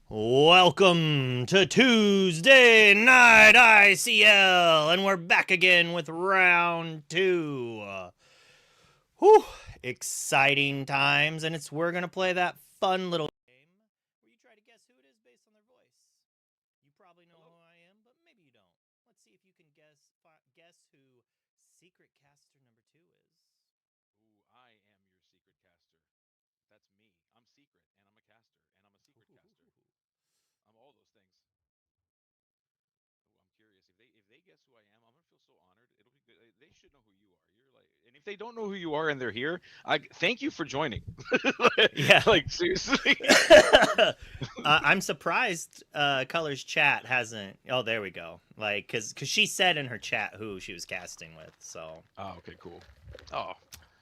Welcome to Tuesday Night ICL, and we're back again with round two. Whew, exciting times, and we're gonna play that fun little game where you try to guess who it is based on their voice. You probably know who I am, but maybe you don't. Let's see if you can guess who secret caster number two is. Ooh, I am your secret caster. That's me. I'm secret, and I'm a caster, and I'm a secret caster. I'm all those things. Ooh, I'm curious. If they guess who I am, I'm gonna feel so honored. It'll be good. They should know who you are. You're like, and if they don't know who you are and they're here, I thank you for joining. Yeah. Like seriously. I'm surprised Color's chat hasn't. Oh, there we go. Like, cause she said in her chat who she was casting with. So, Oh, okay, cool. Oh,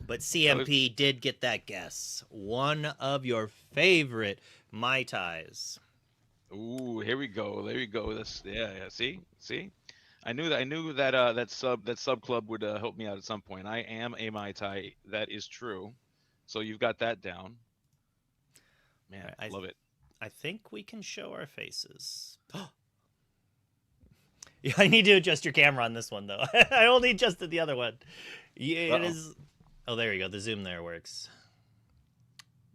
but Colors. CMP did get that guess. One of your favorite Mai Tais. Ooh, here we go. There we go. That's yeah. See. I knew that that sub club would help me out at some point. I am a Mai Tai. That is true. So you've got that down. Man, I love it. I think we can show our faces. Yeah, I need to adjust your camera on this one though. I only adjusted the other one. Yeah, it Uh-oh. is. Oh, there you go. The zoom there works.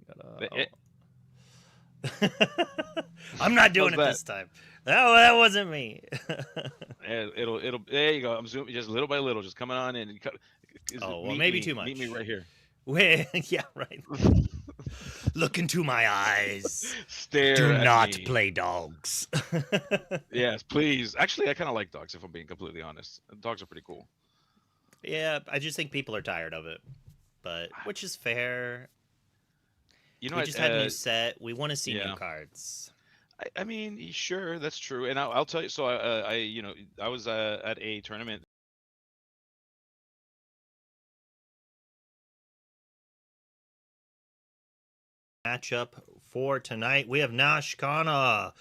Gotta, Eh, I'm not doing How's it that? this time. That wasn't me. It'll there you go. I'm zooming just little by little, just coming on in. Oh, well, Meet maybe me, too meet me much. right here. Wait, yeah, right. Look into my eyes. Do Stare at not me. play dogs. Yes, please. Actually, I kind of like dogs, if I'm being completely honest. Dogs are pretty cool. Yeah, I just think people are tired of it, but which is fair. You know We what? just had a new set. We want to see new Yeah. cards. I mean, sure, that's true. And I'll tell you. So I was at a tournament. Matchup for tonight, we have Nashkana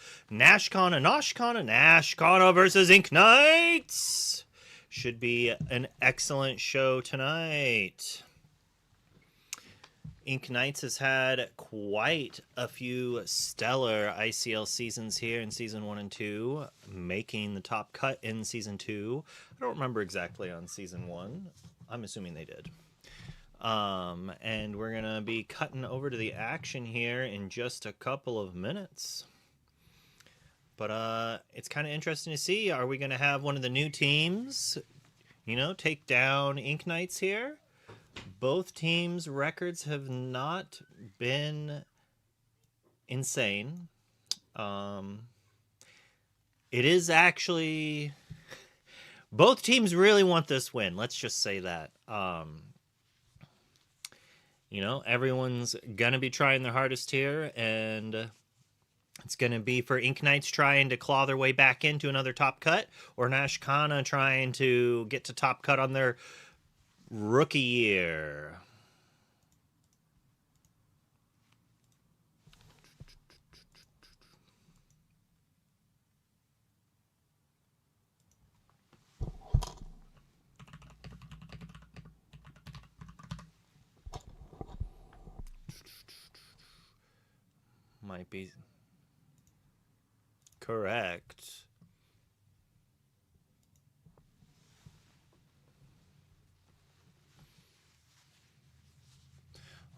versus Ink Knights. Should be an excellent show tonight. Ink Knights has had quite a few stellar ICL seasons here in season 1 and 2, making the top cut in season 2. I don't remember exactly on season 1. I'm assuming they did. And we're going to be cutting over to the action here in just a couple of minutes. But it's kind of interesting to see. Are we going to have one of the new teams, take down Ink Knights here? Both teams' records have not been insane. It is actually both teams really want this win. Let's just say that. Everyone's gonna be trying their hardest here, and it's gonna be for Ink Knights trying to claw their way back into another top cut, or Nashkana trying to get to top cut on their rookie year. Might be correct.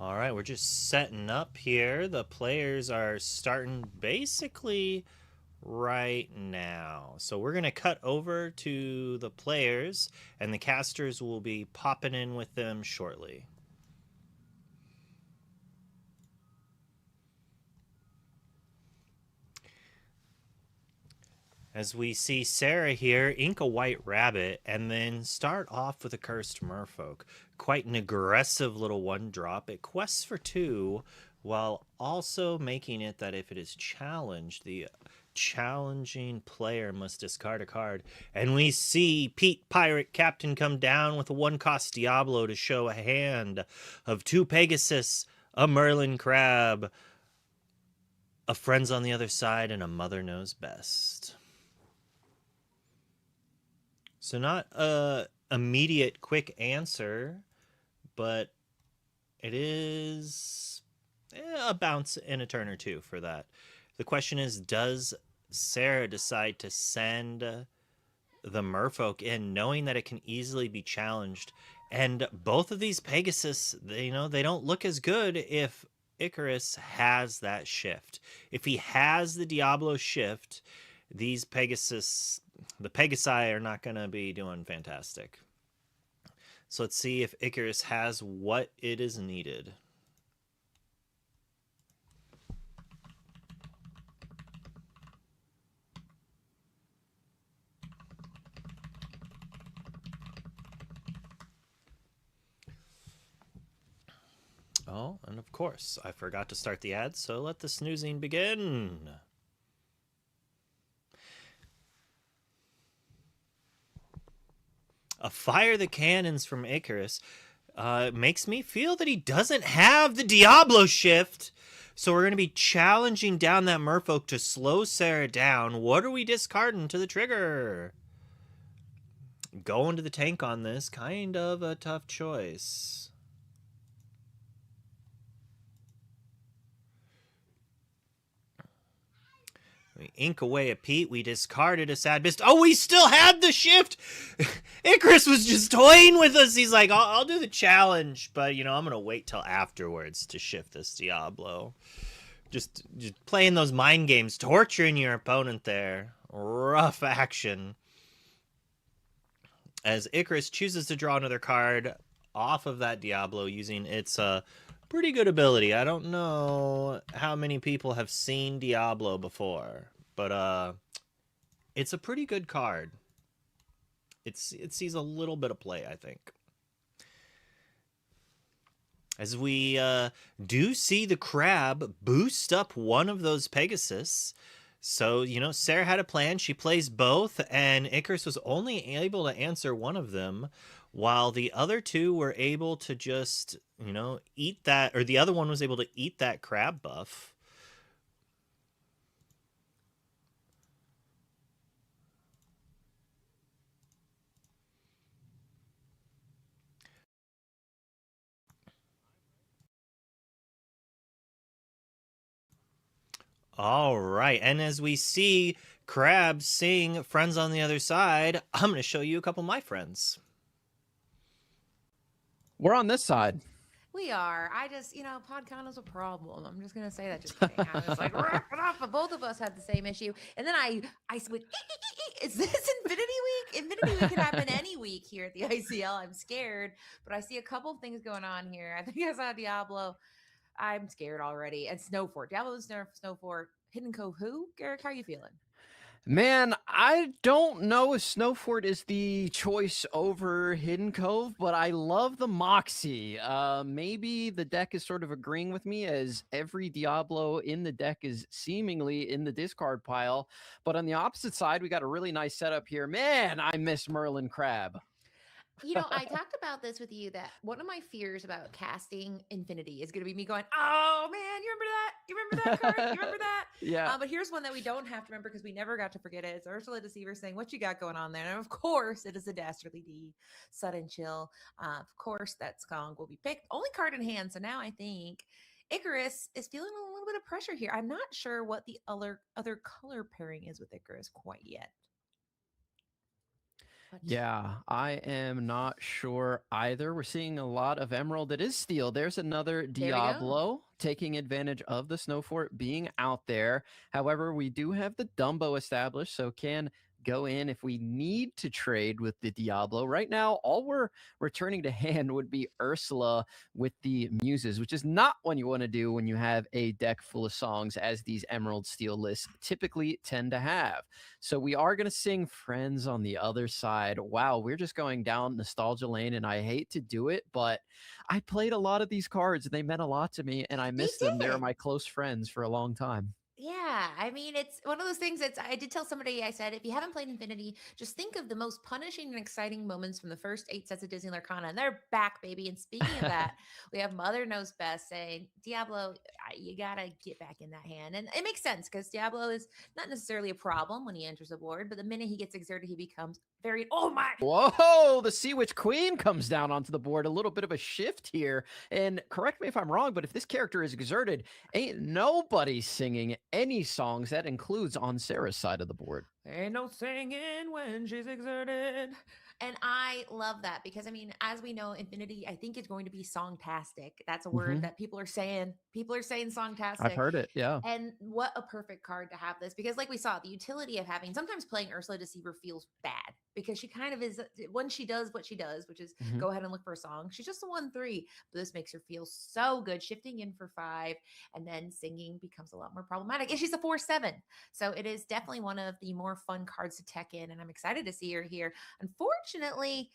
All right, we're just setting up here. The players are starting basically right now. So we're going to cut over to the players, and the casters will be popping in with them shortly. As we see Sarah here ink a white rabbit and then start off with a cursed merfolk. Quite an aggressive little one drop. It quests for 2 while also making it that if it is challenged, the challenging player must discard a card. And we see Pete Pirate Captain come down with a 1-cost Diablo to show a hand of 2 Pegasus, a Merlin Crab, a Friends on the Other Side, and a Mother Knows Best. So not a immediate quick answer, but it is a bounce in a turn or two for that. The question is, does Sarah decide to send the merfolk in, knowing that it can easily be challenged? And both of these Pegasus, they don't look as good if Icarus has that shift. If he has the Diablo shift, these Pegasus, the Pegasi are not going to be doing fantastic. So let's see if Icarus has what it is needed. Oh, and of course, I forgot to start the ad, so let the snoozing begin. A fire the cannons from Icarus makes me feel that he doesn't have the Diablo shift. So we're going to be challenging down that merfolk to slow Sarah down. What are we discarding to the trigger? Going to the tank on this, kind of a tough choice. We ink away a Pete. We discarded a Sad Beast. Oh, we still had the shift. Icarus was just toying with us. He's like, I'll do the challenge, but I'm gonna wait till afterwards to shift this Diablo. Just playing those mind games, torturing your opponent there. Rough action. As Icarus chooses to draw another card off of that Diablo using its pretty good ability. I don't know how many people have seen Diablo before, but it's a pretty good card. It sees a little bit of play, I think. As we do see the crab boost up one of those Pegasus. So, Sarah had a plan. She plays both, and Icarus was only able to answer one of them, while the other two were able to just, eat that, or the other one was able to eat that crab buff. All right, and as we see Crab sing Friends on the Other Side, I'm going to show you a couple of my friends. We're on this side. We are. I just, PodCon is a problem. I'm just gonna say that. Just kidding. I was like, wrap it up. But both of us had the same issue, and then I went, is this Infinity Week? Infinity Week can happen any week here at the ICL. I'm scared, but I see a couple of things going on here. I think I saw Diablo. I'm scared already. And Snowfort. Diablo and Snowfort. Hidden Cove. Who? Garrick, how are you feeling? Man, I don't know if Snowfort is the choice over Hidden Cove, but I love the Moxie. Maybe the deck is sort of agreeing with me, as every Diablo in the deck is seemingly in the discard pile. But on the opposite side, we got a really nice setup here. Man, I miss Merlin Crab. I talked about this with you, that one of my fears about casting Infinity is going to be me going, oh man, you remember that? You remember that card? You remember that? Yeah. But here's one that we don't have to remember because we never got to forget it. It's Ursula Deceiver saying, what you got going on there? And of course, it is a Dastardly D, Sudden Chill. Of course, that Skong will be picked. Only card in hand. So now I think Icarus is feeling a little bit of pressure here. I'm not sure what the other color pairing is with Icarus quite yet. Yeah, I am not sure either. We're seeing a lot of Emerald. It is Steel. There's another Diablo taking advantage of the Snowfort being out there. However, we do have the Dumbo established, so can go in if we need to trade with the Diablo. Right now, all we're returning to hand would be Ursula with the Muses, which is not what you want to do when you have a deck full of songs, as these Emerald Steel lists typically tend to have. So we are going to sing Friends on the Other Side. Wow, we're just going down nostalgia lane, and I hate to do it, but I played a lot of these cards, and they meant a lot to me, and I miss them. They were my close friends for a long time. Yeah, I mean, it's one of those things that's, I did tell somebody, I said, if you haven't played Infinity, just think of the most punishing and exciting moments from the first 8 sets of Disney Lorcana, and they're back, baby. And speaking of that, we have Mother Knows Best saying, Diablo, you gotta get back in that hand. And it makes sense, because Diablo is not necessarily a problem when he enters the board, but the minute he gets exerted, he becomes very, oh my. Whoa, the Sea Witch Queen comes down onto the board. A little bit of a shift here. And correct me if I'm wrong, but if this character is exerted, ain't nobody singing any many songs that includes on Sarah's side of the board. Ain't no singing when she's exerted. And I love that because I mean, as we know, Infinity, I think is going to be songtastic. That's a word Mhm. that people are saying. People are saying I've songtastic. heard it. Yeah. And what a perfect card to have this because, like we saw, the utility of having sometimes playing Ursula Deceiver feels bad because she kind of is when she does what she does, which is Mhm. go ahead and look for a song. She's just a 1/3, but this makes her feel so good. Shifting in for 5 and then singing becomes a lot more problematic. And she's a 4/7, so it is definitely one of the more fun cards to tech in, and I'm excited to see her here. Unfortunately,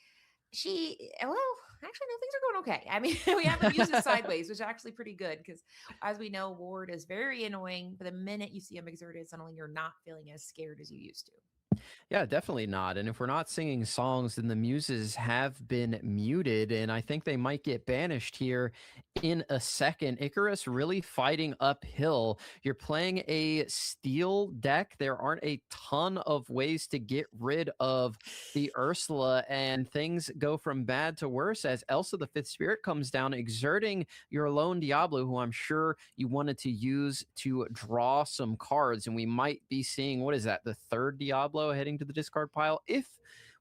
well, actually, no, things are going okay. I mean, we haven't used it sideways, which is actually pretty good because, as we know, Ward is very annoying. But the minute you see him exerted, suddenly you're not feeling as scared as you used to. Yeah, definitely not. And if we're not singing songs, then the muses have been muted, and I think they might get banished here in a second. Icarus really fighting uphill. You're playing a steel deck. There aren't a ton of ways to get rid of the Ursula, and things go from bad to worse as Elsa the Fifth Spirit comes down, exerting your lone Diablo, who I'm sure you wanted to use to draw some cards. And we might be seeing, what is that, the third Diablo heading to the discard pile? If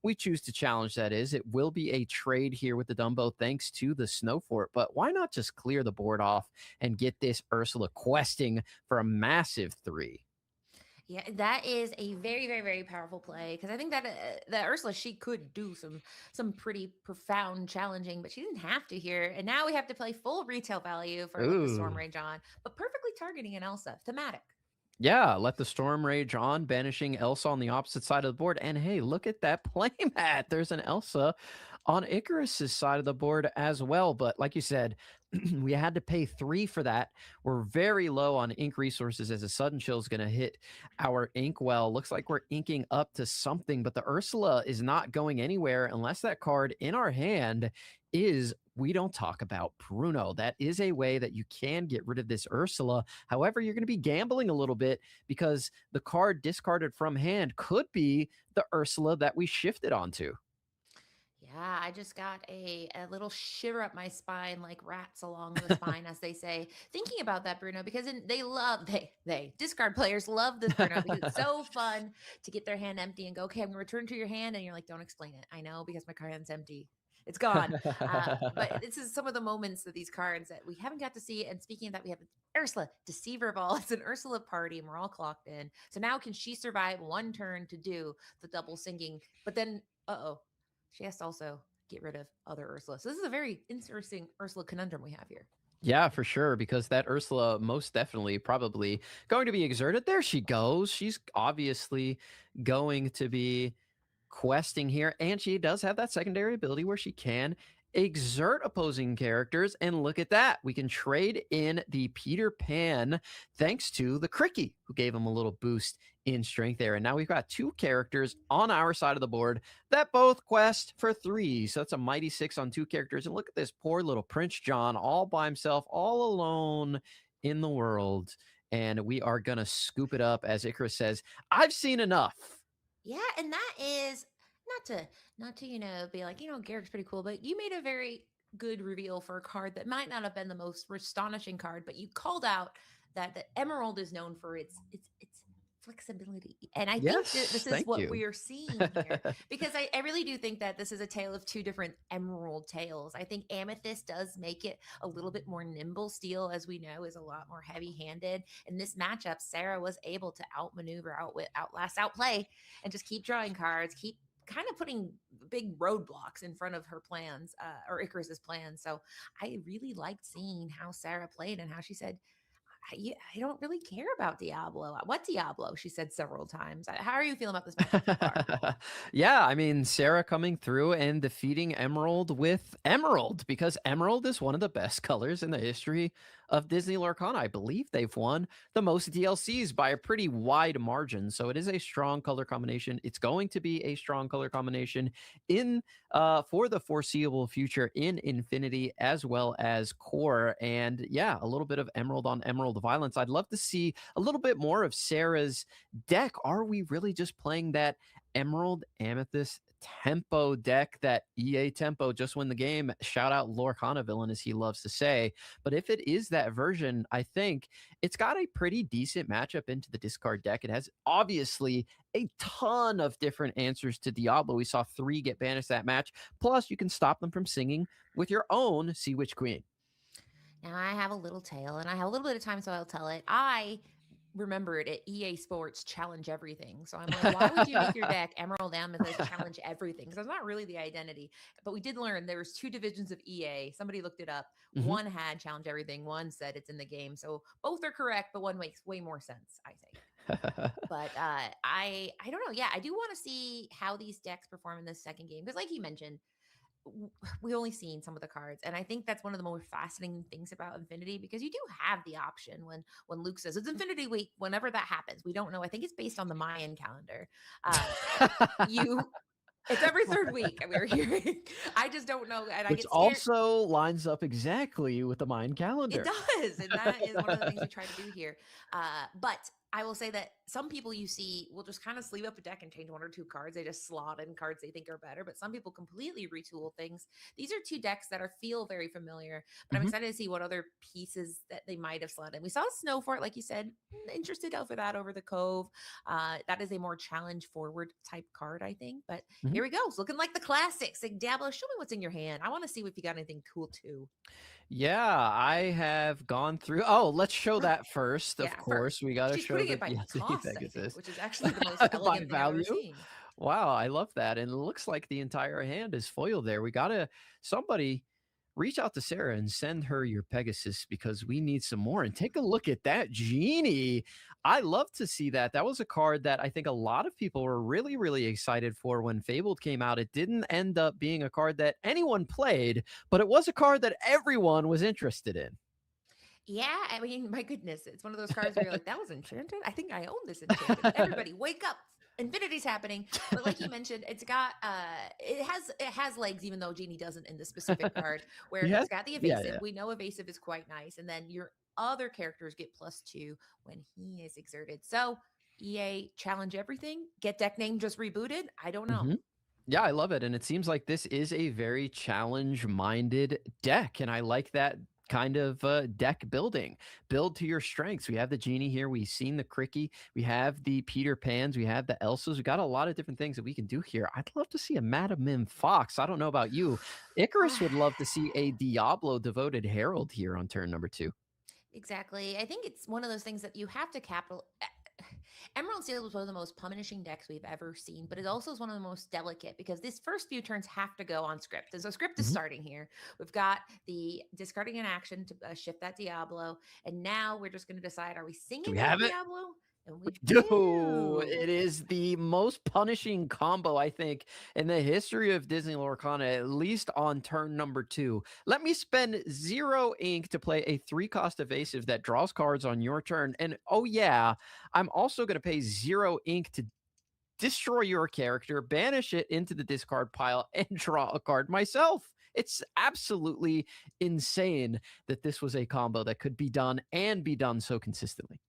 we choose to challenge, that is, it will be a trade here with the Dumbo thanks to the Snow Fort. But why not just clear the board off and get this Ursula questing for a massive 3? Yeah, that is a very, very, very powerful play because I think that that Ursula she could do some pretty profound challenging, but she didn't have to here. And now we have to play full retail value for let the Storm Ooh. Rage on, but perfectly targeting an Elsa thematic. Yeah, let the storm rage on, banishing Elsa on the opposite side of the board. And hey, look at that playmat. There's an Elsa on Icarus's side of the board as well. But like you said, we had to pay 3 for that. We're very low on ink resources as a sudden chill is going to hit our ink well. Looks like we're inking up to something, but the Ursula is not going anywhere unless that card in our hand is we don't talk about Bruno. That is a way that you can get rid of this Ursula. However, you're going to be gambling a little bit because the card discarded from hand could be the Ursula that we shifted onto. Yeah, I just got a little shiver up my spine, like rats along the spine, as they say, thinking about that, Bruno, because they love they discard players love this Bruno because it's so fun to get their hand empty and go, okay, I'm gonna return to your hand, and you're like, don't explain it. I know because my hand's empty. It's gone. But this is some of the moments of these cards that we haven't got to see. And speaking of that, we have Ursula, Deceiver Ball. It's an Ursula party, and we're all clocked in. So now can she survive one turn to do the double singing? But then, she has to also get rid of other Ursula. So this is a very interesting Ursula conundrum we have here. Yeah, for sure, because that Ursula most definitely probably going to be exerted. There she goes. She's obviously going to be questing here, and she does have that secondary ability where she can exert opposing characters. And look at that, we can trade in the Peter Pan thanks to the Cricky, who gave him a little boost in strength there. And now we've got 2 characters on our side of the board that both quest for 3. So that's a mighty 6 on 2 characters. And look at this poor little Prince John all by himself, all alone in the world. And we are gonna scoop it up, as Icarus says, I've seen enough. Yeah, and that is not to be like, Garrick's pretty cool, but you made a very good reveal for a card that might not have been the most astonishing card, but you called out that the Emerald is known for its flexibility. And I think that Yes, this is thank what you. we are seeing here because I really do think that this is a tale of 2 different Emerald tales. I think Amethyst does make it a little bit more nimble. Steel, as we know, is a lot more heavy-handed. In this matchup, Sarah was able to outmaneuver, outwit, outlast, outplay, and just keep drawing cards, keep kind of putting big roadblocks in front of her plans, or Icarus's plans. So I really liked seeing how Sarah played and how she said, I don't really care about Diablo. What Diablo? She said several times. How are you feeling about this matchup so far? Yeah, I mean, Sarah coming through and defeating Emerald with Emerald, because Emerald is one of the best colors in the history of Disney Lorcana. I believe they've won the most DLCs by a pretty wide margin. So it is a strong color combination. It's going to be a strong color combination in for the foreseeable future in Infinity as well as Core. And yeah, a little bit of Emerald on Emerald violence. I'd love to see a little bit more of Sarah's deck. Are we really just playing that Emerald Amethyst tempo deck, that EA tempo, just win the game. Shout out Lorcana villain, as he loves to say. But if it is that version, I think it's got a pretty decent matchup into the discard deck. It has obviously a ton of different answers to Diablo. We saw 3 get banished that match. Plus, you can stop them from singing with your own Sea Witch Queen. Now I have a little tale and I have a little bit of time, so I'll tell it. I remembered at EA Sports Challenge Everything. So I'm like, why would you make your deck Emerald Amethyst Challenge Everything? Because that's not really the identity. But we did learn there was 2 divisions of EA. Somebody looked it up. Mhm. One had Challenge Everything. One said it's in the game. So both are correct, but one makes way more sense, I think. But I don't know. Yeah, I do want to see how these decks perform in this second game because, like you mentioned, we only seen some of the cards, and I think that's one of the more fascinating things about Infinity because you do have the option when Luke says it's Infinity Week. Whenever that happens, we don't know. I think it's based on the Mayan calendar. You It's every third week we're hearing. I just don't know, and I Which get scared. also lines up exactly with the Mayan It calendar. does, and that is one of the things we try to do here. But I will say that some people you see will just kind of sleeve up a deck and change 1 or 2 cards. They just slot in cards they think are better, but some people completely retool things. These are 2 decks that feel very familiar, but I'm Mhm. excited to see what other pieces that they might have slotted in. We saw Snow Fort, like you said, interested out for that over the Cove. That is a more challenge forward type card, I think. But Mhm. here we go. It's looking like the classics. Like, Diablo, show me what's in your hand. I want to see if you got anything cool too. Yeah, I have gone through. Oh, let's show that first. Of Yeah, first. course, we got to She's show putting the it by yes, cost, I think, Pegasus which is actually the most by elegant thing I've ever value. seen. Wow, I love that, and it looks like the entire hand is foiled there. We gotta somebody reach out to Sarah and send her your Pegasus because we need some more. And take a look at that genie. I love to see that. That was a card that I think a lot of people were really, really excited for when Fabled came out. It didn't end up being a card that anyone played, but it was a card that everyone was interested in. Yeah, I mean, my goodness, it's one of those cards where you're like, that was enchanted. I think I own this enchanted. Everybody, wake up! Infinity's happening. But like you mentioned, it has legs, even though Genie doesn't in this specific card, where Yeah, it's got the yeah, evasive. yeah. We know evasive is quite nice, and then your other characters get +2 when he is exerted. So EA challenge everything. Get deck name just rebooted. I don't know. Mhm. Yeah, I love it. And it seems like this is a very challenge minded deck. And I like that kind of deck building. Build to your strengths. We have the Genie here. We've seen the Cricky. We have the Peter Pans. We have the Elsas. We got a lot of different things that we can do here. I'd love to see a Madam Mim Fox. I don't know about you. Icarus would love to see a Diablo devoted Herald here on turn number 2. Exactly. I think it's one of those things that you have to capital. Emerald Seal was one of the most punishing decks we've ever seen, but it also is one of the most delicate because these first few turns have to go on script. And so script is Mhm. starting here. We've got the discarding an action to shift that Diablo. And now we're just going to decide, are we Do singing we that have it? Diablo? And We we do. do. It is the most punishing combo, I think, in the history of Disney Lorcana, at least on turn number 2. Let me spend 0 ink to play a 3-cost evasive that draws cards on your turn. And oh, yeah, I'm also going to pay 0 ink to destroy your character, banish it into the discard pile, and draw a card myself. It's absolutely insane that this was a combo that could be done and be done so consistently.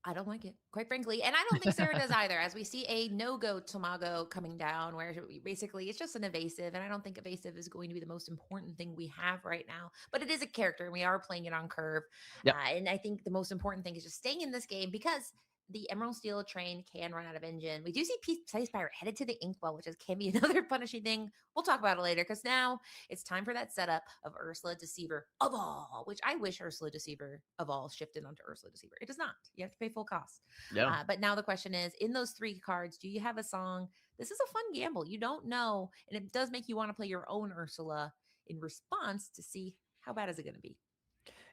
I don't like it, quite frankly. And I don't think Sarah does either, as we see a no-go Tomago coming down, where basically it's just an evasive. And I don't think evasive is going to be the most important thing we have right now. But it is a character, and we are playing it on curve. Yep. And I think the most important thing is just staying in this game because the Emerald Steel train can run out of engine. We do see Space Pirate headed to the Inkwell, which can be another punishing thing. We'll talk about it later because now it's time for that setup of Ursula Deceiver of all, which I wish Ursula Deceiver of all shifted onto Ursula Deceiver. It does not. You have to pay full cost. Yeah. But now the question is, in those 3 cards, do you have a song? This is a fun gamble. You don't know, and it does make you want to play your own Ursula in response to see how bad is it going to be.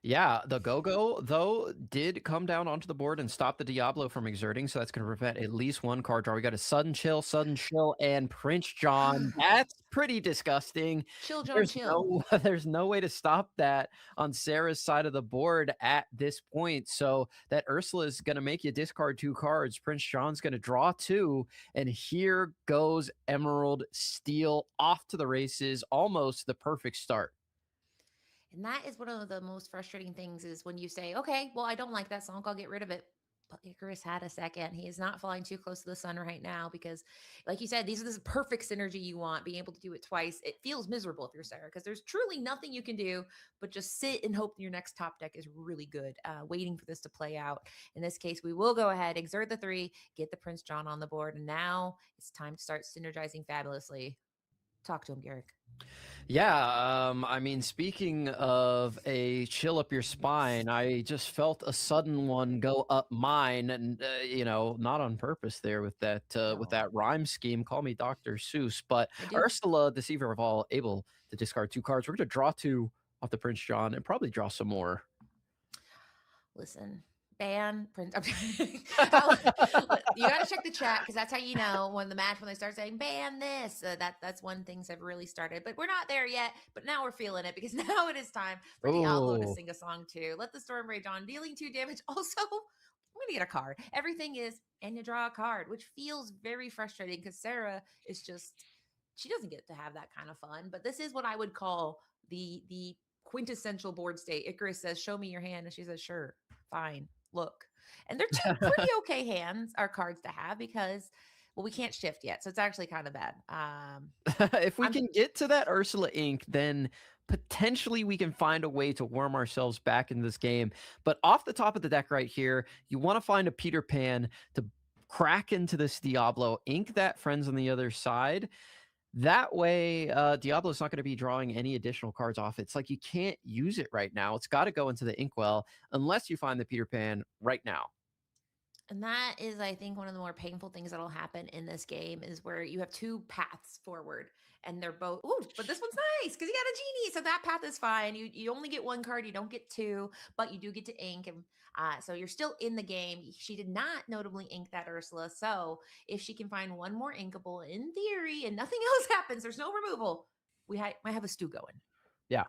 Yeah, the Go-Go, though, did come down onto the board and stop the Diablo from exerting, so that's going to prevent at least 1 card draw. We got a Sudden Chill, and Prince John. That's pretty disgusting. Chill, John, There's chill. no, there's no way to stop that on Sarah's side of the board at this point. So that Ursula is going to make you discard 2 cards. Prince John's going to draw 2, and here goes Emerald Steel off to the races. Almost the perfect start. And that is one of the most frustrating things is when you say, okay, well, I don't like that song. I'll get rid of it. But Icarus had a second. He is not flying too close to the sun right now because, like you said, these are this perfect synergy you want. Being able to do it twice, it feels miserable if you're Sarah because there's truly nothing you can do but just sit and hope your next top deck is really good. Waiting for this to play out. In this case, we will go ahead, exert the 3, get the Prince John on the board, and now it's time to start synergizing fabulously. Talk to him, Garrick. Yeah, I mean, speaking of a chill up your spine, I just felt a sudden one go up mine, and not on purpose there with that rhyme scheme. Call me Dr. Seuss, but I do. Ursula, Deceiver of All, able to discard 2 cards. We're going to draw 2 off the Prince John and probably draw some more. Listen, ban Prince. You got to check the chat because that's how you know when they start saying ban this. That's when things have really started. But we're not there yet. But now we're feeling it because now it is time for Diablo to sing a song too. Let the storm rage on, dealing 2 damage. Also, I'm gonna get a card. Everything is, and you draw a card, which feels very frustrating because Sarah is just, she doesn't get to have that kind of fun. But this is what I would call the quintessential board state. Icarus says, "Show me your hand," and she says, "Sure, fine, look." And they're 2 pretty okay hands or cards to have because, well, we can't shift yet, so it's actually kind of bad. If we can get to that Ursula Ink, then potentially we can find a way to worm ourselves back in this game. But off the top of the deck right here, you want to find a Peter Pan to crack into this Diablo, ink that Friends on the other side. That way, Diablo's not going to be drawing any additional cards off. It's like you can't use it right now. It's got to go into the inkwell unless you find the Peter Pan right now. And that is, I think, one of the more painful things that'll happen in this game is where you have 2 paths forward and they're both, ooh, but this one's nice because you got a genie. So that path is fine. You only get 1 card, you don't get 2, but you do get to ink. And so you're still in the game. She did not notably ink that Ursula. So if she can find 1 more inkable in theory and nothing else happens, there's no removal, we might have a stew going. Yeah.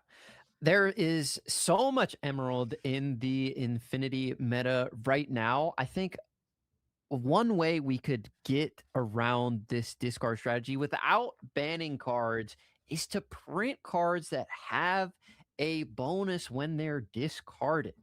There is so much Emerald in the Infinity meta right now. I think one way we could get around this discard strategy without banning cards is to print cards that have a bonus when they're discarded.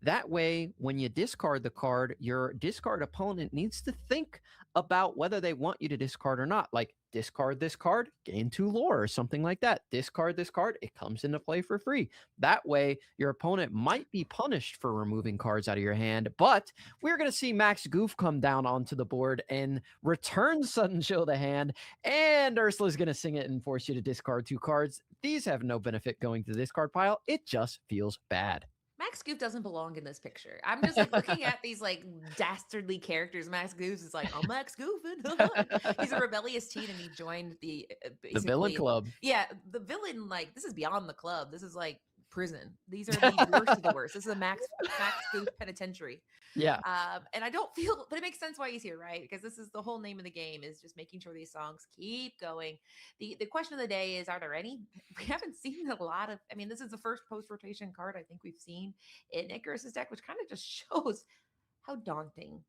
That way, when you discard the card, your discard opponent needs to think about whether they want you to discard or not. Like, discard this card, gain 2 lore, or something like that. Discard this card, it comes into play for free. That way, your opponent might be punished for removing cards out of your hand, but we're going to see Max Goof come down onto the board and return Sudden Show the Hand, and Ursula's going to sing it and force you to discard 2 cards. These have no benefit going to the discard pile. It just feels bad. Max Goof doesn't belong in this picture. I'm just like looking at these like dastardly characters. Max Goof is like, "I'm Max Goofin." He's a rebellious teen and he joined the villain club. Yeah, the villain, like, this is beyond the club. This is like prison. These are the worst of the worst. This is a Max Goof penitentiary. Yeah. And I don't feel, but it makes sense why he's here, right? Because this is the whole name of the game, is just making sure these songs keep going. The question of the day is, are there any? We haven't seen a lot of, I mean, this is the first post-rotation card I think we've seen in Icarus's deck, which kind of just shows how daunting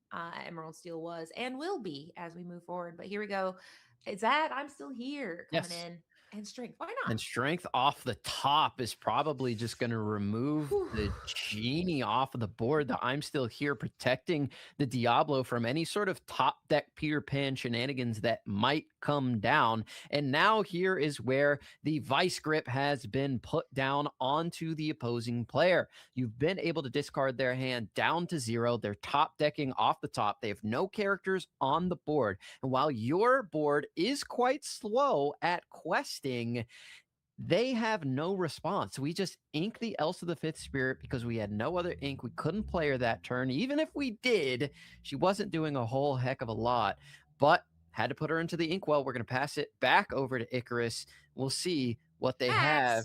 Emerald Steel was and will be as we move forward. But here we go. It's that I'm still here coming in. And strength. Why not? And strength off the top is probably just going to remove the genie off of the board. The I'm still here protecting the Diablo from any sort of top deck Peter Pan shenanigans that might come down. And now here is where the vice grip has been put down onto the opposing player. You've been able to discard their hand down to 0. They're top decking off the top. They have no characters on the board. And while your board is quite slow at questing, they have no response. We just ink the Elsa the Fifth Spirit because we had no other ink. We couldn't play her that turn. Even if we did, she wasn't doing a whole heck of a lot, but had to put her into the inkwell. We're going to pass it back over to Icarus. We'll see what they have.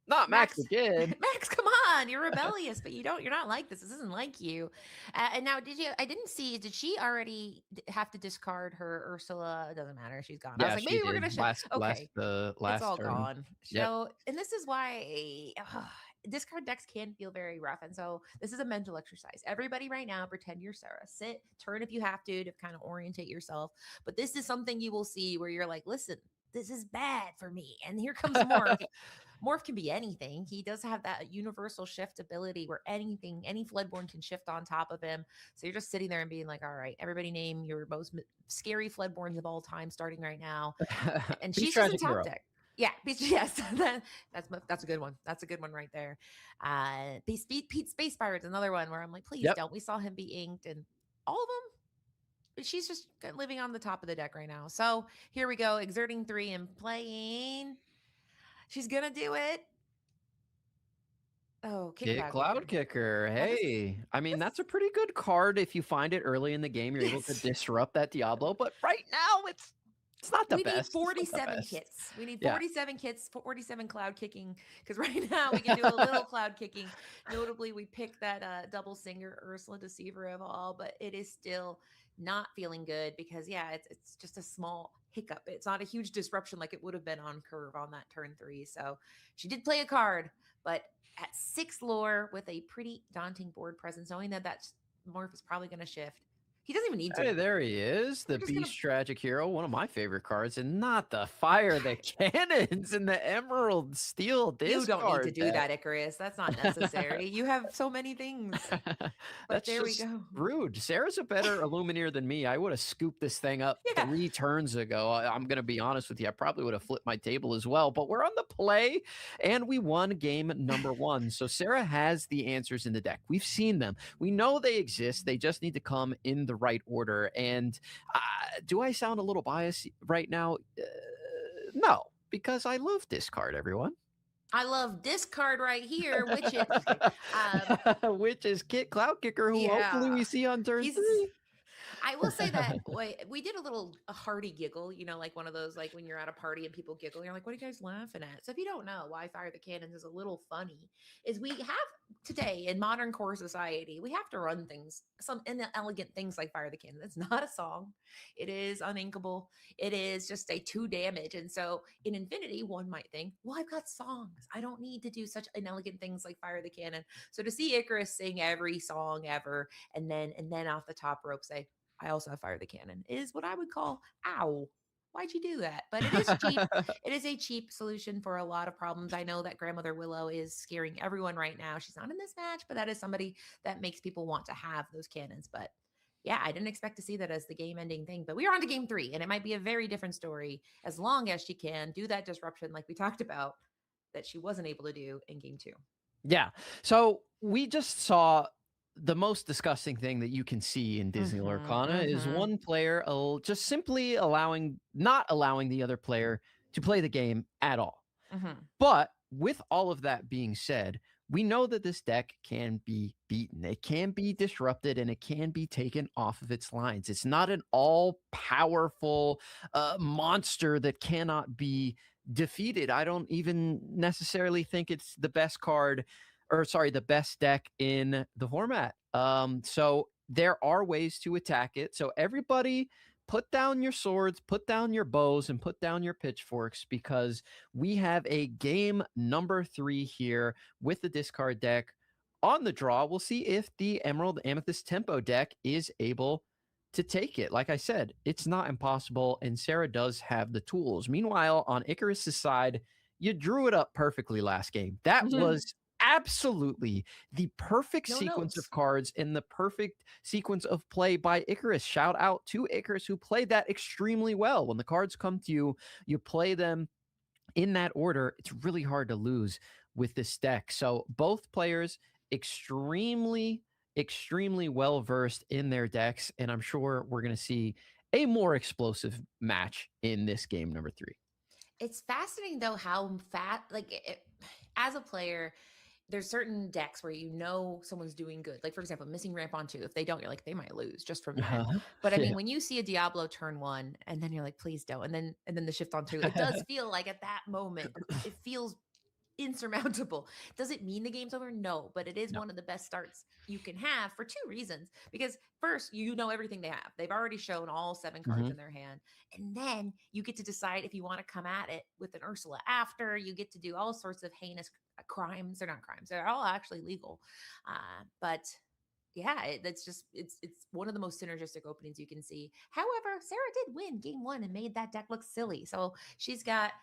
Not Max again. Max, come on. You're rebellious, but you're not like this. This isn't like you. And now, I didn't see, did she already have to discard her Ursula? It doesn't matter. She's gone. Yeah, I was like, maybe we're going to last it's all turn. gone. Yep. So, and this is why discard decks can feel very rough. And so this is a mental exercise. Everybody right now, pretend you're Sarah. Sit, turn if you have to kind of orientate yourself. But this is something you will see where you're like, listen, this is bad for me. And here comes more. Morph can be anything. He does have that universal shift ability where anything, any Floodborn can shift on top of him. So you're just sitting there and being like, all right, everybody name your most scary Floodborns of all time starting right now. And Beast she's just in Tragic top Hero. deck. Yeah, yes, that's a good one. That's a good one right there. Pete Space Pirates, another one where I'm like, please Yep. don't. We saw him be inked, and all of them. But she's just living on the top of the deck right now. So here we go, exerting 3 and playing. She's gonna do it. Oh, Kick Get Cloud Cloud Kicker. Kicker. Now Hey, I mean, this that's a pretty good card if you find it early in the game. You're able to yes. disrupt that Diablo, but right now it's not the We need best. It's not the 47 best. kits. We need Yeah. 47 kits, 47 cloud kicking. Because right now we can do a little cloud kicking. Notably, we picked that double singer Ursula Deceiver of all, but it is still not feeling good because yeah, it's just a small hiccup. It's not a huge disruption like it would have been on curve on that turn 3. So she did play a card, but at 6 lore with a pretty daunting board presence, knowing that morph is probably going to shift. He doesn't even need to. Hey, there he is, We're the just gonna Beast Tragic Hero, one of my favorite cards, and not the fire, the cannons, and the Emerald Steel You don't need to discard do deck. that, Icarus. That's not necessary. You have so many things. But That's there we just go. rude. Sarah's a better Illumineer than me. I would have scooped this thing up Yeah. 3 turns ago. I'm going to be honest with you. I probably would have flipped my table as well, but we're on the play and we won game number 1. So Sarah has the answers in the deck. We've seen them. We know they exist. They just need to come in the right order. And do I sound a little biased right now? No, because I love this card, everyone. I love this card right here, which is Which is Kit Cloud Kicker, who hopefully we see on turn he's 3. I will say that we did a hearty giggle, like one of those, like when you're at a party and people giggle, you're like, what are you guys laughing at? So if you don't know why Fire the Cannons is a little funny, is we have today in modern core society, we have to run things, some inelegant things like Fire the Cannon. It's not a song. It is uninkable. It is just a 2 damage. And so in Infinity, one might think, well, I've got songs. I don't need to do such inelegant things like Fire the Cannon. So to see Icarus sing every song ever and then off the top rope say, I also have Fire the Cannon, is what I would call, ow, why'd you do that? But it is cheap. It is a cheap solution for a lot of problems. I know that Grandmother Willow is scaring everyone right now. She's not in this match, but that is somebody that makes people want to have those cannons. But yeah, I didn't expect to see that as the game ending thing. But we are on to game 3, and it might be a very different story as long as she can do that disruption like we talked about that she wasn't able to do in game 2. Yeah. So we just saw the most disgusting thing that you can see in Disney Lorcana is one player just simply not allowing the other player to play the game at all. But with all of that being said, we know that this deck can be beaten. It can be disrupted and it can be taken off of its lines. It's not an all-powerful monster that cannot be defeated. I don't even necessarily think it's the best card, or sorry, the best deck in the format. So there are ways to attack it. So everybody put down your swords, put down your bows, and put down your pitchforks, because we have a game number 3 here with the discard deck on the draw. We'll see if the Emerald Amethyst Tempo deck is able to take it. Like I said, it's not impossible, and Sarah does have the tools. Meanwhile, on Icarus's side, you drew it up perfectly last game. That was absolutely the perfect sequence of cards and the perfect sequence of play by Icarus. Shout out to Icarus, who played that extremely well. When the cards come to you, you play them in that order. It's really hard to lose with this deck. So both players extremely well versed in their decks, and I'm sure we're going to see a more explosive match in this game number 3. It's fascinating though how as a player, there's certain decks where someone's doing good. Like for example, missing ramp on 2. If they don't, you're like, they might lose just from that. But I mean, when you see a Diablo turn 1 and then you're like, please don't, and then the shift on 2, it does feel like at that moment it feels insurmountable. Does it mean the game's over? No, but it is one of the best starts you can have for 2 reasons. Because first, everything they have. They've already shown all 7 cards in their hand. And then you get to decide if you want to come at it with an Ursula after. You get to do all sorts of heinous crimes. They're not crimes. They're all actually legal. But yeah, it's one of the most synergistic openings you can see. However, Sarah did win game 1 and made that deck look silly. So she's got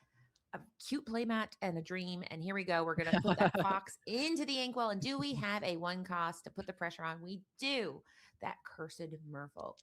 a cute playmat and a dream. And here we go. We're going to put that fox into the inkwell. And do we have a 1 cost to put the pressure on? We do. That cursed merfolk.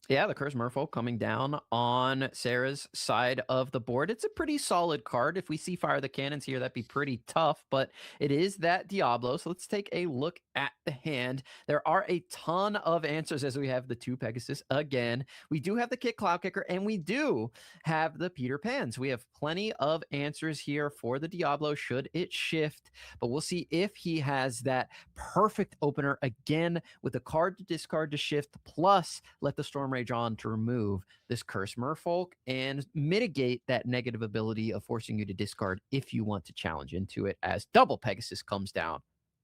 Yeah, the Cursed Merfolk coming down on Sarah's side of the board. It's a pretty solid card. If we see Fire the Cannons here, that'd be pretty tough, but it is that Diablo. So let's take a look at the hand. There are a ton of answers as we have the 2 Pegasus again. We do have the Kit Cloud Kicker, and we do have the Peter Pans. We have plenty of answers here for the Diablo should it shift, but we'll see if he has that perfect opener again with a card to discard to shift, plus let the Storm Rage on to remove this Cursed Merfolk and mitigate that negative ability of forcing you to discard if you want to challenge into it as double Pegasus comes down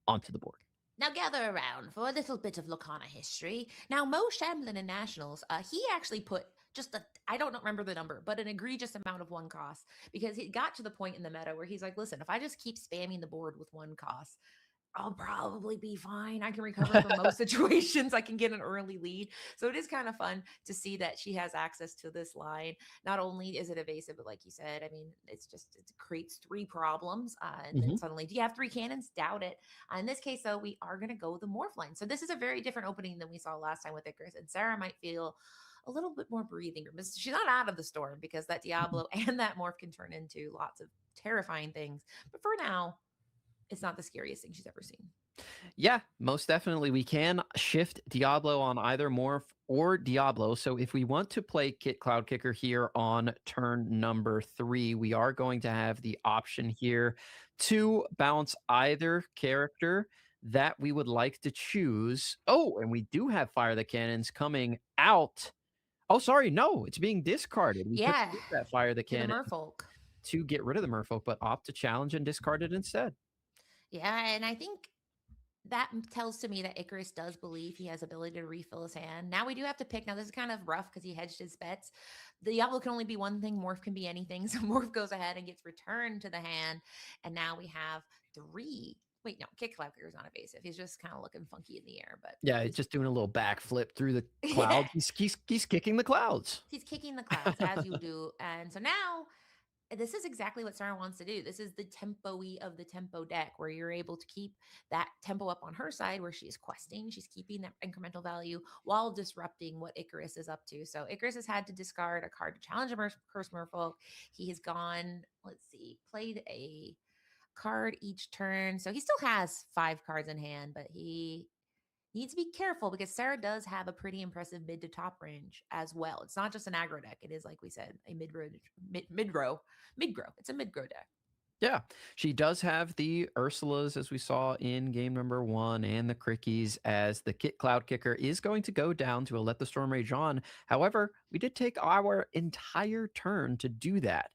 onto the board. Now gather around for a little bit of Lorcana history. Now, Mo Shamlin in Nationals, he actually put just I don't remember the number, but an egregious amount of 1 cost because he got to the point in the meta where he's like, listen, if I just keep spamming the board with 1 cost, I'll probably be fine. I can recover from most situations. I can get an early lead. So it is kind of fun to see that she has access to this line. Not only is it evasive, but like you said, I mean, it creates 3 problems. And then suddenly, do you have 3 cannons? Doubt it. In this case, though, we are going to go the morph line. So this is a very different opening than we saw last time with Icarus. And Sarah might feel a little bit more breathing room. She's not out of the storm because that Diablo and that morph can turn into lots of terrifying things. But for now, it's not the scariest thing she's ever seen. Yeah, most definitely. We can shift Diablo on either Morph or Diablo. So if we want to play Kit Cloud Kicker here on turn number 3, we are going to have the option here to bounce either character that we would like to choose. Oh, and we do have Fire the Cannons coming out. Oh, sorry. No, it's being discarded. We could use that Fire the Cannon Merfolk to get rid of the Merfolk, but opt to challenge and discard it instead. Yeah, and I think that tells to me that Icarus does believe he has ability to refill his hand. Now we do have to pick. Now this is kind of rough because he hedged his bets. The Diablo can only be one thing. Morph can be anything. So Morph goes ahead and gets returned to the hand. And now we have 3. Wait, no, Kit Cloud Kicker is not evasive. He's just kind of looking funky in the air. But yeah, he's just doing a little backflip through the clouds. He's kicking the clouds. He's kicking the clouds as you do. And so now this is exactly what Sarah wants to do. This is the tempo-y of the tempo deck where you're able to keep that tempo up on her side where she's questing. She's keeping that incremental value while disrupting what Icarus is up to. So Icarus has had to discard a card to challenge a Cursed Merfolk. He has gone, played a card each turn. So he still has 5 cards in hand, but he needs to be careful because Sarah does have a pretty impressive mid to top range as well. It's not just an aggro deck. It is, like we said, a mid-grow. It's a mid-grow deck. Yeah, she does have the Ursulas, as we saw in game number 1, and the Crickies, as the Kit Cloud Kicker is going to go down to a Let the Storm Rage on. However, we did take our entire turn to do that.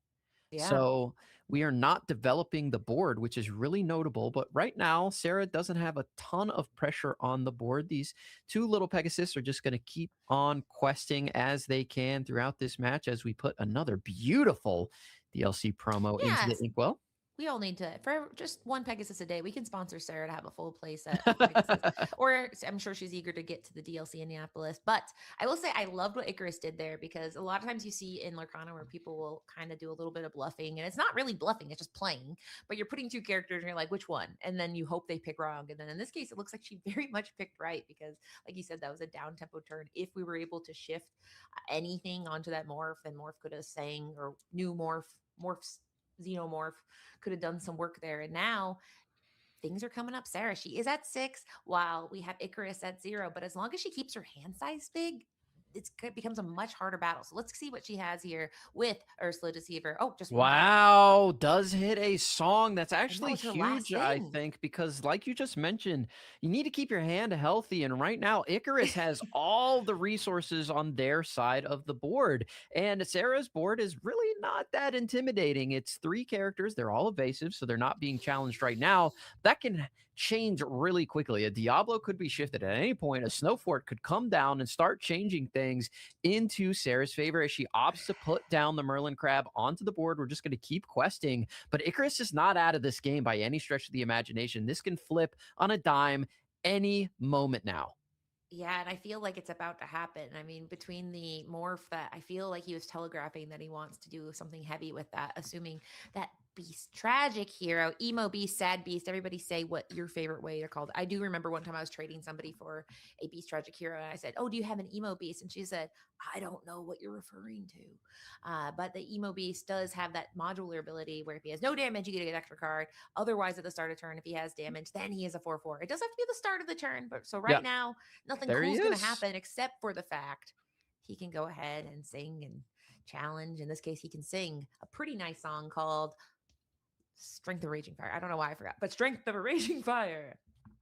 Yeah. So we are not developing the board, which is really notable. But right now, Sarah doesn't have a ton of pressure on the board. These 2 little Pegasus are just going to keep on questing as they can throughout this match as we put another beautiful DLC promo into the inkwell. We all need to, for just 1 Pegasus a day, we can sponsor Sarah to have a full play set of Pegasus. Or I'm sure she's eager to get to the DLC Indianapolis. But I will say I loved what Icarus did there because a lot of times you see in Lorcana where people will kind of do a little bit of bluffing. And it's not really bluffing, it's just playing. But you're putting 2 characters and you're like, which one? And then you hope they pick wrong. And then in this case, it looks like she very much picked right because, like you said, that was a down tempo turn. If we were able to shift anything onto that morph, then morph could have sang or new morphs. Xenomorph could have done some work there. And now things are coming up. Sarah, she is at 6 while we have Icarus at 0. But as long as she keeps her hand size big, it becomes a much harder battle. So let's see what she has here with Ursula Deceiver. Oh, just wow, does hit a song. That's actually huge, I think, because like you just mentioned, you need to keep your hand healthy. And right now, Icarus has all the resources on their side of the board. And Sarah's board is really not that intimidating. It's 3 characters. They're all evasive, so they're not being challenged right now. That can change really quickly. A Diablo could be shifted at any point. A Snowfort could come down and start changing things into Sarah's favor as she opts to put down the Merlin Crab onto the board. We're just going to keep questing, but Icarus is not out of this game by any stretch of the imagination. This can flip on a dime any moment now. Yeah, and I feel like it's about to happen. I mean, between the morph that I feel like he was telegraphing that he wants to do something heavy with that, assuming that beast, tragic hero, emo beast, sad beast. Everybody say what your favorite way to call it. I do remember one time I was trading somebody for a beast tragic hero, and I said, "Oh, do you have an emo beast?" And she said, "I don't know what you're referring to." But the emo beast does have that modular ability where if he has no damage, you get an extra card. Otherwise, at the start of turn, if he has damage, then he is a 4/4. It does have to be the start of the turn, but so Yeah, right now nothing there cool he is going to is. happen except for the fact he can go ahead and sing and challenge. In this case, he can sing a pretty nice song called Strength of Raging Fire. I don't know why I forgot, but Strength of a Raging Fire.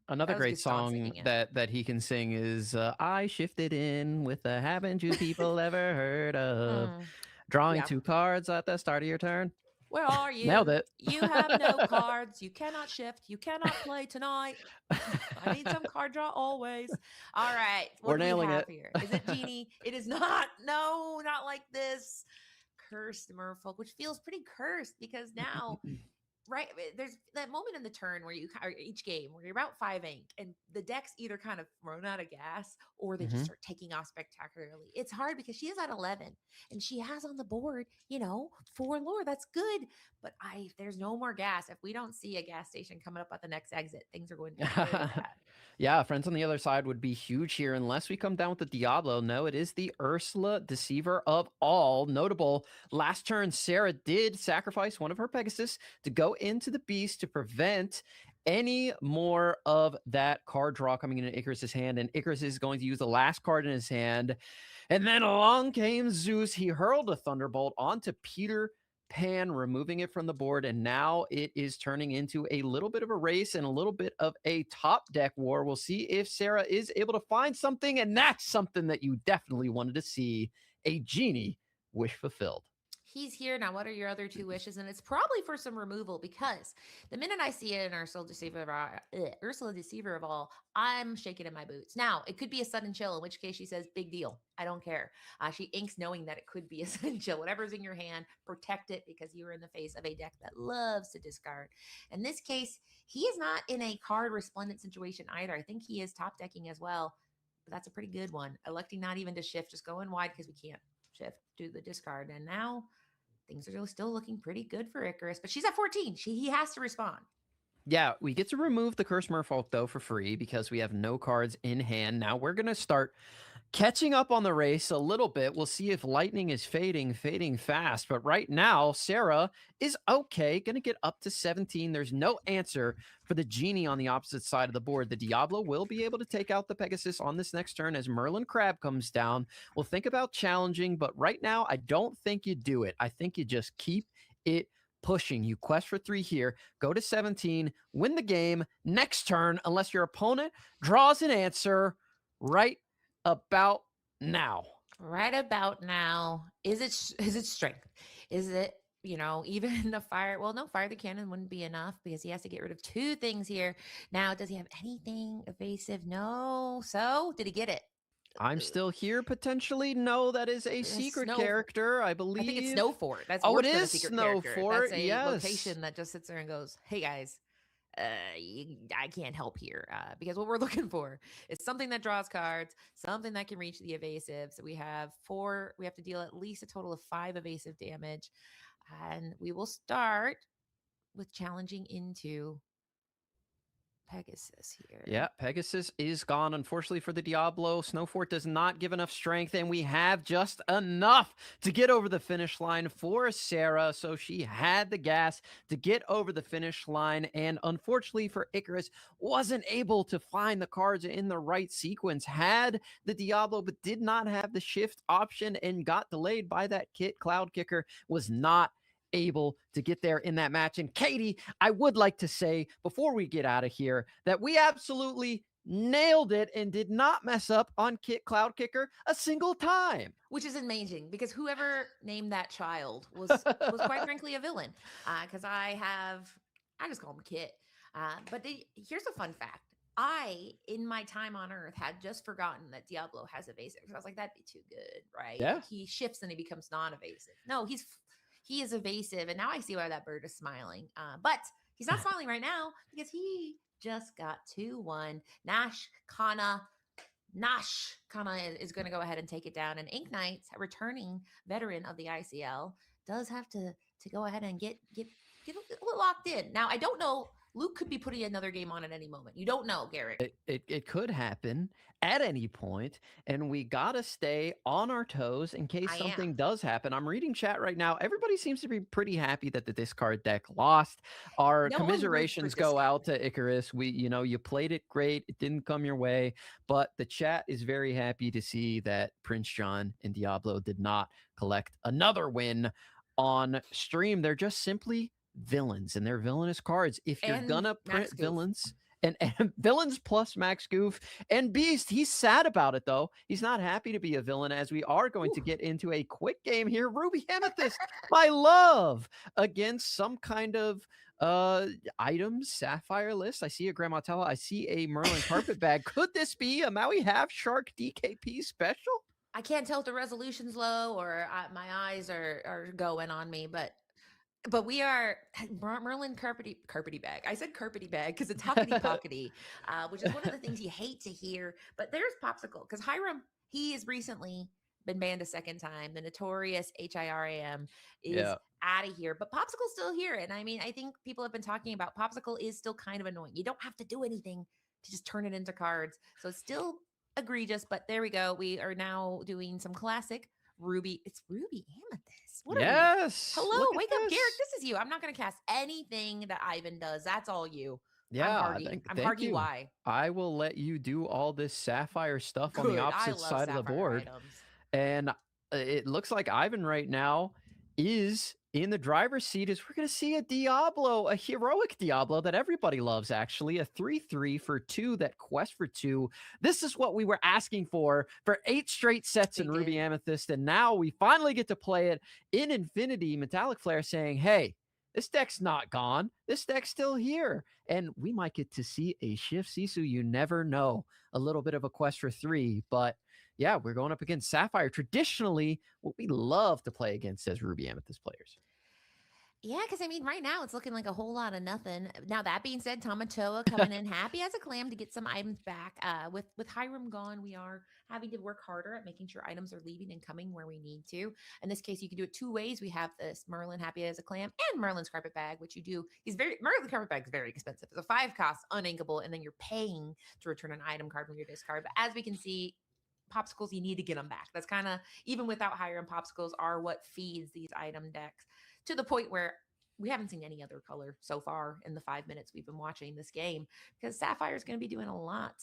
Another That was a great good song song singing it. that he can sing is "I Shifted In with the Haven't You People Ever Heard Of." Mm, Drawing yeah. 2 cards at the start of your turn. Where are Nailed you? it. You have no cards. You cannot shift. You cannot play tonight. I need some card draw always. All right. What We're do we nailing have it. here? Is it Genie? It is not. No, not like this. Cursed Merfolk, which feels pretty cursed because now right there's that moment in the turn where or each game where you're about 5 ink and the deck's either kind of run out of gas or they just Mhm. start taking off spectacularly. It's hard because she is at 11 and she has on the board 4 lore. That's good, but I there's no more gas. If we don't see a gas station coming up at the next exit, things are going to be very bad. Yeah, friends on the other side would be huge here unless we come down with the Diablo. No, it is the Ursula, deceiver of all. Notable last turn, Sarah did sacrifice one of her Pegasus to go into the beast to prevent any more of that card draw coming into Icarus's hand. And Icarus is going to use the last card in his hand. And then along came Zeus. He hurled a Thunderbolt onto Peter Pan, removing it from the board, and now it is turning into a little bit of a race and a little bit of a top deck war. We'll see if Sarah is able to find something, and that's something that you definitely wanted to see, a genie wish fulfilled. He's here now. What are your other 2 wishes? And it's probably for some removal because the minute I see it in Ursula Deceiver of all, I'm shaking in my boots. Now it could be a sudden chill, in which case she says, "Big deal. I don't care." She inks knowing that it could be a sudden chill. Whatever's in your hand, protect it because you are in the face of a deck that loves to discard. In this case, he is not in a card resplendent situation either. I think he is top decking as well, but that's a pretty good one. Electing not even to shift, just going wide because we can't shift, do the discard. And now things are still looking pretty good for Icarus, but she's at 14. He has to respond. Yeah, we get to remove the Curse Merfolk, though, for free because we have no cards in hand. Now we're going to start catching up on the race a little bit. We'll see if lightning is fading fast. But right now, Sarah is okay, going to get up to 17. There's no answer for the genie on the opposite side of the board. The Diablo will be able to take out the Pegasus on this next turn as Merlin Crab comes down. We'll think about challenging, but right now, I don't think you do it. I think you just keep it pushing. You quest for 3 here, go to 17, win the game next turn, unless your opponent draws an answer right about now. Right about now, is it strength? Is it even the fire? Well, no, fire the cannon wouldn't be enough because he has to get rid of 2 things here. Now, does he have anything evasive? No. So, did he get it? I'm still here potentially. No, that is a secret Snow. character, I I think it's believe. Snow Fort. That's Oh, it worse than a is secret Snow character. Fort. That's a Yes. location that just sits there and goes, "Hey guys, I can't help here because what we're looking for is something that draws cards, something that can reach the evasive. So we have 4. We have to deal at least a total of 5 evasive damage, and we will start with challenging into Pegasus here. Yeah, Pegasus is gone, unfortunately, for the Diablo. Snowfort does not give enough strength, and we have just enough to get over the finish line for Sarah. So she had the gas to get over the finish line, and unfortunately for Icarus, wasn't able to find the cards in the right sequence. Had the Diablo, but did not have the shift option and got delayed by that Cloud Kicker, was not able to get there in that match. And Katie, I would like to say before we get out of here that we absolutely nailed it and did not mess up on Cloud Kicker a single time. Which is amazing because whoever named that child was quite frankly a villain. Because I just call him Kit. But here's a fun fact. I, in my time on Earth, had just forgotten that Diablo has evasive. I was like, that'd be too good, right? Yeah. Like he shifts and he becomes non-evasive. No, he is evasive, and now I see why that bird is smiling. But he's not smiling right now because he just got 2-1. Nash Kana Nash kind of is going to go ahead and take it down. And Ink Knights, returning veteran of the ICL, does have to go ahead and get locked in. Now, I don't know. Luke could be putting another game on at any moment. You don't know, Garrett. It could happen at any point, and we gotta stay on our toes in case I something am. does happen. I'm reading chat right now. Everybody seems to be pretty happy that the discard deck lost. Our No one roots for commiserations go discard. out to Icarus. You played it great. It didn't come your way, but the chat is very happy to see that Prince John and Diablo did not collect another win on stream. They're just simply villains, and they're villainous cards. If you're And gonna Max print Goof. villains, and villains plus Max Goof and Beast, he's sad about it though. He's not happy to be a villain, as we are going to get into a quick game here. Ruby Amethyst, my love, against some kind of items sapphire list. I see a Grandma Tella. I see a Merlin carpet bag. Could this be a Maui Half Shark DKP special? I can't tell if the resolution's low or my eyes are going on me, but we are Merlin carpety bag. I said carpety bag because it's huckety pockety, which is one of the things you hate to hear. But there's Popsicle because Hiram, he has recently been banned a second time. The notorious HIRAM is out of here, but Popsicle's still here. And I mean, I think people have been talking about Popsicle is still kind of annoying. You don't have to do anything to just turn it into cards. So it's still egregious, but there we go. We are now doing some classic Ruby. It's Ruby Amethyst. What yes. Hello, wake up, Garrett. This is you. I'm not going to cast anything that Ivan does. That's all you. Yeah, I'm Hardy Y. I will let you do all this sapphire stuff on the opposite side of the board. Items. And it looks like Ivan right now is in the driver's seat, as we're going to see a Diablo, a heroic Diablo that everybody loves, actually. A 3/3 for 2, that quest for 2. This is what we were asking for 8 straight sets in Ruby Amethyst. And now we finally get to play it in Infinity. Metallic Flare saying, hey, this deck's not gone. This deck's still here. And we might get to see a Shift Sisu. You never know. A little bit of a quest for 3, but yeah, we're going up against Sapphire. Traditionally, what we love to play against as Ruby Amethyst players. Yeah, because I mean, right now it's looking like a whole lot of nothing. Now that being said, Tamatoa coming in happy as a clam to get some items back. With Hiram gone, we are having to work harder at making sure items are leaving and coming where we need to. In this case, you can do it 2 ways. We have this Merlin happy as a clam and Merlin's carpet bag, which you do. Merlin's carpet bag is very expensive. It's a 5 cost, uninkable, and then you're paying to return an item card from your discard. But as we can see, popsicles, you need to get them back. That's kind of, even without Hiram, popsicles are what feeds these item decks to the point where we haven't seen any other color so far in the 5 minutes we've been watching this game, because Sapphire is going to be doing a lot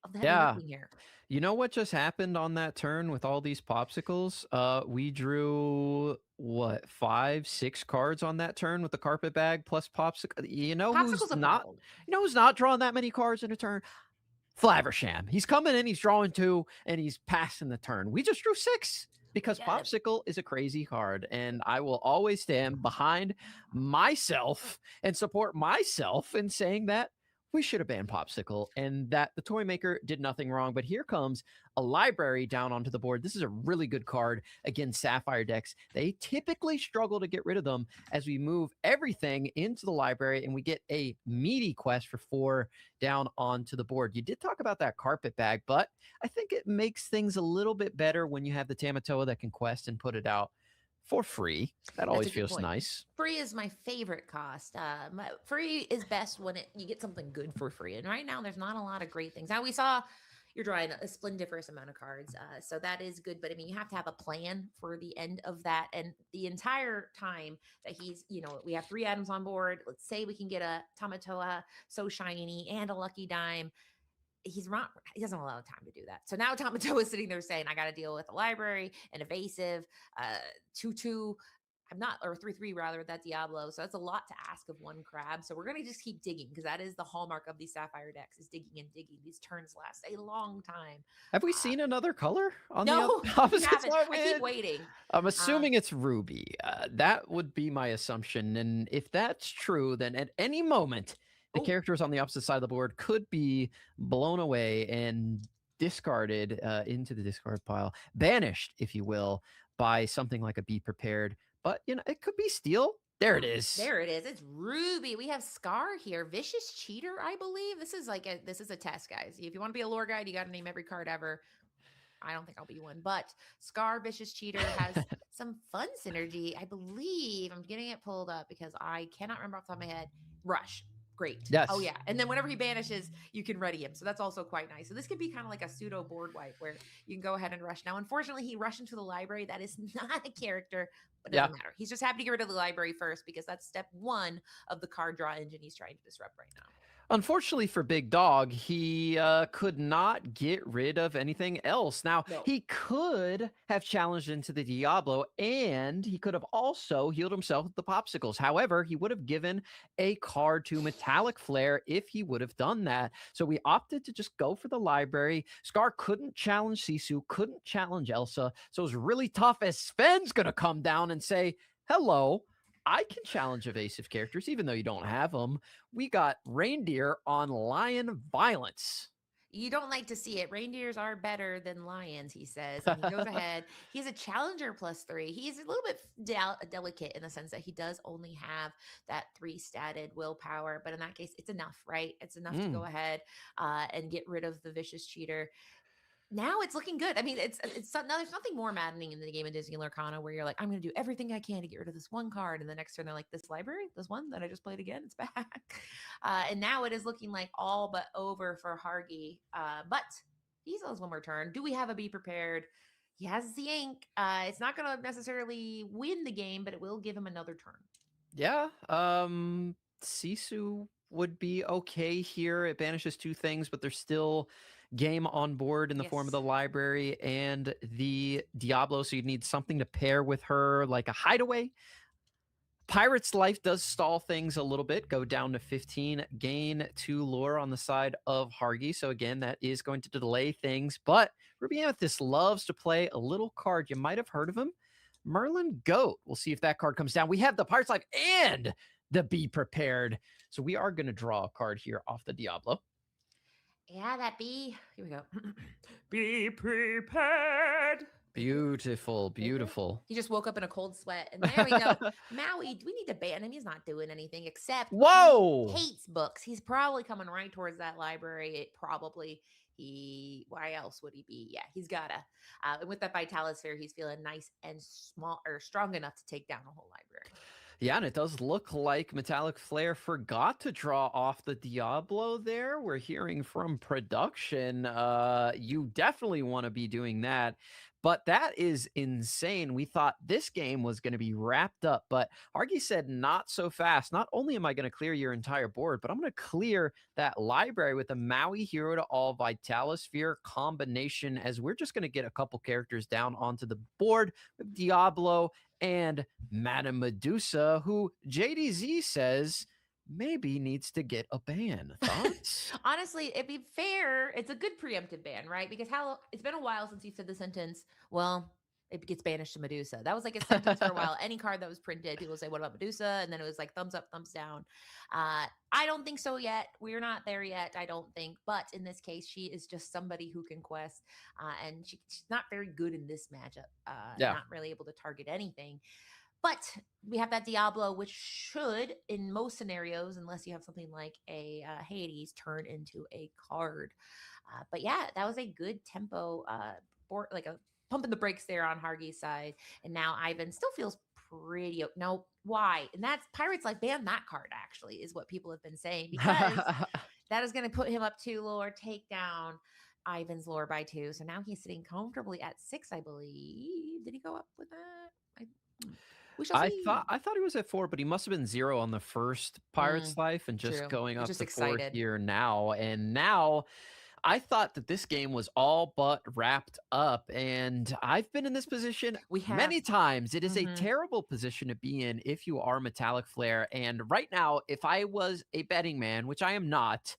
of the heavy lifting here. You know what just happened on that turn with all these popsicles? We drew what, 5, 6 cards on that turn with the carpet bag plus popsicle. You know who's not drawing that many cards in a turn? Flaversham. He's coming in, he's drawing 2, and he's passing the turn. We just drew 6 because Popsicle is a crazy card, and I will always stand behind myself and support myself in saying that we should have banned Popsicle and that the toy maker did nothing wrong. But here comes a library down onto the board. This is a really good card against Sapphire decks. They typically struggle to get rid of them as we move everything into the library and we get a meaty quest for 4 down onto the board. You did talk about that carpet bag, but I think it makes things a little bit better when you have the Tamatoa that can quest and put it out for free. That always feels nice. Free is my favorite cost. Free is best when you get something good for free. And right now, there's not a lot of great things. Now, we saw you're drawing a splendiferous amount of cards, so that is good. But I mean, you have to have a plan for the end of that. And the entire time that he's, we have 3 items on board. Let's say we can get a Tamatoa So Shiny and a Lucky Dime. He doesn't have a lot of time to do that. So now Tamatoa is sitting there saying, I got to deal with a library, an evasive, 2/2, or 3/3 rather, with that Diablo. So that's a lot to ask of one crab. So we're going to just keep digging, because that is the hallmark of these Sapphire decks, is digging and digging. These turns last a long time. Have we seen another color on the opposite side? I keep waiting. I'm assuming it's Ruby. That would be my assumption. And if that's true, then at any moment, the characters on the opposite side of the board could be blown away and discarded into the discard pile, banished, if you will, by something like a Be Prepared. But, it could be Steel. There it is. There it is. It's Ruby. We have Scar here. Vicious Cheater, I believe. This is a test, guys. If you want to be a lore guide, you got to name every card ever. I don't think I'll be one, but Scar Vicious Cheater has some fun synergy. I believe I'm getting it pulled up because I cannot remember off the top of my head. Rush. Great. Yes. Oh, yeah. And then whenever he banishes, you can ready him. So that's also quite nice. So this could be kind of like a pseudo board wipe where you can go ahead and rush. Now, unfortunately, he rushed into the library. That is not a character, but it doesn't matter. He's just happy to get rid of the library first because that's step 1 of the card draw engine he's trying to disrupt right now. Unfortunately for Big Dog, he could not get rid of anything else. Now, he could have challenged into the Diablo, and he could have also healed himself with the Popsicles. However, he would have given a card to Metallic Flare if he would have done that. So we opted to just go for the library. Scar couldn't challenge Sisu, couldn't challenge Elsa. So it was really tough as Sven's going to come down and say, hello, I can challenge evasive characters, even though you don't have them. We got Reindeer on Lion Violence. You don't like to see it. Reindeers are better than lions, he says. And he goes ahead. He's a challenger +3. He's a little bit delicate in the sense that he does only have that 3-statted willpower. But in that case, it's enough, right? It's enough to go ahead and get rid of the Vicious Cheater. Now it's looking good. I mean, there's nothing more maddening in the game of Disney Lorcana where you're like, I'm going to do everything I can to get rid of this one card. And the next turn, they're like, this library, this one that I just played again, it's back. And now it is looking like all but over for Hargi. But he still has one more turn. Do we have a Be Prepared? He has the ink. It's not going to necessarily win the game, but it will give him another turn. Yeah. Sisu would be okay here. It banishes 2 things, but there's still game on board in the form of the library and the Diablo, so you'd need something to pair with her, like a hideaway. Pirate's Life does stall things a little bit, go down to 15, gain 2 lore on the side of Hargi. So again, that is going to delay things, but Ruby Amethyst loves to play a little card. You might have heard of him, Merlin Goat. We'll see if that card comes down. We have the Pirate's Life and the Be Prepared. So we are going to draw a card here off the Diablo. Yeah, that bee. Here we go. Be prepared. Beautiful, beautiful. He just woke up in a cold sweat. And there we go. Maui, we need to ban him. He's not doing anything except he hates books. He's probably coming right towards that library. Why else would he be? Yeah, he's gotta. And with that Vitalis Sphere, he's feeling nice and small or strong enough to take down a whole library. Yeah, and it does look like Metallic Flare forgot to draw off the Diablo there. We're hearing from production. You definitely want to be doing that. But that is insane. We thought this game was going to be wrapped up, but Hargi said not so fast. Not only am I going to clear your entire board, but I'm going to clear that library with a Maui Hero to All Vitalis Sphere combination, as we're just going to get a couple characters down onto the board with Diablo and Madame Medusa, who JDZ says maybe needs to get a ban. Thoughts? Honestly, it'd be fair. It's a good preemptive ban, right? Because it's been a while since you said the sentence, well, it gets banished to Medusa. That was like a sentence for a while. Any card that was printed, people say, what about Medusa? And then it was like thumbs up, thumbs down. I don't think so yet. We're not there yet, I don't think. But in this case, she is just somebody who can quest. And she's not very good in this matchup. Not really able to target anything. But we have that Diablo, which should, in most scenarios, unless you have something like a Hades, turn into a card. But yeah, that was a good tempo, like a pump in the brakes there on Hargi's side. And now Ivan still feels pretty. No, why? And that's Pirate's Life. Ban that card, actually, is what people have been saying, because that is going to put him up 2 lore, take down Ivan's lore by 2. So now he's sitting comfortably at 6, I believe. Did he go up with that? We shall see. I thought he was at 4, but he must have been 0 on the first Pirate's Life and just going up to 4 here now. And now I thought that this game was all but wrapped up, and I've been in this position many times. It is a terrible position to be in if you are Metallic Flare. And right now, if I was a betting man, which I am not,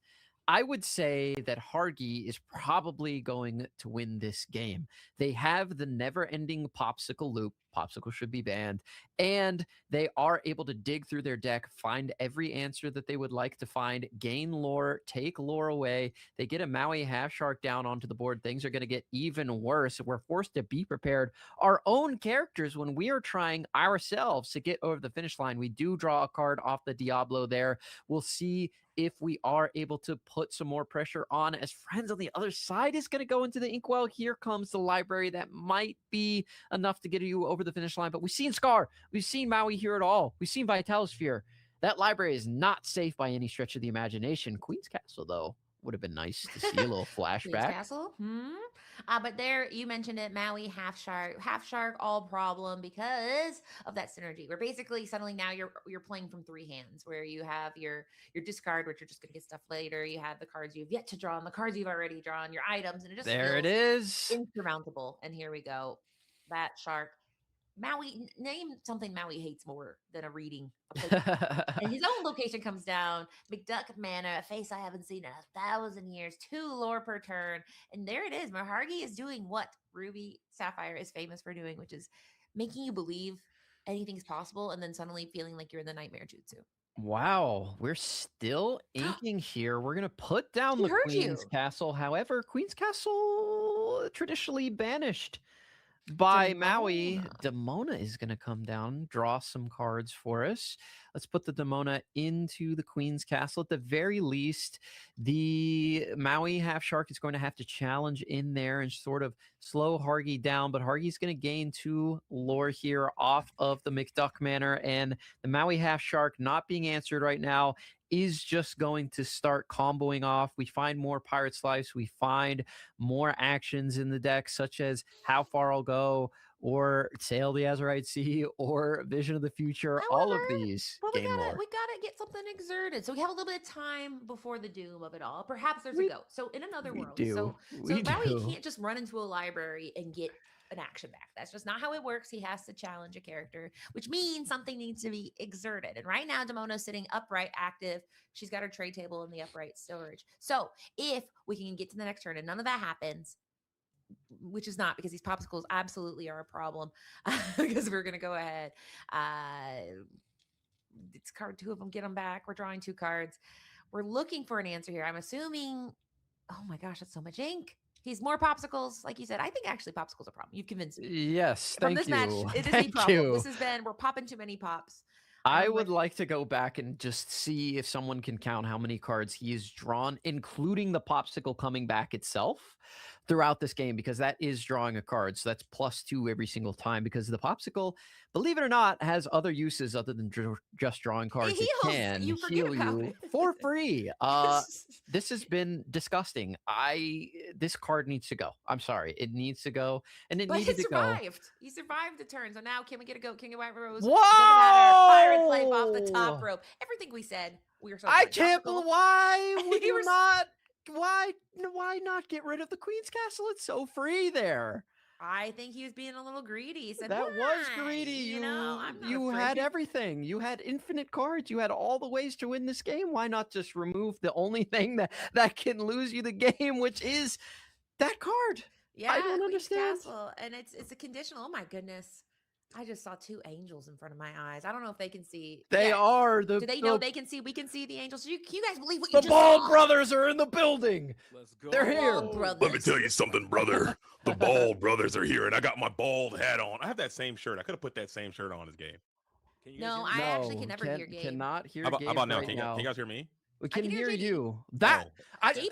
I would say that Hargi is probably going to win this game. They have the never-ending popsicle loop. Popsicle should be banned. And they are able to dig through their deck, find every answer that they would like to find, gain lore, take lore away. They get a Maui half shark down onto the board. Things are going to get even worse. We're forced to be prepared. Our own characters, when we are trying ourselves to get over the finish line, we do draw a card off the Diablo there. We'll see if we are able to put some more pressure on, as Friends on the other side is going to go into the inkwell. Here comes the library that might be enough to get you over the finish line. But we've seen Scar. We've seen Maui here at all. We've seen Vitalosphere. That library is not safe by any stretch of the imagination. Queen's Castle, though, would have been nice to see a little Queen's flashback. Castle. But there, you mentioned it, Maui half shark, all problem because of that synergy. Where basically suddenly now you're playing from three hands, where you have your discard, which you're just gonna get stuff later. You have the cards you've yet to draw, and the cards you've already drawn, your items, and it just There it feels is. insurmountable. And here we go, that shark. Maui, name something Maui hates more than a reading. And his own location comes down. McDuck Manor, a face I haven't seen in 1,000 years. 2 lore per turn. And there it is. Mahargi is doing what Ruby Sapphire is famous for doing, which is making you believe anything's possible and then suddenly feeling like you're in the nightmare jutsu. Wow, we're still inking here. We're going to put down the Queen's Castle. However, Queen's Castle traditionally banished by Maui. Demona is going to come down, draw some cards for us. Let's put the Demona into the Queen's Castle. At the very least, the Maui half shark is going to have to challenge in there and sort of slow Hargi down, but Hargi's going to gain 2 lore here off of the McDuck Manor, and the Maui half shark not being answered right now is just going to start comboing off. We find more Pirate Slice. We find more actions in the deck, such as How Far I'll Go, or Sail the Azurite Sea, or Vision of the Future. However, all of these we gain lore. gotta get something exerted. So we have a little bit of time before the doom of it all. Perhaps there's a go. So in another world, so Maui can't just run into a library and get an action back. That's just not how it works. He has to challenge a character, which means something needs to be exerted. And right now, Demona's sitting upright, active. She's got her trade table in the upright storage. So if we can get to the next turn and none of that happens, which is not, because these popsicles absolutely are a problem, because we're going to go ahead. It's card 2 of them, get them back. We're drawing 2 cards. We're looking for an answer here. I'm assuming, oh my gosh, that's so much ink. He's more popsicles, like you said. I think actually popsicles are a problem. You've convinced me. Yes, From thank this you. match, it is a problem. This has been, we're popping too many pops. I would like to go back and just see if someone can count how many cards he's drawn, including the popsicle coming back itself throughout this game, because that is drawing a card. So that's +2 every single time, because the popsicle, believe it or not, has other uses other than just drawing cards. It can heal you for free. This has been disgusting. This card needs to go. I'm sorry. It needs to go. And it needed to go. He survived the turn. So now can we get a go? King of White Rose. Whoa! Pirate Life off the top rope. Everything we said. We were so I can't believe, why would you not? Why not get rid of the Queen's Castle? It's so free there. I think he was being a little greedy. He said, that was greedy. You had everything. You had infinite cards. You had all the ways to win this game. Why not just remove the only thing that can lose you the game, which is that card? Yeah, I don't understand. Castle. And it's a conditional. Oh my goodness. I just saw 2 angels in front of my eyes. I don't know if they can see. They are. Do they know they can see? We can see the angels. Can you guys believe what you just saw? The Bald brothers are in the building. Let's go. They're here. Let me tell you something, brother. The Bald brothers are here, and I got my bald hat on. I have that same shirt. I could have put that same shirt on as Gabe. No, I actually can never hear Gabe. Cannot hear Gabe. How about now? Right can you guys hear me? We can hear you. Gabe's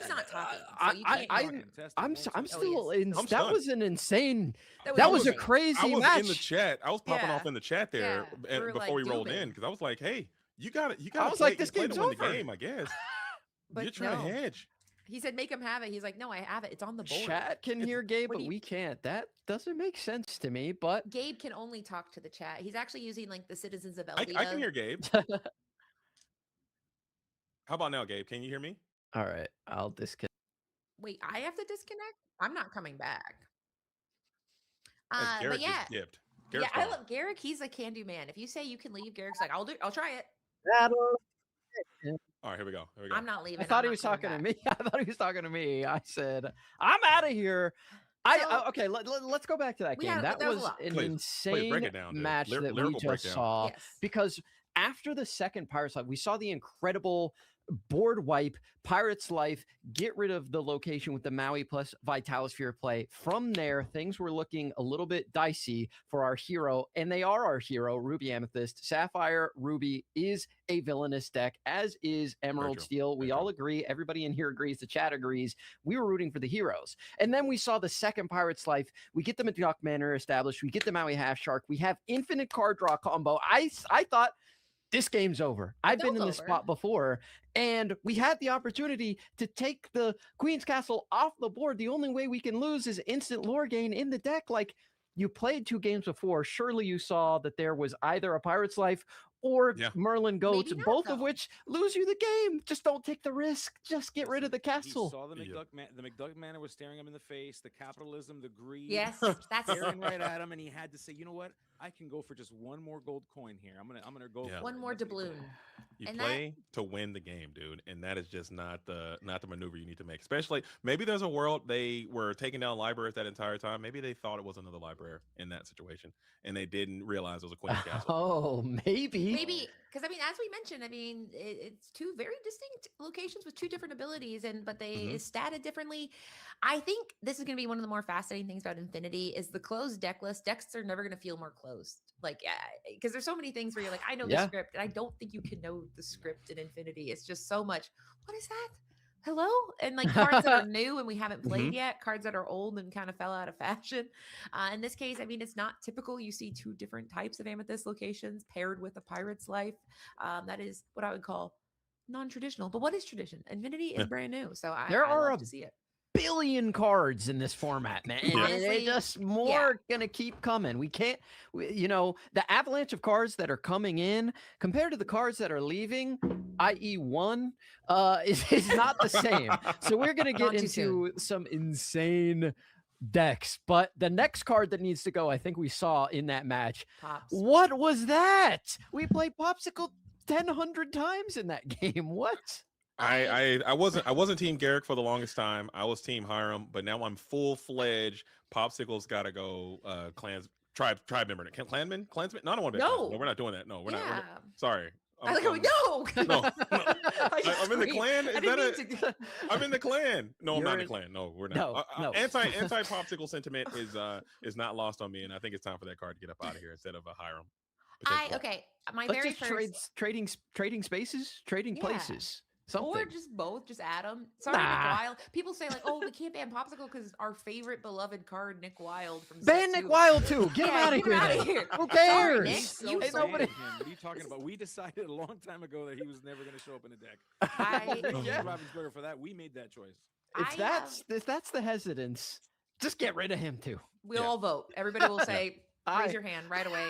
not talking. So I'm still in. I'm that stunned. Was an insane. That was a crazy I was match. in the chat. I was popping off in the chat there before we rolled in, because I was like, "Hey, you got it. You got." I was like, "This game's over. over." The game, I guess. You're trying to hedge. He said, "Make him have it." He's like, "No, I have it. It's on the board." Chat can hear Gabe, but we can't. That doesn't make sense to me. But Gabe can only talk to the chat. He's actually using like the citizens of I can hear Gabe. How about now, Gabe? Can you hear me? All right, I'll disconnect. Wait, I have to disconnect? I'm not coming back. Garrick but yeah, just dipped. I love Garrick. He's a can-do man. If you say you can leave, Garrick's like, I'll try it. All right, here we go. Here we go. I'm not leaving. I thought I'm he not was coming talking to back. me. I thought he was talking to me. I said, I'm out of here. So- Okay, let's go back to that We game. had- That there was a was lot. an Please break insane it down, dude. match that we Lyrical just breakdown. saw. Yes. Because after the second Pirates Life, we saw the incredible board wipe, Pirates Life, get rid of the location with the Maui plus Vitalosphere play. From there, things were looking a little bit dicey for our hero, and they are our hero, Ruby Amethyst. Sapphire Ruby is a villainous deck, as is Emerald true. Steel. We Very all true. agree. Everybody in here agrees. The chat agrees. We were rooting for the heroes. And then we saw the second Pirates Life. We get the Duck Manor established. We get the Maui Half Shark. We have infinite card draw combo. I thought this game's over. I've been in this over. spot before, and we had the opportunity to take the Queen's Castle off the board. The only way we can lose is instant lore gain in the deck. Like, you played 2 games before. Surely you saw that there was either a Pirate's Life or Yeah. Merlin Goats, Maybe not, both of though. which lose you the game. Just don't take the risk. Just get rid of the He castle. saw the Yeah. McDuck Manor was staring him in the face, the capitalism, the greed. Yes, that's Staring right at him, and he had to say, you know what? I can go for just one more gold coin here. I'm gonna go Yeah. for one it. more That's what he doubloon. did. You And that- play to win the game, dude, and that is just not the maneuver you need to make. Especially, maybe there's a world they were taking down libraries that entire time. Maybe they thought it was another library in that situation, and they didn't realize it was a Queen's Castle. Oh, maybe. Maybe because I mean, as we mentioned, I mean, it's 2 very distinct locations with 2 different abilities, but they Mhm. is statted differently. I think this is going to be one of the more fascinating things about Infinity is the closed deck list. Decks are never going to feel more closed, like because there's so many things where you're like, I know Yeah. the script, and I don't think you can know the script in Infinity. It's just so much. What is that? Hello? And like cards that are new and we haven't played yet, cards that are old and kind of fell out of fashion. In this case, I mean, it's not typical. You see 2 different types of Amethyst locations paired with a Pirate's Life. That is what I would call non-traditional. But what is tradition? Infinity is Yeah. brand new. So I There are love a to see it. billion cards in this format, man. And Honestly, they just more gonna keep coming. We can't, the avalanche of cards that are coming in compared to the cards that are leaving, i.e., one, is not the same. So we're gonna get Gone too soon. into some insane decks. But the next card that needs to go, I think we saw in that match. Pops. What was that? We played Popsicle 100 times in that game. What? I wasn't Team Garrick for the longest time. I was Team Hiram, but now I'm full fledged. Popsicle's got to go. Tribe member. Clansman. No, I don't want to be. No. No, we're not doing that. No, we're not. Yeah. Sorry. I like how we know. No, I I'm in the screamed. clan. I Is didn't that mean to- I'm in the clan. No, I'm not in the You're clan. No, we're not. No, no. Anti popsicle sentiment is not lost on me, and I think it's time for that card to get up out of here instead of a Hiram. potentially. Okay. My Let's very just first. trading spaces, trading Yeah. places. Something. Or just both, just add them. Sorry, Nick Nah. Wild. People say like, "Oh, we can't ban Popsicle because our favorite beloved card, Nick Wild from Ban set Nick 2." Wild too. Get him Yeah, out of get him here. outta then. here. Who Sorry, cares? Nick. So You Ain't so nobody. him. What are you talking about? We decided a long time ago that he was never going to show up in the deck. Yeah. Ravensburger for that. We made that choice. If that's the hesitance, just get rid of him too. We'll Yeah. all vote. Everybody will say, Aye. raise your hand right away.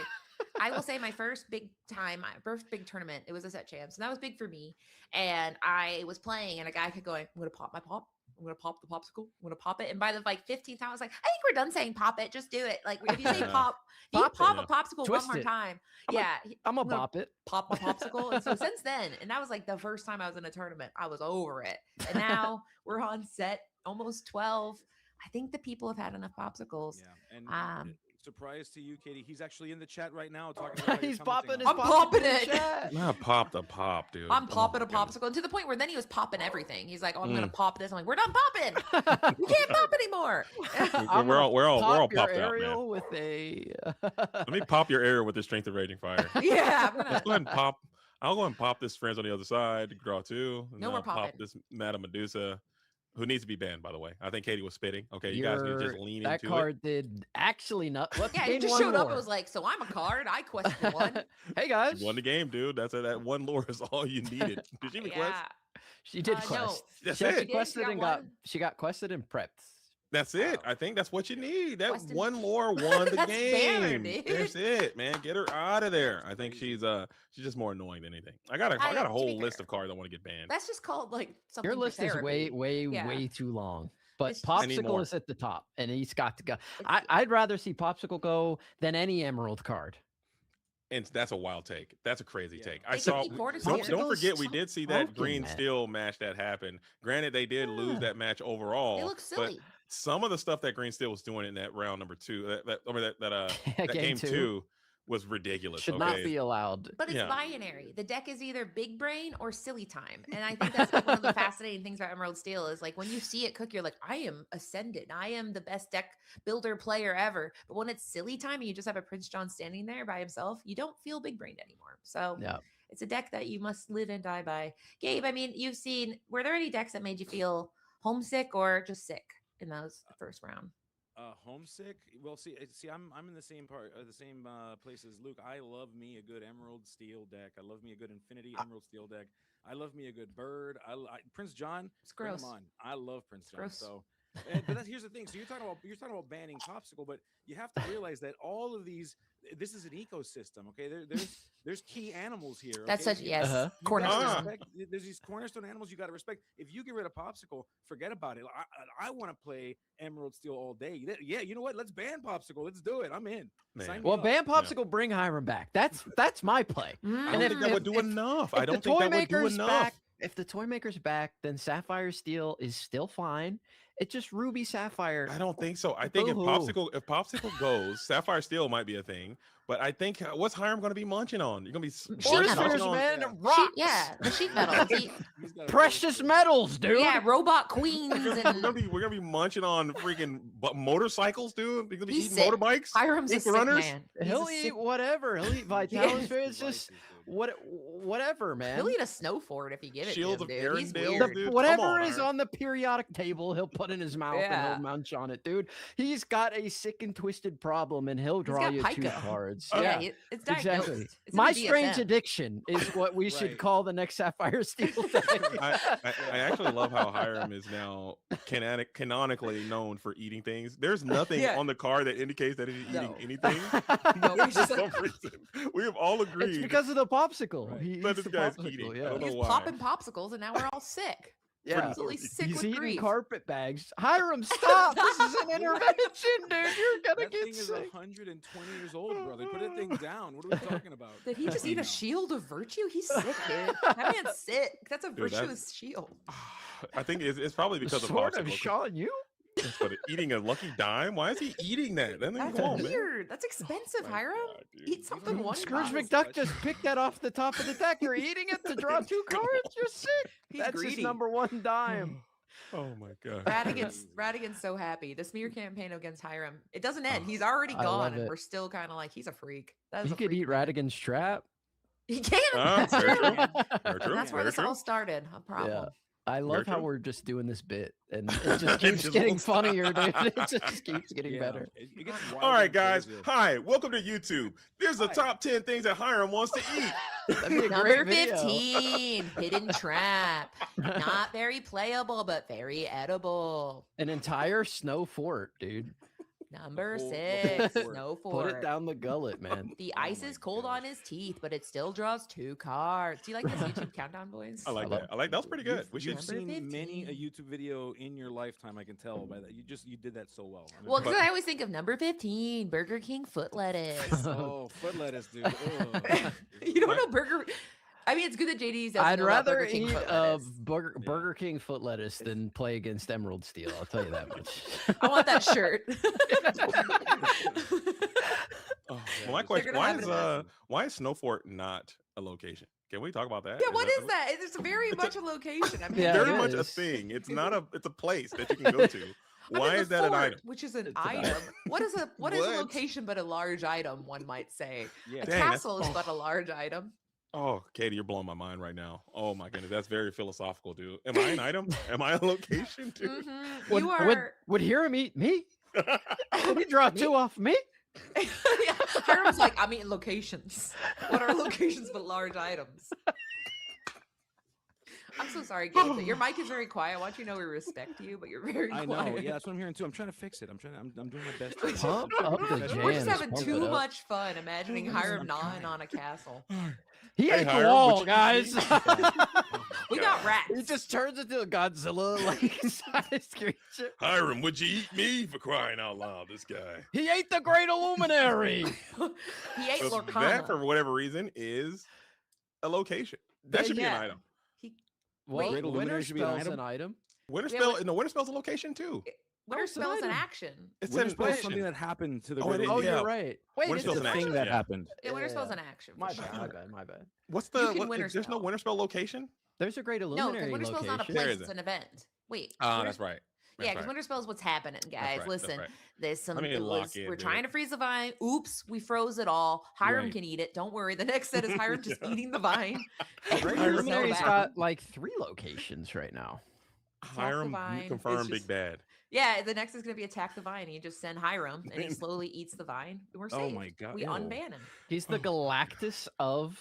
I will say my first big tournament, it was a set champs, and that was big for me. And I was playing, and a guy kept going, "I'm gonna pop my pop. I'm gonna pop the popsicle. I'm gonna pop it." And by the 15th time, I was like, "I think we're done saying pop it. Just do it. Like if you say pop, if you Pop it. pop Yeah. a popsicle Twist one more it. time, I'm a- yeah, I'm gonna gonna bop it. pop my popsicle." And so since then, and that was like the first time I was in a tournament, I was over it. And now we're on set almost 12. I think the people have had enough popsicles. Yeah. And surprise to you, Katie, he's actually in the chat right now talking about how you're He's popping commenting his on I'm it. popsicle popping in the it. chat. Not pop the pop, dude. I'm Oh popping my a goodness. popsicle, and to the point where then he was popping everything. He's like, "Oh, I'm Mm. gonna pop this." I'm like, "We're done popping. You can't pop anymore." I'm We're gonna all pop your popped out, man. aerial with a. Let me pop your area with the strength of raging fire. Yeah, I'm Let's gonna. go ahead and pop. I'll go ahead and pop this friends on the other side. Draw 2. And No then more I'll pop popping. this Madame Medusa, who needs to be banned, by the way. I think Katie was spitting. Okay, you guys need to just lean that into card did actually not. Let's Yeah, gain he just one showed up more. and was like, "So I'm a card. I question one." Hey it. guys, You won the game, dude. That one lore is all you needed. Did she request? Yeah, she did no. quest. That's she it. actually She did, quested she got and got. one. She got quested and prepped. That's it. Oh. I think that's what you need. That Quested. one lore won the That's banner, game. dude. That's it, man. Get her out of there. I think she's just more annoying than anything. I got a to whole be list fair, of cards I want to get banned. That's just called like something. Your for list is way, therapy. way, Yeah. way too long. But It's just- I need Popsicle more. is at the top, and he's got to go. It's- I'd rather see Popsicle go than any Emerald card. And that's a wild take. That's a crazy Yeah. take. They I could saw. be Portis Don't here. forget, we did see that Smoking, green man. steel match that happened. Granted, they did lose Yeah. that match They overall, look but silly. some of the stuff that Green Steel was doing in that round number 2, that Game game two. 2 was ridiculous. Should okay, not be allowed. But it's Yeah. binary. The deck is either big brain or silly time. And I think that's like one of the fascinating things about Emerald Steel is like when you see it cook, you're like, I am ascendant. I am the best deck builder player ever. But when it's silly time and you just have a Prince John standing there by himself, you don't feel big brained anymore. So Yeah. it's a deck that you must live and die by. Gabe, I mean, you've seen, were there any decks that made you feel homesick or just sick in those first round? Homesick. Well, see, I'm in the same place as Luke. I love me a good Emerald Steel deck. I love me a good Infinity Emerald Steel deck. I love me a good Bird. Prince John. It's Bring gross. him on. I love Prince John. gross. So, but here's the thing. So you're talking about banning Popsicle, but you have to realize that all of these. This is an ecosystem. Okay, there's key animals here. Okay? That's such, yes, Uh-huh. You gotta cornerstone. respect- There's these cornerstone animals you got to respect. If you get rid of Popsicle, forget about it. I want to play Emerald Steel all day. Yeah, you know what? Let's ban Popsicle. Let's do it. I'm in. Man. Sign me Well, up. ban Popsicle, bring Hiram back. That's my play. I Mm. don't think that if- would do if- enough. If I don't the think toy that would do maker's enough. back, if the toy maker's back, then Sapphire Steel is still fine. It's just Ruby Sapphire. I don't think so. I think if Boo-hoo. Popsicle goes, Sapphire Steel might be a thing. But I think what's Hiram going to be munching on? You're going to be Sheet Forest metal. Fierce, munching on- man, Yeah. rocks. Yeah, the sheet metal. He's got a Precious really- metals, dude. Yeah, robot queens and we're gonna be munching on freaking motorcycles, dude. We're gonna be He's eating sick. motorbikes. Hiram's a Ink sick runners? man. He's He'll a eat sick- whatever. He'll eat Vitalis. Yes. It's just whatever, man. He'll eat a snow fort if you give it Shields to of him, dude. He's Arendelle, weird. dude. Come Whatever on, is Hiram. on the periodic table, he'll put in his mouth and Yeah. he'll munch on it, dude. He's got a sick and twisted problem, and he'll draw got you 2 pica. cards. Yeah, it's diagnosed. Exactly. It's in My the strange DSM. addiction is what we should Right. call the next Sapphire Steel deck. I actually love how Hiram is now canonically known for eating things. There's nothing Yeah. on the card that indicates that he's eating No. anything. No, For he's just some reason, we have all It's agreed because of the popsicle. Right. He that eats this the guy's popsicle, eating. I Yeah. don't know He's why. popping popsicles, and now we're all sick. Yeah. Absolutely sick He's with eating grief. carpet bags. Hiram, stop! This is an intervention, dude. You're gonna That get thing is sick. 120 years old, brother. Put that thing down. What are we talking about? Did he just eat No. a shield of virtue? He's sick, dude. That man's sick. That's a Dude, that- virtuous shield. I think it's probably The because of sword of popsicle. Sean, you? But eating a lucky dime? Why is he eating that? That thing, That's come on, man. weird. That's expensive, My Hiram. God, dude. Eat something one Scrooge time. McDuck just picked that off the top of the deck. You're eating it to draw 2 cards. You're sick. He's That's his greedy. number 1 dime. Oh my god. Radigan's so happy. The smear campaign against Hiram, it doesn't end. He's already I gone, love and it. we're still kind of like, he's a freak. That is He a could freak eat man. Radigan's trap. He can. Ah, That's very true. true. Very true. That's where very this true. all started. A problem. I love how true. we're just doing this bit, and it just It keeps just getting won't stop. funnier, dude. It just keeps getting Yeah, better. it gets All wilder right, and guys. crazier. Hi, welcome to YouTube. There's the Hi. top 10 things that Hiram wants to eat. That'd be a Number great video. 15, hidden trap. Not very playable, but very edible. An entire snow fort, dude. Number whole 6, fort. snow Put fort. it down the gullet, man. The Oh ice my is cold gosh. on his teeth, but it still draws 2 cards. Do you like this YouTube countdown, boys? I like love that. I like that was pretty good. We should You've Number seen many a 15. YouTube video in your lifetime. I can tell by that. You did that so well. I'm Well, because impressed. I always think of number 15, Burger King foot lettuce. Oh, foot lettuce, dude. Ugh. You don't know Burger. I mean, it's good that JD doesn't I'd know about rather Burger King eat foot a lettuce. Burger King foot lettuce than play against Emerald Steel. I'll tell you that much. I want that shirt. Oh, Yeah, well, my just- question: gonna have it in why is Snowfort not a location? Can we talk about that? Yeah, what is that? It's very It's a- much a location. I mean, Yeah, Very it much a is. thing. It's not a. It's a place that you can go to. I mean, Why the is that an fort, item? Which is an It's an item. item. What is a what is a What? location but a large item? One might say. Yeah. A Dang, that's- castle is oh. but a large item. Oh, Katie, you're blowing my mind right now. Oh my goodness, that's very philosophical, dude. Am I an item? Am I a location, dude? Mhm. Would, You would, are. would Hiram eat me? Would he draw Me? 2 off me? Yeah, Hiram's like, I'm eating locations. What are locations but large items? I'm so sorry, Gabe. But your mic is very quiet. I want you to know we respect you, but you're very I quiet. know. Yeah, that's what I'm hearing too. I'm trying to fix it. I'm doing my best. to- Pump I'm up doing the my best to jam. We're just Jams, having pump too it up. much fun imagining Oh my Hiram gnawing God. on a castle. He Hey, ate the Hiram, wall, would you eat guys. me? We got rats. He just turns into a Godzilla like sized creature. Hiram, would you eat me for crying out loud? This guy. He ate the great Illuminary. He ate So Lorcana. that, for whatever reason, is a location. That should be an item. He, Well, Wait, winter Illuminary should be an spell's item? an item. Winter Yeah, spell. what- No, winter spell's a location too. winter it's an spells an item. action. It's Winter an spell is action. something that happened to the Oh, great it is, Oh, Illuminary. you're right. Wait, Winter it's spell's It's an a thing action, that yeah. happened. Yeah, winter spell's Yeah. an action. for My sure. bad, my bad, my bad. What's You the? can winter There's no spell. winter spell location. There's a great No, Illuminary because winter spell's not a location. There place; isn't. it's an event. Wait. Ah, winter- that's right. Yeah, because winter spell is what's happening, guys. right, that's Listen, right. there's some. Let me it lock was- in, we're dude. trying to freeze the vine. Oops, we froze it all. Hiram Right. can eat it. Don't worry. The next set is Hiram just eating the vine. Great We're so Illuminary's bad. got like 3 locations right now. Hiram, vine, you confirm it's Big just- Bad. Yeah, the next is going to be attack the vine. You just send Hiram, and he slowly eats the vine. And we're Oh safe. my God, We ew. unban him. He's the Galactus of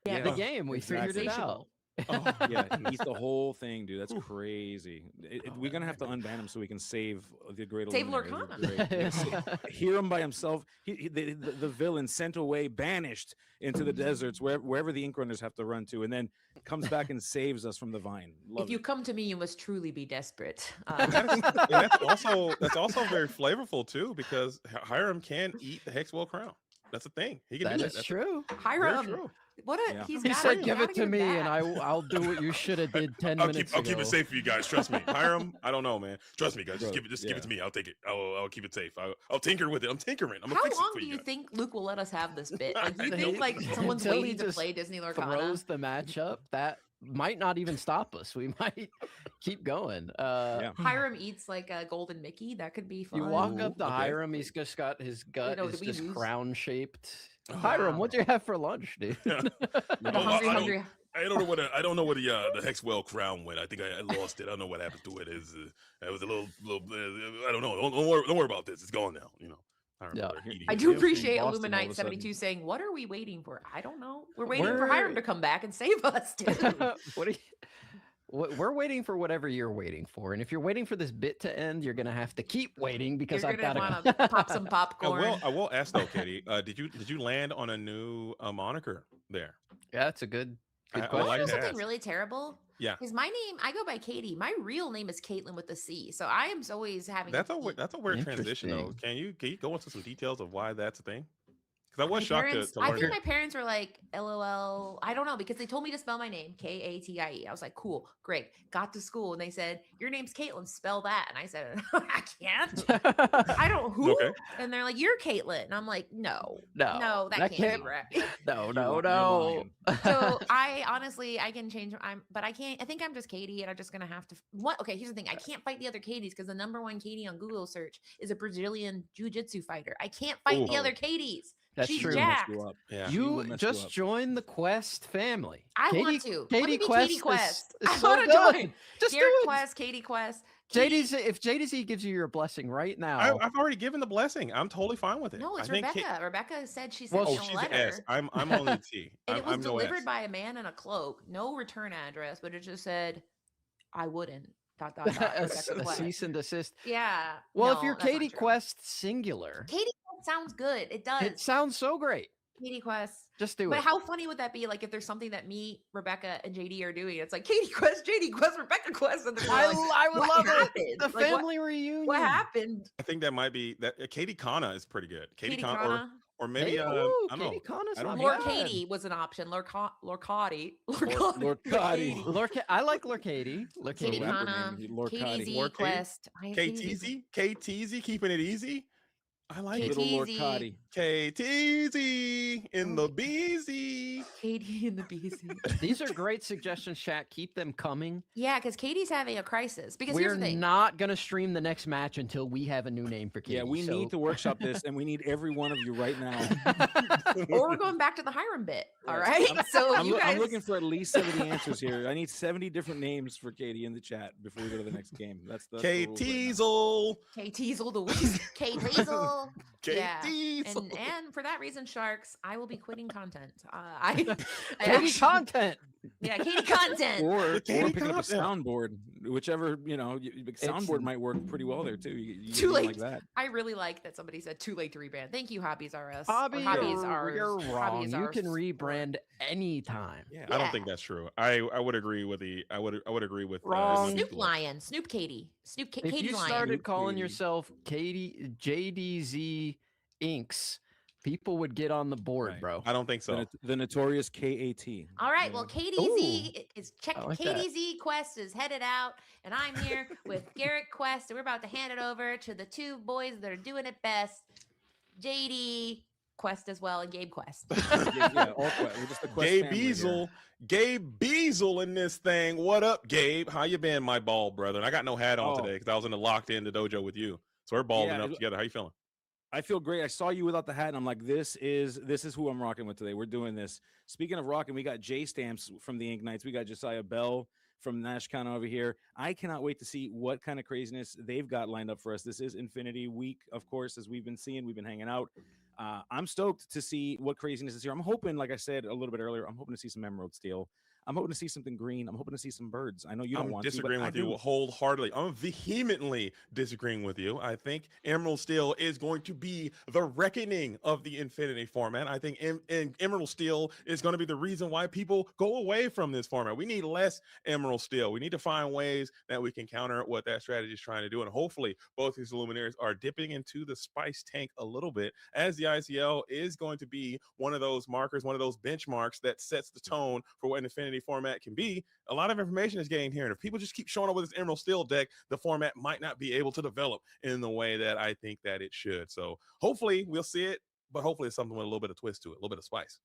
Yeah, the Yeah, game. We figured it out. Oh, yeah, he eats the whole thing, dude. That's crazy. We're gonna have to unban him so we can save the great. Save Illuminary. Lorcana. It'd be great. Yes. Hear him by himself. The villain sent away, banished into the deserts, wherever the Ink Runners have to run to, and then comes back and saves us from the vine. Love If you it. come to me, you must truly be desperate. And that's also very flavorful too, because Hiram can eat the Hexwell crown. That's a thing. He can That do is That's true. Very Hiram, true. what a Yeah. he's He got said, you "Give gotta it to me, and back. I'll do what you should have did 10 minutes I'll keep ago." it safe for you guys. Trust me, Hiram. I don't know, man. Trust me, guys. Just Bro, give it. Give it to yeah. me. I'll take it. I'll keep it safe. I'll tinker with it. I'm tinkering. I'm gonna How fix it long for do you guys. think Luke will let us have this bit? Like, you I think don't like know. someone's Until he waiting to just play Disney Lorcana? Throws the matchup. That might not even stop us. We might keep going. Yeah. Hiram eats like a golden Mickey. That could be fun. You walk Ooh, up to okay. Hiram. He's just got his gut know, is did we just lose? crown shaped. Oh, Hiram, wow. what'd you have for lunch, dude? Yeah. The Oh, hungry, I don't- hungry. I don't know what I don't know what the Hexwell crown went. I think I lost it. I don't know what happened to it. It was a little I don't know. Don't worry about this. It's gone now. You know. Hiram Yeah. started eating I it. do James from appreciate Boston all of a Illuminite 72 sudden. saying, "What are we waiting for?" I don't know. We're waiting for We're- Hiram to come back and save us, dude. What are you? We're waiting for whatever you're waiting for, and if you're waiting for this bit to end, you're gonna have to keep waiting because You're I've gonna got want to pop some I popcorn. will ask though, Katie. Did you land on a new moniker there? Yeah, that's a good I question. like know to something ask. really terrible? Yeah. Because my name, I go by Katie. My real name is Caitlin with a C. So I am always having. That's to a keep- that's a weird transition though. Interesting. Can you go into some details of why that's a thing? Because I was My shocked parents, to I learn. think my parents were like, LOL. I don't know because they told me to spell my name Katie. I was like, cool, great. Got to school and they said, your name's Caitlin, spell that. And I said, I can't. I don't who. Okay. And they're like, you're Caitlin. And I'm like, no, No, that can't be right. No, You no, are- you're no. lying. So I honestly, I can change. But I can't. I think I'm just Katie, and I'm just gonna have to. What? Okay, here's the thing. I can't fight the other Katies because the number one Katie on Google search is a Brazilian jiu-jitsu fighter. I can't fight the Ooh. other Katies. That's She's true. Mess jacked. you up. Yeah. She will You mess you just up. joined the Quest family. I Katie, want to. Let Katie me be Quest, Katie Quest. Is I so want to good. join. Just Garrett do it. Quest, Katie Quest. JDZ, if JDZ gives you your blessing right now, I've already given the blessing. I'm totally fine with it. No, it's I think Rebecca. Rebecca said she Well, sent Oh, me a she's letter. an S. I'm only a T. And it was I'm no delivered S. by a man in a cloak. No return address, but it just said, I wouldn't. ... Rebecca a Quest. cease and desist. Yeah. Well, if no, you're that's not Katie true. Quest singular, Katie Quest sounds good. It does. it sounds so great. Katie Quest. Just do But it. how funny would that be? Like if there's something that me, Rebecca, and JD are doing, it's like Katie Quest, JD Quest, Rebecca Quest, and they're I, like, I would what love happened? it. The Like, family reunion. What happened? I think that might be that. Katie Kana is pretty good. Katie Katie Kana, Kana. or maybe Hey, I ooh, don't know. Katie Connor's I don't not know. Lord bad. Katie was an option. Lorcati. Lorcati. I like Lorcady. Katie Lorcady. Kana. Lord Katie Cotty. Z Lord Katie. Quest. KTZ, KTZ, keeping it easy. I like it. Little Lord KTZ. Cotty. KTZ in the BZ. Katie and the BC. These are great suggestions, chat. Keep them coming. Yeah, because Katie's having a crisis. Because We're here's the thing. not going to stream the next match until we have a new name for Katie. Yeah, we so- need to workshop this, and we need every one of you right now. Or we're going back to the Hiram bit. All Right. right. So I'm, you guys. I'm looking for at least 70 answers here. I need 70 different names for Katie in the chat before we go to the next game. That's the rule right now. KTzel. K Teasel the Weasel. K Teasel. Yeah. Diesel. And for that reason, sharks, I will be quitting content. I Katie content. yeah, Katie content. Or Katie picking up a content. soundboard, whichever soundboard It's- might work pretty well there too. You Too get late. like that. I really like that somebody said too late to rebrand. Thank you, Hobbies R Us. Hobby, Hobbies R you're wrong. Hobbies You R can Sport. rebrand anytime. Yeah, I don't think Yeah. that's true. I would agree with the I would agree with Wrong. Snoop Lion, Snoop Katie, If Katie you Lion. started calling Katie. yourself Katie JDZ Inks, people would get on the board, Right. bro. I don't think so. The notorious KAT. All right, you well, know? KDZ is check. I like that. KDZ Quest is headed out, and I'm here with Garrett Quest, and we're about to hand it over to the two boys that are doing it best, JD Quest as well, and Gabe Quest. Yeah, all Quest. We're just the Quest Gabe family here. Beazle, Gabe Beazle in this thing. What up, Gabe? How you been, my bald brother? And I got no hat on Oh. today because I was in the locked in the dojo with you. So we're balding Yeah, up together. How you feeling? I feel great. I saw you without the hat, and I'm like, this is who I'm rocking with today. We're doing this. Speaking of rocking, we got J Stamps from the Ink Knights. We got Josiah Bell from NashCon over here. I cannot wait to see what kind of craziness they've got lined up for us. This is Infinity Week, of course, as we've been seeing. We've been hanging out. I'm stoked to see what craziness is here. I'm hoping, like I said a little bit earlier, I'm hoping to see some Emerald Steel. I'm hoping to see something green. I'm hoping to see some birds. I know you don't I'm want disagreeing to, with you wholeheartedly. I'm vehemently disagreeing with you. I think Emerald Steel is going to be the reckoning of the Infinity format. I think Emerald Steel is going to be the reason why people go away from this format. We need less Emerald Steel. We need to find ways that we can counter what that strategy is trying to do. And hopefully both these Illumineers are dipping into the spice tank a little bit, as the ICL is going to be one of those markers, one of those benchmarks that sets the tone for what an Infinity format can be. A lot of information is gained here, and if people just keep showing up with this Emerald Steel deck, the format might not be able to develop in the way that I think that it should. So hopefully we'll see it, but hopefully it's something with a little bit of twist to it, a little bit of spice.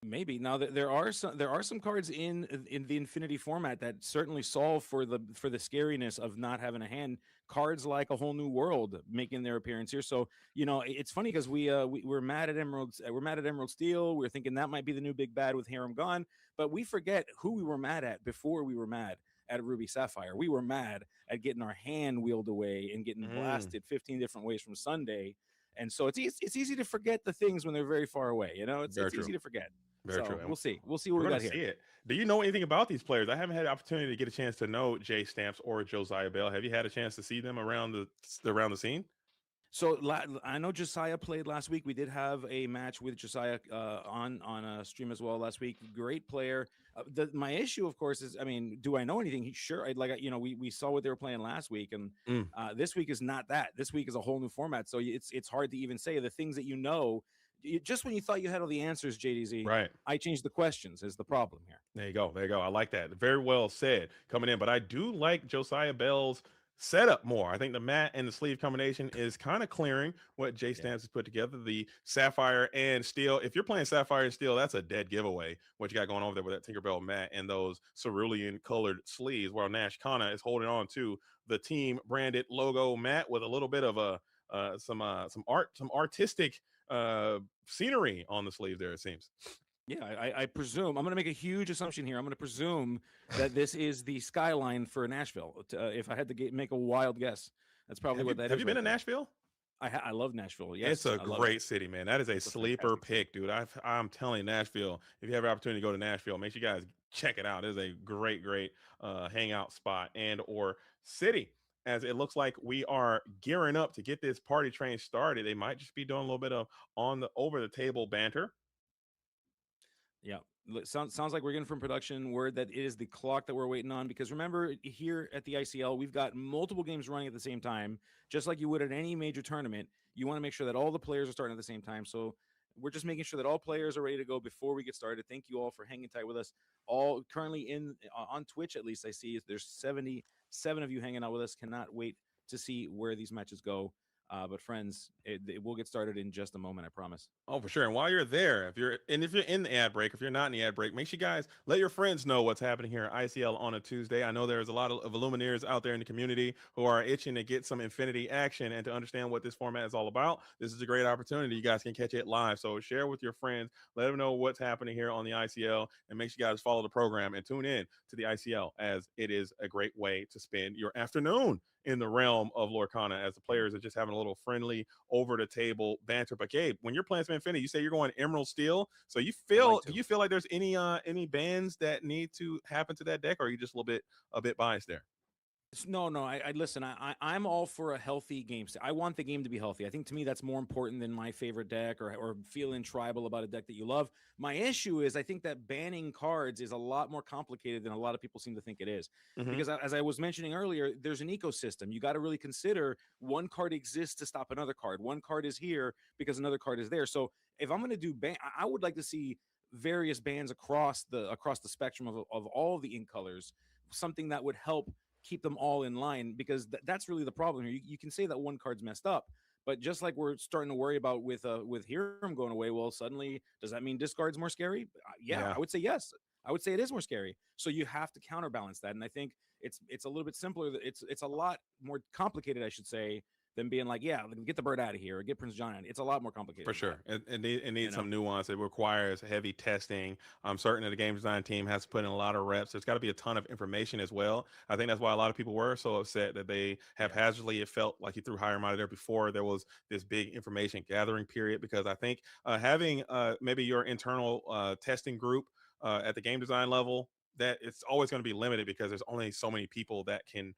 Maybe now that there are some cards in the Infinity format that certainly solve for the scariness of not having a hand. Cards like A Whole New World making their appearance here. So it's funny because we're mad at Emerald Steel. We're thinking that might be the new big bad with Harem gone, but we forget who we were mad at before we were mad at Ruby Sapphire. We were mad at getting our hand wheeled away and getting blasted 15 different ways from Sunday. And so it's easy to forget the things when they're very far away. It's easy to forget. Very so true. We'll see what we got here. See it. Do you know anything about these players? I haven't had the opportunity to get a chance to know Jay Stamps or Josiah Bell. Have you had a chance to see them around the scene? So I know Josiah played last week. We did have a match with Josiah on a stream as well last week. Great player. My issue, of course, is do I know anything? Sure. We saw what they were playing last week, and this week is not that. This week is a whole new format, so it's hard to even say the things that just when you thought you had all the answers, JDZ, right? I changed the questions is the problem here. There you go. I like that. Very well said coming in. But I do like Josiah Bell's setup more. I think the mat and the sleeve combination is kind of clearing what J Stamps has put together. The Sapphire and Steel. If you're playing Sapphire and Steel, that's a dead giveaway. What you got going over there with that Tinkerbell mat and those cerulean colored sleeves, while Nash Kana is holding on to the team branded logo mat with a little bit of some artistic scenery on the sleeve there, it seems. Yeah, I presume I'm going to make a huge assumption here. I'm going to presume that this is the skyline for Nashville. If I had to make a wild guess, that's probably what that is. Have you been to Nashville? I love Nashville. Yes, it's a great city, man. That is a sleeper pick, dude. I'm telling you, Nashville. If you have an opportunity to go to Nashville, make sure you guys check it out. It is a great hangout spot and or city. As it looks like we are gearing up to get this party train started. They might just be doing a little bit of over the table banter. Yeah, sounds like we're getting from production word that it is the clock that we're waiting on, because remember, here at the ICL we've got multiple games running at the same time, just like you would at any major tournament. You want to make sure that all the players are starting at the same time, so we're just making sure that all players are ready to go before we get started. Thank you all for hanging tight with us. All currently on Twitch, at least I see there's 77 of you hanging out with us. Cannot wait to see where these matches go. But friends, it will get started in just a moment, I promise. Oh, for sure. And while you're there, if you're in the ad break, if you're not in the ad break, make sure you guys let your friends know what's happening here at ICL on a Tuesday. I know there's a lot of Illumineers out there in the community who are itching to get some Infinity action and to understand what this format is all about. This is a great opportunity. You guys can catch it live. So share with your friends, let them know what's happening here on the ICL, and make sure you guys follow the program and tune in to the ICL, as it is a great way to spend your afternoon in the realm of Lorcana, as the players are just having a little friendly, over the table banter. But Gabe, when you're playing some Infinity, you say you're going Emerald Steel. So I'd like do to. you feel like there's any bans that need to happen to that deck, or are you just a bit biased there? No, no. I listen. I'm all for a healthy game state. I want the game to be healthy. I think to me that's more important than my favorite deck or feeling tribal about a deck that you love. My issue is I think that banning cards is a lot more complicated than a lot of people seem to think it is. Hmm. Because as I was mentioning earlier, there's an ecosystem. You got to really consider one card exists to stop another card. One card is here because another card is there. So if I'm going to do ban, I would like to see various bans across the spectrum of all the ink colors. Something that would help keep them all in line because that's really the problem here. You can say that one card's messed up, but just like we're starting to worry about with Hiram going away, well, suddenly does that mean discard's more scary? Yeah, Yeah, I would say yes. I would say it is more scary. So you have to counterbalance that, and I think it's a little bit simpler. It's a lot more complicated, I should say, than being like, yeah, get the bird out of here or get Prince John out. It's a lot more for complicated than that. sure. It You needs know? some nuance. It requires heavy testing. I'm certain that the game design team has to put in a lot of reps. There's got to be a ton of information as well. I think that's why a lot of people were so upset that they Yeah. haphazardly, it felt like he threw Hiram out of there before there was this big information gathering period. Because I think having maybe your internal testing group at the game design level, that it's always going to be limited because there's only so many people that can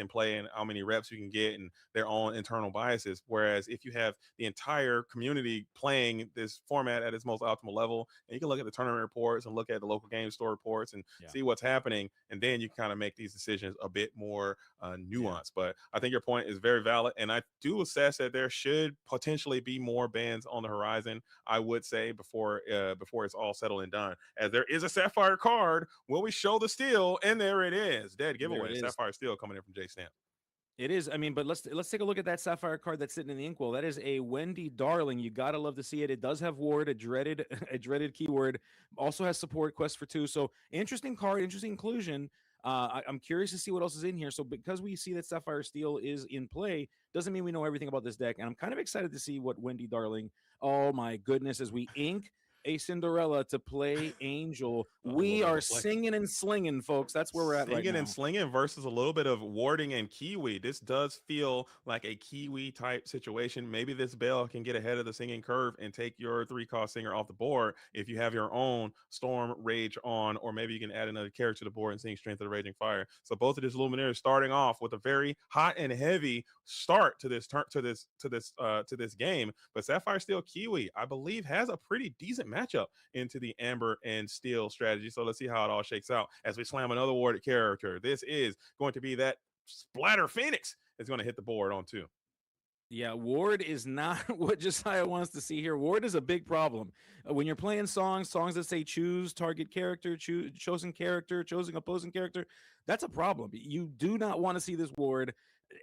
play and how many reps you can get and their own internal biases. Whereas if you have the entire community playing this format at its most optimal level, and you can look at the tournament reports and look at the local game store reports and Yeah. see what's happening, and then you kind of make these decisions a bit more Yeah. nuanced. But I think your point is very valid, and I do assess that there should potentially be more bans on the horizon. I would say before it's all settled and done, as there is a Sapphire card. Will we show the steel? And there it is, dead There it giveaway. is. Sapphire steel coming in from J Stamp. It is. I mean, but let's take a look at that sapphire card that's sitting in the inkwell. That is a Wendy Darling. You gotta love to see it. It does have ward, a dreaded a dreaded keyword. Also has support quest for two. So interesting card, interesting inclusion. I'm curious to see what else is in here. So because we see that Sapphire Steel is in play, doesn't mean we know everything about this deck. And I'm kind of excited to see what Wendy Darling. Oh my goodness, as we ink a Cinderella to play Angel, A little we bit of are a flex. singing and slinging, folks. That's where we're at right Singing and now. slinging versus a little bit of warding and kiwi. This does feel like a kiwi type situation. Maybe this bell can get ahead of the singing curve and take your 3-cost singer off the board if you have your own storm rage on, or maybe you can add another character to the board and sing strength of the raging fire. So both of these Illumineers starting off with a very hot and heavy start to this to this game. But Sapphire Steel Kiwi, I believe, has a pretty decent matchup into the Amber and Steel strategy. So let's see how it all shakes out as we slam another warded character. This is going to be that Splatter Phoenix is going to hit the board on two. Yeah, Ward is not what Josiah wants to see here. Ward is a big problem. When you're playing songs that say choose target character, choose chosen character, chosen opposing character, that's a problem. You do not want to see this Ward.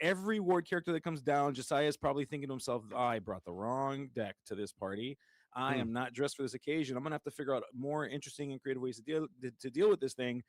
Every Ward character that comes down, Josiah is probably thinking to himself, oh, I brought the wrong deck to this party. I Hmm. am not dressed for this occasion. I'm going to have to figure out more interesting and creative ways to deal with this thing.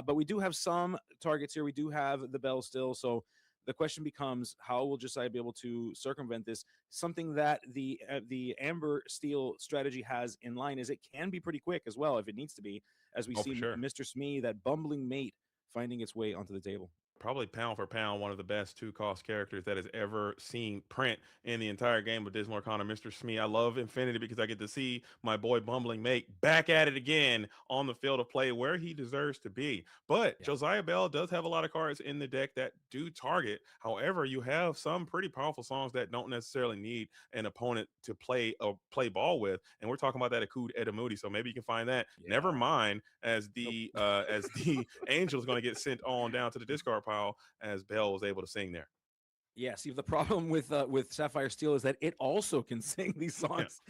But we do have some targets here. We do have the bell still. So the question becomes, how will Josiah be able to circumvent this? Something that the Amber Steel strategy has in line is it can be pretty quick as well if it needs to be, as we Oh, for see sure. Mr. Smee, that bumbling mate, finding its way onto the table. Probably pound for pound one of the best 2-cost characters that has ever seen print in the entire game of Dismal Arcana, Mr. Smee. I love Infinity because I get to see my boy Bumbling Mate back at it again on the field of play where he deserves to be. But Yeah. Josiah Bell does have a lot of cards in the deck that do target. However, you have some pretty powerful songs that don't necessarily need an opponent to play ball with. And we're talking about that Akud Edamudi. So maybe you can find that. Never Yeah. mind Nope. as the Angel is going to get sent on down to the discard pile as Bell was able to sing there. Yeah, see, the problem with Sapphire Steel is that it also can sing these Yeah. songs.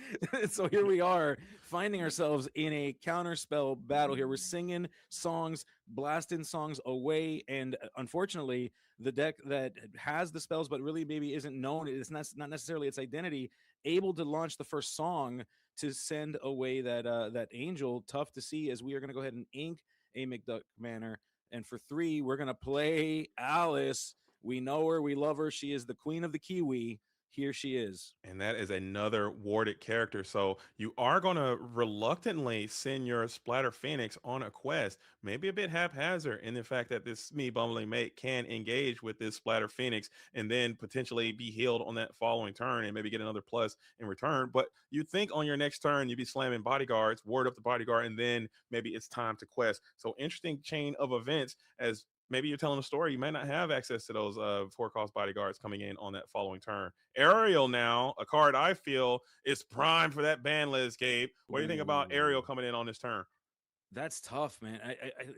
So here we are finding ourselves in a counterspell battle here. We're singing songs, blasting songs away, and unfortunately, the deck that has the spells but really maybe isn't known, it's not necessarily its identity, able to launch the first song to send away that angel. Tough to see, as we are going to go ahead and ink a McDuck Manor. And for 3, we're going to play Alice. We know her. We love her. She is the queen of the Kiwi. here she is. And that is another warded character. So you are going to reluctantly send your Splatter Phoenix on a quest, maybe a bit haphazard in the fact that this me bumbling mate can engage with this Splatter Phoenix and then potentially be healed on that following turn and maybe get another plus in return. But you think on your next turn, you'd be slamming bodyguards, ward up the bodyguard, and then maybe it's time to quest. So interesting chain of events as maybe you're telling a story, you may not have access to those 4 cost bodyguards coming in on that following turn. Ariel now, a card I feel is prime for that ban list, Gabe. What do you think about Ariel Ooh. coming in on this turn? That's tough, man.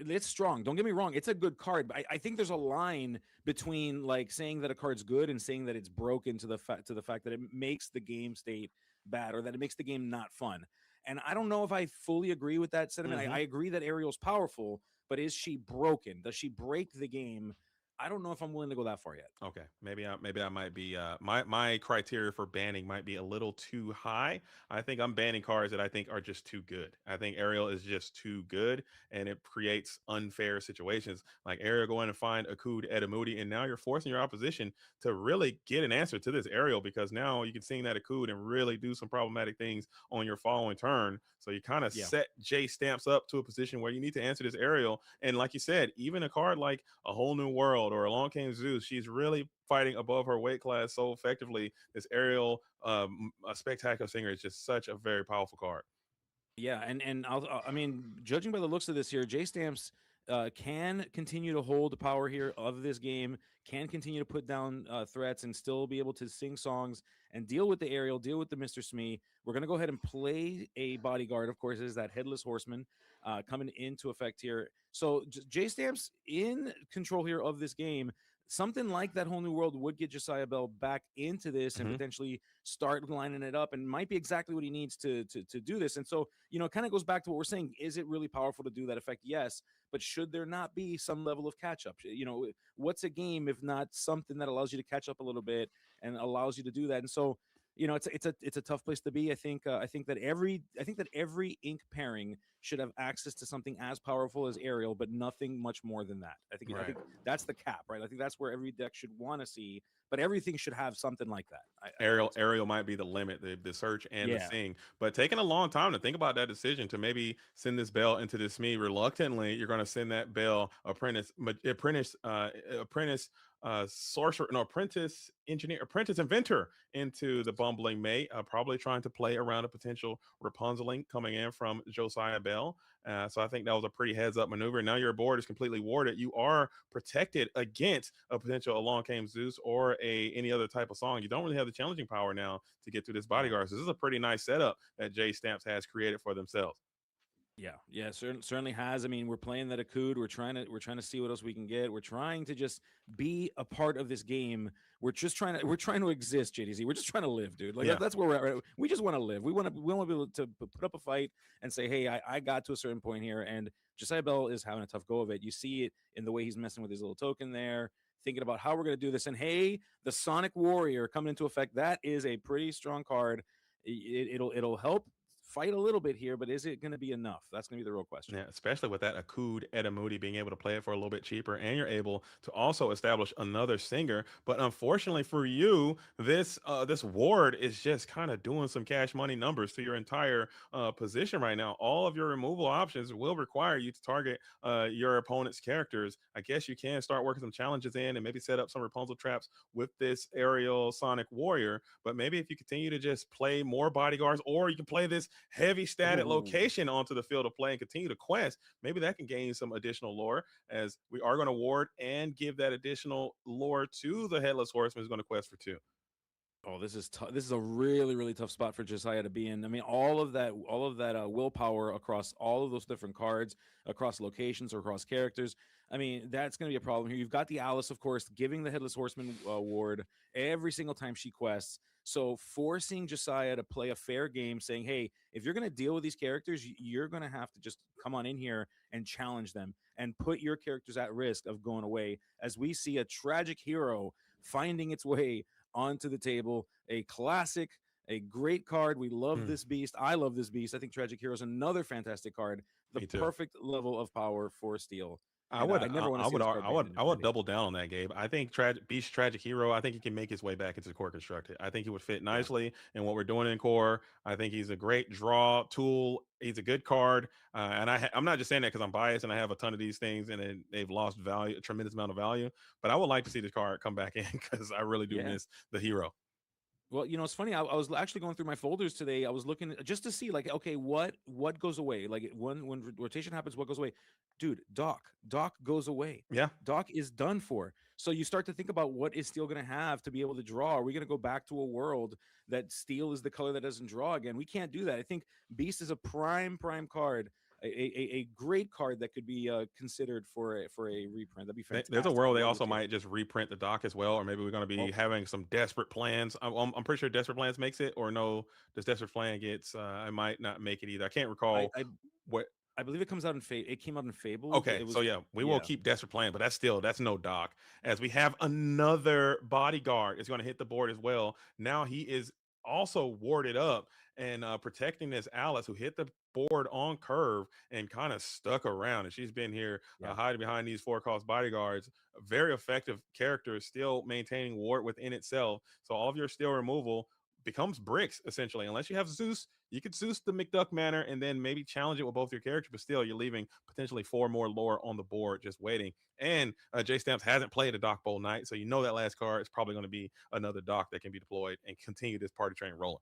It's strong. Don't get me wrong. It's a good card, but I think there's a line between like saying that a card's good and saying that it's broken to the fact that it makes the game state bad or that it makes the game not fun. And I don't know if I fully agree with that sentiment. Mhm. I agree that Ariel's powerful, but is she broken? Does she break the game? I don't know if I'm willing to go that far yet. Okay, maybe I might be my criteria for banning might be a little too high. I think I'm banning cards that I think are just too good. I think Ariel is just too good, and it creates unfair situations. Like Ariel going to find Akud Edamudi, and now you're forcing your opposition to really get an answer to this Ariel because now you can sing that Akud and really do some problematic things on your following turn. So you kind of Yeah. set J Stamps up to a position where you need to answer this Ariel, and like you said, even a card like a whole new world or Along Came Zeus, she's really fighting above her weight class so effectively. This Ariel, a spectacular singer, is just such a very powerful card. Yeah, and I mean, judging by the looks of this here, J Stamps can continue to hold the power here of this game, can continue to put down threats, and still be able to sing songs and deal with the aerial, deal with the Mr. Smee. We're gonna go ahead and play a bodyguard. Of course, is that headless horseman coming into effect here. So J Stamps in control here of this game. Something like that whole new world would get Josiah Bell back into this and Mhm. potentially start lining it up, and might be exactly what he needs to do this. And so, it kind of goes back to what we're saying. Is it really powerful to do that effect? Yes. But should there not be some level of catch up? What's a game if not something that allows you to catch up a little bit and allows you to do that? And so, it's a tough place to be. I think that every ink pairing should have access to something as powerful as Ariel, but nothing much more than that. I think I Right. think that's the cap, right? I think that's where every deck should want to see, but everything should have something like that. I Ariel would say. Ariel might be the limit, the search and the Yeah. sing, but taking a long time to think about that decision to maybe send this bell into this me reluctantly. You're going to send that bell apprentice sorcerer, no, apprentice engineer, apprentice inventor into the bumbling mate, probably trying to play around a potential Rapunzel coming in from Josiah Bell. So I think that was a pretty heads up maneuver. Now your board is completely warded. You are protected against a potential Along Came Zeus or any other type of song. You don't really have the challenging power now to get through this No. bodyguard. So this is a pretty nice setup that J Stamps has created for themselves. Yeah, certainly has. I mean, we're playing that Akud. We're trying to see what else we can get. We're trying to just be a part of this game. We're trying to exist, JDZ. We're just trying to live, dude. Like Yeah. that's where we're at. Right? We just want to live. We want to be able to put up a fight and say, hey, I got to a certain point here, and Josiah Bell is having a tough go of it. You see it in the way he's messing with his little token there, thinking about how we're going to do this. And hey, the Sonic Warrior coming into effect. That is a pretty strong card. It'll help fight a little bit here, but is it going to be enough? That's going to be the real question. Yeah, especially with that Akud Edamudi being able to play it for a little bit cheaper, and you're able to also establish another singer. But unfortunately for you, this ward is just kind of doing some cash money numbers to your entire position right now. All of your removal options will require you to target your opponent's characters. I guess you can start working some challenges in and maybe set up some Rapunzel traps with this aerial Sonic Warrior. But maybe if you continue to just play more bodyguards, or you can play this heavy static Ooh. location onto the field of play and continue to quest, maybe that can gain some additional lore as we are going to ward and give that additional lore to the headless horseman who's going to quest for 2. Oh, this is tough. This is a really, really tough spot for Josiah to be in. I mean, all of that willpower across all of those different cards, across locations or across characters. I mean, that's going to be a problem here. You've got the Alice, of course, giving the Headless Horseman ward every single time she quests. So forcing Josiah to play a fair game, saying, "Hey, if you're going to deal with these characters, you're going to have to just come on in here and challenge them and put your characters at risk of going away." As we see a tragic hero finding its way onto the table. A classic, a great card. We love this beast. I love this beast. I think Tragic Hero is another fantastic card. The Me too. perfect level of power for Steel. I and would, I never want to I see would, this card banned in I would Infinity. double down on that, Gabe. I think Beast Tragic Hero. I think he can make his way back into core constructed. I think he would fit Yeah. nicely in what we're doing in core. I think he's a great draw tool. He's a good card, and I'm not just saying that because I'm biased and I have a ton of these things and they've lost value, a tremendous amount of value. But I would like to see this card come back in because I really do Yeah. miss the hero. Well, it's funny. I was actually going through my folders today. I was looking just to see, like, okay, what goes away? Like when rotation happens, what goes away? Dude, Doc goes away. Yeah, Doc is done for. So you start to think about what is Steel going to have to be able to draw. Are we going to go back to a world that Steel is the color that doesn't draw again? We can't do that. I think Beast is a prime card, a great card that could be considered for a reprint. That'd be there's a fantastic. I world they love to also see it. might just reprint the doc as well, or maybe we're going to be Well, having some desperate plans. I'm pretty sure desperate plans makes it, or no, does desperate plan gets? I might not make it either. I can't I recall I what. I believe it comes out in It came out in Fabled. Okay, It so was yeah, we will yeah. keep desperate plan, but that's no doc. As we have another bodyguard is going to hit the board as well. Now he is also warded up and protecting this Alice who hit the board on curve and kind of stuck around. And she's been here Yeah. hiding behind these 4 cost bodyguards. A very effective character, still maintaining ward within itself. So all of your steel removal becomes bricks essentially. Unless you have Zeus, you could Zeus the McDuck manner and then maybe challenge it with both your characters, but still you're leaving potentially 4 more lore on the board just waiting. And J Stamps hasn't played a Doc Bowl night, so you know that last card is probably going to be another Doc that can be deployed and continue this party train rolling.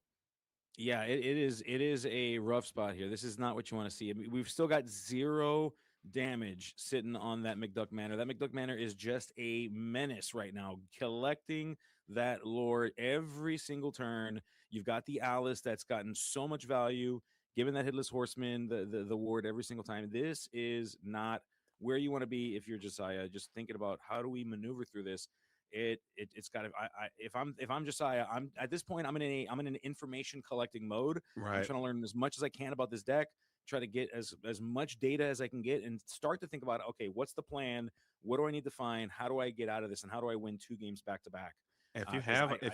Yeah, it is a rough spot here. This is not what you want to see. I mean, we've still got 0 damage sitting on that McDuck Manor. That McDuck Manor is just a menace right now, collecting that lore every single turn. You've got the Alice that's gotten so much value, given that Headless Horseman the ward every single time. This is not where you want to be if you're Josiah. Just thinking about how do we maneuver through this. It's got to. If I'm Josiah, I'm at this point. I'm in an information collecting mode. I'm Right. trying to learn as much as I can about this deck. Try to get as much data as I can get, and start to think about, okay, what's the plan? What do I need to find? How do I get out of this? And how do I win 2 games back to back? Because If you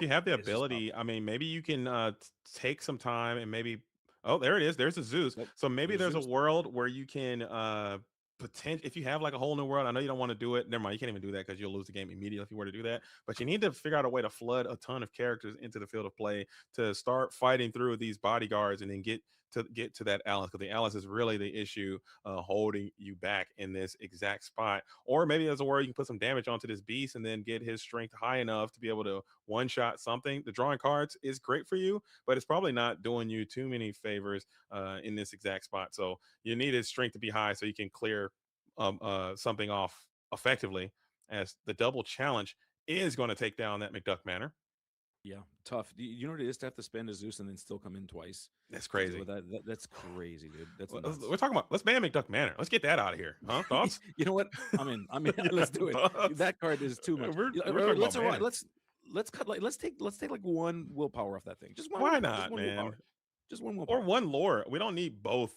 have the it's just tough. ability, I mean, maybe you can take some time and maybe. Oh, there it is. There's a Zeus. Nope. So maybe There's there's a Zeus. world where you can potential if you have like a whole new world. I know you don't want to do it. Never mind, you can't even do that because you'll lose the game immediately if you were to do that. But you need to figure out a way to flood a ton of characters into the field of play to start fighting through these bodyguards and then get to that Alice, because the Alice is really the issue holding you back in this exact spot. Or maybe there's a world you can put some damage onto this beast and then get his strength high enough to be able to one shot something. The drawing cards is great for you, but it's probably not doing you too many favors in this exact spot. So you need his strength to be high so you can clear something off effectively, as the double challenge is going to take down that McDuck Manor. Yeah, tough. You know what it is to have to spend a Zeus and then still come in twice That's to deal crazy. with that. That's crazy, dude. That's nuts. We're talking about, let's ban McDuck Manor. Let's get that out of here. Huh? Thoughts? You know what? I'm in. Let's do it. Thoughts? That card is too much. We're talking Let's about banning. let's cut like let's take like 1 willpower off that thing. Just one. Why Just not, 1 man? willpower. Just 1 Or willpower. one lore. We don't need both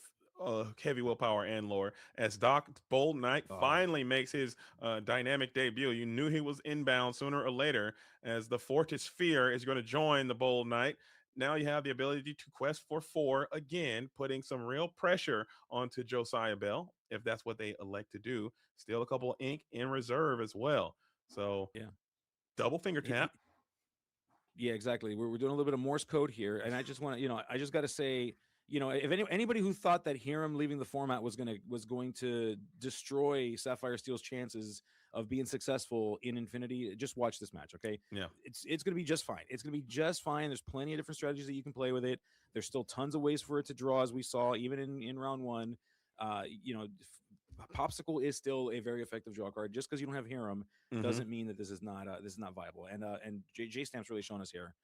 heavy willpower and lore. As Doc Bold Knight Oh, finally makes his dynamic debut, you knew he was inbound sooner or later, as the Fortress Fear is going to join the Bold Knight. Now you have the ability to quest for 4 again, putting some real pressure onto Josiah Bell if that's what they elect to do. Still a couple of ink in reserve as well. So yeah. double finger tap. Yeah, exactly. We're doing a little bit of Morse code here, and I just want to, I just got to say, if anybody who thought that Hiram leaving the format was going to destroy Sapphire Steel's chances of being successful in Infinity, just watch this match, okay? Yeah. It's going to be just fine. It's going to be just fine. There's plenty of different strategies that you can play with it. There's still tons of ways for it to draw, as we saw even in round 1. Popsicle is still a very effective draw card. Just because you don't have Hiram doesn't mean that this is not viable. And J Stamp's really shown us here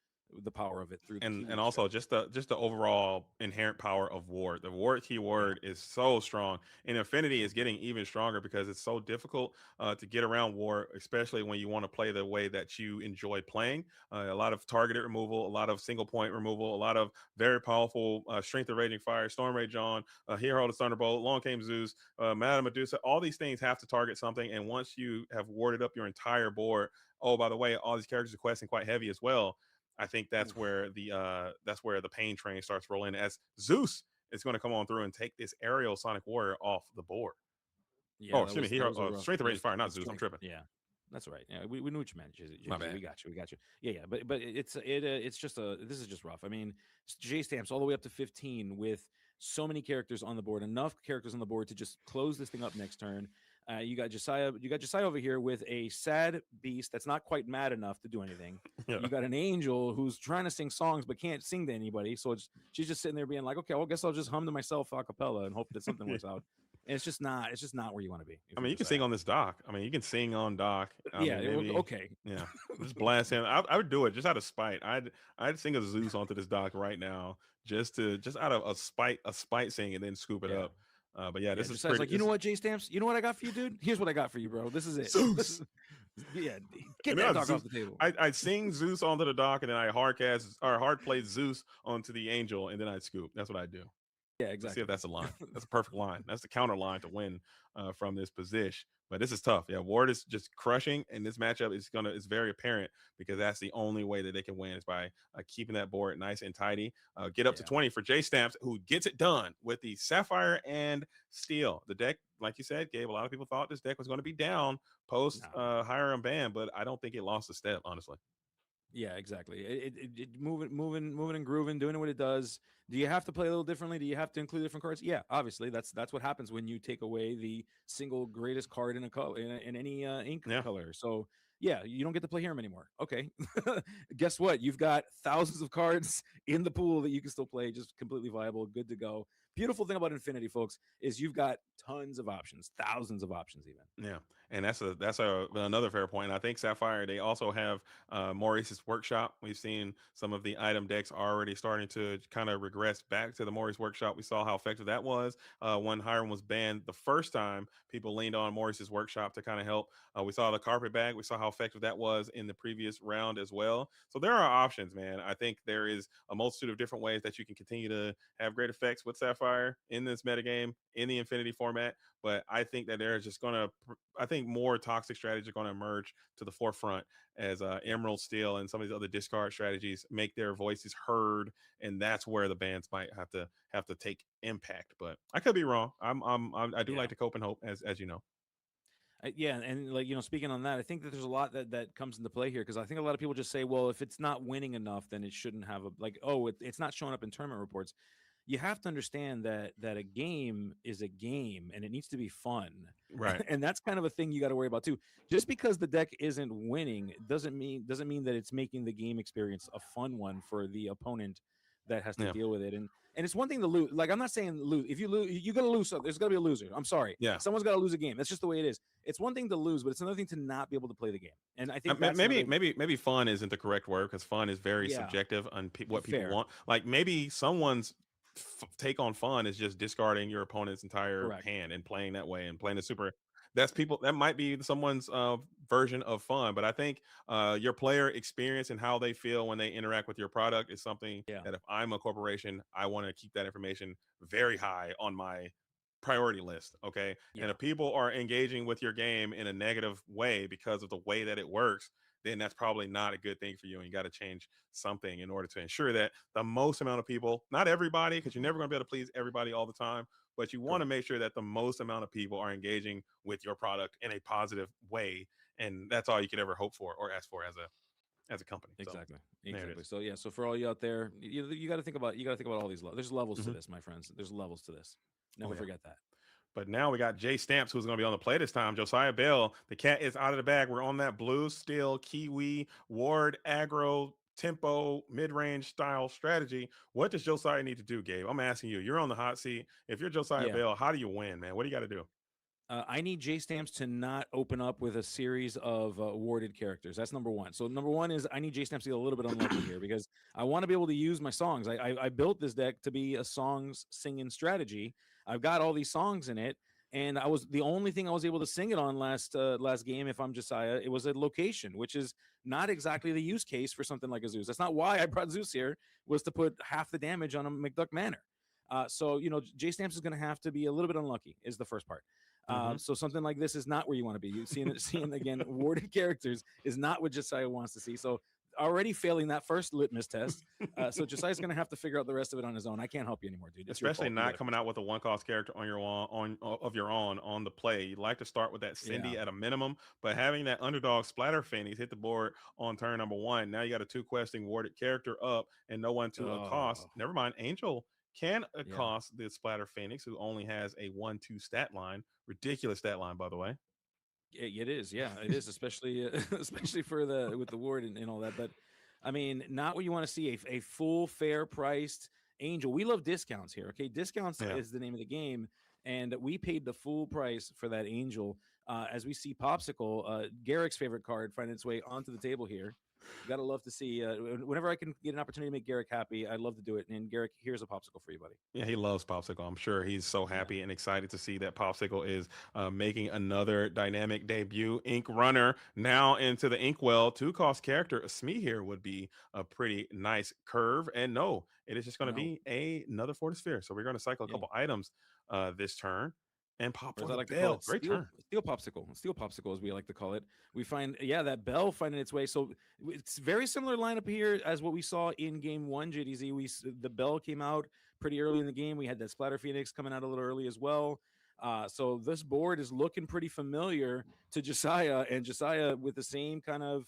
the power of it through And also just the overall inherent power of ward. The ward keyword is so strong, and Infinity is getting even stronger because it's so difficult to get around ward, especially when you want to play the way that you enjoy playing. A lot of targeted removal, a lot of single point removal, a lot of very powerful strength of raging fire, storm rage on, hero the thunderbolt, long came Zeus, Madame Medusa. All these things have to target something, and once you have warded up your entire board, oh by the way, all these characters are questing quite heavy as well. I think that's Oof. where the pain train starts rolling, as Zeus is going to come on through and take this aerial Sonic Warrior off the board. Yeah, Oh, excuse me. that was a rough. Strength of That range was fire, not it's Zeus. I'm strength. tripping. Yeah, that's right. Yeah, we knew what you meant, My JG. bad. We got you. Yeah, yeah. But it's just this is just rough. I mean, J stamps all the way up to 15 with so many characters on the board, enough characters on the board to just close this thing up next turn. You got Josiah. You got Josiah over here with a sad beast that's not quite mad enough to do anything. Yeah. You got an angel who's trying to sing songs but can't sing to anybody. So she's just sitting there being like, okay, well, I guess I'll just hum to myself a cappella and hope that something works out. And it's just not where you want to be. I mean, you can sing on this dock. I mean, you can sing on dock. I Yeah, mean, maybe. okay. Yeah, just blast him. I would do it just out of spite. I'd sing a Zeus onto this dock right now, just out of a spite sing, and then scoop it Yeah. up. But yeah, Yeah, this is Josiah's pretty. like, you know what, J Stamps? You know what I got for you, dude? Here's what I got for you, bro. This is it. Zeus. Yeah, get And then that I'd dog Zeus- off the table. I'd sing Zeus onto the dock, and then I hard play Zeus onto the angel, and then I'd scoop. That's what I do. Yeah, Let's see exactly. if that's a line. That's a perfect line. That's the counter line to win from this position. But this is tough. Yeah, Ward is just crushing, and this matchup is very apparent because that's the only way that they can win is by keeping that board nice and tidy. Get up to Yeah. 20 for J Stamps, who gets it done with the Sapphire and Steel. The deck, like you said, Gabe, a lot of people thought this deck was going to be down post Nah. Hiram ban, but I don't think it lost a step, honestly. Yeah, exactly. It moving and grooving, doing what it does. Do you have to play a little differently? Do you have to include different cards? Yeah, obviously. That's what happens when you take away the single greatest card in a color in any ink Yeah. color. So yeah, you don't get to play Hiram anymore. Okay, guess what? You've got thousands of cards in the pool that you can still play, just completely viable, good to go. Beautiful thing about Infinity, folks, is you've got tons of options, thousands of options, even. Yeah, and that's another fair point. And I think Sapphire, they also have Maurice's workshop. We've seen some of the item decks already starting to kind of regress back to the Maurice workshop. We saw how effective that was when Hiram was banned the first time. People leaned on Maurice's workshop to kind of help. We saw the carpet bag. We saw how effective that was in the previous round as well. So there are options, man. I think there is a multitude of different ways that you can continue to have great effects with Sapphire in this metagame in the Infinity format. But I think that there's just I think more toxic strategies are going to emerge to the forefront as Emerald Steel and some of these other discard strategies make their voices heard, and that's where the bans might have to take impact. But I could be wrong. I do like to cope and hope, as you know. Yeah, and like speaking on that, I think that there's a lot that comes into play here because I think a lot of people just say, well, if it's not winning enough, then it shouldn't have it's not showing up in tournament reports. You have to understand that a game is a game and it needs to be fun, Right? and that's kind of a thing you got to worry about too. Just because the deck isn't winning doesn't mean that it's making the game experience a fun one for the opponent that has to deal with it. And it's one thing to lose. Like, I'm not saying lose. If you lose, you got to lose. So there's got to be a loser. I'm sorry. Yeah. Someone's got to lose a game. That's just the way it is. It's one thing to lose, but it's another thing to not be able to play the game. And I think that's maybe fun isn't the correct word because fun is very subjective on what people want. Like maybe someone's take on fun is just discarding your opponent's entire hand and playing that way and playing the super. That might be someone's version of fun, but I think your player experience and how they feel when they interact with your product is something that if I'm a corporation, I want to keep that information very high on my priority list. Okay. And if people are engaging with your game in a negative way because of the way that it works, then that's probably not a good thing for you. And you got to change something in order to ensure that the most amount of people, not everybody, because you're never going to be able to please everybody all the time, but you want to make sure that the most amount of people are engaging with your product in a positive way. And that's all you could ever hope for or ask for as a company. Exactly. So yeah. So for all you out there, you got to think about all these levels. There's levels to this, my friends. There's levels to this. Never forget that. But now we got J Stamps, who's going to be on the play this time. Josiah Bell, the cat is out of the bag. We're on that blue, steel, kiwi, ward, aggro, tempo, mid-range style strategy. What does Josiah need to do, Gabe? I'm asking you. You're on the hot seat. If you're Josiah Bell, how do you win, man? What do you got to do? I need J Stamps to not open up with a series of warded characters. That's number one. So number one is I need J Stamps to get a little bit unlucky here because I want to be able to use my songs. I built this deck to be a songs singing strategy. I've got all these songs in it, and I was the only thing I was able to sing it on last game. If I'm Josiah, it was a location, which is not exactly the use case for something like a Zeus. That's not why I brought Zeus here. Was to put half the damage on a McDuck Manor. So J Stamps is going to have to be a little bit unlucky. Is the first part. So something like this is not where you want to be. You seeing again warded characters is not what Josiah wants to see. So already failing that first litmus test. So Josiah's going to have to figure out the rest of it on his own. I can't help you anymore, dude. It's your Especially fault. You got not to coming fix out with a one cost character on your of your own on the play. You'd like to start with that it. Yeah. Cindy at a minimum, but having that underdog splatter Phoenix hit the board on turn number one. Now you got a two questing warded character up and no one to accost. Oh, Never mind, Angel can yeah. accost the splatter Phoenix, who only has a 1-2 stat line. Ridiculous stat line, by the way. It is, yeah, it is, especially especially for the with the ward and all that. But I mean, not what you want to see a full fair priced angel. We love discounts here. Okay, discounts Yeah. is the name of the game, and we paid the full price for that angel. As we see Popsicle, Garrick's favorite card, find its way onto the table here. Gotta love to see. Whenever I can get an opportunity to make Garrick happy, I love to do it. And Garrick, here's a popsicle for you, buddy. Yeah, he loves Popsicle. I'm sure he's so Yeah. happy and excited to see that Popsicle is making another dynamic debut. Ink Runner now into the Inkwell. Two cost character. A Smee here would be a pretty nice curve. And no, it is just going to No. be another Fortis Sphere. So we're going to cycle a Yeah. couple items this turn and pop Or for as I the like to call bell. it, Great turn. steel popsicle, as we like to call it. We find, yeah, that bell finding its way. So it's very similar lineup here as what we saw in game one. JDZ, the bell came out pretty early in the game. We had that splatter Phoenix coming out a little early as well. So this board is looking pretty familiar to Josiah, and Josiah with the same kind of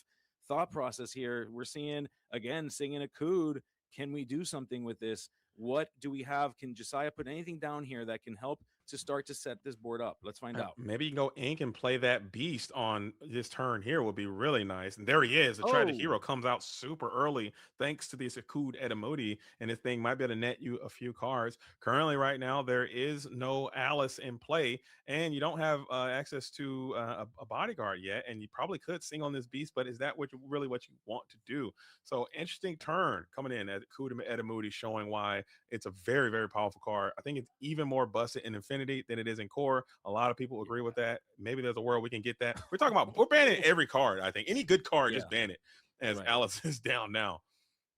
thought process here. We're seeing again singing a cood. Can we do something with this? What do we have? Can Josiah put anything down here that can help to start to set this board up? Let's find out. Maybe you can go Ink and play that beast on this turn here would be really nice. And there he is. The tragic hero comes out super early thanks to this Akud Edamudi. And this thing might be able to net you a few cards. Currently, right now, there is no Alice in play, and you don't have access to a bodyguard yet. And you probably could sing on this beast, but is that really what you want to do? So interesting turn coming in at Akud Edamudi, showing why it's a very, very powerful card. I think it's even more busted in Infinity than it is in Core. A lot of people agree with that. Maybe there's a world we can get that. We're banning every card. I think any good card, just ban it, as Right. Alice is down now.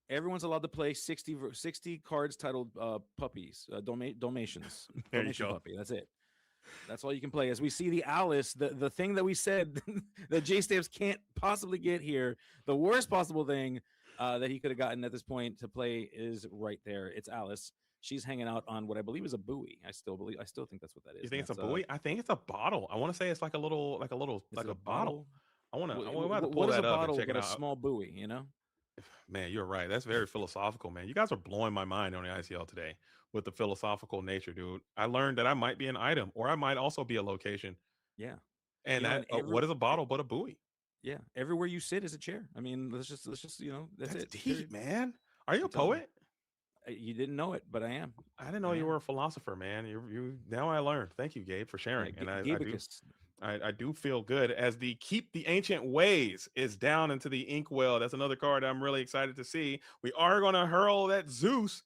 Everyone's allowed to play 60 cards titled puppies, donations. There you Donation go. puppy. That's it. That's all you can play. As we see the Alice, the thing that we said that J Stamps can't possibly get here, the worst possible thing that he could have gotten at this point to play is right there. It's Alice. She's hanging out on what I believe is a buoy. I still think that's what that is. You think it's a That's, buoy? I think it's a bottle. I want to say it's like a is it a bottle. I want to pull What is that a up and bottle check but it a out. small buoy? You know. Man, you're right. That's very philosophical, man. You guys are blowing my mind on the ICL today with the philosophical nature, dude. I learned that I might be an item, or I might also be a location. Yeah. And You know, that and every- what is a bottle but a buoy? Yeah. Everywhere you sit is a chair. I mean, let's just that's That's it. deep, Period. man. Are you a I'm telling you. poet? You didn't know it, but I am. I didn't know I you am. were a philosopher, man. You now I learned. Thank you, Gabe, for sharing. And Gabicus. I do feel good as the Keep the Ancient Ways is down into the Inkwell. That's another card I'm really excited to see. We are going to hurl that Zeus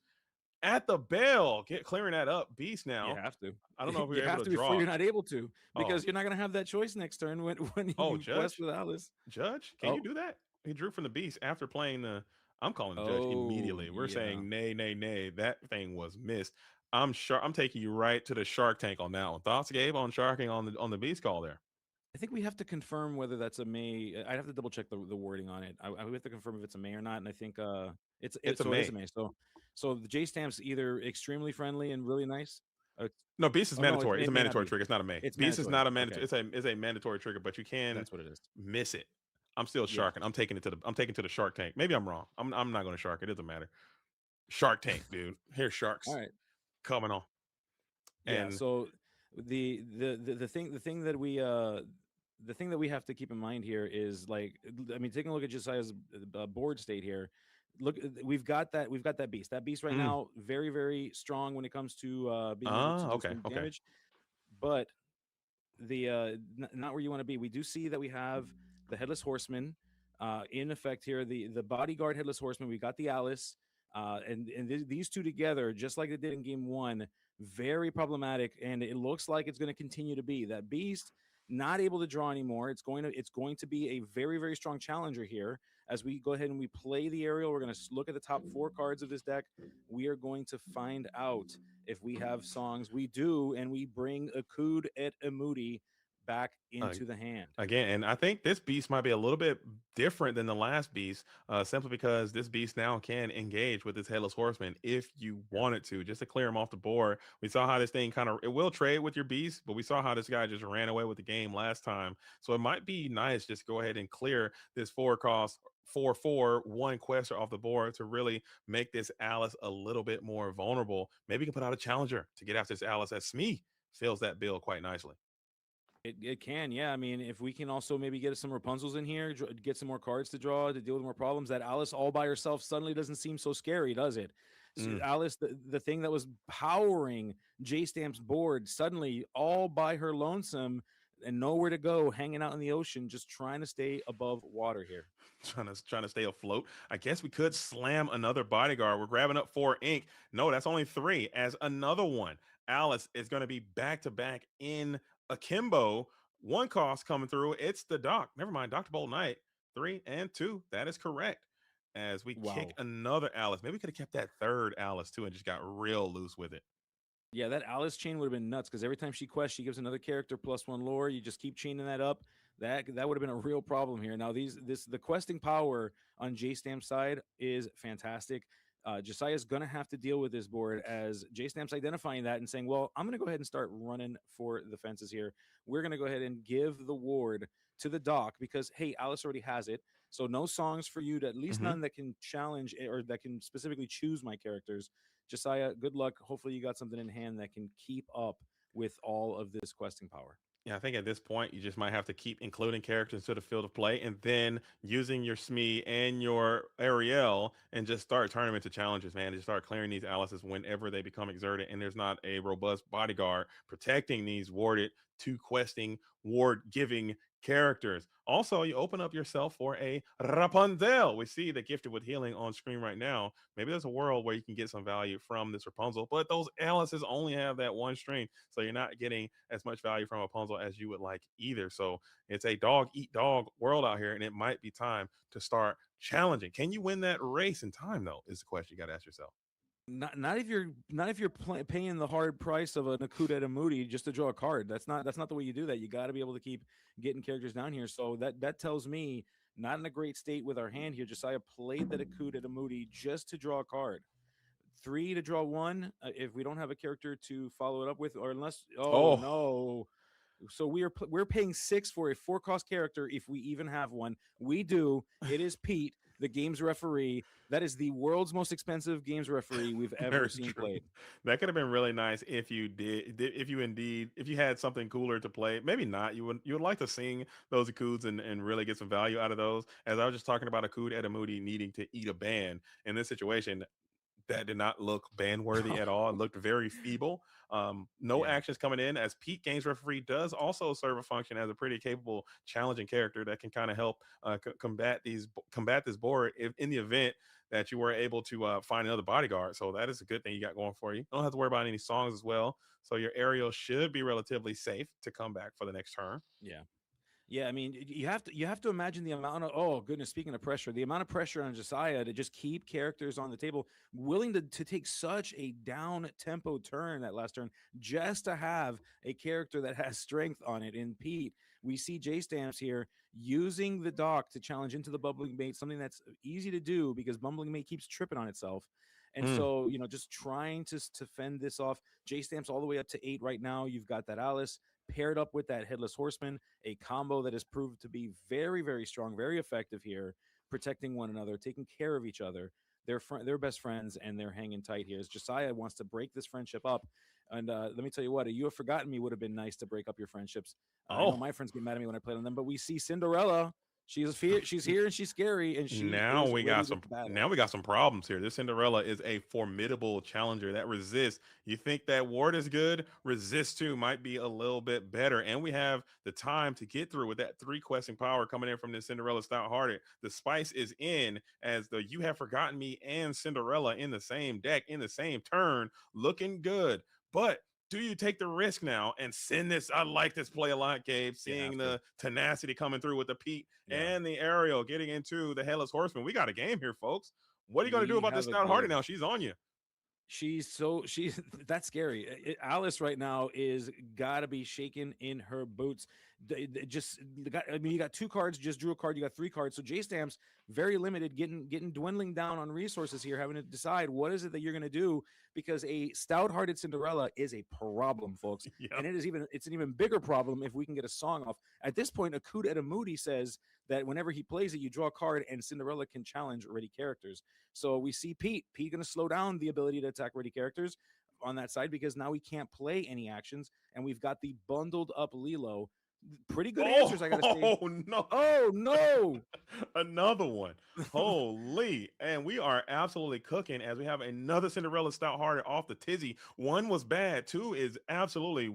at the bell. Get clearing that up. Beast now. You have to. I don't know if we're You able have to to draw. before you're not able to, because Oh. you're not going to have that choice next turn when you Oh, Judge? quest with Alice. Judge, can you Oh. do that? He drew from the beast after playing the. I'm calling the judge immediately. We're yeah. saying nay, nay, nay. That thing was missed. I'm sure I'm taking you right to the Shark Tank on that one. Thoughts, Gabe, on sharking on the beast call there? I think we have to confirm whether that's a May. I'd have to double check the wording on it. I we have to confirm if it's a May or not. And I think It's a it is May. a May. So the J Stamp's either extremely friendly and really nice. No, beast is Oh, no, mandatory. it It's a may not mandatory be. trigger. It's not a May. It's Beast is not a mandatory. mandatory. It's a mandatory trigger, but you can That's what it is. miss it. I'm still sharking. I'm taking to the Shark Tank. Maybe I'm wrong. I'm not going to shark. It doesn't matter. Shark Tank, dude. Here's sharks All right. coming on. Yeah. And So the thing that we have to keep in mind here is, like, I mean, taking a look at Josiah's board state here. Look, we've got that beast. That beast right now, very, very strong when it comes to being able to do some damage. But the not where you want to be. We do see that we have the Headless Horseman in effect here. The bodyguard Headless Horseman. We got the Alice, and these two together, just like they did in game one, very problematic. And it looks like it's going to continue to be that beast. Not able to draw anymore. It's going to be a very, very strong challenger here. As we go ahead and we play the aerial, we're going to look at the top 4 cards of this deck. We are going to find out if we have songs. We do, and we bring Akud et Amudi back Uh, into the hand. Again, and I think this beast might be a little bit different than the last beast, simply because this beast now can engage with this headless horseman if you Yeah. wanted to, just to clear him off the board. We saw how this thing kind of it will trade with your beast, but we saw how this guy just ran away with the game last time. So it might be nice just go ahead and clear this 4 cost 4/4 one quester off the board to really make this Alice a little bit more vulnerable. Maybe you can put out a challenger to get after this Alice as Smee fills that bill quite nicely. It can, yeah. I mean, if we can also maybe get some Rapunzels in here, get some more cards to draw to deal with more problems, that Alice all by herself suddenly doesn't seem so scary, does it? So Mm. Alice, the thing that was powering J Stamp's board, suddenly all by her lonesome and nowhere to go, hanging out in the ocean, just trying to stay above water here. Trying to stay afloat. I guess we could slam another bodyguard. We're grabbing up 4 ink. No, that's only 3. As another one, Alice is going to be back to back in akimbo. 1 cost coming through. It's the doc. Never mind, Doctor Bolt Knight. 3 and 2. That is correct. As we kick Wow. another Alice. Maybe we could have kept that third Alice too and just got real loose with it. Yeah, that Alice chain would have been nuts because every time she quests, she gives another character +1 lore. You just keep chaining that up. That would have been a real problem here. Now the questing power on J Stamp's side is fantastic. Josiah's gonna have to deal with this board as J Stamp's identifying that and saying, "Well, I'm gonna go ahead and start running for the fences here. We're gonna go ahead and give the ward to the dock because hey, Alice already has it. So no songs for you to at least Mhm. none that can challenge or that can specifically choose my characters. Josiah, good luck. Hopefully, you got something in hand that can keep up with all of this questing power." Yeah, I think at this point you just might have to keep including characters to the field of play, and then using your Smee and your Ariel, and just start turning them into challenges, man. Just start clearing these Alices whenever they become exerted, and there's not a robust bodyguard protecting these warded two questing ward giving characters. Also, you open up yourself for a Rapunzel. We see the gifted with healing on screen right now. Maybe there's a world where you can get some value from this Rapunzel, but those Alices only have that one string, so you're not getting as much value from Rapunzel as you would like either. So it's a dog eat dog world out here, and it might be time to start challenging. Can you win that race in time, though? Is the question you got to ask yourself. Not if you're paying the hard price of a Nakuda and a Moody just to draw a card. That's not the way you do that. You got to be able to keep getting characters down here. So that tells me not in a great state with our hand here. Josiah played the Nakuda and a Moody just to draw a card. 3 to draw one. If we don't have a character to follow it up with, or unless oh Oh, no, so we're paying 6 for a 4 cost character if we even have one. We do. It is Pete, the games referee. That is the world's most expensive games referee we've ever very seen true. played. That could have been really nice if you if you indeed, if you had something cooler to play. Maybe not. You would like to sing those Akuds and really get some value out of those. As I was just talking about Akud Edamudi needing to eat a ban in this situation, that did not look ban worthy at all. It looked very feeble. No Yeah. actions coming in, as Pete Games Referee does also serve a function as a pretty capable, challenging character that can kind of help combat this board if, in the event that you were able to find another bodyguard. So that is a good thing you got going for you. Don't have to worry about any songs as well. So your Ariel should be relatively safe to come back for the next turn. Yeah. Yeah, I mean, you have to imagine the amount of oh goodness, speaking of pressure, the amount of pressure on Josiah to just keep characters on the table, willing to take such a down tempo turn that last turn just to have a character that has strength on it. In Pete, we see J Stamps here using the dock to challenge into the bumbling mate, something that's easy to do because bumbling mate keeps tripping on itself. And Mm. so, just trying to fend this off. J Stamps all the way up to 8 right now. You've got that Alice paired up with that headless horseman, a combo that has proved to be very, very strong, very effective here, protecting one another, taking care of each other. They're best friends, and they're hanging tight here. As Josiah wants to break this friendship up, and let me tell you what, a "You Have Forgotten Me" would have been nice to break up your friendships. I know Oh, my friends get mad at me when I play on them, but we see Cinderella. She's here and she's scary, and she now is we ready got to some battle. now we got some problems here. This Cinderella is a formidable challenger that resists. You think that ward is good? Resist too might be a little bit better. And we have the time to get through with that 3 questing power coming in from this Cinderella Stout Hearted. The spice is in as the You Have Forgotten Me and Cinderella in the same deck in the same turn, looking good. But do you take the risk now and send this? I like this play a lot, Gabe. You Seeing have to. the tenacity coming through with the Pete Yeah, and the Ariel getting into the Headless Horseman. We got a game here, folks. What are you going to do we about this have a Stout Hearted game. now? She's on you. She's that's scary. Alice right now is got to be shaken in her boots. I mean, you got 2 cards, just drew a card. You got 3 cards. So J Stamps very limited, getting dwindling down on resources here, having to decide what is it that you're going to do, because a stout-hearted Cinderella is a problem, folks, Yep. and it's an even bigger problem if we can get a song off. At this point, Akud Edamudi says that whenever he plays it, you draw a card and Cinderella can challenge ready characters. So we see Pete going to slow down the ability to attack ready characters on that side, because now we can't play any actions, and we've got the bundled up Lilo. Pretty good answers, I gotta say. Oh no. Oh no. Another one. Holy. And we are absolutely cooking as we have another Cinderella Stout Hearted off the tizzy. One was bad. Two is absolutely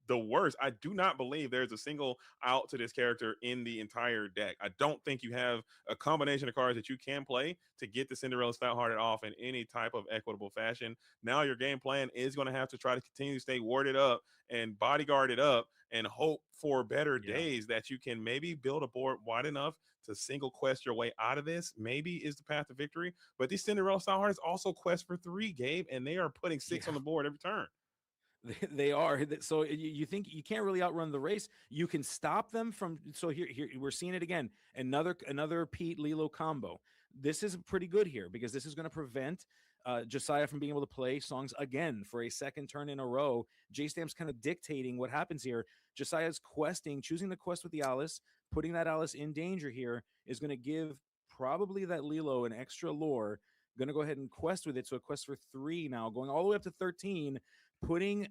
the worst. I do not believe there's a single out to this character in the entire deck. I don't think you have a combination of cards that you can play to get the Cinderella Stout Hearted off in any type of equitable fashion. Now your game plan is going to have to try to continue to stay warded up and bodyguarded up and hope for better Yeah. days that you can maybe build a board wide enough to single quest your way out of this. Maybe is the path to victory. But these Cinderella Stout Hearts also quest for 3, Gabe, and they are putting 6 on the board every turn. They are. So you think you can't really outrun the race. You can stop them from. So here we're seeing it again. Another Pete Lilo combo. This is pretty good here, because this is going to prevent Josiah from being able to play songs again for a second turn in a row. J Stamp's kind of dictating what happens here. Josiah's questing, choosing the quest with the Alice, putting that Alice in danger here is going to give probably that Lilo an extra lore. Going to go ahead and quest with it. So a quest for 3 now, going all the way up to 13, putting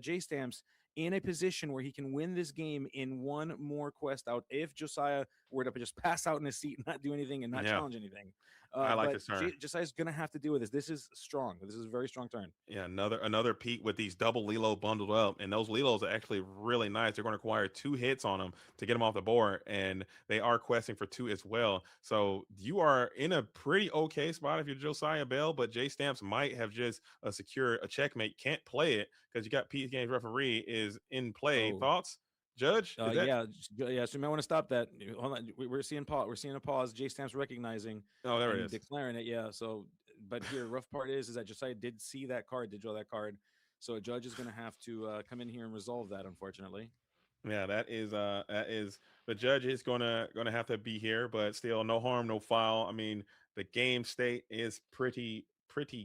J Stamps in a position where he can win this game in one more quest out if Josiah were to just pass out in his seat and not do anything and not challenge anything. I like this turn. Josiah's going to have to deal with this. This is strong. This is a very strong turn. Yeah, another Pete with these double Lilo bundled up, and those Lilos are actually really nice. They're going to require 2 hits on them to get them off the board, and they are questing for 2 as well. So you are in a pretty okay spot if you're Josiah Bell, but J Stamps might have just secured a checkmate. Can't play it because you got Pete Games referee is in play. Oh. Thoughts, Judge? Yeah. So you might want to stop that. Hold on. We're seeing pause. We're seeing a pause. J Stamps recognizing. Oh, there it and is. declaring it. Yeah. So, but here, rough part is that Josiah did see that card, did draw that card. So a judge is going to have to come in here and resolve that, unfortunately. Yeah, that is the judge is gonna have to be here, but still no harm, no foul. I mean, the game state is pretty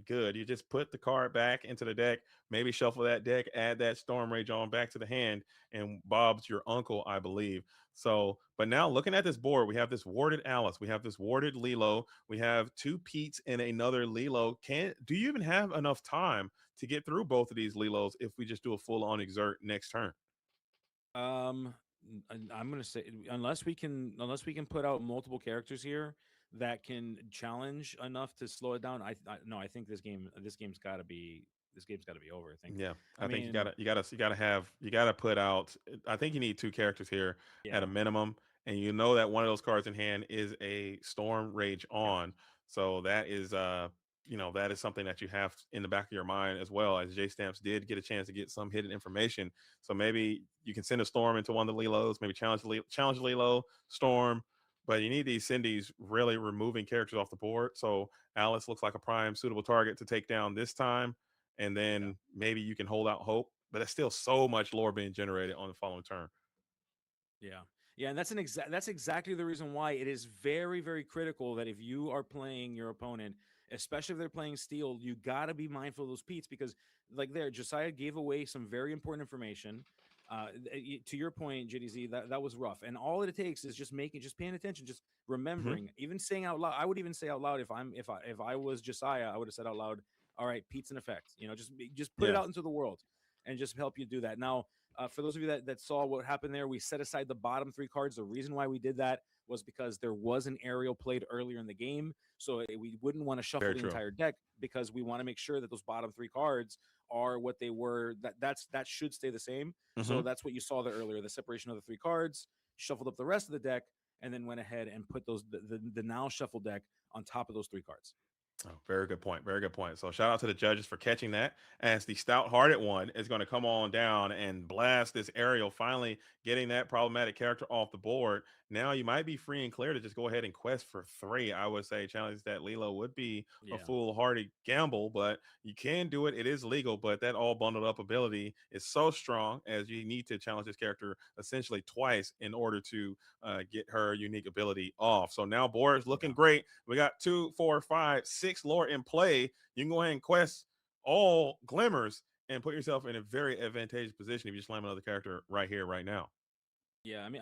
good. You just put the card back into the deck, maybe shuffle that deck, add that Storm Rage on back to the hand, and Bob's your uncle, I believe. So, but now looking at this board, we have this warded Alice, we have this warded Lilo, we have 2 Pete's and another Lilo. Do you even have enough time to get through both of these Lilos if we just do a full on exert next turn? I'm gonna say unless we can put out multiple characters here that can challenge enough to slow it down. No, I think this game's got to be over. I think. Yeah, I think mean, you gotta put out. I think you need 2 characters here at a minimum, and you know that one of those cards in hand is a Storm Rage on. So that is that is something that you have in the back of your mind as well. As J Stamps did get a chance to get some hidden information, so maybe you can send a Storm into one of the Lilos, maybe challenge Lilo Storm. But you need these Cindy's really removing characters off the board. So Alice looks like a prime suitable target to take down this time, and then maybe you can hold out hope. But there's still so much lore being generated on the following turn. Yeah, and that's exactly the reason why it is very, very critical that if you are playing your opponent, especially if they're playing steel, you got to be mindful of those Pete's, because like there, Josiah gave away some very important information. To your point, JDZ, that was rough, and all it takes is just paying attention, just remembering, even saying out loud. I would even say out loud if I was Josiah, I would have said out loud, "All right, Pete's in effect." Just put it out into the world, and just help you do that. Now, for those of you that saw what happened there, we set aside the bottom 3 cards. The reason why we did that was because there was an aerial played earlier in the game, so we wouldn't want to shuffle the entire deck, because we want to make sure that those bottom 3 cards are what they were. That should stay the same. So that's what you saw there earlier: the separation of the 3 cards, shuffled up the rest of the deck, and then went ahead and put the now shuffle deck on top of those 3 cards. Oh, very good point. Very good point. So shout out to the judges for catching that. As the stout-hearted one is going to come on down and blast this aerial, finally getting that problematic character off the board. Now you might be free and clear to just go ahead and quest for three. I would say challenge that Lilo would be a Yeah. foolhardy gamble, but you can do it. It is legal, but that all bundled up ability is so strong as you need to challenge this character essentially twice in order to get her unique ability off. So now board is looking Yeah. great. We got 2, 4, 5, 6 lore in play. You can go ahead and quest all glimmers and put yourself in a very advantageous position if you slam another character right here, right now. Yeah, I mean,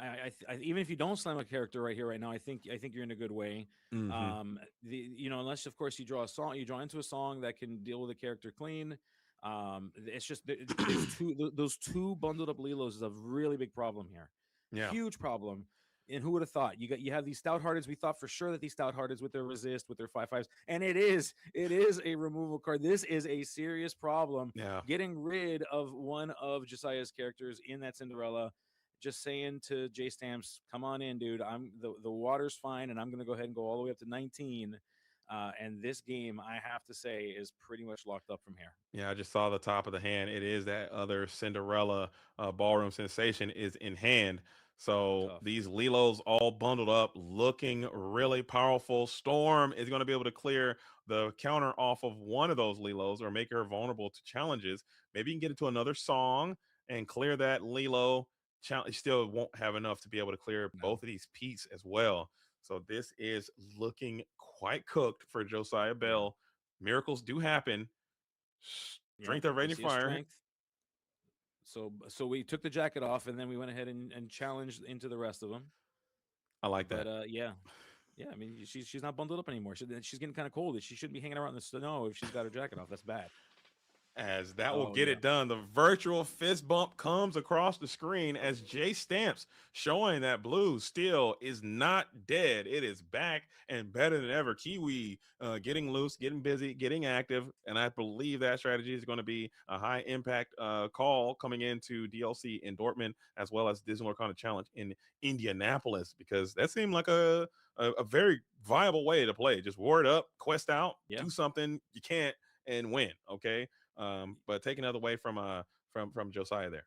even if you don't slam a character right here, right now, I think you're in a good way. Mm-hmm. Unless of course you draw a song, you draw into a song that can deal with a character clean. It's just there's those two bundled up Lilos is a really big problem here, Yeah. huge problem. And who would have thought? You have these stout hearteds. We thought for sure that these stout hearteds with their resist, with their 5/5s, and it is a removal card. This is a serious problem. Yeah. Getting rid of one of Josiah's characters in that Cinderella, just saying to J Stamps, "Come on in, dude. The water's fine, and I'm gonna go ahead and go all the way up to 19." And this game, I have to say, is pretty much locked up from here. Yeah, I just saw the top of the hand. It is that other Cinderella ballroom sensation is in hand. So Tough. these Lilos all bundled up, looking really powerful. Storm is going to be able to clear the counter off of one of those Lilos or make her vulnerable to challenges. Maybe you can get into another song and clear that Lilo. Challenge still won't have enough to be able to clear No. both of these Pete's as well. So this is looking quite cooked for Josiah Yeah. Bell. Miracles do happen. Yep. Strength of We Raging see a Fire. strength. So we took the jacket off, and then we went ahead and challenged into the rest of them. I like But that. yeah, yeah. I mean, she's not bundled up anymore. She's getting kind of cold. She shouldn't be hanging around in the snow if she's got her jacket off. That's bad. As that will Oh get yeah. it done. The virtual fist bump comes across the screen as J Stamps showing that blue still is not dead. It is back and better than ever. Kiwi getting loose, getting busy, getting active. And I believe that strategy is going to be a high impact call coming into DLC in Dortmund as well as Disney Lorcana Challenge in Indianapolis because that seemed like a very viable way to play. Just word up, quest out, Yeah. do something you can't and win. Okay. But taking it away from Josiah there.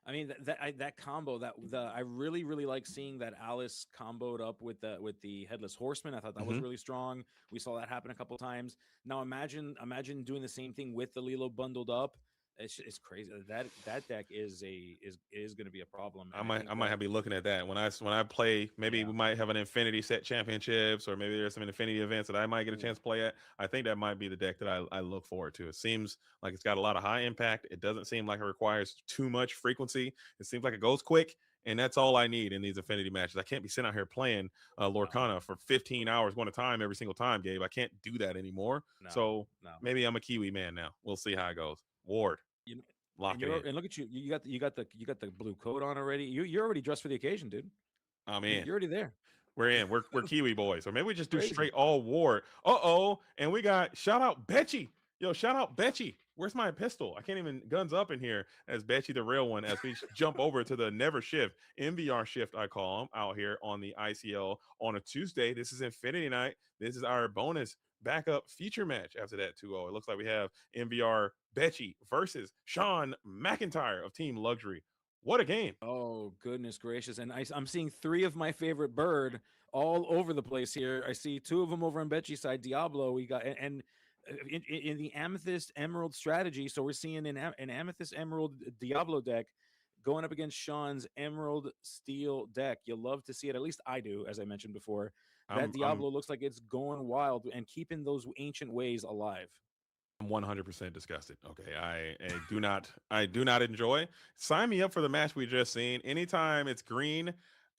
I mean that combo I really like seeing that Alice comboed up with the headless horseman. I thought that was Mm-hmm. really strong. We saw that happen a couple times. Now imagine doing the same thing with the Lilo bundled up. It's crazy. That deck is going to be a problem, I and I might think I might that have to be looking at that when I play. Maybe yeah. we might have an Infinity set championships, or maybe there's some Infinity events that I might get a Ooh, chance to play at. I think that might be the deck that I look forward to. It seems like it's got a lot of high impact. It doesn't seem like it requires too much frequency. It seems like it goes quick, and that's all I need in these Infinity matches. I can't be sitting out here playing no, Lorcana for 15 hours one at a time every single time, Gabe. I can't do that anymore. no, So no. maybe I'm a Kiwi man now. We'll see how it goes. Ward, You know, lock it in. and look at you. You got the blue coat on already. You're already dressed for the occasion, dude. I'm You, in. you're already there. We're in. We're Kiwi boys. Or maybe we just do Crazy. straight all war. Uh-oh. And we got shout out Betchy. Yo, shout out Betchy. Where's my pistol? I can't even guns up in here as Betchy the real one as we jump over to the never shift, MVR shift, I call him, out here on the ICL on a Tuesday. This is Infinity Night. This is our bonus backup feature match after that 2-0. It looks like we have MVR Betchy versus Sean McIntyre of Team Luxury. What a game. Oh goodness gracious! And I'm seeing three of my favorite bird all over the place here. I see two of them over on Betchy's side. Diablo, we got and in the Amethyst Emerald strategy. So we're seeing an Amethyst Emerald Diablo deck going up against Sean's Emerald Steel deck. You love to see it. At least I do, as I mentioned before. That I'm Diablo looks like it's going wild and keeping those ancient ways alive. 100% disgusted. Okay, I do not enjoy. Sign me up for the match we just seen. Anytime it's green,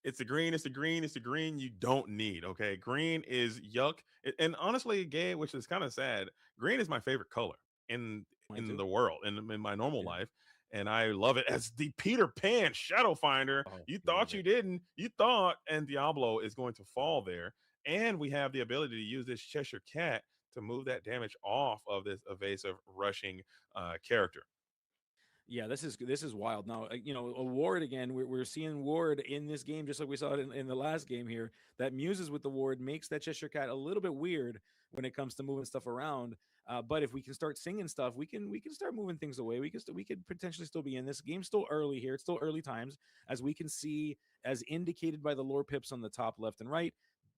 it's the green, it's the green, it's the green you don't need. Okay, green is yuck. And honestly, gay, which is kind of sad. Green is my favorite color in Mine in too. the world in my normal Yeah. life. And I love it as the Peter Pan Shadow Finder. Oh, You thought love you it. didn't. You thought, and Diablo is going to fall there. And we have the ability to use this Cheshire Cat to move that damage off of this evasive rushing character. Yeah, this is wild. Now, a Ward again. We're seeing Ward in this game, just like we saw it in the last game here. That muses with the Ward makes that Cheshire Cat a little bit weird. when it comes to moving stuff around. But if we can start singing stuff, we can start moving things away. We could potentially still be in this game. Still early here. It's still early times, as we can see, as indicated by the lore pips on the top left and right.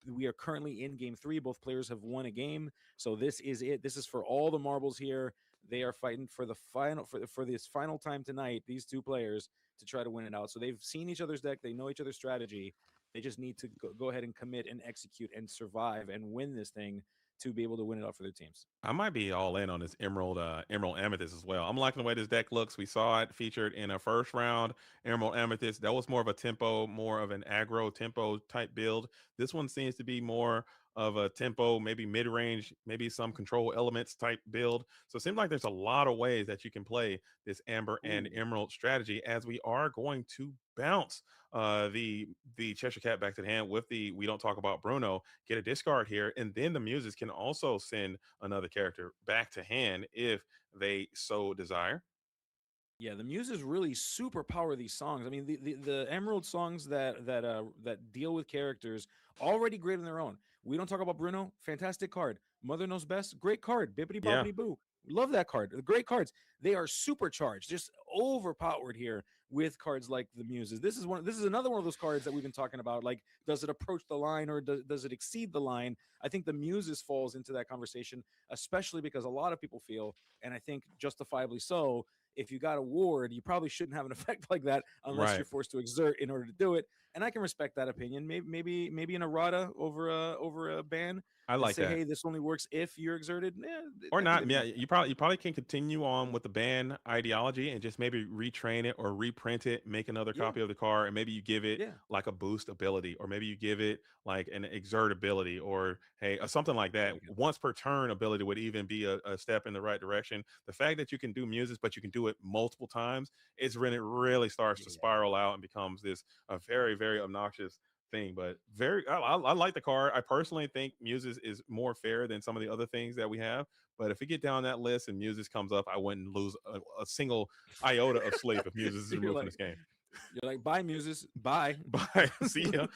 We are currently in game three. Both players have won a game, so this is it. This is for all the marbles here. They are fighting for the final for this final time tonight. These two players to try to win it out. So they've seen each other's deck. They know each other's strategy. They just need to go ahead and commit and execute and survive and win this thing to be able to win it out for their teams. I might be all in on this Emerald Amethyst as well. I'm liking the way this deck looks. We saw it featured in a first round Emerald Amethyst. That was more of a tempo, more of an aggro tempo type build. This one seems to be more of a tempo, maybe mid range, maybe some control elements type build. So it seems like there's a lot of ways that you can play this Amber and Ooh. Emerald strategy, as we are going to bounce the Cheshire Cat back to the hand with the We Don't Talk About Bruno, get a discard here, and then the muses can also send another character back to hand if they so desire. Yeah, the muses really super power these songs. I mean, the Emerald songs that deal with characters already great on their own. We Don't Talk About Bruno, fantastic card. Mother Knows Best, great card. Bippity Yeah, boppity boo, love that card. The great cards. They are supercharged, just overpowered here with cards like the muses. This is one. This is another one of those cards that we've been talking about. Like, does it approach the line or does it exceed the line? I think the muses falls into that conversation, especially because a lot of people feel, and I think justifiably so, if you got a ward, you probably shouldn't have an effect like that unless right. you're forced to exert in order to do it. And I can respect that opinion. Maybe an errata over a ban I and like say, that. hey, this only works if you're exerted. Or I think not. there's Yeah, nothing. you probably can continue on with the ban ideology and just maybe retrain it or reprint it, make another Yeah, copy of the car, and maybe you give it yeah, like a boost ability, or maybe you give it like an exert ability, or hey, something like I that. like it. Once per turn ability would even be a step in the right direction. The fact that you can do muses, but you can do it multiple times, it's when it really starts to Yeah, spiral out and becomes this a very obnoxious thing. But I like the card. I personally think muses is more fair than some of the other things that we have. But if we get down that list and muses comes up, I wouldn't lose a single iota of sleep if muses is you're removed from like this game. you're like bye muses, bye. Bye. See ya.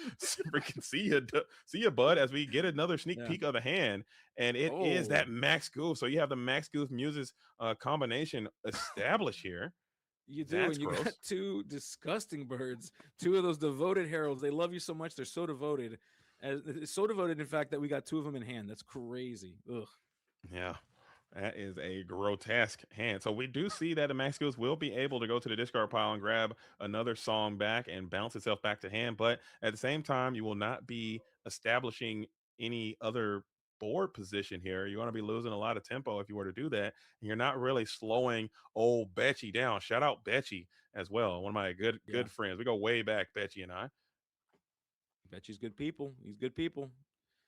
Freaking see ya. See ya, bud. As we get another sneak Yeah. peek of the hand, and it is Oh, that max goof. So you have the max goof muses combination established here. you do, That's and you got gross. two disgusting birds, two of those devoted heralds. They love you so much; they're so devoted, so devoted, in fact, that we got two of them in hand. That's crazy. Ugh. Yeah. That is a grotesque hand. So we do see that the Max Skills will be able to go to the discard pile and grab another song back and bounce itself back to hand. But at the same time, you will not be establishing any other board position here. You're going to be losing a lot of tempo if you were to do that. And you're not really slowing old Betchy down. Shout out Betchy as well. One of my Yeah, good friends. We go way back, Betchy and I. bet he's good people. He's good people.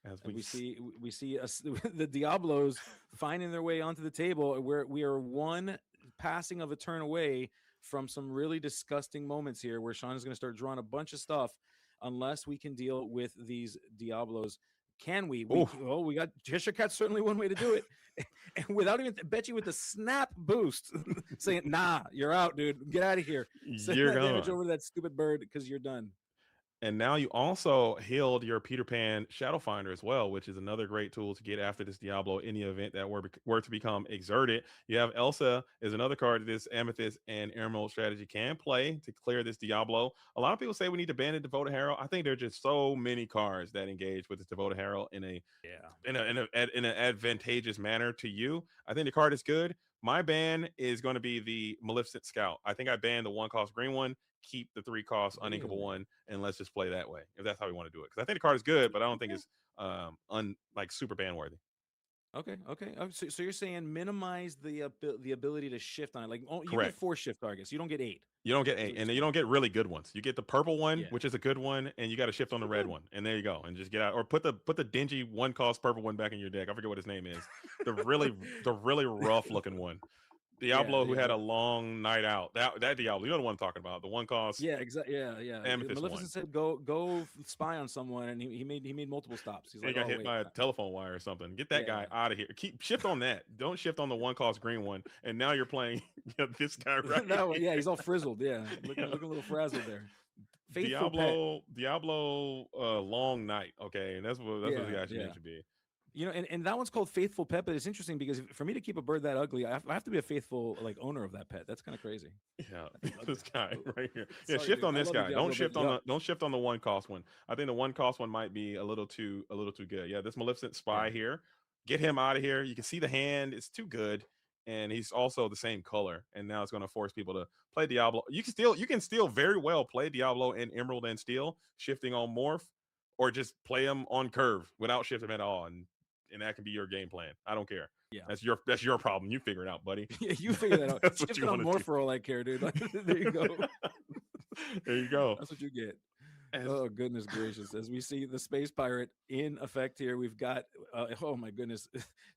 As And we we see us the Diablos finding their way onto the table. Where we are one passing of a turn away from some really disgusting moments here, where Sean is going to start drawing a bunch of stuff, unless we can deal with these Diablos. Can we? We Oof, oh, we got Cheshire Cat's certainly one way to do it, and without even bet you with the snap boost, saying, "Nah, you're out, dude. Get out of here. Send you're that damage gone. over to that stupid bird because you're done." And now you also healed your Peter Pan Shadow Finder as well, which is another great tool to get after this Diablo in the event that were to become exerted. You have Elsa is another card that this Amethyst and Emerald strategy can play to clear this Diablo. A lot of people say we need to ban the Devoted Herald. I think there are just so many cards that engage with this Devoted Herald in a Yeah. in an advantageous manner to you. I think the card is good. My ban is going to be the Maleficent Scout. I think I banned the one cost green one, keep the three cost uninkable Really? one, and let's just play that way if that's how we want to do it. Because I think the card is good, but I don't think it's like super ban worthy. Okay, okay. So you're saying minimize the ability to shift on it. Like, oh, you get Correct. 4 shift targets. You don't get 8. You don't get Is eight, what you're and then you saying. don't get really good ones. You get the purple one, Yeah. which is a good one, and you got to shift on the red Okay. one, and there you go, and just get out or put the dingy one cost purple one back in your deck. I forget what his name is. The really rough looking one. Yeah, Diablo who yeah, had a long night out. That Diablo, you know the one I'm talking about. The one cost yeah. Exactly. Yeah, yeah. amethyst one. Maleficent said, "Go spy on someone," and he made multiple stops. He's He like, got "Oh hit wait, by a telephone wire or something. Get that guy yeah." out of here. Keep shift on that. Don't shift on the one cost green one. And now you're playing this guy right That one, here. yeah, he's all frizzled. Yeah, Yeah. looking a little frazzled there. Faithful pet. Diablo long night. Okay. And that's what the Yeah, guy should name yeah. should be. And that one's called Faithful Pet, but it's interesting because for me to keep a bird that ugly, I have to be a faithful like owner of that pet. That's kind of crazy. Yeah, I think this guy right here. Yeah, sorry, shift dude. on I this love you, guy. Diablo, but yup. Don't shift on the one cost one. I think the one cost one might be a little too good. Yeah, this Maleficent Yeah. spy here. Get him out of here. You can see the hand. It's too good. And he's also the same color. And now it's going to force people to play Diablo. You can still very well play Diablo and Emerald and Steel, shifting on morph, or just play him on curve without shifting at all. And that can be your game plan. I don't care. Yeah. That's your problem. You figure it out, buddy. Yeah, you figure that out. That's what you Shifting on want more to for all I care, dude. Like, there you go. do. There you go. That's what you get. As Oh goodness gracious! As we see the space pirate in effect here, we've got. Oh my goodness!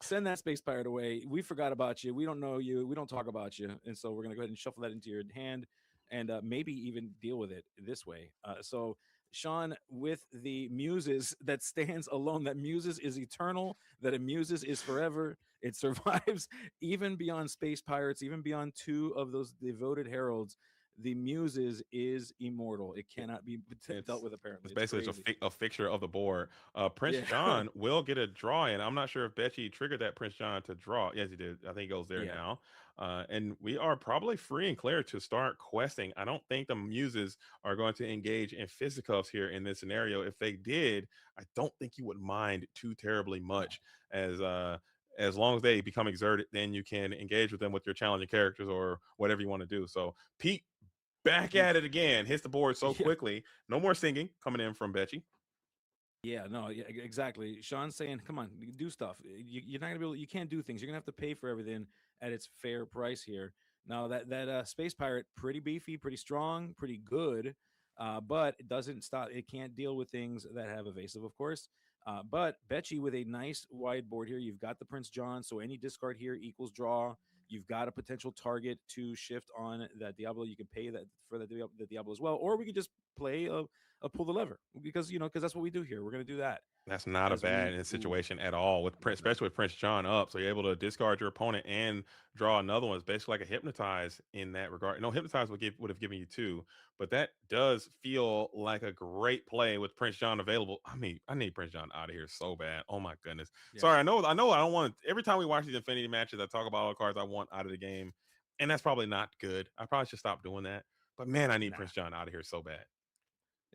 Send that space pirate away. We forgot about you. We don't know you. We don't talk about you, and so we're gonna go ahead and shuffle that into your hand, and maybe even deal with it this way. So Sean, with the muses that stands alone, that muses is eternal, that a muses is forever. It survives even beyond space pirates, even beyond two of those devoted heralds. The muses is immortal. It cannot be dealt it's with. it's Apparently, it's basically just crazy. a fixture of the board. Prince Yeah, John will get a draw in. I'm not sure if Betchy triggered that Prince John to draw. Yes, he did. I think he goes there yeah, now. And we are probably free and clear to start questing. I don't think the muses are going to engage in fisticuffs here in this scenario. If they did, I don't think you would mind too terribly no, much as long as they become exerted, then you can engage with them with your challenging characters or whatever you want to do. So Pete back Oof. at it again. Hits the board so Yeah, quickly. No more singing coming in from Betchy. yeah, no, yeah, exactly. Sean's saying, "Come on, do stuff. You're not gonna be able. You can't do things. You're gonna have to pay for everything at its fair price here." Now that space pirate, pretty beefy, pretty strong, pretty good, but it doesn't stop. It can't deal with things that have evasive, of course. But Betchy with a nice wide board here. You've got the Prince John, so any discard here equals draw. You've got a potential target to shift on that Diablo. You can pay that for the Diablo as well, or we could just play a pull the lever because because that's what we do here. We're gonna do that That's not a as we bad ooh, situation at all, with love that. especially with Prince John up. So you're able to discard your opponent and draw another one. It's basically like a hypnotize in that regard. No, hypnotize would have given you two, but that does feel like a great play with Prince John available. I mean, I need Prince John out of here so bad. Oh my goodness. Yeah, Sorry, I know, I don't want. Every time we watch these Infinity matches, I talk about all the cards I want out of the game, and that's probably not good. I probably should stop doing that. But man, I need nah. Prince John out of here so bad.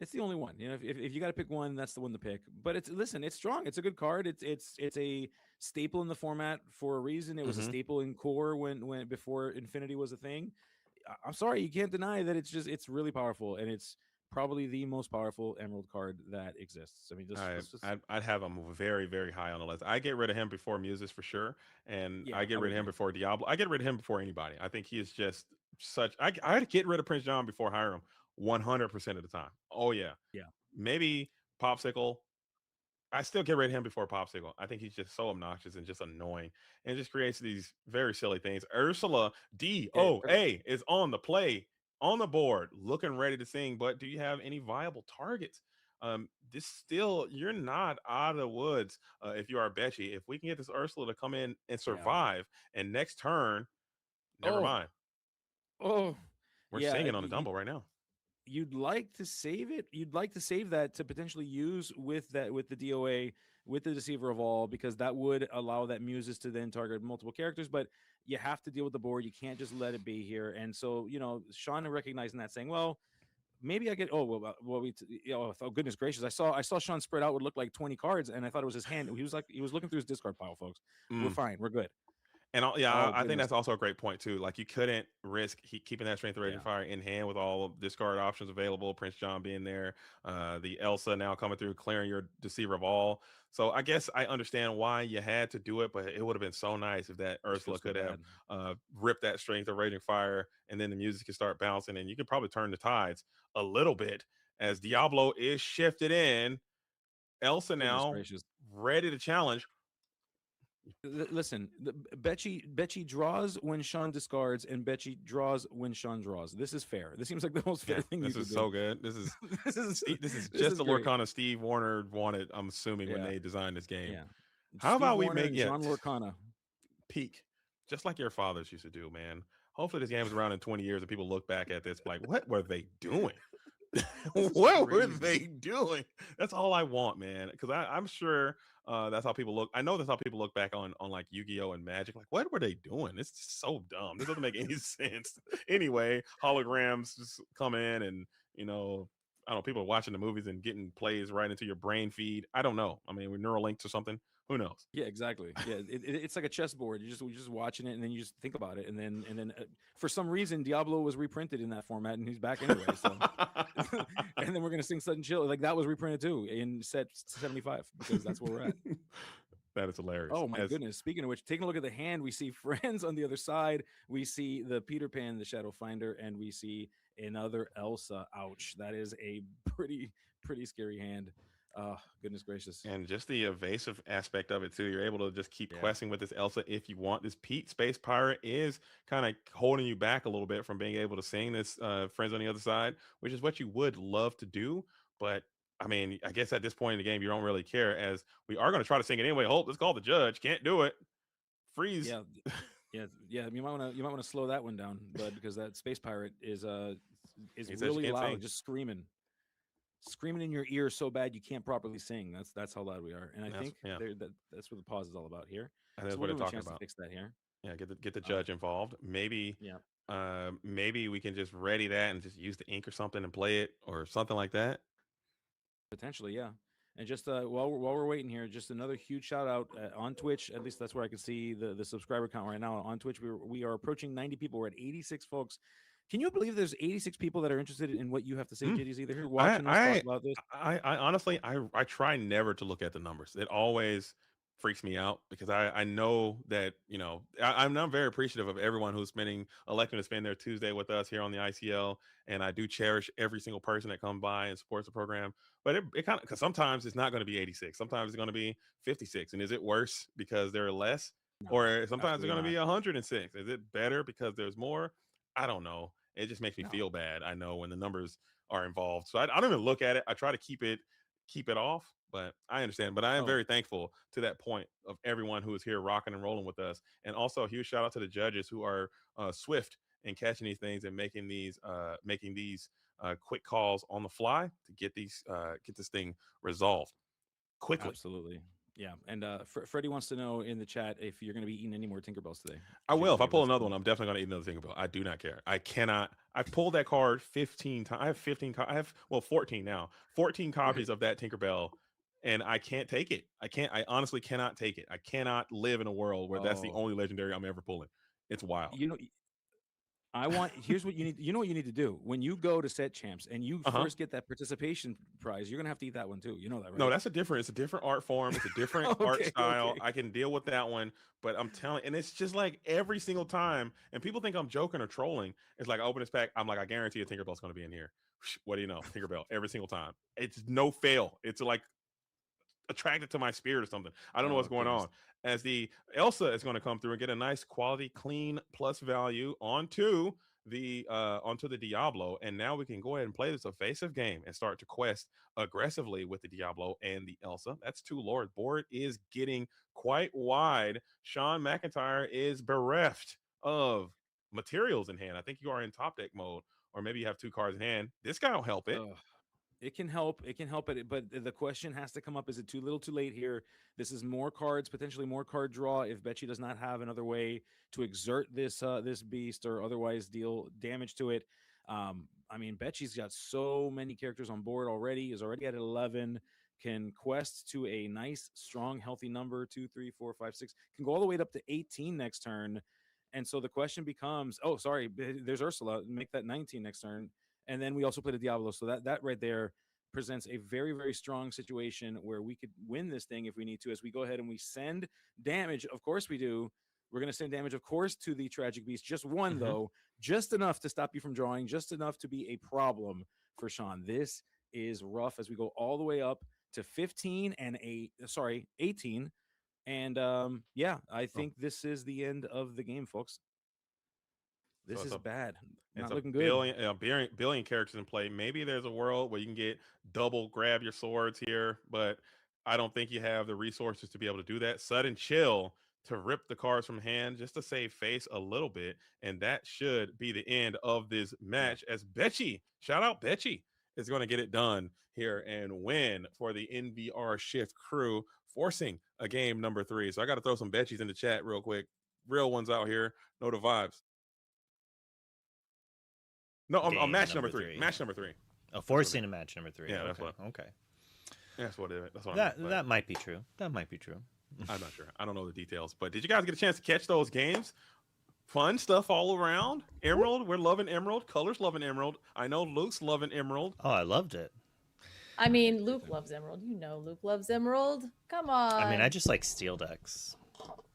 It's the only one. If you got to pick one, that's the one to pick. But it's listen, it's strong. It's a good card. It's a staple in the format for a reason. It was a Hmm. staple in core when before Infinity was a thing. I'm sorry, you can't deny that it's really powerful and it's probably the most powerful Emerald card that exists. I mean, just let's just I'd have him very, very high on the list. I get rid of him before Muses for sure, and yeah, I I get would rid of him agree. before Diablo. I get rid of him before anybody. I think he is just such. I'd get rid of Prince John before Hiram 100% of the time. Oh yeah, Yeah, maybe Popsicle. I still get rid of him before Popsicle. I think he's just so obnoxious and just annoying, and just creates these very silly things. Ursula yeah. DOA is on the play, on the board, looking ready to sing. But do you have any viable targets? This still, you're not out of the woods if you are Betchy. If we can get this Ursula to come in and Yeah. survive, and next turn, never Oh, mind. oh, We're yeah. singing on the Dumble right now. You'd like to save it. You'd like to save that to potentially use with the DOA with the Deceiver of All because that would allow that Muses to then target multiple characters. But you have to deal with the board. You can't just let it be here. And so Sean recognizing that, saying, "Well, maybe I get oh goodness gracious, I saw Sean spread out would look like 20 cards, and I thought it was his hand. He was looking through his discard pile, folks. We're Mm. fine. We're good. And yeah, Oh I think goodness, that's also a great point too. Like you couldn't risk keeping that strength of raging yeah, fire in hand with all of discard options available. Prince John being there, the Elsa now coming through, clearing your Deceiver of All. So I guess I understand why you had to do it, but it would have been so nice if that I feel Ursula so could have bad. ripped that strength of raging fire, and then the music could start bouncing, and you could probably turn the tides a little bit as Diablo is shifted in. Elsa Goodness now gracious. ready to challenge. Listen, Betchy draws when Sean discards, and Betchy draws when Sean draws. This is fair. This seems like the most fair Yeah, thing you this could is do. so good. This is This Just is the great. Lorcana Steve Warner wanted, I'm assuming, when Yeah, they designed this game. yeah. How Steve about we Warner make and yeah John Lorcana. peak, just like your fathers used to do, man. Hopefully this game's around in 20 years and people look back at this like, what were they doing? This is What were they crazy. doing? That's all I want, man. Because I'm sure that's how people look. I know that's how people look back on like Yu-Gi-Oh and Magic. Like, what were they doing? This is so dumb. This doesn't make any sense. Anyway, holograms just come in, and you know, I don't know. People are watching the movies and getting plays right into your brain feed. I don't know. I mean, with neural links or something. Who knows? Yeah, exactly. Yeah, it's like a chessboard. You're just watching it, and then you just think about it, and then for some reason, Diablo was reprinted in that format, and he's back anyway. So, and then we're gonna sing Sudden Chill, like that was reprinted too in set 75 because that's where we're at. That is hilarious. Oh my As goodness! Speaking of which, taking a look at the hand, we see friends on the other side. We see the Peter Pan, the Shadow Finder, and we see another Elsa. Ouch! That is a pretty scary hand. Oh goodness gracious! and just the evasive aspect of it too. You're able to just keep Yeah. questing with this Elsa if you want. This Pete Space Pirate is kind of holding you back a little bit from being able to sing this Friends on the Other Side, which is what you would love to do. But I mean, I guess at this point in the game, you don't really care as we are going to try to sing it anyway. Hold, let's call the judge. Can't do it. Freeze. Yeah, yeah. You might want to slow that one down, bud, because that space pirate is He says you really can't loud, sing. just screaming in your ear so bad you can't properly sing. That's how loud we are, and I That's think yeah. that's what the pause is all about here. And that's So what we'll they're give him a talking chance to about. fix that here. Yeah, get the Uh, judge involved. Maybe yeah, maybe we can just ready that and just use the ink or something and play it or something like that. potentially, yeah. And just while we're waiting here, just another huge shout out on Twitch. At least that's where I can see the subscriber count right now on Twitch. We are approaching 90 people. We're at 86 folks. Can you believe there's 86 people that are interested in what you have to say, Mm. JDZ? They're here I watching us talk I about this. I honestly I try never to look at the numbers. It always freaks me out because I know that I'm not very appreciative of everyone who's electing to spend their Tuesday with us here on the ICL, and I do cherish every single person that comes by and supports the program. But it kind of because sometimes it's not going to be 86, sometimes it's going to be 56, and is it worse because there are less, No, or sometimes it's absolutely going to not. be 106? Is it better because there's more? I don't know. It just makes me No. feel bad. I know when the numbers are involved. So I don't even look at it. I try to keep it off, but I understand. But I am Oh, very thankful to that point of everyone who is here rocking and rolling with us. And also a huge shout out to the judges who are swift in catching these things and making these quick calls on the fly to get this thing resolved quickly. absolutely. Yeah. And Freddie wants to know in the chat if you're going to be eating any more Tinkerbells today. I will. If I JDZ, pull another one, I'm definitely going to eat another Tinkerbell. I do not care. I cannot. I've pulled that card 15 times. I have 15. I have 14 now. 14 copies of that Tinkerbell, and I can't take it. I can't. I honestly cannot take it. I cannot live in a world where that's the Oh, only legendary I'm ever pulling. It's wild. you know, here's what you need. You know what you need to do when you go to set champs and you Uh huh. first get that participation prize. You're gonna have to eat that one too. You know that, No, right? that's a different. It's a different art form. It's a different art Okay, style. okay. I can deal with that one, but I'm telling, and it's just like every single time. And people think I'm joking or trolling. It's like I open this pack. I'm like, I guarantee a Tinkerbell's going to be in here. What do you know? Tinkerbell every single time. It's no fail. It's like attracted to my spirit or something. I don't know what's Oh going goodness. on. As the Elsa is going to come through and get a nice quality, clean plus value onto the Diablo, and now we can go ahead and play this evasive game and start to quest aggressively with the Diablo and the Elsa. That's two lords. Board is getting quite wide. Sean McIntyre is bereft of materials in hand. I think you are in top deck mode, or maybe you have two cards in hand. This guy will help it. Ugh. It can help. It can help it, but the question has to come up: is it too little, too late here? This is more cards, potentially more card draw. If Betchy does not have another way to exert this beast or otherwise deal damage to it, I mean, Betchy's got so many characters on board already. Is already at 11. Can quest to a nice, strong, healthy number 2, 3, 4, 5, 6. Can go all the way up to 18 next turn. And so the question becomes: oh, sorry, there's Ursula. Make that 19 next turn, and then we also played a Diablo. So that right there presents a very, very strong situation where we could win this thing if we need to, as we go ahead and we send damage. Of course we do. We're going to send damage, of course, to the Tragic Beast. Just one, Mhm. though, just enough to stop you from drawing, just enough to be a problem for Sean. This is rough as we go all the way up to 15 and 18. And yeah, I Oh, think this is the end of the game, folks. so This is bad. it's Not a looking good. billion characters in play. Maybe there's a world where you can get double grab your swords here, but I don't think you have the resources to be able to do that. Sudden chill to rip the cards from hand just to save face a little bit, and that should be the end of this Yeah. match. As Betchy, shout out Betchy, is going to get it done here and win for the NVR Shift crew, forcing a game number 3. So I got to throw some betchies in the chat real quick. Real ones out here. Know the vibes. No, I'm Game match number number 3. three. Match number 3. Oh, forcing a match number 3. Yeah, okay. that's what. Okay. That's what it is. That's what That I meant, that might be true. That might be true. I'm not sure. I don't know the details. But did you guys get a chance to catch those games? Fun stuff all around. Emerald, we're loving Emerald. Colors loving Emerald. I know Luke's loving Emerald. Oh, I loved it. I mean, Luke loves Emerald. You know, Luke loves Emerald. Come on. I mean, I just like steel decks.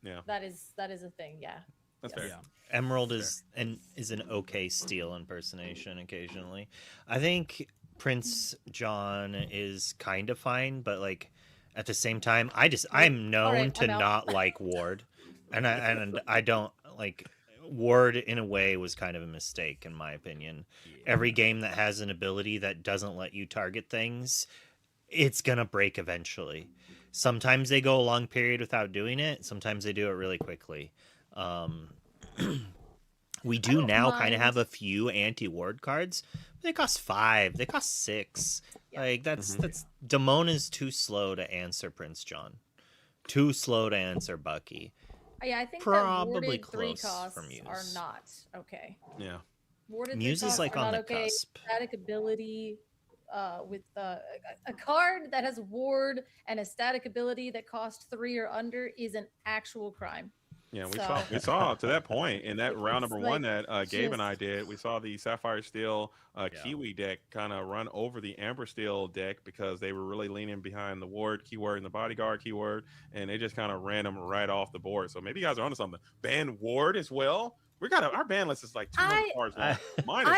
Yeah, that is a thing. Yeah. that's Yes. fair. Yeah. Emerald is an okay steel impersonation occasionally. I think Prince John is kind of fine, but like at the same time, I'm known right, to I'm out. not like Ward, and I don't like Ward. In a way, was kind of a mistake in my opinion. Every game that has an ability that doesn't let you target things, it's gonna break eventually. Sometimes they go a long period without doing it. Sometimes they do it really quickly. We do now kind of have a few anti-ward cards. They cost 5. They cost 6. Yeah. Like that's Damone is too slow to answer Prince John. Too slow to answer Bucky. Yeah, I think Probably that warded 3 close costs for Muse. are not okay. Yeah. Warded 3 Muse is costs like are on not the okay. cusp. Static ability with a card that has ward and a static ability that costs 3 or under is an actual crime. Yeah, So- we saw to that point in that round It's number like 1 that Gabe and I just- did. We saw the Sapphire Steel Kiwi deck kind of run over the Amber Steel deck because they were really leaning behind the ward keyword and the bodyguard keyword, and they just kind of ran them right off the board. So maybe you guys are onto something. Ban ward as well. Our ban list is like 200 cards long. Mine is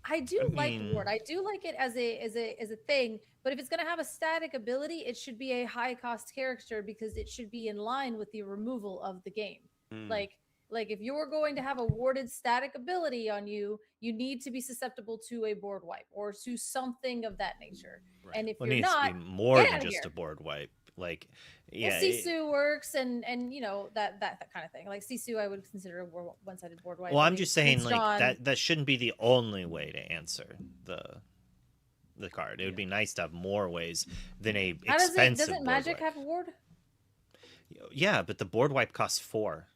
I do like mean- ward. I do like it as a thing, but if it's going to have a static ability, it should be a high cost character because it should be in line with the removal of the game. Mm. Like if you're going to have a warded static ability on you, you need to be susceptible to a board wipe or to something of that nature. Right. And if Well, it you're needs not, to be more get than outta just here. a board wipe. Like, well, yeah, Sisu works and you know that kind of thing. Like Sisu, I would consider a one-sided board wipe. well, I I'm mean, just saying Prince like John- that shouldn't be the only way to answer the card. It would be nice to have more ways than a How does it? expensive Doesn't board Magic wipe. have ward? Yeah, but the board wipe costs 4.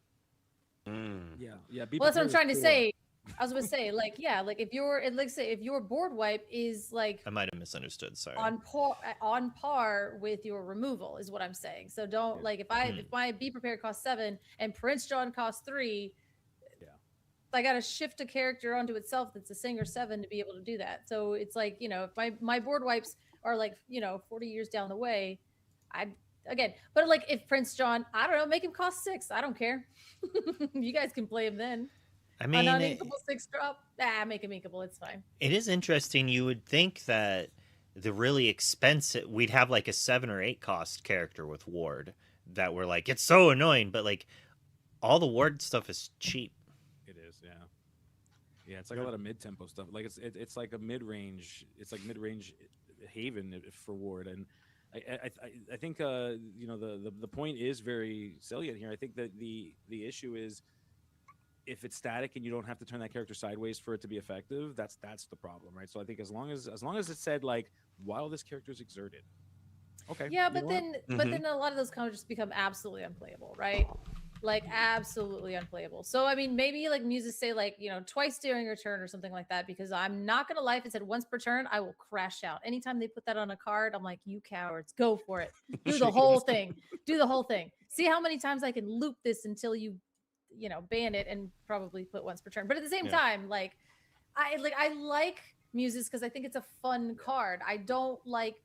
Mm. Yeah. Well, that's what I'm trying to say. I was going to say, like, yeah, like if your board wipe is like I might have misunderstood. Sorry. on par with your removal is what I'm saying. So don't like if my Be Prepared costs 7 and Prince John costs 3. Yeah. I got to shift a character onto itself that's a Singer 7 to be able to do that. So it's like, you know, if my board wipes are like, you know, 40 years down the way, but like if Prince John, I don't know, make him cost 6. I don't care. You guys can play him then. I mean, An uninkable 6 drop. Make him inkable. It's fine. it is interesting. You would think that the really expensive, we'd have like a 7 or 8 cost character with Ward that were like, it's so annoying, but like all the Ward stuff is cheap. It is, yeah. Yeah, it's like a lot of mid-tempo stuff. Like it's like a mid-range. It's like mid-range haven for Ward, and I think you know the point is very salient here. I think that the issue is if it's static and you don't have to turn that character sideways for it to be effective, that's the problem, right? So I think as long as it said like while this character is exerted, okay. Yeah, you but know what? then a lot of those combos just become absolutely unplayable, right? Like absolutely unplayable. So I mean, maybe like muses say like, you know, twice during your turn or something like that, because I'm not gonna lie, if it said once per turn, I will crash out. Anytime they put that on a card, I'm like, you cowards, go for it. Do the whole thing. Do the whole thing. See how many times I can loop this until you know, ban it and probably put once per turn. But at the same time, like I like muses because I think it's a fun card. I don't like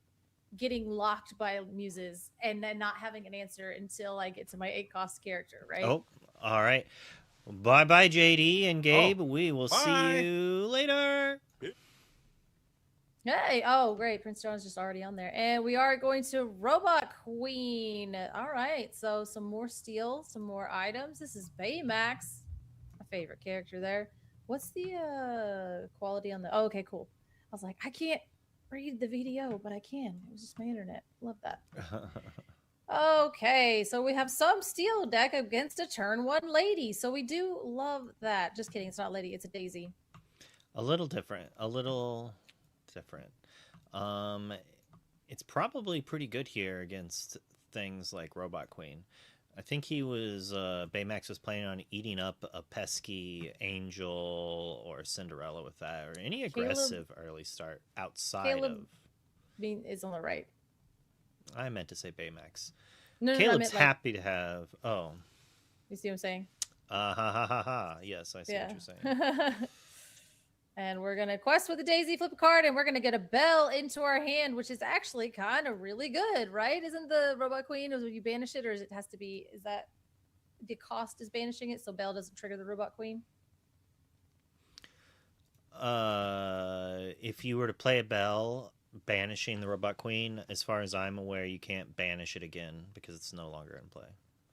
getting locked by muses and then not having an answer until I get to my 8 cost character, right? Oh, all right. Bye bye, JD and Gabe. We will bye. see you later. Hey, oh great, Prince John's just already on there. And we are going to Robot Queen. All right, so some more steel, some more items. This is Baymax, my favorite character there. What's the quality on the okay, cool. I was like, I can't read the video, but I can. It was just my internet. Love that. Okay, so we have some steel deck against a turn 1 lady. So we do love that. Just kidding, it's not lady, it's a daisy. A little different. A little different. Um, it's probably pretty good here against things like Robot Queen. I think he was Baymax was planning on eating up a pesky Angel or Cinderella with that, or any aggressive early start outside Caleb of. is on the right. I meant to say Baymax. No, I Caleb's meant, like, happy to have. Oh, you see what I'm saying? ha ha ha ha. Yes, I see what you're saying. And we're gonna quest with the Daisy, flip a card, and we're gonna get a bell into our hand, which is actually kind of really good, right? Isn't the Robot Queen, or you banish it, or is it has to be? Is that the cost is banishing it, so bell doesn't trigger the Robot Queen? If you were to play a bell, banishing the Robot Queen, as far as I'm aware, you can't banish it again because it's no longer in play.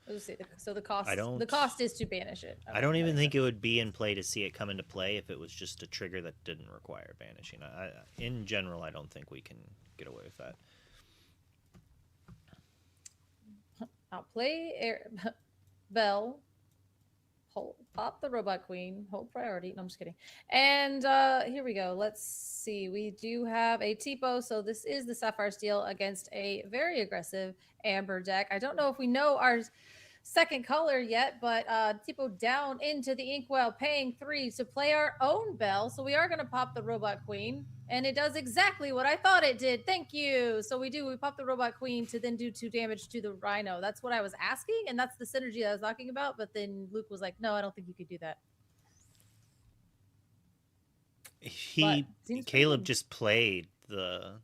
Let's see. So the cost. I don't- The cost is to banish it. I don't even think it would be in play to see it come into play if it was just a trigger that didn't require banishing. In general, I don't think we can get away with that. I'll play bell. Pop the Robot Queen. Hold priority. No, I'm just kidding. And here we go. Let's see. We do have a Tipo. So this is the Sapphire Steel against a very aggressive Amber deck. I don't know if we know our second color yet, but Tipo down into the Inkwell, paying 3 to play our own bell. So we are going to pop the Robot Queen. And it does exactly what I thought it did. Thank you. So we pop the Robot Queen to then do 2 damage to the Rhino. That's what I was asking, and that's the synergy I was talking about. But then Luke was like, no, I don't think you could do that. Caleb just played the.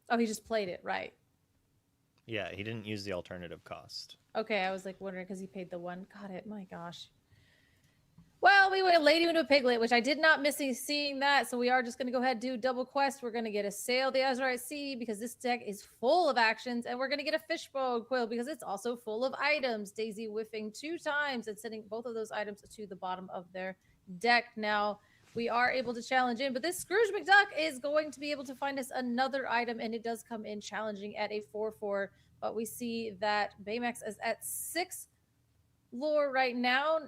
Oh, he just played it, right. Yeah, he didn't use the alternative cost. Okay, I was like wondering because he paid the 1. Got it. My gosh. Well, we went a lady into a piglet, which I did not miss seeing that. So we are just going to go ahead and do double quest. We're going to get a Sail the Azurite Sea because this deck is full of actions. And we're going to get a Fishbone Quill because it's also full of items. Daisy whiffing 2 times and sending both of those items to the bottom of their deck. Now, we are able to challenge in, but this Scrooge McDuck is going to be able to find us another item. And it does come in challenging at a 4/4. But we see that Baymax is at 6 lore right now.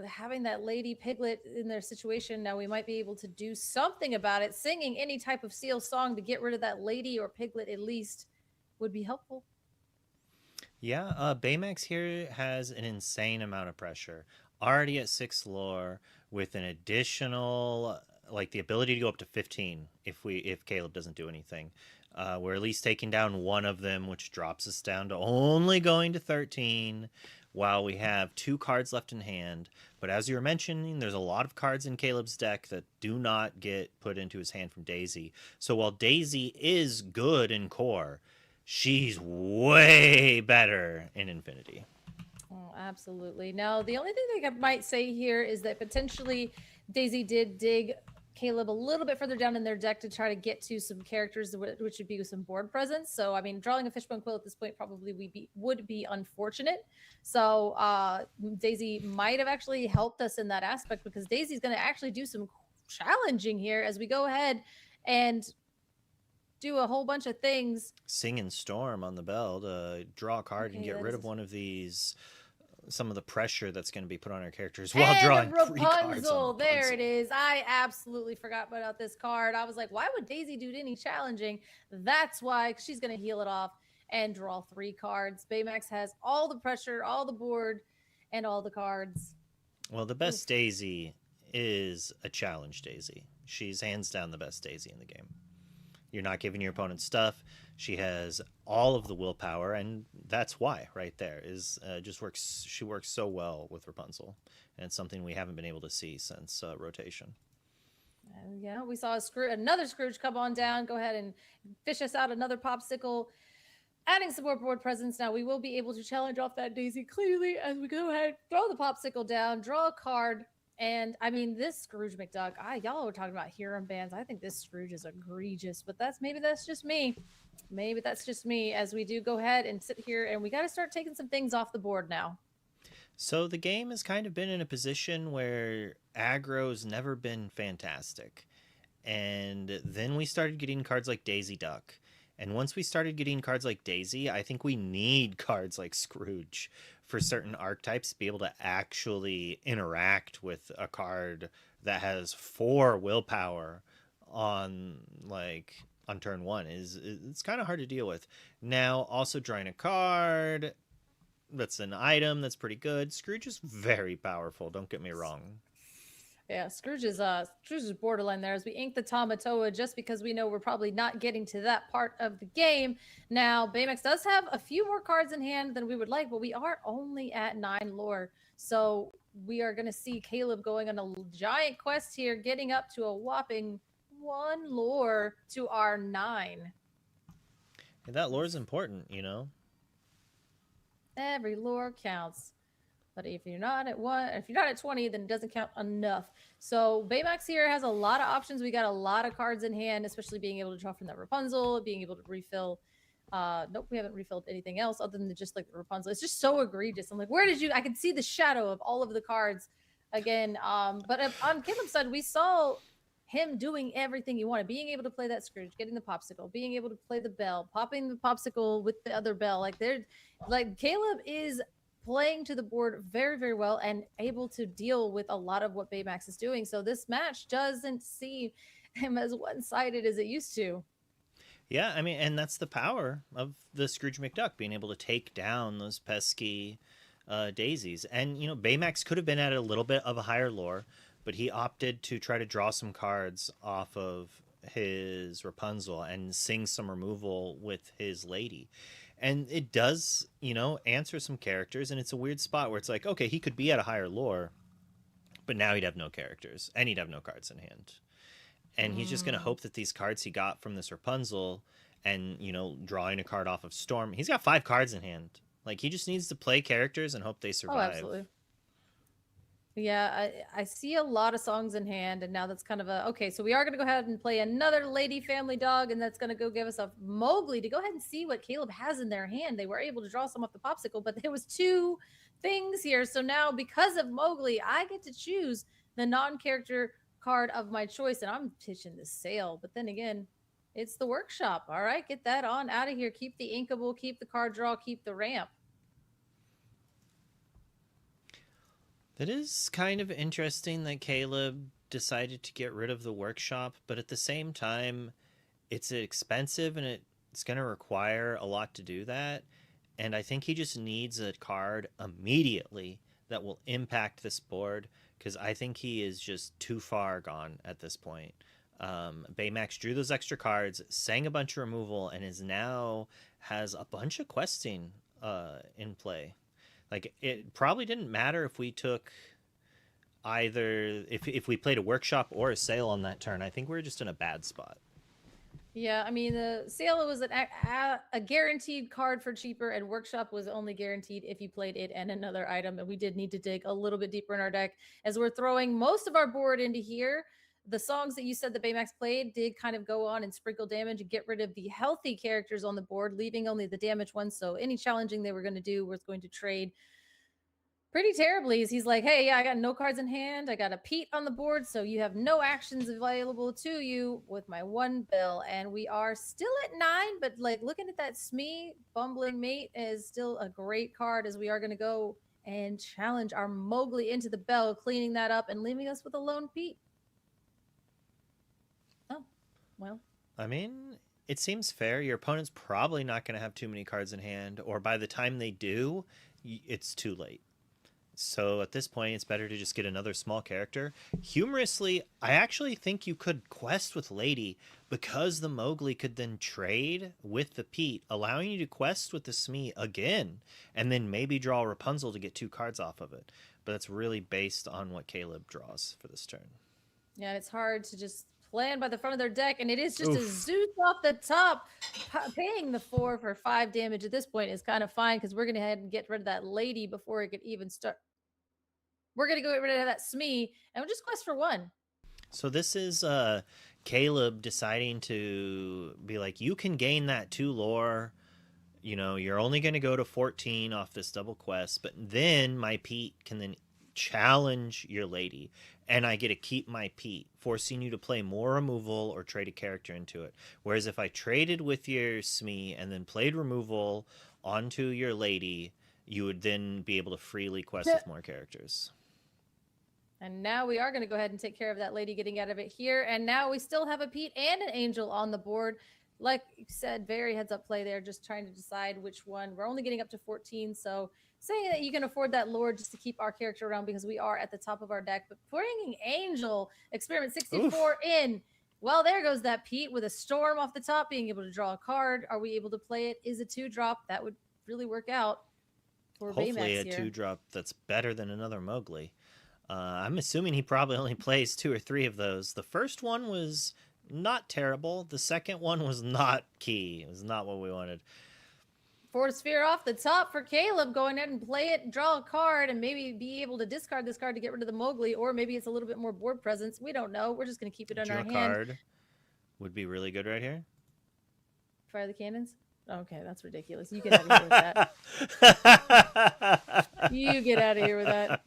Having that lady piglet in their situation now, we might be able to do something about it. Singing any type of Seal song to get rid of that lady or piglet at least would be helpful. Yeah, Baymax here has an insane amount of pressure. Already at 6 lore with an additional, like the ability to go up to 15 if Caleb doesn't do anything. We're at least taking down one of them, which drops us down to only going to 13. While we have 2 cards left in hand. But as you were mentioning, there's a lot of cards in Caleb's deck that do not get put into his hand from Daisy. So while Daisy is good in core, she's way better in Infinity. Oh, absolutely. Now, the only thing that I might say here is that potentially Daisy did dig Caleb a little bit further down in their deck to try to get to some characters which would be with some board presence. So, I mean, drawing a Fishbone Quill at this point probably would be unfortunate. So, Daisy might have actually helped us in that aspect because Daisy's going to actually do some challenging here as we go ahead and do a whole bunch of things. Sing and Storm on the bell to draw a card and get rid of one of these. Some of the pressure that's going to be put on our characters while drawing 3 cards. There it is. I absolutely forgot about this card. I was like, why would Daisy do any challenging? That's why she's going to heal it off and draw 3 cards. Baymax has all the pressure, all the board, and all the cards. Well, the best Daisy is a challenge Daisy. She's hands down the best Daisy in the game. You're not giving your opponent stuff. She has all of the willpower, and that's why right there is just works. She works so well with Rapunzel, and it's something we haven't been able to see since rotation. Yeah, we saw another Scrooge come on down. Go ahead and fish us out another popsicle. Adding some more board presence. Now we will be able to challenge off that Daisy clearly as we go ahead, throw the popsicle down, draw a card. And I mean, this Scrooge McDuck, y'all were talking about hero bands. I think this Scrooge is egregious, but maybe that's just me. Maybe that's just me as we do go ahead and sit here and we got to start taking some things off the board now. So the game has kind of been in a position where aggro's never been fantastic. And then we started getting cards like Daisy Duck. And once we started getting cards like Daisy, I think we need cards like Scrooge for certain archetypes to be able to actually interact with a card that has 4 willpower on on turn one is it's kind of hard to deal with. Now also drawing a card that's an item that's pretty good. Scrooge is very powerful, don't get me wrong. Yeah, Scrooge is borderline there as we ink the Tamatoa just because we know we're probably not getting to that part of the game. Now, Baymax does have a few more cards in hand than we would like, but we are only at 9 lore. So we are going to see Caleb going on a giant quest here, getting up to a whopping 1 lore to our 9. And that lore is important, you know? Every lore counts. But if you're not at 1, if you're not at 20, then it doesn't count enough. So Baymax here has a lot of options. We got a lot of cards in hand, especially being able to draw from that Rapunzel, being able to refill. Nope, we haven't refilled anything else other than just like the Rapunzel. It's just so egregious. I'm like, where did you? I can see the shadow of all of the cards again. But on Caleb's side, we saw him doing everything he wanted, being able to play that Scrooge, getting the popsicle, being able to play the bell, popping the popsicle with the other bell. Like Caleb is playing to the board very, very well and able to deal with a lot of what Baymax is doing. So this match doesn't seem him as one-sided as it used to. Yeah, I mean, and that's the power of the Scrooge McDuck, being able to take down those pesky daisies. And, you know, Baymax could have been at a little bit of a higher lore, but he opted to try to draw some cards off of his Rapunzel and sing some removal with his lady. And it does, you know, answer some characters, and it's a weird spot where it's like, okay, he could be at a higher lore, but now he'd have no characters, and he'd have no cards in hand. And he's just going to hope that these cards he got from this Rapunzel and, you know, drawing a card off of Storm, he's got 5 cards in hand. Like, he just needs to play characters and hope they survive. Oh, absolutely. Yeah, I see a lot of songs in hand, and now that's kind of okay, so we are going to go ahead and play another Lady Family Dog, and that's going to go give us a Mowgli to go ahead and see what Caleb has in their hand. They were able to draw some off the popsicle, but there was 2 things here. So now, because of Mowgli, I get to choose the non-character card of my choice, and I'm pitching the sale. But then again, it's the workshop. All right, get that on out of here. Keep the inkable, keep the card draw, keep the ramp. It is kind of interesting that Caleb decided to get rid of the workshop, but at the same time, it's expensive and it's going to require a lot to do that. And I think he just needs a card immediately that will impact this board, because I think he is just too far gone at this point. Baymax drew those extra cards, sang a bunch of removal, and is now has a bunch of questing in play. Like, it probably didn't matter if we took either, if we played a workshop or a sale on that turn. I think we were just in a bad spot. Yeah, I mean, the sale was a guaranteed card for cheaper, and workshop was only guaranteed if you played it and another item. And we did need to dig a little bit deeper in our deck as we're throwing most of our board into here. The songs that you said that Baymax played did kind of go on and sprinkle damage and get rid of the healthy characters on the board, leaving only the damaged ones. So any challenging they were going to do was going to trade pretty terribly. He's like, hey, yeah, I got no cards in hand. I got a Pete on the board, so you have no actions available to you with my 1 bill. And we are still at 9, but like looking at that Smee, Bumbling Mate is still a great card, as we are going to go and challenge our Mowgli into the bell, cleaning that up and leaving us with a lone Pete. Oh, well. I mean, it seems fair. Your opponent's probably not going to have too many cards in hand, or by the time they do, it's too late. So at this point, it's better to just get another small character. Humorously, I actually think you could quest with Lady, because the Mowgli could then trade with the Pete, allowing you to quest with the Smee again, and then maybe draw Rapunzel to get 2 cards off of it. But that's really based on what Caleb draws for this turn. Yeah, it's hard to just plan by the front of their deck, and it is just a Zeus off the top. Paying the 4 for 5 damage at this point is kind of fine, because we're going to head and get rid of that Lady before it could even start. We're going to go get rid of that Smee, and we'll just quest for 1. So this is Caleb deciding to be like, you can gain that 2 lore. You know, you're only going to go to 14 off this double quest, but then my Pete can then challenge your Lady, and I get to keep my Pete, forcing you to play more removal or trade a character into it. Whereas if I traded with your Smee and then played removal onto your Lady, you would then be able to freely quest with more characters. And now we are going to go ahead and take care of that lady getting out of it here. And now we still have a Pete and an Angel on the board. Like you said, very heads up play there, just trying to decide which one. We're only getting up to 14, so saying that you can afford that lure just to keep our character around because we are at the top of our deck. But bringing Angel, Experiment 64 in. Well, there goes that Pete with a Storm off the top, being able to draw a card. Are we able to play it? Is a 2-drop? That would really work out for Hopefully Baymax a here. 2-drop that's better than another Mowgli. I'm assuming he probably only plays 2 or 3 of those. The first one was not terrible. The second one was not key. It was not what we wanted. Force Sphere off the top for Caleb. Go ahead and play it, draw a card, and maybe be able to discard this card to get rid of the Mowgli, or maybe it's a little bit more board presence. We don't know. We're just going to keep it in Draw our a hand. card would be really good right here. Fire the cannons? Okay, that's ridiculous. You get out of here with that. You get out of here with that.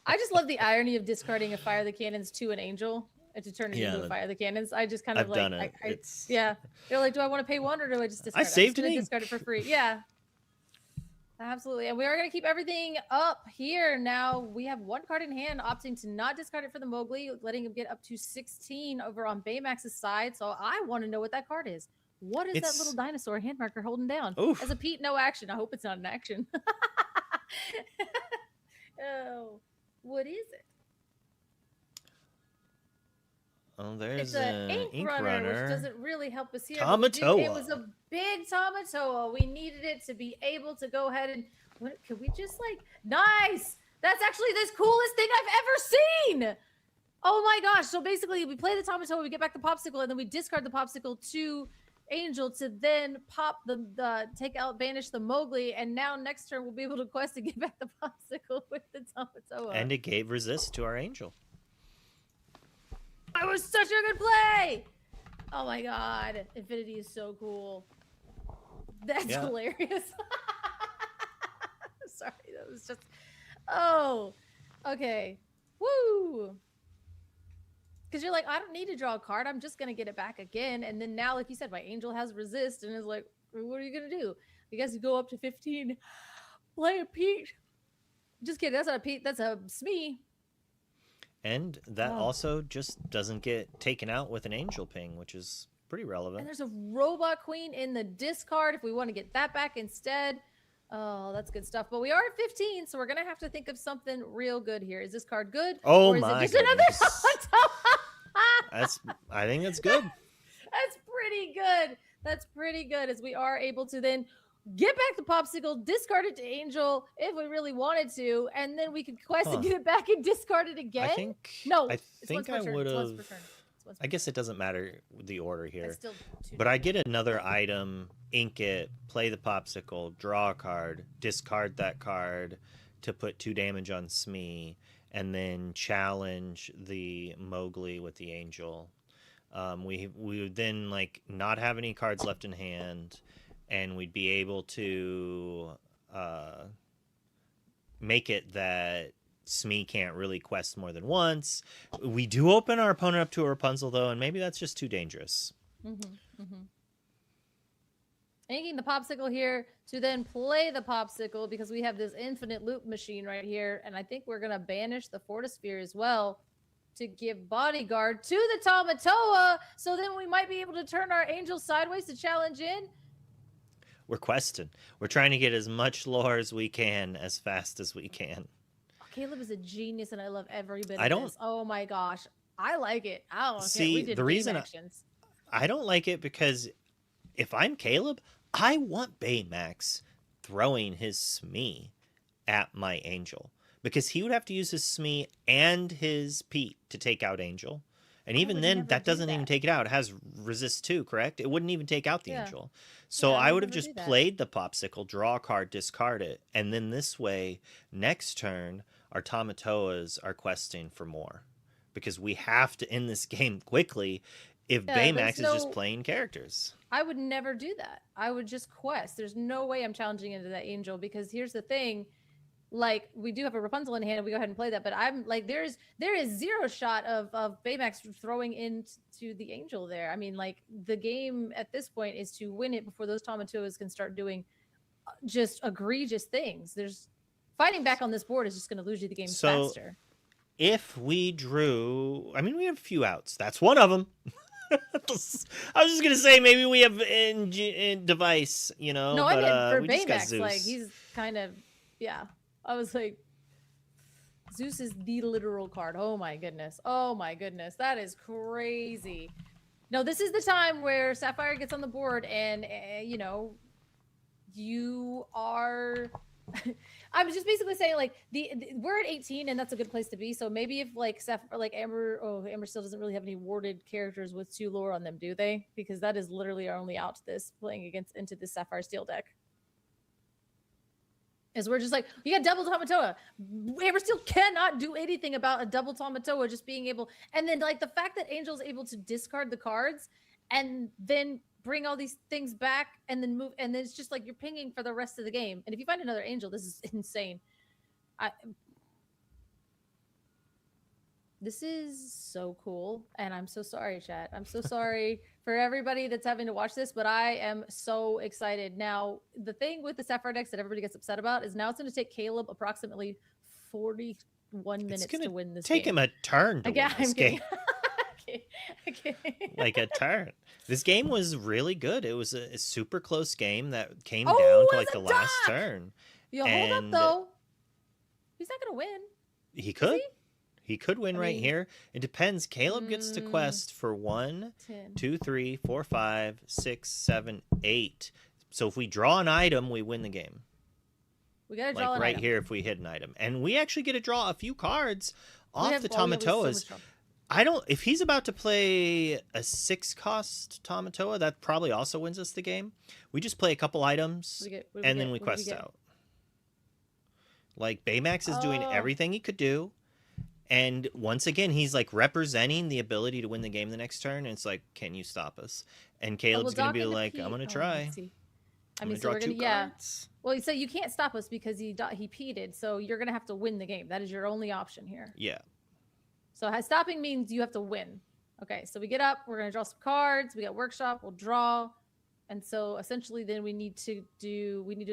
I just love the irony of discarding a Fire the Cannons to an Angel and to turn it into a Fire the Cannons. I just kind of I've like, done it. yeah. You're like, do I want to pay one or do I just discard it? saved I'm an just gonna ink. discard it for free. Yeah. Absolutely. And we are going to keep everything up here. Now we have one card in hand, opting to not discard it for the Mowgli, letting him get up to 16 over on Baymax's side. So I want to know what that card is. What is that little dinosaur hand marker holding down? Oof. As a Pete, no action. I hope it's not an action. Oh, what is it? Oh, there's It's an an ink runner, which doesn't really help us here. but we do- It was a big Tamatoa. We needed it to be able to go ahead and could we just like nice? That's actually the coolest thing I've ever seen. Oh my gosh! So basically, we play the Tamatoa, we get back the popsicle, and then we discard the popsicle to Angel to then pop take out, banish the Mowgli, and now next turn we'll be able to quest to get back the popsicle with the Tamatoa. And it gave resist to our Angel. It was such a good play! Oh my god. Infinity is so cool. That's hilarious. Sorry, that was just... Oh, okay. Woo! Because you're like, I don't need to draw a card. I'm just going to get it back again. And then now, like you said, my Angel has resist and is like, what are you going to do? I guess you go up to 15. Play a Pete. Just kidding. That's not a Pete. That's a Smee. And that also just doesn't get taken out with an Angel ping, which is pretty relevant. And there's a Robot Queen in the discard if we want to get that back instead. Oh, that's good stuff. But we are at 15, so we're going to have to think of something real good here. Is this card good? Oh, or is my it just another I think that's good. That's pretty good. That's pretty good, as we are able to then get back the popsicle, discard it to Angel if we really wanted to, and then we could quest and get it back and discard it again. I think I would have. I guess it doesn't matter the order here. But I get another item, ink it, play the popsicle, draw a card, discard that card to put 2 damage on Smee, and then challenge the Mowgli with the Angel. We would then like not have any cards left in hand, and we'd be able to make it that Smee can't really quest more than once. We do open our opponent up to a Rapunzel, though, and maybe that's just too dangerous. Inking the popsicle here to then play the popsicle because we have this infinite loop machine right here, and I think we're going to banish the Fortisphere as well to give bodyguard to the Tamatoa, so then we might be able to turn our Angel sideways to challenge in. We're questing. We're trying to get as much lore as we can as fast as we can. Caleb is a genius, and I love every bit of this. Oh my gosh, I like it. I don't see we did the reason actions. I don't like it because if I'm Caleb, I want Baymax throwing his Smee at my Angel because he would have to use his Smee and his Pete to take out Angel. And even then, that doesn't even take it out. It has resist 2, correct? It wouldn't even take out the Angel. So I would have just played the popsicle, draw a card, discard it. And then this way, next turn, our Tamatoas are questing for more. Because we have to end this game quickly if Baymax is just playing characters. I would never do that. I would just quest. There's no way I'm challenging into that Angel because here's the thing. Like, we do have a Rapunzel in hand and we go ahead and play that, but I'm like, there is 0 shot of Baymax throwing into the Angel there. I mean, like, the game at this point is to win it before those Tamatoas can start doing just egregious things. Fighting back on this board is just going to lose you the game faster. if we drew, I mean, we have a few outs. That's one of them. I was just gonna say maybe we have in device, you know. No, but I meant for we just got Baymax. Zeus. Like he's kind of, yeah. I was like, Zeus is the literal card. Oh my goodness. Oh my goodness. That is crazy. No, this is the time where Sapphire gets on the board, and you know, you are. I'm just basically saying, like, we're at 18, and that's a good place to be. So maybe if like Amber, Amber still doesn't really have any warded characters with 2 lore on them, do they? Because that is literally our only out to this playing into this Sapphire Steel deck. Is we're just like, you got double Tamatoa. Amber Steel cannot do anything about a double Tamatoa just being able, and then like the fact that Angel's able to discard the cards and then bring all these things back and then move, and then it's just like you're pinging for the rest of the game. And if you find another Angel, this is insane. This is so cool, and I'm so sorry, chat. I'm so sorry for everybody that's having to watch this, but I am so excited. Now, the thing with the Sapphire decks that everybody gets upset about is now it's going to take Caleb approximately 41 minutes to win this take game. him a turn to win this game. Okay. Like a turn. This game was really good. It was a super close game that came Oh, down to it like was the a last duck! turn. Yo, hold up, And though. He's not going to win. he could. he? He could win right mean- here. It depends. Caleb gets to quest for 1, 10. 2, 3, 4, 5, 6, 7, 8. So if we draw an item, we win the game. We got to draw Like an right item. here if we hit an item. And we actually get to draw a few cards We off have- the oh, yeah, we have so Tamatoas. much trouble. I don't. If he's about to play a 6 cost Tamatoa, that probably also wins us the game. We just play a couple items What do we get? What do and then get? we What do quest get? out. Like Baymax is doing Oh. everything he could do, and once again he's like representing the ability to win the game the next turn. And it's like, can you stop us? And Caleb's gonna be like, I'm gonna try. Let's see. I I'm mean, gonna so draw we're 2 gonna, yeah. cards. Well, so you can't stop us because he peated. So you're gonna have to win the game. That is your only option here. Yeah. So stopping means you have to win. Okay, so we get up. We're gonna draw some cards. We got workshop. We'll draw, and so essentially, then we need to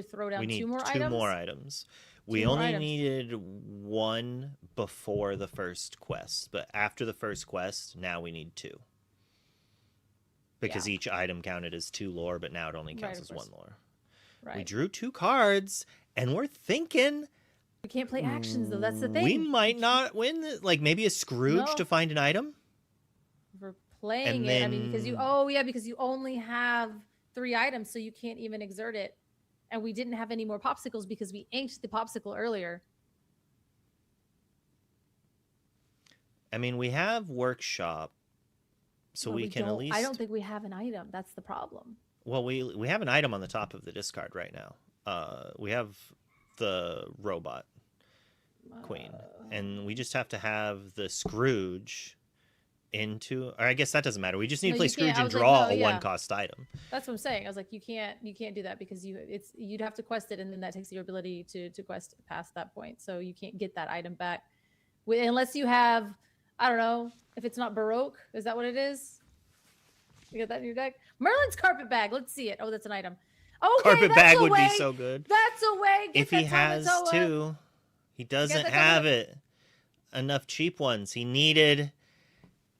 throw down We need 2 more 2 items. more items. We 2 more only items. needed 1 before the first quest, but after the first quest, now we need 2. Because each item counted as 2 lore, but now it only counts Right, as of 1 course. lore. Right. We drew 2 cards, and we're thinking We can't play actions though. That's the thing. we might not win. Like maybe a Scrooge No. to find an item. We're playing And it. I mean, because then- because you only have 3 items, so you can't even exert it. And we didn't have any more popsicles because we inked the popsicle earlier. I mean, we have workshop, so But we can at don't- least. I don't think we have an item. That's the problem. Well, we have an item on the top of the discard right now. We have the robot queen, and we just have to have the Scrooge into. Or I guess that doesn't matter. We just need No, to play you can't. Scrooge I and was like, draw no, a yeah. 1-cost item. That's what I'm saying. I was like, you can't do that because you'd have to quest it, and then that takes your ability to quest past that point. So you can't get that item back unless you have, I don't know, if it's not Baroque. Is that what it is? You got that in your deck? Merlin's carpet bag. Let's see it. Oh, that's an item. Okay, Carpet that's bag a would way. be so good. That's a way. Get If he that has Tamatoa. 2, he doesn't that have Tamatoa. it. Enough cheap ones. He needed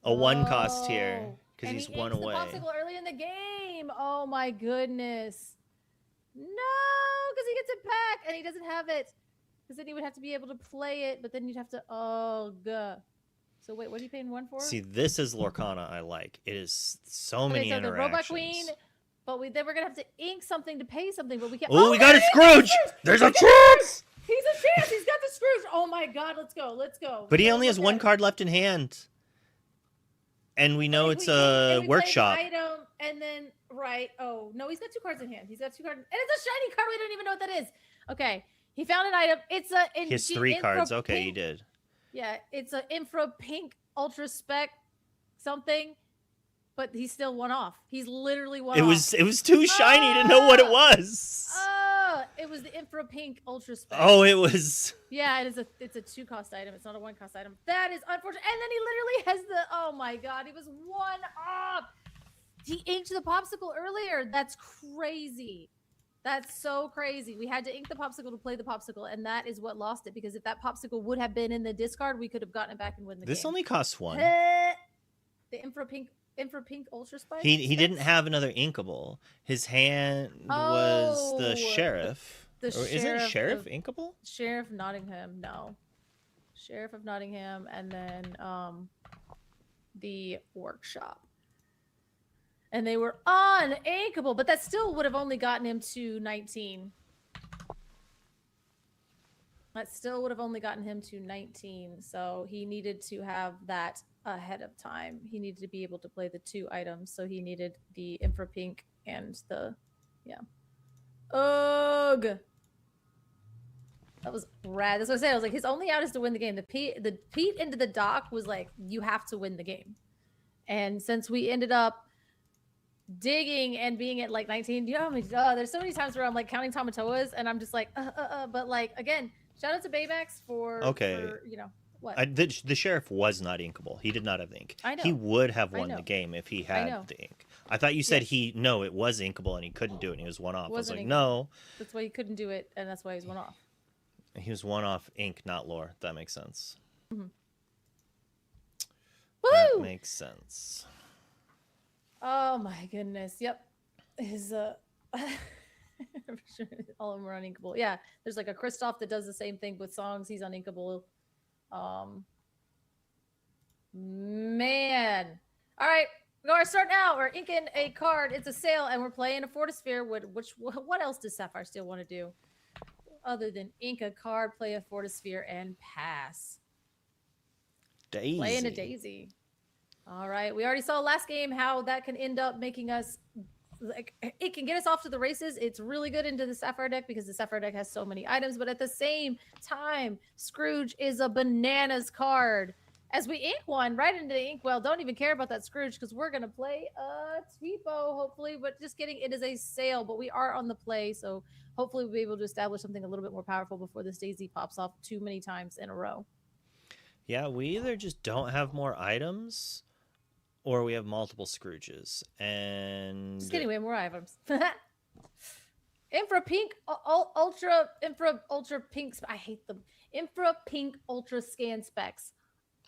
a 1-cost here Oh, because and he's he 1 inks away. The popsicle early in the game. Oh my goodness. No, because he gets it back and he doesn't have it. Because then he would have to be able to play it, but then you'd have to. Oh god. So wait, what are you paying 1 for? See, this is Lorcana I like. It is so many so interactions. the robot queen. But then we're gonna have to ink something to pay something, but we can't. Oh, we got a there it is! Scrooge! There's a Look at that! chance! He's a chance. He's got the Scrooge. Oh my god, let's go. Let's go. But he Let's only has look 1 at it. card left in hand. And we know If it's we ink- a and we play the workshop. Item and then Oh no, he's got 2 cards in hand. He's got 2 cards, and it's a shiny card. We don't even know what that is. Okay, he found an item. It's a. He has 3 cards. Okay, he pink. did. Yeah, it's a infra pink ultra spec something, but he's still 1 off. He's literally 1 It off. was too shiny to know what it was. It was the infra pink ultra spec. Oh, it was. Yeah, it's a 2-cost item. It's not a 1-cost item. That is unfortunate. And then he literally has the. Oh my god, he was 1 off. He inked the popsicle earlier. That's crazy. That's so crazy. We had to ink the popsicle to play the popsicle, and that is what lost it. Because if that popsicle would have been in the discard, we could have gotten it back and win the This game. only costs one. The infra pink ultra spike. He didn't have another inkable. His hand was the sheriff. Isn't sheriff inkable? Sheriff Nottingham, no. Sheriff of Nottingham, and then the workshop. And they were uninkable, but that still would have only gotten him to 19. That still would have only gotten him to 19. So he needed to have that ahead of time. He needed to be able to play the 2 items. So he needed the infra pink and the, yeah. Ugh. That was rad. That's what I said. I was like, his only out is to win the game. The Pete into the dock was like, you have to win the game. And since we ended up digging and being at like 19, you know how many, there's so many times where I'm like counting Tamatoas and I'm just like, but like, again, shout out to Baymax for, you know, what? The sheriff was not inkable. He did not have the ink. I know. He would have won the game if he had the ink. I thought you said no, it was inkable and he couldn't do it and he was one off. I was like, no. That's why he couldn't do it and that's why he's one off. He was one off ink, not lore. That makes sense. Mm-hmm. That makes sense. Oh my goodness. Yep. His all of them are uninkable. Yeah. There's like a Kristoff that does the same thing with songs. He's uninkable. Man. All right. We're going to start now. We're inking a card. It's a sale and we're playing a Fortisphere. What else does Sapphire Steel want to do? Other than ink a card, play a Fortisphere, and pass. Daisy. Playing a Daisy. All right. We already saw last game how that can end up making us, like, it can get us off to the races. It's really good into the Sapphire deck because the Sapphire deck has so many items. But at the same time, Scrooge is a bananas card. As we ink one right into the inkwell, don't even care about that Scrooge because we're going to play a Tweepo, hopefully. But just kidding, it is a sale, but we are on the play. So hopefully we'll be able to establish something a little bit more powerful before this Daisy pops off too many times in a row. Yeah, we either just don't have more items or we have multiple Scrooges. And just kidding, we have more items. Infra pink, ultra pink. I hate them. Infra pink ultra scan specs.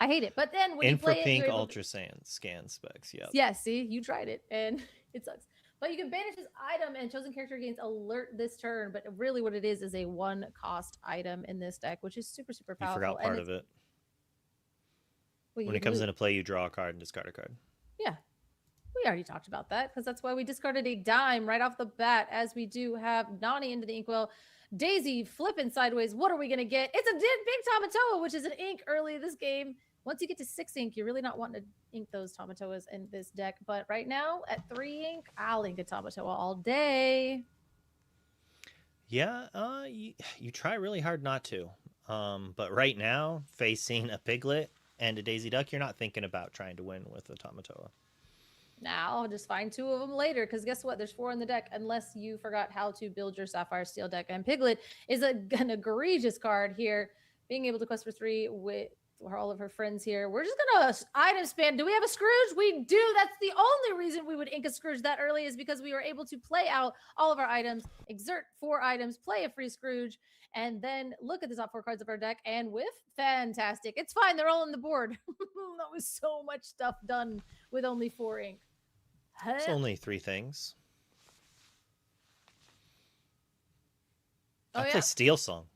I hate it. But then when Infra you play pink it, ultra scan specs. Yeah. Yeah. See, you tried it and it sucks. But you can banish this item and chosen character gains alert this turn. But really, what it is a 1-cost item in this deck, which is super, super powerful. You forgot part of it. When it comes into play, you draw a card and discard a card. Yeah. We already talked about that because that's why we discarded a dime right off the bat, as we do have Nani into the inkwell. Daisy flipping sideways. What are we going to get? It's a big Tamatoa, which is an ink early this game. Once you get to 6 ink, you're really not wanting to ink those Tamatoas in this deck. But right now, at 3 ink, I'll ink a Tamatoa all day. Yeah, you try really hard not to. But right now, facing a Piglet and a Daisy Duck, you're not thinking about trying to win with a Tamatoa. Now I'll just find 2 of them later, because guess what? There's 4 in the deck, unless you forgot how to build your Sapphire Steel deck. And Piglet is an egregious card here, being able to quest for 3 with all of her friends here. We're just gonna item spam. Do we have a Scrooge? We do. That's the only reason we would ink a Scrooge that early, is because we were able to play out all of our items, exert 4 items, play a free Scrooge, and then look at the top 4 cards of our deck and whiff. Fantastic. It's fine. They're all on the board. That was so much stuff done with only 4 ink. It's only 3 things. I play Steel Song.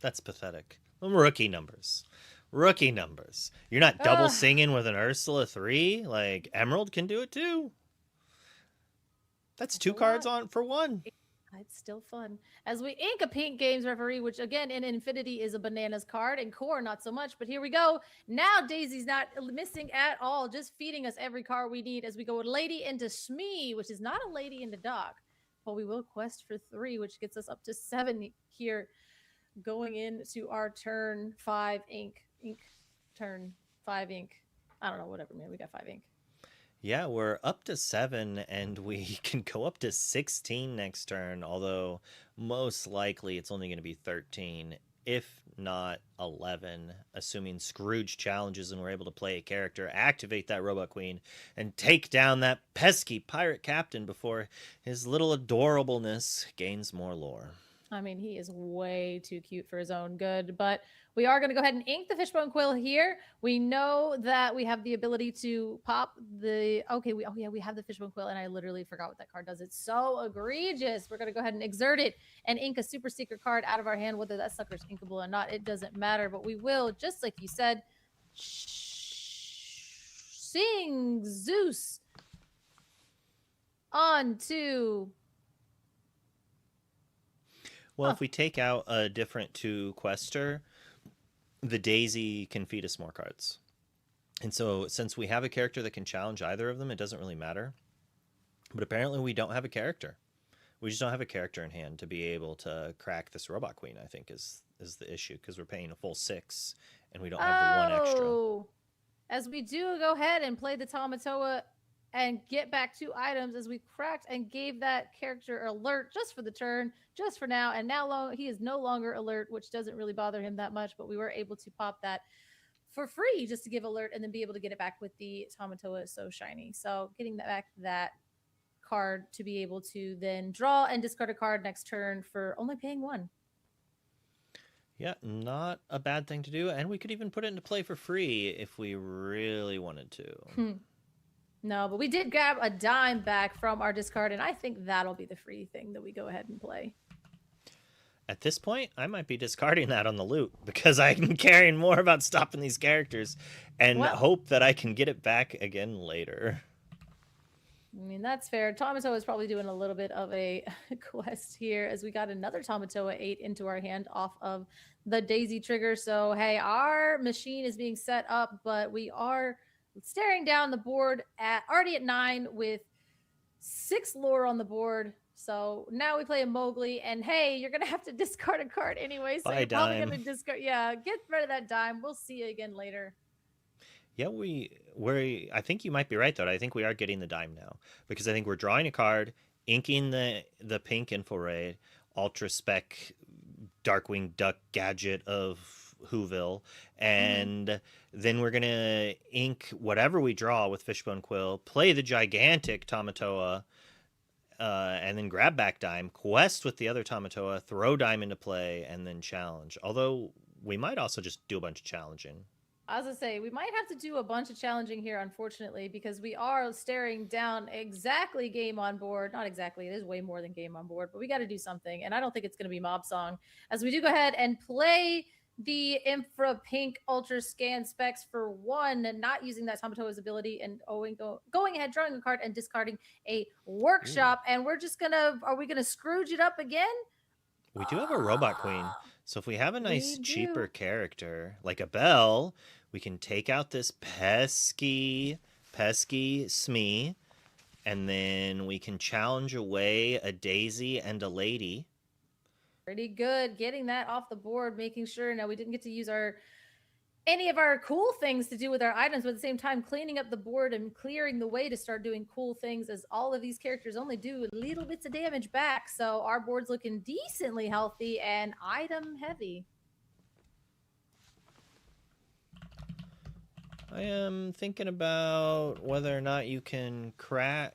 That's pathetic. Rookie numbers. Rookie numbers. You're not double singing with an Ursula 3? Like, Emerald can do it too. That's 2 cards on for 1. It's still fun. As we ink a Pink Games referee, which again in Infinity is a bananas card, and Core not so much, but here we go. Now Daisy's not missing at all, just feeding us every card we need as we go Lady into Smee, which is not a Lady into Doc, but we will quest for 3, which gets us up to 7 here, going into our turn 5 ink. Turn 5 ink. I don't know, whatever, man. We got 5 ink. Yeah, we're up to 7, and we can go up to 16 next turn, although most likely it's only going to be 13. if not 11, assuming Scrooge challenges and we're able to play a character, activate that Robot Queen, and take down that pesky pirate captain before his little adorableness gains more lore. I mean, he is way too cute for his own good, but we are going to go ahead and ink the fishbone quill here. We know that we have the ability to pop the, okay, we have the fishbone quill, and I literally forgot what that card does. It's so egregious. We're going to go ahead and exert it and ink a super secret card out of our hand. Whether that sucker's inkable or not, it doesn't matter, but we will, just like you said, sing Zeus on to... Well, if we take out a different 2 quester, the Daisy can feed us more cards. And so since we have a character that can challenge either of them, it doesn't really matter. But apparently we don't have a character. We just don't have a character in hand to be able to crack this Robot Queen, I think, is the issue, because we're paying a full 6 and we don't have the 1 extra. As we do go ahead and play the Tamatoa and get back 2 items, as we cracked and gave that character alert just for the turn, just for now. And now he is no longer alert, which doesn't really bother him that much, but we were able to pop that for free just to give alert and then be able to get it back with the Tamatoa So Shiny. So getting that card to be able to then draw and discard a card next turn for only paying 1. Yeah, not a bad thing to do. And we could even put it into play for free if we really wanted to. No, but we did grab a dime back from our discard, and I think that'll be the free thing that we go ahead and play. At this point, I might be discarding that on the loot because I'm caring more about stopping these characters and hope that I can get it back again later. I mean, that's fair. Tamatoa is probably doing a little bit of a quest here as we got another Tamatoa 8 into our hand off of the Daisy trigger. So, hey, our machine is being set up, but we are staring down the board already at 9 with 6 lore on the board. So now we play a Mowgli, and hey, you're gonna have to discard a card anyway. So you're probably gonna discard. Yeah, get rid of that dime. We'll see you again later. Yeah, I think you might be right though. I think we are getting the dime now because I think we're drawing a card, inking the pink infrared, ultra spec Darkwing Duck gadget of Whoville, and then we're gonna ink whatever we draw with Fishbone Quill, play the gigantic Tamatoa, and then grab back dime, quest with the other Tamatoa, throw dime into play, and then challenge. Although we might also just do a bunch of challenging. As I say, we might have to do a bunch of challenging here, unfortunately, because we are staring down exactly game on board. Not exactly, it is way more than game on board, but we got to do something. And I don't think it's going to be Mob Song. As we do go ahead and play the Infra Pink Ultra Scan specs for 1, and not using that Tamatoa's ability, and going ahead, drawing a card and discarding a Workshop. And we're just going to, are we going to Scrooge it up again? We do have a Robot Queen. So if we have a nice cheaper character like a Belle, we can take out this pesky Smee, and then we can challenge away a Daisy and a Lady. Pretty good. Getting that off the board, making sure now we didn't get to use any of our cool things to do with our items, but at the same time cleaning up the board and clearing the way to start doing cool things, as all of these characters only do little bits of damage back. So our board's looking decently healthy and item heavy. I am thinking about whether or not you can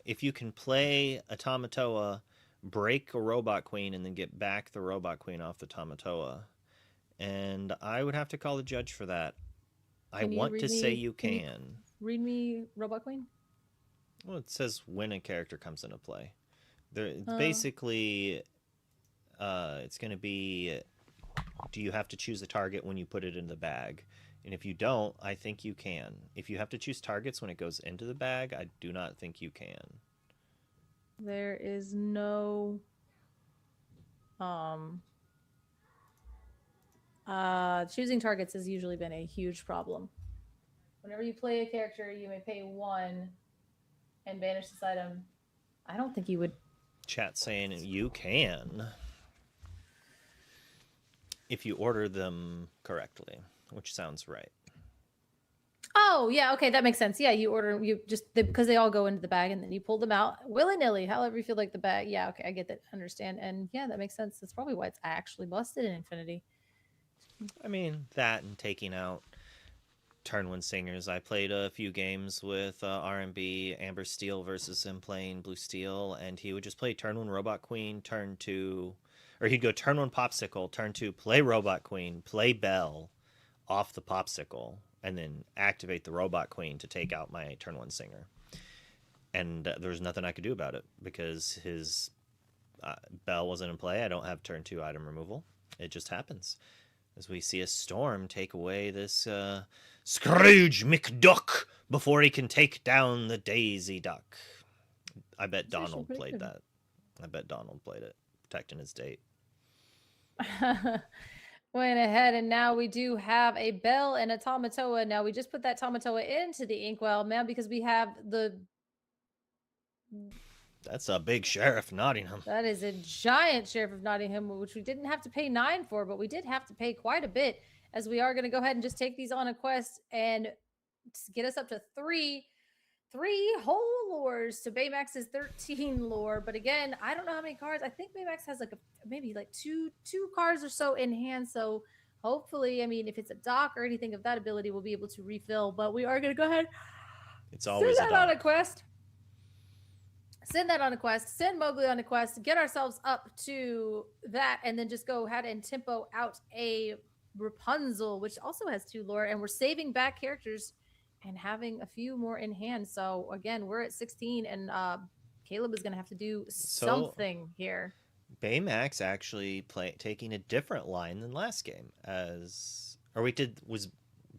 if you can play a Tamatoa, break a Robot Queen, and then get back the Robot Queen off the Tamatoa. And I would have to call the judge for that. I want to say you can. Read me Robot Queen? Well, it says when a character comes into play. Basically, it's going to be, do you have to choose a target when you put it in the bag? And if you don't, I think you can. If you have to choose targets when it goes into the bag, I do not think you can. There is no... choosing targets has usually been a huge problem. Whenever you play a character, you may pay 1 and banish this item. I don't think you would... Chat saying you can. If you order them correctly, which sounds right. Oh, yeah, okay, that makes sense. Yeah, because they all go into the bag and then you pull them out willy-nilly, however you feel like the bag. Yeah, okay, I get that, understand. And yeah, that makes sense. That's probably why it's actually busted in Infinity. I mean, that and taking out turn one singers. I played a few games with R&B, Amber Steel versus him playing Blue Steel, and he would just play turn one Robot Queen, turn two, or he'd go turn one Popsicle, turn two, play Robot Queen, play Bell off the Popsicle, and then activate the Robot Queen to take out my turn one singer. And there was nothing I could do about it because his Bell wasn't in play. I don't have turn two item removal. It just happens. As we see a storm take away this Scrooge McDuck before he can take down the Daisy Duck. I bet Donald played that. I bet Donald played it, protecting his date. Went ahead, and now we do have a Bell and a Tamatoa. Now we just put that Tamatoa into the inkwell now because we have the. That's a big Sheriff Nottingham. That is a giant Sheriff of Nottingham, which we didn't have to pay 9 for, but we did have to pay quite a bit, as we are going to go ahead and just take these on a quest and get us up to three whole lures to Baymax's 13 lore. But again, I don't know how many cards. I think Baymax has like maybe like two cards or so in hand. So hopefully, I mean, if it's a dock or anything of that ability, we'll be able to refill. But we are going to go ahead. It's always send that on a quest. Send that on a quest. Send Mowgli on a quest. Get ourselves up to that, and then just go ahead and tempo out a Rapunzel, which also has 2 lore, and we're saving back characters and having a few more in hand. So again, we're at 16, and Caleb is going to have to do something here. Baymax actually taking a different line than last game, was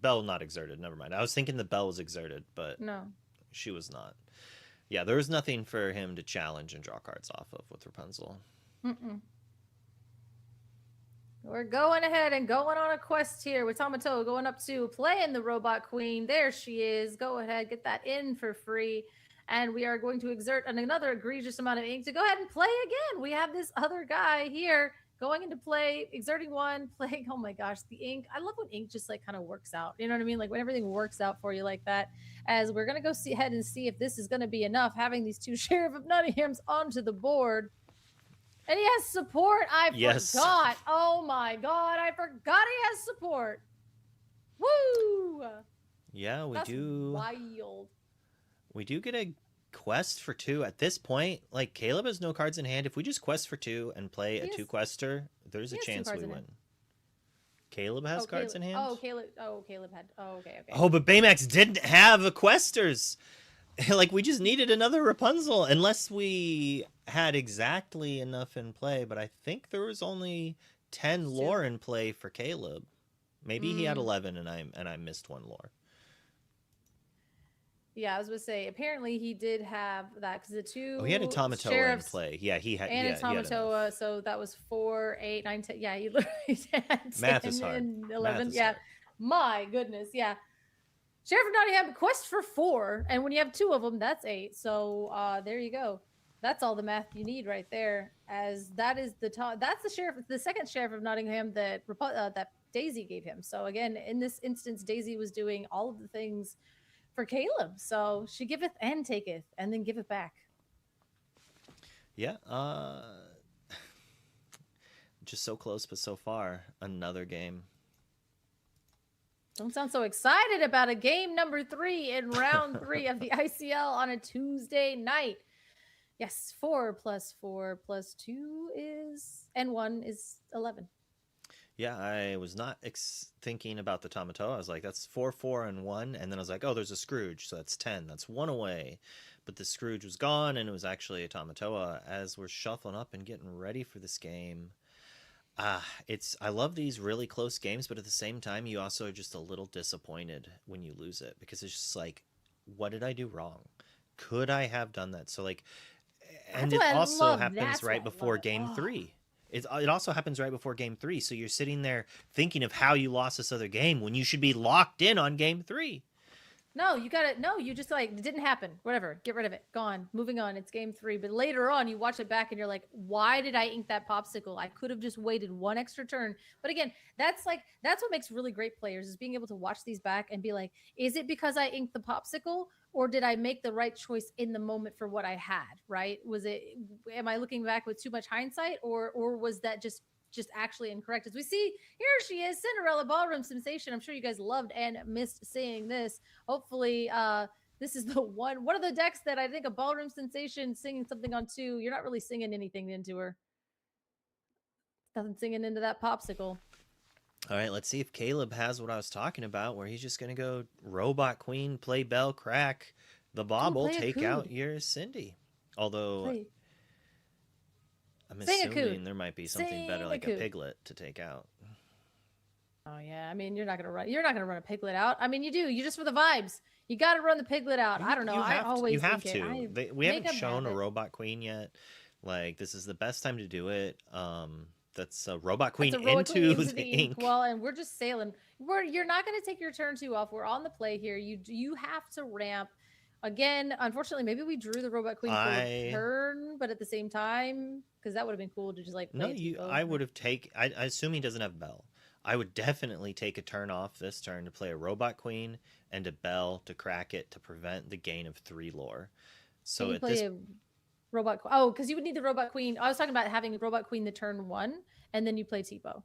Bell not exerted? Never mind. I was thinking the Bell was exerted, but no, she was not. Yeah, there was nothing for him to challenge and draw cards off of with Rapunzel. We're going ahead and going on a quest here with Tamatoa, going up to playing the Robot Queen. There she is. Go ahead, get that in for free. And we are going to exert another egregious amount of ink to go ahead and play again. We have this other guy here going into play, exerting 1, playing. Oh my gosh, the ink. I love when ink just like kind of works out. You know what I mean? Like when everything works out for you like that. As we're going to go ahead and see if this is going to be enough, having these 2 Sheriff of Nottinghams onto the board. And he has support. I forgot. Oh my God. I forgot he has support. Woo! Yeah, That's wild. We do get a quest for 2 at this point. Like, Caleb has no cards in hand. If we just quest for 2 and play a 2-quester, there's a chance we win. Caleb has cards in hand? Caleb had. Oh, okay. Oh, but Baymax didn't have a questers. Like, we just needed another Rapunzel, unless we had exactly enough in play. But I think there was only 10 lore in play for Caleb. Maybe he had 11, and I missed 1 lore. Yeah, I was going to say, apparently he did have that, because the 2 he had a Tamatoa in play. Yeah, he had. And a Tamatoa, so that was 4, 8, 9, 10. Yeah, he literally had 10 Math is hard. and 11. Math is yeah, hard. My goodness, yeah. Sheriff of Nottingham quest for 4, and when you have 2 of them, that's 8. So there you go. That's all the math you need right there. As that is that's the second Sheriff of Nottingham that that Daisy gave him. So again, in this instance, Daisy was doing all of the things for Caleb. So she giveth and taketh, and then giveth back. Yeah. Just so close, but so far. Another game. Don't sound so excited about a game number 3 in round 3 of the ICL on a Tuesday night. Yes, 4 plus 4 plus 2 and 1 is 11. Yeah, I was not thinking about the Tamatoa. I was like, that's 4, 4, and 1. And then I was like, oh, there's a Scrooge. So that's 10. That's 1 away. But the Scrooge was gone, and it was actually a Tamatoa. As we're shuffling up and getting ready for this game, I love these really close games, but at the same time, you also are just a little disappointed when you lose it. Because it's just like, what did I do wrong? Could I have done that? So, like, and it also happens right before game 3. It also happens right before game 3. So you're sitting there thinking of how you lost this other game when you should be locked in on game 3. No, you just like, it didn't happen. Whatever. Get rid of it. Gone. Moving on. It's game 3. But later on, you watch it back and you're like, why did I ink that popsicle? I could have just waited 1 extra turn. But again, that's what makes really great players, is being able to watch these back and be like, is it because I inked the popsicle? Or did I make the right choice in the moment for what I had, right? Am I looking back with too much hindsight, or was that just just actually incorrect. As we see, here she is, Cinderella Ballroom Sensation. I'm sure you guys loved and missed seeing this. Hopefully, this is the one of the decks that I think a Ballroom Sensation singing something on too. You're not really singing anything into her. Nothing singing into that popsicle. All right, let's see if Caleb has what I was talking about, where he's just going to go Robot Queen, play Bell, crack the bauble, take out your Cindy. Although I'm assuming there might be something better, like a Piglet, to take out. Oh yeah, I mean you're not gonna run a Piglet out. I mean you do. You just for the vibes. You got to run the Piglet out. I don't know. You have to. We haven't shown a Robot Queen yet. Like this is the best time to do it. That's a Robot Queen into the ink. Well, and we're just sailing. You're not going to take your turn 2 off. We're on the play here. You have to ramp. Again, unfortunately, maybe we drew the Robot Queen for a turn, but at the same time, because that would have been cool to just like play I would have taken. I assume he doesn't have Bell. I would definitely take a turn off this turn to play a Robot Queen and a Bell to crack it to prevent the gain of 3 lore. So at this Robot Queen. Oh, because you would need the Robot Queen. I was talking about having the Robot Queen the turn 1, and then you play Tipo.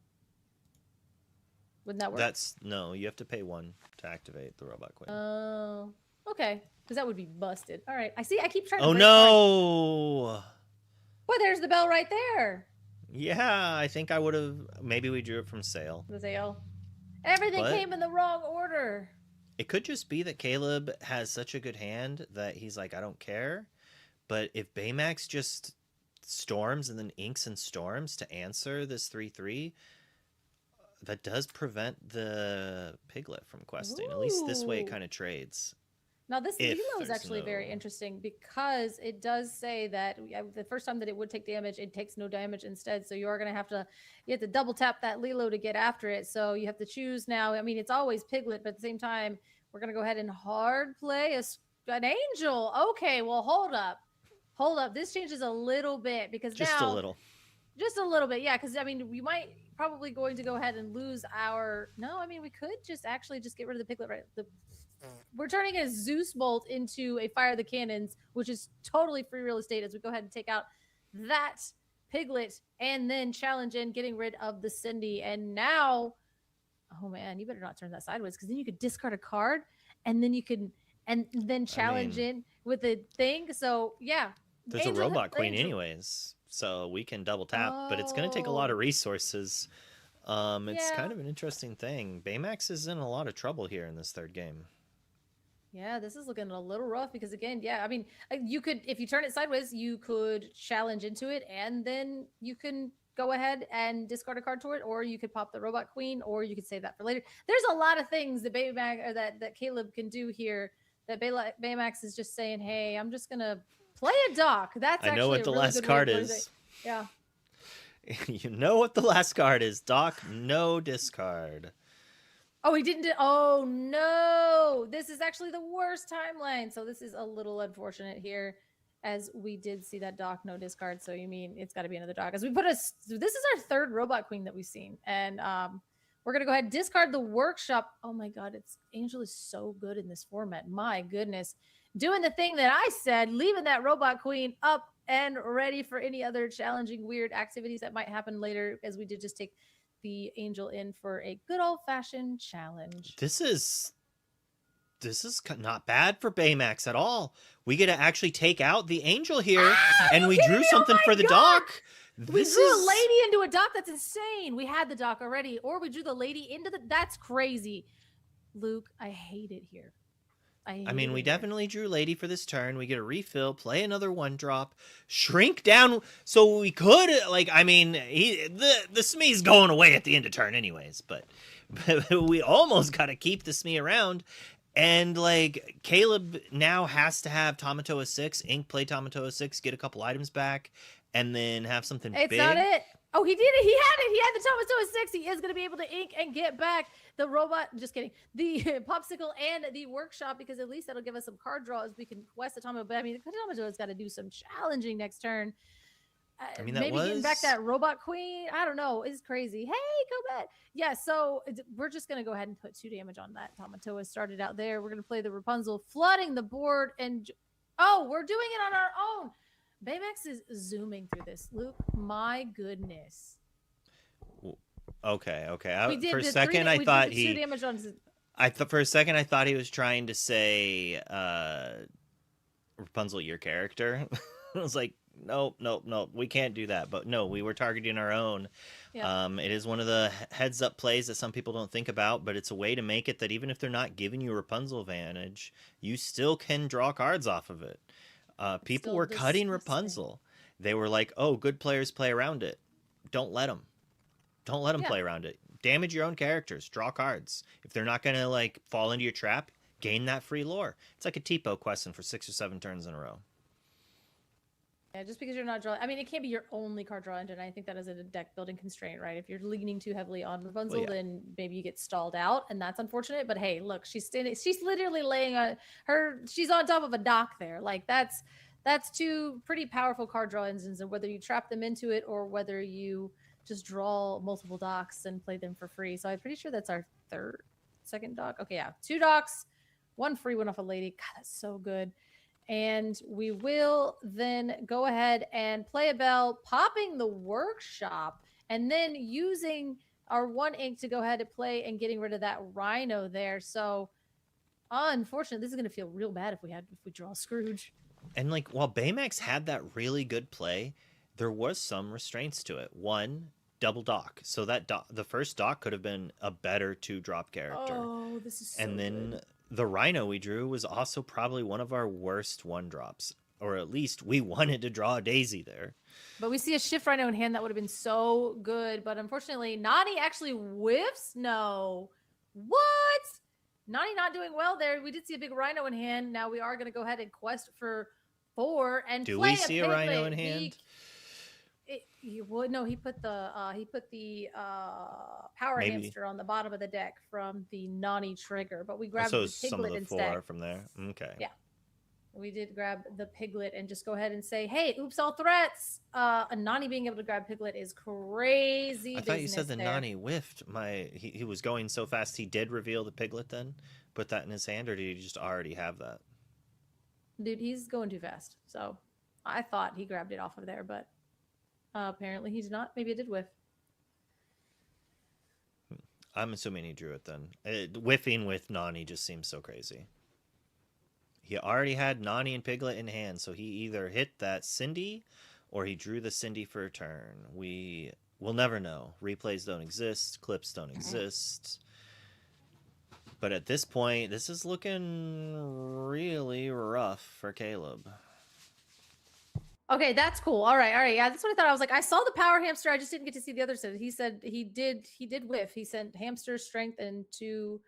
Wouldn't that work? No, you have to pay 1 to activate the Robot Queen. Oh, okay. Because that would be busted. All right. I see. I keep trying to. Oh no! Well, there's the bell right there. Yeah, I think I would have. Maybe we drew it from sale. The sale. Everything came in the wrong order. It could just be that Caleb has such a good hand that he's like, I don't care. But if Baymax just storms and then inks and storms to answer this 3/3, that does prevent the Piglet from questing. At least this way it kind of trades. Now, this Lilo is actually very interesting because it does say that the first time that it would take damage, it takes no damage instead. So you are going to have to double tap that Lilo to get after it. So you have to choose now. I mean, it's always Piglet, but at the same time, we're going to go ahead and hard play an Angel. Okay, well, hold up. This changes a little bit because just a little bit. Yeah. Because I mean, we might probably going to go ahead and lose our, no, I mean, we could just get rid of the Piglet, right? We're turning a Zeus Bolt into a Fire the Cannons, which is totally free real estate as we go ahead and take out that Piglet and then challenge in getting rid of the Cindy. And now, oh man, you better not turn that sideways because then you could discard a card and then you can, and then challenge in with the thing. So yeah. There's a Robot Queen anyways, so we can double tap, but it's going to take a lot of resources. It's kind of an interesting thing. Baymax is in a lot of trouble here in this third game. Yeah, this is looking a little rough because again, I mean, you could, if you turn it sideways, you could challenge into it and then you can go ahead and discard a card toward it, or you could pop the Robot Queen, or you could save that for later. There's a lot of things that Baymax or that Caleb can do here that Baymax is just saying, hey, I'm just going to play a dock. That's I know what the last card is. Yeah. You know what the last card is. Dock, no discard. Oh, he didn't. Oh, no. This is actually the worst timeline. So this is a little unfortunate here as we did see that dock, no discard. So you mean it's got to be another dock. As we this is our third Robot Queen that we've seen. And we're going to go ahead and discard the workshop. Oh, my God. Angel is so good in this format. My goodness. Doing the thing that I said, leaving that Robot Queen up and ready for any other challenging, weird activities that might happen later, as we did just take the Angel in for a good old-fashioned challenge. This is not bad for Baymax at all. We get to actually take out the Angel here, and we drew something for the dock. We drew a lady into a dock. That's insane. We had the dock already, or we drew the lady into that's crazy. Luke, I hate it here. I mean, we definitely drew lady for this turn. We get a refill, play another 1-drop, shrink down. So we could, like, I mean, the Smee's going away at the end of turn anyways, but we almost got to keep the Smee around. And, like, Caleb now has to have Tamatoa 6, ink, play Tamatoa 6, get a couple items back, and then have something big. It's not it. Oh, he did it. He had it. He had the Tamatoa 6. He is going to be able to ink and get back the robot. Just kidding. The popsicle and the workshop, because at least that'll give us some card draws. We can quest the Tamatoa. But I mean, the Tamatoa's got to do some challenging next turn. I mean, maybe getting back that Robot Queen. I don't know. It's crazy. Hey, go back. Yeah, so we're just going to go ahead and put 2 damage on that. Tamatoa started out there. We're going to play the Rapunzel, flooding the board. And oh, we're doing it on our own. Baymax is zooming through this, Luke. My goodness. Okay, okay. We did For a the second, I we thought did the 2 he. damage on. For a second, I thought he was trying to say Rapunzel, your character. I was like, nope, nope, nope. We can't do that. But no, we were targeting our own. Yeah. It is one of the heads up plays that some people don't think about, but it's a way to make it that even if they're not giving you Rapunzel advantage, you still can draw cards off of it. People Still were cutting disgusting. Rapunzel. They were like, oh, good players play around it. Don't let them. Don't let them Yeah. play around it. Damage your own characters. Draw cards. If they're not going to like fall into your trap, gain that free lore. It's like a Tipo questing for 6 or 7 turns in a row. Yeah, just because you're not drawing. I mean, it can't be your only card draw engine. I think that is a deck building constraint, right? If you're leaning too heavily on Rapunzel, Well, yeah. then maybe you get stalled out, and that's unfortunate. But hey, look, she's standing. She's literally laying on her. She's on top of a dock there. Like that's 2 pretty powerful card draw engines, and whether you trap them into it or whether you just draw multiple docks and play them for free. So I'm pretty sure that's our second dock. Okay, yeah, 2 docks, 1 free one off a lady. God, that's so good. And we will then go ahead and play a bell, popping the workshop, and then using our 1 ink to go ahead and play and getting rid of that rhino there. So unfortunately, this is going to feel real bad if we draw Scrooge. And like while Baymax had that really good play, there was some restraints to it. 1, double dock. So that the first dock could have been a better 2-drop character. Oh, this is so and then good. the rhino we drew was also probably one of our worst 1-drops. Or at least we wanted to draw a daisy there. But we see a shift rhino in hand that would have been so good. But unfortunately, Nani actually whiffs. No. What? Nani not doing well there. We did see a big rhino in hand. Now we are going to go ahead and quest for 4 and Do play we see a rhino in hand? No, he put the power Maybe. hamster on the bottom of the deck from the Nani trigger, but we grabbed So the some of piglet the instead. 4 from there. Okay. Yeah. We did grab the piglet and just go ahead and say, hey, oops, all threats. Nani being able to grab piglet is crazy. I thought you said the there. Nani whiffed. He was going so fast he did reveal the piglet then? Put that in his hand, or did he just already have that? Dude, he's going too fast. So I thought he grabbed it off of there, but apparently he did not. Maybe it did whiff. I'm assuming he drew it then. Whiffing with Nani just seems so crazy. He already had Nani and Piglet in hand, so he either hit that Cindy or he drew the Cindy for a turn. We'll never know. Replays don't exist. Clips don't exist. But at this point, this is looking really rough for Caleb. Okay, that's cool. All right. Yeah, that's what I thought. I was like, I saw the power hamster. I just didn't get to see the other side. He said he did whiff. He sent hamster, strength, and 2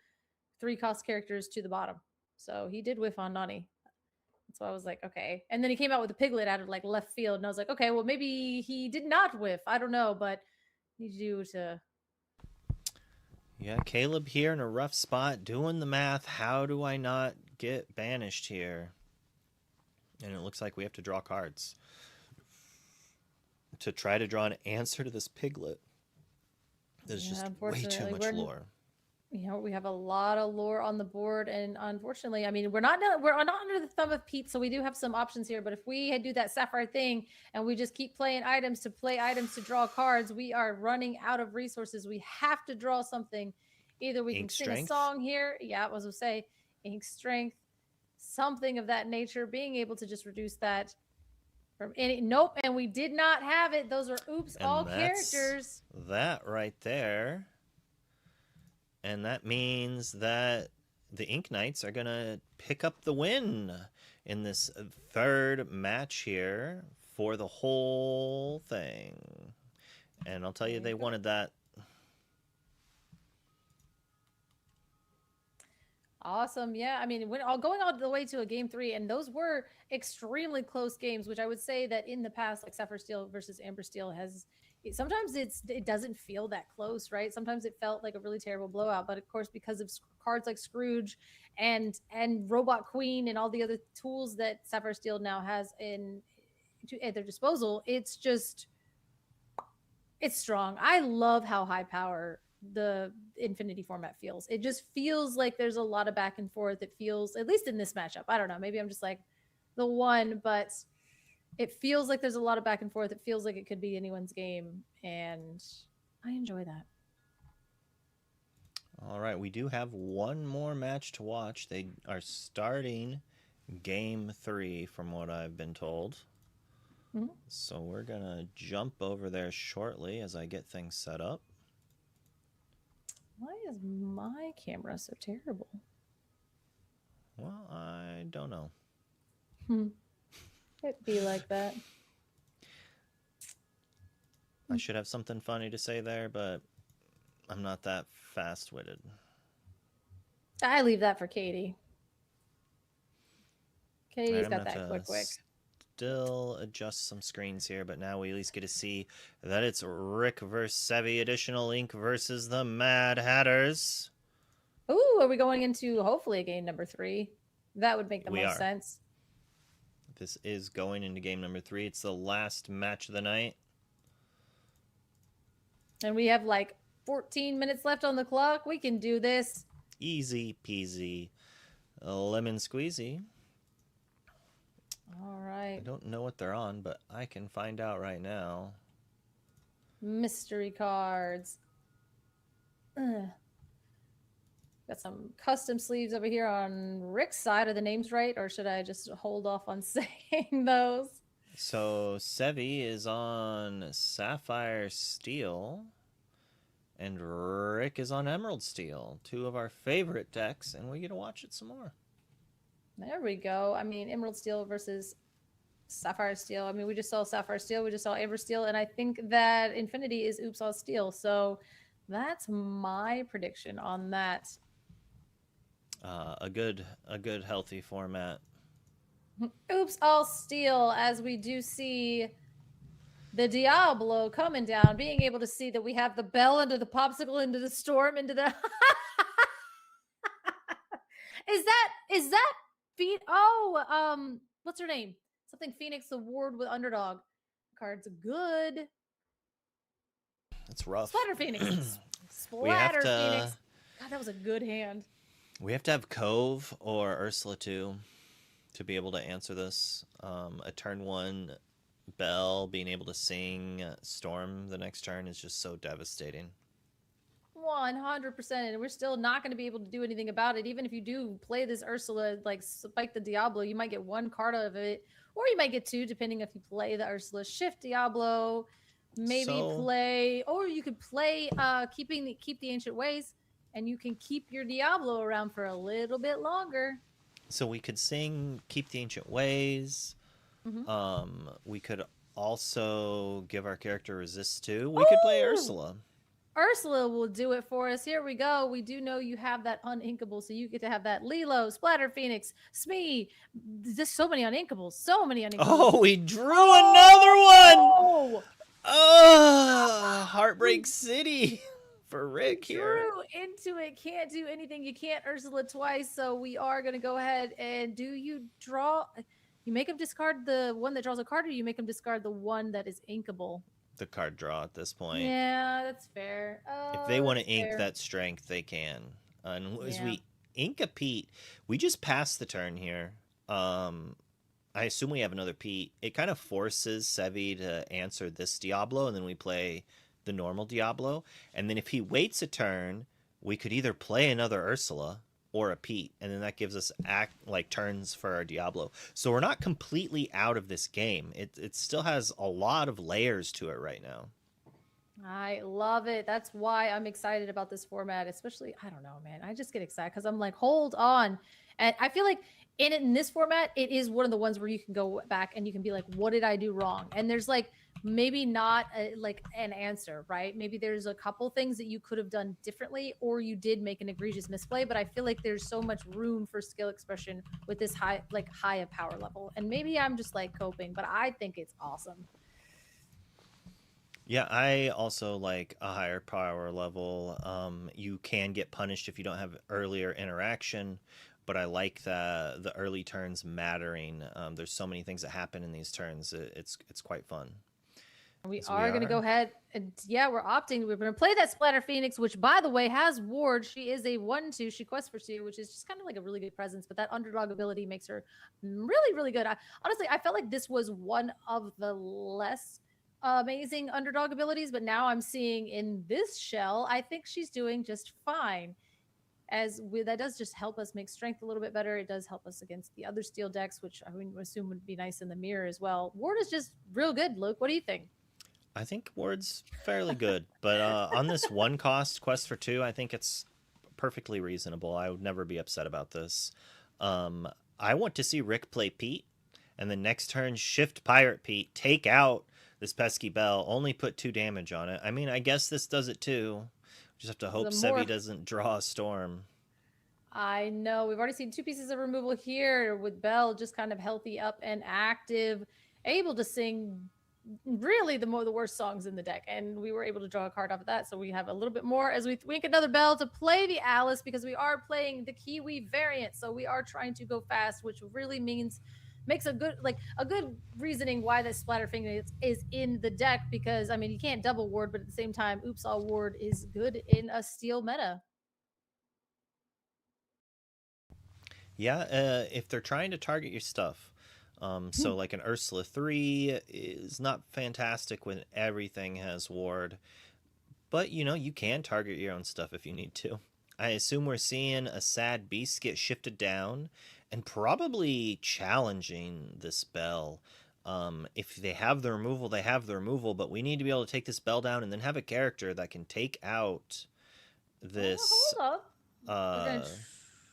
3-cost characters to the bottom. So he did whiff on Nani. So I was like, okay. And then he came out with a piglet out of like left field. And I was like, okay, well, maybe he did not whiff. I don't know, but need you to. Yeah, Caleb here in a rough spot, doing the math. How do I not get banished here? And it looks like we have to draw cards to try to draw an answer to this piglet. There's just way too much lore. You know, we have a lot of lore on the board, and unfortunately, I mean, we're not under the thumb of Pete, so we do have some options here. But if we do that Sapphire thing and we just keep playing items to draw cards, we are running out of resources. We have to draw something. Either we can sing a song here. Yeah, I was going to say ink strength, something of that nature. Being able to just reduce that from any. Nope, and we did not have it. Those are oops, And all characters. That right there. And that means that the Ink Knights are going to pick up the win in this 3rd match here for the whole thing. And I'll tell you, they wanted that. Awesome. Yeah. I mean, going all the way to a game 3, and those were extremely close games, which I would say that in the past, like Sapphire Steel versus Amber Steel sometimes it doesn't feel that close, right? Sometimes it felt like a really terrible blowout, but of course, because of cards like Scrooge and Robot Queen and all the other tools that Sapphire Steel now has at their disposal, it's strong. I love how high power the Infinity format feels. It just feels like there's a lot of back and forth. It feels, at least in this matchup, I don't know, maybe I'm just like the one, but it feels like there's a lot of back and forth. It feels like it could be anyone's game, and I enjoy that. All right, we do have one more match to watch. They are starting game 3, from what I've been told. Mhm. So we're gonna jump over there shortly as I get things set up. Why is my camera so terrible? Well, I don't know. It'd be like that. I should have something funny to say there, but I'm not that fast-witted. I leave that for Katie. All right, Katie's I'm got gonna that have quick to wick. still adjust some screens here, but now we at least get to see that it's Rick versus Sevi Additional Ink versus the Mad Hatters. Ooh, are we going into hopefully a game number 3? That would make the We most are. sense. This is going into game number 3. It's the last match of the night. And we have like 14 minutes left on the clock. We can do this. Easy peasy, lemon squeezy. All I right. don't know what they're on, but I can find out right now. Mystery cards. Ugh. Got some custom sleeves over here on Rick's side. Are the names right? Or should I just hold off on saying those? So Sevi is on Sapphire Steel, and Rick is on Emerald Steel, 2 of our favorite decks, and we get to watch it some more. There we go. I mean, Emerald Steel versus Sapphire Steel. I mean, we just saw Sapphire Steel. We just saw Amber Steel. And I think that Infinity is Oops All Steel. So that's my prediction on that. A good healthy format. Oops All Steel, as we do see the Diablo coming down, being able to see that we have the bell into the popsicle, into the storm, into the... Is that what's her name? Something Phoenix Award with Underdog. Card's good. It's rough. Splatter Phoenix. We have Splatter to- Phoenix. God, that was a good hand. We have to have Cove or Ursula 2 to be able to answer this. A turn 1 Bell being able to sing Storm the next turn is just so devastating. 100%. And we're still not going to be able to do anything about it. Even if you do play this Ursula, like spike the Diablo, you might get 1 card out of it, or you might get 2, depending if you play the Ursula Shift Diablo. Maybe play, or you could play keep the Ancient Ways, and you can keep your Diablo around for a little bit longer. So we could sing Keep the Ancient Ways. Mm-hmm. We could also give our character Resist 2. We could play Ursula. Ursula will do it for us. Here we go. We do know you have that uninkable, so you get to have that Lilo, Splatter Phoenix, Smee. Just so many uninkables. So many uninkables. Oh, we drew another one! Oh! Heartbreak City for Rick here. Drew into it. Can't do anything. You can't Ursula twice, so we are going to go ahead and do you draw... You make him discard the one that draws a card, or you make him discard the one that is inkable? The card draw at this point. Yeah, that's fair. If they want to ink that strength, they can. And as we ink a Pete, we just pass the turn here. I assume we have another Pete. It kind of forces Sevi to answer this Diablo, and then we play the normal Diablo. And then if he waits a turn, we could either play another Ursula or a Pete, and then that gives us turns for our Diablo. So we're not completely out of this game. It still has a lot of layers to it right now. I love it. That's why I'm excited about this format, especially, I don't know, man. I just get excited because I'm like, hold on. And I feel like in this format, it is one of the ones where you can go back and you can be like, what did I do wrong? And there's like, maybe not an answer, right? Maybe there's a couple things that you could have done differently, or you did make an egregious misplay, but I feel like there's so much room for skill expression with this high a power level. And maybe I'm just like coping, but I think it's awesome. Yeah, I also like a higher power level. You can get punished if you don't have earlier interaction, but I like the early turns mattering. There's so many things that happen in these turns. It's quite fun. We are going to go ahead and we're opting. We're going to play that Splatter Phoenix, which by the way has Ward. She is a 1/2. She quests for 2, which is just kind of like a really good presence, but that underdog ability makes her really, really good. Honestly, I felt like this was one of the less amazing underdog abilities, but now I'm seeing in this shell, I think she's doing just fine. that does just help us make strength a little bit better. It does help us against the other steel decks, which I would assume would be nice in the mirror as well. Ward is just real good. Luke, what do you think? I think Ward's fairly good, but on this one cost quest for 2, I think it's perfectly reasonable. I would never be upset about this. I want to see Rick play Pete, and the next turn shift Pirate Pete, take out this pesky Bell, only put 2 damage on it. I mean, I guess this does it too. Just have to hope Sevi doesn't draw a storm. I know. We've already seen 2 pieces of removal here with Bell just kind of healthy up and active, able to sing really the worst songs in the deck, and we were able to draw a card off of that, so we have a little bit more as we wink another Bell to play the Alice, because we are playing the Kiwi variant, so we are trying to go fast, which really makes a good reasoning why the Splatterfinger is in the deck, because I mean you can't double ward, but at the same time Oops All Ward is good in a steel meta. Yeah, if they're trying to target your stuff. So like an Ursula 3 is not fantastic when everything has ward. But, you can target your own stuff if you need to. I assume we're seeing a sad beast get shifted down and probably challenging this Bell. If they have the removal, they have the removal, but we need to be able to take this Bell down and then have a character that can take out this... Hold up. We're going to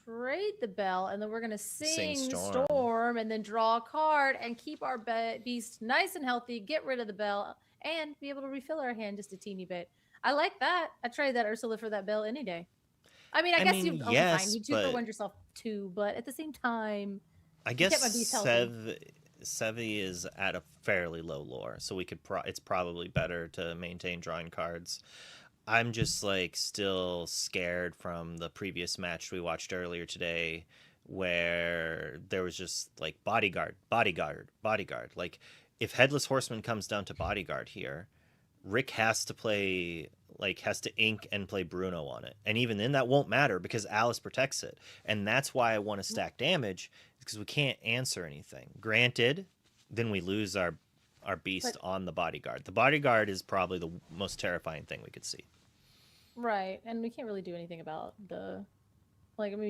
trade the Bell, and then we're going to sing Storm. Storm and then draw a card and keep our beast nice and healthy, get rid of the Bell, and be able to refill our hand just a teeny bit. I like that. I'd trade that Ursula for that Bell any day. I mean, I guess you fine. You 2-for-1 yourself too, but at the same time, I guess Sevi is at a fairly low lore, so we could it's probably better to maintain drawing cards. I'm just like still scared from the previous match we watched earlier today, where there was just like bodyguard. Like if Headless Horseman comes down to bodyguard here, Rick has to ink and play Bruno on it. And even then that won't matter because Alice protects it. And that's why I want to stack damage, because we can't answer anything. Granted, then we lose our beast on the bodyguard. The bodyguard is probably the most terrifying thing we could see. Right. And we can't really do anything about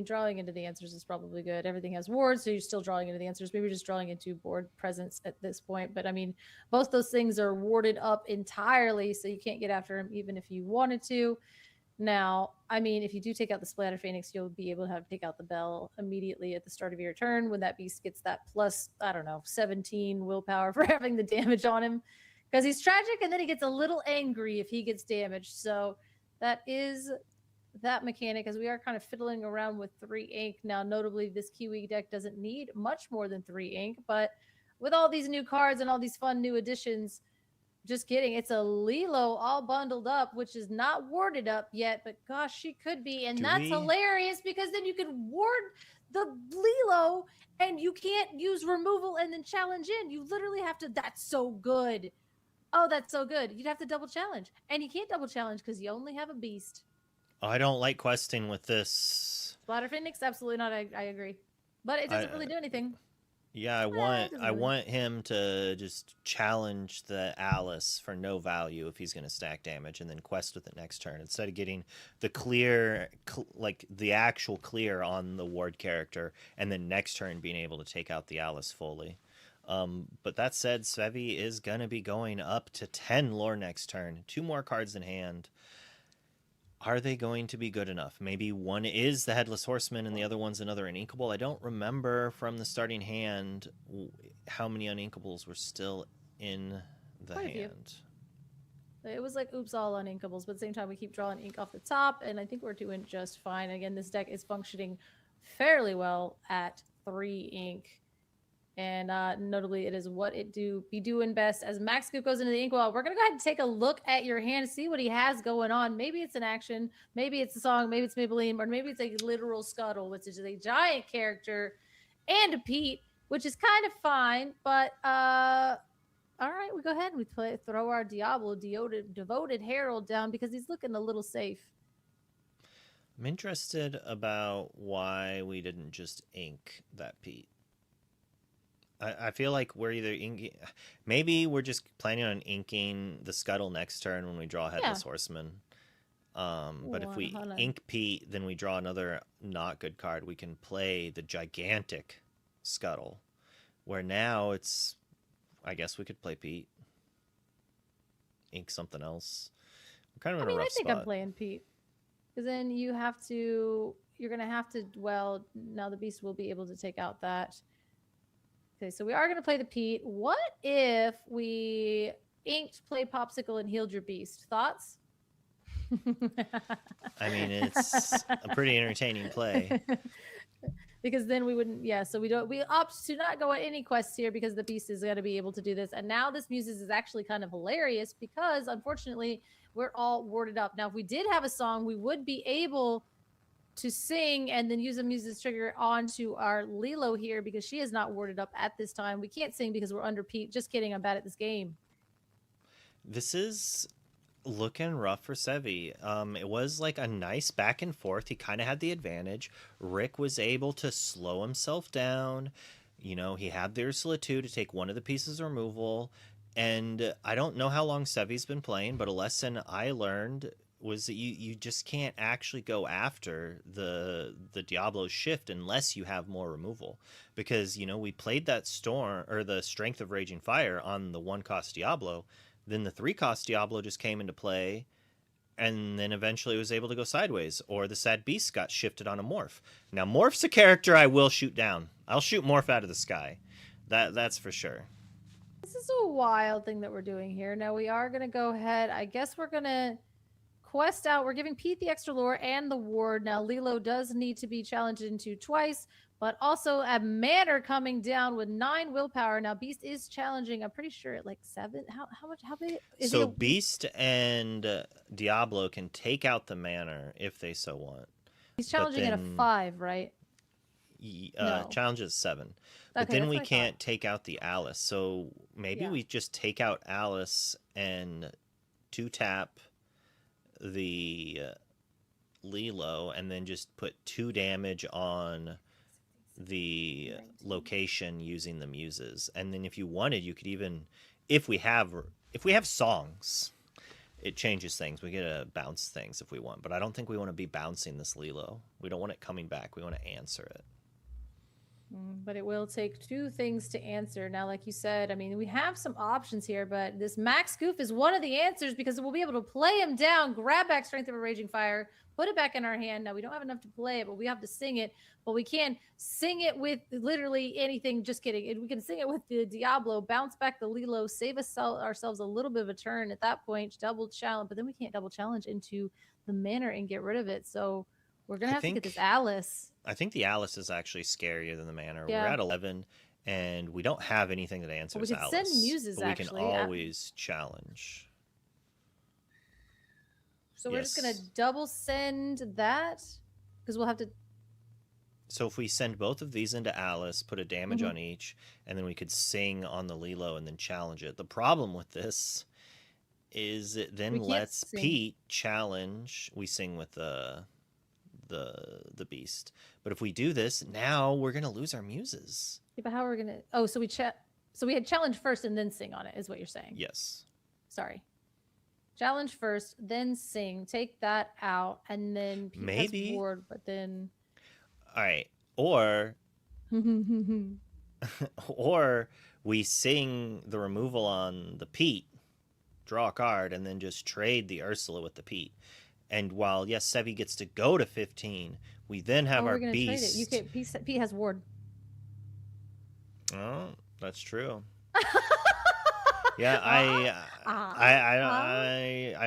drawing into the answers is probably good. Everything has wards, so you're still drawing into the answers. Maybe just drawing into board presence at this point. But I mean, both those things are warded up entirely, so you can't get after him even if you wanted to. Now, I mean, if you do take out the Splatter Phoenix, you'll be able to take out the Bell immediately at the start of your turn when that beast gets that plus, 17 willpower for having the damage on him. Because he's tragic, and then he gets a little angry if he gets damaged. So that is that mechanic, as we are kind of fiddling around with 3 ink. Now, notably, this Kiwi deck doesn't need much more than 3 ink, but with all these new cards and all these fun new additions, just kidding. It's a Lilo all bundled up, which is not warded up yet, but gosh, she could be. And that's hilarious, because then you can ward the Lilo and you can't use removal and then challenge in. You literally have to. That's so good. Oh, that's so good. You'd have to double challenge. And you can't double challenge because you only have a beast. I don't like questing with this. Splatter Phoenix? Absolutely not. I agree. But it doesn't really do anything. Yeah, I want him to just challenge the Alice for no value if he's going to stack damage, and then quest with it next turn instead of getting the clear, the actual clear on the ward character, and then next turn being able to take out the Alice fully. But that said, Sevi is going to be going up to 10 lore next turn. 2 more cards in hand. Are they going to be good enough? Maybe one is the Headless Horseman and the other one's another Uninkable. I don't remember from the starting hand how many Uninkables were still in the hand. It was like oops all Uninkables, but at the same time we keep drawing ink off the top, and I think we're doing just fine. Again, this deck is functioning fairly well at 3 ink. And notably, it is what it be doing best. As Max Scoop goes into the inkwell, we're going to go ahead and take a look at your hand, see what he has going on. Maybe it's an action, maybe it's a song, maybe it's Maybelline, or maybe it's a literal Scuttle, which is a giant character, and a Pete, which is kind of fine. But all right, we go ahead and we throw our Diablo devoted Herald down because he's looking a little safe. I'm interested about why we didn't just ink that Pete. I feel like we're either inking... Maybe we're just planning on inking the Scuttle next turn when we draw Headless Horseman. But if we Hold on. ink Pete, then we draw another not good card. We can play the gigantic Scuttle, where now it's, I guess we could play Pete, ink something else. We're kind of in a rough I think spot. I'm playing Pete. Because then you're going to have to, well, now the beast will be able to take out that. Okay, so we are going to play the Pete. What if we inked, play Popsicle, and healed your beast? Thoughts? I mean, it's a pretty entertaining play. Because then we wouldn't, so we opt to not go on any quests here because the beast is going to be able to do this. And now this Muses is actually kind of hilarious because unfortunately we're all warded up. Now, if we did have a song, we would be able to sing and then use a Muses trigger onto our Lilo here because she is not warded up at this time. We can't sing because we're under Pete. Just kidding, I'm bad at this game. This is looking rough for Sevi. It was like a nice back and forth. He kind of had the advantage. Rick was able to slow himself down. You know, he had the Ursula 2 to take one of the pieces of removal. And I don't know how long Sevi's been playing, but a lesson I learned was that you just can't actually go after the Diablo shift unless you have more removal. Because, you know, we played that Storm or the Strength of Raging Fire on the 1-cost Diablo. Then the 3-cost Diablo just came into play, and then eventually it was able to go sideways, or the Sad Beast got shifted on a Morph. Now, Morph's a character I will shoot down. I'll shoot Morph out of the sky. That's for sure. This is a wild thing that we're doing here. Now, we are going to go ahead. I guess we're going to quest out. We're giving Pete the extra lore and the ward. Now, Lilo does need to be challenged into twice, but also a Manor coming down with 9 willpower. Now, Beast is challenging, I'm pretty sure, at like 7. How big is so Beast and Diablo can take out the Manor if they so want. He's challenging at a 5, right? No. Challenge is 7. But Okay, then we can't take out the Alice. So maybe we just take out Alice and 2-tap the Lilo and then just put 2 damage on the location using the Muses. And then if you wanted, you could even, if we have songs, it changes things. We get to bounce things if we want, but I don't think we want to be bouncing this Lilo. We don't want it coming back. We want to answer it. But it will take 2 things to answer. Now, like you said, I mean, we have some options here, but this Max Goof is one of the answers because we'll be able to play him down, grab back Strength of a Raging Fire, put it back in our hand. Now, we don't have enough to play it, but we have to sing it. But we can sing it with literally anything. Just kidding. We can sing it with the Diablo, bounce back the Lilo, save ourselves a little bit of a turn at that point, double challenge. But then we can't double challenge into the Manor and get rid of it. So we're going to have to get this Alice. I think the Alice is actually scarier than the Manor. Yeah. We're at 11, and we don't have anything that answers Alice. We can send Muses, but we can always challenge. So we're just going to double send that? Because we'll have to... So if we send both of these into Alice, put a damage on each, and then we could sing on the Lilo and then challenge it. The problem with this is it then lets Pete challenge. We sing with the Beast. But if we do this, now we're going to lose our Muses. Yeah, but how are we going to... Oh, so we had challenge first and then sing on it, is what you're saying. Yes. Sorry. Challenge first, then sing. Take that out, and then Pete maybe ward, but then... All right. Or... or we sing the removal on the Pete, draw a card, and then just trade the Ursula with the Pete. And while, yes, Sevi gets to go to 15, we then have our Beast. You can't, Pete has ward. Oh, that's true. Yeah, I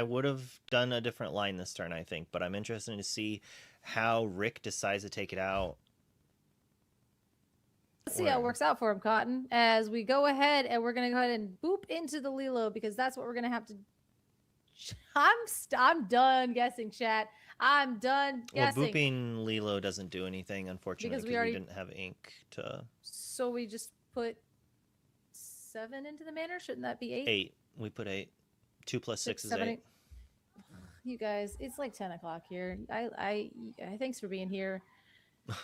would have done a different line this turn, I think. But I'm interested to see how Rick decides to take it out. Let's see how it works out for him, Cotton. As we go ahead, and we're going to go ahead and boop into the Lilo, because that's what we're going to have to... I'm done guessing, chat. I'm done guessing. Well, booping Lilo doesn't do anything, unfortunately, because we didn't have ink to... So we just put 7 into the Manor? Shouldn't that be 8? 8. We put 8. 2 plus 6 is 8. You guys, it's like 10 o'clock here. I thanks for being here.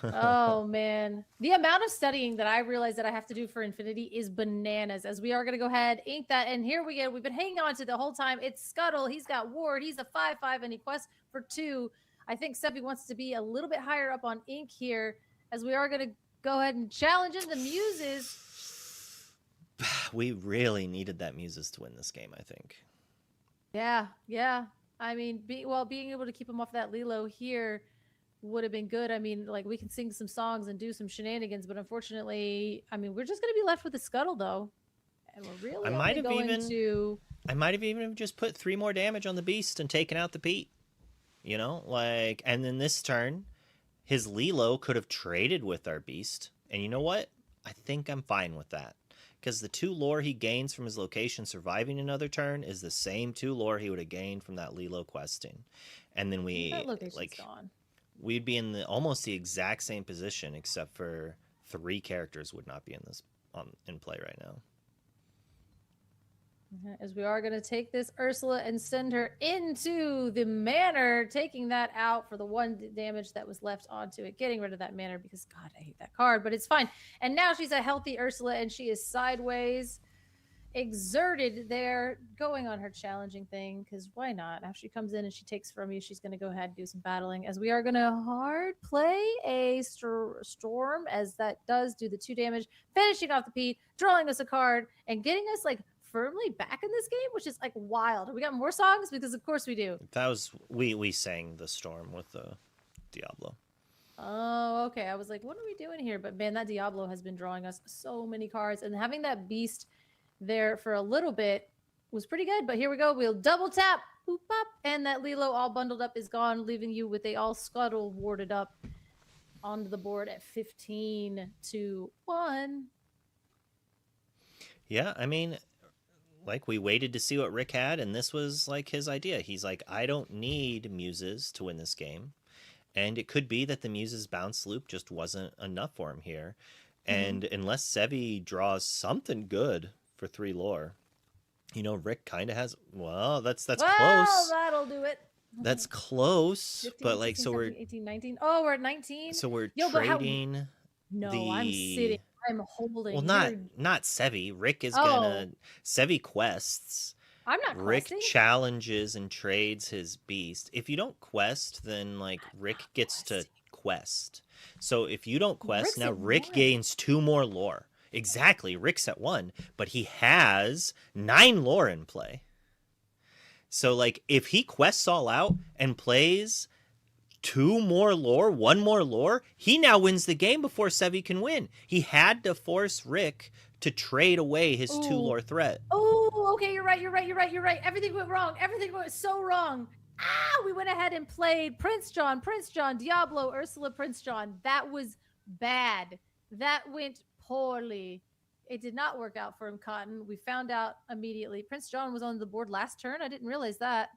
Oh man, the amount of studying that I realize that I have to do for Infinity is bananas. As we are going to go ahead, ink that, and here we go. We've been hanging on to the whole time. It's Scuttle. He's got Ward. He's a 5/5, and he quests for 2. I think Sevi wants to be a little bit higher up on ink here, as we are going to go ahead and challenge in the muses. We really needed that muses to win this game, I think. Yeah. I mean, being able to keep him off that Lilo here would have been good. I mean, like, we can sing some songs and do some shenanigans, but unfortunately, I mean, we're just going to be left with the Scuttle, though. And we're really I might have even just put 3 more damage on the beast and taken out the Pete. You know, like, and then this turn, his Lilo could have traded with our beast. And you know what? I think I'm fine with that. Because the 2 lore he gains from his location surviving another turn is the same 2 lore he would have gained from that Lilo questing. And then we'd be in almost the exact same position, except for 3 characters would not be in play right now. As we are going to take this Ursula and send her into the manor, taking that out for the 1 damage that was left onto it, getting rid of that manor because, God, I hate that card, but it's fine. And now she's a healthy Ursula, and she is sideways, exerted there, going on her challenging thing, because why not? After she comes in and she takes from you, she's going to go ahead and do some battling, as we are going to hard play a Storm, as that does do the 2 damage, finishing off the Pete, drawing us a card, and getting us, like, firmly back in this game, which is like wild. We got more songs because of course we do. That was we sang the Storm with the Diablo. Oh, okay. I was like, what are we doing here? But man, that Diablo has been drawing us so many cards, and having that beast there for a little bit was pretty good. But here we go. We'll double tap, boop up, and that Lilo all bundled up is gone, leaving you with a all Scuttle warded up onto the board at 15-1. Yeah, I mean, like, we waited to see what Rick had, and this was like his idea. He's like, I don't need muses to win this game. And it could be that the muses bounce loop just wasn't enough for him here. And unless Sevi draws something good for 3 lore, you know, Rick kind of has, well, that's close. That'll do it. That's close. 15, but like, 16, so 17, 18, 19. Oh, we're at 19. So we're Yo, trading. I'm sitting. I'm holding. Well, not Sevi. Rick is gonna Sevi quests. I'm not Rick questing. challenges and trades his beast. If you don't quest, then like Rick gets to quest. So if you don't quest, Rick's now at Rick 1. gains 2 more lore. Exactly, Rick's at 1, but he has 9 lore in play. So like if he quests all out and plays 2 more lore, 1 more lore, he now wins the game before Sevi can win. He had to force Rick to trade away his 2 lore threat. Oh, okay, you're right. Everything went wrong. Everything went so wrong. We went ahead and played Prince John, Diablo, Ursula, Prince John. That was bad. That went poorly. It did not work out for him, Cotton. We found out immediately. Prince John was on the board last turn. I didn't realize that.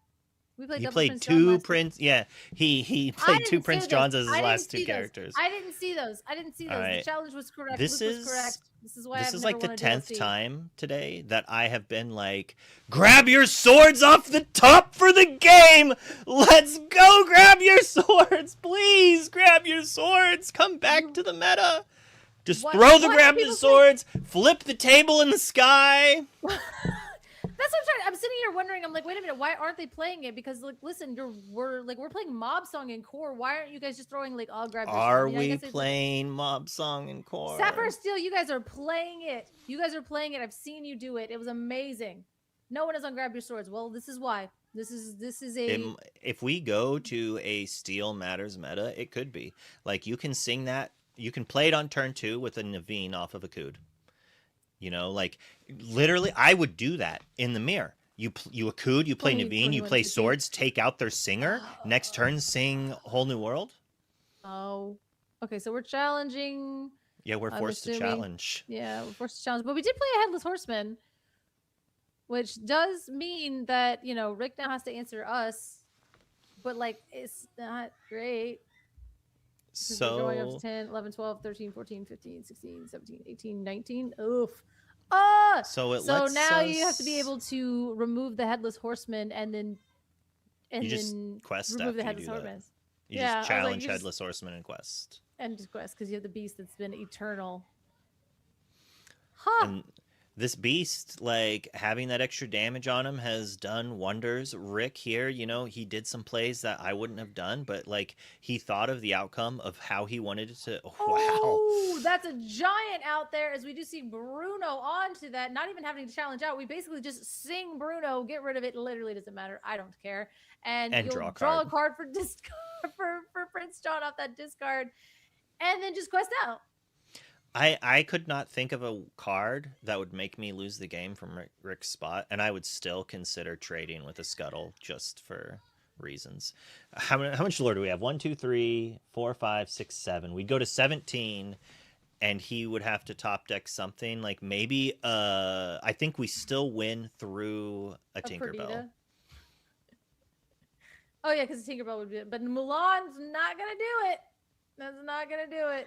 We played He double played Prince 2 John Prince. Yeah, he played 2 Prince Johns as his last 2 those. characters. I didn't see those. The right. challenge was correct. This Luke is was correct. This is why this I've is never like the wanted 10th DLC. time today that I have been like, grab your swords off the top for the game. Let's go, grab your swords, please. Grab your swords. Come back to the meta. Just throw the grab the swords. Flip the table in the sky. That's what I'm trying. I'm sitting here wondering. I'm like, wait a minute. Why aren't they playing it? Because like, listen, we're playing Mob Song in Core. Why aren't you guys just throwing like, I'll grab? Are we playing Mob Song in Core? Sapphire Steel, you guys are playing it. I've seen you do it. It was amazing. No one is on Grab Your Swords. Well, this is why. This is a. If we go to a Steel Matters meta, it could be like you can sing that. You can play it on turn 2 with a Naveen off of a Kud. You know, like literally, I would do that in the mirror. You a Kud, you play Naveen, you play swords, take out their singer. Next turn, sing Whole New World. Oh, okay. So we're challenging. Yeah, we're forced to challenge. Yeah, we're forced to challenge. But we did play a Headless Horseman, which does mean that Rick now has to answer us. But like, it's not great. So we're going up to 10, 11, 12, 13, 14, 15, 16, 17, 18, 19. Oof. So now you have to be able to remove the Headless Horseman and then just quest remove after the Headless you do Horseman. that. You just challenge Headless Horseman and quest. end quest because you have the beast that's been eternal. Huh. And this beast, like having that extra damage on him, has done wonders. Rick here, he did some plays that I wouldn't have done, but like he thought of the outcome of how he wanted it to. Wow. Oh, that's a giant out there. As we do see Bruno onto that, not even having to challenge out. We basically just sing Bruno, get rid of it. Literally doesn't matter. I don't care. And you'll draw a card for discard for Prince John off that discard, and then just quest out. I could not think of a card that would make me lose the game from Rick's spot, and I would still consider trading with a Scuttle just for reasons. How much lore do we have? 1, 2, 3, 4, 5, 6, 7. We'd go to 17, and he would have to top deck something like maybe. I think we still win through a Tinkerbell. Perdita. Oh yeah, because Tinkerbell would be it, but Mulan's not gonna do it. That's not gonna do it.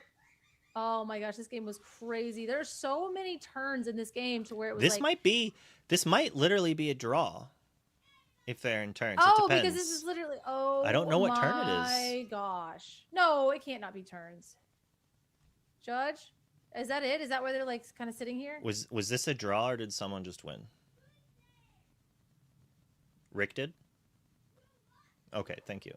Oh my gosh, this game was crazy. There's so many turns in this game to where it was this might literally be a draw if they're in turns. Oh, it depends. because this is literally I don't know what turn it is. My gosh. No, it can't not be turns. Judge? Is that it? Is that where they're like kind of sitting here? Was this a draw or did someone just win? Rick did? Okay, thank you.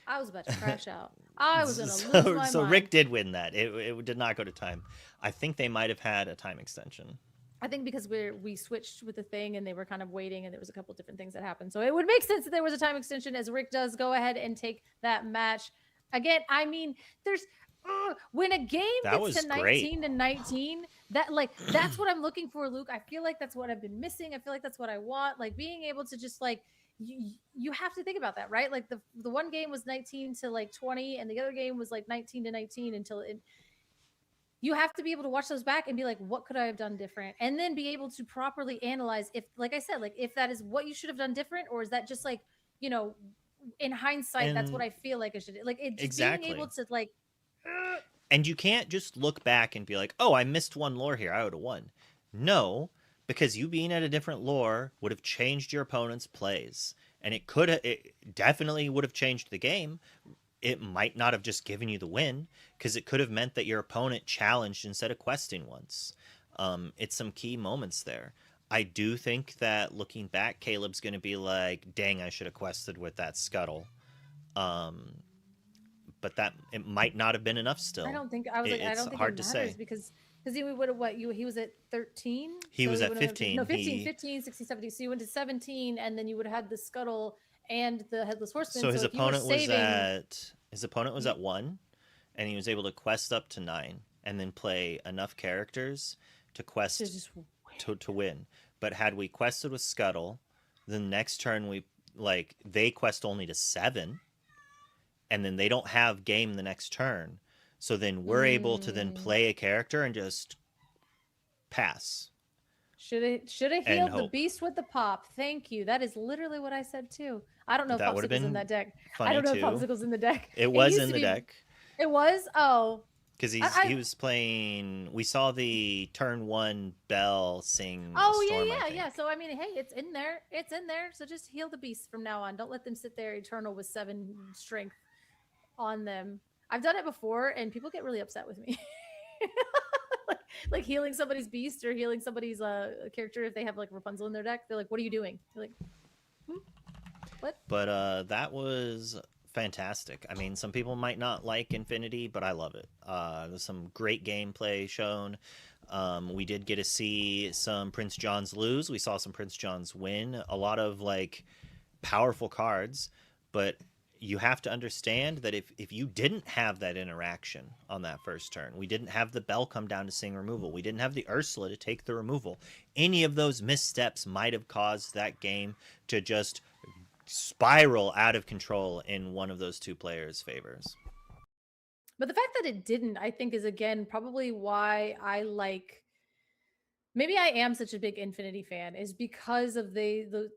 I was about to crash out. I was going to lose my mind. So Rick did win that. It did not go to time. I think they might have had a time extension. I think because we switched with the thing and they were kind of waiting and there was a couple different things that happened. So it would make sense that there was a time extension as Rick does go ahead and take that match. Again, I mean, there's when a game gets to 19 to 19, that's what I'm looking for, Luke. I feel like that's what I've been missing. I feel like that's what I want. Like being able to just like you have to think about that, right? Like the one game was 19 to like 20 and the other game was like 19 to 19 until it. You have to be able to watch those back and be like, what could I have done different? And then be able to properly analyze if, like I said, like if that is what you should have done different, or is that just like, in hindsight, that's what I feel like I should like it just exactly. being able to like. And you can't just look back and be like, oh, I missed one lore here, I would have won. No, because you being at a different lore would have changed your opponent's plays. And it definitely would have changed the game. It might not have just given you the win, because it could have meant that your opponent challenged instead of questing once. It's some key moments there. I do think that looking back, Caleb's going to be like, dang, I should have quested with that Scuttle. But that it might not have been enough still. I don't think I was like, I don't think hard it to matters say. because he would have he was at 13. He was at 15. No, 15, 15, 16, 17. So you went to 17 and then you would have had the Scuttle and the Headless Horseman. So his opponent was at 1, and he was able to quest up to 9 and then play enough characters to quest to win. But had we quested with Scuttle, the next turn they quest only to 7, and then they don't have game the next turn. So then we're able to then play a character and just pass. Should have healed the beast with the pop. Thank you. That is literally what I said too. I don't know if Popsicle's in that deck. I don't know if Popsicle's in the deck. It was in the deck. It was? Oh. Because he was playing. We saw the turn 1 Bell sing. Oh Storm, yeah. So I mean, hey, it's in there. It's in there. So just heal the beast from now on. Don't let them sit there eternal with 7 strength on them. I've done it before, and people get really upset with me. like healing somebody's beast or healing somebody's character if they have like Rapunzel in their deck. They're like, "What are you doing?" You're like, "What?" But that was fantastic. I mean, some people might not like Infinity, but I love it. There's some great gameplay shown. We did get to see some Prince Johns lose. We saw some Prince Johns win. A lot of like powerful cards, but you have to understand that if you didn't have that interaction on that first turn, we didn't have the Bell come down to sing removal, we didn't have the Ursula to take the removal, any of those missteps might have caused that game to just spiral out of control in one of those two players' favors. But the fact that it didn't, I think, is again probably why I like. Maybe I am such a big Infinity fan, is because of the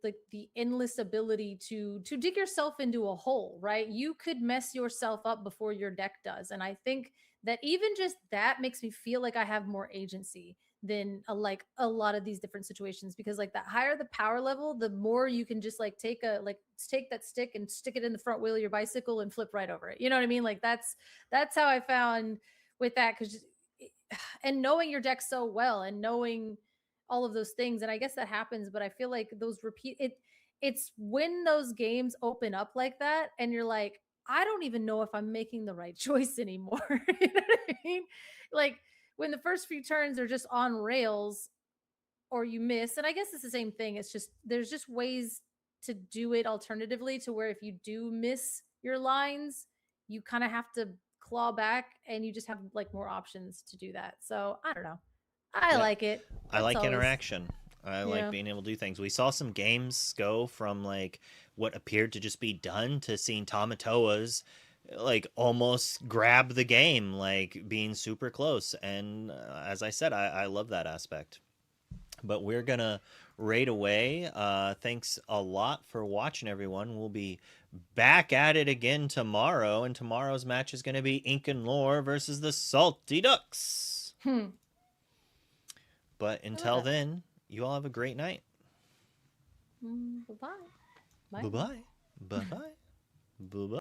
endless ability to dig yourself into a hole, right? You could mess yourself up before your deck does, and I think that even just that makes me feel like I have more agency than like a lot of these different situations, because like that higher the power level, the more you can just like take that stick and stick it in the front wheel of your bicycle and flip right over it. You know what I mean? Like that's how I found with that, because and knowing your deck so well and knowing all of those things, and I guess that happens, but I feel like those it's when those games open up like that and you're like, I don't even know if I'm making the right choice anymore. You know what I mean? Like when the first few turns are just on rails or you miss, and I guess it's the same thing. It's just there's just ways to do it alternatively, to where if you do miss your lines, you kind of have to claw back and you just have like more options to do that. So I don't know. I Yeah, like it. I That's like always, interaction. I like yeah. being able to do things. We saw some games go from like what appeared to just be done to seeing Tamatoa's like almost grab the game, like being super close. And as I said, I love that aspect. But we're gonna raid away. Thanks a lot for watching, everyone. We'll be back at it again tomorrow, and tomorrow's match is gonna be Ink and Lore versus the Salty Ducks. But I love until that. then, you all have a great night. Bye-bye. Bye. Bye bye. Bye bye. Bye bye.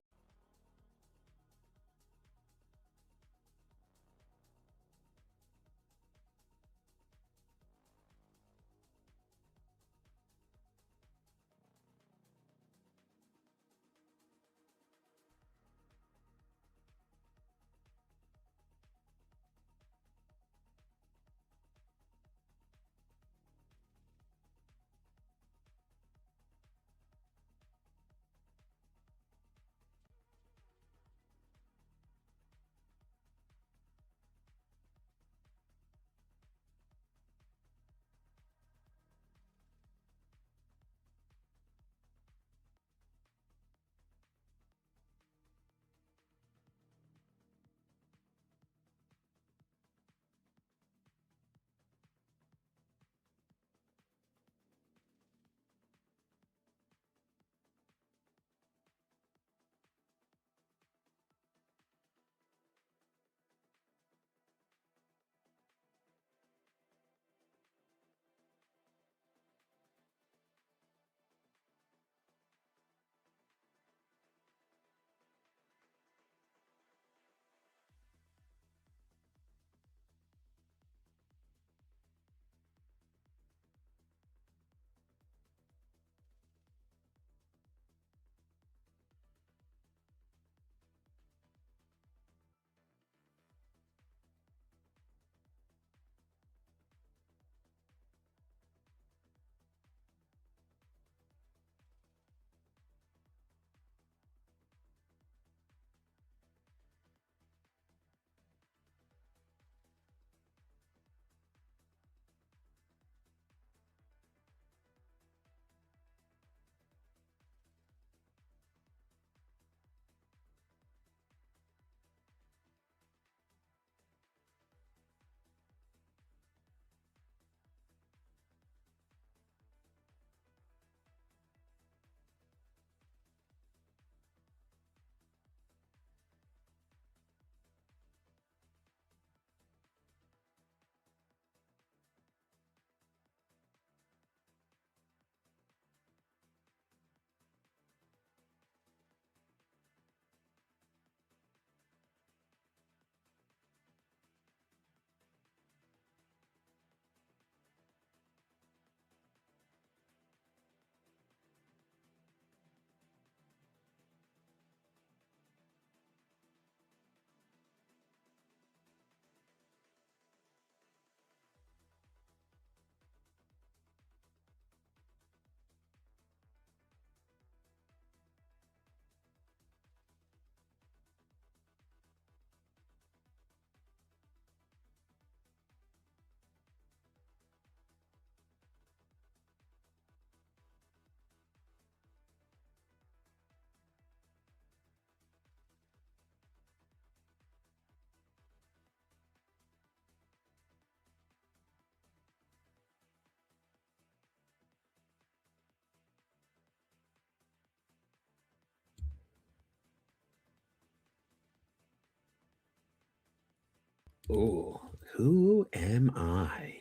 Ooh, who am I?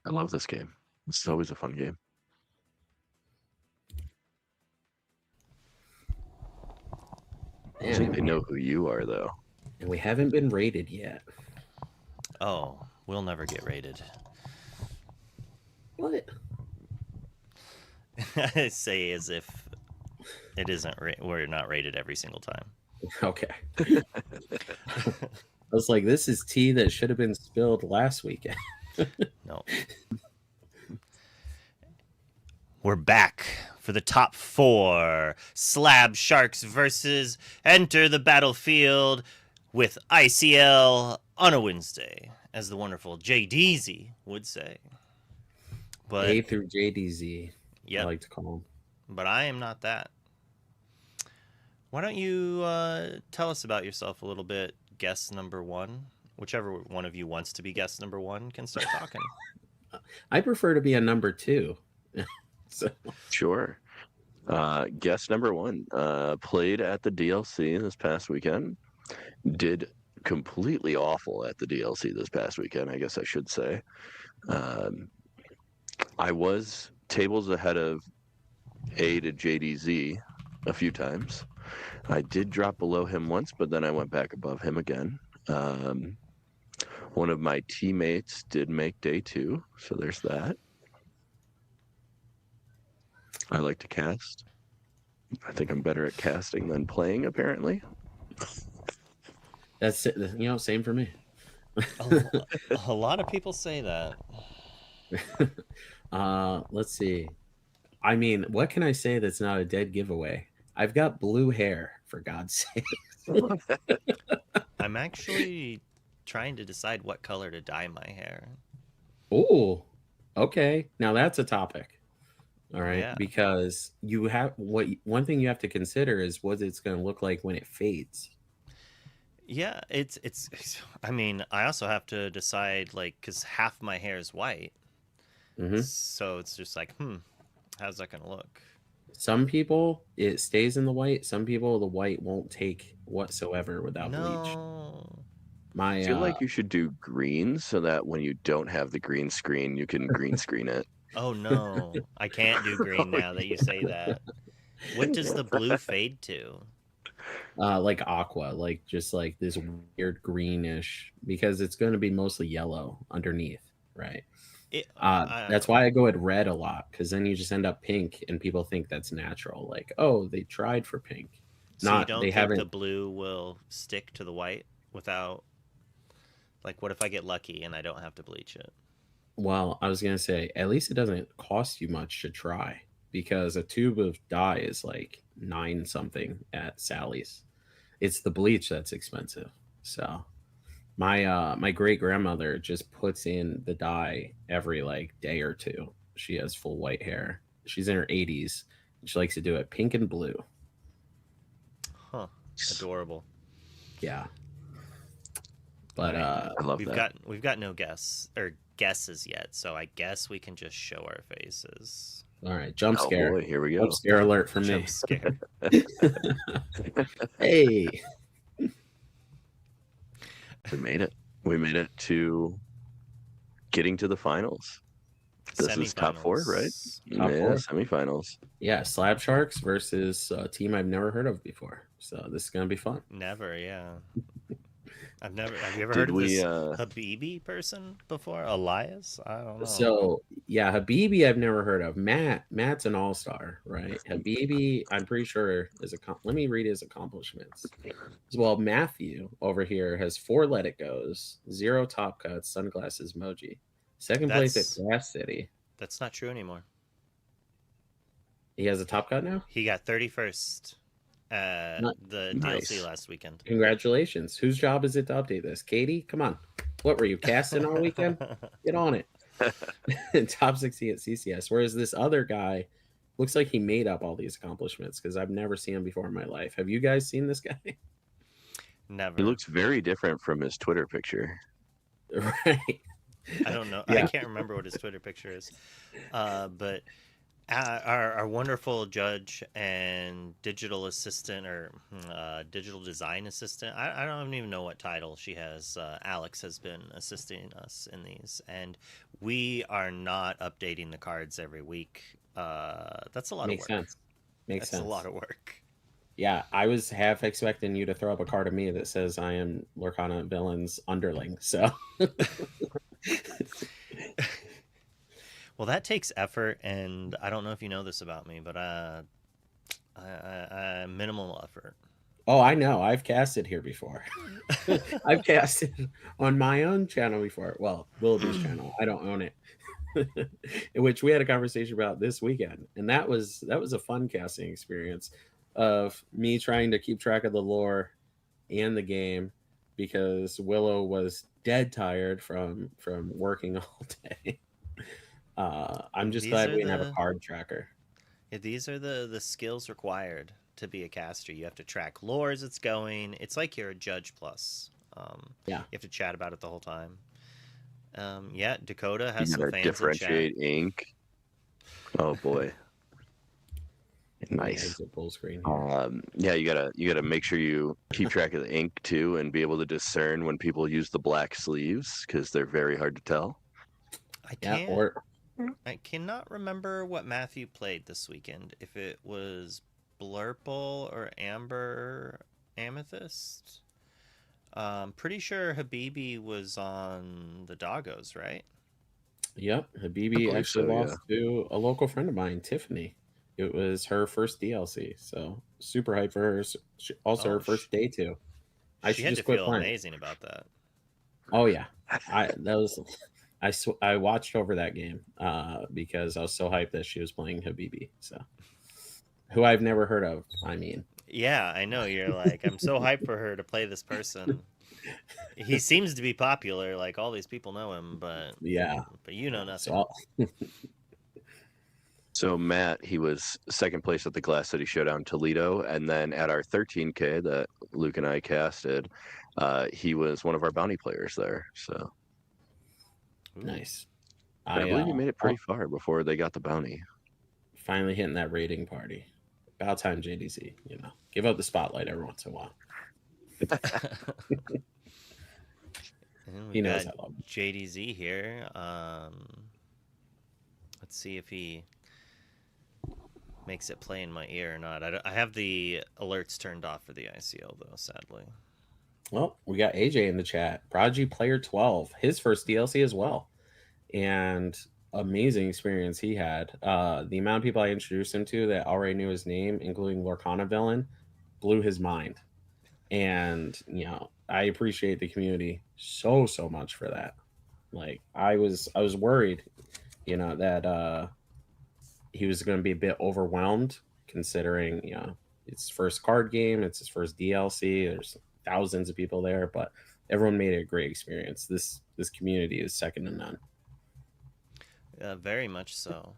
I love this game. It's always a fun game. I don't think they know who you are, though. And we haven't been rated yet. Oh, we'll never get rated. What? I say as if it isn't. We're not rated every single time. Okay. I was like, this is tea that should have been spilled last weekend. No. We're back for the top 4. Slab Sharks versus Enter the Battlefield with ICL on a Wednesday, as the wonderful JDZ would say. But A through JDZ, yep, I like to call them. But I am not that. Why don't you tell us about yourself a little bit, guest number 1? Whichever one of you wants to be guest number 1 can start talking. I prefer to be a number 2. So. Sure. Guest number 1 played at the DLC this past weekend. Did completely awful at the DLC this past weekend, I guess I should say. I was tables ahead of A to JDZ a few times. I did drop below him once, but then I went back above him again. One of my teammates did make day 2, so there's that. I like to cast. I think I'm better at casting than playing, apparently. That's it. Same for me. A lot of people say that. Let's see. I mean, what can I say that's not a dead giveaway? I've got blue hair, for God's sake. I'm actually trying to decide what color to dye my hair. Oh, okay. Now that's a topic. All right, Yeah. because you have one thing you have to consider is what it's going to look like when it fades. Yeah, it's. I mean, I also have to decide, like, because half my hair is white, so it's just like, how's that gonna look? Some people it stays in the white. Some people the white won't take whatsoever without bleach. I feel like you should do green so that when you don't have the green screen, you can green screen it. Oh no, I can't do green now that you say that. What does the blue fade to? Like aqua, like just like this weird greenish, because it's going to be mostly yellow underneath, right? That's why I go with red a lot, because then you just end up pink, and people think that's natural. Like, oh, they tried for pink. So you don't think the blue will stick to the white without? Like, what if I get lucky and I don't have to bleach it? Well, I was gonna say, at least it doesn't cost you much to try, because a tube of dye is like 9 something at Sally's. It's the bleach that's expensive. So my great grandmother just puts in the dye every like day or two. She has full white hair. She's in her 80s. She likes to do it pink and blue. Huh. Adorable. Yeah. But I love that. We've got no guesses yet, so I guess we can just show our faces. All right, jump scare. Boy, here we go. Jump scare alert from Jump me. scare. Hey. We made it. We made it to getting to the finals. This is top 4, right? Top 4. Semifinals. Yeah, Slab Sharks versus a team I've never heard of before. So this is gonna be fun. Never, yeah. Have you ever heard of this Habibi person before? Elias? I don't know. So yeah, Habibi I've never heard of. Matt's an all-star, right? Habibi, I'm pretty sure is let me read his accomplishments. As well, Matthew over here has 4 let it goes, 0 top cuts, sunglasses emoji. Second place at Grass City. That's not true anymore. He has a top cut now? He got 31st at the DLC last weekend. Congratulations. Whose job is it to update this? Katie? Come on. What were you casting all weekend? Get on it. Top 60 at CCS. Whereas this other guy looks like he made up all these accomplishments, because I've never seen him before in my life. Have you guys seen this guy? Never. He looks very different from his Twitter picture. Right. I don't know. Yeah. I can't remember what his Twitter picture is. But our wonderful judge and digital assistant or digital design assistant. I don't even know what title she has. Alex has been assisting us in these, and we are not updating the cards every week. That's a lot of Makes work. sense. Makes That's a lot sense. of work. Yeah, I was half expecting you to throw up a card of me that says I am Lorcana Villain's underling. So Well, that takes effort, and I don't know if you know this about me, but minimal effort. oh, I know. I've casted here before. I've casted on my own channel before. Well, Willoughby's channel. I don't own it. In which we had a conversation about this weekend, and that was a fun casting experience of me trying to keep track of the lore and the game because Willow was dead tired from working all day. I'm just These glad are we didn't have a the card tracker. Yeah, these are the skills required to be a caster. You have to track lore as it's going. It's like you're a judge plus. Yeah. You have to chat about it the whole time. Yeah, Dakota You has some gotta fans in chat. differentiate ink. Oh boy, nice. Exit full screen here. Yeah, you gotta make sure you keep track of the ink too, and be able to discern when people use the black sleeves because they're very hard to tell. I cannot remember what Matthew played this weekend. If it was Blurple or Amber Amethyst. Pretty sure Habibi was on the Doggos, right? Yep, I Habibi believe actually so, lost to a local friend of mine, Tiffany. It was her first DLC, so super hyped for her. Also, her first day too. I She should had just to quit feel playing. amazing about that. Oh yeah, I watched over that game because I was so hyped that she was playing Habibi. So, who I've never heard of. I mean, Yeah, I know. You're like, I'm so hyped for her to play this person. He seems to be popular. Like all these people know him, but yeah, but you know nothing. So Matt, he was second place at the Glass City Showdown Toledo, and then at our 13K that Luke and I casted, he was one of our bounty players there. So nice. I believe he made it pretty far before they got the bounty. Finally hitting that rating party. About time, JDZ. You know, give up the spotlight every once in a while. He knows I love JDZ here. Let's see if he makes it play in my ear or not. I have the alerts turned off for the ICL though, sadly. Well, we got AJ in the chat. Prodigy Player 12, his first DLC as well, and amazing experience he had. The amount of people I introduced him to that already knew his name, including Lorcana Villain, blew his mind. And you know, I appreciate the community so much for that. Like I was worried, you know, that he was going to be a bit overwhelmed considering, you know, it's his first card game, it's his first DLC. There's thousands of people there, but everyone made it a great experience. This community is second to none. Very much so.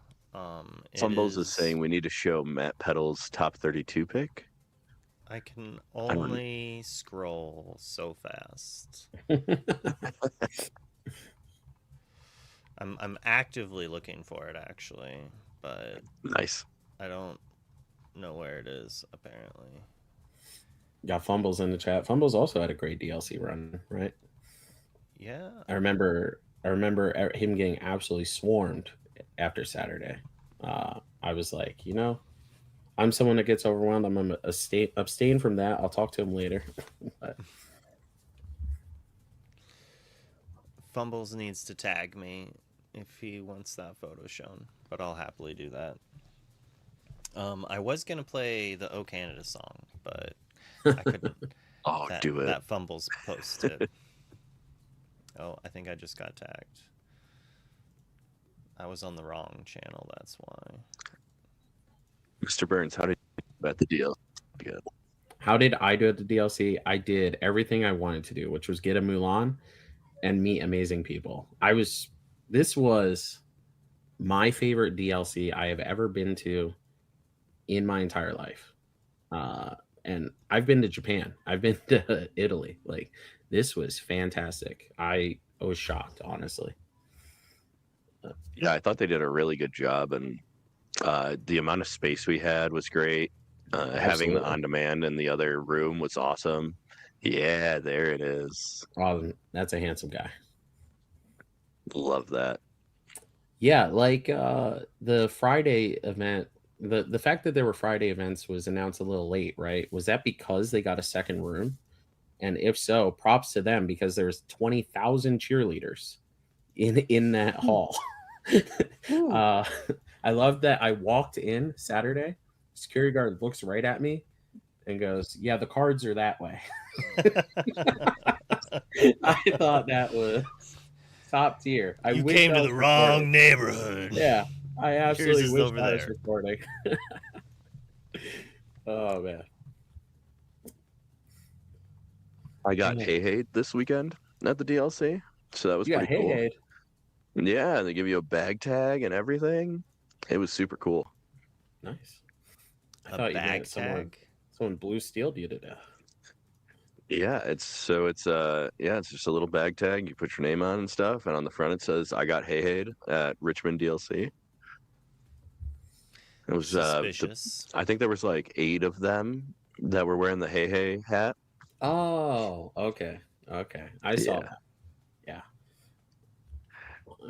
Fumbles is saying we need to show Matt Petal's top 32 pick. I can only scroll so fast. I'm actively looking for it actually, but nice. I don't know where it is apparently. Got Fumbles in the chat. Fumbles also had a great DLC run, right? Yeah. I remember him getting absolutely swarmed after Saturday. I was like, you know, I'm someone that gets overwhelmed. I'm gonna abstain from that. I'll talk to him later. But Fumbles needs to tag me if he wants that photo shown, but I'll happily do that. I was gonna play the O Canada song, but I couldn't. Do it. That Fumbles posted. Oh, I think I just got tagged. I was on the wrong channel, that's why. Mr. Burns, how did you do at the DLC? How did I do at the DLC? I did everything I wanted to do, which was get a Mulan and meet amazing people. This was my favorite DLC I have ever been to in my entire life. And I've been to Japan. I've been to Italy. Like, this was fantastic. I was shocked, honestly. Yeah, I thought they did a really good job, and The amount of space we had was great. Having the Absolutely. on-demand in the other room was awesome. Yeah, there it is. Oh, that's a handsome guy. Love that. Yeah, like the Friday event, the fact that there were Friday events was announced a little late, right? Was that because they got a second room? And if so, props to them because there's 20,000 cheerleaders in that hall. uh, I love that I walked in Saturday. Security guard looks right at me and goes, "Yeah, the cards are that way." I thought that was top tier. I You wish came I to was the wrong recording. neighborhood. Yeah, I absolutely is wish over I was there. recording. Oh man, I got Yeah. Hey Hey this weekend at the DLC, so that was you got pretty cool. hey. Yeah, they give you a bag tag and everything. It was super cool. Nice. I A thought you bag meant someone tag? blue steeled you to death. Yeah, it's just a little bag tag. You put your name on and stuff, and on the front it says "I got Hey Hey at Richmond DLC." It was Suspicious. I think there was like 8 of them that were wearing the Hey Hey hat. Oh, okay. I saw Yeah. that. Yeah.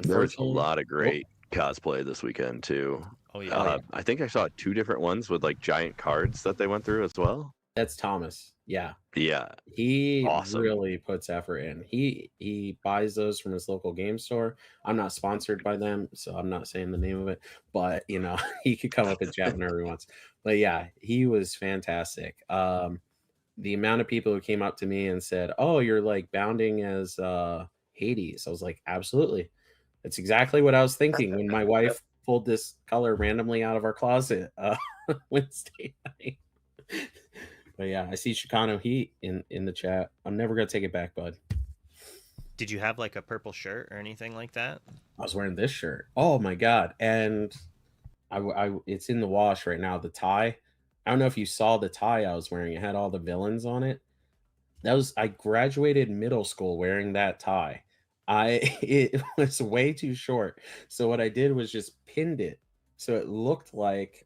There was a Unfortunately, lot of great cosplay this weekend too. Oh yeah. I think I saw 2 different ones with like giant cards that they went through as well. that's Thomas. Yeah. Yeah, He awesome. really puts effort in. He buys those from his local game store. I'm not sponsored by them, so I'm not saying the name of it, but you know, he could come up and chat whenever he wants. But yeah, he was fantastic. The amount of people who came up to me and said, "Oh, you're like bounding as Hades." I was like, "Absolutely." That's exactly what I was thinking when my wife pulled this color randomly out of our closet Wednesday night. But yeah, I see Chicano Heat in the chat. I'm never gonna take it back, bud. Did you have like a purple shirt or anything like that? I was wearing this shirt. Oh my god! And it's in the wash right now. The tie. I don't know if you saw the tie I was wearing. It had all the villains on it. I graduated middle school wearing that tie. It was way too short. So what I did was just pinned it so it looked like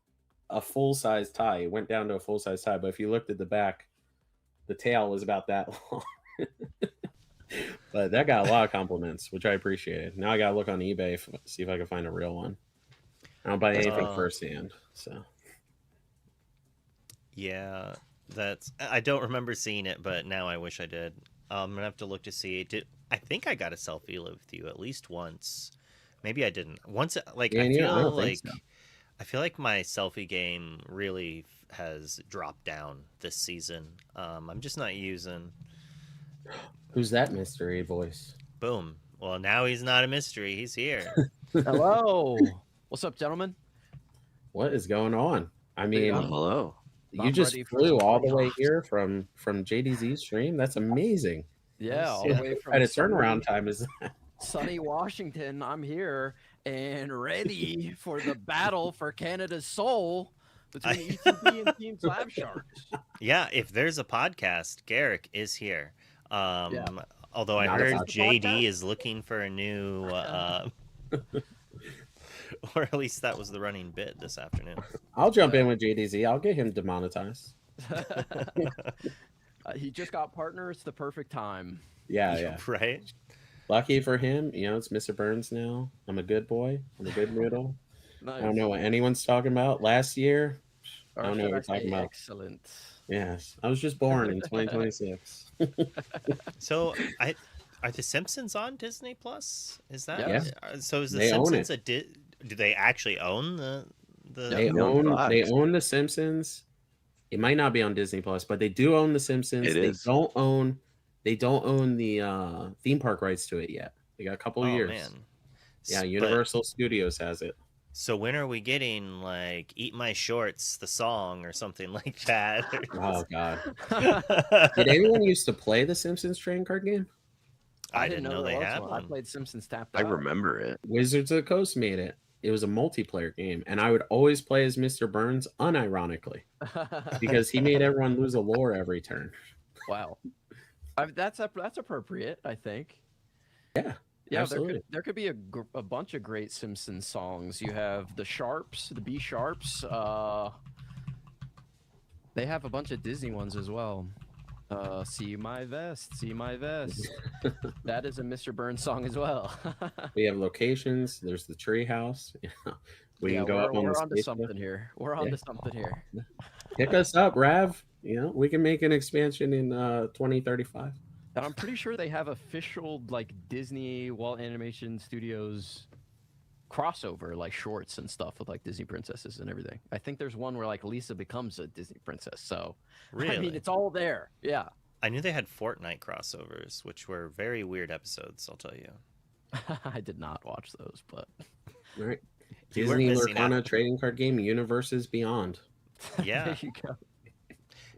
a full size tie. It went down to a full size tie, but if you looked at the back, the tail was about that long. But that got a lot of compliments, which I appreciated. Now I gotta look on eBay see if I can find a real one. I don't buy anything firsthand, so Yeah, I don't remember seeing it, but now I wish I did. I'm gonna have to look to see. I think I got a selfie with you at least once. Maybe I didn't. Once, like yeah, I yeah, I feel don't think like so. I feel like my selfie game really has dropped down this season. I'm just not using. Who's that mystery voice? Boom. Well, now he's not a mystery. He's here. Hello. What's up, gentlemen? What is going on? I mean, Hello. you I'm just ready for flew some all the way chaos. here from JDZ's stream. That's amazing. Yeah, all Yeah, the way what from kind of turnaround time is that? sunny Washington. I'm here and ready for the battle for Canada's soul between ETB and Team Slab Sharks. Yeah, if there's a podcast, Garrick is here. Although I Not a heard podcast. JD is looking for a new, or at least that was the running bit this afternoon. I'll jump in with JDZ. I'll get him demonetized. He just got partner. It's the perfect time. Yeah. Right? Lucky for him, it's Mr. Burns now. I'm a good boy. I'm a good noodle. Nice. I don't know what anyone's talking about. Last year, I don't know what you're talking about. Excellent. Yes, I was just born in 2026. So are the Simpsons on Disney Plus? Is that so? Is the They own Simpsons do they actually own the? They own the Simpsons. It might not be on Disney Plus, but they do own the Simpsons. They don't own the theme park rights to it yet. They got a couple of years. Man. Yeah, Universal Studios has it. So when are we getting like "Eat My Shorts" the song or something like that? Oh God! Did anyone used to play the Simpsons trading card game? I didn't know they had one. I played Simpsons Tapped I remember it. Wizards of the Coast made it. It was a multiplayer game, and I would always play as Mr. Burns, unironically, because he made everyone lose a lore every turn. Wow, that's appropriate, I think. Yeah, Yeah, Absolutely. there could be a bunch of great Simpsons songs. You have the Sharps, the B Sharps. They have a bunch of Disney ones as well. See my vest, see my vest. That is a Mr. Burns song as well. We have locations. There's the tree house. We yeah, can go up on the we're onto spaceship. something here. We're Yeah. onto something here. Pick us up, Rav. We can make an expansion in 2035. And I'm pretty sure they have official like Disney Walt Animation Studios crossover like shorts and stuff with like Disney princesses and everything. I think there's one where like Lisa becomes a Disney princess. So Really? I mean, it's all there. Yeah. I knew they had Fortnite crossovers, which were very weird episodes, I'll tell you. I did not watch those, but All right. You weren't Disney missing out. Lorcana trading card game Universes Beyond. Yeah. there you go.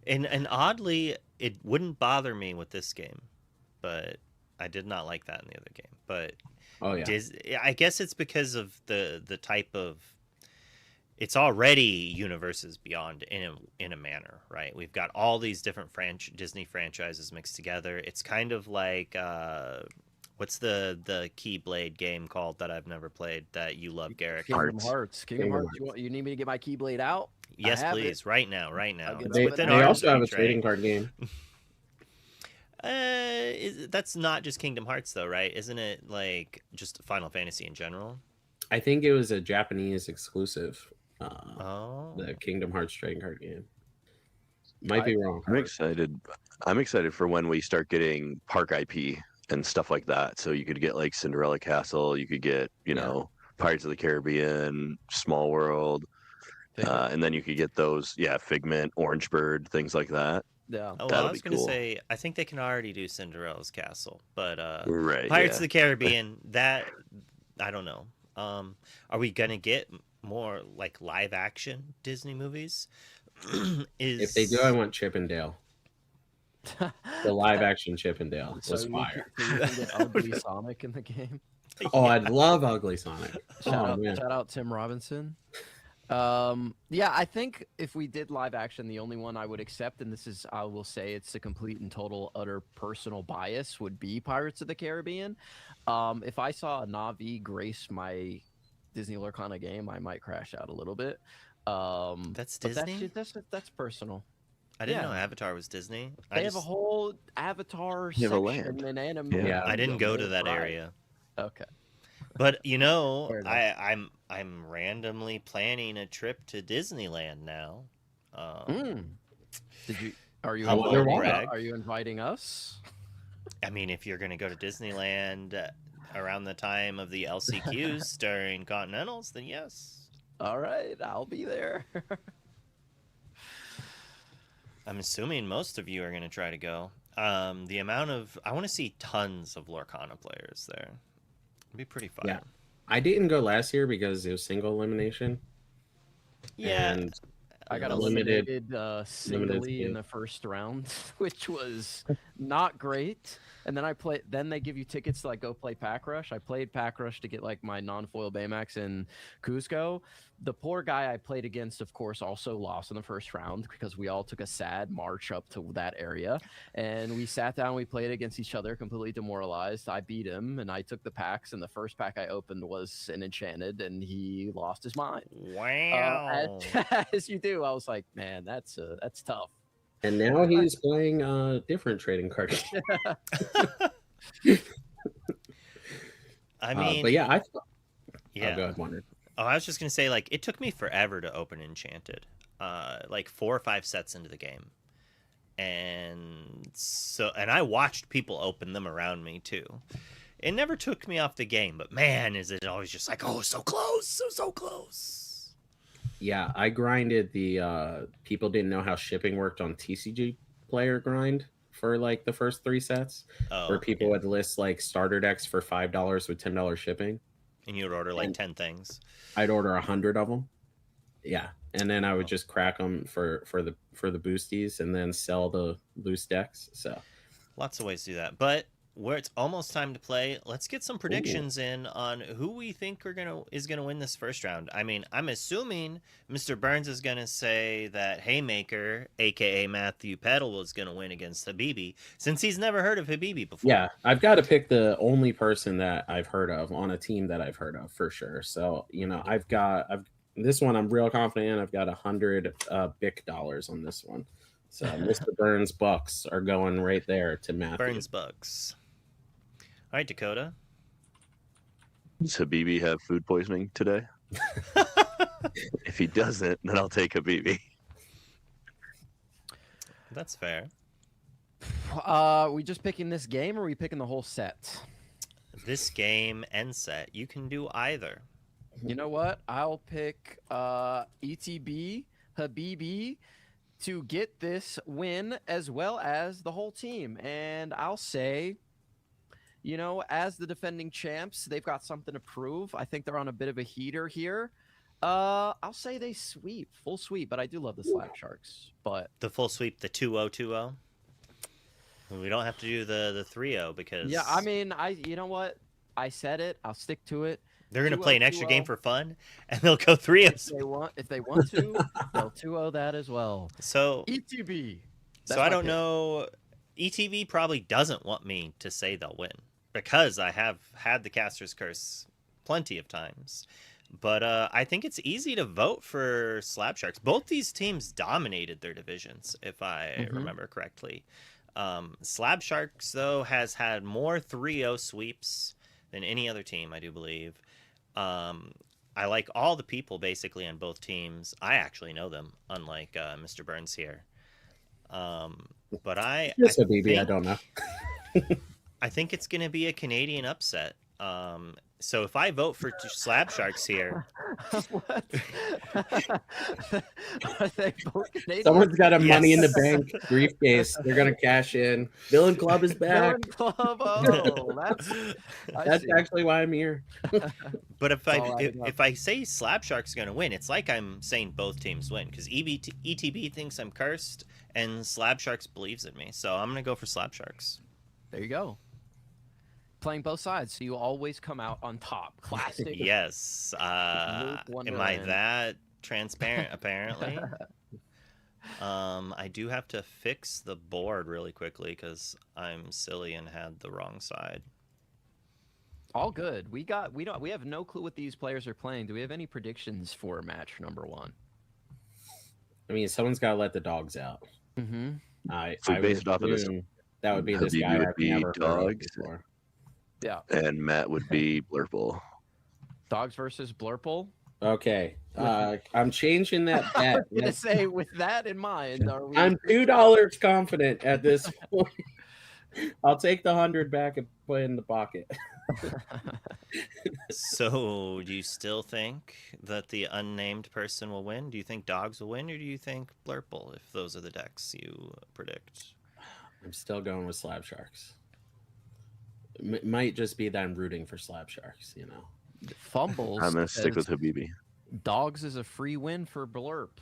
And oddly, it wouldn't bother me with this game, but I did not like that in the other game. But Oh yeah. I guess it's because of the type of. It's already universes beyond in a manner, right? We've got all these different Disney franchises mixed together. It's kind of like what's the Keyblade game called that I've never played that you love, Garrick? Kingdom Hearts. Kingdom Kingdom Hearts. You need me to get my Keyblade out? Yes, have please, it. right now. get It's it. within They arm's also have a reach, trading right? card game. That's not just Kingdom Hearts though, right? Isn't it like just Final Fantasy in general? I think it was a Japanese exclusive. Oh, The Kingdom Hearts trading card game. Might be wrong. I'm excited. I'm excited for when we start getting park IP and stuff like that. So you could get like Cinderella Castle. You could get, Pirates of the Caribbean, Small World. And then you could get those, Figment, Orange Bird, things like that. Yeah. oh, well, That'll I was be gonna cool. say I think they can already do Cinderella's Castle, but Right. Pirates yeah. of the Caribbean, that I don't know. Are we gonna get more like live action Disney movies? If they do, I want Chip and Dale. The live action Chip and Dale So was you fire. can get Ugly Sonic in the game. Oh, I'd love Ugly Sonic. Shout Oh man. out Tim Robinson. Yeah, I think if we did live action, the only one I would accept, and this is, I will say, it's a complete and total utter personal bias, would be Pirates of the Caribbean. If I saw a Na'vi grace my Disney Lorcana game, I might crash out a little bit. That's But Disney. that's personal. I didn't yeah. know Avatar was Disney. They have a whole Avatar You have a section land. in anime. Yeah. I didn't go to that Right. area. Okay. But Fair enough. I'm randomly planning a trip to Disneyland now. Did you? Are you? I wonder inviting- why. Are you inviting us? I mean, if you're gonna go to Disneyland around the time of the LCQs during Continentals, then yes. All right, I'll be there. I'm assuming most of you are gonna try to go. The amount of I want to see tons of Lorcana players there. It'd be pretty fun. Yeah. I didn't go last year because it was single elimination. Yeah. And I got limited- eliminated singly in team. the first round, which was not great. And then then they give you tickets to like go play Pack Rush. I played Pack Rush to get like my non-foil Baymax in Cusco. The poor guy I played against, of course, also lost in the first round because we all took a sad march up to that area. And we sat down, we played against each other, completely demoralized. I beat him and I took the packs, and the first pack I opened was an Enchanted, and he lost his mind. Wow. As you do. I was like, man, that's tough. And now he's playing a different trading card game. I mean, but yeah, yeah. Oh, go ahead, Wonder. Oh, I was just gonna say, like, it took me forever to open Enchanted, like 4 or 5 sets into the game, and I watched people open them around me too. It never took me off the game, but man, is it always just like, oh, so close, so close. Yeah, I grinded the people didn't know how shipping worked on TCG player grind for like the first 3 sets, Oh, where people would list like starter decks for $5 with $10 shipping. and you would order like 10 things. I'd order 100 of them. Yeah, and then I would just crack them for the boosties and then sell the loose decks. So Lots of ways to do that, but where it's almost time to play, let's get some predictions in on who we think is gonna win this first round. I mean, I'm assuming Mr. Burns is gonna say that Haymaker, aka Matthew Peddle, is gonna win against Habibi, since he's never heard of Habibi before. Yeah, I've got to pick the only person that I've heard of on a team that I've heard of for sure. So I've this one I'm real confident in. I've got 100 BIC dollars on this one. So Mr. Burns Bucks are going right there to Matthew. Burns Bucks. All right, Dakota. Does Habibi have food poisoning today? If he doesn't, then I'll take Habibi. That's fair. We just picking this game, or are we picking the whole set? This game and set. You can do either. You know what? I'll pick ETB, Habibi, to get this win as well as the whole team. And I'll say, as the defending champs, they've got something to prove. I think they're on a bit of a heater here. I'll say they sweep, full sweep, but I do love the Slap Sharks. But the full sweep, the 2-0-2-0. We don't have to do the 3-0 because I mean, you know what? I said it. I'll stick to it. They're going to play an extra game for fun, and they'll go 3-0. If they want to, they'll 2-0 that as well. So ETB. So I don't know. ETB probably doesn't want me to say they'll win because I have had the Caster's Curse plenty of times. But I think it's easy to vote for Slab Sharks. Both these teams dominated their divisions, if I remember correctly. Slab Sharks, though, has had more 3-0 sweeps than any other team, I do believe. I like all the people, basically, on both teams. I actually know them, unlike Mr. Burns here. But I don't know. I think it's going to be a Canadian upset. So if I vote for Slab Sharks here, what? Are they both Canadian? Someone's got a Money in the Bank briefcase. They're gonna cash in. Villain Club is back. Villain Club. Oh, that's actually why I'm here. But if I say Slab Sharks going to win, it's like I'm saying both teams win because ETB thinks I'm cursed and Slab Sharks believes in me. So I'm gonna go for Slab Sharks. There you go. Playing both sides, so you always come out on top. Classic. Yes. Am I that transparent? Apparently. I do have to fix the board really quickly because I'm silly and had the wrong side. All good. We have no clue what these players are playing. Do we have any predictions for match number 1? I mean, someone's got to let the dogs out. Mm-hmm. I based off of this, that would be this guy would I've be never dogs. heard of before. Yeah. And Matt would be Blurple. Dogs versus Blurple. Okay. I'm changing that bet. I'm gonna say, with that in mind, I'm $2 confident at this point. I'll take the 100 back and put it in the pocket. So, do you still think that the unnamed person will win? Do you think Dogs will win, or do you think Blurple, if those are the decks you predict? I'm still going with Slab Sharks. Might just be that I'm rooting for Slab Sharks, Fumbles. I'm going to stick with Habibi. Dogs is a free win for Blurp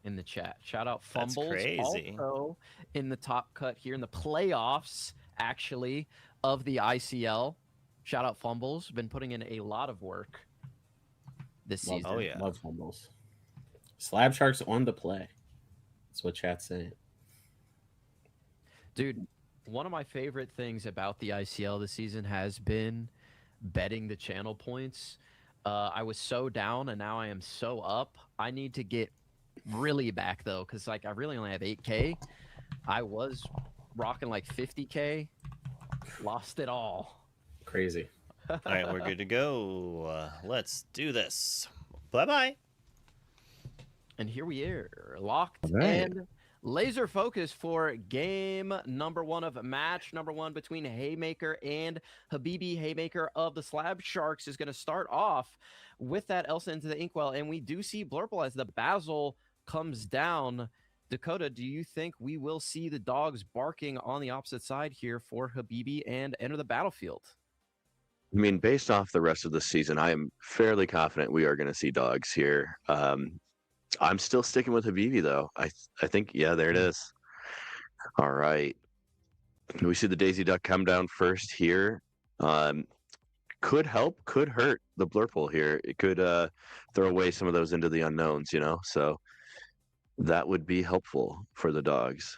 in the chat. Shout out Fumbles. That's crazy. Also in the top cut here in the playoffs, actually, of the ICL. Shout out Fumbles. Been putting in a lot of work this season. Oh, yeah. Love Fumbles. Slab Sharks on the play. That's what chat's saying. Dude, one of my favorite things about the ICL this season has been betting the channel points. I was so down, and now I am so up. I need to get really back, though, because I really only have 8K. I was rocking like 50K. Lost it all. Crazy. All right, we're good to go. Let's do this. Bye-bye. And here we are, locked right. and laser focus for game number 1 of match number 1 between Haymaker and Habibi. Haymaker of the Slab Sharks is going to start off with that Elsa into the Inkwell, and we do see Blurple as the Basil comes down. Dakota, do you think we will see the dogs barking on the opposite side here for Habibi and enter the battlefield? I mean, based off the rest of the season, I am fairly confident we are going to see dogs here. I'm still sticking with Habibi, though. I think, yeah, there it is. All right. We see the Daisy Duck come down first here. Could help, could hurt the Blurple here. It could throw away some of those into the unknowns, so that would be helpful for the dogs.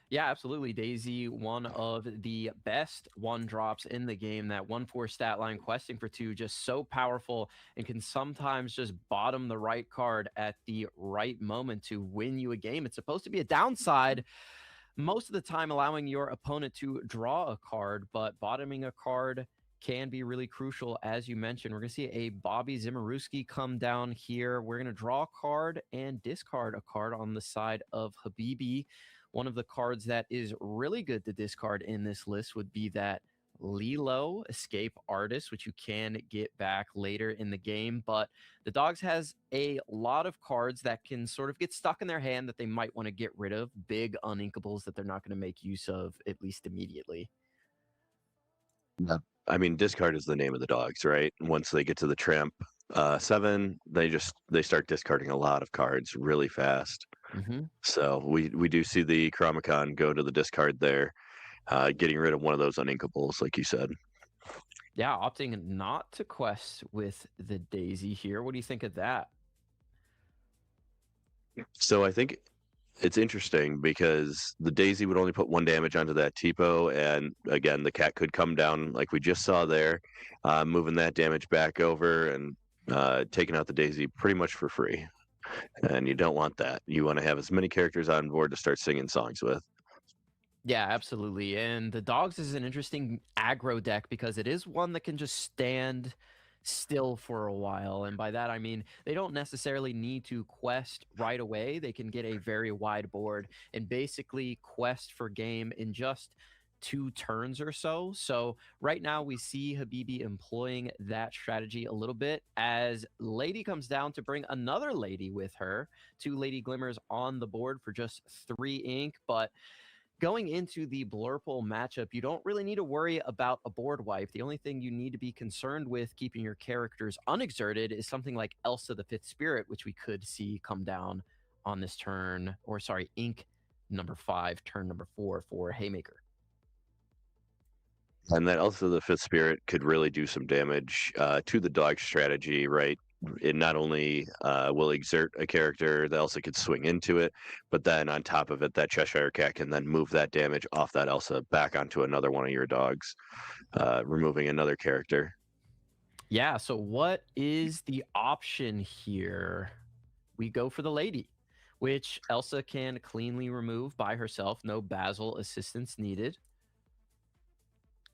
Yeah, absolutely. Daisy, one of the best one drops in the game. That 1/4 stat line, questing for 2, just so powerful and can sometimes just bottom the right card at the right moment to win you a game. It's supposed to be a downside most of the time, allowing your opponent to draw a card, but bottoming a card can be really crucial. As you mentioned, we're going to see a Bobby Zimmerowski come down here. We're going to draw a card and discard a card on the side of Habibi. One of the cards that is really good to discard in this list would be that Lilo Escape Artist, which you can get back later in the game. But the Dogs has a lot of cards that can sort of get stuck in their hand that they might want to get rid of. Big uninkables that they're not going to make use of, at least immediately. Yeah. I mean, discard is the name of the Dogs, right? Once they get to the Tramp 7, they start discarding a lot of cards really fast. So we do see the Chromicon go to the discard there, getting rid of one of those uninkables, like you said. Yeah, opting not to quest with the Daisy here. What do you think of that? So I think it's interesting because the Daisy would only put 1 damage onto that Tipo, and again, the cat could come down like we just saw there, moving that damage back over and taking out the Daisy pretty much for free. And you don't want that. You want to have as many characters on board to start singing songs with. Yeah, absolutely. And the Dogs is an interesting aggro deck because it is one that can just stand still for a while. And by that, I mean, they don't necessarily need to quest right away. They can get a very wide board and basically quest for game in just 2 turns or so. So right now we see Habibi employing that strategy a little bit as Lady comes down to bring another Lady with her. 2 Lady Glimmers on the board for just 3 ink. But going into the Blurple matchup, you don't really need to worry about a board wipe. The only thing you need to be concerned with keeping your characters unexerted is something like Elsa the Fifth Spirit, which we could see come down on this turn, or sorry, ink number 5, turn number 4 for Haymaker. And that Elsa the Fifth Spirit could really do some damage to the dog strategy, right? It not only will exert a character, the Elsa could swing into it, but then on top of it, that Cheshire Cat can then move that damage off that Elsa back onto another one of your dogs, removing another character. Yeah, so what is the option here? We go for the Lady, which Elsa can cleanly remove by herself. No Basil assistance needed.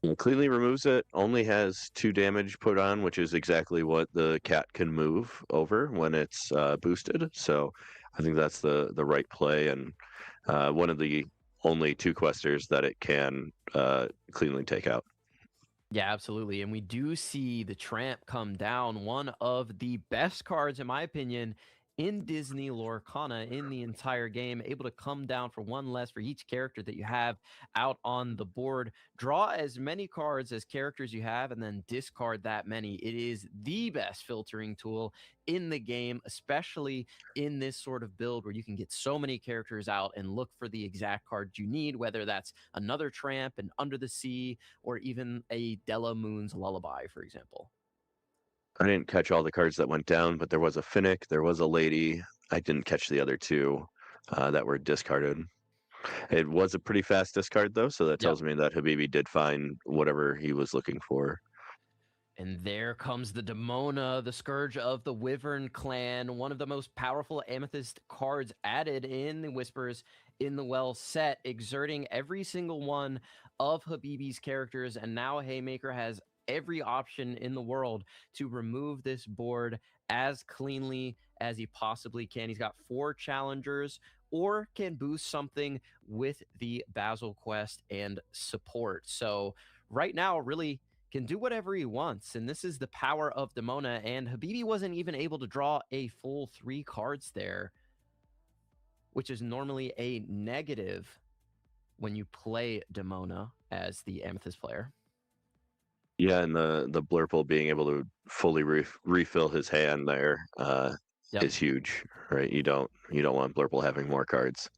And cleanly removes it, only has 2 damage put on, which is exactly what the cat can move over when it's boosted. So I think that's the right play, and one of the only 2 questers that it can cleanly take out. Yeah, absolutely. And we do see the Tramp come down, one of the best cards, in my opinion, in Disney Lorcana in the entire game, able to come down for 1 less for each character that you have out on the board. Draw as many cards as characters you have and then discard that many. It is the best filtering tool in the game, especially in this sort of build where you can get so many characters out and look for the exact cards you need, whether that's another Tramp, an Under the Sea, or even a Della Moon's Lullaby, for example. I didn't catch all the cards that went down, but there was a Finnick, there was a Lady. I didn't catch the other 2 that were discarded. It was a pretty fast discard, though, so that tells me that Habibi did find whatever he was looking for. And there comes the Demona, the Scourge of the Wyvern Clan, one of the most powerful Amethyst cards added in the Whispers in the Well set, exerting every single one of Habibi's characters. And now Haymaker has every option in the world to remove this board as cleanly as he possibly can. He's got 4 challengers, or can boost something with the Basil quest and support. So right now, really can do whatever he wants, and this is the power of Demona. And Habibi wasn't even able to draw a full 3 cards there, which is normally a negative when you play Demona as the Amethyst player. Yeah, and the Blurple being able to fully refill his hand there is huge, right? You don't want Blurple having more cards.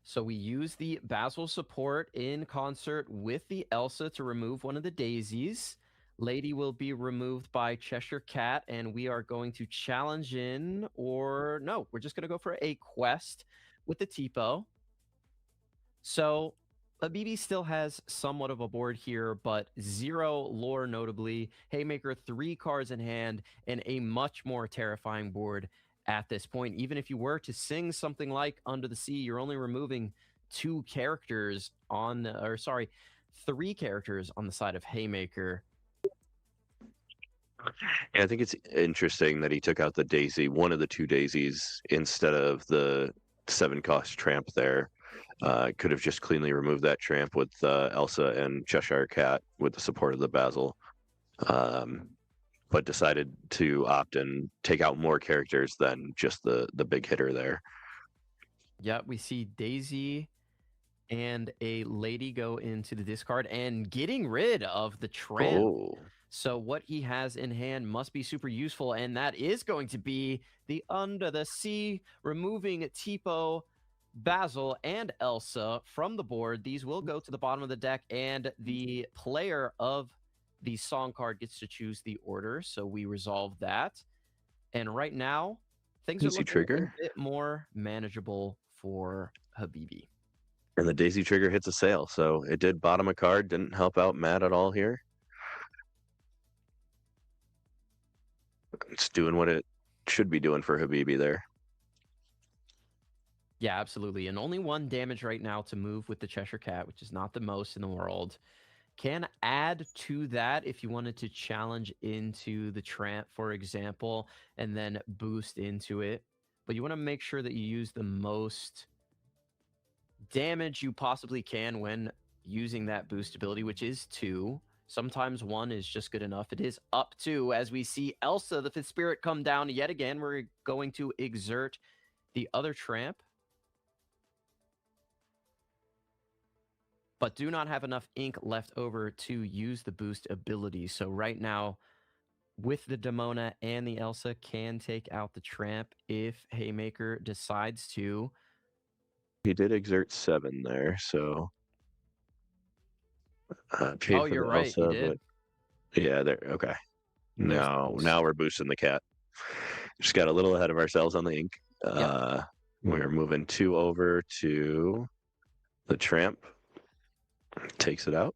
So we use the Basil support in concert with the Elsa to remove one of the daisies. Lady will be removed by Cheshire Cat, and we are going to challenge in, or no, we're just going to go for a quest with the Tipo. So Habibi still has somewhat of a board here, but 0 lore notably. Haymaker 3 cards in hand, and a much more terrifying board at this point. Even if you were to sing something like Under the Sea, you're only removing 2 characters on, or sorry, 3 characters on the side of Haymaker. Yeah, I think it's interesting that he took out the daisy, one of the 2 daisies, instead of the 7-cost tramp there. Could have just cleanly removed that tramp with Elsa and Cheshire Cat with the support of the Basil. But decided to opt and take out more characters than just the big hitter there. Yeah, we see Daisy and a lady go into the discard and getting rid of the tramp. Oh, So what he has in hand must be super useful, and that is going to be the Under the Sea, removing Tipo, Basil, and Elsa from the board. These will go to the bottom of the deck, and the player of the song card gets to choose the order. So we resolve that. And right now, things are Daisy looking trigger. a bit more manageable for Habibi. And the daisy trigger hits a sale, so it did bottom a card. Didn't help out Matt at all here. It's doing what it should be doing for Habibi there. Yeah, absolutely. And only 1 damage right now to move with the Cheshire Cat, which is not the most in the world. Can add to that if you wanted to challenge into the tramp, for example, and then boost into it. But you want to make sure that you use the most damage you possibly can when using that boost ability, which is 2. Sometimes 1 is just good enough. It is up to, as we see Elsa, the 5th Spirit, come down yet again. We're going to exert the other tramp, but do not have enough ink left over to use the boost ability. So right now, with the Demona and the Elsa, can take out the tramp if Haymaker decides to. He did exert 7 there, so paid Oh, for you're the right. He Elsa, did. but yeah, there. Okay, There's the boost. now we're boosting the cat. Just got a little ahead of ourselves on the ink. We're moving 2 over to the tramp. Takes it out.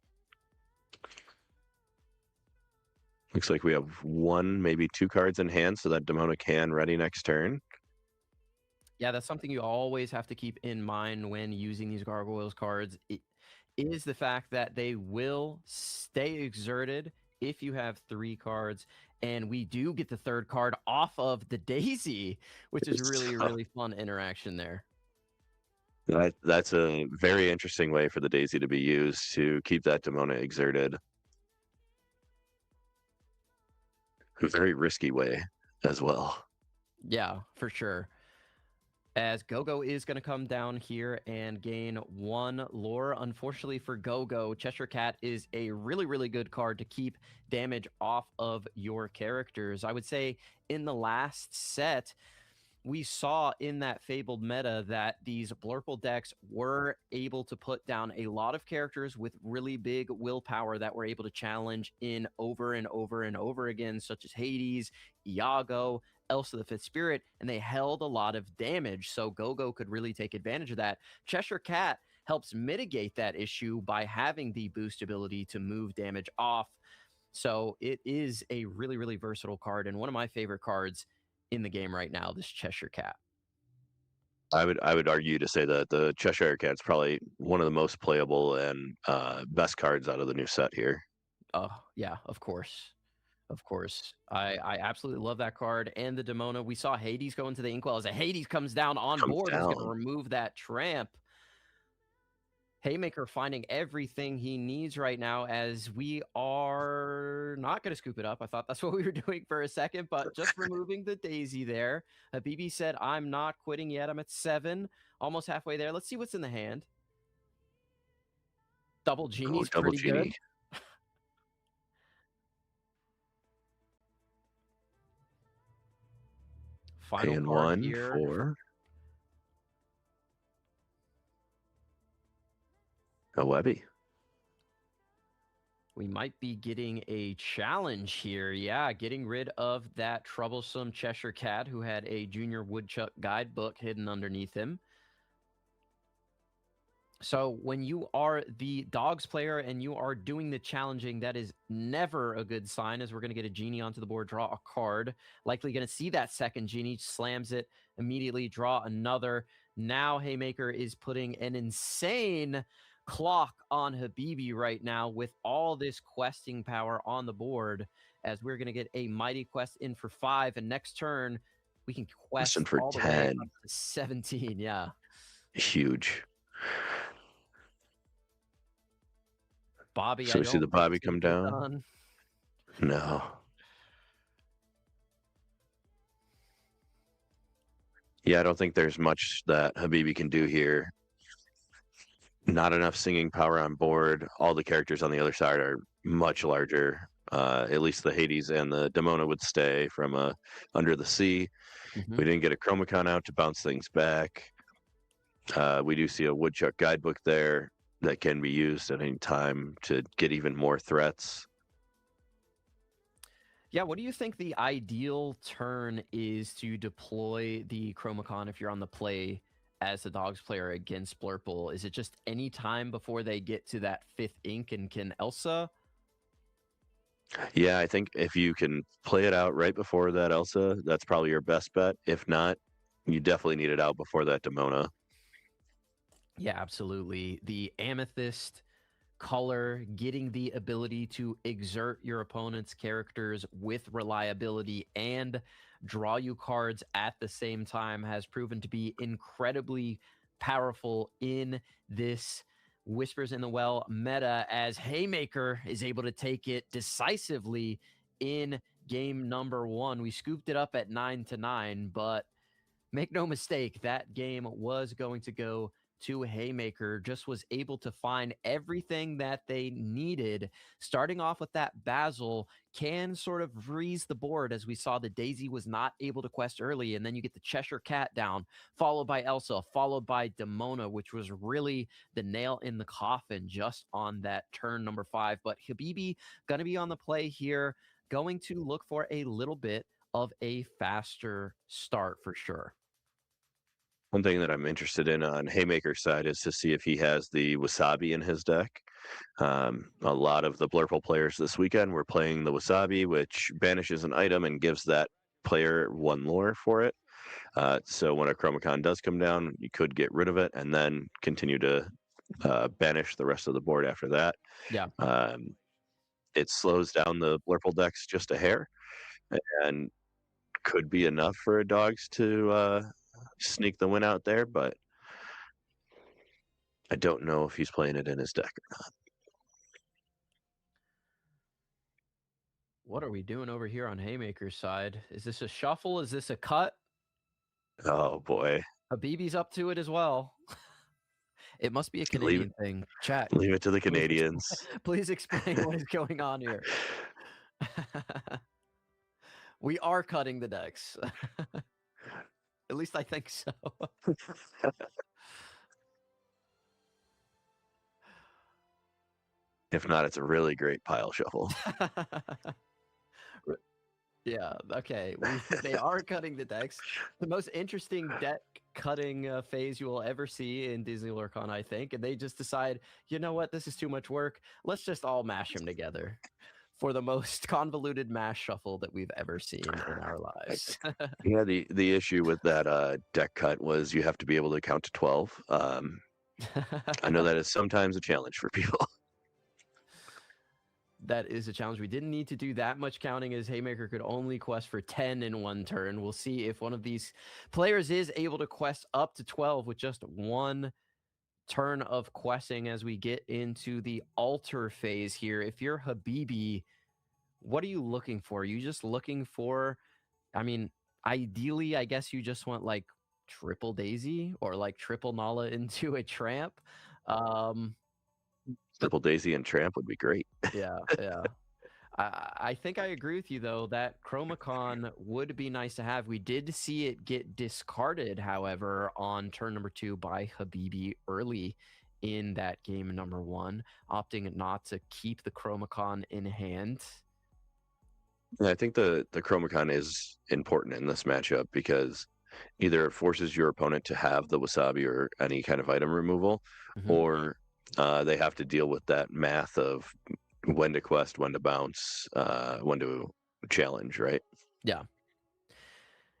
Looks like we have 1, maybe 2 cards in hand, so that Demona can ready next turn. Yeah, that's something you always have to keep in mind when using these Gargoyles cards. It is the fact that they will stay exerted if you have 3 cards, and we do get the 3rd card off of the Daisy, which is really, really fun interaction there. That's a very interesting way for the Daisy to be used to keep that Demona exerted. A very risky way as well. Yeah, for sure. As Gogo is going to come down here and gain 1 lore. Unfortunately for Gogo, Cheshire Cat is a really, really good card to keep damage off of your characters. I would say in the last set, we saw in that fabled meta that these Blurple decks were able to put down a lot of characters with really big willpower that were able to challenge in over and over and over again, such as Hades, Iago, Elsa the 5th Spirit, and they held a lot of damage. So Gogo could really take advantage of that. Cheshire Cat helps mitigate that issue by having the boost ability to move damage off. So it is a really, really versatile card and one of my favorite cards in the game right now, this Cheshire Cat. I would argue to say that the Cheshire Cat's probably one of the most playable and best cards out of the new set here. Oh, yeah, of course. Of course. I absolutely love that card. And the Demona. We saw Hades go into the Inkwell. As a Hades comes down on board, he's going to remove that tramp. Haymaker finding everything he needs right now, as we are not going to scoop it up. I thought that's what we were doing for a second, but just removing the Daisy there. Habibi said, I'm not quitting yet. I'm at 7, almost halfway there. Let's see what's in the hand. Double Genie's Double pretty Genie. good. Final Paying card 1 here. for A Webby. We might be getting a challenge here. Yeah, getting rid of that troublesome Cheshire Cat who had a Junior Woodchuck guidebook hidden underneath him. So when you are the dogs player and you are doing the challenging, that is never a good sign, as we're going to get a genie onto the board, draw a card. Likely going to see that second genie, slams it, immediately draw another. Now Haymaker is putting an insane clock on Habibi right now with all this questing power on the board, as we're going to get a mighty quest in for 5, and next turn we can quest Question for all the way 10. up to 17. Yeah. Huge. Bobby, So I we see don't the think Bobby it's gonna come get down. done. No. Yeah, I don't think there's much that Habibi can do here. Not enough singing power on board. All the characters on the other side are much larger. At least the Hades and the Demona would stay from under the sea. Mhm. We didn't get a Chromacon out to bounce things back. We do see a Woodchuck guidebook there that can be used at any time to get even more threats. Yeah, what do you think the ideal turn is to deploy the Chromacon if you're on the play as the dogs player against Blurple? Is it just any time before they get to that 5th ink and can Elsa? Yeah, I think if you can play it out right before that Elsa, that's probably your best bet. If not, you definitely need it out before that Demona. Yeah, absolutely. The Amethyst color, getting the ability to exert your opponent's characters with reliability and draw you cards at the same time has proven to be incredibly powerful in this Whispers in the Well meta, as Haymaker is able to take it decisively in game number 1. We scooped it up at 9-9, but make no mistake, that game was going to go to Haymaker. Just was able to find everything that they needed. Starting off with that Basil can sort of freeze the board, as we saw the Daisy was not able to quest early, and then you get the Cheshire Cat down, followed by Elsa, followed by Demona, which was really the nail in the coffin just on that turn number 5. But Habibi going to be on the play here, going to look for a little bit of a faster start for sure. One thing that I'm interested in on Haymaker's side is to see if he has the Wasabi in his deck. A lot of the Blurple players this weekend were playing the Wasabi, which banishes an item and gives that player 1 lore for it. So when a Chromacon does come down, you could get rid of it and then continue to banish the rest of the board after that. Yeah. It slows down the Blurple decks just a hair and could be enough for dogs to sneak the win out there, but I don't know if he's playing it in his deck or not. What are we doing over here on Haymaker's side? Is this a shuffle? Is this a cut? Oh boy. Habibi's up to it as well. It must be a Canadian thing. Chat. Leave it to the Canadians. Please explain what is going on here. We are cutting the decks. At least I think so. If not, it's a really great pile shuffle. Yeah, okay. They are cutting the decks. The most interesting deck cutting phase you will ever see in Disney Lorcana, I think. And they just decide, you know what, this is too much work. Let's just all mash them together for the most convoluted mash shuffle that we've ever seen in our lives. Yeah, the issue with that deck cut was you have to be able to count to 12. I know that is sometimes a challenge for people. That is a challenge. We didn't need to do that much counting, as Haymaker could only quest for 10 in 1 turn. We'll see if one of these players is able to quest up to 12 with just 1 turn of questing as we get into the altar phase here. If you're Habibi, what are you looking for? Are you just looking for, I mean, ideally, I guess you just want like triple Daisy or like triple Nala into a Tramp. Triple Daisy and Tramp would be great. Yeah. I think I agree with you, though, that Chromacon would be nice to have. We did see it get discarded, however, on turn number 2 by Habibi early in that game number 1, opting not to keep the Chromacon in hand. And I think the Chromacon is important in this matchup because either it forces your opponent to have the Wasabi or any kind of item removal, or they have to deal with that math of when to quest, when to bounce, when to challenge, right? Yeah.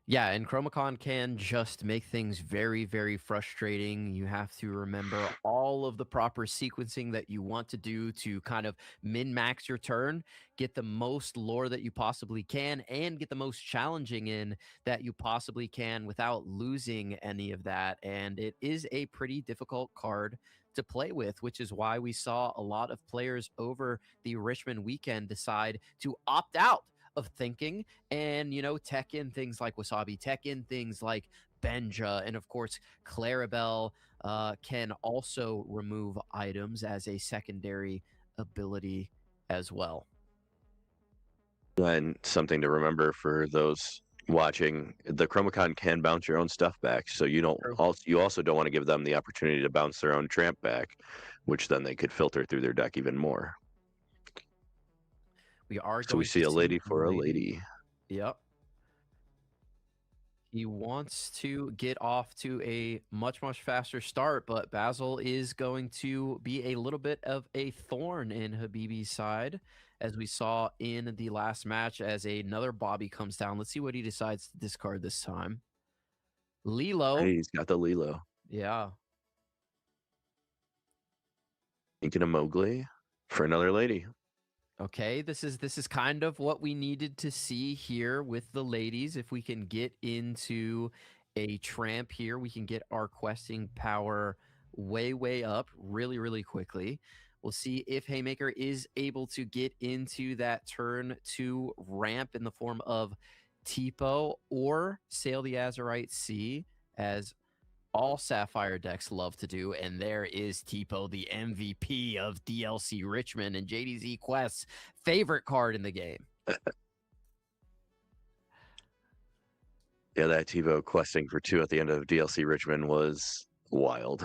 Yeah, and Chromacon can just make things very, very frustrating. You have to remember all of the proper sequencing that you want to do to kind of min-max your turn, get the most lore that you possibly can, and get the most challenging in that you possibly can without losing any of that. And it is a pretty difficult card to play with, which is why we saw a lot of players over the Richmond weekend decide to opt out of thinking and, tech in things like Wasabi, tech in things like Benja, and of course, Clarabelle can also remove items as a secondary ability as well. And something to remember for those watching, the Chromacon can bounce your own stuff back, so you also don't want to give them the opportunity to bounce their own tramp back, which then they could filter through their deck even more. So we see a lady for a lady. Yep. He wants to get off to a much, much faster start, but Basil is going to be a little bit of a thorn in Habibi's side, as we saw in the last match as another Bobby comes down. Let's see what he decides to discard this time. Lilo. Hey, he's got the Lilo. Yeah. Thinking of Mowgli for another lady. Okay, this is kind of what we needed to see here with the ladies. If we can get into a tramp here, we can get our questing power way, way up really, really quickly. We'll see if Haymaker is able to get into that turn 2 ramp in the form of Tipo or Sail the Azurite Sea, as all Sapphire decks love to do, and there is Tipo, the MVP of DLC Richmond and JDZ Quest's favorite card in the game. Yeah, that Tipo questing for 2 at the end of DLC Richmond was wild.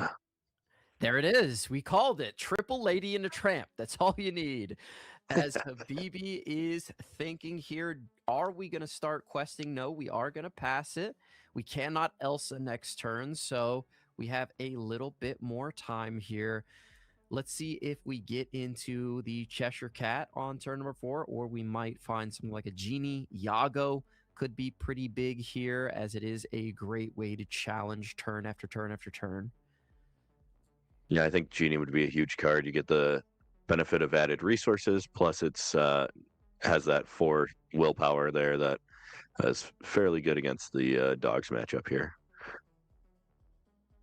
There it is. We called it. Triple Lady and a Tramp. That's all you need. As Habibi is thinking here, are we going to start questing? No, we are going to pass it. We cannot Elsa next turn, so we have a little bit more time here. Let's see if we get into the Cheshire Cat on turn number 4, or we might find something like a Genie. Yago could be pretty big here, as it is a great way to challenge turn after turn after turn. Yeah, I think Genie would be a huge card. You get the benefit of added resources, plus it's has that 4 willpower there that is fairly good against the dogs matchup here.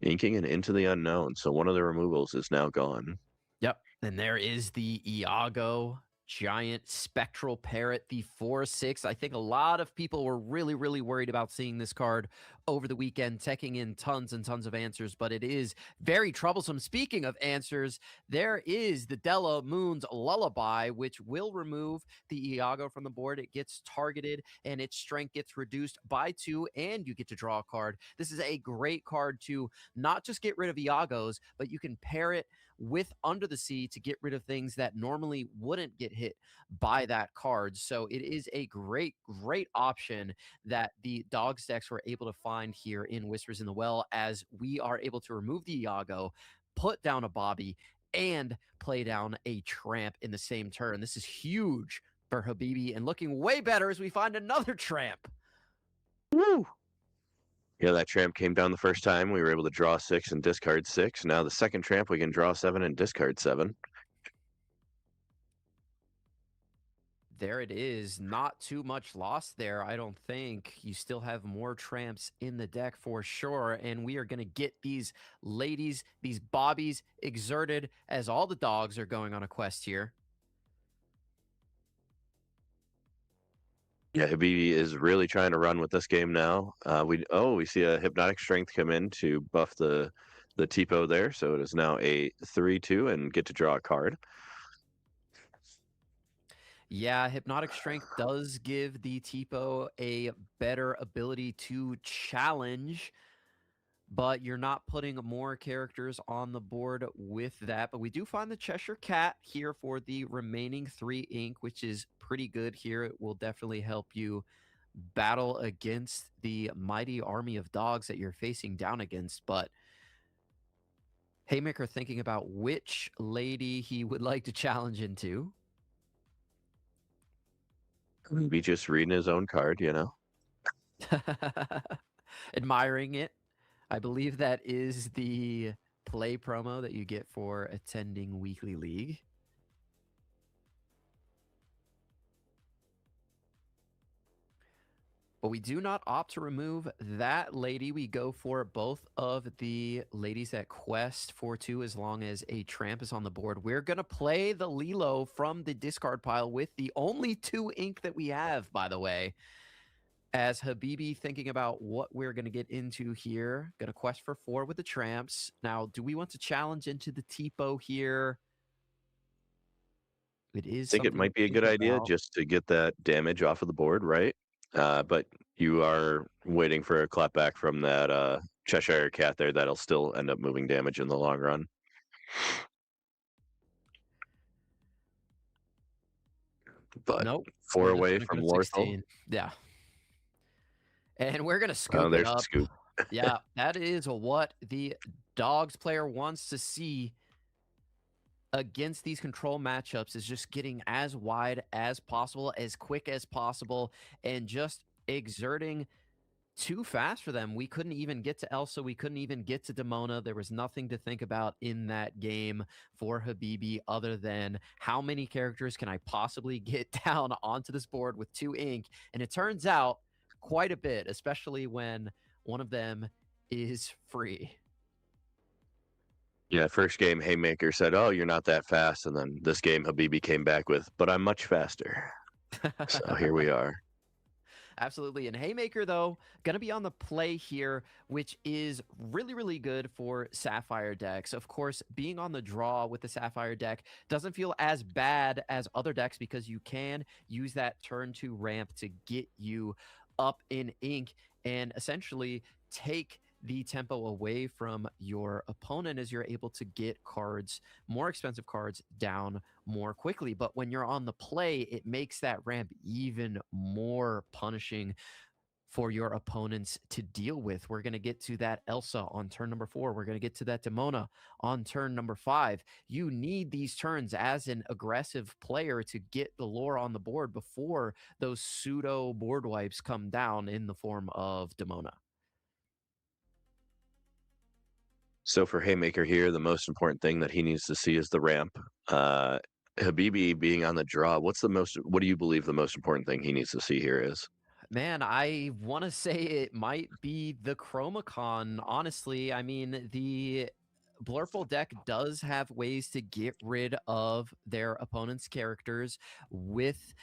Inking and Into the Unknown. So one of the removals is now gone. Yep. And there is the Iago giant spectral parrot, the 4/6. I think a lot of people were really, really worried about seeing this card over the weekend, teching in tons and tons of answers, but it is very troublesome. Speaking of answers, there is the Della Moon's Lullaby, which will remove the Iago from the board. It gets targeted and its strength gets reduced by 2, and you get to draw a card. This is a great card to not just get rid of Iagos, but you can pair it with Under the Sea to get rid of things that normally wouldn't get hit by that card. So it is a great, great option that the Dogs decks were able to find here in Whispers in the Well, as we are able to remove the Iago, put down a Bobby, and play down a Tramp in the same turn. This is huge for Habibi, and looking way better as we find another Tramp. Woo! Yeah, that tramp came down the first time. We were able to draw 6 and discard 6. Now the second tramp, we can draw 7 and discard 7. There it is. Not too much loss there, I don't think. You still have more tramps in the deck for sure, and we are going to get these ladies, these bobbies exerted as all the dogs are going on a quest here. Yeah, Habibi is really trying to run with this game now. We see a Hypnotic Strength come in to buff the Tipo there, so it is now a 3/2 and get to draw a card. Yeah, Hypnotic Strength does give the Tipo a better ability to challenge, but you're not putting more characters on the board with that. But we do find the Cheshire Cat here for the remaining 3 ink, which is pretty good here. It will definitely help you battle against the mighty army of dogs that you're facing down against. But Haymaker thinking about which lady he would like to challenge into. Be just reading his own card, you know. Admiring it. I believe that is the play promo that you get for attending Weekly League. But we do not opt to remove that lady. We go for both of the ladies that quest for 2 as long as a tramp is on the board. We're going to play the Lilo from the discard pile with the only 2 ink that we have, by the way. As Habibi thinking about what we're going to get into here. Going to quest for 4 with the tramps. Now, do we want to challenge into the Tipo here? It is I think it might be a good idea just to get that damage off of the board, right? But you are waiting for a clapback from that Cheshire Cat there that'll still end up moving damage in the long run. But nope. 4 away from Lorthal. Yeah. And we're going to scoop it up. Scoop. Yeah, that is what the Dogs player wants to see against these control matchups, is just getting as wide as possible, as quick as possible, and just exerting too fast for them. We couldn't even get to Elsa. We couldn't even get to Demona. There was nothing to think about in that game for Habibi other than how many characters can I possibly get down onto this board with 2 ink. And it turns out quite a bit, especially when one of them is free. Yeah, first game, Haymaker said, "Oh, you're not that fast." And then this game, Habibi came back with, "But I'm much faster." So here we are. Absolutely. And Haymaker, though, going to be on the play here, which is really, really good for Sapphire decks. Of course, being on the draw with the Sapphire deck doesn't feel as bad as other decks because you can use that turn 2 ramp to get you up in ink and essentially take the tempo away from your opponent as you're able to get cards, more expensive cards, down more quickly. But when you're on the play, it makes that ramp even more punishing for your opponents to deal with. We're going to get to that Elsa on turn number 4. We're going to get to that Demona on turn number 5. You need these turns as an aggressive player to get the lore on the board before those pseudo board wipes come down in the form of Demona. So for Haymaker here, the most important thing that he needs to see is the ramp. Habibi being on the draw, what do you believe the most important thing he needs to see here is? Man, I want to say it might be the Chromacon, honestly. I mean, the Blurple deck does have ways to get rid of their opponent's characters with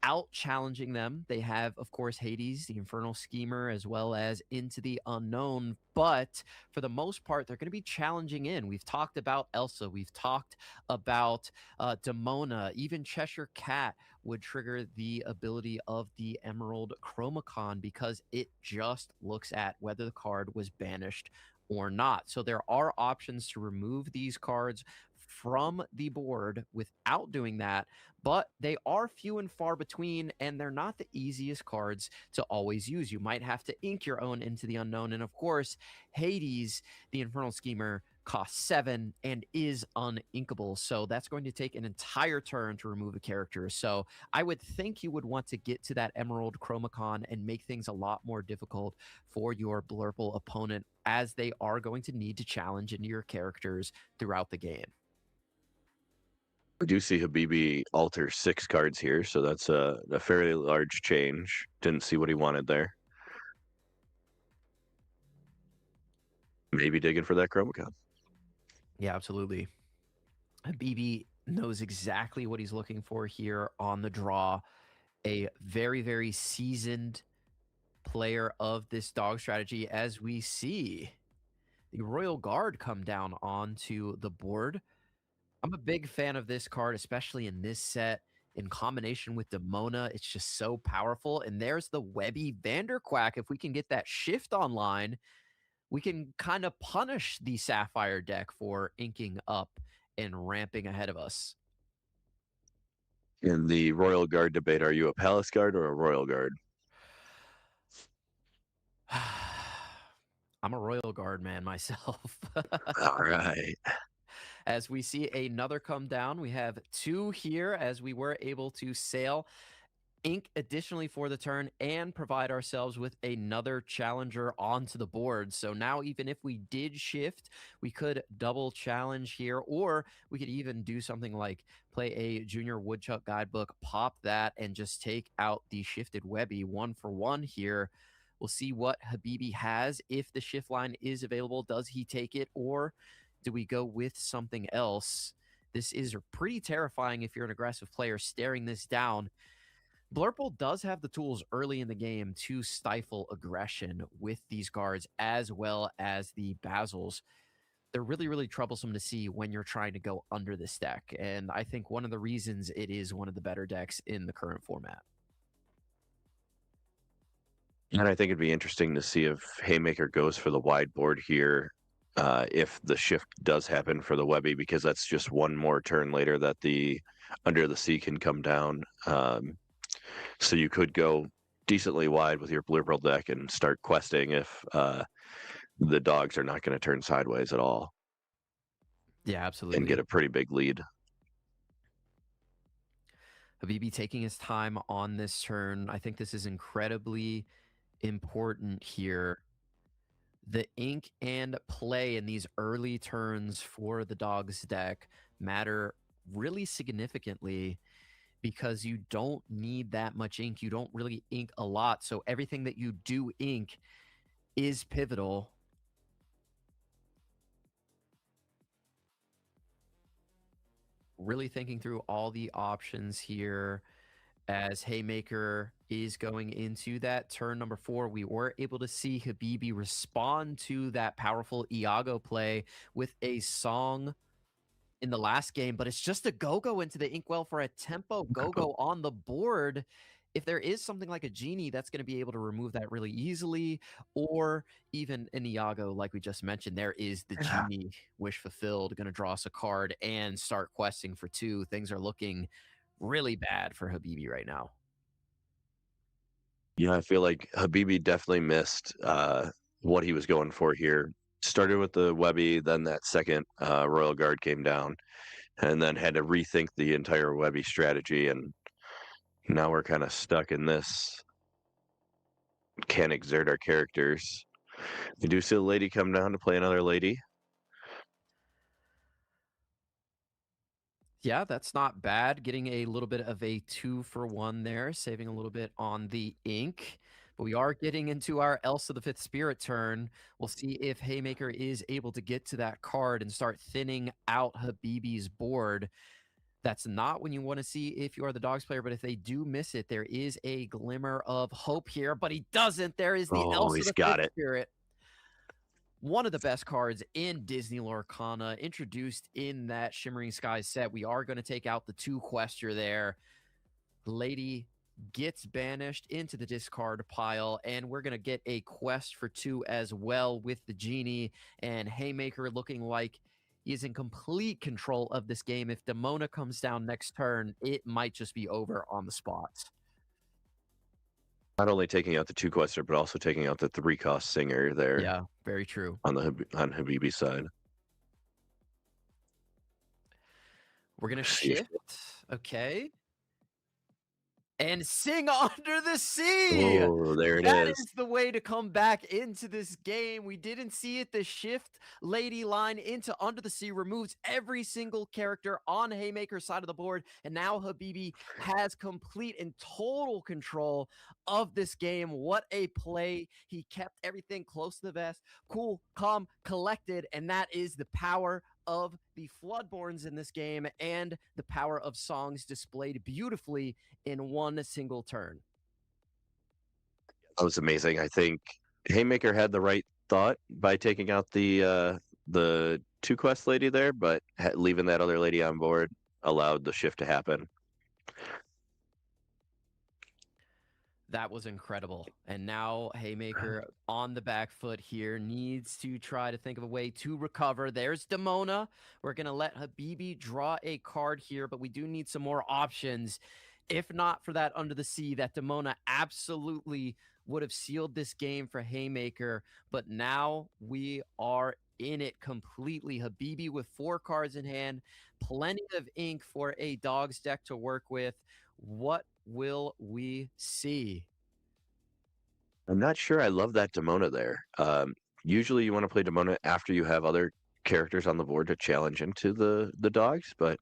out challenging them. They have, of course, Hades, the Infernal Schemer, as well as Into the Unknown. But for the most part, they're going to be challenging in. We've talked about Elsa. We've talked about Demona. Even Cheshire Cat would trigger the ability of the Emerald Chromacon because it just looks at whether the card was banished or not. So there are options to remove these cards from the board without doing that, but they are few and far between, and they're not the easiest cards to always use. You might have to ink your own Into the Unknown, and of course, Hades, the Infernal Schemer, costs 7 and is uninkable, so that's going to take an entire turn to remove a character. So I would think you would want to get to that Emerald Chromacon and make things a lot more difficult for your Blurple opponent, as they are going to need to challenge into your characters throughout the game. I do see Habibi alter 6 cards here, so that's a fairly large change. Didn't see what he wanted there. Maybe digging for that Chromacon. Yeah, absolutely. Habibi knows exactly what he's looking for here on the draw. A very, very seasoned player of this dog strategy, as we see the Royal Guard come down onto the board. I'm a big fan of this card, especially in this set. In combination with Demona, it's just so powerful. And there's the Webby Vanderquack. If we can get that shift online, we can kind of punish the Sapphire deck for inking up and ramping ahead of us. In the Royal Guard debate, are you a Palace Guard or a Royal Guard? I'm a Royal Guard man myself. All right. As we see another come down, we have 2 here as we were able to sail ink additionally for the turn and provide ourselves with another challenger onto the board. So now even if we did shift, we could double challenge here, or we could even do something like play a Junior Woodchuck guidebook, pop that, and just take out the shifted Webby 1 for 1 here. We'll see what Habibi has. If the shift line is available, does he take it, or do we go with something else? This is pretty terrifying if you're an aggressive player staring this down. Blurple does have the tools early in the game to stifle aggression with these guards as well as the Basils. They're really, really troublesome to see when you're trying to go under this deck. And I think one of the reasons it is one of the better decks in the current format. And I think it'd be interesting to see if Haymaker goes for the wide board here, if the shift does happen for the Webby, because that's just one more turn later that the Under the Sea can come down. So you could go decently wide with your Blue Pearl deck and start questing if the dogs are not going to turn sideways at all. Yeah, absolutely. And get a pretty big lead. Habibi taking his time on this turn. I think this is incredibly important here. The ink and play in these early turns for the dogs deck matter really significantly, because you don't need that much ink. You don't really ink a lot. So everything that you do ink is pivotal. Really thinking through all the options here as Haymaker is going into that turn number 4. We were able to see Habibi respond to that powerful Iago play with a song in the last game, but it's just a go-go into the inkwell for a tempo go-go on the board. If there is something like a Genie, that's going to be able to remove that really easily, or even an Iago, like we just mentioned, there is the Genie wish fulfilled, going to draw us a card and start questing for 2. Things are looking really bad for Habibi right now. Yeah, I feel like Habibi definitely missed what he was going for here. Started with the Webby, then that second Royal Guard came down, and then had to rethink the entire Webby strategy, and now we're kind of stuck in this. Can't exert our characters. We do see a lady come down to play another lady. Yeah, that's not bad. Getting a little bit of a 2 for 1 there, saving a little bit on the ink. But we are getting into our Elsa the Fifth Spirit turn. We'll see if Haymaker is able to get to that card and start thinning out Habibi's board. That's not when you want to see if you are the dogs player, but if they do miss it, there is a glimmer of hope here, but he doesn't. There is the Elsa he's the got Fifth it. Spirit. One of the best cards in Disney Lorcana, introduced in that Shimmering Skies set. We are going to take out the 2 Quester there. Lady gets banished into the discard pile, and we're going to get a quest for 2 as well with the Genie, and Haymaker looking like he's in complete control of this game. If Demona comes down next turn, it might just be over on the spot. Not only taking out the 2 Quester, but also taking out the 3-cost Singer there. Yeah, very true. On Habibi's side. We're going to shift. Okay. And sing Under the Sea. Oh, there it That is. is the way to come back into this game. We didn't see it. The shift lady line into Under the Sea removes every single character on Haymaker's side of the board. And now Habibi has complete and total control of this game. What a play. He kept everything close to the vest. Cool, calm, collected. And that is the power of the Floodborns in this game, and the power of songs displayed beautifully in one single turn. That was amazing. I think Haymaker had the right thought by taking out the 2 quest lady there, but leaving that other lady on board allowed the shift to happen. That was incredible. And now Haymaker on the back foot here needs to try to think of a way to recover. There's Demona. We're going to let Habibi draw a card here, but we do need some more options. If not for that Under the Sea, that Demona absolutely would have sealed this game for Haymaker. But now we are in it completely. Habibi with 4 cards in hand, plenty of ink for a dog's deck to work with. What will we see? I'm not sure I love that Demona there. Usually you want to play Demona after you have other characters on the board to challenge into the dogs, but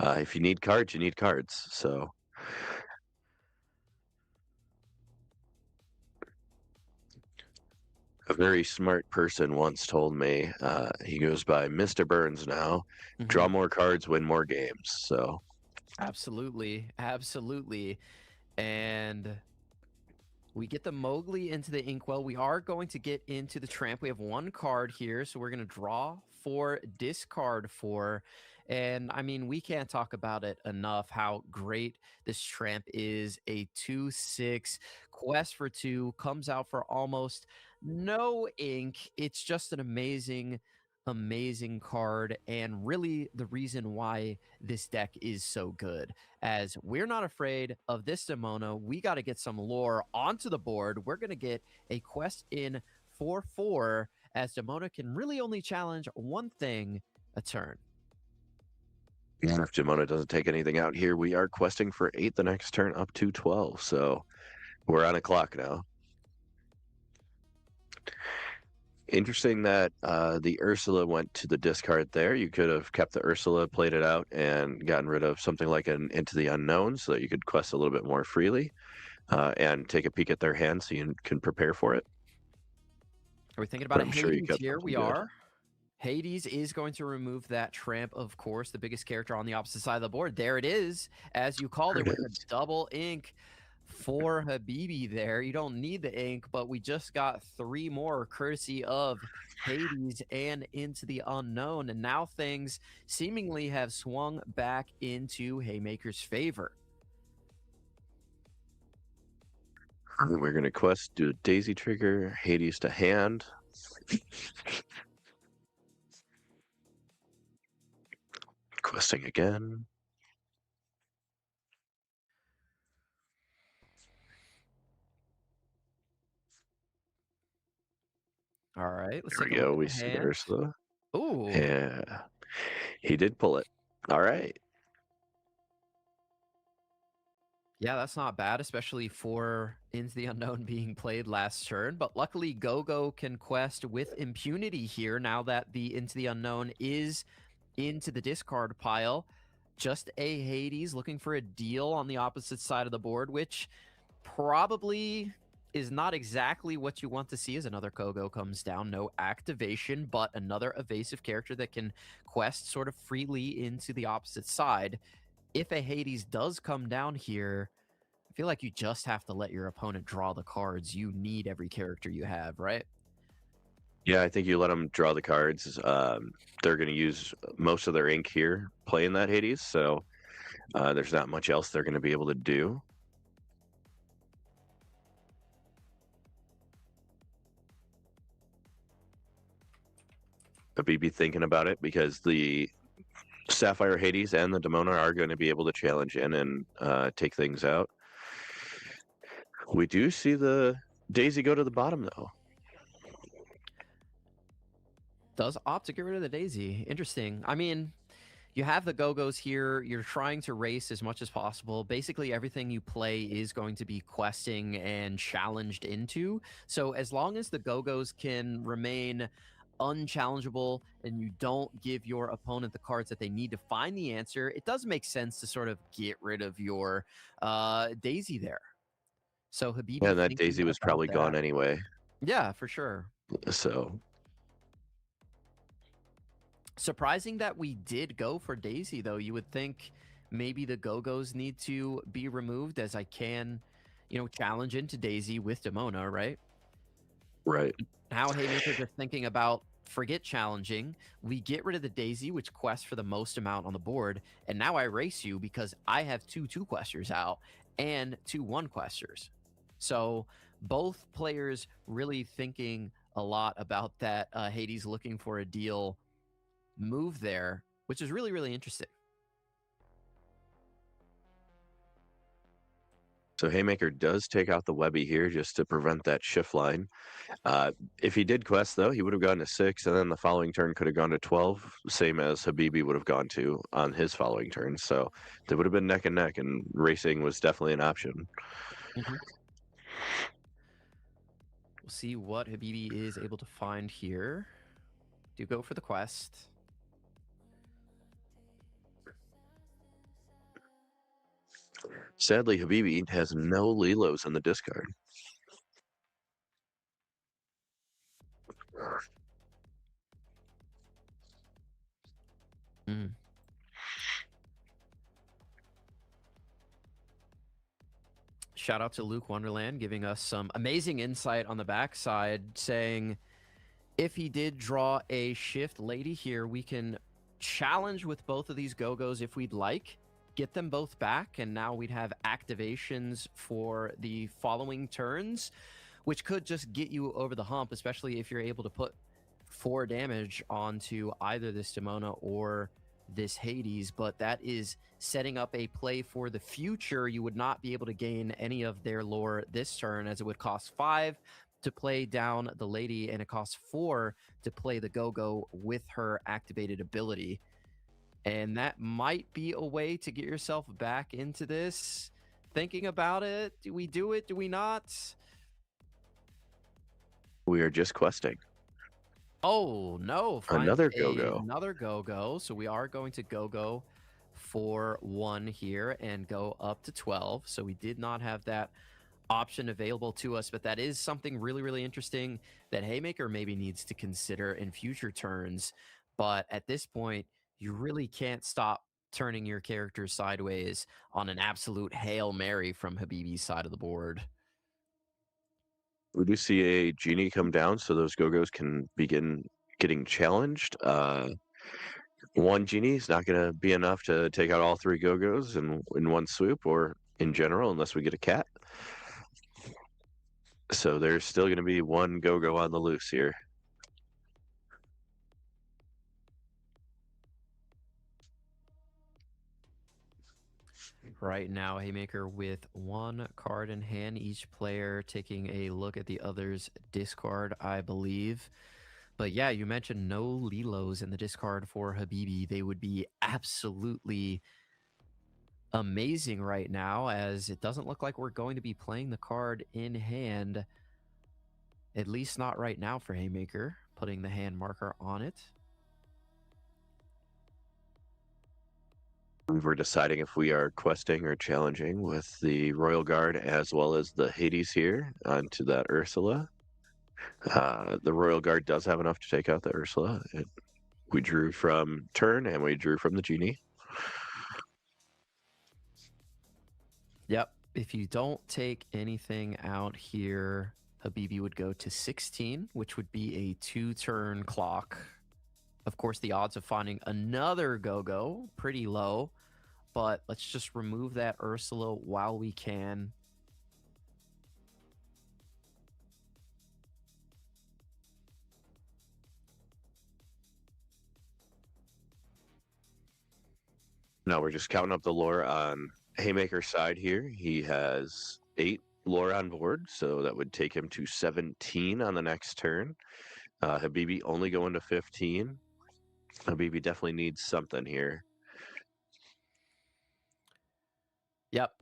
if you need cards, you need cards. So a very smart person once told me, he goes by Mr. Burns now, draw more cards, win more games. So absolutely. Absolutely. And we get the Mowgli into the Inkwell. We are going to get into the Tramp. We have 1 card here, so we're going to draw 4, discard 4. And I mean, we can't talk about it enough how great this Tramp is. A 2/6 quest for 2 comes out for almost no ink. It's just an amazing, amazing card, and really the reason why this deck is so good. As we're not afraid of this Demona, we got to get some lore onto the board. We're going to get a quest in 4/4, as Demona can really only challenge one thing a turn. yeah, if Demona doesn't take anything out here, we are questing for 8 the next turn up to 12. So we're on a clock now. Interesting that the Ursula went to the discard there. You could have kept the Ursula, played it out, and gotten rid of something like an Into the Unknown so that you could quest a little bit more freely and take a peek at their hand so you can prepare for it. Are we thinking about I'm a sure you Hades kept here? something We good. are. Hades is going to remove that Tramp, of course, the biggest character on the opposite side of the board. There it is, as you called it, There with it a is. double ink for Habibi there. You don't need the ink, but we just got 3 more courtesy of Hades and Into the Unknown. And now things seemingly have swung back into Haymaker's favor. We're going to quest, do a Daisy trigger, Hades to hand. Questing again. All right, let's There take we a look go. at We the see the hand. Ursula. Ooh. Yeah. He did pull it. All right. Yeah, that's not bad, especially for Into the Unknown being played last turn. But luckily, Gogo can quest with impunity here now that the Into the Unknown is into the discard pile. Just a Hades looking for a deal on the opposite side of the board, which probably is not exactly what you want to see as another Gogo comes down. No activation, but another evasive character that can quest sort of freely into the opposite side. If a Hades does come down here, I feel like you just have to let your opponent draw the cards. You need every character you have, right? Yeah, I think you let them draw the cards. They're going to use most of their ink here playing that Hades, so there's not much else they're going to be able to do. But be thinking about it because the Sapphire Hades and the Demona are going to be able to challenge in and take things out. We do see the Daisy go to the bottom, though. Does opt to get rid of the Daisy. Interesting. I mean, you have the Go-Go's here. You're trying to race as much as possible. Basically, everything you play is going to be questing and challenged into. So as long as the Go-Go's can remain unchallengeable and you don't give your opponent the cards that they need to find the answer, it does make sense to sort of get rid of your Daisy there. So Habibi, Yeah, and that thinking Daisy was about probably gone that. anyway. Yeah, for sure. So Surprising that we did go for Daisy, though. You would think maybe the Go-Go's need to be removed, as I can, challenge into Daisy with Demona, right? right. Now Haymaker just thinking about, forget challenging. We get rid of the Daisy, which quests for the most amount on the board, and now I race you because I have 2 2-questers out and 2 1-questers. So both players really thinking a lot about that Hades looking for a deal move there, which is really, really interesting. So Haymaker does take out the Webby here just to prevent that shift line. If he did quest, though, he would have gone to 6, and then the following turn could have gone to 12, same as Habibi would have gone to on his following turn. So they would have been neck and neck, and racing was definitely an option. Mm-hmm. We'll see what Habibi is able to find here. Do go for the quest. Sadly, Habibi has no Lilos in the discard. Mm. Shout out to Luke Wonderland giving us some amazing insight on the backside, saying if he did draw a shift lady here, we can challenge with both of these Go-Go's if we'd like, get them both back, and now we'd have activations for the following turns, which could just get you over the hump, especially if you're able to put 4 damage onto either this Demona or this Hades. But that is setting up a play for the future. You would not be able to gain any of their lore this turn, as it would cost 5 to play down the lady, and it costs 4 to play the Go-Go with her activated ability. And that might be a way to get yourself back into this. Thinking about it, do we do it? Do we not? We are just questing. Oh, no. Another Go-Go. Another Go-Go. So we are going to Go-Go for 1 here and go up to 12. So we did not have that option available to us, but that is something really, really interesting that Haymaker maybe needs to consider in future turns. But at this point, you really can't stop turning your character sideways on an absolute Hail Mary from Habibi's side of the board. We do see a genie come down, so those Go-Go's can begin getting challenged. 1 genie is not going to be enough to take out all 3 Go-Go's in one swoop, or in general, unless we get a cat. So there's still going to be 1 Go-Go on the loose here. Right now, Haymaker with 1 card in hand, each player taking a look at the other's discard, I believe. But yeah, you mentioned no Lilos in the discard for Habibi. They would be absolutely amazing right now, as it doesn't look like we're going to be playing the card in hand. At least not right now for Haymaker, putting the hand marker on it. We were deciding if we are questing or challenging with the Royal Guard as well as the Hades here onto that Ursula. The Royal Guard does have enough to take out the Ursula. We drew from turn and we drew from the genie. Yep. If you don't take anything out here, Habibi would go to 16, which would be a 2-turn clock. Of course, the odds of finding another Go-Go, pretty low. But let's just remove that Ursula while we can. Now we're just counting up the lore on Haymaker's side here. He has 8 lore on board, so that would take him to 17 on the next turn. Habibi only going to 15. Habibi definitely needs something here. Yep.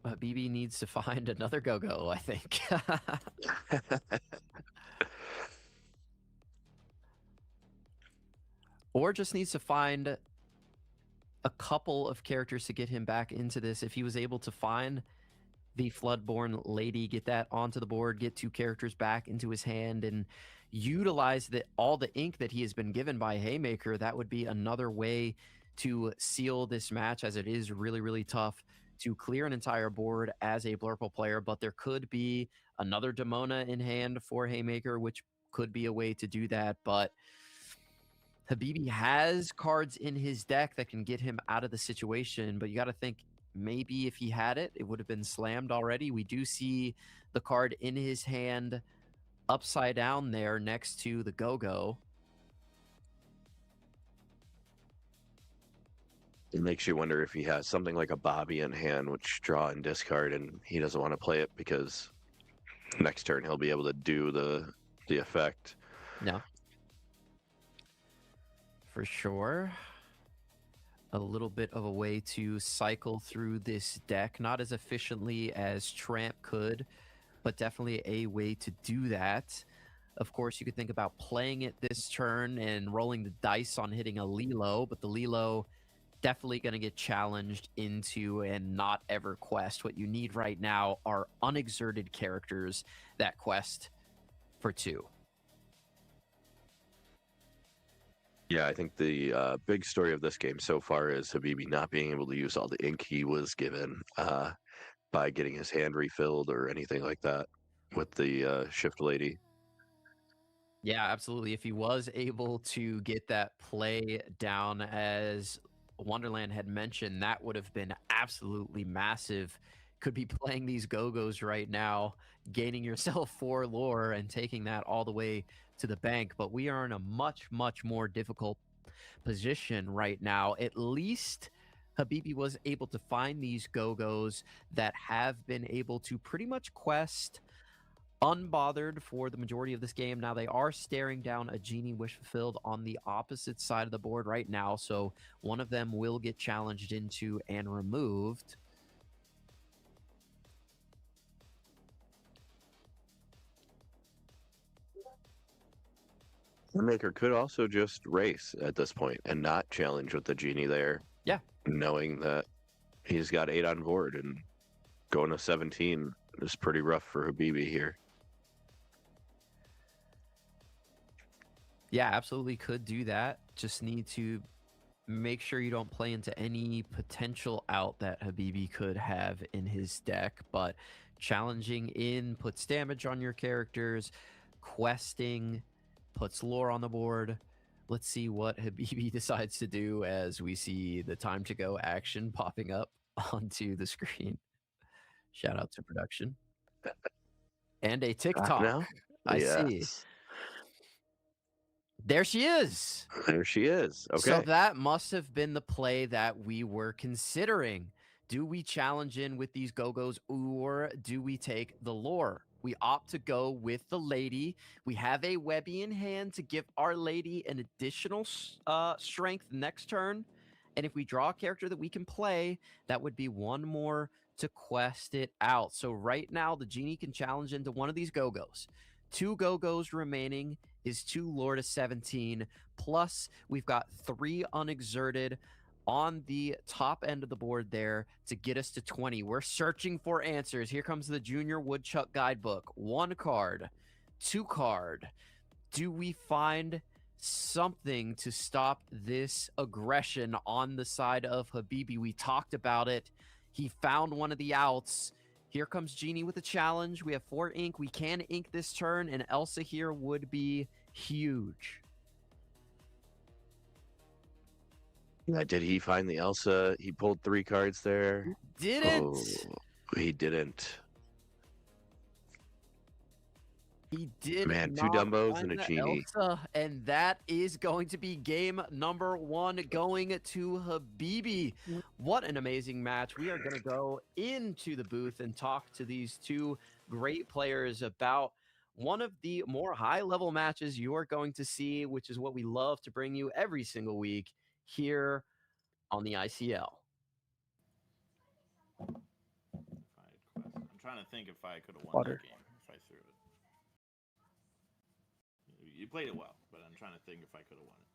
Habibi needs to find another Go-Go, I think. Or just needs to find a couple of characters to get him back into this. If he was able to find the Floodborn lady, get that onto the board, get 2 characters back into his hand, and utilize all the ink that he has been given by Haymaker, that would be another way to seal this match, as it is really, really tough to clear an entire board as a Blurple player. But there could be another Demona in hand for Haymaker, which could be a way to do that. But Habibi has cards in his deck that can get him out of the situation, but you got to think maybe if he had it, it would have been slammed already. We do see the card in his hand upside down there next to the go-go. It makes you wonder if he has something like a Bobby in hand, which draw and discard, and he doesn't want to play it because next turn he'll be able to do the effect. No. For sure. A little bit of a way to cycle through this deck, not as efficiently as Tramp could, but definitely a way to do that. Of course, you could think about playing it this turn and rolling the dice on hitting a Lilo, but the Lilo definitely going to get challenged into and not ever quest. What you need right now are unexerted characters that quest for 2. Yeah, I think the big story of this game so far is Habibi not being able to use all the ink he was given by getting his hand refilled or anything like that with the shift lady. Yeah, absolutely. If he was able to get that play down, as Wonderland had mentioned, that would have been absolutely massive. Could be playing these go-go's right now, gaining yourself 4 lore and taking that all the way to the bank. But we are in a much, much more difficult position right now. At least Habibi was able to find these go-go's that have been able to pretty much quest unbothered for the majority of this game. Now they are staring down a Genie Wish Fulfilled on the opposite side of the board right now, so one of them will get challenged into and removed. The maker could also just race at this point and not challenge with the Genie there. Yeah. Knowing that he's got 8 on board and going to 17 is pretty rough for Habibi here. Yeah, absolutely could do that. Just need to make sure you don't play into any potential out that Habibi could have in his deck, but challenging in puts damage on your characters, questing puts lore on the board. Let's see what Habibi decides to do as we see the time to go action popping up onto the screen. Shout out to production. And a TikTok. Now? I see. There she is. There she is. Okay. So that must have been the play that we were considering. Do we challenge in with these go-go's or do we take the lore? We opt to go with the lady. We have a Webby in hand to give our lady an additional strength next turn. And if we draw a character that we can play, that would be one more to quest it out. So right now, the Genie can challenge into one of these go-go's. 2 go-go's remaining is 2 lore to 17. Plus, we've got 3 unexerted on the top end of the board there to get us to 20. We're searching for answers. Here comes the Junior Woodchuck Guidebook. 1 card, 2 card. Do we find something to stop this aggression on the side of Habibi? We talked about it. He found one of the outs. Here comes Genie with a challenge. We have 4 ink. We can ink this turn, and Elsa here would be huge. Did he find the Elsa? He pulled 3 cards there. Didn't. Oh, he didn't. He did. Man, 2 Dumbos and a Genie. Elsa, and that is going to be game number 1 going to Habibi. What an amazing match. We are going to go into the booth and talk to these 2 great players about one of the more high-level matches you're going to see, which is what we love to bring you every single week here on the ICL. I'm trying to think if I could have won that game if I threw it. You played it well, but I'm trying to think if I could have won it.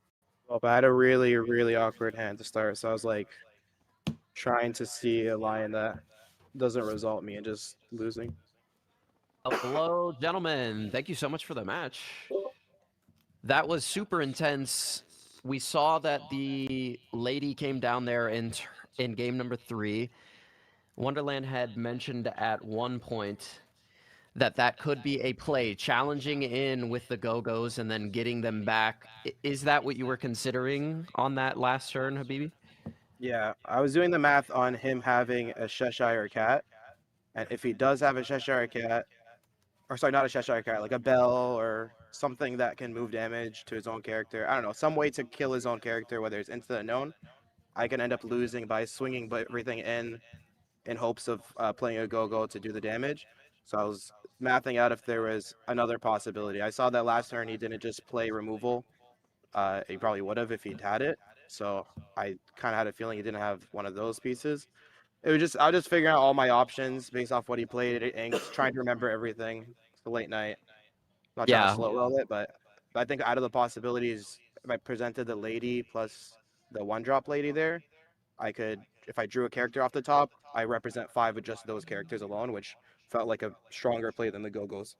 Well, but I had a really, really awkward hand to start, so I was like trying to see a line that doesn't result me in just losing. Hello, gentlemen. Thank you so much for the match. That was super intense. We saw that the lady came down there in game number 3. Wonderland had mentioned at one point that could be a play, challenging in with the go-go's and then getting them back. Is that what you were considering on that last turn, Habibi? Yeah, I was doing the math on him having a Cheshire cat, and if he does have a Cheshire cat, or sorry, not a Cheshire cat, like a bell or something that can move damage to his own character. I don't know, some way to kill his own character, whether it's instant or known. I can end up losing by swinging everything in hopes of playing a go-go to do the damage. So I was mathing out if there was another possibility. I saw that last turn he didn't just play removal. He probably would have if he'd had it. So I kind of had a feeling he didn't have one of those pieces. It was just I was just figuring out all my options based off what he played at Inks, trying to remember everything. It's the late night. Not trying to Yeah. slow roll it, but I think out of the possibilities, if I presented the lady plus the one drop lady there, I could, if I drew a character off the top, I represent 5 with just those characters alone, which felt like a stronger play than the Go-Go's.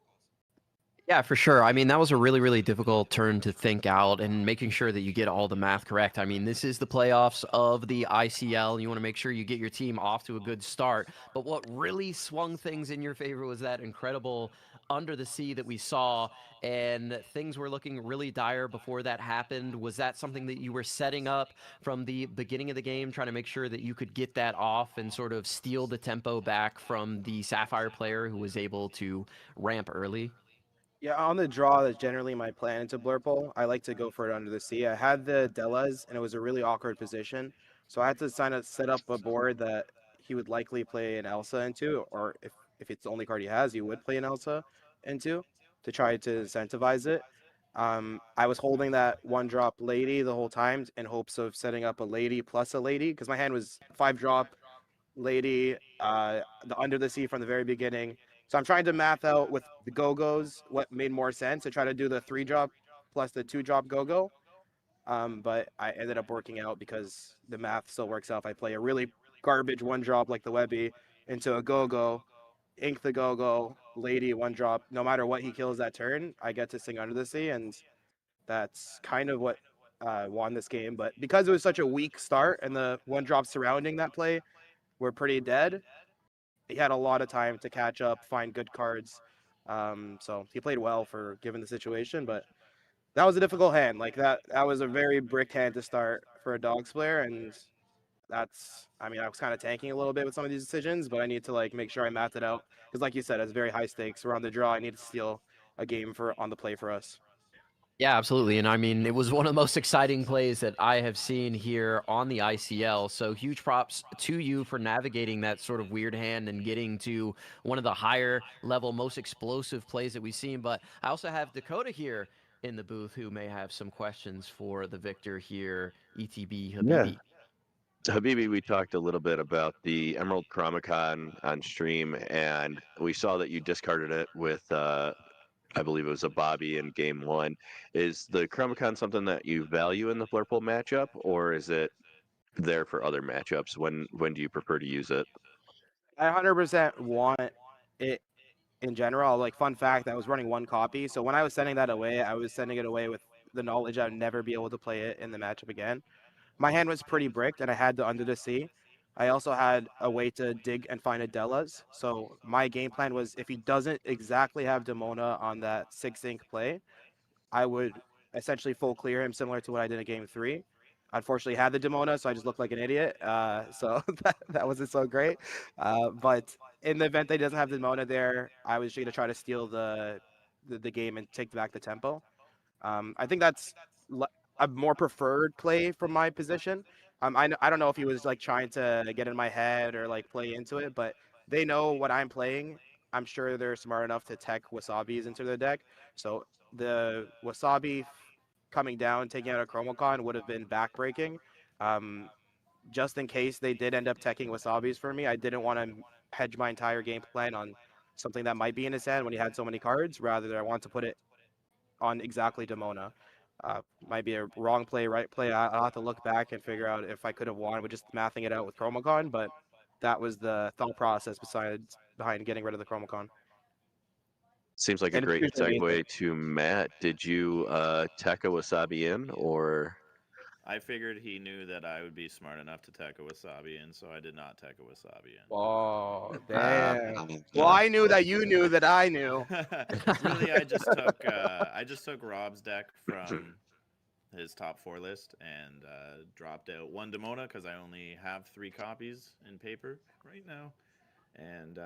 Yeah, for sure. I mean, that was a really, really difficult turn to think out and making sure that you get all the math correct. I mean, this is the playoffs of the ICL. You want to make sure you get your team off to a good start. But what really swung things in your favor was that incredible under the sea that we saw, and things were looking really dire before that happened. Was that something that you were setting up from the beginning of the game, trying to make sure that you could get that off and sort of steal the tempo back from the Sapphire player who was able to ramp early? Yeah, on the draw, that's generally my plan into Blurple. I like to go for it under the sea. I had the Dellas, and it was a really awkward position. So I had to set up a board that he would likely play an Elsa into, or if it's the only card he has, he would play an Elsa into to try to incentivize it. I was holding that one drop lady the whole time in hopes of setting up a lady plus a lady, because my hand was 5 drop lady, the under the sea from the very beginning. So I'm trying to math out with the go-go's what made more sense to try to do the 3 drop plus the 2 drop go-go. But I ended up working out because the math still works out. If I play a really garbage 1 drop like the Webby into a go-go, ink the go-go, lady 1 drop, no matter what he kills that turn, I get to sing under the sea, and that's kind of what won this game. But because it was such a weak start and the 1 drop surrounding that play were pretty dead, he had a lot of time to catch up, find good cards. So he played well for given the situation, but that was a difficult hand. Like that was a very brick hand to start for a dogs player, and that's I mean I was kind of tanking a little bit with some of these decisions, but I need to like make sure I mapped it out because like you said, it's very high stakes. We're on the draw. I need to steal a game for on the play for us. Yeah, absolutely. And I mean, it was one of the most exciting plays that I have seen here on the ICL. So huge props to you for navigating that sort of weird hand and getting to one of the higher level, most explosive plays that we've seen. But I also have Dakota here in the booth who may have some questions for the victor here, ETB Yeah. Habibi. Habibi, we talked a little bit about the Emerald Chromicon on stream, and we saw that you discarded it with, I believe it was a Bobby in game one. Is the Chromicon something that you value in the Blurple matchup, or is it there for other matchups? When do you prefer to use it? I 100% want it in general. Like fun fact, I was running 1 copy, so when I was sending that away, I was sending it away with the knowledge I'd never be able to play it in the matchup again. My hand was pretty bricked, and I had the under the sea. I also had a way to dig and find a Delas. So my game plan was if he doesn't exactly have Demona on that 6 ink play, I would essentially full clear him, similar to what I did in game 3. Unfortunately, had the Demona, so I just looked like an idiot. So that wasn't so great. But in the event that he doesn't have the Demona there, I was going to try to steal the game and take back the tempo. I think that's a more preferred play from my position. I don't know if he was like trying to get in my head or like play into it, but they know what I'm playing. I'm sure they're smart enough to tech Wasabis into their deck. So the Wasabi coming down, taking out a Chromocon would have been backbreaking. Um, just in case they did end up teching Wasabis for me, I didn't want to hedge my entire game plan on something that might be in his hand when he had so many cards. Rather, than I want to put it on exactly Demona. Might be a wrong play, right play. I'll have to look back and figure out if I could have won with just mathing it out with Chromocon, but that was the thought process behind getting rid of the Chromocon. Seems like a And it's great usually me. segue to Matt. Did you tech a Wasabi in, or I figured he knew that I would be smart enough to tech a wasabi in, so I did not tech a wasabi Oh, uh, damn. Well, I knew that you knew that I knew. in. Really, I just took Rob's deck from his top 4 list and dropped out 1 Demona because I only have 3 copies in paper right now, and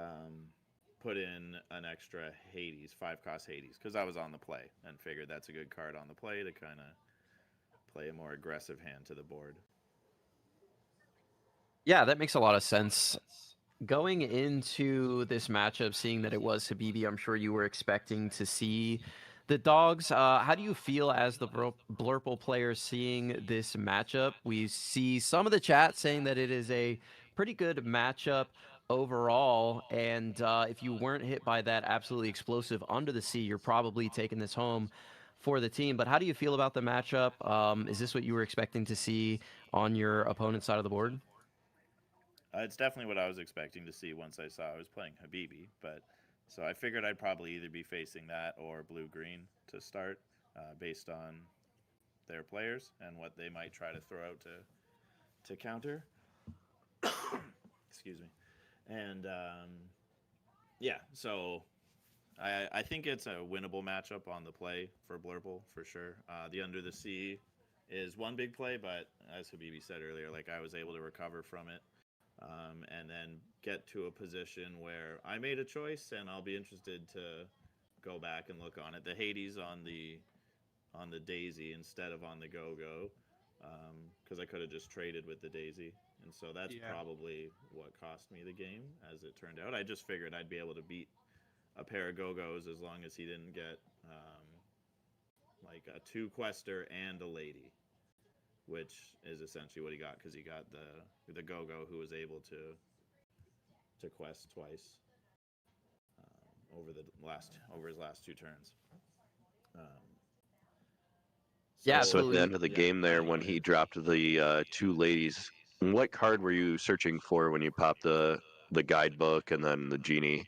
put in an extra Hades, 5-cost Hades, because I was on the play and figured that's a good card on the play to kind of play a more aggressive hand to the board. Yeah, that makes a lot of sense. Going into this matchup, seeing that it was Habibi, I'm sure you were expecting to see the dogs. How do you feel as the Blurple player seeing this matchup? We see some of the chat saying that it is a pretty good matchup overall, and if you weren't hit by that absolutely explosive Under the Sea, you're probably taking this home for the team. But how do you feel about the matchup? Is this what you were expecting to see on your opponent's side of the board? It's definitely what I was expecting to see once I saw I was playing Habibi, but so I figured I'd probably either be facing that or blue-green to start, based on their players and what they might try to throw out to counter. Excuse me. And yeah, so I think it's a winnable matchup on the play for Blurple for sure. The Under the Sea is one big play, but as Habibi said earlier, like I was able to recover from it. And then get to a position where I made a choice, and I'll be interested to go back and look on it. The Hades on the Daisy instead of on the Go-Go, because I could have just traded with the Daisy, and so that's probably what cost me the game, as it turned out. I just figured I'd be able to beat a pair of Go-Go's as long as he didn't get like a 2-quester and a lady, which is essentially what he got, because he got the Go-Go who was able to quest twice over his last 2 turns. Yeah, So at the absolutely. end of the game there, when he dropped the 2 ladies, what card were you searching for when you popped the guidebook and then the genie?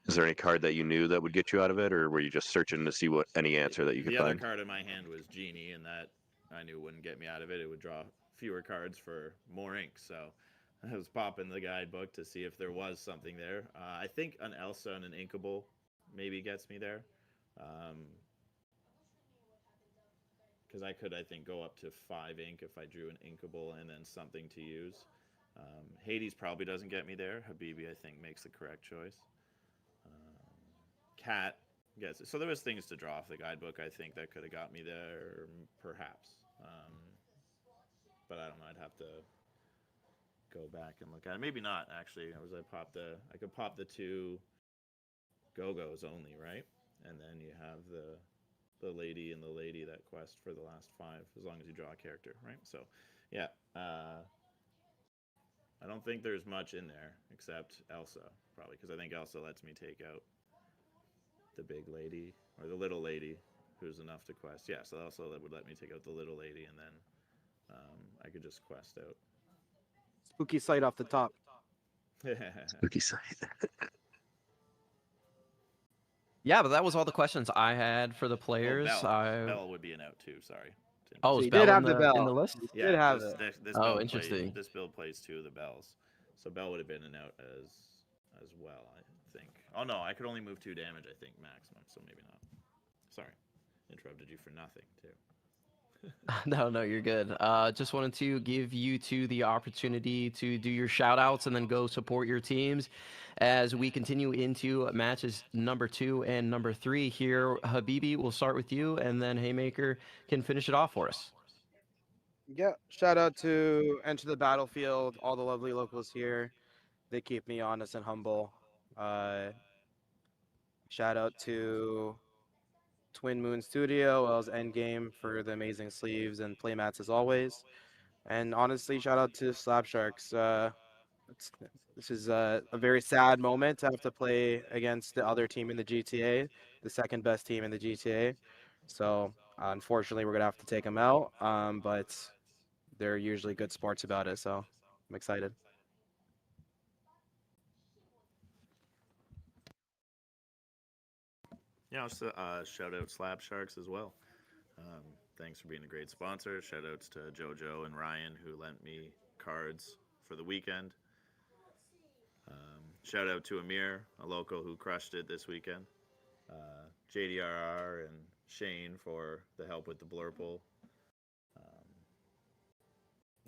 Is there any card that you knew that would get you out of it, or were you just searching to see what any answer that you could The other find? card in my hand was Genie, and that I knew wouldn't get me out of it. It would draw fewer cards for more ink, so I was popping the guidebook to see if there was something there. I think an Elsa and an Inkable maybe gets me there, because I could, I think, go up to 5 ink if I drew an Inkable and then something to use. Hades probably doesn't get me there. Habibi, I think, makes the correct choice. Cat gets it. So there was things to draw off the guidebook, I think, that could have got me there, perhaps. But I don't know. I'd have to go back and look at it. Maybe not, actually. I could pop the 2 Go-Go's only, right? And then you have the lady and the lady that quest for the last 5, as long as you draw a character, right? So, yeah. I don't think there's much in there except Elsa, probably, because I think Elsa lets me take out the big lady or the little lady, who's enough to quest. Yeah, so Elsa would let me take out the little lady, and then I could just quest out. Spooky sight off the top. Spooky sight. Yeah, but that was all the questions I had for the players. Bell would be an out too. Sorry. Oh, So is you Bell did have in the bell. in the list? You did have it. This Oh, build interesting. This build plays 2 of the bells, so Bell would have been an out as well, I think. Oh no, I could only move 2 damage, I think, maximum. So maybe not. Sorry, interrupted you for nothing too. No, you're good. Just wanted to give you 2 the opportunity to do your shout outs and then go support your teams as we continue into matches number 2 and number 3 here. Habibi, we'll start with you, and then Haymaker can finish it off for us. Yeah, shout out to Enter the Battlefield, all the lovely locals here. They keep me honest and humble. Shout out to Twin Moon Studio, as well as Endgame for the amazing sleeves and playmats as always. And honestly, shout out to Slab Sharks. This is a very sad moment to have to play against the other team in the GTA, the second best team in the GTA. So unfortunately, we're gonna have to take them out. But they're usually good sports about it, so I'm excited. Yeah, I'll shout out Slab Sharks as well. Thanks for being a great sponsor. Shout outs to JoJo and Ryan, who lent me cards for the weekend. Shout out to Amir, a local who crushed it this weekend. JDRR and Shane for the help with the Blurple.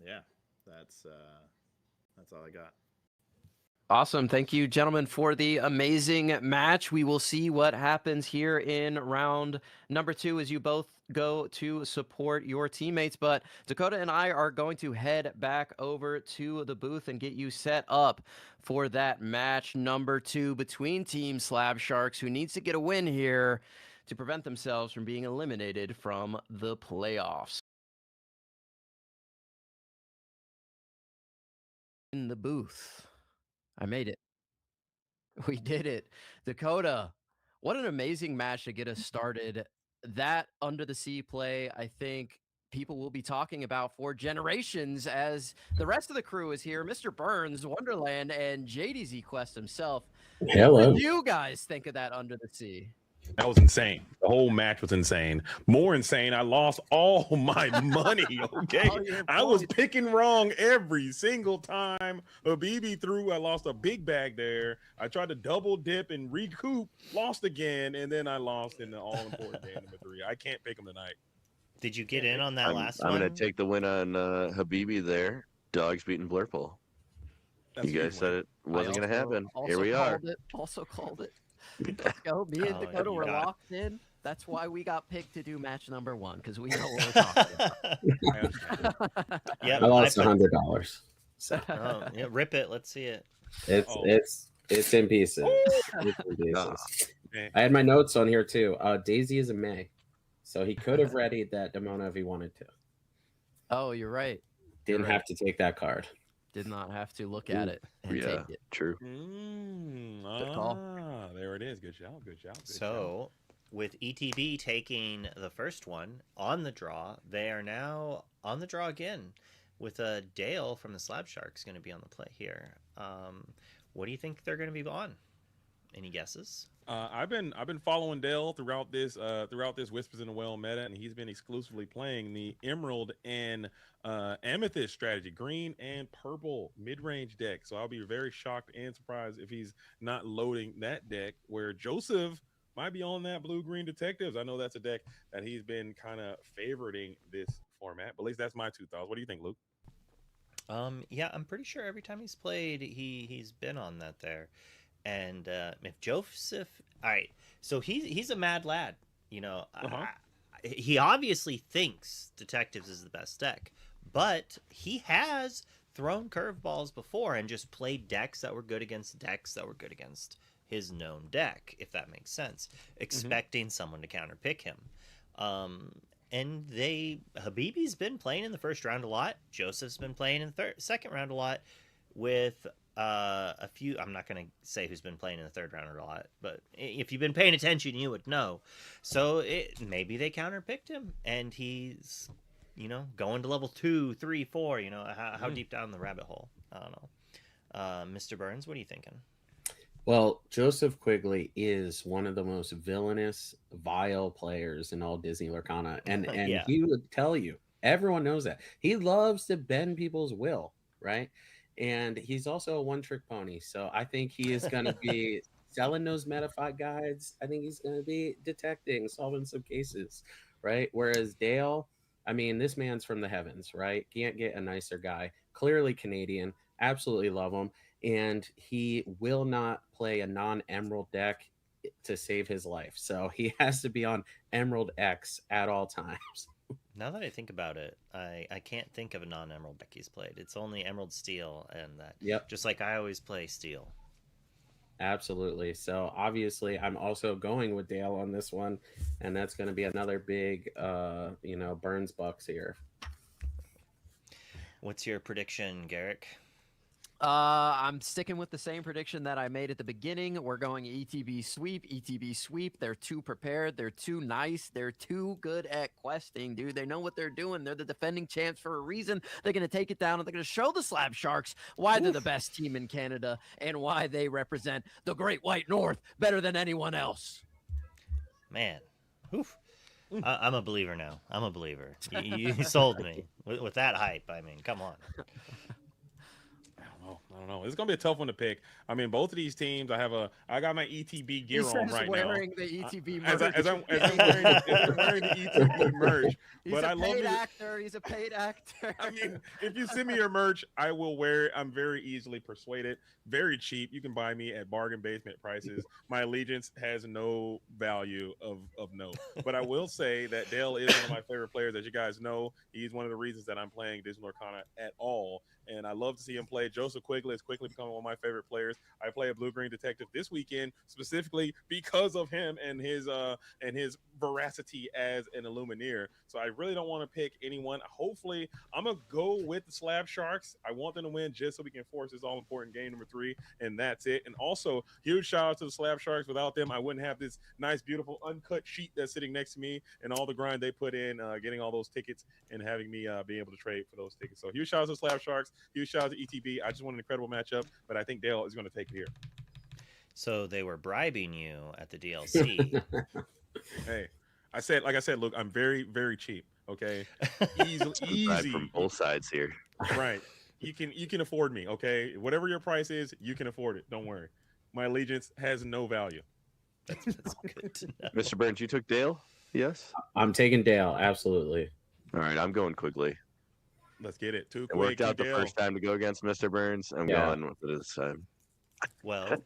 yeah, that's all I got. Awesome. Thank you, gentlemen, for the amazing match. We will see what happens here in round number 2 as you both go to support your teammates. But Dakota and I are going to head back over to the booth and get you set up for that match number 2 between Team Slab Sharks, who needs to get a win here to prevent themselves from being eliminated from the playoffs. In the booth. I made it. We did it. Dakota, what an amazing match to get us started. That Under the Sea play, I think people will be talking about for generations as the rest of the crew is here. Mr. Burns, Wonderland, and JDZ Quest himself. What Hello. did you guys think of that Under the Sea? That was insane. The whole match was insane. More insane, I lost all my money. Okay, All your I was points. picking wrong every single time Habibi threw. I lost a big bag there. I tried to double dip and recoup, lost again, and then I lost in the all important game number 3. I can't pick him tonight. Did you get in on that last I'm one? going to take the win on Habibi there. Dogs beating Blurple. That's You a guys huge said win. it wasn't going to happen. Here we are. Also called it. Let's go. Me and Oh, Dakota you were got it. locked in. That's why we got picked to do match number 1, because we know what we're talking I understand. about. Yeah, I lost put- $100. So Oh, yeah, rip it. Let's see it. it's in pieces. It's in pieces. I had my notes on here too. Daisy is a May, so he could have readied that Demona if he wanted to. Oh, you're right. Didn't have to take that card. Did not have to look at it and Yeah, take it. true. Good call. There it is. Good job. Good job. Good job. So, with ETB taking the first one on the draw, they are now on the draw again with Dale from the Slab Sharks going to be on the play here. What do you think they're going to be on? Any guesses? I've been following Dale throughout this Whispers in the Well meta, and he's been exclusively playing the Emerald and Amethyst strategy, green and purple mid-range deck. So I'll be very shocked and surprised if he's not loading that deck, where Joseph might be on that blue-green Detectives. I know that's a deck that he's been kind of favoriting this format, but at least that's my 2 thoughts. What do you think, Luke? Yeah, I'm pretty sure every time he's played, he's been on that there. And if Joseph, all right, so he's a mad lad, you know. He obviously thinks Detectives is the best deck, but he has thrown curveballs before and just played decks that were good against decks that were good against his known deck, if that makes sense, expecting someone to counterpick him. And Habibi's been playing in the first round a lot. Joseph's been playing in the second round a lot, with a few. I'm not going to say who's been playing in the third round a lot, but if you've been paying attention, you would know. So maybe they counterpicked him, and he's, you know, going to level 2, 3, 4. You know, how deep down the rabbit hole? I don't know. Mr. Burns, what are you thinking? Well, Joseph Quigley is one of the most villainous, vile players in all Disney Lorcana, and Yeah. he would tell you. Everyone knows that he loves to bend people's will, right? And he's also a one-trick pony. So I think he is going to be selling those Metafy guides. I think he's going to be detecting, solving some cases, right? Whereas Dale, I mean, this man's from the heavens, right? Can't get a nicer guy. Clearly Canadian. Absolutely love him. And he will not play a non-Emerald deck to save his life. So he has to be on Emerald X at all times. Now that I think about it, I can't think of a non-Emerald deck he's played. It's only Emerald Steel, and that. Yep. Just like I always play Steel. Absolutely. So obviously, I'm also going with Dale on this one, and that's going to be another big, Burns Bucks here. What's your prediction, Garrick? I'm sticking with the same prediction that I made at the beginning. We're going ETB sweep, ETB sweep. They're too prepared. They're too nice. They're too good at questing, dude. They know what they're doing. They're the defending champs for a reason. They're going to take it down, and they're going to show the Slab Sharks why they're the best team in Canada and why they represent the Great White North better than anyone else. Man, oof. I'm a believer now. I'm a believer. You sold me with that hype. I mean, come on. I don't know. It's gonna be a tough one to pick. I mean, both of these teams. I got my ETB gear on right now. Wearing the ETB As merch. I'm wearing the ETB merch. He's But a I love paid it. actor. He's a paid actor. I mean, if you send me your merch, I will wear it. I'm very easily persuaded. Very cheap. You can buy me at bargain basement prices. My allegiance has no value of note. But I will say that Dale is one of my favorite players. As you guys know, he's one of the reasons that I'm playing Disney Lorcana at all. And I love to see him play. Joseph Quigley has quickly become one of my favorite players. I play a blue green detective this weekend specifically because of him and his veracity as an Illumineer. So I really don't want to pick anyone. Hopefully, I'm gonna go with the Slab Sharks. I want them to win just so we can force this all important game number 3, and that's it. And also, huge shout out to the Slab Sharks. Without them, I wouldn't have this nice, beautiful, uncut sheet that's sitting next to me and all the grind they put in, getting all those tickets and having me be able to trade for those tickets. So huge shout out to the Slab Sharks. Huge shout out to ETB. I just want an incredible matchup, but I think Dale is going to take it here. So they were bribing you at the DLC. Hey, like I said, look, I'm very, very cheap. Okay, Easy from both sides here. Right. You can afford me. Okay, whatever your price is, you can afford it. Don't worry. My allegiance has no value. That's good to know. Mr. Burns, you took Dale? Yes. I'm taking Dale. Absolutely. All right, I'm going Quigley. Let's get it. Too It quick. worked out the first time to go against Mr. Burns. I'm going with it this time. Well,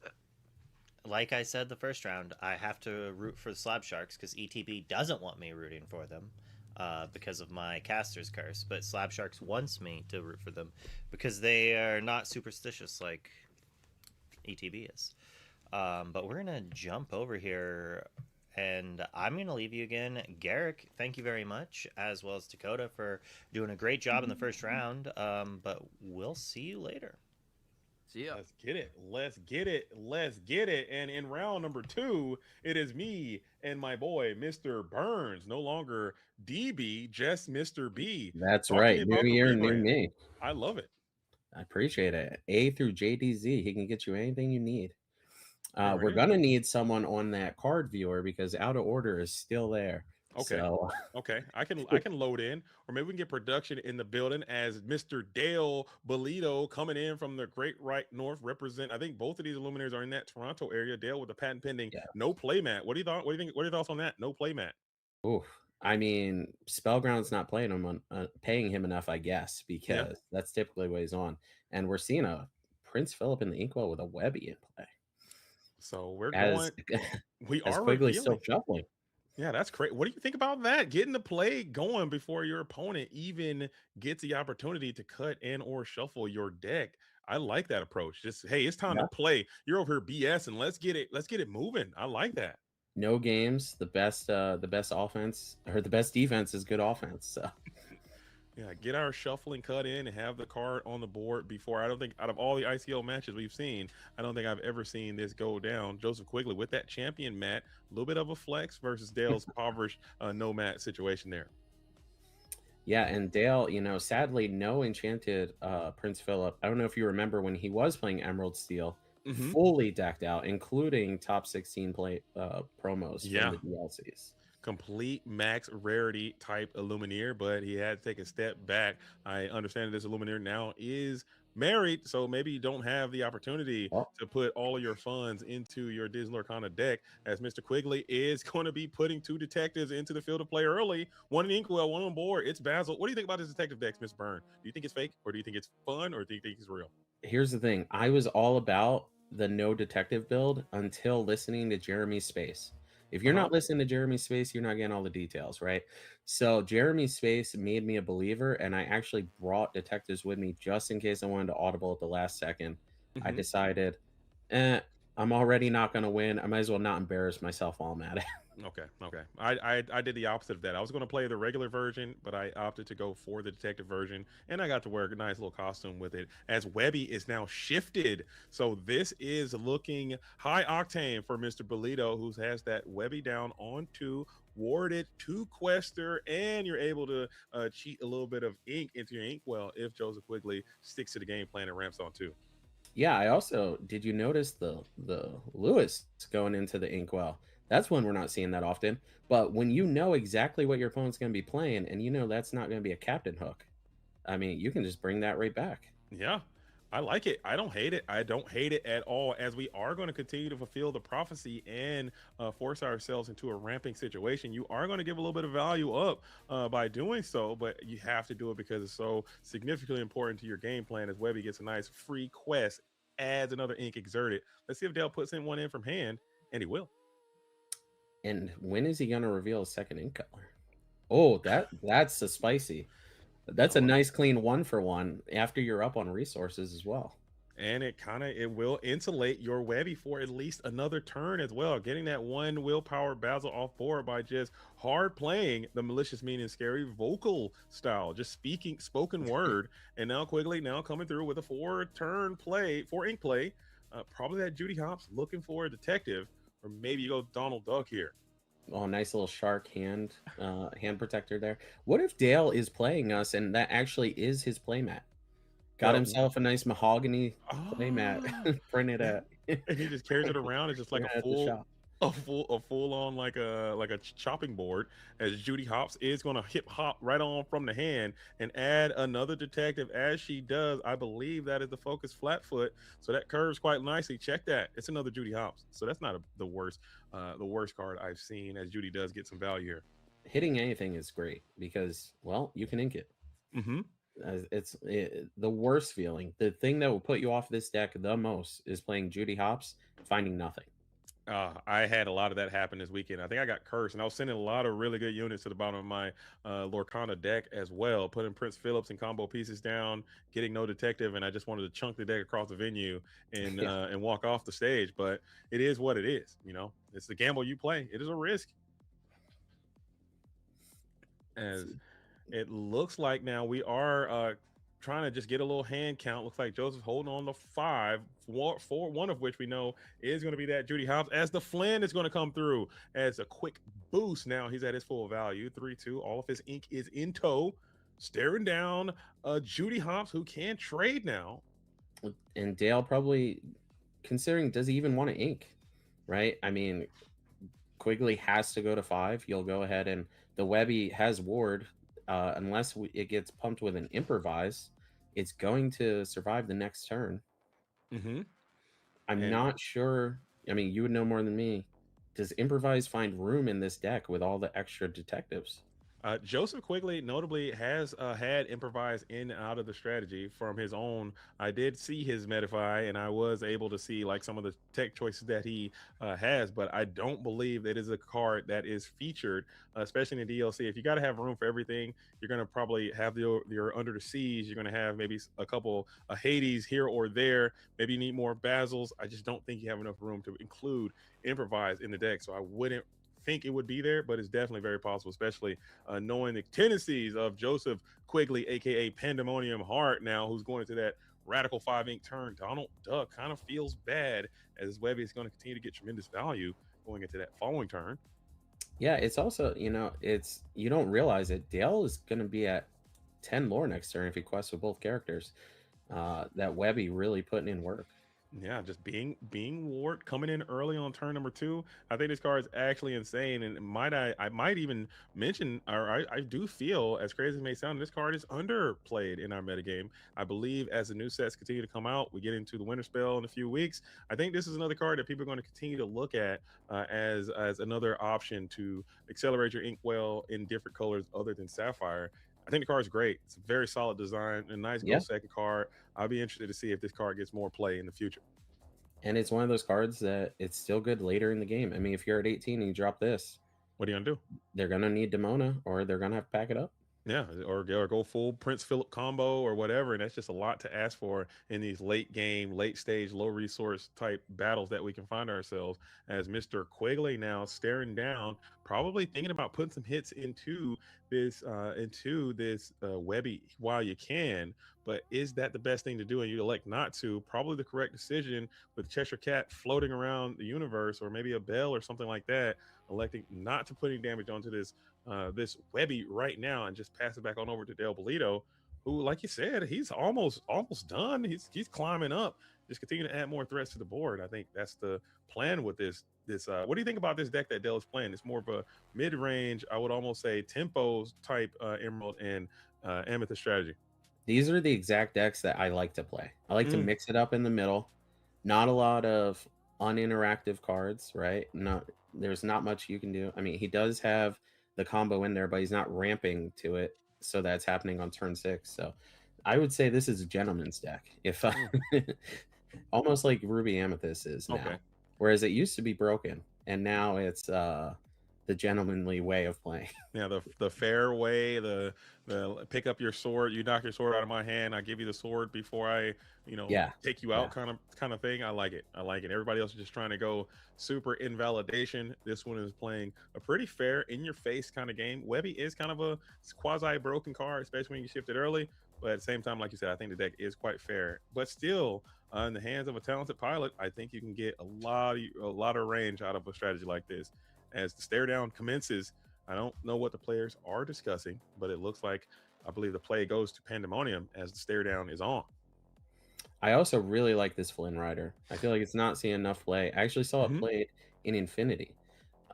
like I said the first round, I have to root for the Slab Sharks because ETB doesn't want me rooting for them because of my caster's curse. But Slab Sharks wants me to root for them because they are not superstitious like ETB is. But we're going to jump over here. And I'm going to leave you again. Garrick, thank you very much, as well as Dakota for doing a great job in the first round. But we'll see you later. See ya. Let's get it. Let's get it. Let's get it. And in round number 2, it is me and my boy, Mr. Burns. No longer DB, just Mr. B. That's Talk to me right. about New the year, new rebrand. me. I love it. I appreciate it. A through JDZ. He can get you anything you need. There We're it going to is. need someone on that card viewer because out of order is still there. Okay. So, Okay. I can load in, or maybe we can get production in the building as Mr. Dale Bolito coming in from the Great Right North represent. I think both of these Illuminators are in that Toronto area. Dale with the patent pending yeah. no playmat. What do you thought? What do you think? What are your thoughts on that? No playmat. Oof. I mean, Spellground's not playing him on paying him enough, I guess, because that's typically what he's on. And we're seeing a Prince Philip in the Inkwell with a Webby in play. So we're As going. We as are Quigley revealing. still shuffling. Yeah, that's great. What do you think about that? Getting the play going before your opponent even gets the opportunity to cut and or shuffle your deck. I like that approach. Just hey, it's time to play. You're over here BS and let's get it moving. I like that. No games. The best offense or the best defense is good offense. So Yeah, get our shuffling cut in and have the card on the board before. I don't think out of all the ICL matches we've seen, I don't think I've ever seen this go down. Joseph Quigley with that champion mat, a little bit of a flex versus Dale's impoverished no mat situation there. yeah, and Dale, sadly, no enchanted Prince Philip. I don't know if you remember when he was playing Emerald Steel, fully decked out, including top 16 play promos from the DLCs. Complete max rarity type Illumineer, but he had to take a step back. I understand this Illumineer now is married, so maybe you don't have the opportunity to put all of your funds into your Disney Lorcana deck, as Mr. Quigley is going to be putting 2 detectives into the field to play early. One in Inkwell, one on board. It's Basil. What do you think about this detective decks, Miss Byrne? Do you think it's fake, or do you think it's fun, or do you think it's real? Here's the thing. I was all about the no detective build until listening to Jeremy's Space. If you're not listening to Jeremy's Space, you're not getting all the details, right? So Jeremy's Space made me a believer, and I actually brought detectives with me just in case I wanted to audible at the last second. I decided, I'm already not going to win. I might as well not embarrass myself while I'm at it. Okay. I did the opposite of that. I was going to play the regular version, but I opted to go for the detective version, and I got to wear a nice little costume with it, as Webby is now shifted. So this is looking high octane for Mr. Bolito, who has that Webby down onto warded to Quester, and you're able to cheat a little bit of ink into your Inkwell if Joseph Quigley sticks to the game plan and ramps on 2. Yeah, I also did you notice the Lewis going into the Inkwell? That's one we're not seeing that often. But when you know exactly what your opponent's going to be playing, and you know that's not going to be a captain hook, I mean, you can just bring that right back. Yeah. I like it. I don't hate it. I don't hate it at all. As we are going to continue to fulfill the prophecy and force ourselves into a ramping situation, you are going to give a little bit of value up by doing so, but you have to do it because it's so significantly important to your game plan. As Webby gets a nice free quest, adds another ink exerted. Let's see if Dale puts in one in from hand, and he will. And when is he gonna reveal a second ink color? Oh, that's a spicy. That's a nice clean 1-for-1 after you're up on resources as well. And it will insulate your Webby for at least another turn as well. Getting that one willpower Basil off board by just hard playing the malicious, mean, and scary vocal style, just speaking spoken word. And now Quigley now coming through with a 4-ink play. Probably that Judy Hopps looking for a detective, or maybe you go Donald Duck here. Oh, nice little shark hand protector there. What if Dale is playing us and that actually is his playmat? Got himself a nice mahogany playmat printed at. And he just carries it around. It's just like a full on like a chopping board. As Judy Hopps is going to hip hop right on from the hand and add another detective as she does. I believe that is the focus flatfoot, so that curves quite nicely. Check that. It's another Judy Hopps, so that's not the worst card I've seen. As Judy does get some value here. Hitting anything is great because, well, you can ink it. Mm-hmm. It's the worst feeling. The thing that will put you off this deck the most is playing Judy Hopps, finding nothing. I had a lot of that happen this weekend. I think I got cursed, and I was sending a lot of really good units to the bottom of my Lorcana deck as well, putting Prince Phillips and combo pieces down, getting no detective, and I just wanted to chunk the deck across the venue and and walk off the stage. But it is what it is. You know, it's the gamble you play. It is a risk. As it looks like now we are trying to just get a little hand count. Looks like Joseph's holding on to 5, 4, one of which we know is going to be that Judy Hopps. As the Flynn is going to come through as a quick boost. Now he's at his full value, 3-2. All of his ink is in tow, staring down Judy Hopps, who can trade now. And Dale probably considering, does he even want to ink? Right? I mean, Quigley has to go to 5. You'll go ahead and the Webby has ward. Unless it gets pumped with an improvise, it's going to survive the next turn. Mm-hmm. I'm not sure. I mean, you would know more than me. Does improvise find room in this deck with all the extra detectives? Joseph Quigley notably has had improvise in and out of the strategy from his own. I did see his Medify, and I was able to see like some of the tech choices that he has, but I don't believe that is a card that is featured, especially in the DLC. If you got to have room for everything, you're going to probably have your Under the Siege. You're going to have maybe a couple of Hades here or there. Maybe you need more Basils. I just don't think you have enough room to include improvise in the deck, so I wouldn't think it would be there, but it's definitely very possible, especially knowing the tendencies of Joseph Quigley, aka Pandemonium Heart, now who's going into that radical 5-ink turn. Donald Duck kind of feels bad as Webby is going to continue to get tremendous value going into that following turn. Yeah, it's also, it's you don't realize it. Dale is going to be at 10 lore next turn if he quests with both characters. That Webby really putting in work. Yeah, just being ward coming in early on turn number 2. I think this card is actually insane, and I might even mention, or I do feel, as crazy as it may sound, this card is underplayed in our metagame. I believe as the new sets continue to come out, we get into the winter spell in a few weeks. I think this is another card that people are going to continue to look at as another option to accelerate your inkwell in different colors other than Sapphire. I think the card is great. It's a very solid design, a nice go second card. I'll be interested to see if this card gets more play in the future. And it's one of those cards that it's still good later in the game. I mean, if you're at 18 and you drop this, what are you gonna do? They're gonna need Demona, or they're gonna have to pack it up. Yeah, or go full Prince Philip combo or whatever, and that's just a lot to ask for in these late game, late stage, low resource type battles that we can find ourselves. As Mr. Quigley now staring down, probably thinking about putting some hits into this Webby while you can. But is that the best thing to do? And you elect not to. Probably the correct decision with Cheshire Cat floating around the universe, or maybe a Bell or something like that. Electing not to put any damage onto this Webby right now and just pass it back on over to Del Bolito, who, like you said, he's almost done. He's climbing up. Just continue to add more threats to the board. I think that's the plan with this. What do you think about this deck that Del is playing? It's more of a mid-range, I would almost say tempo type Emerald and Amethyst strategy. These are the exact decks that I like to play. I like to mix it up in the middle. Not a lot of uninteractive cards, right? There's not much you can do. I mean, he does have the combo in there, but he's not ramping to it, so that's happening on turn 6. So I would say this is a gentleman's deck. If almost like Ruby Amethyst is now. Okay. Whereas it used to be broken, and now it's the gentlemanly way of playing. Yeah, the fair way, the pick up your sword, you knock your sword out of my hand, I give you the sword before I, Yeah, take you out kind of thing. I like it. I like it. Everybody else is just trying to go super invalidation. This one is playing a pretty fair, in your face kind of game. Webby is kind of a quasi broken card, especially when you shift it early. But at the same time, like you said, I think the deck is quite fair. But still, in the hands of a talented pilot, I think you can get a lot of range out of a strategy like this. As the stare down commences, I don't know what the players are discussing, but it looks like, I believe, the play goes to Pandemonium as the stare down is on. I also really like this Flynn Rider. I feel like it's not seeing enough play. I actually saw it played in Infinity.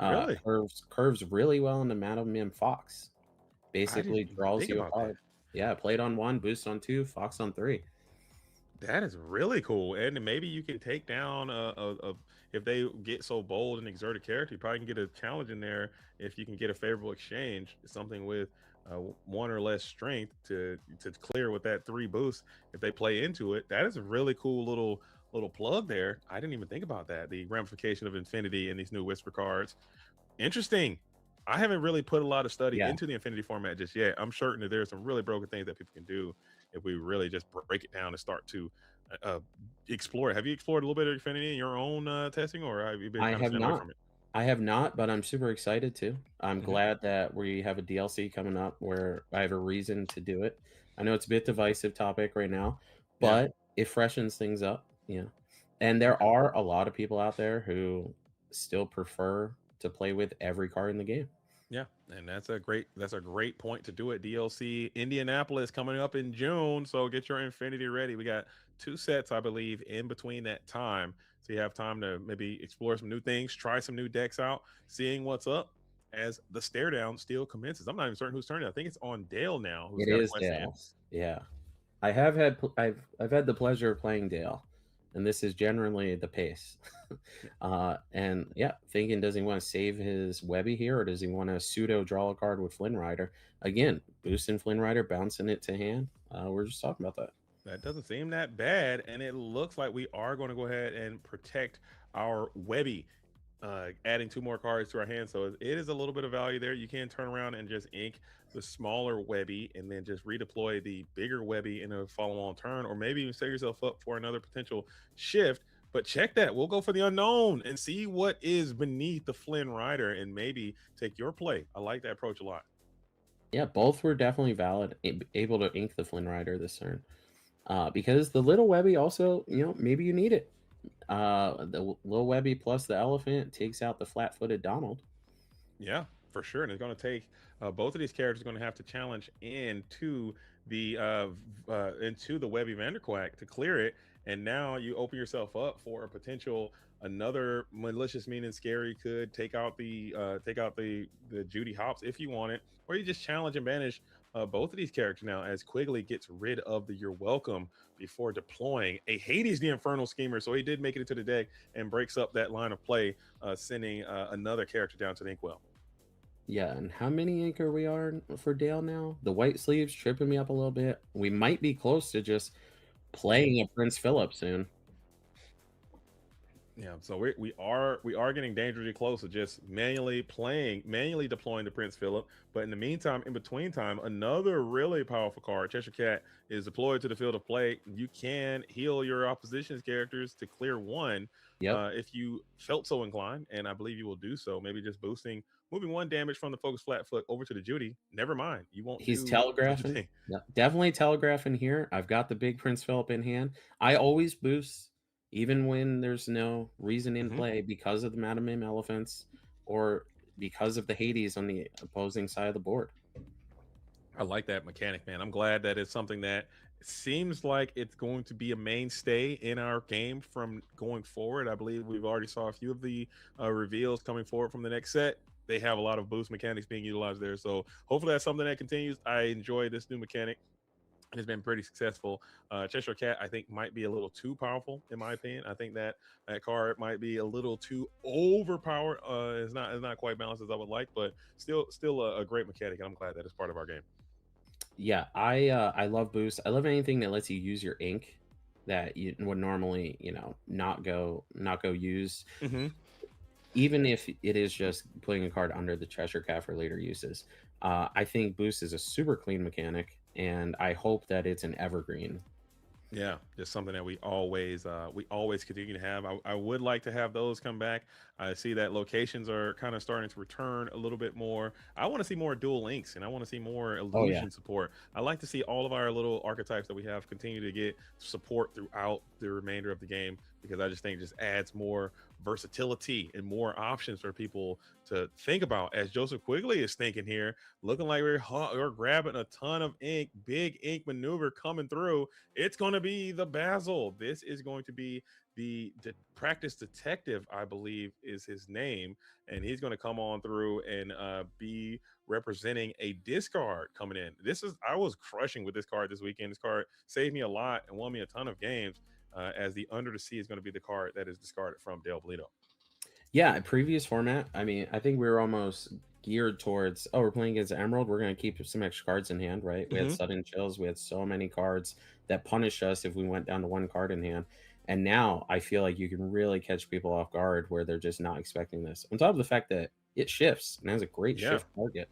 Really? Curves really well into Madam Mim Fox. Basically even draws think you a about that. card. Yeah, played on 1, boost on 2, Fox on 3. That is really cool. And maybe you can take down if they get so bold and exert a character, you probably can get a challenge in there if you can get a favorable exchange, something with 1 or less strength to clear with that 3 boost. If they play into it, that is a really cool little plug there. I didn't even think about that. The ramification of Infinity and these new Whisper cards. Interesting. I haven't really put a lot of study into the Infinity format just yet. I'm certain that there's some really broken things that people can do if we really just break it down and start to explore it. Have you explored a little bit of Infinity in your own testing, or have you been I kind of have staying away not. from it? I have not, but I'm super excited to. I'm glad that we have a DLC coming up where I have a reason to do it. I know it's a bit divisive topic right now, but it freshens things up. Yeah. And there are a lot of people out there who still prefer to play with every card in the game. Yeah, and that's a great point to do it. DLC Indianapolis coming up in June, so get your Infinity ready. We got 2 sets, I believe, in between that time, so you have time to maybe explore some new things, try some new decks out, seeing what's up as the stare down still commences. I'm not even certain whose turn it is. I think it's on Dale now, who's It got a is quest in. Dale. Yeah. I've had the pleasure of playing Dale, and this is generally the pace. And yeah, thinking, does he want to save his Webby here, or does he want to pseudo draw a card with Flynn Rider? Again, boosting Flynn Rider, bouncing it to hand. We're just talking about that. That doesn't seem that bad, and it looks like we are going to go ahead and protect our Webby, adding 2 more cards to our hand. So it is a little bit of value there. You can turn around and just ink the smaller Webby and then just redeploy the bigger Webby in a follow-on turn, or maybe even set yourself up for another potential shift. But check that. We'll go for the unknown and see what is beneath the Flynn Rider and maybe take your play. I like that approach a lot. Yeah, both were definitely valid, able to ink the Flynn Rider this turn. Because the little Webby also, maybe you need it. The little Webby plus the elephant takes out the flat-footed Donald. Yeah, for sure. And it's going to take both of these characters are going to have to challenge into the Webby Vanderquack to clear it. And now you open yourself up for a potential another malicious, mean, and scary could take out the Judy Hopps if you want it, or you just challenge and banish both of these characters now as Quigley gets rid of the You're Welcome before deploying a Hades the Infernal Schemer. So he did make it into the deck and breaks up that line of play, sending another character down to the Inkwell. Yeah, and how many ink are we are for Dale now? The white sleeves tripping me up a little bit. We might be close to just playing a Prince Philip soon. Yeah, so we are getting dangerously close to just manually deploying the Prince Philip. But in the meantime, in between time, another really powerful card, Cheshire Cat, is deployed to the field of play. You can heal your opposition's characters to clear 1 if you felt so inclined, and I believe you will do so. Maybe just moving 1 damage from the Focus Flatfoot over to the Judy. Never mind, you won't. He's do telegraphing. Yeah, definitely telegraphing here. I've got the big Prince Philip in hand. I always boost, even when there's no reason in play, because of the Madam Mim Elephants or because of the Hades on the opposing side of the board. I like that mechanic, man. I'm glad that it's something that seems like it's going to be a mainstay in our game from going forward. I believe we've already saw a few of the reveals coming forward from the next set. They have a lot of boost mechanics being utilized there. So hopefully that's something that continues. I enjoy this new mechanic. has been pretty successful. Cheshire Cat, I think, might be a little too powerful, in my opinion. I think that that card might be a little too overpowered. It's not quite balanced as I would like, but still a great mechanic, and I'm glad that it's part of our game. Yeah, I love boost. I love anything that lets you use your ink that you would normally, not go use. Mm-hmm. Even if it is just putting a card under the Cheshire Cat for later uses. I think boost is a super clean mechanic, and I hope that it's an evergreen. Yeah, just something that we always continue to have. I would like to have those come back. I see that locations are kind of starting to return a little bit more. I want to see more dual links, and I want to see more Oh yeah. illusion support. I like to see all of our little archetypes that we have continue to get support throughout the remainder of the game, because I just think it just adds more versatility and more options for people to think about. As Joseph Quigley is thinking here, looking like we're grabbing a ton of ink, big ink maneuver coming through. It's going to be the Basil. This is going to be the practice detective, I believe, is his name, and he's going to come on through and be representing a discard coming in. I was crushing with this card this weekend. This card saved me a lot and won me a ton of games. As the Under the Sea is going to be the card that is discarded from Del Blito. Yeah, previous format. I mean, I think we were almost geared towards, oh, we're playing against Emerald. We're going to keep some extra cards in hand, right? We had Mhm. sudden chills. We had so many cards that punish us if we went down to one card in hand. And now I feel like you can really catch people off guard where they're just not expecting this. On top of the fact that it shifts and has a great Yeah. shift target.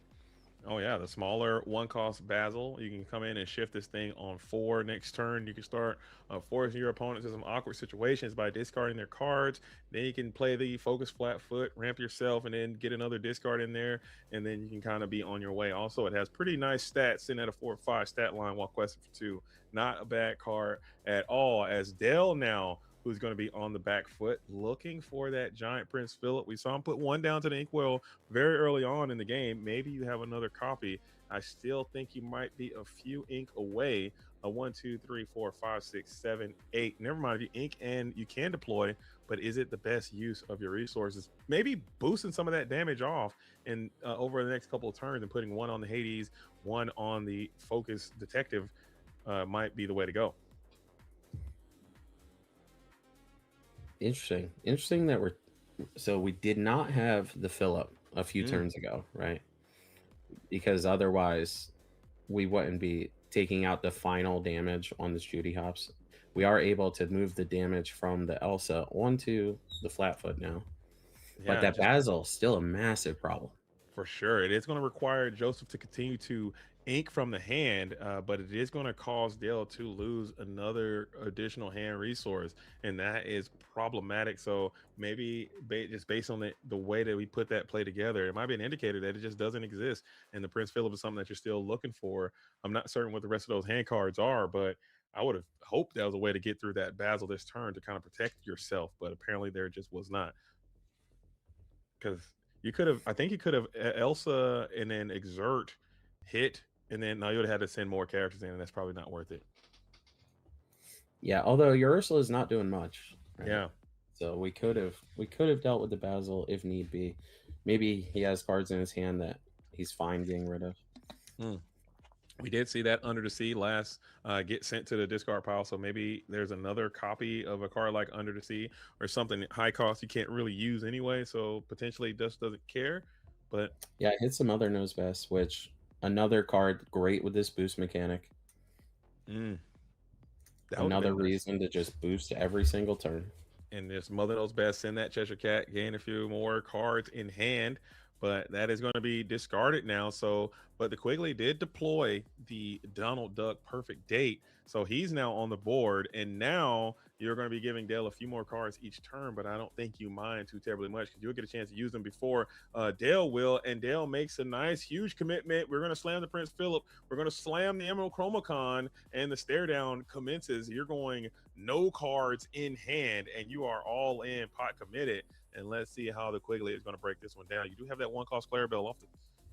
Oh yeah, the smaller one cost Basil. You can come in and shift this thing on 4 next turn. You can start forcing your opponents to some awkward situations by discarding their cards. Then you can play the focus flat foot, ramp yourself, and then get another discard in there, and then you can kind of be on your way. Also, it has pretty nice stats, sitting at a 4 or 5 stat line while questing for 2. Not a bad card at all. As Dell now, who's going to be on the back foot, looking for that giant Prince Philip. We saw him put one down to the inkwell very early on in the game. Maybe you have another copy. I still think you might be a few ink away. A 1, 2, 3, 4, 5, 6, 7, 8. Never mind if you ink and you can deploy, but is it the best use of your resources? Maybe boosting some of that damage off and over the next couple of turns and putting one on the Hades, one on the Focus Detective might be the way to go. Interesting that we did not have the Philip a few turns ago, right? Because otherwise we wouldn't be taking out the final damage on the Judy Hops. We are able to move the damage from the Elsa onto the Flatfoot now. Yeah, but that Basil still a massive problem. For sure. It is going to require Joseph to continue to ink from the hand, but it is going to cause Dale to lose another additional hand resource, and that is problematic. So maybe just based on the way that we put that play together, it might be an indicator that it just doesn't exist, and the Prince Philip is something that you're still looking for. I'm not certain what the rest of those hand cards are, but I would have hoped that was a way to get through that Basil this turn to kind of protect yourself, but apparently there just was not. Because I think you could have Elsa and then exert hit, and then now you would have had to send more characters in, and that's probably not worth it. Yeah, although your Ursula is not doing much. Right? Yeah. So we could have dealt with the Basil if need be. Maybe he has cards in his hand that he's fine getting rid of. We did see that Under the Sea last get sent to the discard pile, so maybe there's another copy of a card like Under the Sea or something high cost you can't really use anyway, so potentially just doesn't care. But yeah, hit some other nose best, which another card great with this boost mechanic. Another reason to just boost every single turn. And this Mother Knows Best, send that Cheshire Cat, gain a few more cards in hand, but that is going to be discarded now. So, but the Quigley did deploy the Donald Duck Perfect Date, so he's now on the board, and now you're going to be giving Dale a few more cards each turn, but I don't think you mind too terribly much because you'll get a chance to use them before Dale will, and Dale makes a nice, huge commitment. We're going to slam the Prince Philip. We're going to slam the Emerald Chromacon, and the stare down commences. You're going no cards in hand, and you are all in pot committed. And let's see how the Quigley is going to break this one down. You do have that one cost Clarabelle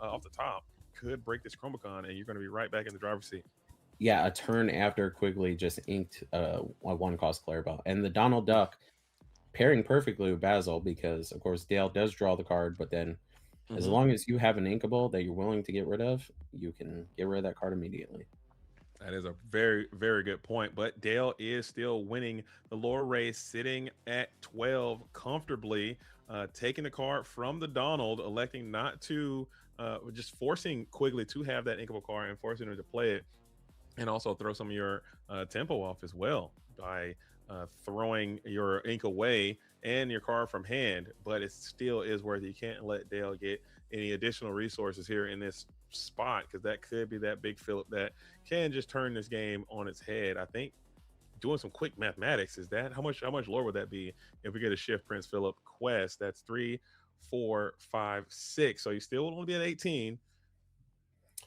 off the top. Could break this Chromacon, and you're going to be right back in the driver's seat. Yeah, a turn after Quigley just inked a one cost Clarabelle. And the Donald Duck pairing perfectly with Basil because, of course, Dale does draw the card, but then as long as you have an inkable that you're willing to get rid of, you can get rid of that card immediately. That is a very, very good point. But Dale is still winning the lore race, sitting at 12 comfortably, taking the card from the Donald, electing not to, just forcing Quigley to have that inkable card and forcing him to play it, and also throw some of your tempo off as well by throwing your ink away and your card from hand. But it still is worth it. You can't let Dale get any additional resources here in this spot, because that could be that big Philip that can just turn this game on its head. I think doing some quick mathematics is that how much lower would that be if we get a shift Prince Philip quest? That's 3, 4, 5, 6. So you still would only be at 18.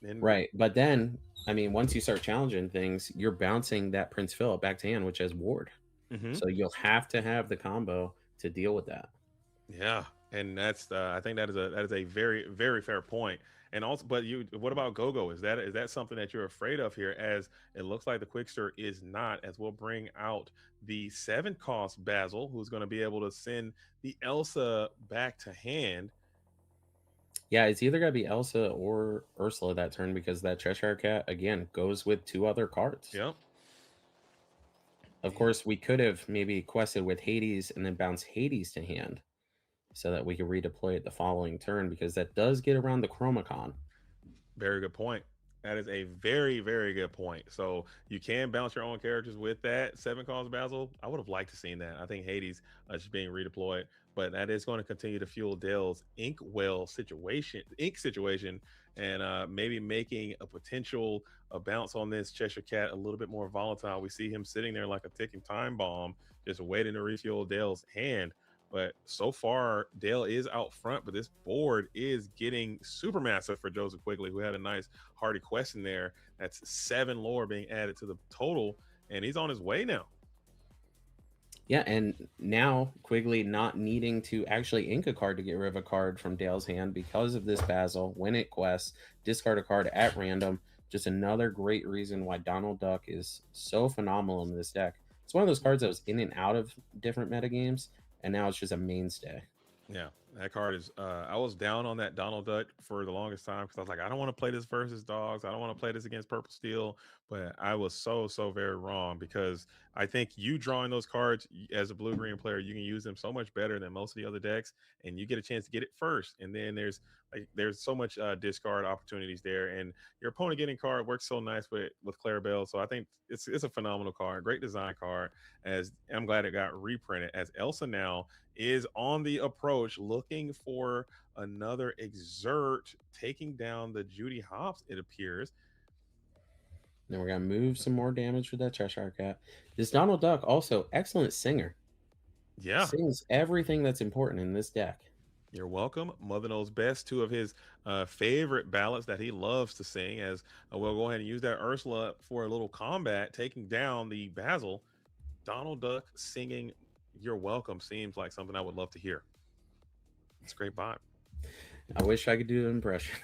And Right. But then, I mean, once you start challenging things, you're bouncing that Prince Philip back to hand, which has ward. mm-hmm. So you'll have to have the combo to deal with that. Yeah, and that's I think that is a very, very fair point. And also, but what about Gogo? Is that something that you're afraid of here? As it looks like the Quickster is not. As we'll bring out the 7 cost Basil, who's going to be able to send the Elsa back to hand. Yeah, it's either gonna be Elsa or Ursula that turn, because that Cheshire Cat again goes with 2 other cards. Yep. Of course, we could have maybe quested with Hades and then bounce Hades to hand, so that we could redeploy it the following turn, because that does get around the Chromacon. Very good point. That is a very, very good point. So you can bounce your own characters with that 7 cost Basil. I would have liked to seen that. I think Hades is being redeployed, but that is going to continue to fuel Dale's ink situation, and maybe making a potential bounce on this Cheshire Cat a little bit more volatile. We see him sitting there like a ticking time bomb, just waiting to refuel Dale's hand. But so far, Dale is out front, but this board is getting super massive for Joseph Quigley, who had a nice hearty quest in there. That's 7 lore being added to the total, and he's on his way now. Yeah, and now Quigley not needing to actually ink a card to get rid of a card from Dale's hand because of this Basil. When it quests, discard a card at random. Just another great reason why Donald Duck is so phenomenal in this deck. It's one of those cards that was in and out of different metagames, and now it's just a mainstay. Yeah, that card is. I was down on that Donald Duck for the longest time because I was like, I don't want to play this versus dogs. I don't want to play this against Purple Steel. But I was so very wrong, because I think you drawing those cards as a blue green player, you can use them so much better than most of the other decks, and you get a chance to get it first. And then there's so much discard opportunities there, and your opponent getting card works so nice with Clarabelle. So I think it's a phenomenal card, great design card. As I'm glad it got reprinted, as Elsa now is on the approach, looking for another exert, taking down the Judy Hopps, it appears. Then we're going to move some more damage with that Cheshire Cat. This Donald Duck, also excellent singer. Yeah. Sings everything that's important in this deck. You're welcome. Mother Knows Best, 2 of his favorite ballads that he loves to sing. As we'll go ahead and use that Ursula for a little combat, taking down the Basil. Donald Duck singing You're Welcome seems like something I would love to hear. It's a great vibe. I wish I could do an impression.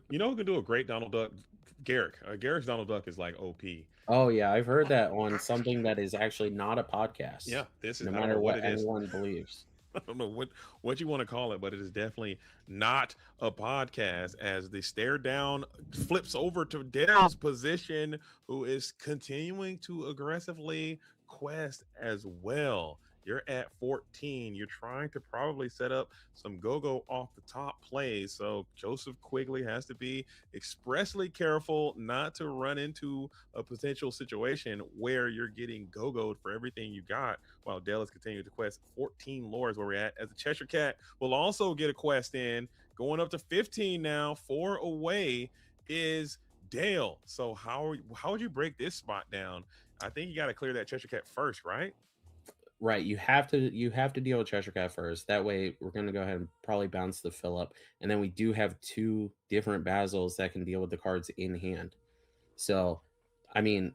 You know who can do a great Donald Duck? Garrick. Garrick's Donald Duck is like OP. Oh yeah, I've heard that on something that is actually not a podcast. Yeah, this is no I don't matter know what it is. anyone believes. I don't know what you want to call it, but it is definitely not a podcast. As the stare down flips over to Dale's position, who is continuing to aggressively quest as well. You're at 14. You're trying to probably set up some go-go off the top plays. So Joseph Quigley has to be expressly careful not to run into a potential situation where you're getting go-goed for everything you got, while Dale is continuing to quest 14 lores where we're at. As the Cheshire Cat will also get a quest in, going up to 15 now. 4 away is Dale. So how would you break this spot down? I think you got to clear that Cheshire Cat first, right? Right, you have to deal with Cheshire Cat first. That way, we're going to go ahead and probably bounce the Phillip, and then we do have 2 different Basils that can deal with the cards in hand. So, I mean,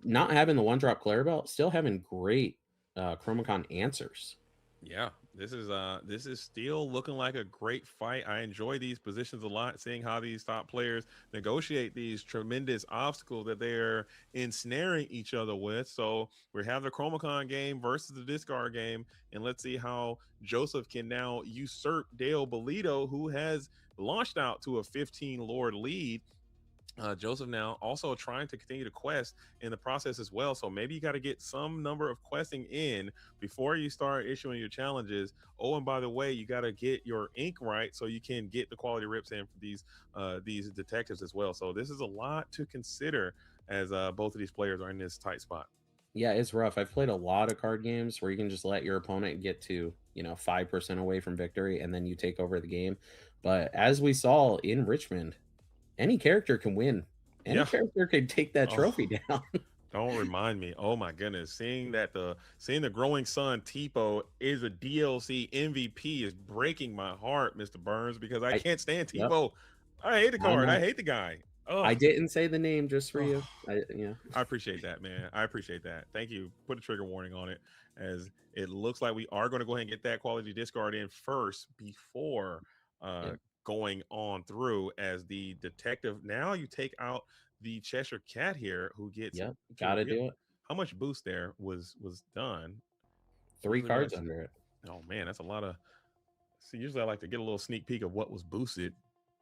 not having the 1-drop Clarabelle, still having great Chromacon answers. Yeah, this is still looking like a great fight. I enjoy these positions a lot, seeing how these top players negotiate these tremendous obstacles that they're ensnaring each other with. So we have the Chromacon game versus the discard game, and let's see how Joseph can now usurp Dale Bolito, who has launched out to a 15 lord lead. Joseph now also trying to continue to quest in the process as well. So maybe you got to get some number of questing in before you start issuing your challenges. Oh, and by the way, you got to get your ink right so you can get the quality rips in for these detectives as well. So this is a lot to consider as both of these players are in this tight spot. Yeah, it's rough. I've played a lot of card games where you can just let your opponent get to, 5% away from victory and then you take over the game. But as we saw in Richmond, any character can win. Any Yeah. character can take that Oh, trophy down. don't remind me. Oh my goodness. Seeing the growing son Tipo is a DLC MVP is breaking my heart, Mr. Burns, because I I can't stand Yep, Tipo. I hate the I card. I know. hate the guy. Oh, I didn't say the name just for oh. you. Yeah. I appreciate that, man. I appreciate that. Thank you. Put a trigger warning on it, as it looks like we are going to go ahead and get that quality discard in first before uh, Yep. going on through. As the detective, now you take out the Cheshire Cat here, who gets Yep. to Gotta reveal do it. how much boost there was done. 3 Usually when cards that's, under it. oh man, that's a lot of. See, usually I like to get a little sneak peek of what was boosted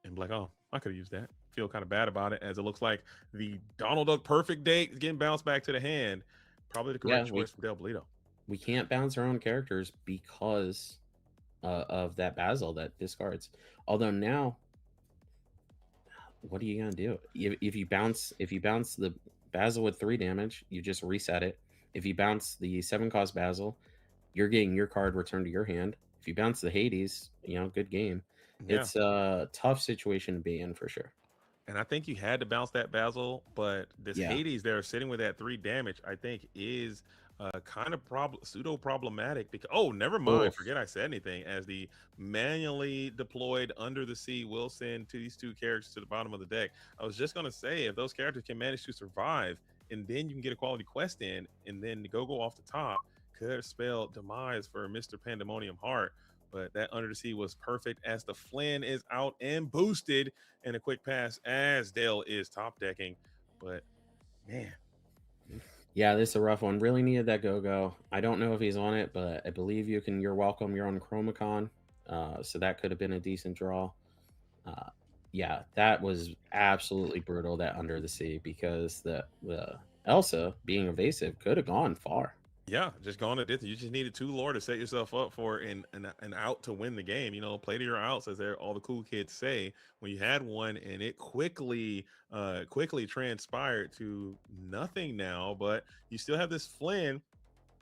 and be like, oh, I could have used that. Feel kind of bad about it, as it looks like the Donald Duck perfect date is getting bounced back to the hand. Probably the Yeah, correct choice from Del Bolito. we can't bounce our own characters because of that Basil that discards. Although now, what are you gonna do? If you bounce the Basil with 3 damage, you just reset it. If you bounce the 7 cost Basil, you're getting your card returned to your hand. If you bounce the Hades, good game. Yeah. It's a tough situation to be in for sure. And I think you had to bounce that Basil, but this Yeah. Hades there sitting with that 3 damage, I think is kind of pseudo problematic because never mind. Oof. Forget I said anything. As the manually deployed Under the Sea will send to these 2 characters to the bottom of the deck. I was just gonna say, if those characters can manage to survive, and then you can get a quality quest in, and then the go off the top could spell demise for Mr. Pandemonium Heart. But that Under the Sea was perfect, as the Flynn is out and boosted, and a quick pass as Dale is top decking. But man, Yeah, this is a rough one. Really needed that go. I don't know if he's on it, but I believe you're welcome. You're on Chromacon. So that could have been a decent draw. Yeah, that was absolutely brutal, that Under the Sea, because the Elsa being evasive could have gone far. yeah, just going to distance. You just needed 2 lore to set yourself up for an out to win the game. Play to your outs, as all the cool kids say. When you had one, and it quickly transpired to nothing now, but you still have this Flynn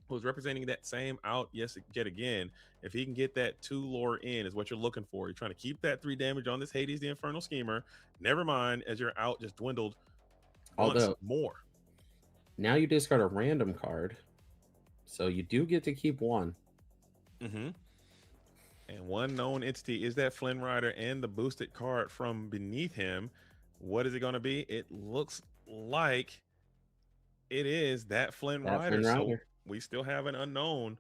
who's representing that same out yet again. If he can get that 2 lore in, is what you're looking for. You're trying to keep that 3 damage on this Hades the Infernal Schemer. Never mind, as your out just dwindled once Although more. now you discard a random card, so you do get to keep 1. Mm-hmm. And one known entity is that Flynn Rider and the boosted card from beneath him. What is it going to be? It looks like it is that Flynn Rider. So we still have an unknown.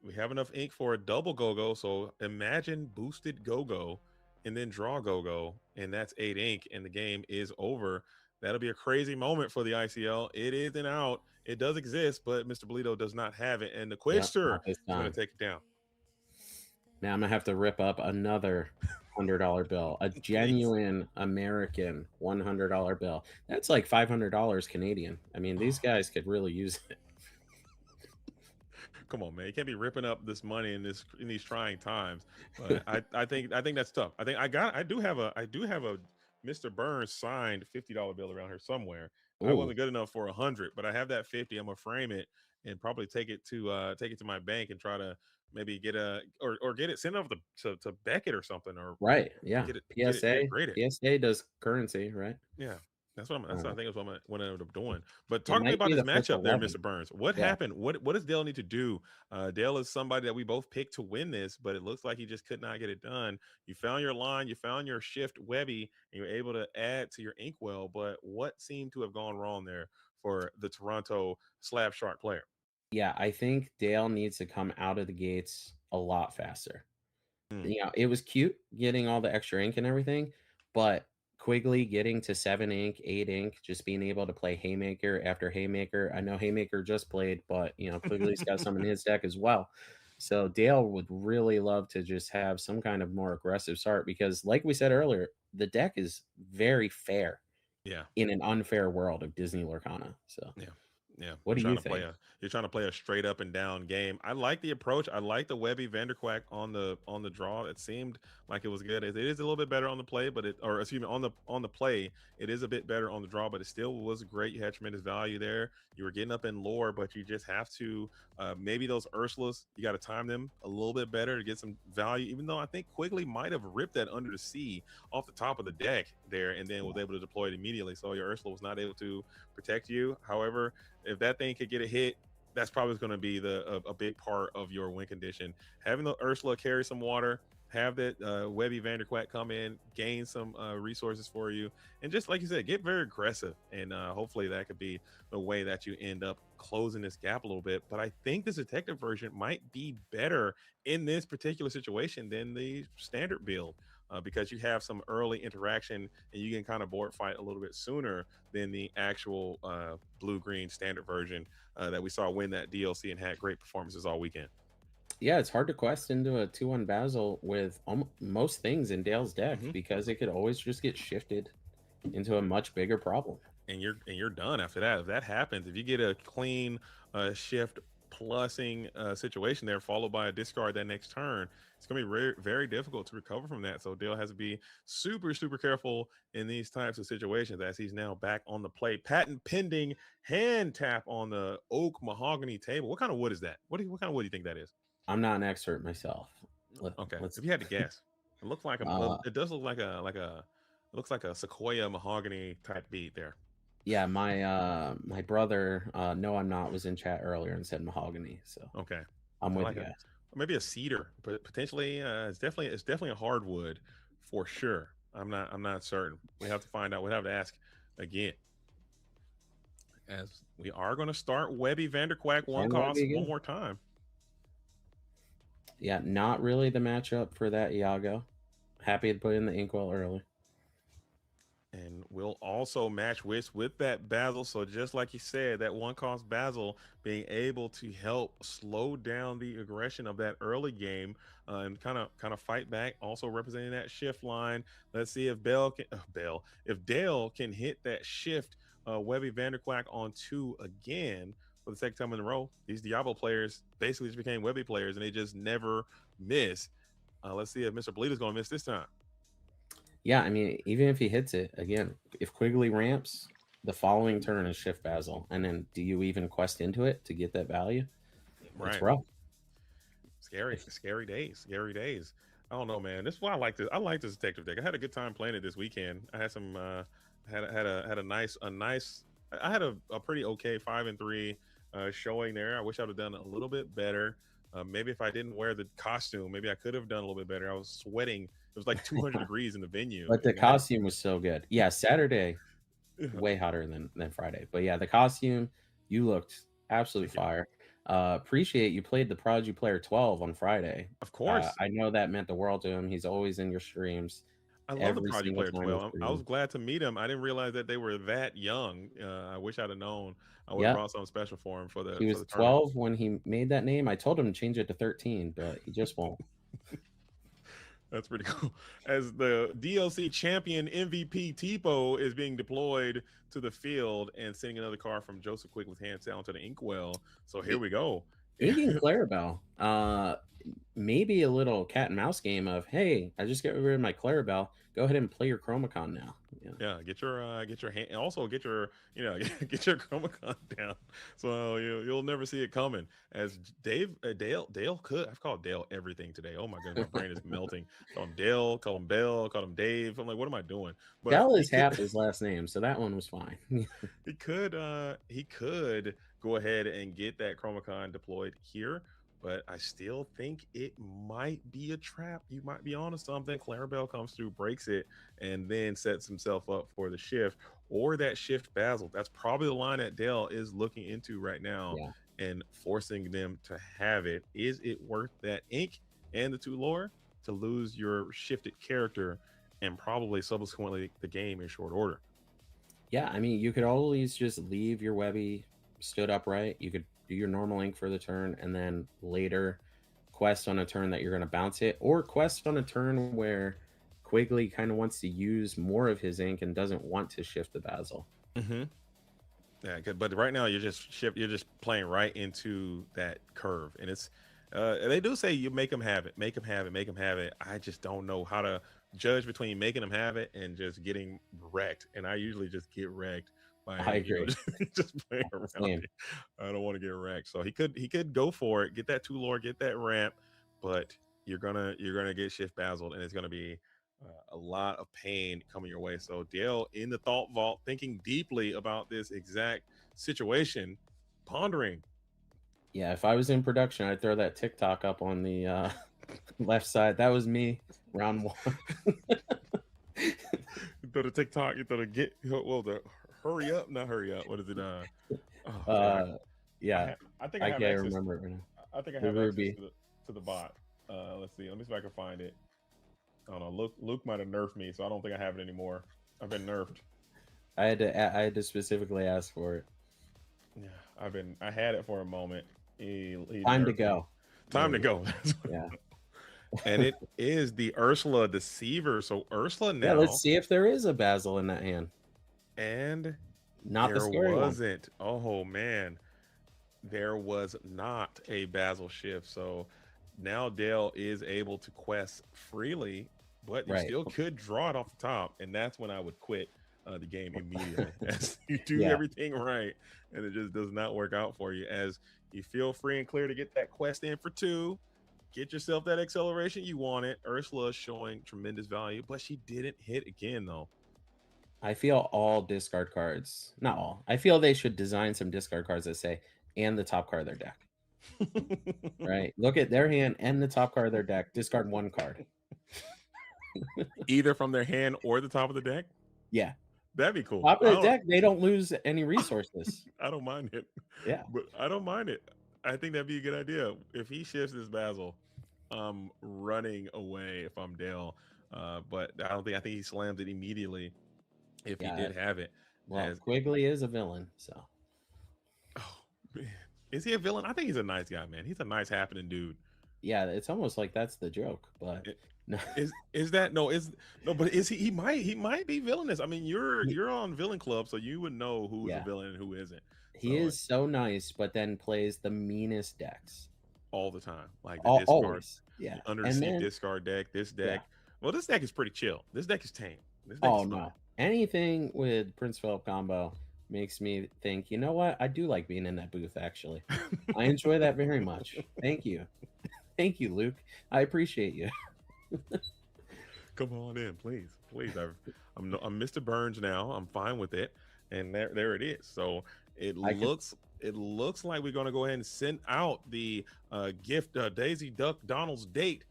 We have enough ink for a double go-go. So imagine boosted go-go and then draw go-go, and that's 8 ink, and the game is over. That'll be a crazy moment for the ICL. It is an out. It does exist, but Mr. Bolito does not have it, and the Quixter is going to take it down. Now I'm gonna have to rip up another $100 bill, a genuine American $100 bill. That's like $500 Canadian. I mean, these guys could really use it. Come on, man! You can't be ripping up this money in these trying times. But I think that's tough. I do have a Mr. Burns signed $50 bill around here somewhere. Ooh. I wasn't good enough for 100, but I have that 50. I'm gonna frame it and probably take it to my bank and try to maybe get or get it sent over to Beckett or something, or right. Yeah. get it PSA. graded. PSA does currency, right? Yeah. That's what I think is what I ended up doing. But talk to me about this the first matchup there, 11. Mr. Burns. What happened? What does Dale need to do? Dale is somebody that we both picked to win this, but it looks like he just could not get it done. You found your line, you found your shift Webby, and you were able to add to your inkwell. But what seemed to have gone wrong there for the Toronto Slab Shark player? Yeah, I think Dale needs to come out of the gates a lot faster. It was cute getting all the extra ink and everything, but Quigley getting to 7 ink, 8 ink, just being able to play Haymaker after Haymaker. I know Haymaker just played, but Quigley's got some in his deck as well. So Dale would really love to just have some kind of more aggressive start, because like we said earlier, the deck is very fair. Yeah. in an unfair world of Disney Lorcana. So Yeah. Yeah. what do you Play think? you're trying to play a straight up and down game. I like the approach. I like the Webby Vanderquack on the draw. It seemed like it was good. It is a little bit better on the play, but it or excuse me, on the play, it is a bit better on the draw, but it still was great. You had tremendous value there. You were getting up in lore, but you just have to maybe those Ursulas, you got to time them a little bit better to get some value. Even though I think Quigley might have ripped that under the sea off the top of the deck there and then was able to deploy it immediately. So your Ursula was not able to protect you. However, if that thing could get a hit, that's probably going to be a big part of your win condition. Having the Ursula carry some water, have that Webby Vanderquack come in, gain some resources for you, and just like you said, get very aggressive. And hopefully that could be the way that you end up closing this gap a little bit. But I think this detective version might be better in this particular situation than the standard build. Because you have some early interaction and you can kind of board fight a little bit sooner than the actual blue green standard version that we saw win that DLC and had great performances all weekend. Yeah, it's hard to quest into a 2-1 Basil with most things in Dale's deck Mhm. because it could always just get shifted into a much bigger problem. And you're done after that. If that happens, if you get a clean shift plusing situation there, followed by a discard that next turn, it's gonna be very, very difficult to recover from that. So Dale has to be super, super careful in these types of situations as he's now back on the play. Patent pending hand tap on the oak mahogany table. What kind of wood is that? What kind of wood do you think that is? I'm not an expert myself. Okay, Let's if you had to guess, it looks like uh, it does look it looks like a sequoia mahogany type bead there. yeah, my brother, no, I'm not, was in chat earlier and said mahogany. So Okay, I'm I with like you it. guys. Or maybe a cedar, but potentially it's definitely a hardwood for sure. I'm not certain. We have to find out. We have to ask again. As we are going to start Webby Vanderquack one And that'd cost be one good. more time. Yeah, not really the matchup for that Iago. Happy to put in the Inkwell early. And we'll also match with that Basil. So just like you said, that one cost Basil being able to help slow down the aggression of that early game and kind of fight back. Also representing that shift line. Let's see if if Dale can hit that shift Webby Vanderquack on 2 again for the second time in a row. These Diablo players basically just became Webby players and they just never miss. Let's see if Mr. Bleed is going to miss this time. Yeah, I mean, even if he hits it again, if Quigley ramps, the following turn is shift Basil, and then do you even quest into it to get that value? Right. It's rough. Scary days. Scary days. I don't know, man. This is why I like this. I like this detective deck. I had a good time playing it this weekend. I had some had a nice I had a pretty okay 5-3 showing there. I wish I'd have done a little bit better. Maybe if I didn't wear the costume, maybe I could have done a little bit better. I was sweating. It was like 200 degrees in the venue. But the and that- costume was so good. Yeah, Saturday way hotter than Friday. But yeah, the costume, you looked absolute Thank you. fire. Appreciate you played the Prodigy Player 12 on Friday. Of course. I know that meant the world to him. He's always in your streams. I love the Every Project single Player time 12. he I was streams. glad to meet him. I didn't realize that they were that young. I wish I'd have known. I would have Yeah, brought something special for him for he the was tournament. 12 when he made that name. I told him to change it to 13, but he just won't. That's pretty cool. As the DLC champion MVP Tipo is being deployed to the field and sending another card from Joseph Quigley's hands down to the Inkwell. So here we go. Thinking Clarabelle, maybe a little cat and mouse game of, hey, I just get rid of my Clarabelle. Go ahead and play your Chromacon now. Yeah, get your hand, and also get your get your Chromacon down, so you'll never see it coming. As Dale could, I've called Dale everything today. Oh my goodness, my brain is melting. Call him Dale, call him Bell, call him Dave. I'm like, what am I doing? But Dell is he could- half his last name, so that one was fine. he could go ahead and get that Chromacon deployed here, but I still think it might be a trap. You might be onto something. Clarabelle comes through, breaks it, and then sets himself up for the shift or that shift Basil. That's probably the line that Dale is looking into right now Yeah. and forcing them to have it. Is it worth that ink and the 2 lore to lose your shifted character and probably subsequently the game in short order? Yeah, I mean, you could always just leave your Webby stood upright. You could do your normal ink for the turn, and then later quest on a turn that you're going to bounce it, or quest on a turn where Quigley kind of wants to use more of his ink and doesn't want to shift the Basil. Mm-hmm. Yeah, but right now you're just playing right into that curve, and it's they do say you make them have it, make them have it, make them have it. I just don't know how to judge between making them have it and just getting wrecked, and I usually just get wrecked by I agree. just playing around. Same. It. I don't want to get wrecked, so he could go for it, get that two lore, get that ramp, but you're gonna get shift basiled, and it's gonna be a lot of pain coming your way. So Dale in the thought vault, thinking deeply about this exact situation, pondering. Yeah, if I was in production, I'd throw that TikTok up on the left side. That was me, round one. You throw the TikTok, you throw the the hurry up, not hurry up. What is it? Yeah, I think I I have can't access. remember it right now. I think I The have Ruby. access to the bot. Let's see. Let me see if I can find it. I don't know. Luke might have nerfed me, so I don't think I have it anymore. I've been nerfed. I had to specifically ask for it. Yeah, I had it for a moment. He Time to nerfed me. go. Time to go. Yeah. And it is the Ursula Deceiver. So Ursula now. Yeah, let's see if there is a Basil in that hand. And not there the scary wasn't. Oh man, there was not a Basil shift. So now Dale is able to quest freely, but you Right. still could draw it off the top, and that's when I would quit the game immediately. As you do Yeah. everything right, and it just does not work out for you. As you feel free and clear to get that quest in for 2. Get yourself that acceleration you wanted. Ursula is showing tremendous value, but she didn't hit again though. I feel all discard cards, not all. I feel they should design some discard cards that say, and the top card of their deck. Right? Look at their hand and the top card of their deck. Discard 1 card. Either from their hand or the top of the deck? Yeah. That'd be cool. Top of the deck, they don't lose any resources. I don't mind it. Yeah. But I don't mind it. I think that'd be a good idea. If he shifts his Basil, I'm running away if I'm Dale. But I think he slams it immediately if he did have it. Well, Quigley is a villain, so. Oh man. Is he a villain? I think he's a nice guy, man. He's a nice happening dude. Yeah, it's almost like that's the joke, but no. But is he might be villainous. I mean, you're on Villain Club, so you would know who's a villain and who isn't. He is so nice, but then plays the meanest decks all the time. Like the discard. Always. Yeah. Under the sea discard deck, this deck. Yeah. Well, this deck is pretty chill. This deck is tame. This deck is no. Anything with Prince Philip combo makes me think, you know what? I do like being in that booth, actually. I enjoy that very much. Thank you. Thank you, Luke. I appreciate you. Come on in, please. I'm Mr. Burns now. I'm fine with it. And there it is. So it looks like we're going to go ahead and send out the gift. Daisy Duck Donald's date.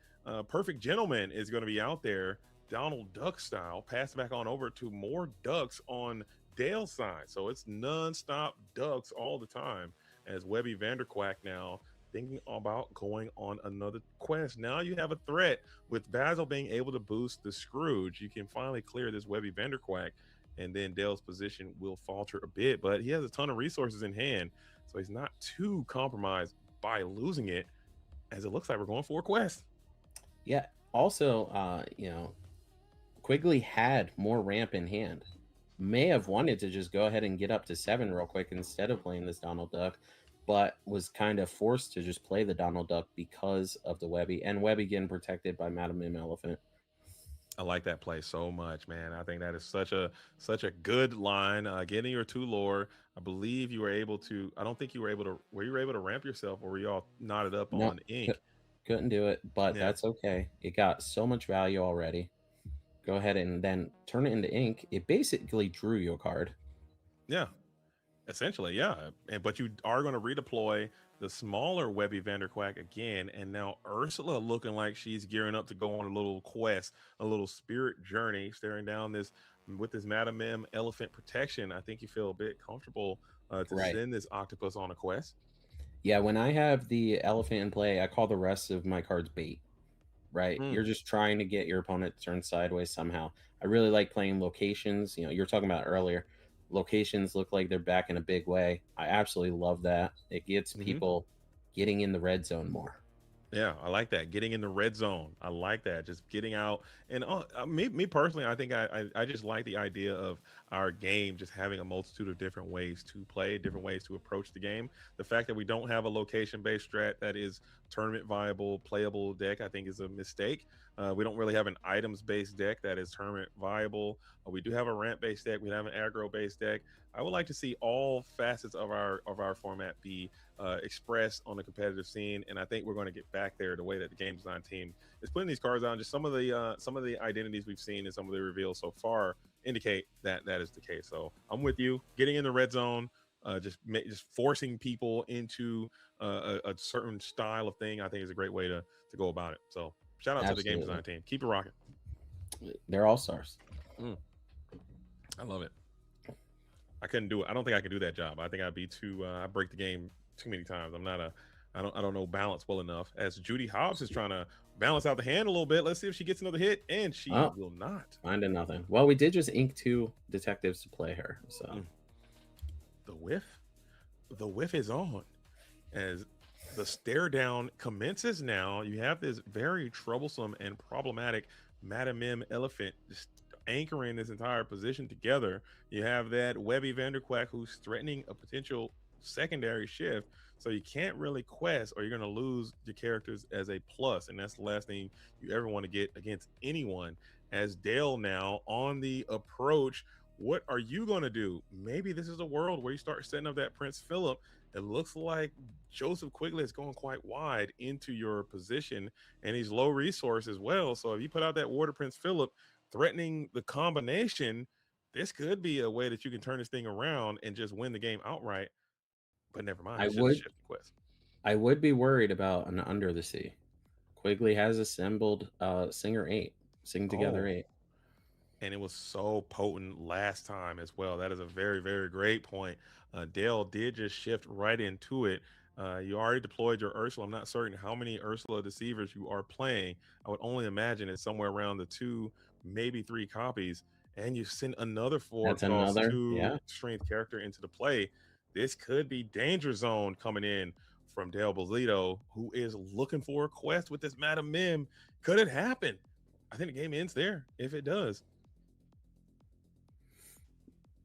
Perfect Gentleman is going to be out there, Donald Duck style. Pass back on over to more ducks on Dale's side. So it's non-stop ducks all the time as Webby Vanderquack now thinking about going on another quest. Now you have a threat with Basil being able to boost the Scrooge. You can finally clear this Webby Vanderquack, and then Dale's position will falter a bit, but he has a ton of resources in hand, so he's not too compromised by losing it, as it looks like we're going for a quest. Yeah. Also, Quigley had more ramp in hand. May have wanted to just go ahead and get up to 7 real quick instead of playing this Donald Duck, but was kind of forced to just play the Donald Duck because of the Webby, and Webby getting protected by Madam Mim Elephant. I like that play so much, man. I think that is such a good line. Getting your 2 lore, I believe you were able to. I don't think you were able to. Were you able to ramp yourself, or were you all knotted up on ink? Couldn't do it, but that's okay. It got so much value already. Go ahead and then turn it into ink. It basically drew your card. Yeah. Essentially, yeah. But you are going to redeploy the smaller Webby Vanderquack again, and now Ursula looking like she's gearing up to go on a little quest, a little spirit journey, staring down this with this Madam Mim Elephant protection. I think you feel a bit comfortable to send this octopus on a quest. Yeah, when I have the elephant in play, I call the rest of my cards bait. Right? You're just trying to get your opponent to turn sideways somehow. I really like playing locations. You were talking about earlier. Locations look like they're back in a big way. I absolutely love that. It gets people getting in the red zone more. Yeah, I like that. Getting in the red zone. I like that. Just getting out. And me personally, I think I just like the idea of our game just having a multitude of different ways to play, different ways to approach the game. The fact that we don't have a location based strat that is tournament viable, playable deck, I think is a mistake. We don't really have an items based deck that is tournament viable. We do have a ramp based deck. We have an aggro based deck. I would like to see all facets of our format be expressed on the competitive scene, and I think we're going to get back there the way that the game design team is putting these cards on. Just some of the identities we've seen and some of the reveals so far indicate that that is the case. So I'm with you. Getting in the red zone, just forcing people into a certain style of thing, I think is a great way to go about it. So shout out to the game Absolutely. design team. Keep it rocking. They're all stars. I love it. I couldn't do it. I don't think I could do that job. I think I'd be too. I break the game too many times. I'm not a. I don't know balance well enough. As Judy Hobbs is trying to balance out the hand a little bit. Let's see if she gets another hit, and she will not. Finding nothing. Well, we did just ink 2 detectives to play her. So the whiff is on as the stare down commences. Now you have this very troublesome and problematic Madam Mim elephant just anchoring this entire position together. You have that Webby Vanderquack who's threatening a potential secondary shift. So you can't really quest or you're going to lose your characters as a plus. And that's the last thing you ever want to get against anyone. As Dale now on the approach, what are you going to do? Maybe this is a world where you start setting up that Prince Philip. It looks like Joseph Quigley is going quite wide into your position and he's low resource as well. So if you put out that Water Prince Philip, threatening the combination, this could be a way that you can turn this thing around and just win the game outright. But never mind, it's just a shifting quest. I would be worried about an Under the Sea. Quigley has assembled Singer 8, Sing Together 8. And it was so potent last time as well. That is a very, very great point. Dale did just shift right into it. You already deployed your Ursula. I'm not certain how many Ursula Deceivers you are playing. I would only imagine it's somewhere around the 2, maybe 3 copies. And you send another 4 cost 2 strength character into the play. This could be danger zone coming in from Dale Bolito, who is looking for a quest with this Madam Mim. Could it happen? I think the game ends there if it does.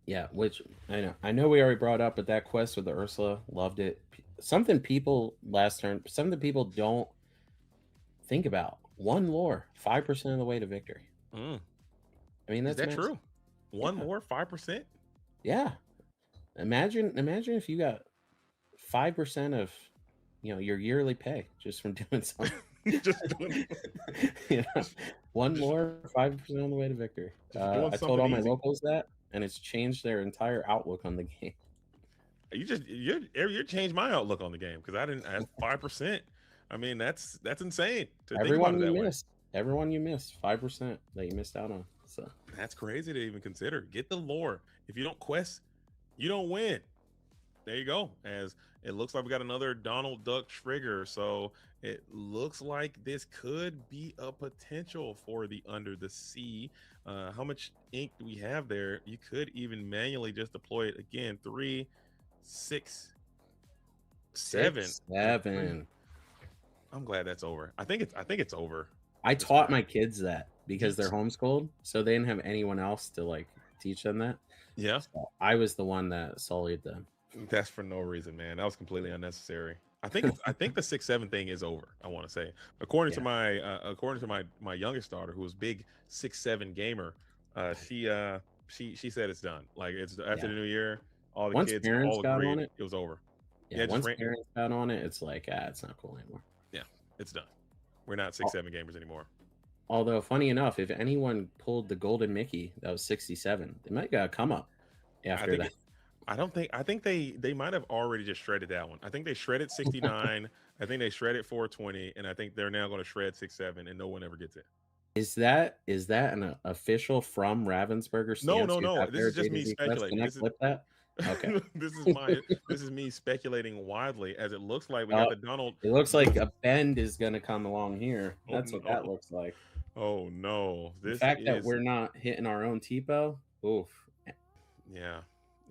Yeah, which I know we already brought up, but that quest with the Ursula, loved it. Something people don't think about. 1 lore, 5% of the way to victory. I mean, that's is that true? 1 lore, 5%? Yeah. Imagine if you got 5% of your yearly pay just from doing something. Just doing 1 lore, 5% on the way to victory. I told all my locals that, and it's changed their entire outlook on the game. You changed my outlook on the game because I didn't have 5%. I mean, that's insane. Everyone you missed, 5% that you missed out on. So that's crazy to even consider. Get the lore. If you don't quest, you don't win. There you go. As it looks like we got another Donald Duck trigger. So it looks like this could be a potential for the Under the Sea. How much ink do we have there? You could even manually just deploy it again. 3, 6, 7. 7. I'm glad that's over. I think it's over. I taught my kids that because they're homeschooled, so they didn't have anyone else to teach them that. Yeah. So I was the one that sullied them. That's for no reason, man. That was completely unnecessary. I think the 6-7 thing is over. I want to say, according to my youngest daughter, who was big 6-7 gamer, she said it's done. Like it's after the new year, all the once kids parents all got agreed on it, it was over. Yeah, once parents got on it, it's like it's not cool anymore. Yeah, it's done. We're not 6-7 gamers anymore. Although funny enough, if anyone pulled the Golden Mickey that was 67, they might got a come up after that. I think they might have already just shredded that one. I think they shredded 69. I think they shredded 420, and I think they're now going to shred 6-7, and no one ever gets it. Is that an official from Ravensburger stance? No. This is just me speculating. Can I clip that? Okay. This is me speculating wildly, as it looks like we got the Donald. It looks like a bend is going to come along here. That's what that looks like. Oh no! The fact that we're not hitting our own TPO. Oof. Yeah.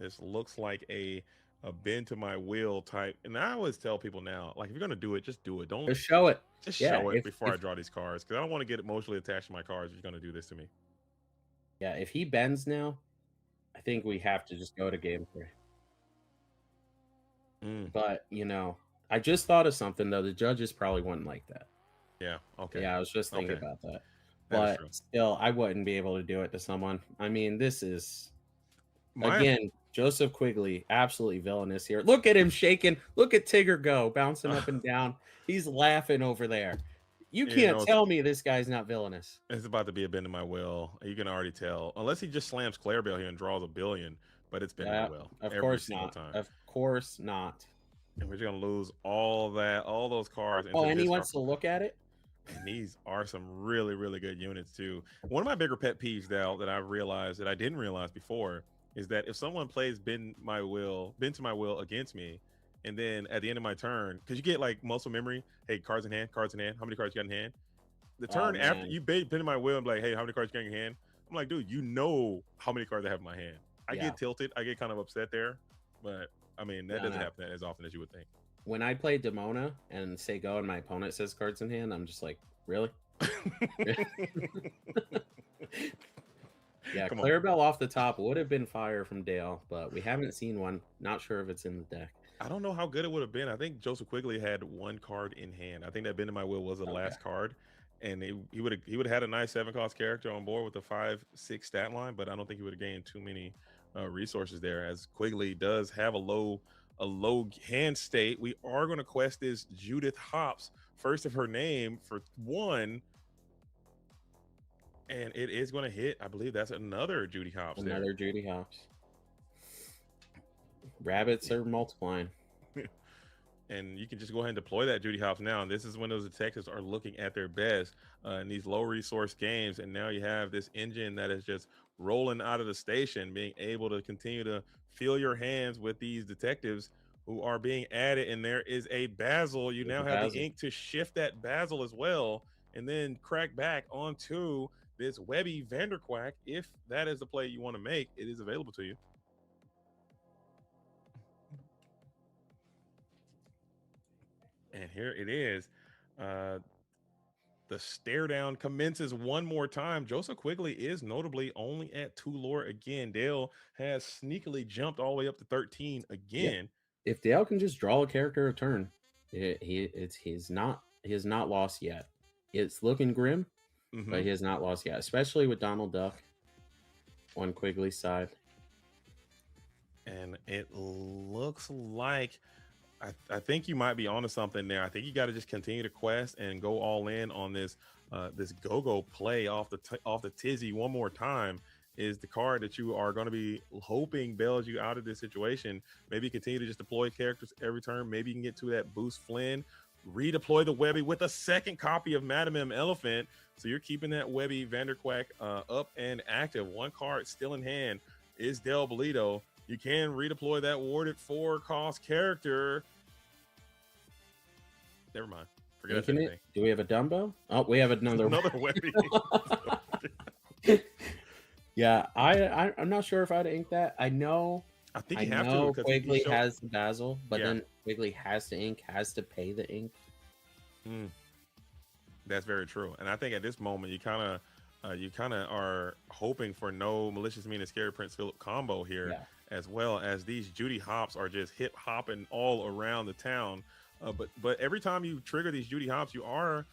This looks like a a bend to my will type. And I always tell people now, like, if you're gonna do it, just do it. Don't Just show it. just Yeah, show it if before I if draw these cards, because I don't want to get emotionally attached to my cards if you're gonna do this to me. yeah, if he bends now, I think we have to just go to game 3. Mm, But, I just thought of something though. The judges probably wouldn't like that. yeah. Okay. Yeah, I was just thinking Okay. about that. That is But true. still, I wouldn't be able to do it to someone. I mean, this is My again Joseph Quigley, absolutely villainous here. Look at him shaking. Look at Tigger go, bouncing up and down. He's laughing over there. You can't tell me this guy's not villainous. it's about to be a bend to my will. You can already tell, unless he just slams Clarabelle here and draws a billion. But it's been my will Of every course single not. time. Of course not. And we're gonna lose all those cards. Into Oh, and the he discard. wants to look at it. And these are some really, really good units too. One of my bigger pet peeves now that I've realized that I didn't realize before is that if someone plays bend to my will against me, and then at the end of my turn, because you get like muscle memory, hey, cards in hand, how many cards you got in hand? The turn after man. you bend to my will and be like, hey, how many cards you got in your hand? I'm like, dude, you know how many cards I have in my hand. I Yeah. get tilted, I get kind of upset there, but I mean that doesn't happen as often as you would think. When I play Demona and say go and my opponent says cards in hand, I'm just like, really? Yeah, Come on. Clarabelle off the top would have been fire from Dale, but we haven't seen one. Not sure if it's in the deck. I don't know how good it would have been. I think Joseph Quigley had one card in hand. I think that Bend to My Will was the last card, and he would have had a nice 7-cost character on board with a 5-6 stat line, but I don't think he would have gained too many resources there. As Quigley does have a low hand state, we are going to quest this Judith Hops, first of her name, for 1. And it is going to hit. I believe that's another Judy Hops. Another Judy Hops. Rabbits are multiplying. And you can just go ahead and deploy that Judy Hops now. And this is when those detectives are looking at their best in these low resource games. And now you have this engine that is just rolling out of the station, being able to continue to fill your hands with these detectives who are being added. And there is a Basil. You now have the ink to shift that Basil as well, and then crack back onto this Webby Vanderquack. If that is the play you want to make, it is available to you. And here it is. The stare down commences one more time. Joseph Quigley is notably only at 2 lore again. Dale has sneakily jumped all the way up to 13 again. Yeah. If Dale can just draw a character a turn, he's not lost yet. It's looking grim, but he has not lost yet, especially with Donald Duck on Quigley's side. And it looks like I think you might be onto something there. I think you got to just continue to quest and go all in on this this go-go play off the tizzy one more time. Is the card that you are going to be hoping bails you out of this situation. Maybe continue to just deploy characters every turn. Maybe you can get to that boost Flynn, redeploy the Webby with a second copy of Madam M Elephant. So you're keeping that Webby Vanderquack up and active. One card still in hand is Del Bolito. You can redeploy that warded 4-cost character. Never mind. Forget that. Do we have a Dumbo? Oh, we have another Webby. Yeah, I'm not sure if I'd ink that. I think you have to. Quigley has the Basil, but then Quigley has to ink, has to pay the ink. That's very true. And I think at this moment you kind of are hoping for no Malicious Mean and Scary Prince Philip combo here, as well as these Judy Hops are just hip hopping all around the town. But every time you trigger these Judy Hops, you are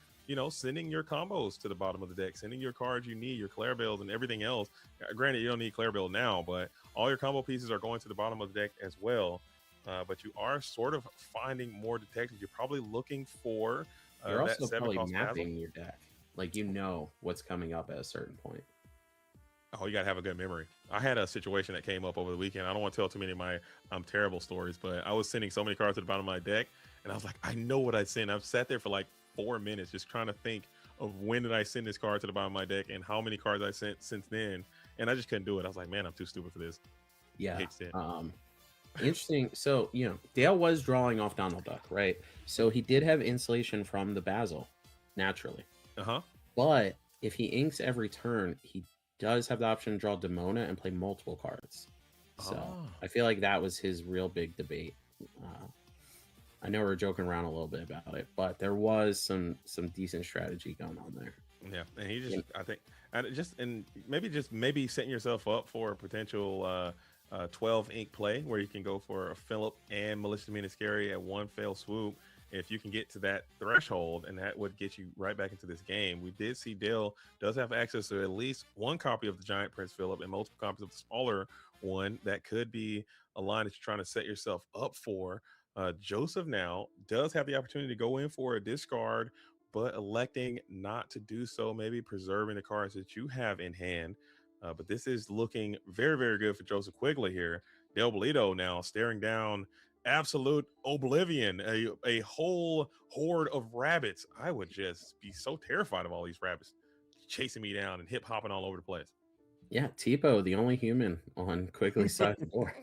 sending your combos to the bottom of the deck, sending your cards you need, your Clarabelles and everything else. Granted, you don't need Clarabelle now, but all your combo pieces are going to the bottom of the deck as well. But you are sort of finding more detectives. You're probably looking for you're also that probably 7-cost mapping your deck. Like what's coming up at a certain point. Oh, you gotta have a good memory. I had a situation that came up over the weekend. I don't want to tell too many of my terrible stories, but I was sending so many cards to the bottom of my deck, and I was like, I know what I sent. I've sat there for like 4 minutes just trying to think of when did I send this card to the bottom of my deck and how many cards I sent since then, and I just couldn't do it. I was like, man, I'm too stupid for this. Yeah. Interesting. So Dale was drawing off Donald Duck, right? So he did have insulation from the Basil, naturally. But if he inks every turn, he does have the option to draw Demona and play multiple cards. So Oh. I feel like that was his real big debate. I know we're joking around a little bit about it, but there was some decent strategy going on there. Yeah, and he just, I think, and maybe setting yourself up for a potential 12 ink play where you can go for a Philip and Malicious Mean and Scary at one fell swoop. If you can get to that threshold, and that would get you right back into this game. We did see Dale does have access to at least one copy of the Giant Prince Philip and multiple copies of the smaller one. That could be a line that you're trying to set yourself up for. Joseph now does have the opportunity to go in for a discard, but electing not to do so, maybe preserving the cards that you have in hand. But this is looking very, very good for Joseph Quigley here. Del Bolito now staring down absolute oblivion, a whole horde of rabbits. I would just be so terrified of all these rabbits chasing me down and hip hopping all over the place. Yeah, Tipo, the only human on Quigley's side of the board.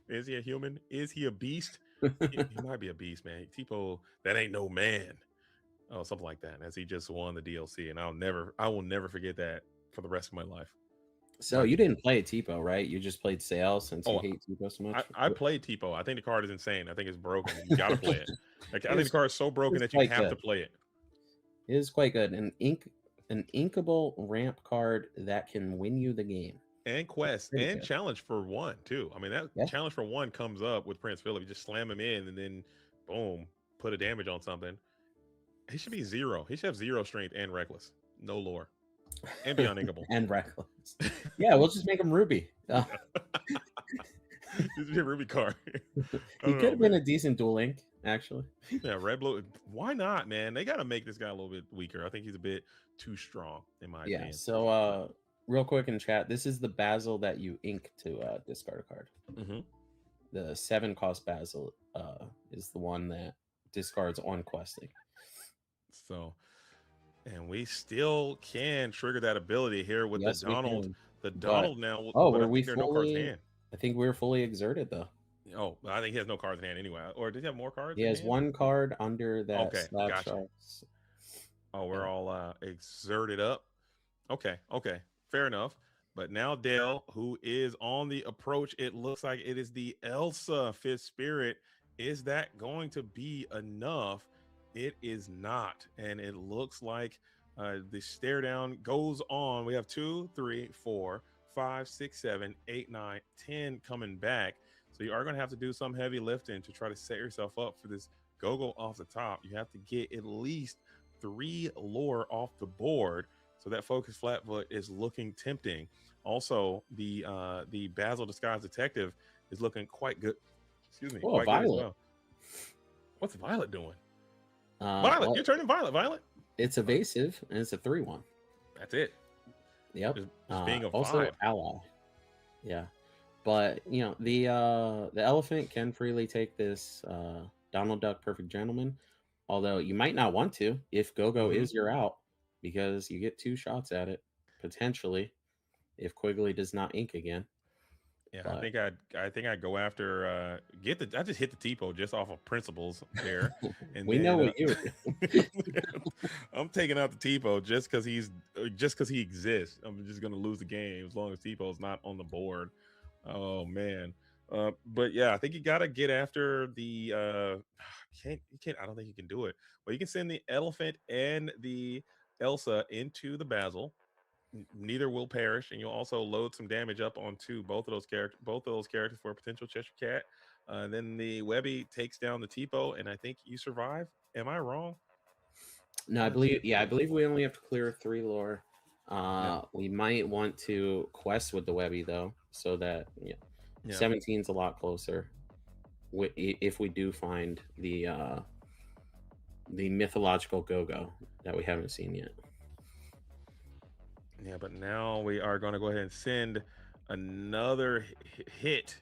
Is he a human? Is he a beast? He might be a beast, man. Tipo, that ain't no man. Oh, something like that. As he just won the DLC, and I will never forget that for the rest of my life. So you didn't play Tipo, right? You just played Sales since you Oh, hate Tipo so much. I played Tipo. I think the card is insane. I think it's broken. You gotta play it. Like, I think the card is so broken that you quite have to good. play it. It is quite good. An inkable ramp card that can win you the game. And quest Pretty and good. challenge for one too. I mean, that challenge for one comes up with Prince Philip. You just slam him in and then boom, put a damage on something. He should be 0. He should have 0 strength and reckless. No lore. And be uninkable. And reckless. Yeah, we'll just make him Ruby. This is a Ruby card. He could have been a decent dual link, actually. Yeah, red blue. Why not, man? They got to make this guy a little bit weaker. I think he's a bit too strong, in my opinion. So real quick in chat, this is the Basil that you ink to discard a card. Mm-hmm. The 7-cost Basil is the one that discards on questing. So, and we still can trigger that ability here with the Donald. The Donald now. Were we fully? No cards in hand. I think we were fully exerted though. Oh, I think he has no cards in hand anyway. Or does he have more cards? He has one card under that. Okay, gotcha. Oh, we're all exerted up. Okay, fair enough. But now Dale, who is on the approach, it looks like it is the Elsa Fifth Spirit. Is that going to be enough? It is not. And it looks like the stare down goes on. We have 2, 3, 4, 5, 6, 7, 8, 9, 10 coming back. So you are going to have to do some heavy lifting to try to set yourself up for this go-go off the top. You have to get at least 3 lore off the board. So that Focus Flatfoot is looking tempting. Also, the Basil Disguised Detective is looking quite good. Excuse me. Oh, quite Violet. good as well. What's Violet doing? Violet, you're turning Violet. It's evasive, and it's a 3/1. That's it. Yep. Just being a also 5. ally. Yeah, but the elephant can freely take this Donald Duck Perfect Gentleman, although you might not want to if Go-Go is your out, because you get 2 shots at it potentially if Quigley does not ink again. Yeah, but I think I'd go after I just hit the Tipo just off of principles there. And we know what you I'm taking out the Tipo just because he exists. I'm just gonna lose the game as long as Tipo's not on the board. Oh man. But yeah, I think you gotta get after the you can't I don't think you can do it. Well, you can send the elephant and the Elsa into the Basil. Neither will perish, and you'll also load some damage up onto both of those characters for a potential Cheshire Cat. Then the Webby takes down the Tipo, and I think you survive. Am I wrong? No, I believe we only have to clear 3 lore. We might want to quest with the Webby though, so that 17's a lot closer. If we do find the mythological Go-Go that we haven't seen yet. Yeah, but now we are going to go ahead and send another hit.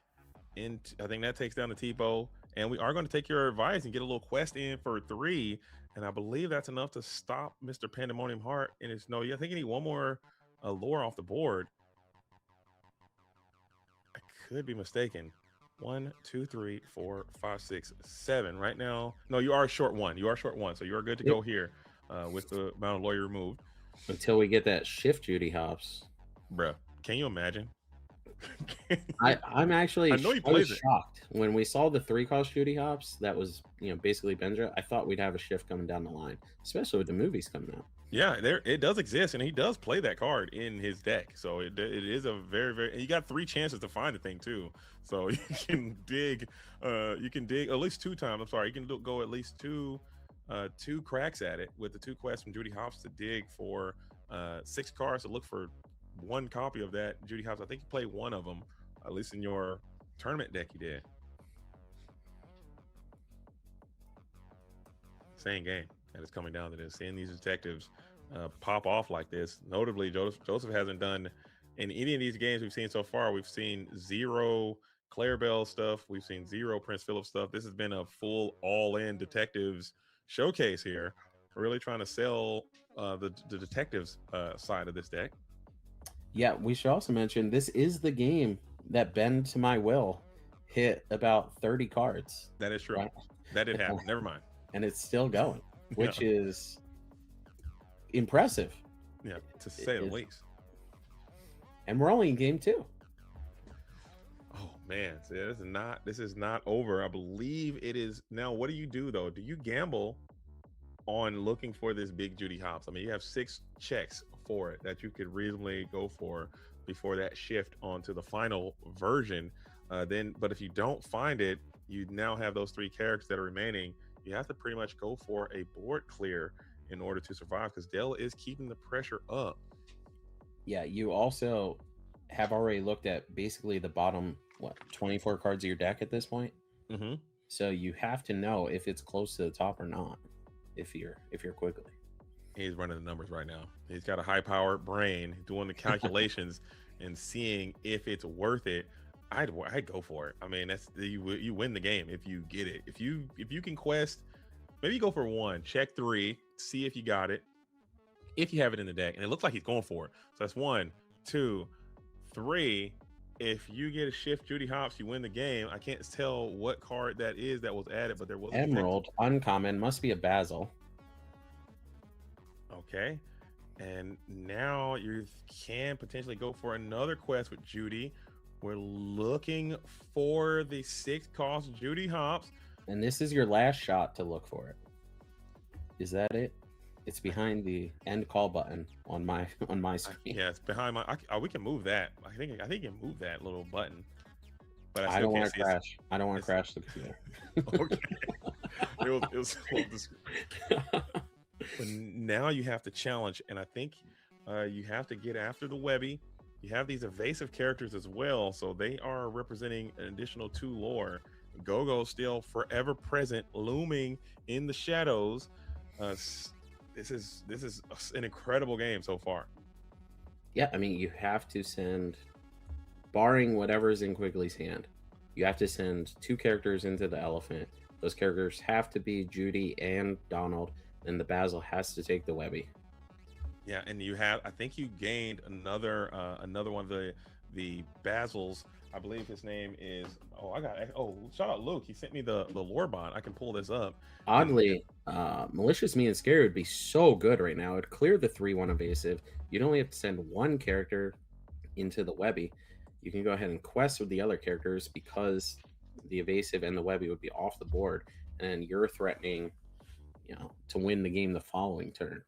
I think that takes down the Tipo. And we are going to take your advice and get a little quest in for 3. And I believe that's enough to stop Mr. Pandemonium Heart. And I think you need one more lore off the board. I could be mistaken. 1, 2, 3, 4, 5, 6, 7. Right now, no, you are short 1. So you are good to go here with the amount of lore removed. Until we get that shift Judy Hops. Bruh, can you imagine? I'm actually I know he I was plays it. shocked when we saw the 3-cost Judy Hops. That was basically Benja. I thought we'd have a shift coming down the line, especially with the movies coming out. Yeah, it does exist, and he does play that card in his deck. So it is a very. And you got 3 chances to find the thing too. So you can dig at least 2 times. I'm sorry, you can go at least two cracks at it with the 2 quests from Judy Hops to dig for 6 cards to look for 1 copy of that Judy Hops. I think you played 1 of them, at least in your tournament deck. You did. Same game. And it's coming down to this. Seeing these detectives pop off like this. Notably, Joseph hasn't done in any of these games we've seen so far. We've seen 0 Clarabelle stuff. We've seen 0 Prince Philip stuff. This has been a full all-in detectives showcase here. We're really trying to sell the detectives side of this deck. Yeah, we should also mention this is the game that Bend to My Will hit about 30 cards. That is true. Right? That did happen. Never mind. And it's still going, which is impressive. Yeah, to say the least. And we're only in game 2. Oh man, see, this is not over. I believe it is now. What do you do though? Do you gamble on looking for this big Judy Hops? I mean, you have 6 checks for it that you could reasonably go for before that shift onto the final version. But if you don't find it, you now have those 3 characters that are remaining. You have to pretty much go for a board clear in order to survive because Dell is keeping the pressure up. Yeah, you also have already looked at basically the bottom 24 cards of your deck at this point. Mm-hmm. So you have to know if it's close to the top or not. If you're quickly. He's running the numbers right now. He's got a high-powered brain doing the calculations and seeing if it's worth it. I'd go for it. I mean, that's you win the game if you get it. If you can quest, maybe you go for 1, check 3, see if you got it. If you have it in the deck, and it looks like he's going for it. So that's 1, 2, 3. If you get a shift Judy Hops, you win the game. I can't tell what card that is that was added, but there was Emerald, uncommon, must be a Basil. Okay. And now you can potentially go for another quest with Judy. We're looking for the 6-cost Judy Hops. And this is your last shot to look for it. Is that it? It's behind the end call button on my screen. Yeah, it's behind my. We can move that. I think you can move that little button. But I don't want to crash. I don't want to crash the computer. Okay. it was But now you have to challenge, and I think you have to get after the Webby. You have these evasive characters as well, so they are representing an additional 2 lore. Go-Go still forever present, looming in the shadows. This is an incredible game so far. Yeah, I mean, you have to send, barring whatever's in Quigley's hand, you have to send 2 characters into the elephant. Those characters have to be Judy and Donald, and the Basil has to take the Webby. Yeah, and you have, I think you gained another one of the Basils. I believe his name is, shout out Luke. He sent me the lore bond. I can pull this up. Oddly, Malicious Me and Scary would be so good right now. It'd clear the 3/1 evasive. You'd only have to send 1 character into the Webby. You can go ahead and quest with the other characters because the evasive and the Webby would be off the board, and you're threatening, to win the game the following turn.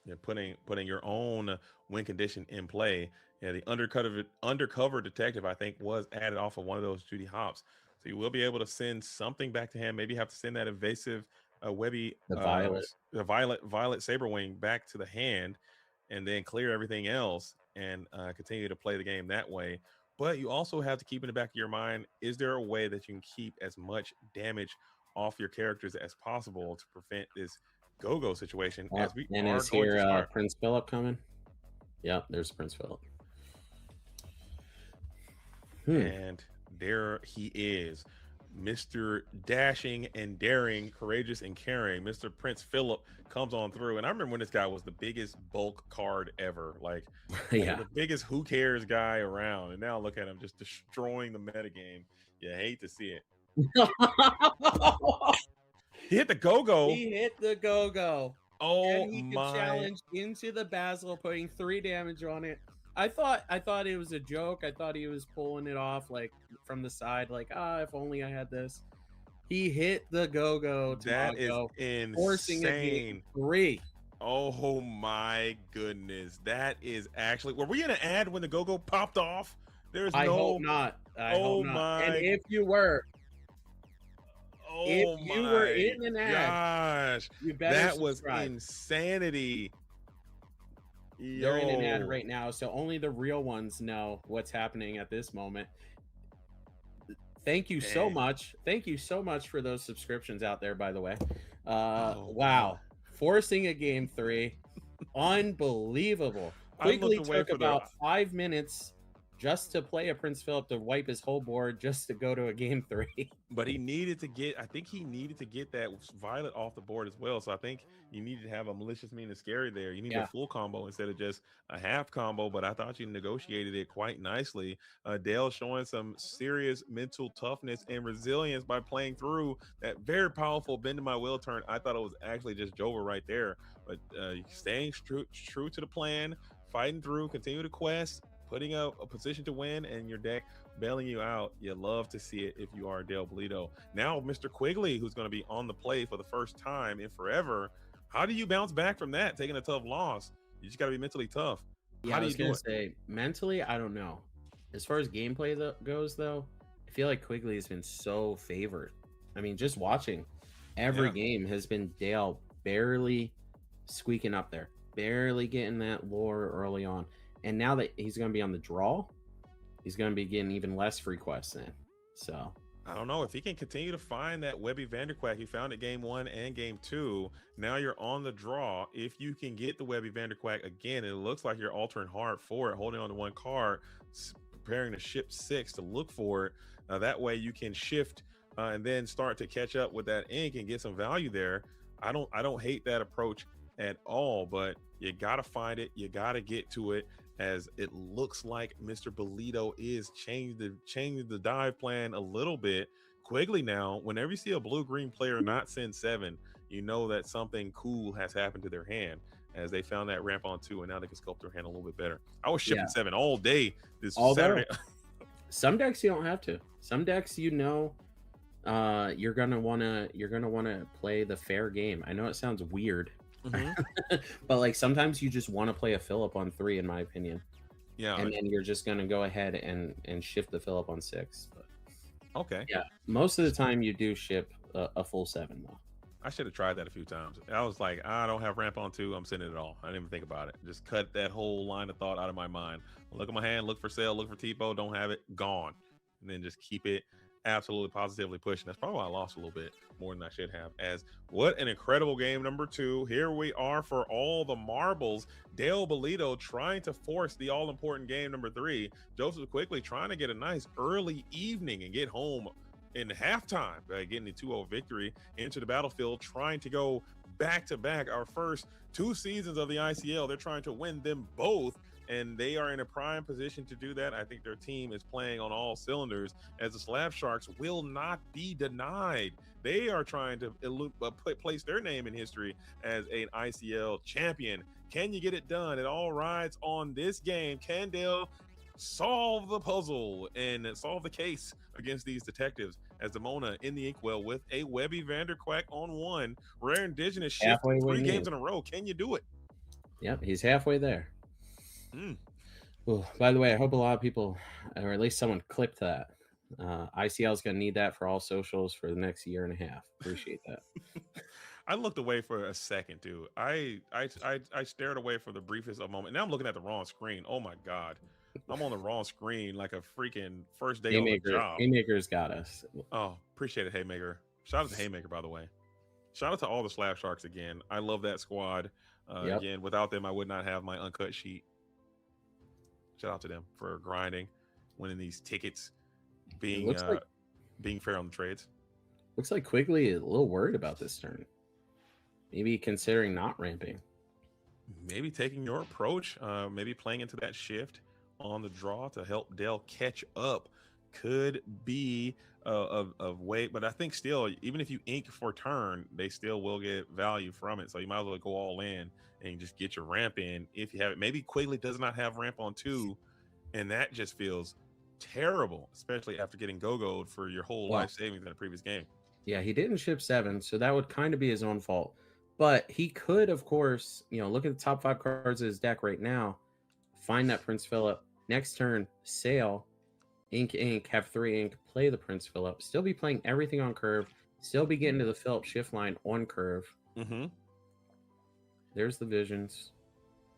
You're putting your own win condition in play. Yeah, the undercover detective, I think, was added off of one of those Judy Hops. So you will be able to send something back to him. Maybe have to send that evasive Webby, the violet Saberwing back to the hand, and then clear everything else and continue to play the game that way. But you also have to keep in the back of your mind, is there a way that you can keep as much damage off your characters as possible to prevent this go-go situation? As we and are is going here to start. Prince Philip coming? Yep, there's Prince Philip. And there he is, Mr. Dashing and Daring, Courageous and Caring. Mr. Prince Philip comes on through. And I remember when this guy was the biggest bulk card ever, like the biggest who cares guy around. And now look at him just destroying the metagame. You hate to see it. He hit the go-go. He hit the go-go. Oh, and he could challenge into the Basil, putting 3 damage on it. I thought it was a joke. I thought he was pulling it off like from the side, like if only I had this. He hit the go-go That is Tamago, forcing a game insane. 3. Oh my goodness. That is actually. Were we in an ad when the go-go popped off? There's I no. hope not. I hope not. My. And if you were Oh my in an ad, gosh. you better That was subscribe. insanity. They're in an ad Yo. right now, so only the real ones know what's happening at this moment. Thank you so Dang. much. Thank you so much for those subscriptions out there, by the way. Oh, Wow. Forcing a game 3. Unbelievable. I Quickly looked away took for the- about 5 minutes just to play a Prince Philip to wipe his whole board just to go to a game 3. But he needed to get, I think he needed to get that Violet off the board as well. So I think you needed to have a malicious mean and scary there. You need a full combo instead of just a half combo. But I thought you negotiated it quite nicely. Dale showing some serious mental toughness and resilience by playing through that very powerful bend to my will turn. I thought it was actually just Jova right there. But staying true to the plan, fighting through, continue to quest, putting up a position to win, and your deck bailing you out. You love to see it if you are Dale Bolito. Now, Mr. Quigley, who's going to be on the play for the first time in forever. How do you bounce back from that, taking a tough loss? You just got to be mentally tough. Yeah, How do I you was do gonna it? say mentally, I don't know. As far as gameplay goes, though, I feel like Quigley has been so favored. I mean, just watching every game has been Dale barely squeaking up there, barely getting that lore early on. And now that he's going to be on the draw, he's going to be getting even less free quests in. So I don't know if he can continue to find that Webby Vanderquack he found at game 1 and game 2. Now you're on the draw. If you can get the Webby Vanderquack again, it looks like you're altering hard for it, holding on to one card, preparing to ship 6 to look for it. That way you can shift and then start to catch up with that ink and get some value there. I don't hate that approach at all, but you got to find it. You got to get to it, as it looks like Mr. Bolito is changing the dive plan a little bit. Quigley now, whenever you see a blue-green player not send 7, you know that something cool has happened to their hand, as they found that ramp on 2, and now they can sculpt their hand a little bit better. I was shipping 7 all day this Saturday. Some decks you don't have to. Some decks, you're gonna wanna play the fair game. I know it sounds weird, but like sometimes you just want to play a Phillip on 3, in my opinion. Yeah, and then you're just gonna go ahead and shift the Phillip on 6. But, okay. Yeah, most of the time you do ship a full 7 though. I should have tried that a few times. I was like, I don't have ramp on 2. I'm sending it all. I didn't even think about it. Just cut that whole line of thought out of my mind. Look at my hand, look for sale, look for Tipo, don't have it, gone. And then just keep it absolutely positively pushing. That's probably why I lost a little bit more than I should have. As what an incredible game number 2. Here we are for all the marbles. Dale Bolito trying to force the all-important game number 3. Joseph Quigley trying to get a nice early evening and get home in halftime, getting the 2-0 victory into the battlefield, trying to go back-to-back our first 2 seasons of the ICL. They're trying to win them both, and they are in a prime position to do that. I think their team is playing on all cylinders, as the Slab Sharks will not be denied. They are trying to place their name in history as an ICL champion. Can you get it done? It all rides on this game. Can Dale solve the puzzle and solve the case against these detectives, as Demona in the inkwell with a Webby Vanderquack on 1, rare indigenous shift 3 games in a row. Can you do it? Yep, he's halfway there. Ooh, by the way, I hope a lot of people, or at least someone, clipped that. ICL is going to need that for all socials for the next year and a half. Appreciate that. I looked away for a second, too. I stared away for the briefest of moment. Now I'm looking at the wrong screen. Oh my God. I'm on the wrong screen like a freaking first day on the job. Haymaker's got us. Oh, appreciate it, Haymaker. Shout out to Haymaker, by the way. Shout out to all the Slab Sharks again. I love that squad. Again, without them, I would not have my uncut sheet. Shout out to them for grinding, winning these tickets, being fair on the trades. Looks like Quigley is a little worried about this turn. Maybe considering not ramping. Maybe taking your approach, maybe playing into that shift on the draw to help Dale catch up could be of weight, but I think still, even if you ink for turn, they still will get value from it. So you might as well go all in and just get your ramp in if you have it. Maybe Quigley does not have ramp on 2, and that just feels terrible, especially after getting go-go'd for your whole Well, life savings in a previous game. Yeah, he didn't ship 7, so that would kind of be his own fault. But he could, of course, look at the top 5 cards of his deck right now, find that Prince Philip, next turn, sail, ink, have 3 ink, play the Prince Philip, still be playing everything on curve, still be getting to the Philip shift line on curve. Mm-hmm. There's the visions.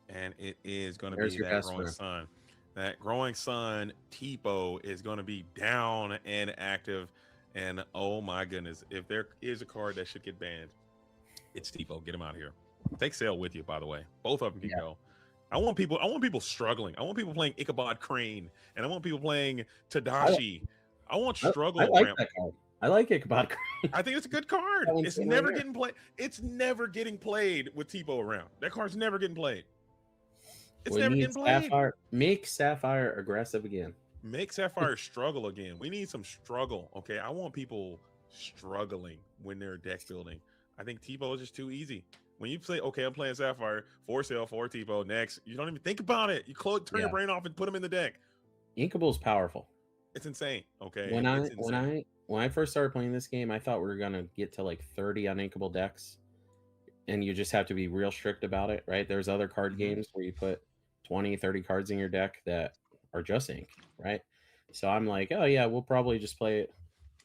And it is going to There's be your that best growing friend. sun. That growing sun, Tipo, is going to be down and active. And oh my goodness, if there is a card that should get banned, it's Tipo. Get him out of here. Take Sail with you, by the way. Both of them can go. I want people struggling. I want people playing Ichabod Crane, and I want people playing Tadashi. I want struggle. I like that card. I like Ichabod Crane. I think it's a good card. That one's It's sitting never right there. getting played. It's never getting played with Tipo around. That card's never getting played. It's We never need getting played. Sapphire. Make Sapphire aggressive again. Make Sapphire struggle again. We need some struggle. Okay, I want people struggling when they're deck building. I think Tipo is just too easy. When you say, okay, I'm playing Sapphire, 4 Sail, 4 Tipo, next, you don't even think about it. You turn your brain off and put them in the deck. Inkable's powerful. It's insane. Okay, When it's I first started playing this game, I thought we were gonna get to like 30 uninkable decks, and you just have to be real strict about it, right? There's other card games where you put 20, 30 cards in your deck that are just ink, right? So I'm like, oh yeah, we'll probably just play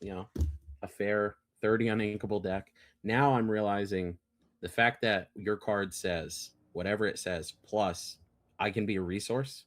a fair 30 uninkable deck. Now I'm realizing the fact that your card says whatever it says, plus I can be a resource,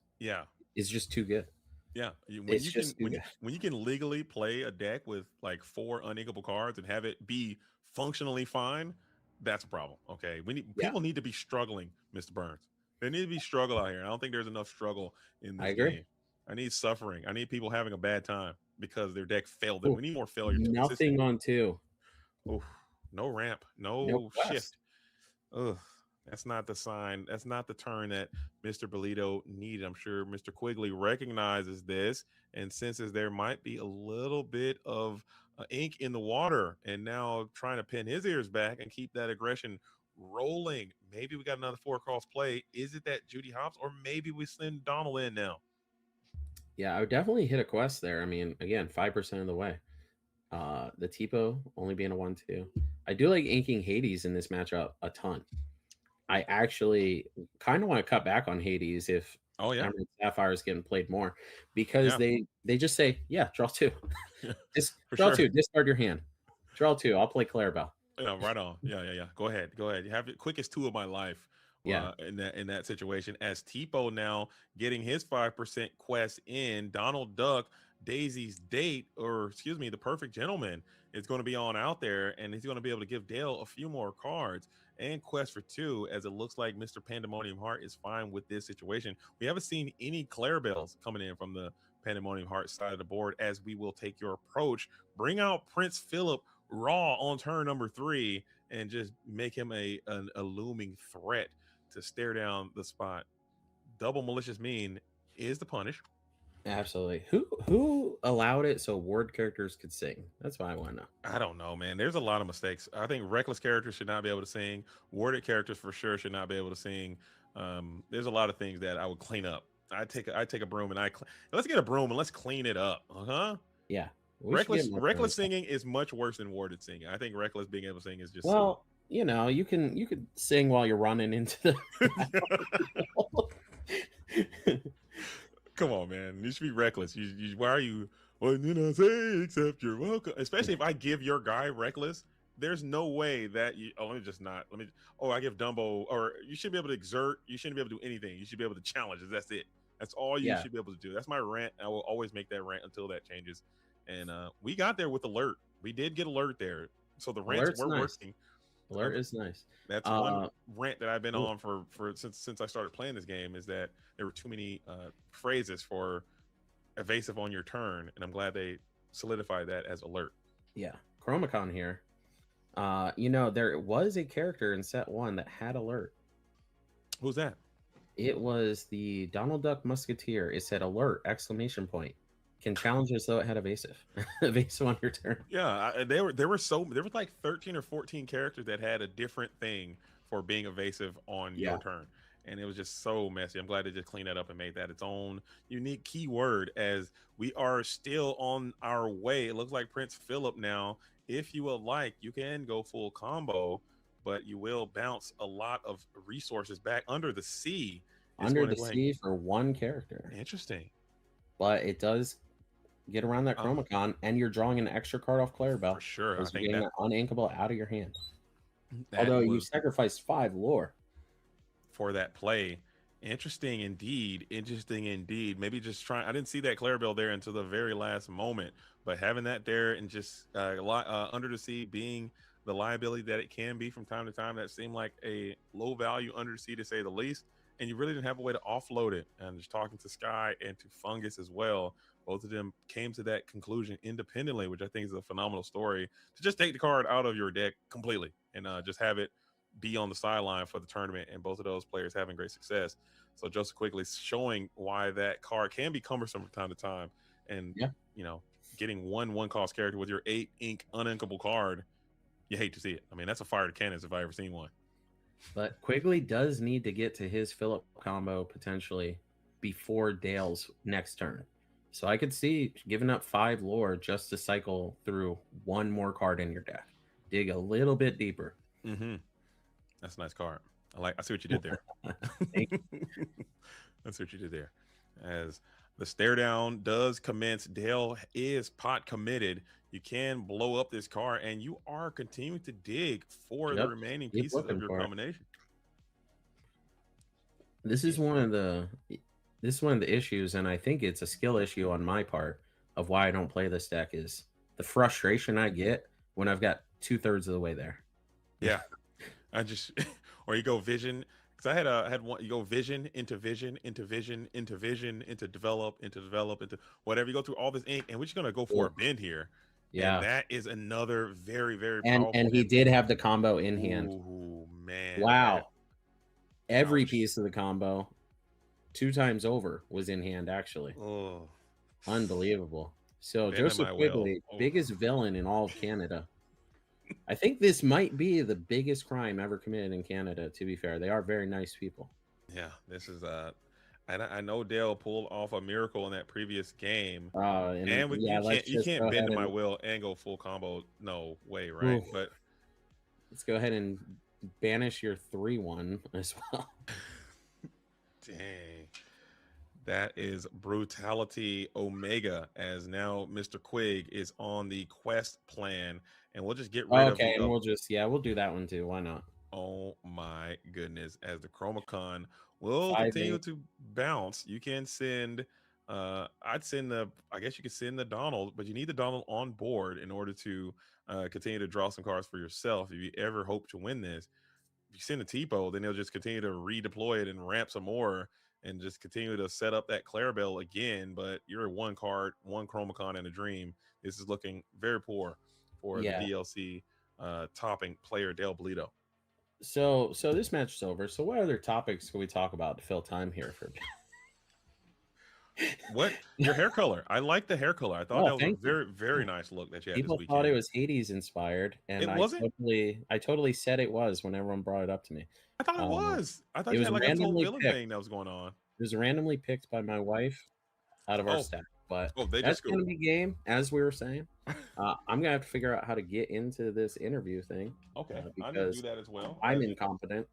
is just too good. Yeah, when you can legally play a deck with like 4 uninkable cards and have it be functionally fine, that's a problem. Okay, people need to be struggling, Mr. Burns. There need to be struggle out here. I don't think there's enough struggle in this game. I need suffering. I need people having a bad time because their deck failed them. We need more failure. Nothing on 2. Oof, no ramp, no shift. Ugh, that's not the sign. That's not the turn that Mr. Bolito needed. I'm sure Mr. Quigley recognizes this and senses there might be a little bit of ink in the water, and now trying to pin his ears back and keep that aggression rolling. Maybe we got another 4-cross play. Is it that Judy Hopps, or maybe we send Donald in now? Yeah, I would definitely hit a quest there. I mean, again, 5% of the way. The Tipo only being a 1/2. I do like inking Hades in this matchup a ton. I actually kind of want to cut back on Hades if Emerald Sapphire is getting played more, because they just say, draw 2. Draw 2, discard your hand. Draw 2, I'll play Clarabelle. Yeah, right on. Yeah. Go ahead. You have the quickest 2 of my life. In that situation, as Tipo now getting his 5% quest in, Donald Duck, Daisy's date, or excuse me, the Perfect Gentleman is going to be on out there, and he's going to be able to give Dale a few more cards and quest for 2, as it looks like Mr. Pandemonium Heart is fine with this situation. We haven't seen any Clarabelles coming in from the Pandemonium Heart side of the board, as we will take your approach. Bring out Prince Philip raw on turn number 3 and just make him a looming threat to stare down the spot. Double Malicious Mean is the punish. Absolutely. Who allowed it so ward characters could sing? That's what I want to know. I don't know, man. There's a lot of mistakes. I think reckless characters should not be able to sing. Warded characters for sure should not be able to sing. There's a lot of things that I would clean up. I take a broom and let's get a broom and let's clean it up. Yeah. Reckless singing is much worse than warded singing. I think reckless being able to sing is just silly. You could sing while you're running into the Come on, man. You should be reckless. Why are you? Well, I say except you're welcome. Especially if I give your guy reckless, there's no way that you. Oh, I give Dumbo, or you should be able to exert. You shouldn't be able to do anything. You should be able to challenge. That's it. That's all you should be able to do. That's my rant. I will always make that rant until that changes. And we got there with alert. We did get alert there. So the rants were working. Alert is nice. That's one rant that I've been on for since I started playing this game, is that there were too many phrases for evasive on your turn, and I'm glad they solidified that as alert. Yeah, Chromacon here. There was a character in set 1 that had alert. Who's that? It was the Donald Duck Musketeer. It said alert ! can challenge as though it had evasive. Evasive on your turn. Yeah, there were like 13 or 14 characters that had a different thing for being evasive on your turn. And it was just so messy. I'm glad they just cleaned that up and made that its own unique keyword as we are still on our way. It looks like Prince Philip now. If you would like, you can go full combo, but you will bounce a lot of resources back under the sea. Under the sea for one character. Interesting. But it does get around that Chromacon, and you're drawing an extra card off Clarabelle. For sure. I think getting that uninkable out of your hand. Although you sacrificed 5 lore for that play. Interesting indeed. Interesting indeed. Maybe just trying. I didn't see that Clarabelle there until the very last moment, but having that there and just under the sea being the liability that it can be from time to time, that seemed like a low value under the sea to say the least. And you really didn't have a way to offload it. And just talking to Sky and to Fungus as well, both of them came to that conclusion independently, which I think is a phenomenal story, to just take the card out of your deck completely and just have it be on the sideline for the tournament, and both of those players having great success. So Joseph Quigley showing why that card can be cumbersome from time to time, and you know, getting one cost character with your 8 ink uninkable card, you hate to see it. I mean, that's a fire to cannons if I ever seen one. But Quigley does need to get to his Philip combo potentially before Dale's next turn. So I could see giving up 5 lore just to cycle through one more card in your deck. Dig a little bit deeper. Mm-hmm. That's a nice card. I see what you did there. That's what you did there. As the stare down does commence, Dale is pot committed. You can blow up this card, and you are continuing to dig for the remaining pieces of your combination. This is one of the issues, and I think it's a skill issue on my part of why I don't play this deck is the frustration I get when I've got 2/3 of the way there. Yeah. I just, or you go vision, because I had one, you go vision into vision into vision into vision into develop into whatever. You go through all this ink, and we're just gonna go for a bend here. Yeah, and that is another very, very powerful. And he did have the combo in hand. Oh man! Wow, every piece of the combo, 2 times over, was in hand actually. Oh, unbelievable! So Joseph Quigley, biggest villain in all of Canada. I think this might be the biggest crime ever committed in Canada, to be fair. They are very nice people. Yeah, this is I know Dale pulled off a miracle in that previous game. You can't bend to my will and go full combo. No way, right? Oof. But let's go ahead and banish your 3/1 as well. Dang. That is brutality Omega, as now Mr. Quig is on the quest plan, and we'll just get rid of and we'll do that one too. Why not? Oh my goodness. As the Chromacon will continue to bounce, you can send I guess you could send the Donald, but you need the Donald on board in order to continue to draw some cards for yourself. If you ever hope to win this, if you send a Tipo, then they'll just continue to redeploy it and ramp some more and just continue to set up that Clarabelle again. But you're one card, one Chromacon and a dream. This is looking very poor for the DLC topping player Del Bolito. So this match is over. So what other topics can we talk about to fill time here for? What your hair color? I like the hair color. I thought that was a very, very nice look that you had. People this weekend. Thought it was Hades inspired, and I totally said it was when everyone brought it up to me. I thought it was. I thought it was like a whole villain thing that was going on. It was randomly picked by my wife out of our staff, but that's going to be game, as we were saying. I'm gonna have to figure out how to get into this interview thing. Okay, I can do that as well. I'm incompetent.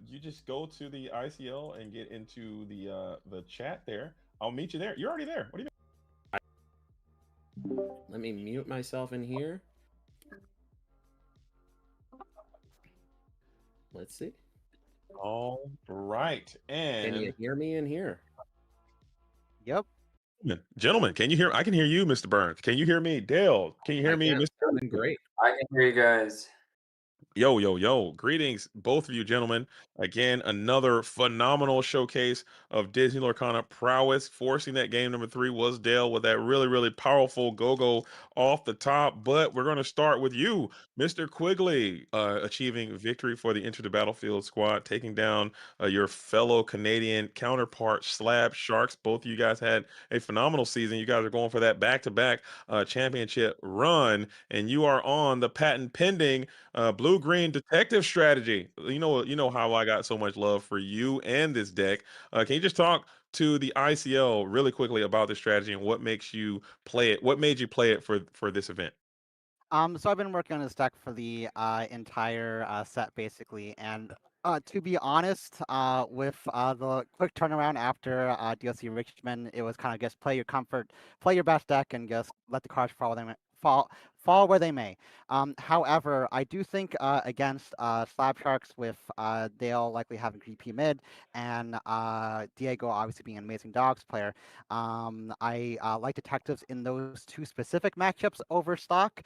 You just go to the ICL and get into the chat there. I'll meet you there. You're already there. What do you mean? Let me mute myself in here. Let's see. All right. And can you hear me in here? Yep. Gentlemen, can you hear? I can hear you, Mr. Burns. Can you hear me? Dale, can you hear me, Mr. Great. I can hear you guys. Yo, yo, yo. Greetings, both of you gentlemen. Again, another phenomenal showcase of Disney Lorcana prowess. Forcing that game number 3 was Dale with that really, really powerful go-go off the top. But we're going to start with you, Mr. Quigley, achieving victory for the Enter the Battlefield squad, taking down your fellow Canadian counterpart, Slab Sharks. Both of you guys had a phenomenal season. You guys are going for that back-to-back championship run, and you are on the patent pending blue green detective strategy. You know how I got so much love for you and this deck. Can you just talk to the ICL really quickly about the strategy and what makes you play it? What made you play it for this event? So I've been working on this deck for the entire set basically, and to be honest, with the quick turnaround after DLC Richmond, it was kind of just play your comfort, play your best deck, and just let the cards fall where they may. However, I do think against Slab Sharks with Dale likely having GP mid and Diego obviously being an amazing dogs player, I like detectives in those two specific matchups over stock,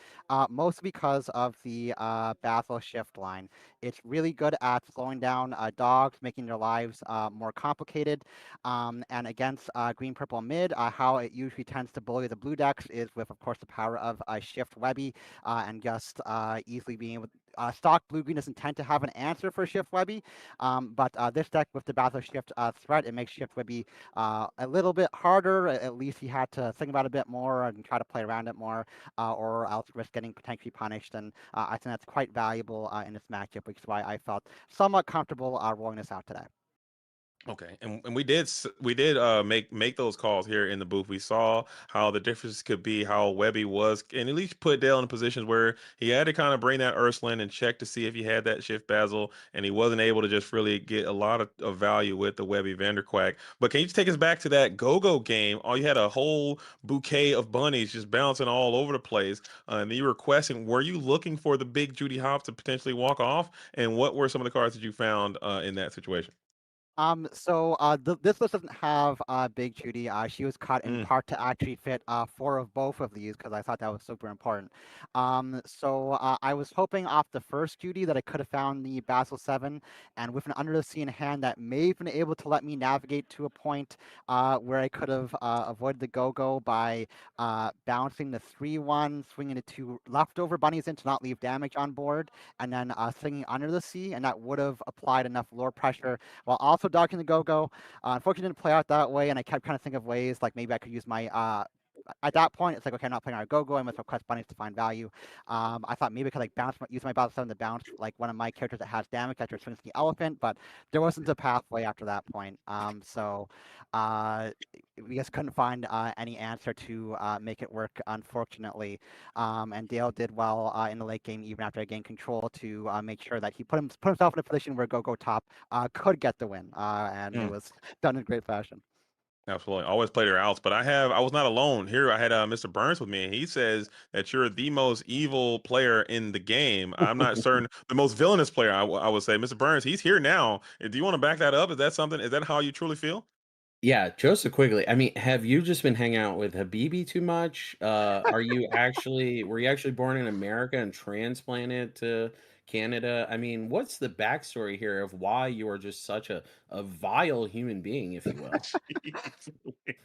mostly because of the Basil shift line. It's really good at slowing down dogs, making their lives more complicated. And against green purple mid, how it usually tends to bully the blue decks is with, of course, the power of shift Webby and just easily being able. Stock blue green doesn't tend to have an answer for shift Webby, but this deck with the Basil shift threat, it makes shift Webby a little bit harder. At least he had to think about it a bit more and try to play around it more, or else risk getting potentially punished. And I think that's quite valuable in this matchup, which is why I felt somewhat comfortable rolling this out today. Okay, and we did make those calls here in the booth. We saw how the difference could be, how Webby was, and at least put Dale in positions where he had to kind of bring that Urslan and check to see if he had that shift Basil, and he wasn't able to just really get a lot of value with the Webby Vanderquack. But can you just take us back to that go-go game? Oh, you had a whole bouquet of bunnies just bouncing all over the place, and you were questing, were you looking for the big Judy Hopps to potentially walk off? And what were some of the cards that you found in that situation? This list doesn't have Big Judy. She was cut in Mm. part to actually fit four of both of these because I thought that was super important. I was hoping off the first Judy that I could have found the Basil 7, and with an under the sea in hand that may have been able to let me navigate to a point where I could have avoided the go-go by bouncing the 3/1, swinging the two leftover bunnies in to not leave damage on board, and then swinging under the sea, and that would have applied enough lore pressure while also dodging the go-go. Unfortunately, it didn't play out that way, and I kept trying to think of ways like maybe I could use my at that point, it's like, okay, I'm not playing our go-go. I must request bunnies to find value. I thought maybe I could like use my battle 7 to bounce like one of my characters that has damage that just swings the elephant, but there wasn't a pathway after that point. Uh, we just couldn't find any answer to make it work, unfortunately. And Dale did well in the late game, even after I gained control, to make sure that he put himself in a position where go-go top could get the win, and it was done in great fashion. Absolutely. Always play their outs. But I was not alone. Here I had Mr. Burns with me, and he says that you're the most evil player in the game. I'm not certain the most villainous player, I would say. Mr. Burns, he's here now. Do you want to back that up? Is that something? Is that how you truly feel? Yeah, Joseph Quigley. I mean, have you just been hanging out with Habibi too much? Were you actually born in America and transplanted to Canada? I mean, what's the backstory here of why you are just such a vile human being, if you will?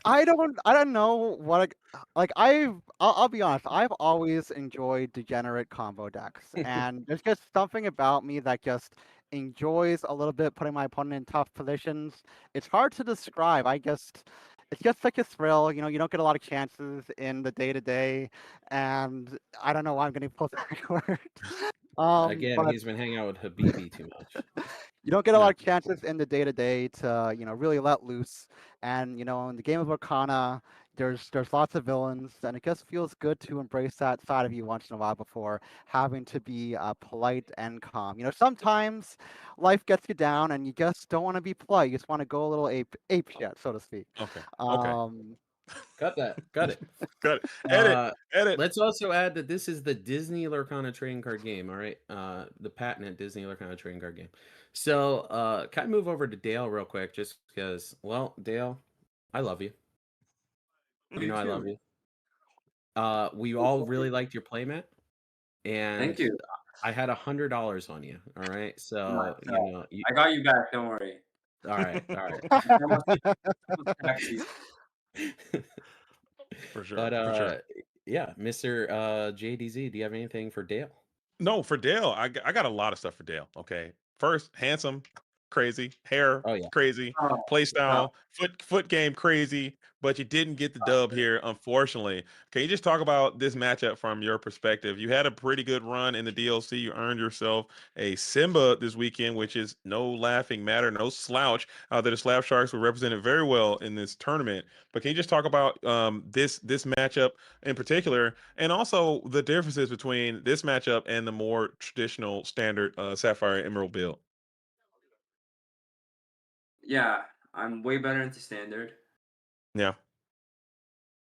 I don't know what like I'll be honest. I've always enjoyed degenerate combo decks, and there's just something about me that just enjoys a little bit putting my opponent in tough positions. It's hard to describe. It's just such a thrill. You know, you don't get a lot of chances in the day to day, and I don't know why I'm going to pull that word. Again, But he's been hanging out with Habibi too much. you don't get a Yeah. lot of chances in the day to day to really let loose. And in the game of Lorcana, there's lots of villains, and it just feels good to embrace that side of you once in a while before having to be polite and calm. Sometimes life gets you down, and you just don't want to be polite. You just want to go a little ape shit, so to speak. Okay. Okay. Um, Cut that. Cut it. Got it. Edit. Uh, Edit. let's also add that this is the Disney Lorcana trading card game. All right, the patented Disney Lorcana trading card game. So, can I move over to Dale real quick, just because? Well, Dale, I love you. You Me know I love too. you. We all really liked your playmat, and Thank you. I had $100 on you. All right, Oh so my you God. know. I got you back. Don't worry. All right, all right. It's almost tax season. For sure. But For sure. yeah, Mr. JDZ, do you have anything for Dale? No, for Dale, I got a lot of stuff for Dale. Okay, first, handsome, crazy, hair, Oh yeah. crazy, Oh, play no. style, foot game, crazy. But you didn't get the dub here, unfortunately. Can you just talk about this matchup from your perspective? You had a pretty good run in the DLC. You earned yourself a Simba this weekend, which is no laughing matter, no slouch. The Slab Sharks were represented very well in this tournament. But can you just talk about this matchup in particular, and also the differences between this matchup and the more traditional standard Sapphire Emerald build? Yeah, I'm way better into standard. Yeah.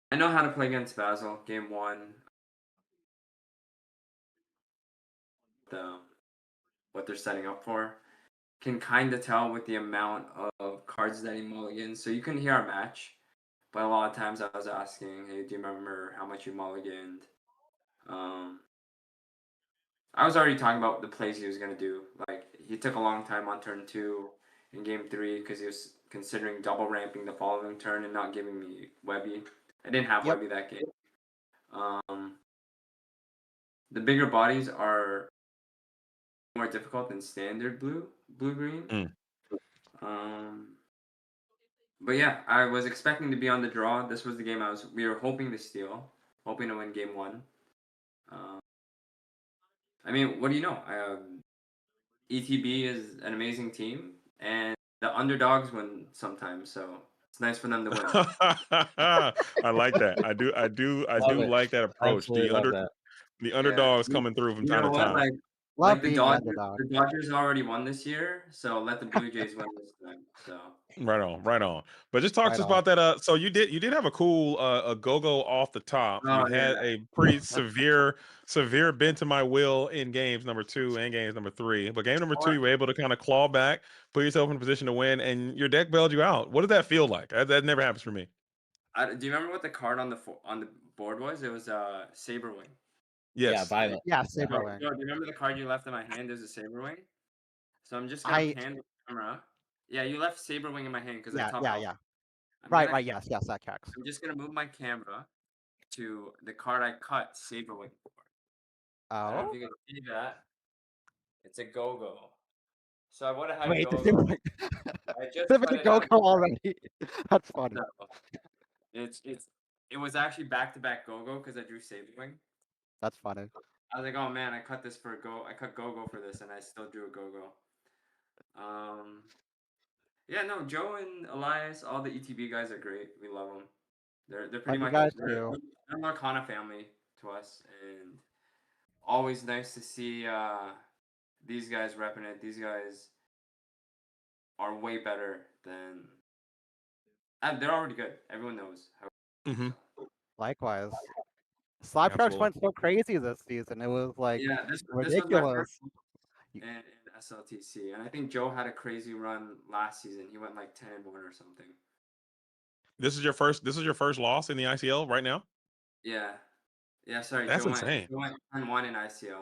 I know how to play against Basil. Game 1. The what they're setting up for. Can kind of tell with the amount of cards that he mulligans. So you couldn't hear our match, but a lot of times I was asking, "Hey, do you remember how much you mulliganed?" Um, I was already talking about the plays he was gonna do. Like he took a long time on turn 2 in game 3 because he was considering double ramping the following turn and not giving me Webby. I didn't have Yep. Webby that game. The bigger bodies are more difficult than standard blue green. Mm. But yeah, I was expecting to be on the draw. This was the game we were hoping to steal, hoping to win game 1. I mean, what do you know? ETB is an amazing team, and the underdogs win sometimes. So it's nice for them to win. I like that. I Love do it. like that approach. Absolutely love that. The Yeah, underdogs coming through from you time know to what? time. Love Like being the underdog. The Dodgers already won this year, so let the Blue Jays win this time. So Right on, right on. But just talk Right to us on. about that. So you did have a cool a go-go off the top. You oh had yeah, a pretty severe bent to my will in games number 2 and games number 3. But game number 2, you were able to kind of claw back, put yourself in a position to win, and your deck bailed you out. What did that feel like? That never happens for me. do you remember what the card on the board was? It was Saberwing. Yeah, Yes. Violet. Yeah, Yeah. Saberwing. Yo, do you remember the card you left in my hand? There's a Saberwing. So I'm just gonna I pan the camera. Yeah, you left Saberwing in my hand because I yeah, top yeah, out. yeah. I'm Right, gonna right, yes, yes, that tracks. I'm just gonna move my camera to the card I cut Saberwing for. I don't know Oh, if you can see that. It's a go-go. So I would have had wait, the go-go. Saberwing. I just cut Saberwing it go out. go already. That's funny. So it was actually back-to-back go-go because I drew Saberwing. That's funny. I was like, oh man, I cut this for go. I cut go-go for this, and I still drew a go-go. Yeah, no, Joe and Elias, all the ETB guys are great. We love them. They're pretty Love you much guys they're too. Lorcana family to us, and always nice to see these guys repping it. These guys are way better than. They're already good. Everyone knows how. Mm-hmm. Likewise. Slap Sharks Absolutely. went so crazy this season. It was like Yeah, this was my ridiculous. first in SLTC, and I think Joe had a crazy run last season. He went like 10-1 or something. This is your first loss in the ICL right now? Yeah, yeah. Sorry, That's Joe went insane. 10-1 in ICL.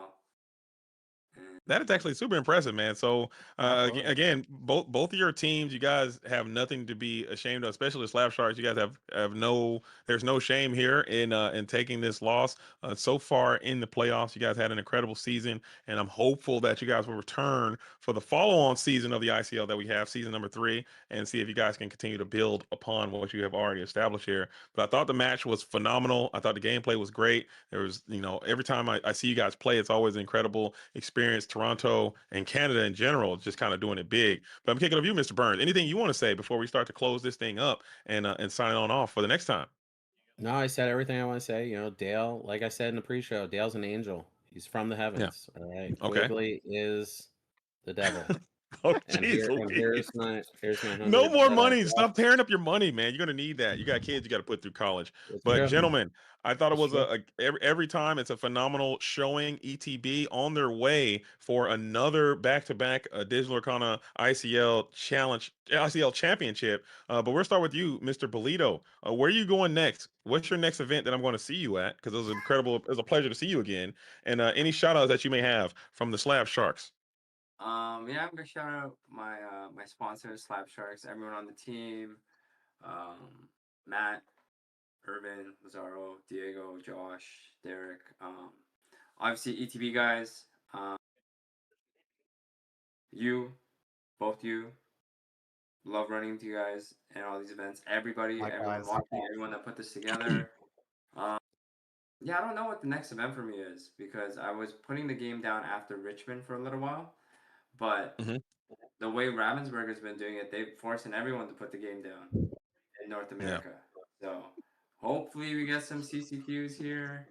That is actually super impressive, man. So Absolutely. again, both of your teams, you guys have nothing to be ashamed of, especially the Slab Sharks. You guys have no, there's no shame here in taking this loss. So far in the playoffs, you guys had an incredible season, and I'm hopeful that you guys will return for the follow-on season of the ICL that we have, season number 3, and see if you guys can continue to build upon what you have already established here. But I thought the match was phenomenal. I thought the gameplay was great. There was, every time I see you guys play, it's always an incredible experience. Toronto and Canada in general, just kind of doing it big. But I'm kicking it off you, Mr. Burns. Anything you want to say before we start to close this thing up and sign on off for the next time? No, I said everything I want to say. Dale, like I said in the pre-show, Dale's an angel. He's from the Yeah. heavens. All right. Okay. Quigley is the devil. Oh, And jeez, here's Louise. my No 100 more that I money. got. Stop tearing up your money, man. You're gonna need that. You got kids. You got to put through college. It's But true. gentlemen, I thought it It's was true. every time it's a phenomenal showing. ETB on their way for another back-to-back Digital Arcana ICL challenge, ICL championship. But we'll start with you, Mr. Bolito. Where are you going next? What's your next event that I'm going to see you at? Because it was incredible. It was a pleasure to see you again. And any shout outs that you may have from the Slab Sharks. Yeah, I'm gonna shout out my sponsors, Slap Sharks, everyone on the team, Matt, Urban, Lazaro, Diego, Josh, Derek, obviously ETB guys, you, both you, love running with you guys and all these events. Everybody, everyone Likewise. watching, everyone that put this together. Yeah, I don't know what the next event for me is because I was putting the game down after Richmond for a little while, but Mhm. the way Ravensburger's been doing it, they're forcing everyone to put the game down in North Yeah. America. So hopefully we get some CCQs here.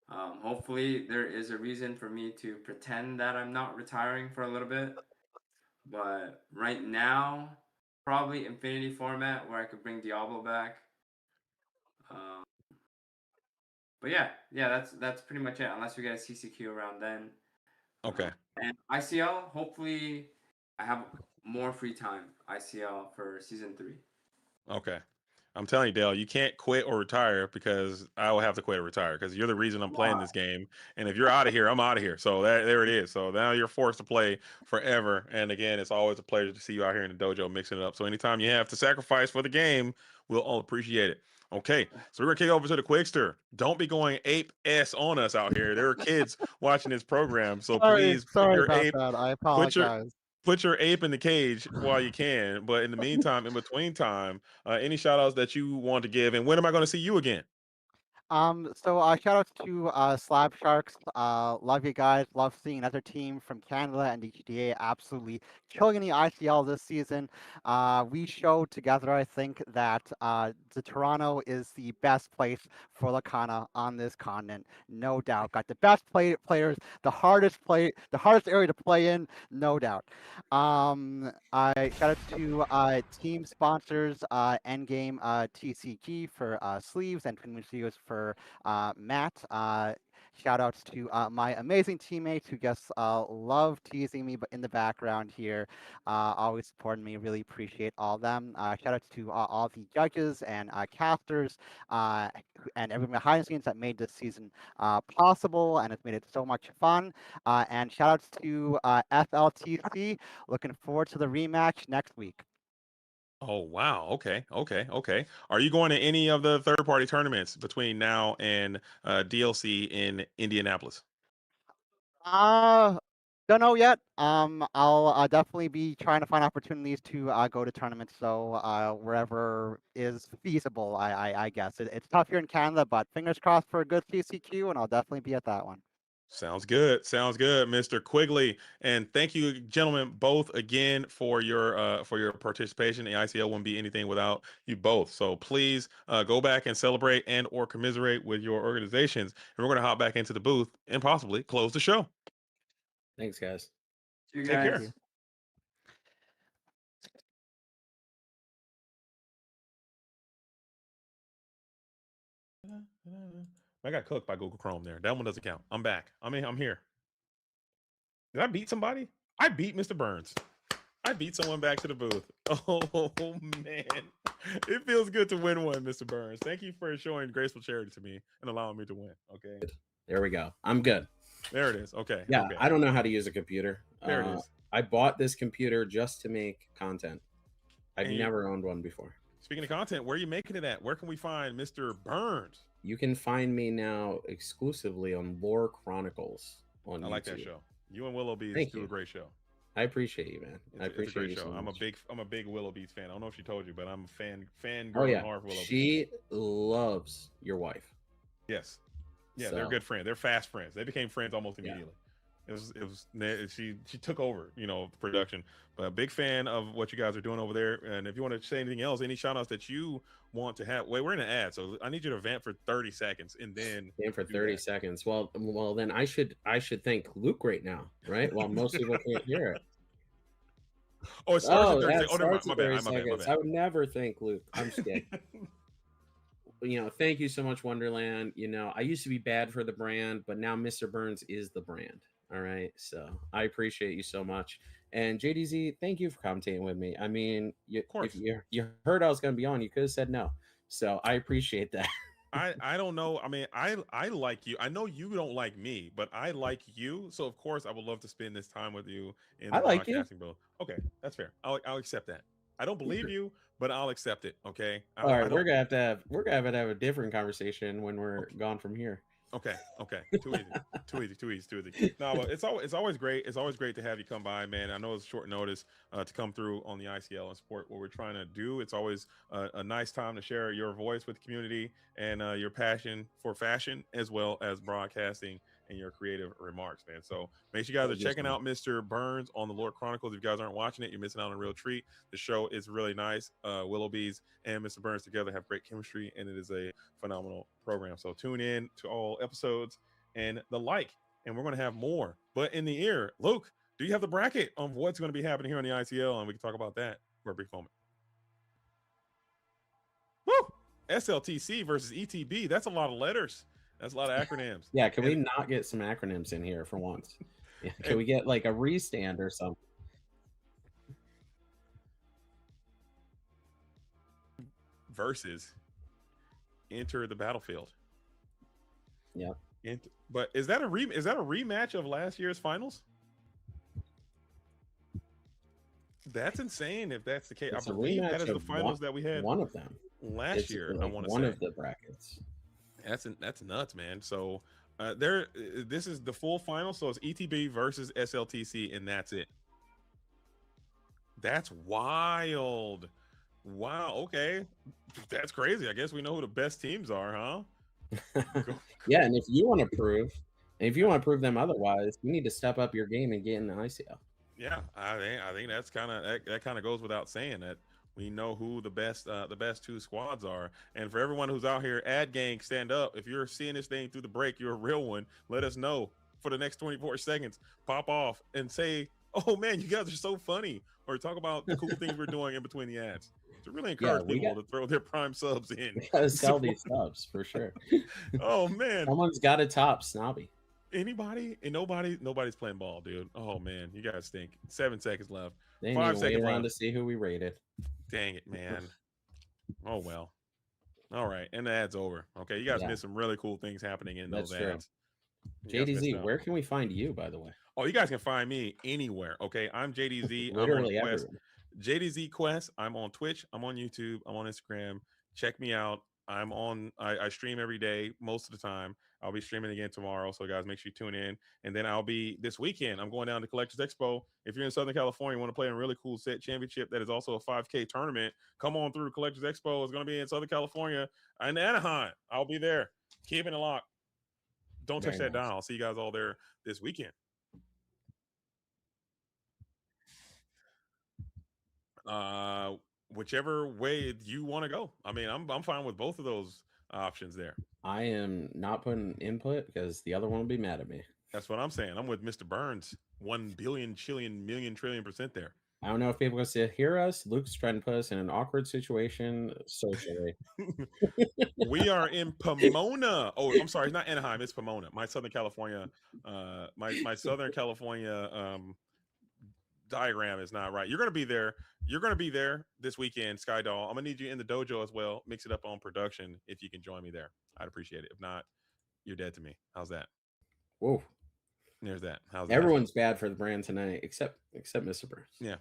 Hopefully there is a reason for me to pretend that I'm not retiring for a little bit. But right now, probably Infinity format where I could bring Diablo back. Um, but yeah, that's pretty much it. Unless we get a CCQ around then. Okay. And ICL, hopefully I have more free time. ICL for season 3. Okay. I'm telling you, Dale, you can't quit or retire because I will have to quit or retire because you're the reason I'm playing this game. And if you're out of here, I'm out of here. So there it is. So now you're forced to play forever. And again, it's always a pleasure to see you out here in the dojo mixing it up. So anytime you have to sacrifice for the game, we'll all appreciate it. Okay, so we're gonna kick over to the Quickster. Don't be going ape s on us out here. There are kids watching this program, so please put Sorry your about ape, that. I put your apologize. put your ape in the cage while you can. But in the meantime, in between time, any shout outs that you want to give, and when am I going to see you again? So shout outs to Slab Sharks. Love you guys. Love seeing another team from Canada and the GTA absolutely killing in the ICL this season. We showed together, I think, that the Toronto is the best place for Lorcana on this continent, no doubt. Got the best players, the hardest area to play in, no doubt. I shout out to team sponsors, Endgame TCG for sleeves and Twin Studios for Matt. Shout outs to my amazing teammates who just love teasing me, but in the background here, always supporting me. Really appreciate all of them. Shout outs to all the judges and casters and everyone behind the scenes that made this season possible and has made it so much fun. And shout outs to FLTC. Looking forward to the rematch next week. Oh wow. Okay. Are you going to any of the third party tournaments between now and DLC in Indianapolis? Uh, don't know yet. I'll definitely be trying to find opportunities to go to tournaments. So wherever is feasible, I guess it's tough here in Canada, but fingers crossed for a good CCQ, and I'll definitely be at that one. Sounds good. Sounds good, Mr. Quigley. And thank you, gentlemen, both again for your participation. The ICL wouldn't be anything without you both. So please go back and celebrate and or commiserate with your organizations. And we're gonna hop back into the booth and possibly close the show. Thanks, guys. You Take guys. care. I got cooked by Google Chrome there. That one doesn't count. I'm back. I'm here. Did I beat somebody? I beat Mr. Burns. I beat someone back to the booth. Oh man. It feels good to win one, Mr. Burns. Thank you for showing graceful charity to me and allowing me to win. Okay. There we go. I'm good. There it is. Okay. Yeah, Okay. I don't know how to use a computer. There it is. I bought this computer just to make content. I've And never owned one before. Speaking of content, where are you making it at? Where can we find Mr. Burns? You can find me now exclusively on Lore Chronicles on YouTube. I like that show. You and Willow Bees Thank do you. a great show. I appreciate you, man. I appreciate it's a great you show. so much. I'm a big Willow Bees fan. I don't know if she told you, but I'm a fan Oh girl yeah, hard for Willow Bees. she loves your wife. Yes. Yeah, So- they're good friends. They're fast friends. They became friends almost immediately. She took over, production. But a big fan of what you guys are doing over there. And if you want to say anything else, any shout outs that you want to have. Wait, we're in an ad, so I need you to vamp for 30 seconds and then And for do 30 that. seconds. Well, then I should thank Luke right now, right? While most people can't hear it. Oh, it starts at Oh, 30 that seconds. Oh, never mind. starts My at bad. 30 My bad. My seconds. bad. I would never think, Luke. I'm just kidding. Thank you so much, Wonderland. I used to be bad for the brand, but now Mr. Burns is the brand. All right. So I appreciate you so much. And JDZ, thank you for commentating with me. I mean, Of course. if you heard I was going to be on, you could have said no. So I appreciate that. I don't know. I mean, I like you. I know you don't like me, but I like you. So of course I would love to spend this time with you in the I like you. broadcasting booth. Okay, that's fair. I'll accept that. I don't believe you, but I'll accept it. Okay. All right, I we're don't. gonna have to have a different conversation when we're gone from here. Okay. Too easy. Too easy. No, but it's always great. It's always great to have you come by, man. I know it's short notice to come through on the ICL and support what we're trying to do. It's always a nice time to share your voice with the community and your passion for fashion as well as broadcasting and your creative remarks, man. So make sure you guys are checking out Mr. Burns on the Lord Chronicles. If you guys aren't watching it, you're missing out on a real treat. The show is really nice. Willoughby's and Mr. Burns together have great chemistry, and it is a phenomenal program. So tune in to all episodes and the like, and we're going to have more. But in the ear, Luke, do you have the bracket on what's going to be happening here on the ICL? And we can talk about that for a brief moment. Woo! SLTC versus ETB. That's a lot of letters. That's a lot of acronyms. Yeah, can we not get some acronyms in here for once? Yeah, can we get like a restand or something? Versus enter the battlefield. Yeah. But is that a rematch of last year's finals? That's insane if that's the case. It's I believe that is the finals that we had one of them last year. Like I want to say one of the brackets. That's nuts, man. So this is the full final. So it's ETB versus SLTC, and that's it. That's wild. Wow. Okay, that's crazy. I guess we know who the best teams are, huh? Yeah, and if you want to prove them otherwise, you need to step up your game and get in the ICL. Yeah, I think that's that kind of goes without saying that we know who the best two squads are. And for everyone who's out here, ad gang, stand up. If you're seeing this thing through the break, you're a real one. Let us know for the next 24 seconds. Pop off and say, "Oh man, you guys are so funny," or talk about the cool things we're doing in between the ads. To really encourage people to throw their prime subs in. We gotta sell these subs for sure. Oh man, someone's got to top Snobby. Anybody and nobody's playing ball, dude. Oh man, you guys stink. 7 seconds left. They 5 seconds around left to see who we rated. Dang it, man. Oh well. All right, and the ad's over. Okay, you guys missed some really cool things happening in those ads. JDZ, where can we find you, by the way? Oh, you guys can find me anywhere. Okay, I'm JDZ. Literally I'm on Quest. everywhere. JDZ Quest. I'm on Twitch. I'm on YouTube. I'm on Instagram. Check me out. I stream every day most of the time. I'll be streaming again tomorrow, so guys, make sure you tune in. And then I'll be this weekend. I'm going down to Collectors Expo. If you're in Southern California, want to play in a really cool set championship that is also a 5K tournament, come on through. Collectors Expo is going to be in Southern California and Anaheim. I'll be there. Keep it locked. Don't touch that dial. I'll see you guys all there this weekend. Whichever way you want to go. I mean, I'm fine with both of those options there. I am not putting input because the other one will be mad at me. That's what I'm saying. I'm with Mr. Burns. 1 billion, chillion, million, trillion% there. I don't know if people are going to hear us. Luke's trying to put us in an awkward situation socially. We are in Pomona. Oh, I'm sorry. It's not Anaheim. It's Pomona. My Southern California, my Southern California diagram is not right. You're going to be there. You're going to be there this weekend, Skydoll. I'm going to need you in the dojo as well. Mix it up on production if you can join me there. I'd appreciate it. If not, you're dead to me. How's that? Whoa. There's that. How's Everyone's bad for the brand tonight, except Mr. Burns. Yeah.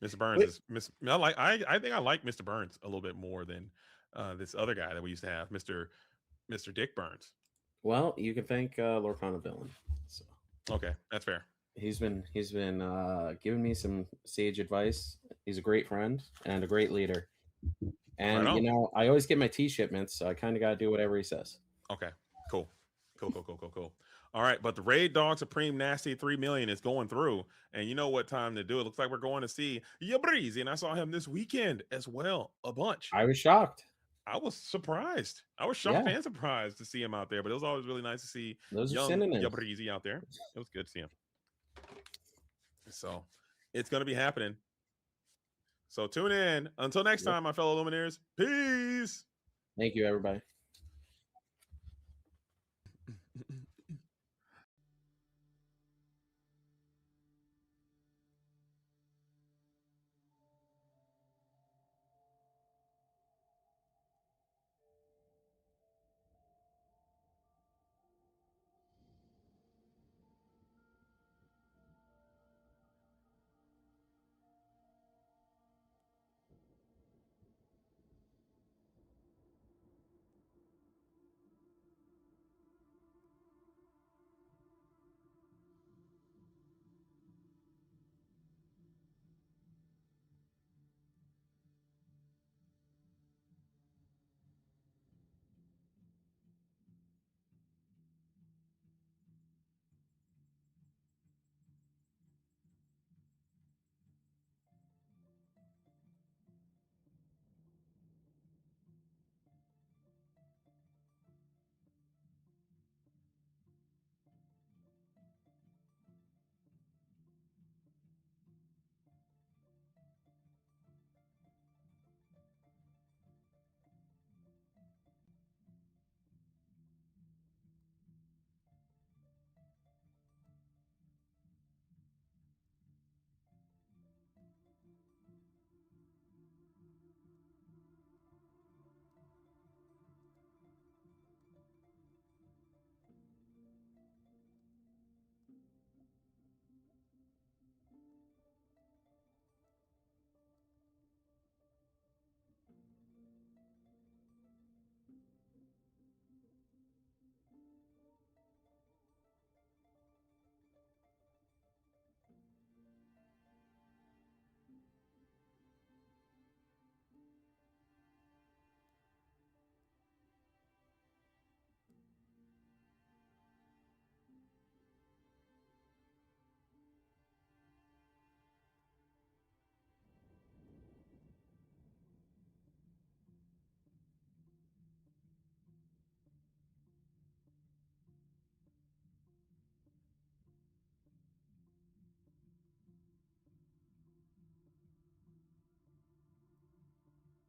Mr. Burns is I think I like Mr. Burns a little bit more than this other guy that we used to have, Mr. Dick Burns. Well, you can thank Lorcana Villain. So. Okay, that's fair. He's been giving me some sage advice. He's a great friend and a great leader. And Right on. you know, I always get my tea shipments, so I kind of got to do whatever he says. Okay, cool. All right, but the Raid Dog Supreme Nasty 3 million is going through, and you know what time to do it. Looks like we're going to see Breezy, and I saw him this weekend as well, a bunch. I was shocked. I was surprised. I was shocked and surprised to see him out there, but it was always really nice to see Those young are synonyms. Breezy out there. It was good to see him. So it's going to be happening. So tune in. Until next time, my fellow Illumineers. Peace. Thank you, everybody.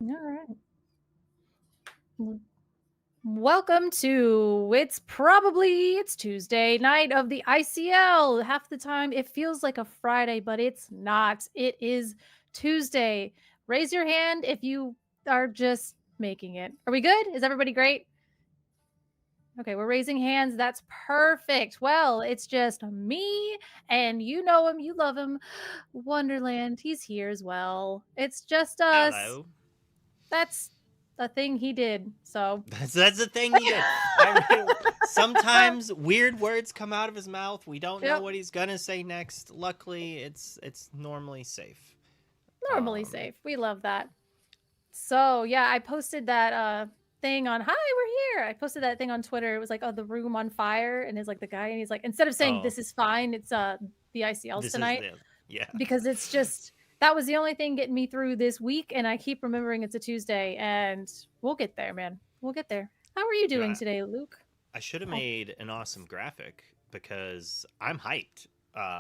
All right. Welcome to it's Tuesday night of the ICL. Half the time it feels like a Friday, but it's not. It is Tuesday. Raise your hand if you are just making it. Are we good? Is everybody great? Okay, we're raising hands. That's perfect. Well, it's just me, and you know him, you love him. Wonderland, he's here as well. It's just us. Hello. That's a thing he did. So That's the thing he did. Sometimes weird words come out of his mouth. We don't know what he's gonna say next. Luckily, it's normally safe. Normally safe. We love that. So yeah, I posted that thing on hi, we're here. I posted that thing on Twitter. It was like, oh, the room on fire, and it's like the guy, and he's like, instead of saying this is fine, it's the ICLs This tonight. Yeah. Because it's just that was the only thing getting me through this week, and I keep remembering it's a Tuesday, and we'll get there, man. We'll get there. How are you doing today, Luke? I should have made an awesome graphic because I'm hyped.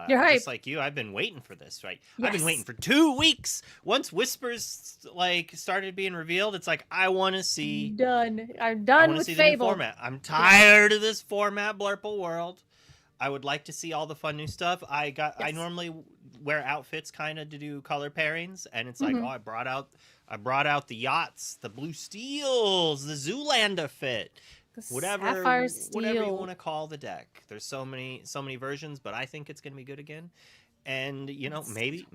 You're hyped. Just like you, I've been waiting for this, right? Yes. I've been waiting for 2 weeks. Once Whispers like started being revealed, it's like I want to see. I'm done with Fable. The new format. I'm tired of this format, Blurple World. I would like to see all the fun new stuff. I normally wear outfits kind of to do color pairings, and it's like, oh, I brought out the yachts, the blue steels, the Zoolander fit. Whatever you want to call the deck. There's so many versions, but I think it's going to be good again. And you know, maybe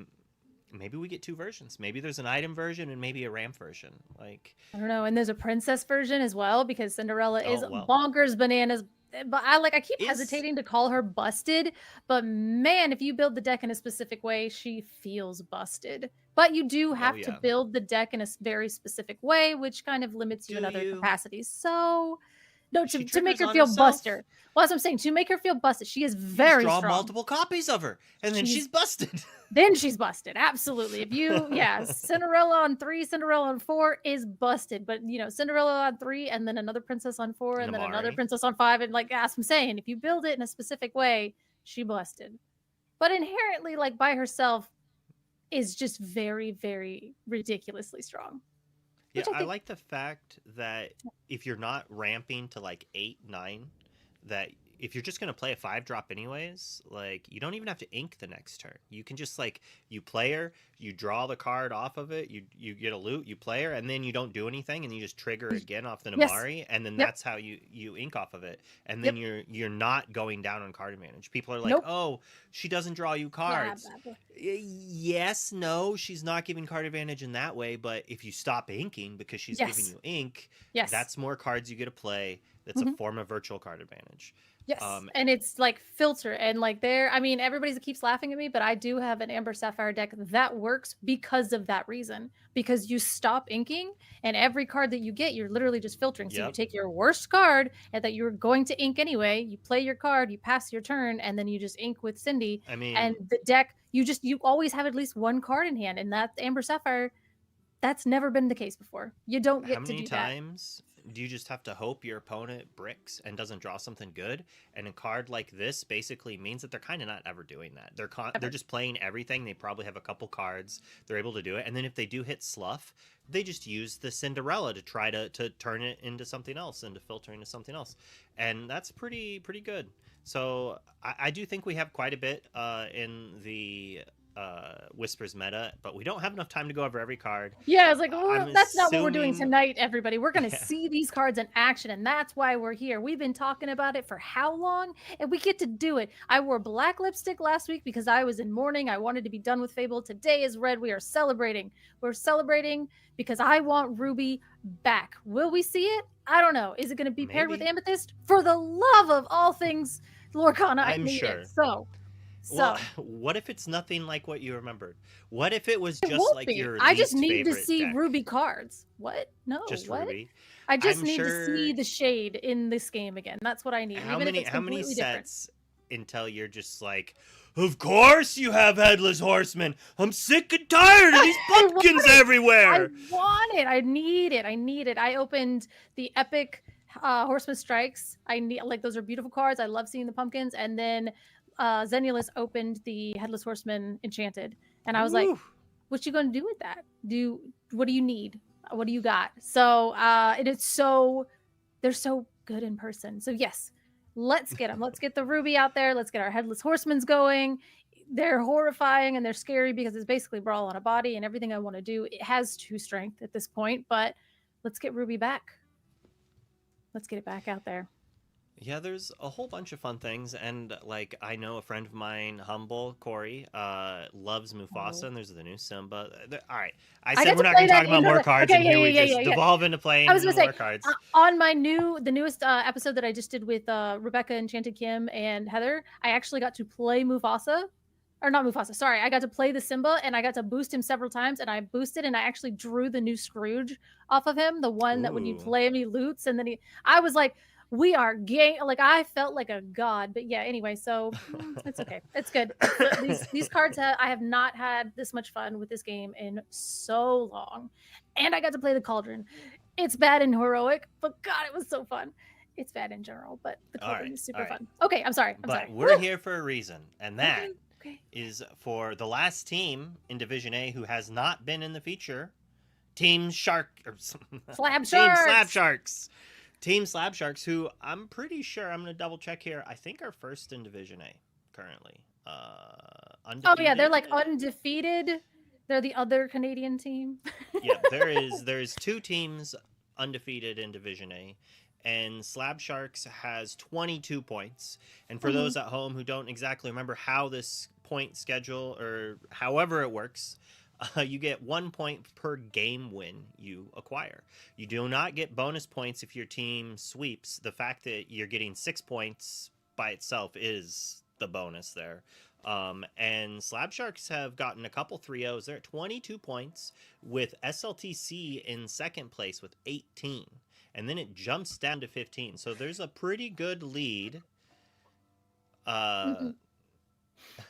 we get 2 versions. Maybe there's an item version and maybe a ramp version. Like I don't know. And there's a princess version as well because Cinderella is bonkers bananas. But I keep hesitating to call her busted. But man, if you build the deck in a specific way, she feels busted. But you do have to build the deck in a very specific way, which kind of limits you in other capacities. So. No, to make her feel buster. Well, that's what I'm saying. To make her feel busted. She is very strong. Draw multiple copies of her, and then she's busted. Then she's busted. Absolutely. If you, Cinderella on 3, Cinderella on 4 is busted. But, you know, Cinderella on 3, and then another princess on 4, and then another princess on 5. And like, as I'm saying, if you build it in a specific way, she busted. But inherently, like by herself, is just very, very ridiculously strong. Yeah, Which I I think, like the fact that if you're not ramping to like 8, 9, that if you're just gonna play a 5-drop anyways, like you don't even have to ink the next turn. You can just like you play her, you draw the card off of it, you get a loot, you play her, and then you don't do anything, and you just trigger again off the yes, Namari, and then yep, that's how you ink off of it, and then yep, you're not going down on card advantage. People are like, nope, oh, she doesn't draw you blah, cards. blah, blah. Yes, no, she's not giving card advantage in that way, but if you stop inking because she's giving Yes, you ink, yes. that's more cards you get to play. That's a Mhm. form of virtual card advantage. Yes, Um, and it's like filter and like there. I mean, everybody keeps laughing at me, but I do have an Amber Sapphire deck that works because of that reason. Because you stop inking, and every card that you get, you're literally just filtering. So you yep. take your worst card and that you're going to ink anyway. You play your card, you pass your turn, and then you just ink with Cindy. I mean, And the deck, you always have at least one card in hand, and that Amber Sapphire. That's never been the case before. You don't how get to many do that. times do you just have to hope your opponent bricks and doesn't draw something good? And a card like this basically means that they're kind of not ever doing that. They're just playing everything. They probably have a couple cards. They're able to do it. And then if they do hit Slough, they just use the Cinderella to try to turn it into something else and to filter into something else. And that's pretty good. So I do think we have quite a bit in the Whispers meta, but we don't have enough time to go over every card. Yeah, I was like, I'm that's not what we're doing assuming tonight, everybody. We're going to Yeah. see these cards in action, and that's why we're here. We've been talking about it for how long, and we get to do it. I wore black lipstick last week because I was in mourning. I wanted to be done with Fable. Today is red. We are celebrating. We're celebrating because I want Ruby back. Will we see it? I don't know. Is it going to be paired with Maybe. Amethyst? For the love of all things Lorcana, I I'm need sure. it. So, Well, what if it's nothing like what you remembered? What if it was it just won't like be. your I just least need to favorite see deck? Ruby cards. What? No, Just what? Ruby? I just I'm need to sure. see the shade in this game again. That's what I need. How Even if many it's how many completely different. sets until you're just like, of course you have Headless Horseman. I'm sick and tired of these I want pumpkins it. I everywhere. want it. I need it. I need it. I opened the epic Horseman Strikes. I need like those are beautiful cards. I love seeing the pumpkins. And then Zenulus opened the Headless Horseman Enchanted. And I was like, Woo. what you gonna do with that? What do you need? What do you got? So it is so they're so good in person. So yes, let's get them. Let's get the Ruby out there. Let's get our Headless Horsemen's going. They're horrifying and they're scary because it's basically Brawl on a body and everything I want to do. It has 2 strength at this point, but let's get Ruby back. Let's get it back out there. Yeah, there's a whole bunch of fun things, and like I know a friend of mine, Humble Corey, loves Mufasa, and there's the new Simba. All right, I said we're not going to talk about more cards, and here we just devolve into playing I was gonna more say cards. on my the newest episode that I just did with Rebecca, Enchanted Kim, and Heather, I actually got to play Mufasa. Or not Mufasa, sorry. I got to play the Simba and I got to boost him several times and I boosted and I actually drew the new Scrooge off of him, the one that when you Ooh. play him, he loots and then I was like, we are gay. Like I felt like a god, but yeah, anyway, so it's okay. It's good. These cards, I have not had this much fun with this game in so long. And I got to play the Cauldron. It's bad and heroic, but God, it was so fun. It's bad in general, but the Cauldron is super fun. Okay, I'm sorry. But we're here for a reason, and that is for the last team in Division A who has not been in the feature, Team Shark or Slab Team Sharks. Slab Sharks. Team Slab Sharks, who I'm pretty sure I'm going to double check here. I think are first in Division A currently. Oh yeah, they're like undefeated. They're the other Canadian team. Yeah, there's 2 teams undefeated in Division A. And Slab Sharks has 22 points. And for those at home who don't exactly remember how this point schedule or however it works, you get 1 point per game win you acquire. You do not get bonus points if your team sweeps. The fact that you're getting 6 points by itself is the bonus there. And Slab Sharks have gotten a couple 3-0s. They're at 22 points with SLTC in second place with 18. And then it jumps down to 15. So there's a pretty good lead.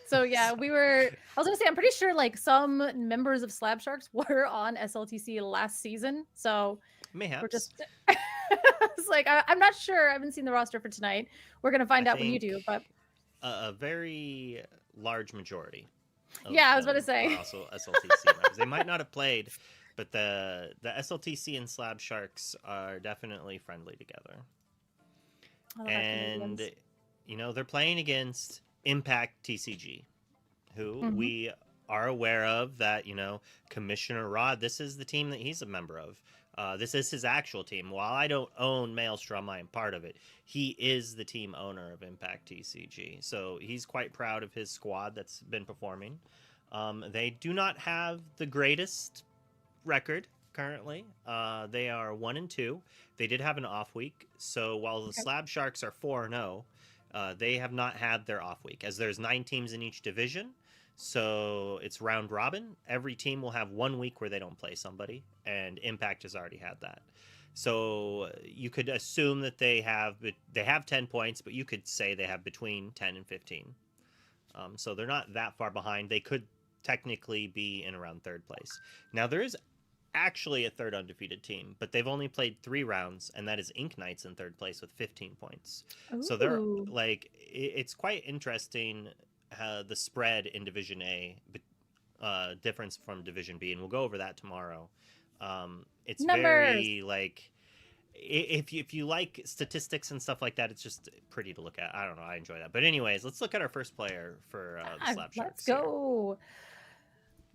So yeah, I was gonna say, I'm pretty sure like some members of Slab Sharks were on SLTC last season. So mayhaps. we're just, it's like, I'm not sure. I haven't seen the roster for tonight. We're gonna find out when you do, but a very large majority. Yeah, I was about to them say. are also SLTC members. They might not have played, but the SLTC and Slab Sharks are definitely friendly together. I love our And Canadians. you know, they're playing against Impact TCG, who Mhm. we are aware of. That, you know, Commissioner Rod, this is the team that he's a member of. This is his actual team. While I don't own Maelstrom, I am part of it. He is the team owner of Impact TCG, so he's quite proud of his squad that's been performing. They do not have the greatest record currently. They are 1-2. They did have an off week, so while the Slab Sharks are 4-0, they have not had their off week, as there's 9 teams in each division. So it's round robin. Every team will have 1 week where they don't play somebody, and Impact has already had that. So you could assume that they have 10 points, but you could say they have between 10 and 15. So they're not that far behind. They could technically be in around third place. Now there is actually a third undefeated team, but they've only played 3 rounds, and that is Ink Knights in third place with 15 points. So they're Ooh. like, it's quite interesting the spread in Division A difference from Division B, and we'll go over that tomorrow. It's Numbers. very like, if you like statistics and stuff like that, it's just pretty to look at. I don't know, I enjoy that. But anyways, let's look at our first player for the Slab Sharks. Let's go.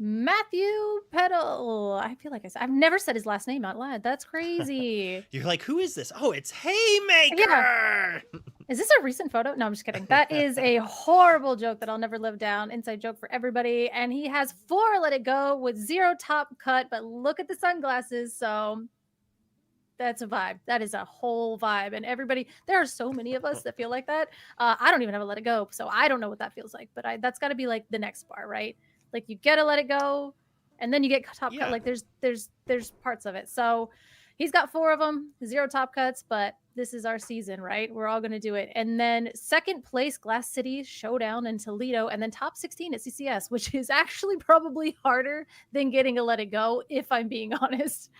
Matthew Peddle. I feel like I've never said his last name out loud. That's crazy. You're like, who is this? Oh, it's Haymaker. Yeah. Is this a recent photo? No, I'm just kidding. That is a horrible joke that I'll never live down. Inside joke for everybody. And he has 4 Let It Go with 0 top cut, but look at the sunglasses. So that's a vibe. That is a whole vibe. And everybody, there are so many of us that feel like that. I don't even have a Let It Go, so I don't know what that feels like. But that's got to be like the next bar, right? Like you get a Let It Go, and then you get top cut. Like there's parts of it. So he's got 4 of them, 0 top cuts. But this is our season, right? We're all gonna do it. And then second place, Glass City Showdown in Toledo, and then top 16 at CCS, which is actually probably harder than getting a Let It Go, if I'm being honest.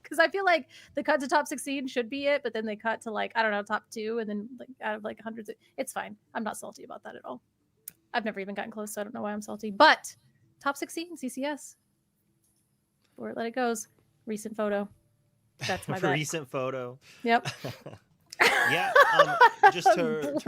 Because I feel like the cut to top 16 should be it, but then they cut to like, I don't know, top 2, and then like out of like hundreds. It's fine. I'm not salty about that at all. I've never even gotten close, so I don't know why I'm salty. But top 16 CCS, where Let It Goes. Recent photo. That's my bet. Recent photo. Yep. Yeah. Just to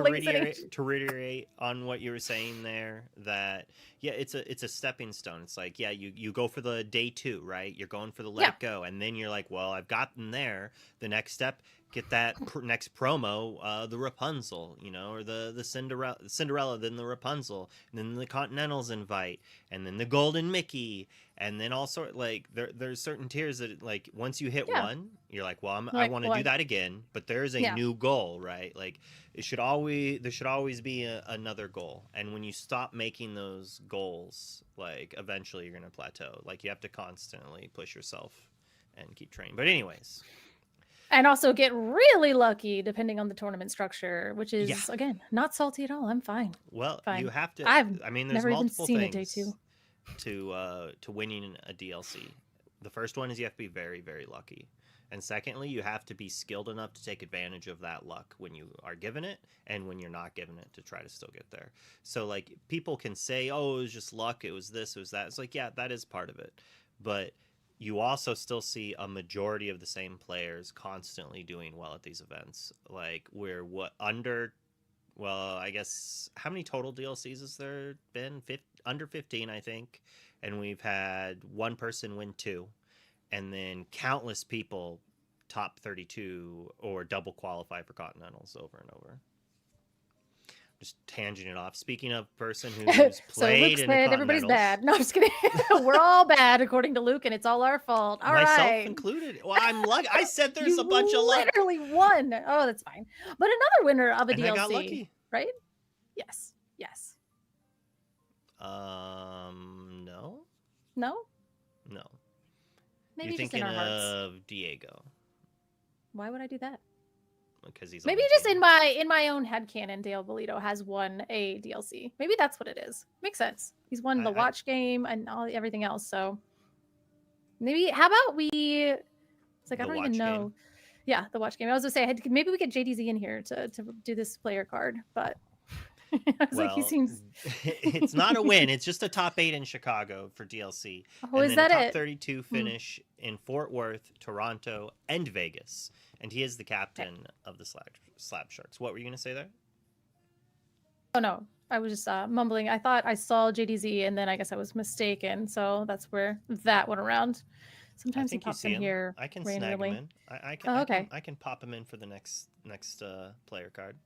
reiterate on what you were saying there, that it's a stepping stone. It's like, you go for the day 2, right? You're going for the Let It Go, and then you're like, well, I've gotten there. The next step, get that next promo, the Rapunzel, you know, or the Cinderella, then the Rapunzel, and then the Continentals invite, and then the Golden Mickey, and then also like there's certain tiers that like once you hit one, you're like, well, I want to do that again, but there's a new goal, right? Like there should always be another goal, and when you stop making those goals, like eventually you're gonna plateau. Like you have to constantly push yourself and keep training. But anyways. And also get really lucky depending on the tournament structure, which is again not salty at all. I'm fine. Well, fine. you have to. I've there's never multiple even seen things a day 2 to winning a DLC. The first one is you have to be very, very lucky, and secondly, you have to be skilled enough to take advantage of that luck when you are given it and when you're not given it, to try to still get there. So like people can say, oh, it was just luck, it was this, it was that. It's like, yeah, that is part of it, but you also still see a majority of the same players constantly doing well at these events. Like we're I guess, how many total DLCs has there been? Under 15, I think. And we've had 1 person win 2. And then countless people top 32 or double qualify for Continentals over and over. Just tangenting it off. Speaking of person who's so played Luke in said everybody's bad. No, I'm just kidding. We're all bad according to Luke, and it's all our fault. All Myself right. included. Well, I'm lucky. I said there's a bunch of luck. Literally won. Oh, that's fine. But another winner of a DLC, I got lucky. right? Yes. Yes. No. No. No. Maybe You're just thinking in our hearts. of Diego. Why would I do that? Because he's maybe just in my own headcanon, Dale Bolito has won a DLC. Maybe that's what it is. Makes sense. He's won the watch game and everything else. So maybe how about we? It's like I don't even know. Game. Yeah, the watch game. I was gonna say maybe we get JDZ in here to do this player card, but I was like, he Well, seems. it's not a win. It's just a top 8 in Chicago for DLC. Oh, And is then a that top it? 32 finish in Fort Worth, Toronto, and Vegas. And he is the captain of the Slab Sharks. What were you going to say there? Oh no, I was just mumbling. I thought I saw JDZ, and then I guess I was mistaken. So that's where that went around. I Sometimes he think you pops see in him. here I can snag him randomly. in. Oh, okay. I can pop him in for the next player card.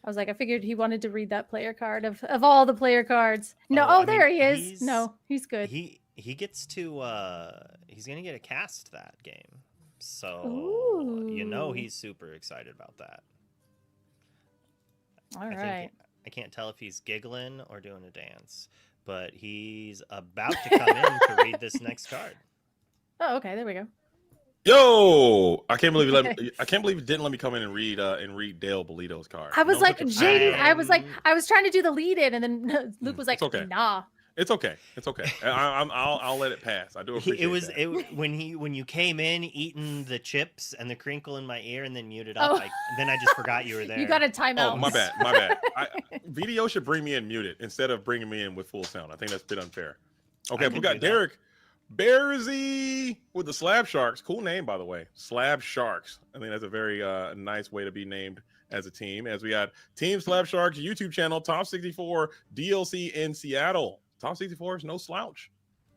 I was like, I figured he wanted to read that player card of all the player cards. No, I there mean, he is. No, he's good. He gets to he's gonna get a cast that game. So Ooh. he's super excited about that. All right. I can't tell if he's giggling or doing a dance, but he's about to come in to read this next card. Oh, okay. There we go. Yo, I can't believe I can't believe it didn't let me come in and read Dale Bolito's card. I was like, Jaden. I was trying to do the lead in, and then Luke was like, okay. Nah. It's okay. It's okay. I'll let it pass. I do appreciate it. When you came in eating the chips and the crinkle in my ear and then muted up. Then I just forgot you were there. You got a timeout. Oh, my bad. VDO should bring me in muted instead of bringing me in with full sound. I think that's a bit unfair. Okay, we got Derek Bearsy with the Slab Sharks. Cool name, by the way. Slab Sharks. I think that's a very nice way to be named as a team. As we got Team Slab Sharks YouTube channel, Top 64 DLC in Seattle. Top 64 is no slouch.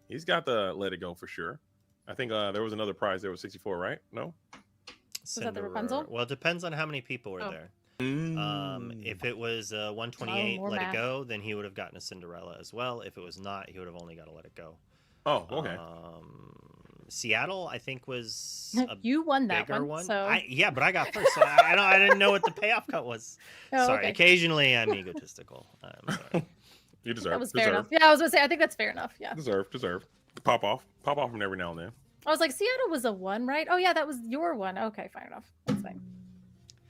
He's got the let it go for sure. I think there was another prize there with 64, right? No? Was that the Rapunzel? Well, it depends on how many people were there. If it was 128 let it go, then he would have gotten a Cinderella as well. If it was not, he would have only got to let it go. Oh, okay. Seattle, I think, was you won that bigger one. So yeah, but I got first, so I didn't know what the payoff cut was. Oh, sorry, okay. Occasionally I'm egotistical. I'm sorry. You deserve. That was fair enough. Yeah, I was gonna say I think that's fair enough. Yeah. Deserve. Pop off from every now and then. I was like, Seattle was a 1, right? Oh yeah, that was your one. Okay, fine enough. That's fine.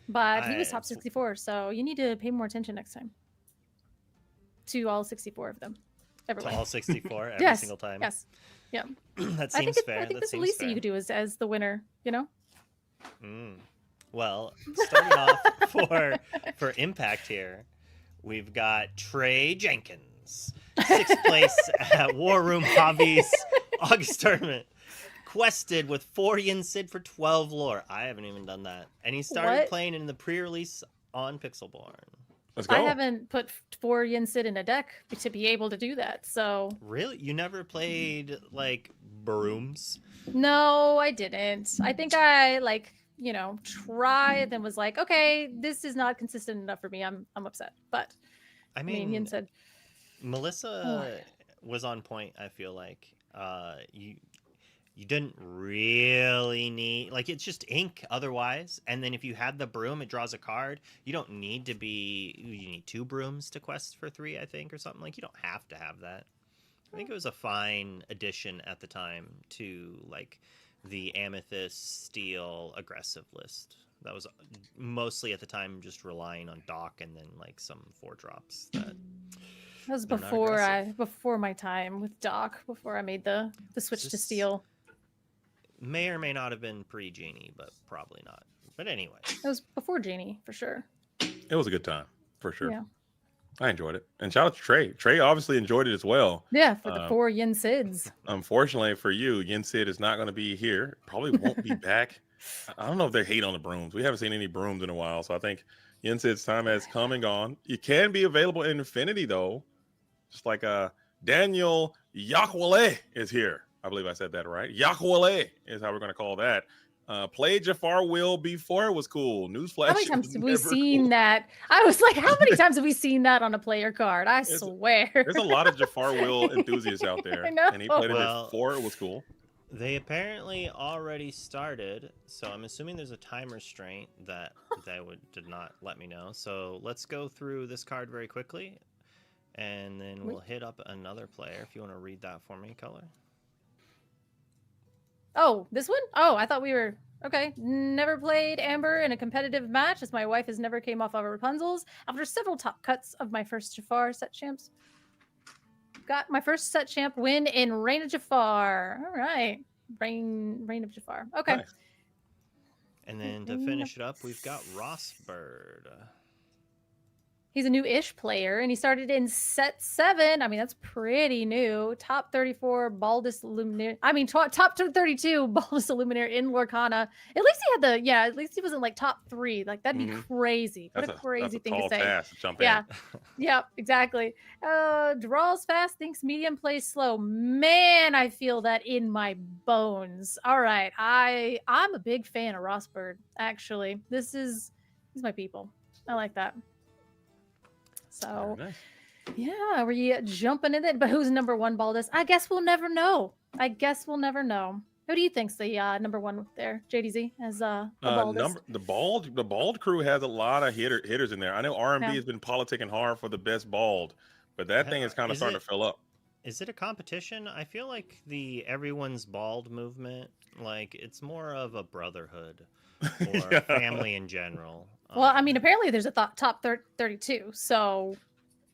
But he was top 64, so you need to pay more attention next time. To all 64 of them. Everyone. To all 64 every single time. Yes. Yeah. That seems fair. I think that's the least that you could do as the winner, you know? Well, starting off for Impact here, we've got Trey Jenkins, 6th place at War Room Hobbies August tournament. Quested with 4 Yin Sid for 12 lore. I haven't even done that. And he started playing in the pre-release on Pixelborn. Let's go. I haven't put 4 Yin Sid in a deck to be able to do that, so... Really? You never played, like, brooms? No, I didn't. I think I, tried and was like, okay, this is not consistent enough for me. I'm upset. But, I mean Yin Sid... Melissa was on point, I feel like. You didn't really need, it's just ink otherwise. And then if you had the broom, it draws a card. You don't need you need 2 brooms to quest for 3, I think, or something. You don't have to have that. I think it was a fine addition at the time to, the Amethyst Steel aggressive list. That was mostly at the time just relying on Dock and then, some 4-drops that... That was before my time with Doc, before I made the switch to Steel. May or may not have been pre-Genie, but probably not. But anyway. It was before Genie, for sure. It was a good time, for sure. Yeah. I enjoyed it. And shout out to Trey. Trey obviously enjoyed it as well. Yeah, for the 4 Yin Sids. Unfortunately for you, Yin Sid is not going to be here. Probably won't be back. I don't know if they hate on the brooms. We haven't seen any brooms in a while, so I think Yin Sid's time has come and gone. You can be available in Infinity, though. Just like Daniel Yakwale is here. I believe I said that right. Yakwale is how we're going to call that. Played Jafar Will before it was cool. Newsflash. How many times have we seen that? I was like, how many times have we seen that on a player card? I swear. There's a lot of Jafar Will enthusiants out there. I know. And he played it before it was cool. They apparently already started, so I'm assuming there's a time restraint that they did not let me know. So let's go through this card very quickly. And then we'll hit up another player if you want to read that for me, Color. Oh, this one? Oh, I thought we were... Okay. Never played Amber in a competitive match, as my wife has never came off of Rapunzel's. After several top cuts of my first Jafar set champs. Got my first set champ win in Reign of Jafar. All right. Reign of Jafar. Okay. Nice. And then to finish it up, we've got Ross Bird. He's a new-ish player, and he started in set 7. I mean, that's pretty new. Top 34 Baldus Illumineer. I mean, top 32 Baldus Illumineer in Lorcana. At least he had the At least he wasn't like top 3. Like that'd be crazy. What a crazy thing to say. Task to jump Yeah. in. Yeah, exactly. Draws fast, thinks medium, plays slow. Man, I feel that in my bones. All right, I'm a big fan of Rossbird. Actually, he's my people. I like that. So, Nice. yeah, we're jumping in it. But who's number 1, Baldus? I guess we'll never know. Who do you think's the number 1 there, JDZ, as Baldus? The bald crew has a lot of hitters in there. I know R&B has been politicking hard for the best bald, but that thing is kind of starting to fill up. Is it a competition? I feel like the everyone's bald movement, like it's more of a brotherhood or family in general. Well, I mean, apparently there's a top 32, so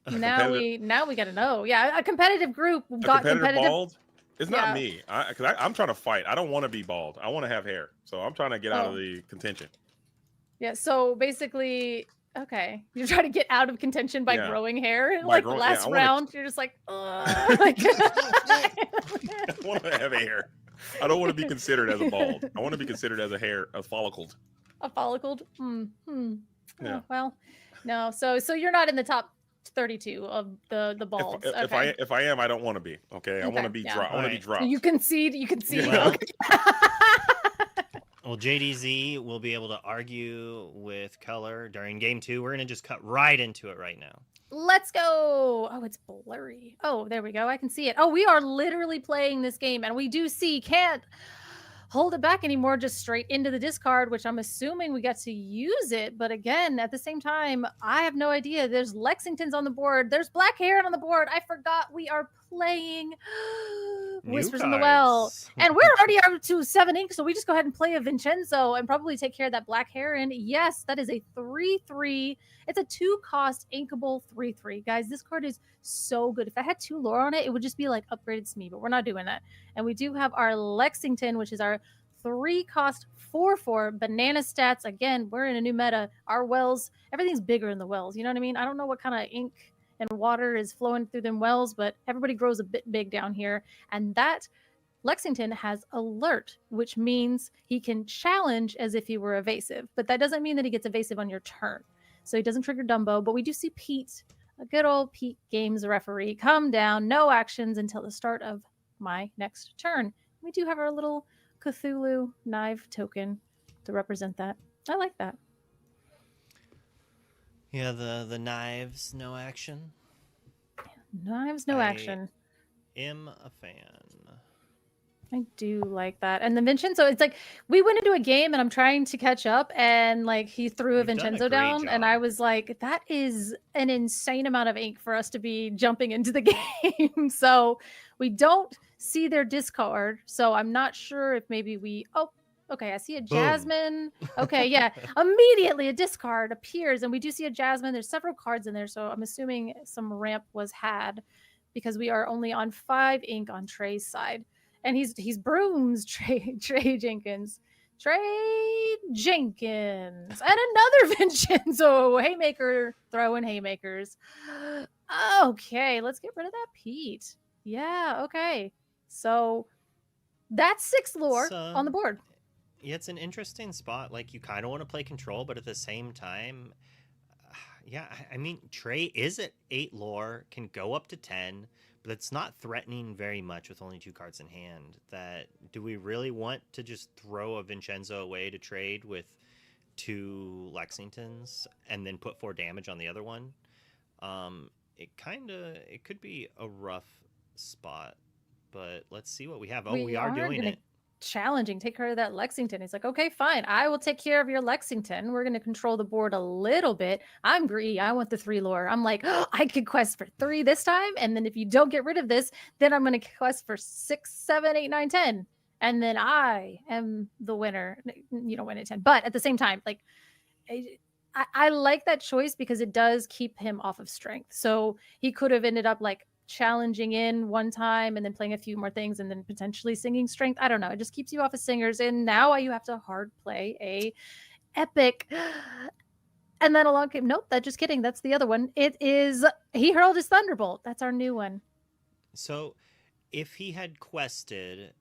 now we got to know. Yeah, a competitive group got competitive. Bald? It's not me, because I'm trying to fight. I don't want to be bald. I want to have hair, so I'm trying to get out of the contention. Yeah, so basically, okay, you're trying to get out of contention by growing hair. Like the last round, you're just like, like I want to have hair. I don't want to be considered as a bald. I want to be considered as a follicled. A follicled? Yeah. Oh, well, no. So you're not in the top 32 of the balds. If I am, I don't want to be. Okay, I want to be dropped. I want to be dropped. So you concede. Well, well, JDZ will be able to argue with Color during game 2. We're gonna just cut right into it right now. Let's go. Oh, it's blurry. Oh, there we go. I can see it. Oh, we are literally playing this game, and we do see can't hold it back anymore, just straight into the discard, which I'm assuming we got to use it. But again, at the same time, I have no idea. There's Lexington's on the board. There's Black Heron on the board. I forgot we are playing Whispers in the Well. And we're already up to 7 ink, so we just go ahead and play a Vincenzo and probably take care of that Black Heron. Yes, that is a 3/3. It's a 2-cost inkable 3/3. Guys, this card is so good. If I had 2 lore on it, it would just be like upgraded Smee, but we're not doing that. And we do have our Lexington, which is our 3-cost 4/4 banana stats. Again, we're in a new meta. Our wells, everything's bigger in the wells. You know what I mean? I don't know what kind of ink and water is flowing through them wells, but everybody grows a bit big down here. And that Lexington has alert, which means he can challenge as if he were evasive, but that doesn't mean that he gets evasive on your turn. So he doesn't trigger Dumbo, but we do see Pete, a good old Pete Games referee, come down, no actions until the start of my next turn. We do have our little Cthulhu knife token to represent that. I like that. Yeah, the knives, no action. Knives, no action. Am a fan. I do like that. And the Vincenzo, it's like we went into a game and I'm trying to catch up, and like he threw a Vincenzo down, and I was like, that is an insane amount of ink for us to be jumping into the game. So we don't see their discard. So I'm not sure if maybe okay, I see a Jasmine. Boom. Okay, yeah. Immediately a discard appears, and we do see a Jasmine. There's several cards in there, so I'm assuming some ramp was had because we are only on 5 ink on Trey's side. And he's brooms Trey Jenkins. Trey Jenkins. And another Vincenzo. Haymaker throwing haymakers. Okay, let's get rid of that Pete. Yeah, okay. So that's 6 lore on the board. Yeah, it's an interesting spot. Like, you kind of want to play control, but at the same time, yeah, I mean, Trey is at 8 lore, can go up to 10, but it's not threatening very much with only 2 cards in hand. That do we really want to just throw a Vincenzo away to trade with 2 Lexingtons and then put 4 damage on the other one? It could be a rough spot, but let's see what we have. Oh, we are doing it. Challenging, take care of that Lexington. He's like, okay, fine, I will take care of your Lexington. We're going to control the board a little bit. I'm greedy. I want the 3 lore. I'm like, I could quest for 3 this time, and then if you don't get rid of this, then I'm going to quest for 6, 7, 8, 9, 10, and then I am the winner. You don't win at 10, but at the same time, like, I like that choice because it does keep him off of strength. So he could have ended up like challenging in one time and then playing a few more things and then potentially singing strength. I don't know. It just keeps you off of singers. And now you have to hard play a epic And then along came, nope, just kidding. That's the other one. It is, he hurled his Thunderbolt. That's our new one. So if he had quested,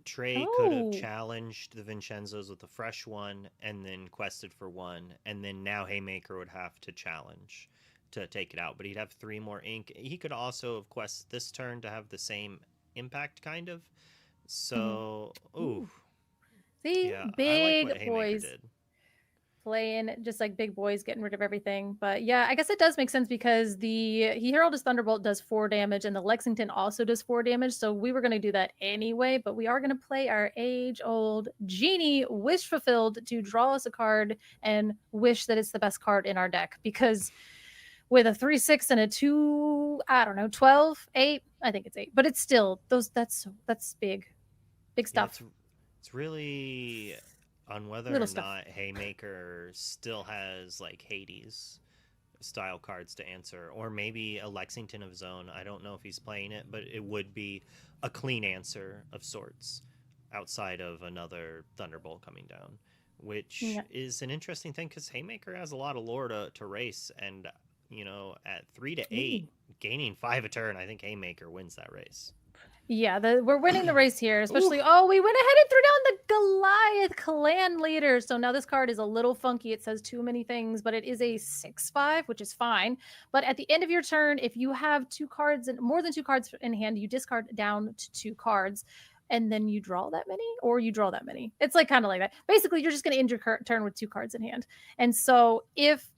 Trey could have challenged the Vincenzos with a fresh one and then quested for one, and then now Haymaker would have to challenge to take it out, but he'd have 3 more ink. He could also have quested this turn to have the same impact, kind of. So, ooh. See, yeah, big I like what Haymaker boys did. playing just like big boys getting rid of everything. But yeah, I guess it does make sense because he Herald his Thunderbolt does 4 damage and the Lexington also does 4 damage. So we were going to do that anyway, but we are going to play our age-old Genie Wish Fulfilled to draw us a card and wish that it's the best card in our deck, because with a 3/6 and a 2, I don't know, 12, 8, I think it's 8, but it's still that's big stuff. Yeah, it's really on whether Little or stuff. not Haymaker still has like Hades style cards to answer, or maybe a Lexington of his own. I don't know if he's playing it, but it would be a clean answer of sorts outside of another Thunderbolt coming down, which is an interesting thing because Haymaker has a lot of lore to race, and at 3 to 8, gaining 5 a turn, I think Haymaker wins that race. Yeah, we're winning the race here, especially. We went ahead and threw down the Goliath clan leader. So now this card is a little funky. It says too many things, but it is a 6/5, which is fine. But at the end of your turn, if you have 2 cards and more than 2 cards in hand, you discard down to 2 cards, and then you draw that many, or you draw that many. It's like kind of like that. Basically, you're just going to end your turn with 2 cards in hand. And so if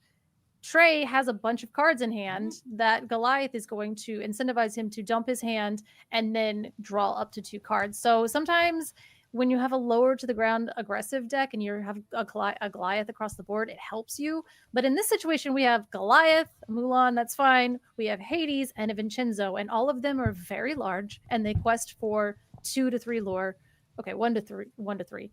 Trey has a bunch of cards in hand, that Goliath is going to incentivize him to dump his hand and then draw up to 2 cards. So sometimes when you have a lower to the ground aggressive deck and you have a Goliath across the board, it helps you. But in this situation, we have Goliath, Mulan, that's fine. We have Hades and a Vincenzo, and all of them are very large, and they quest for 2 to 3 lore. Okay, 1 to 3.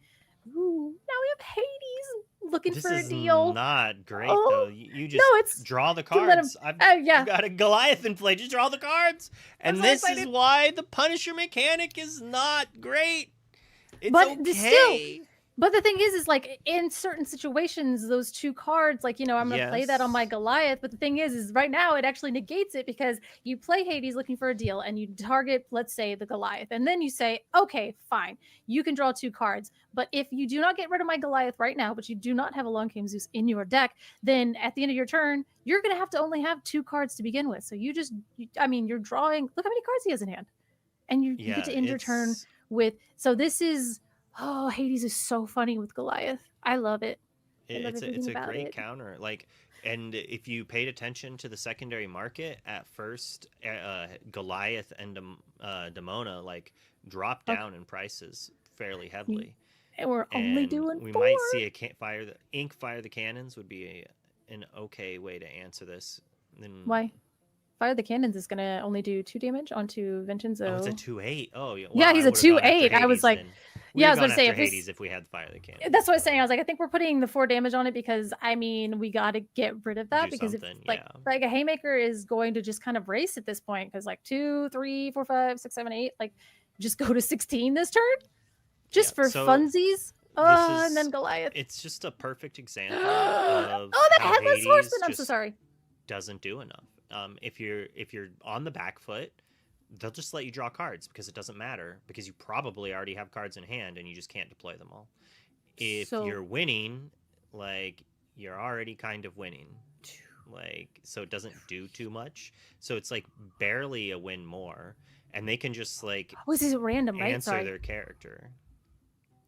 Ooh, now we have Hades looking for a deal. This is not great, though. You just draw the cards. I've got a Goliath in play. Just draw the cards. And this is why the Punisher mechanic is not great. It's okay. But the thing is like in certain situations, those 2 cards, like, I'm going to play that on my Goliath. But the thing is right now it actually negates it because you play Hades looking for a deal and you target, let's say, the Goliath. And then you say, okay, fine, you can draw 2 cards. But if you do not get rid of my Goliath right now, but you do not have a Long Game Zeus in your deck, then at the end of your turn, you're going to have to only have 2 cards to begin with. So you're drawing, look how many cards he has in hand. And you get to end your turn with, so this is, Hades is so funny with Goliath. I love it. It's a great counter. And if you paid attention to the secondary market at first, Goliath and Demona dropped down in prices fairly heavily. And we're only doing 4. We might see fire the cannons would be an okay way to answer this. Why? Fire the Cannons is going to only do 2 damage onto Vincenzo. Oh, it's a 2/8. Oh, yeah. Well, yeah, he's a 2/8. I was like, I was going to say if we had Fire the Cannons. That's what I was saying. I was like, I think we're putting the 4 damage on it because we got to get rid of that because if like a Haymaker is going to just kind of race at this point because 2, 3, 4, 5, 6, 7, 8, just go to 16 this turn just for funsies. And then Goliath. It's just a perfect example of that Headless Horseman. I'm so sorry. Doesn't do enough. If you're on the back foot, they'll just let you draw cards because it doesn't matter because you probably already have cards in hand and you just can't deploy them all. If you're winning, you're already kind of winning. So it doesn't do too much. So it's barely a win more, and they can just this is random, right? Answer their character.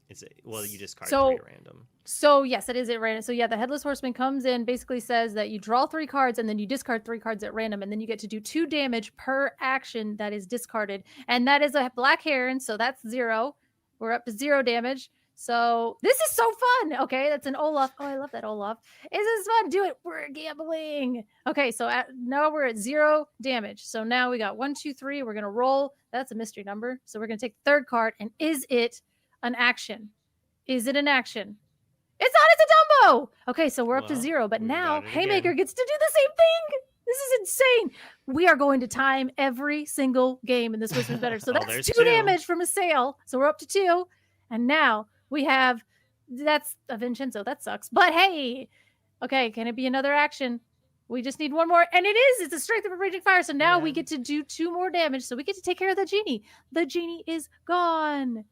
You discard 3 at random. So yes, it is at random. So yeah, the Headless Horseman comes in, basically says that you draw 3 cards and then you discard 3 cards at random, and then you get to do 2 damage per action that is discarded. And that is a Black Heron, so that's 0. We're up to 0 damage. So this is so fun. Okay, that's an Olaf. Oh, I love that Olaf. This is fun. Do it. We're gambling. Okay, so now we're at 0 damage. So now we got 1, 2, 3. We're gonna roll. That's a mystery number. So we're gonna take the 3rd card, and is it an action? Is it an action? It's not. It's a Dumbo. Okay, so we're up to 0, but now Haymaker gets to do the same thing. This is insane. We are going to time every single game in this Whisper's Better. So that's 2 damage from a sale. So we're up to 2, and now we have that's a Vincenzo. That sucks. But hey, Okay, can it be another action? We just need one more, and it is. It's a strength of a raging fire. So now we Yeah. get to do 2 more damage. So we get to take care of the genie. The genie is gone.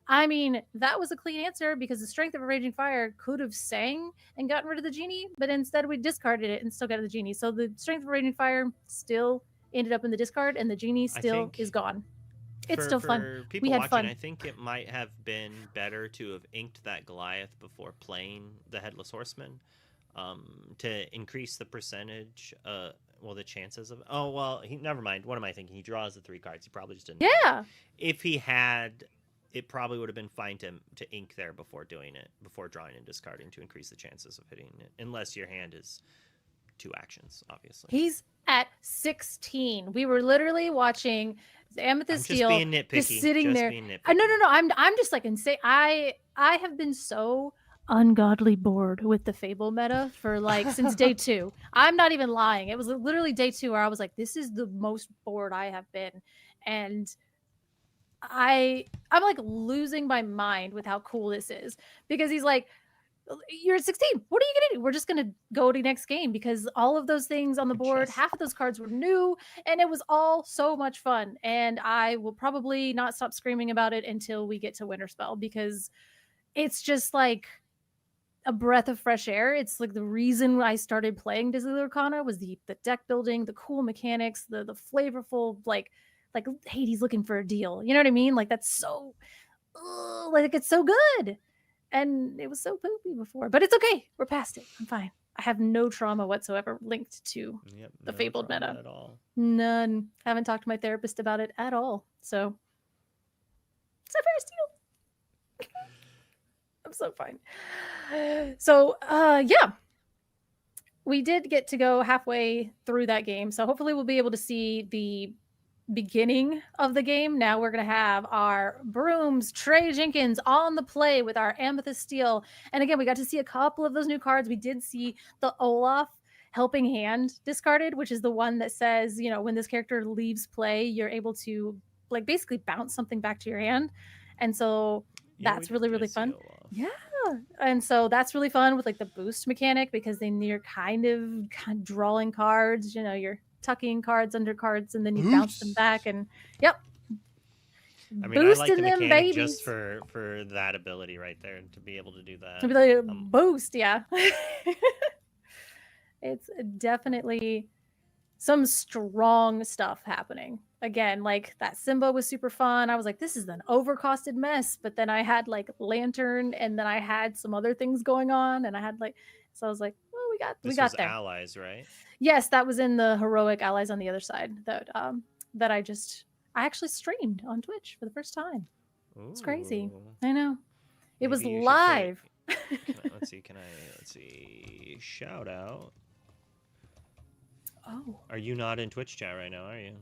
I mean, that was a clean answer because the strength of a raging fire could have sang and gotten rid of the genie, but instead we discarded it and still got the genie. So the strength of a raging fire still ended up in the discard, and the genie I still think is gone. It's still fun. for We people had watching, fun. I think it might have been better to have inked that Goliath before playing the Headless Horseman, to increase the percentage. Well, the chances of. Oh well, never mind. What am I thinking? He draws the 3 cards. He probably just didn't. Yeah. If he had, it probably would have been fine to ink there before doing it, before drawing and discarding to increase the chances of hitting it, unless your hand is 2 actions, obviously. He's at 16. We were literally watching the Amethyst I'm just Steel being nitpicky. just sitting just there. Being nitpicky. No. I'm just like insane. I have been so ungodly bored with the Fable meta for like since day 2. I'm not even lying. It was literally day 2 where I was like, this is the most bored I have been, and I'm like losing my mind with how cool this is because he's like, you're at 16. What are you gonna do? We're just gonna go to next game because all of those things on the board, half of those cards were new, and it was all so much fun. And I will probably not stop screaming about it until we get to Winterspell because it's just like a breath of fresh air. It's like the reason I started playing Disney Lorcana was the deck building, the cool mechanics, the flavorful like Hades looking for a deal. You know what I mean? Like that's so like it's so good. And it was so poopy before, but it's okay. We're past it. I'm fine. I have no trauma whatsoever linked to the Fabled meta at all. None. Haven't talked to my therapist about it at all. So it's a fair steal. I'm so fine. So yeah. We did get to go halfway through that game. So hopefully we'll be able to see the beginning of the game. Now we're going to have our brooms, Trey Jenkins on the play with our Amethyst Steel. And again, we got to see a couple of those new cards. We did see the Olaf helping hand discarded, which is the one that says, you know, when this character leaves play, you're able to like basically bounce something back to your hand. And so that's really, really fun. Yeah. And so that's really fun with like the boost mechanic because then you're kind of drawing cards, you know, you're tucking cards under cards and then you bounce them back and yep. I mean, I like the mechanic just for that ability right there to be able to do that. To be like boost, yeah. It's definitely some strong stuff happening. Again, like that Simba was super fun. I was like, this is an overcosted mess. But then I had like Lantern and then I had some other things going on. And I had like, so I was like, well, we got there. Allies, right? Yes, that was in the heroic allies on the other side that I actually streamed on Twitch for the first time. Ooh. It's crazy. I know. It was live. Let's see. Shout out. Oh. Are you not in Twitch chat right now, are you?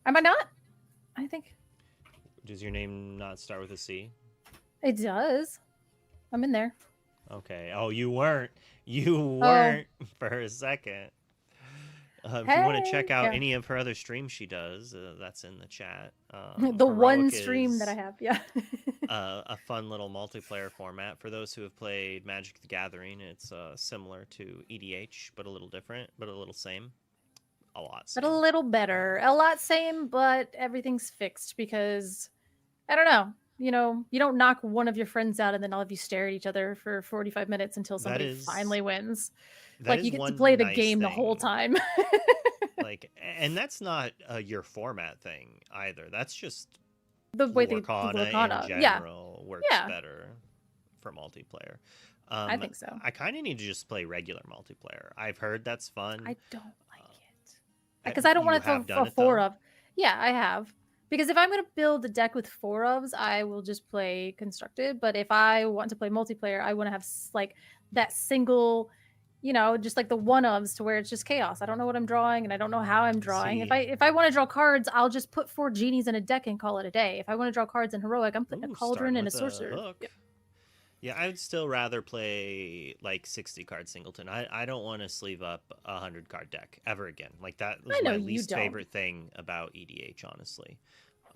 Am I not? I think. Does your name not start with a C? It does. I'm in there. Okay. Oh, you weren't. You weren't for a second. If you want to check out any of her other streams she does, that's in the chat. The one stream that I have, yeah. A fun little multiplayer format. For those who have played Magic the Gathering, it's similar to EDH, but a little different, but a little same. A lot same. But a little better. A lot same, but everything's fixed because, I don't know, you know, you don't knock one of your friends out and then all of you stare at each other for 45 minutes until somebody finally wins. Like you get to play the game the whole time. Like, and that's not your format thing either. That's just the way Lorcana in general works better for multiplayer. I think so. I kind of need to just play regular multiplayer. I've heard that's fun. I don't like it because I don't want to throw a 4 of. Yeah, I have. Because if I'm going to build a deck with 4 ofs, I will just play constructed. But if I want to play multiplayer, I want to have like that single, you know, just like the 1 ofs to where it's just chaos. I don't know what I'm drawing and I don't know how I'm drawing. If I want to draw cards, I'll just put 4 genies in a deck and call it a day. If I want to draw cards in heroic, I'm putting a cauldron and a sorcerer. Yeah, I would still rather play like 60 card singleton. I don't want to sleeve up a 100 card deck ever again. Like that was my least favorite thing about EDH, honestly.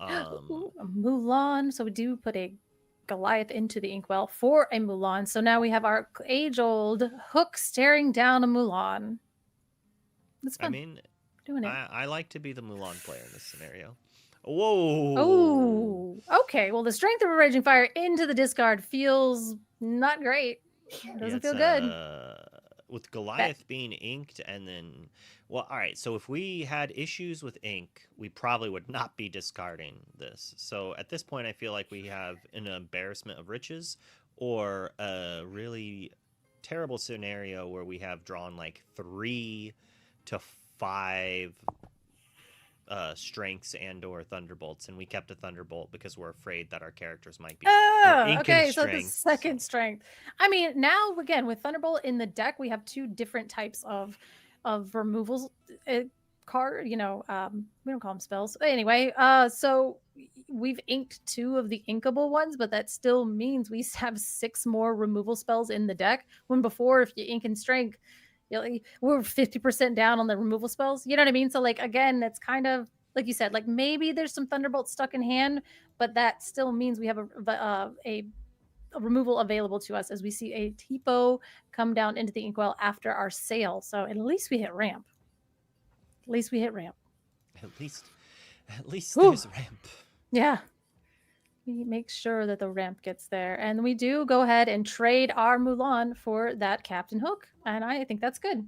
Mulan. So we do put a Goliath into the inkwell for a Mulan. So now we have our age-old hook staring down a Mulan. It's fun. I mean, doing it. I like to be the Mulan player in this scenario. Whoa. Oh, okay. Well, the strength of a raging fire into the discard feels not great. It doesn't feel good. With Goliath being inked and then, well, all right. So if we had issues with ink, we probably would not be discarding this. So at this point, I feel like we have an embarrassment of riches or a really terrible scenario where we have drawn like 3 to 5 strengths and or thunderbolts, and we kept a thunderbolt because we're afraid that our characters might be okay, so the second strength. I mean, now again with thunderbolt in the deck, we have 2 different types of removals card. We don't call them spells anyway. So we've inked 2 of the inkable ones, but that still means we have 6 more removal spells in the deck. When before, if you ink and strength, we're 50% down on the removal spells. You know what I mean? So like again, it's kind of like you said, like maybe there's some thunderbolts stuck in hand, but that still means we have a removal available to us as we see a Tipo come down into the inkwell after our sale. So at least we hit ramp. At least we hit ramp. At least there's a ramp. Yeah. We make sure that the ramp gets there. And we do go ahead and trade our Mulan for that Captain Hook. And I think that's good.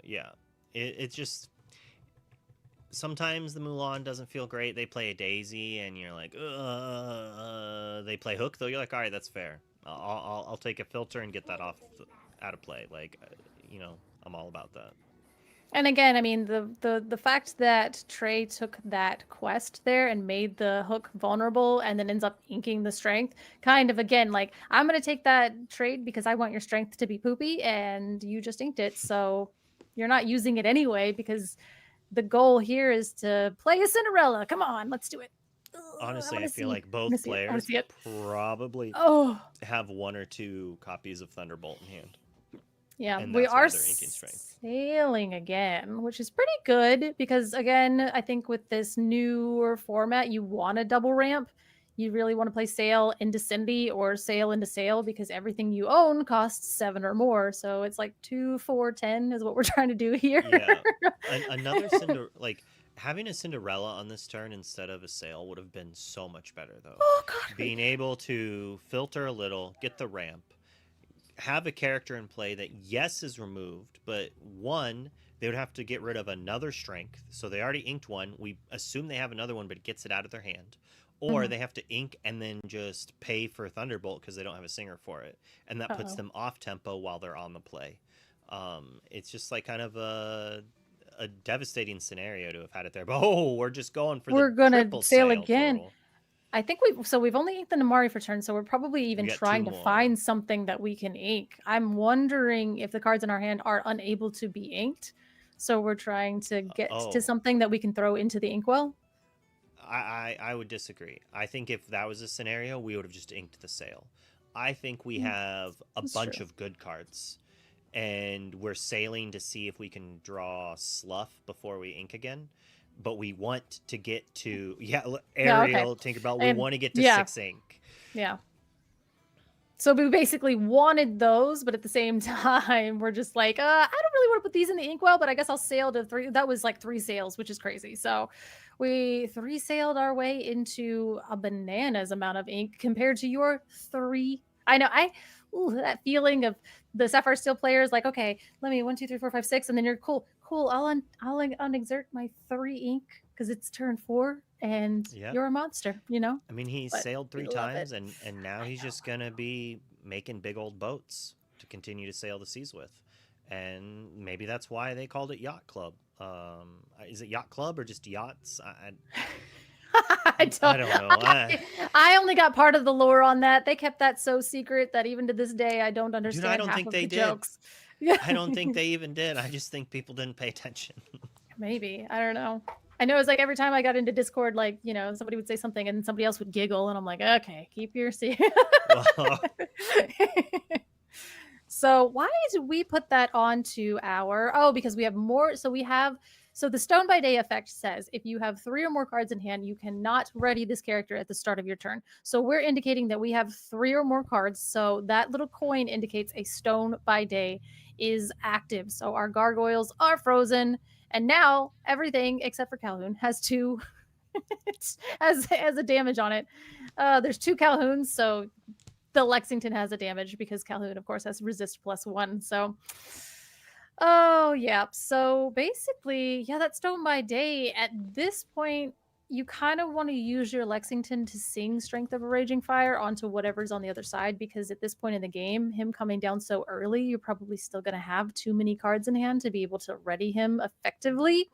Yeah. It's just... Sometimes the Mulan doesn't feel great. They play a Daisy, and you're like, they play Hook, though. You're like, all right, that's fair. I'll take a filter and get that out of play. Like, I'm all about that. And again, I mean, the fact that Trey took that quest there and made the Hook vulnerable and then ends up inking the strength, kind of, again, like, I'm going to take that trade because I want your strength to be poopy, and you just inked it, so you're not using it anyway because the goal here is to play a Cinderella. Come on, let's do it. Honestly, I feel like both players probably have 1 or 2 copies of Thunderbolt in hand. Yeah, we are sailing again, which is pretty good because, again, I think with this newer format, you want a double ramp. You really want to play sail into Cindy or sail into sail because everything you own costs 7 or more. So it's like 2, 4, 10 is what we're trying to do here. Yeah, another having a Cinderella on this turn instead of a sail would have been so much better, though. Oh God! Being able to filter a little, get the ramp. Have a character in play that, yes, is removed, but 1, they would have to get rid of another strength. So they already inked 1. We assume they have another one, but it gets it out of their hand. Or they have to ink and then just pay for Thunderbolt because they don't have a singer for it. And that puts them off tempo while they're on the play. It's just like kind of a devastating scenario to have had it there. But we're just going for we're the gonna triple sail sail again. total. I think we've only inked the Namari for turn, so we're probably even trying to find something that we can ink. I'm wondering if the cards in our hand are unable to be inked, so we're trying to get to something that we can throw into the inkwell. I would disagree. I think if that was a scenario, we would have just inked the sail. I think we have a bunch of good cards, and we're sailing to see if we can draw Slough before we ink again. But we want to get to Ariel, Tinkerbell. We want to get to 6 ink. Yeah. So we basically wanted those, but at the same time, we're just like, I don't really want to put these in the inkwell, but I guess I'll sail to 3. That was like 3 sails, which is crazy. So we 3 sailed our way into a bananas amount of ink compared to your 3. I know. That feeling of the Sapphire Steel players, like, okay, let me 1, 2, 3, 4, 5, 6, and then you're cool. I'll unexert my 3 ink because it's turn 4, and you're a monster. I mean, he sailed 3 times, and now he's just gonna be making big old boats to continue to sail the seas with, and maybe that's why they called it Yacht Club. Is it Yacht Club or just yachts? I don't know. I only got part of the lore on that. They kept that so secret that even to this day, I don't understand. Dude, I don't half think of they the did. Jokes. I don't think they even did. I just think people didn't pay attention. Maybe. I don't know. I know it's like every time I got into Discord, like, somebody would say something and somebody else would giggle, and I'm like, okay, keep your secret. So why did we put that onto our... because we have more. So we have So the Stone by Day effect says if you have 3 or more cards in hand, you cannot ready this character at the start of your turn. So we're indicating that we have 3 or more cards. So that little coin indicates a Stone by Day is active. So our gargoyles are frozen, and now everything except for Calhoun has 2 has a damage on it. There's 2 Calhouns, so the Lexington has a damage because Calhoun, of course, has resist +1. So oh, yeah. So basically, yeah, that Stone by Day, at this point, you kind of want to use your Lexington to sing Strength of a Raging Fire onto whatever's on the other side, because at this point in the game, him coming down so early, you're probably still going to have too many cards in hand to be able to ready him effectively.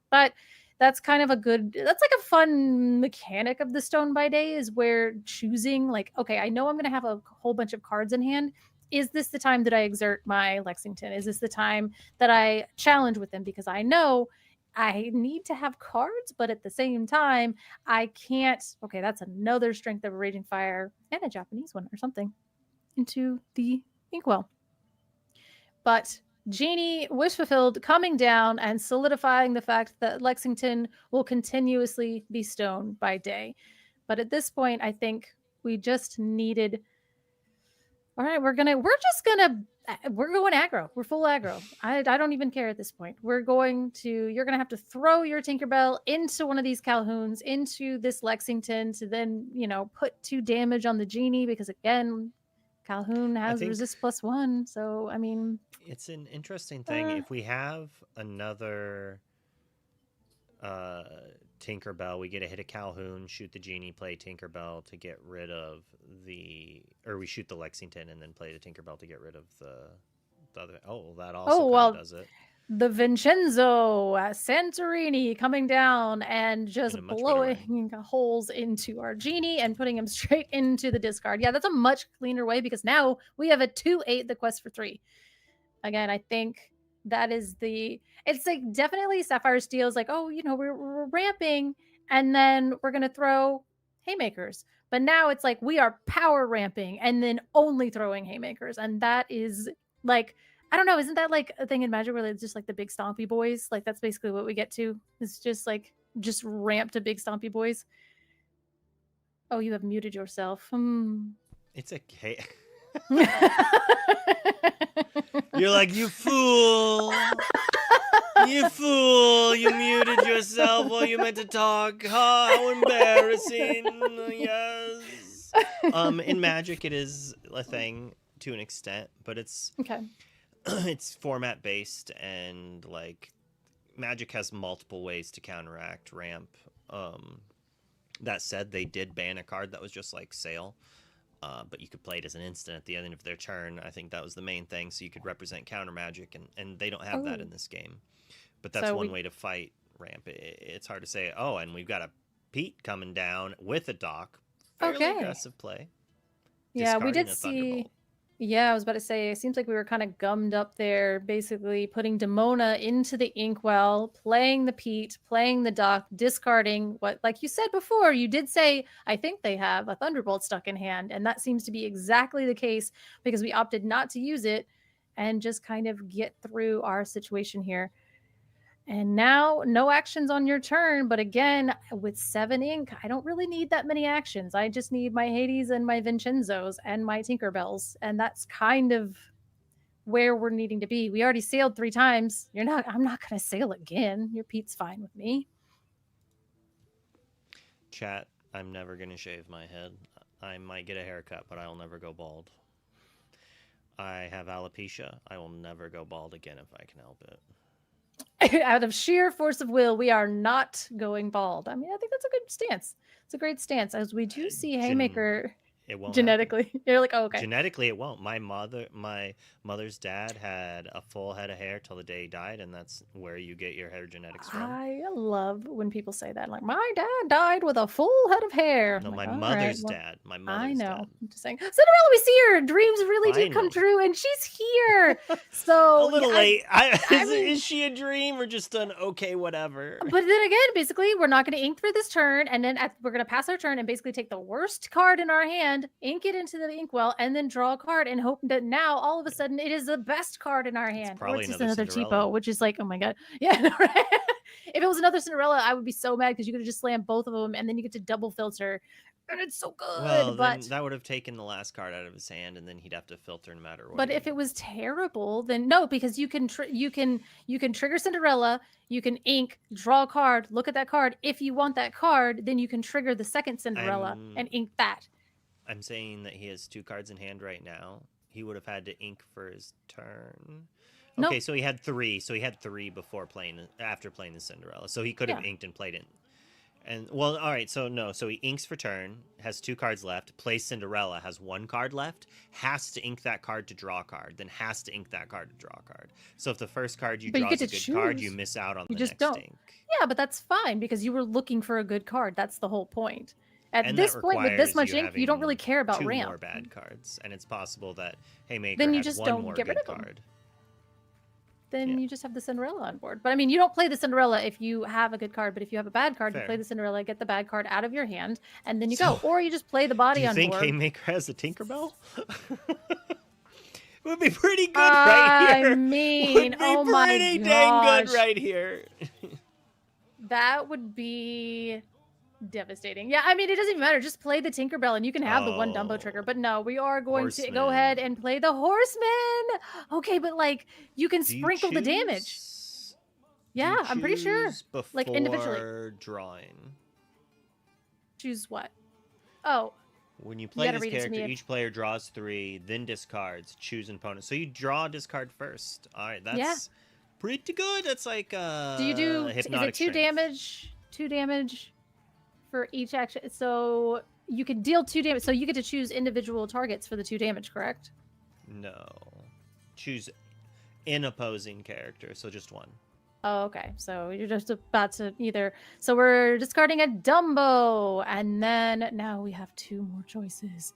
But that's kind of that's like a fun mechanic of the Stone by Day, is where choosing, like, okay, I know I'm going to have a whole bunch of cards in hand. Is this the time that I exert my Lexington? Is this the time that I challenge with them? Because I know I need to have cards, but at the same time, I can't. Okay, that's another Strength of a Raging Fire and a Japanese one or something into the Inkwell. But Genie, wish fulfilled, coming down and solidifying the fact that Lexington will continuously be Stone by Day. But at this point, I think we just needed. All right, we're going aggro. We're full aggro. I don't even care at this point. You're going to have to throw your Tinkerbell into one of these Calhouns, into this Lexington, to then, put 2 damage on the Genie, because again, Calhoun has resist +1. So, I mean, it's an interesting thing. If we have another Tinkerbell, we get a hit of Calhoun, shoot the Genie, play Tinkerbell to get rid of or we shoot the Lexington and then play the Tinkerbell to get rid of the other. Oh, that also does it. The Vincenzo Santorini coming down and just blowing holes into our Genie and putting him straight into the discard. Yeah, that's a much cleaner way, because now we have a 2/8 the quest for 3. Again, I think that is it's like definitely Sapphire Steel's like, oh, we're ramping and then we're going to throw haymakers. But now it's like we are power ramping and then only throwing haymakers. And that is like, I don't know, isn't that like a thing in Magic where it's just like the big stompy boys? Like that's basically what we get to. It's just like, just ramp to big stompy boys. Oh, you have muted yourself. It's okay. You're like, you fool. You fool. You muted yourself while you meant to talk. How embarrassing. Yes. In Magic, it is a thing to an extent, but it's okay. It's format based, and like Magic has multiple ways to counteract ramp. That said, they did ban a card that was just like Sail. But you could play it as an instant at the end of their turn. I think that was the main thing, so you could represent counter magic, and they don't have that in this game. But that's one way to fight ramp. It's hard to say, oh, and we've got a Pete coming down with a dock. Fairly aggressive play. Yeah, we did see... Yeah, I was about to say, it seems like we were kind of gummed up there, basically putting Demona into the Inkwell, playing the Pete, playing the Dock, discarding what, like you said before, you did say, I think they have a Thunderbolt stuck in hand. And that seems to be exactly the case, because we opted not to use it and just kind of get through our situation here. And now, no actions on your turn. But again, with 7 ink, I don't really need that many actions. I just need my Hades and my Vincenzos and my Tinkerbells. And that's kind of where we're needing to be. We already sailed 3 times. I'm not going to sail again. Your Pete's fine with me. Chat, I'm never going to shave my head. I might get a haircut, but I'll never go bald. I have alopecia. I will never go bald again if I can help it. Out of sheer force of will, we are not going bald. I mean, I think that's a good stance. It's a great stance, as we do see Haymaker it won't genetically. Happen. You're like, oh, okay. Genetically, it won't. My mother's dad had a full head of hair till the day he died, and that's where you get your hair genetics from. I love when people say that. Like, my dad died with a full head of hair. No, like, my mother's dad. My mother's I know. dad. I'm just saying, Cinderella, we see her. Dreams really do come true, and she's here. So a little late. I mean, is she a dream or just an okay, whatever? But then again, basically, we're not going to ink for this turn, and then we're going to pass our turn and basically take the worst card in our hand hand, ink it into the inkwell, and then draw a card and hope that now all of a sudden it is the best card in our hand. Or probably it's just another another Cinderella. cheapo, which is like, oh my god. Yeah, right? If it was another Cinderella, I would be so mad because you could have just slammed both of them and then you get to double filter. And it's so good. Well, but then that would have taken the last card out of his hand, and then he'd have to filter no matter what. but if it was terrible, then no, because you can trigger Cinderella, you can ink, draw a card, look at that card. If you want that card, then you can trigger the second Cinderella and ink that. I'm saying that he has 2 cards in hand right now. He would have had to ink for his turn. Okay, Nope. so he had 3. So he had 3 after playing the Cinderella. So he could have inked and played it. And well, all right. So no. So he inks for turn, has 2 cards left. Plays Cinderella, has 1 card left. Has to ink that card to draw a card. Then has to ink that card to draw a card. So if the first card you draw is a good card, you miss out on the next ink. Yeah, but that's fine because you were looking for a good card. That's the whole point. At And this that point, with this much requires ink, you don't really having care about 2 ramp. more bad cards, and it's possible that Haymaker Then you had just 1 don't more get rid good of 'em. card. Then you just have the Cinderella on board. But I mean, you don't play the Cinderella if you have a good card, but if you have a bad card, you play the Cinderella, get the bad card out of your hand, and then you go. Or you just play the body on board. Do you think Haymaker has a Tinkerbell? It would be pretty good right here. I mean, oh my gosh. Pretty dang good right here. That would be devastating. Yeah, I mean, it doesn't even matter. Just play the Tinkerbell and you can have the 1 Dumbo trigger. But no, we are going to go ahead and play the Horseman. Okay, but like, you can sprinkle the damage. Yeah, I'm pretty sure. Like, individually. Drawing. Choose what? Oh. When you play this character, each player draws 3, then discards, choose an opponent. So you draw discard first. All right, that's pretty good. That's like do you do is it 2 damage? 2 damage for each action. So you can deal 2 damage. So you get to choose individual targets for the 2 damage, correct? No. Choose an opposing character, so just 1. Oh, okay. So you're just about to either. So we're discarding a Dumbo, and then now we have 2 more choices.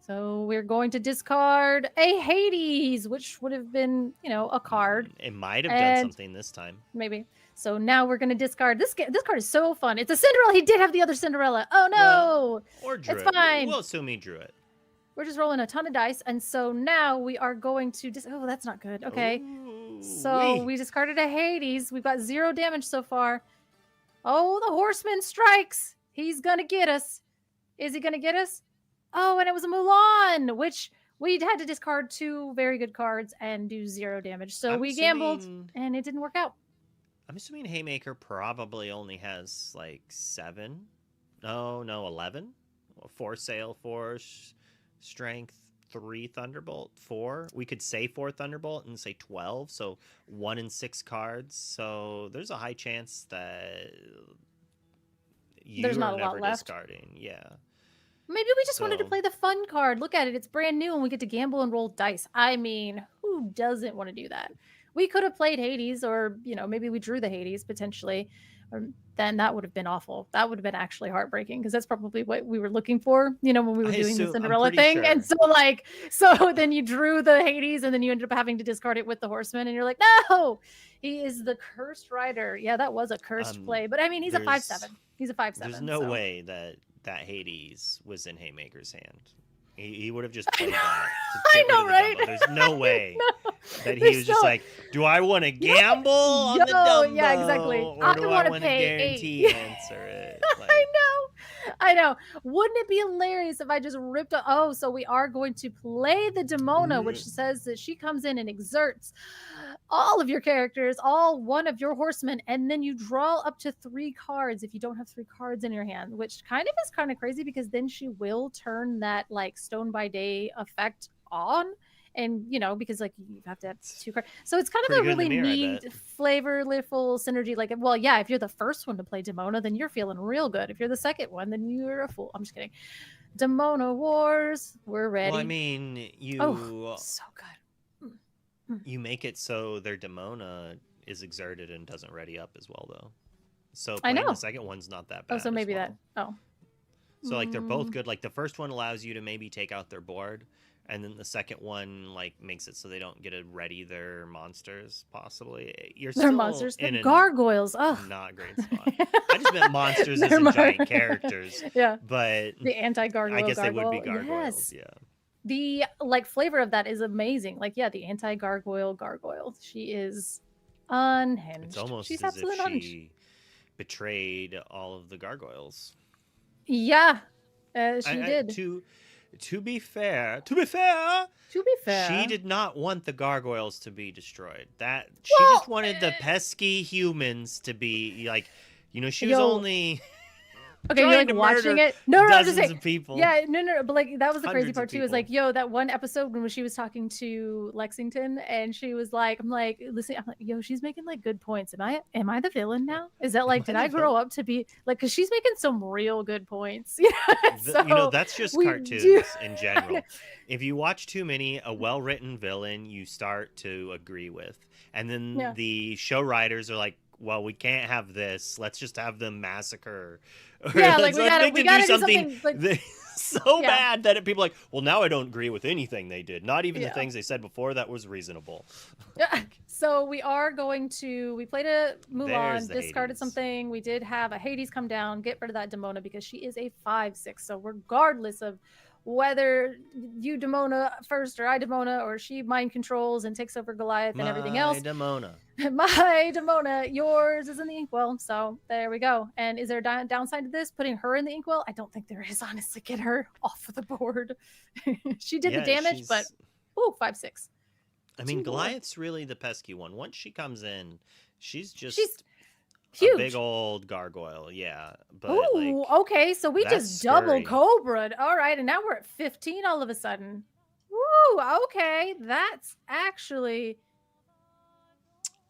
So we're going to discard a Hades, which would have been, a card. It might have done something this time. Maybe. So now we're going to discard this. This card is so fun. It's a Cinderella. He did have the other Cinderella. Oh no! Well, or drew it's fine. We'll assume he drew it. We're just rolling a ton of dice, and so now we are going to. Oh, that's not good. Okay. So we discarded a Hades. We've got 0 damage so far. Oh, the Horseman strikes. He's gonna get us. Is he gonna get us? Oh, and it was a Mulan, which we had to discard 2 very good cards and do 0 damage. So we gambled, and it didn't work out. I'm assuming Haymaker probably only has like 7. No, 11. 4 sail, 4 strength, 3 thunderbolt, 4. We could say 4 thunderbolt and say 12. So 1 in 6 cards. So there's a high chance that there's not a lot left. Discarding. Yeah. Maybe we just wanted to play the fun card. Look at it. It's brand new and we get to gamble and roll dice. I mean, who doesn't want to do that? We could have played Hades, or, maybe we drew the Hades potentially. Then that would have been awful. That would have been actually heartbreaking because that's probably what we were looking for, when we were doing the Cinderella thing. Sure. And so then you drew the Hades and then you ended up having to discard it with the Horseman and you're like, no, he is the cursed rider. Yeah, that was a cursed play. But I mean, he's a 5/7. He's a 5/7. There's no way that Hades was in Haymaker's hand. He would have just played that. I know, right? There's no way that he was just like, do I want to gamble on the Dumbo? Yeah, exactly. Or do I want to guarantee answer it? Like, I know. Wouldn't it be hilarious if I just ripped a... Oh, so we are going to play the Demona, which says that she comes in and exerts all of your characters, all 1 of your horsemen, and then you draw up to 3 cards if you don't have 3 cards in your hand, which is kind of crazy because then she will turn that like Stone by Day effect on. And because like you have to have 2 cards, so it's kind of a really neat, flavorful synergy. Like, well, yeah, if you're the first one to play Demona, then you're feeling real good. If you're the second one, then you're a fool. I'm just kidding. Demona Wars, we're ready. Well, I mean, so good. You make it so their Demona is exerted and doesn't ready up as well, though. So playing the second one's not that bad. Oh, so maybe that. Oh. So like they're both good. Like the first one allows you to maybe take out their board, and then the second one like makes it so they don't get to ready their monsters. Possibly, you're They're still monsters. in They're a gargoyles. Ugh. not great spot. I just meant monsters as They're in giant mar- characters, Yeah. but The anti-gargoyle I guess they would be gargoyle. gargoyles. Yes. Yeah. The like flavor of that is amazing. Like, yeah, the anti-gargoyle gargoyle. She is unhinged. It's almost She's as if absolutely unhinged. she betrayed all of the gargoyles. Yeah, she did. To be fair, To be fair, she did not want the gargoyles to be destroyed. That she Well, just wanted the pesky humans to be like, she was Yo, only Okay, you're trying like to watching murder it. No, I'm just dozens saying. of people. Yeah, no, but like that was the crazy Hundreds of part too. Is people. like, yo, that one episode when she was talking to Lexington, and she was like, I'm like, listen, I'm like, yo, she's making like good points. Am I the villain now? Is that like, did I grow up to be like? Because she's making some real good points. So That's just we cartoons do- in general. If you watch too many, a well-written villain you start to agree with, and then Yeah. the show writers are like, well, we can't have this. Let's just have them massacre. Or Yeah, like let's we gotta make them do something like so Yeah. bad that people are like, well, now I don't agree with anything they did. Not even the Yeah. things they said before that was reasonable. Yeah. So we played a Mulan, There's the discarded Hades. something. We did have a Hades come down, get rid of that Demona because she is a 5/6. So regardless of whether you Demona first or I Demona or she mind controls and takes over Goliath and everything else, Demona. my Demona, yours is in the inkwell. So there we go. And is there a downside to this? Putting her in the inkwell? I don't think there is, honestly. Get her off of the board. She did the Yeah, damage, but she's- 5/6. I mean, Two more. Goliath's really the pesky one. Once she comes in, she's just She's a huge. big old gargoyle. Yeah, but Ooh, like, okay. So we that's just double scary. Cobra'd. All right, and now we're at 15 all of a sudden. Woo, okay. That's actually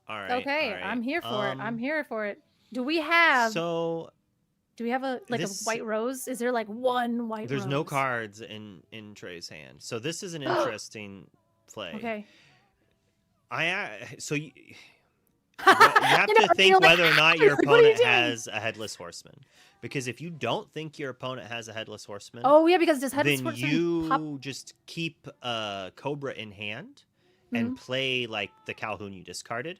all right. okay. all right. I'm here for it. I'm here for it. Do we have So a this- white rose? Is there like one white there's rose? no cards in Trey's hand. So this is an interesting play. Okay. So you have You know, to I think feel like- whether or not your Like, what are you opponent doing? has a headless horseman. Because if you don't think your opponent has a headless horseman, Oh yeah, because does Headless then Horseman you pop? just keep Cobra in hand and play like the Calhoun you discarded.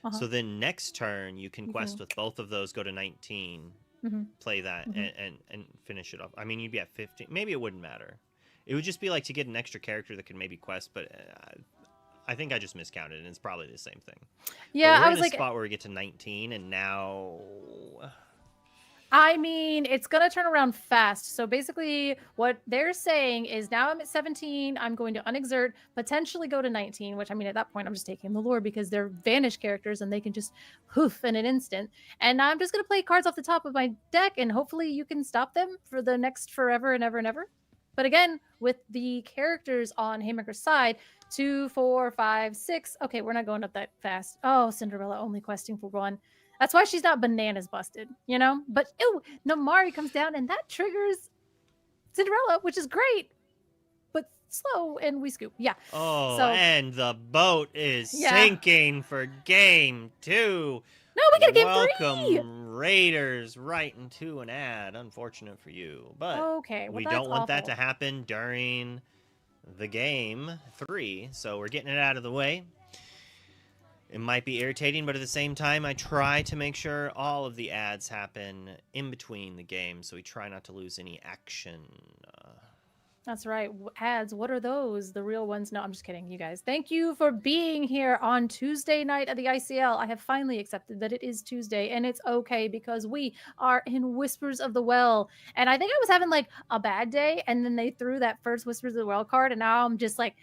Uh-huh. So then next turn you can You quest can- with both of those, go to 19, Mhm. play that, Mhm. and finish it off. I mean, you'd be at 15. Maybe it wouldn't matter. It would just be like to get an extra character that could maybe quest, but I think I just miscounted, and it's probably the same thing. Yeah, But we're I in was a like, spot where we get to 19, and now I mean, it's going to turn around fast. So basically, what they're saying is now I'm at 17. I'm going to unexert, potentially go to 19, which I mean, at that point, I'm just taking the lore because they're vanished characters and they can just hoof in an instant. And I'm just going to play cards off the top of my deck, and hopefully you can stop them for the next forever and ever and ever. But again, with the characters on Haymaker's side, 2, 4, 5, 6. Okay, we're not going up that fast. Oh, Cinderella only questing for 1. That's why she's not bananas busted, you know? But ew, Namari comes down and that triggers Cinderella, which is great, but slow, and we scoop. Yeah. oh, So- and the boat is Yeah. sinking for game 2. No, we got a game Welcome, 3. Raiders, right into an ad. Unfortunate for you, but Okay, well, we that's don't want that awful. to happen during the game 3, so we're getting it out of the way. It might be irritating, but at the same time, I try to make sure all of the ads happen in between the games, so we try not to lose any action. That's right. Ads, what are those? The real ones? No, I'm just kidding, you guys. Thank you for being here on Tuesday night at the ICL. I have finally accepted that it is Tuesday, and it's okay because we are in Whispers of the Well. And I think I was having like a bad day, and then they threw that first Whispers of the Well card, and now I'm just like,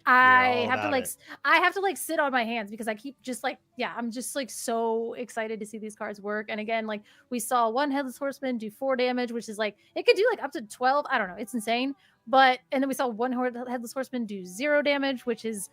I all have to about like it. I have to like sit on my hands because I keep just like, yeah, I'm just like so excited to see these cards work. And again, like we saw one Headless Horseman do 4 damage, which is like it could do like up to 12. I don't know, it's insane. But and then we saw one Headless Horseman do 0 damage, which is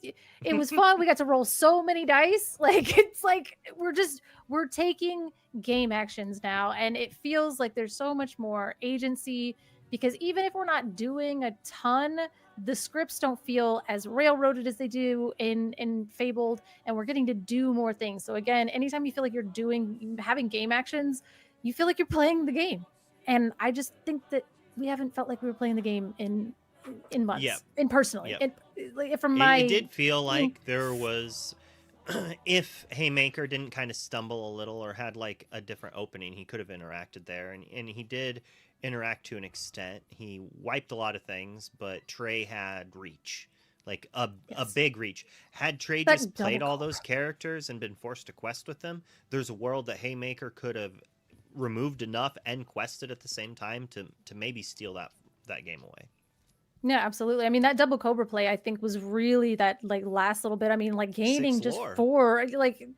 it was fun. We got to roll so many dice. Like it's like we're taking game actions now, and it feels like there's so much more agency because even if we're not doing a ton, the scripts don't feel as railroaded as they do in Fabled, and we're getting to do more things. So again, anytime you feel like you're having game actions, you feel like you're playing the game. And I just think that we haven't felt like we were playing the game in in months, Yep. in personally. Yep. Like, from my It did feel like there was, if Haymaker didn't kind of stumble a little or had like a different opening, he could have interacted there, and he did interact to an extent. He wiped a lot of things, but Trey had reach, like a Yes. big reach. Had Trey That just double played all cobra. those characters and been forced to quest with them, there's a world that Haymaker could have removed enough and quested at the same time to maybe steal that game away. Yeah, absolutely. I mean, that double cobra play, I think, was really that like last little bit. I mean, like gaining 6 just lore. 4, like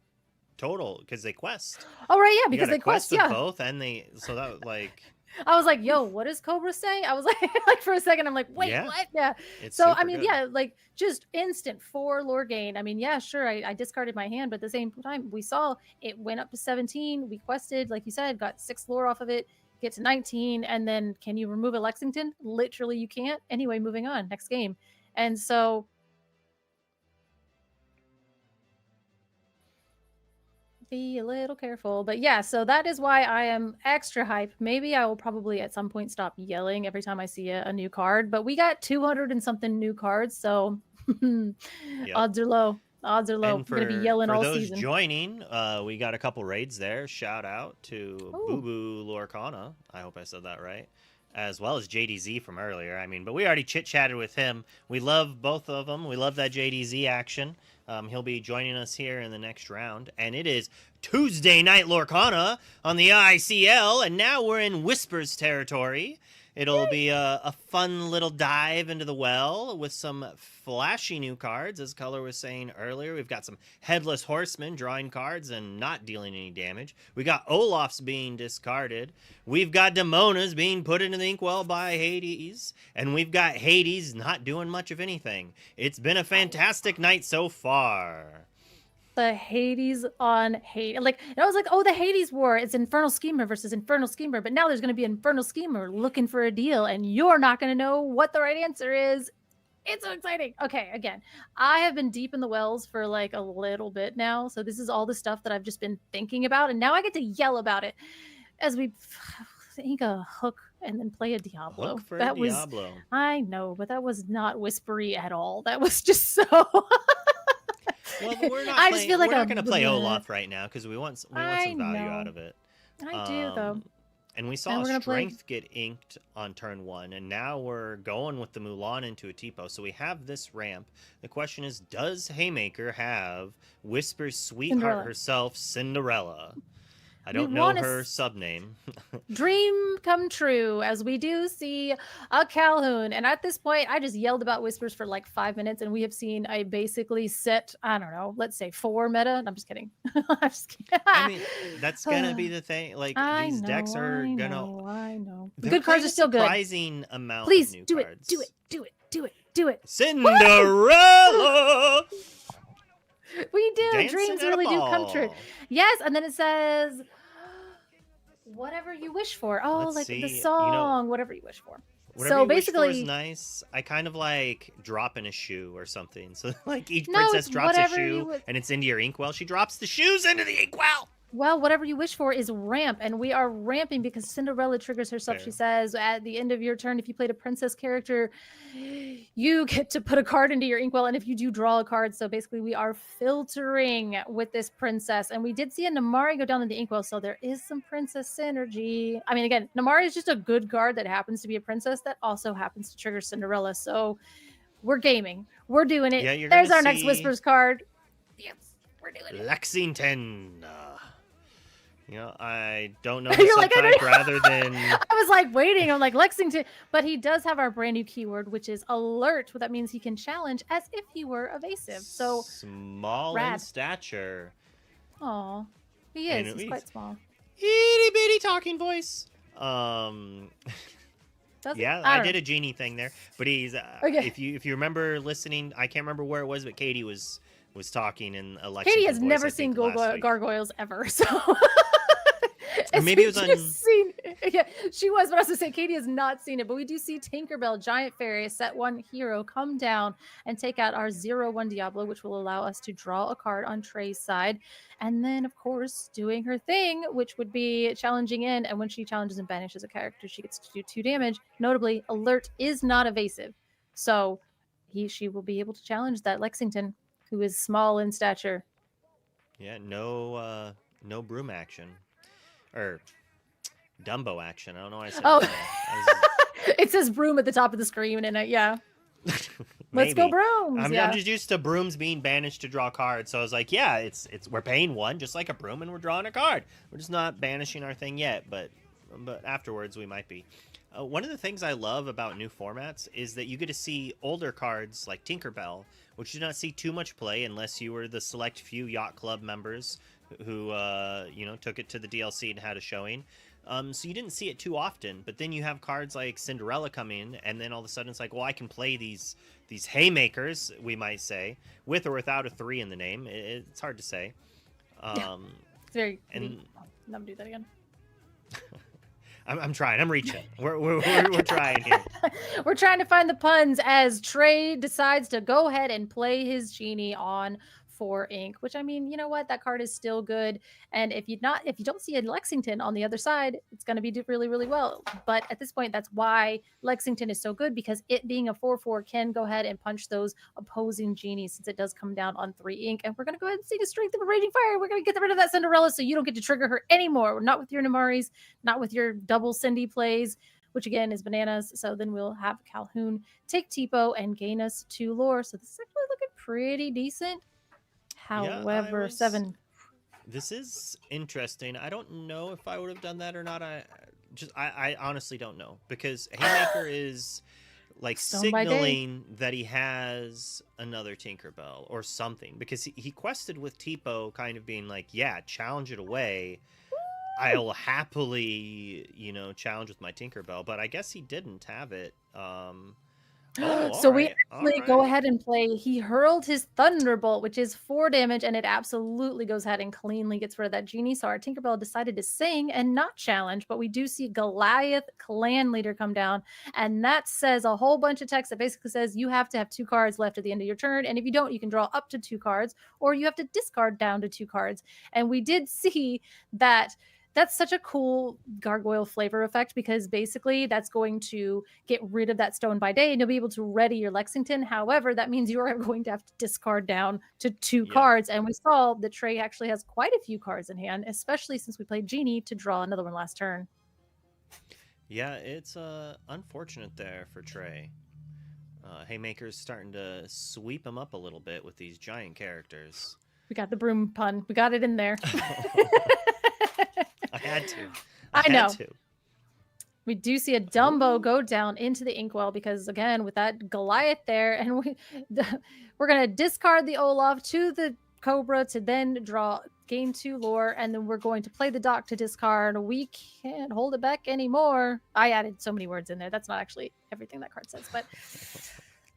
total, because they quest. oh right, yeah, You because got a they quest quest, with yeah. both, and they so that like I was like, yo, what does Cobra say? I was like, like for a second, I'm like, wait, Yeah. what? Yeah. it's So I super mean, good. yeah, like just instant 4 lore gain. I mean, yeah, sure, I discarded my hand, but at the same time, we saw it went up to 17. We quested, like you said, got 6 lore off of it, get to 19, and then can you remove a Lexington? Literally, you can't. Anyway, moving on, next game. And so be a little careful. But yeah, so that is why I am extra hype. Maybe I will probably at some point stop yelling every time I see a new card. But we got 200 and something new cards, so odds are low. Odds are low. And We're gonna be yelling for all those season. joining, we got a couple raids there. Shout out to Ooh. Boo Boo Lorcana. I hope I said that right. As well as JDZ from earlier. I mean, but we already chit chatted with him. We love both of them. We love that JDZ action. He'll be joining us here in the next round. And it is Tuesday Night Lorcana on the ICL. And now we're in Whispers territory. It'll be a fun little dive into the well with some flashy new cards. As Color was saying earlier, we've got some Headless Horsemen drawing cards and not dealing any damage. We got Olaf's being discarded. We've got Demonas being put into the inkwell by Hades. And we've got Hades not doing much of anything. It's been a fantastic night so far. The Hades on Hades. Like, and I was like, oh, the Hades war. It's Infernal Schemer versus Infernal Schemer. But now there's going to be Infernal Schemer looking for a deal, and you're not going to know what the right answer is. It's so exciting. Okay, again, I have been deep in the wells for like a little bit now. So this is all the stuff that I've just been thinking about. And now I get to yell about it as we think a hook and then play a Diablo. Hook for that a was, Diablo. I know, but that was not whispery at all. That was just so... Well, but we're not. I just feel like we're not a going to play bleh. Olaf right now because we want some value out of it. I do though. And we And saw we're gonna play- Strength get inked on turn 1, and now we're going with the Mulan into a Tipo. So we have this ramp. The question is, does Haymaker have Whisper's sweetheart Cinderella. herself, Cinderella? I don't We know wanna her s- sub name. Dream come true as we do see a Calhoun. And at this point, I just yelled about Whispers for like 5 minutes, and we have seen a basically set, I don't know, let's say 4 meta. I'm just kidding. I'm just kidding. I mean, that's gonna be the thing. Like I these decks are I gonna. know, I know. The They're good cards playing are a still good. surprising amount Please of new do cards. it, do it, do it, do it, do it. Cinderella. We do. Dancing Dreams at a really do come true. ball. Yes, and then it says, whatever you wish for. Oh, Let's like see, the you know, song, whatever you wish for. Whatever So you wish for basically, is nice. I kind of like dropping a shoe or something. So like each No, princess it's drops a whatever you shoe would- and it's into your inkwell. She drops the shoes into the inkwell. well, whatever you wish for is ramp, and we are ramping because Cinderella triggers herself. She Fair. says at the end of your turn, if you played a princess character, you get to put a card into your inkwell, and if you do, draw a card. So basically, we are filtering with this princess, and we did see a Namari go down in the inkwell, so there is some princess synergy. I mean, again, Namari is just a good card that happens to be a princess that also happens to trigger Cinderella. So we're gaming, we're doing it. Yeah, you're There's gonna our next see- Whispers card. Yes, we're doing it. Lexington. You know, I don't know You're the like, I subtype don't- rather than I was like waiting. I'm like Lexington, but he does have our brand new keyword, which is alert. What that means, he can challenge as if he were evasive. So, small in rad. stature. oh, he And is. He's he's- quite small. Itty bitty talking voice. Does he? Yeah, I I don't did know. a genie thing there, but he's Okay. if you remember listening, I can't remember where it was, but Katie was talking in Alexa. Katie has never seen gargoyles ever, so. Or As maybe it we was on- just seen- yeah, she was, but I was gonna say Katie has not seen it. But we do see Tinkerbell, Giant Fairy, set 1 hero, come down and take out our 0/1 Diablo, which will allow us to draw a card on Trey's side, and then of course doing her thing, which would be challenging in. And when she challenges and banishes a character, she gets to do 2 damage. Notably, alert is not evasive. So she will be able to challenge that Lexington, who is small in stature. Yeah, no broom action. Or Dumbo action. I don't know why I said Oh, Dumbo. it says broom at the top of the screen, and yeah. Let's go Maybe. brooms. I'm Yeah. just used to brooms being banished to draw cards, so I was like, yeah, it's we're paying one just like a broom, and we're drawing a card. We're just not banishing our thing yet, but afterwards we might be. One of the things I love about new formats is that you get to see older cards like Tinkerbell, which you do not see too much play unless you were the select few Yacht Club members who took it to the DLC and had a showing. So you didn't see it too often, but then you have cards like Cinderella come in, and then all of a sudden it's like, well, I can play these haymakers, we might say, with or without a 3 in the name. It's hard to say. It's very. And never do that again. I'm trying. I'm reaching. We're trying here. We're trying to find the puns as Trey decides to go ahead and play his genie on 4 ink, which, I mean, you know what? That card is still good. And if you don't see a Lexington on the other side, it's going to be really, really well. But at this point, that's why Lexington is so good, because it being a 4/4 can go ahead and punch those opposing genies, since it does come down on 3 ink. And we're going to go ahead and see the Strength of a Raging Fire. We're going to get rid of that Cinderella so you don't get to trigger her anymore. Not with your Namaris, not with your double Cindy plays, which again is bananas. So then we'll have Calhoun take Tipo and gain us 2 lore. So this is actually looking pretty decent. However, 7. This is interesting. I don't know if I would have done that or not. I honestly don't know, because Haymaker is like signaling that he has another Tinkerbell or something, because he quested with Tipo, kind of being like, yeah, challenge it away. I'll happily, challenge with my Tinkerbell, but I guess he didn't have it. So we actually go ahead and play. He hurled his Thunderbolt, which is 4 damage, and it absolutely goes ahead and cleanly gets rid of that genie. So our Tinkerbell decided to sing and not challenge, but we do see Goliath Clan Leader come down, and that says a whole bunch of text that basically says you have to have 2 cards left at the end of your turn, and if you don't, you can draw up to 2 cards, or you have to discard down to 2 cards. And we did see that. That's such a cool gargoyle flavor effect, because basically that's going to get rid of that Stone by Day and you'll be able to ready your Lexington. However, that means you're going to have to discard down to 2 cards. And we saw that Trey actually has quite a few cards in hand, especially since we played Genie to draw another one last turn. Yeah, it's unfortunate there for Trey. Haymaker's starting to sweep him up a little bit with these giant characters. We got the broom pun. We got it in there. I had to. I know. We do see a Dumbo go down into the inkwell, because again, with that Goliath there, and we're going to discard the Olaf to the Cobra to then gain 2 lore, and then we're going to play the Dock to discard. We can't hold it back anymore. I added so many words in there. That's not actually everything that card says, but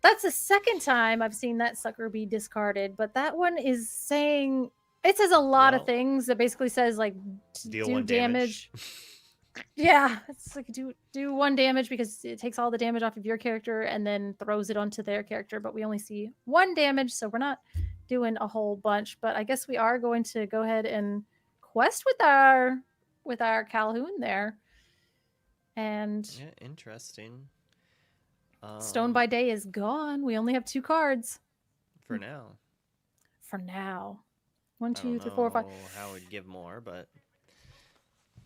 that's the second time I've seen that sucker be discarded. But that one is saying... It says a lot of things. That basically says, like, deal do 1 damage. Yeah, it's like do 1 damage, because it takes all the damage off of your character and then throws it onto their character. But we only see 1 damage, so we're not doing a whole bunch. But I guess we are going to go ahead and quest with our Calhoun there. And yeah, interesting. Stone by Day is gone. We only have 2 cards for now. For now. 1, 2, 3, 4, 5. How would give more, but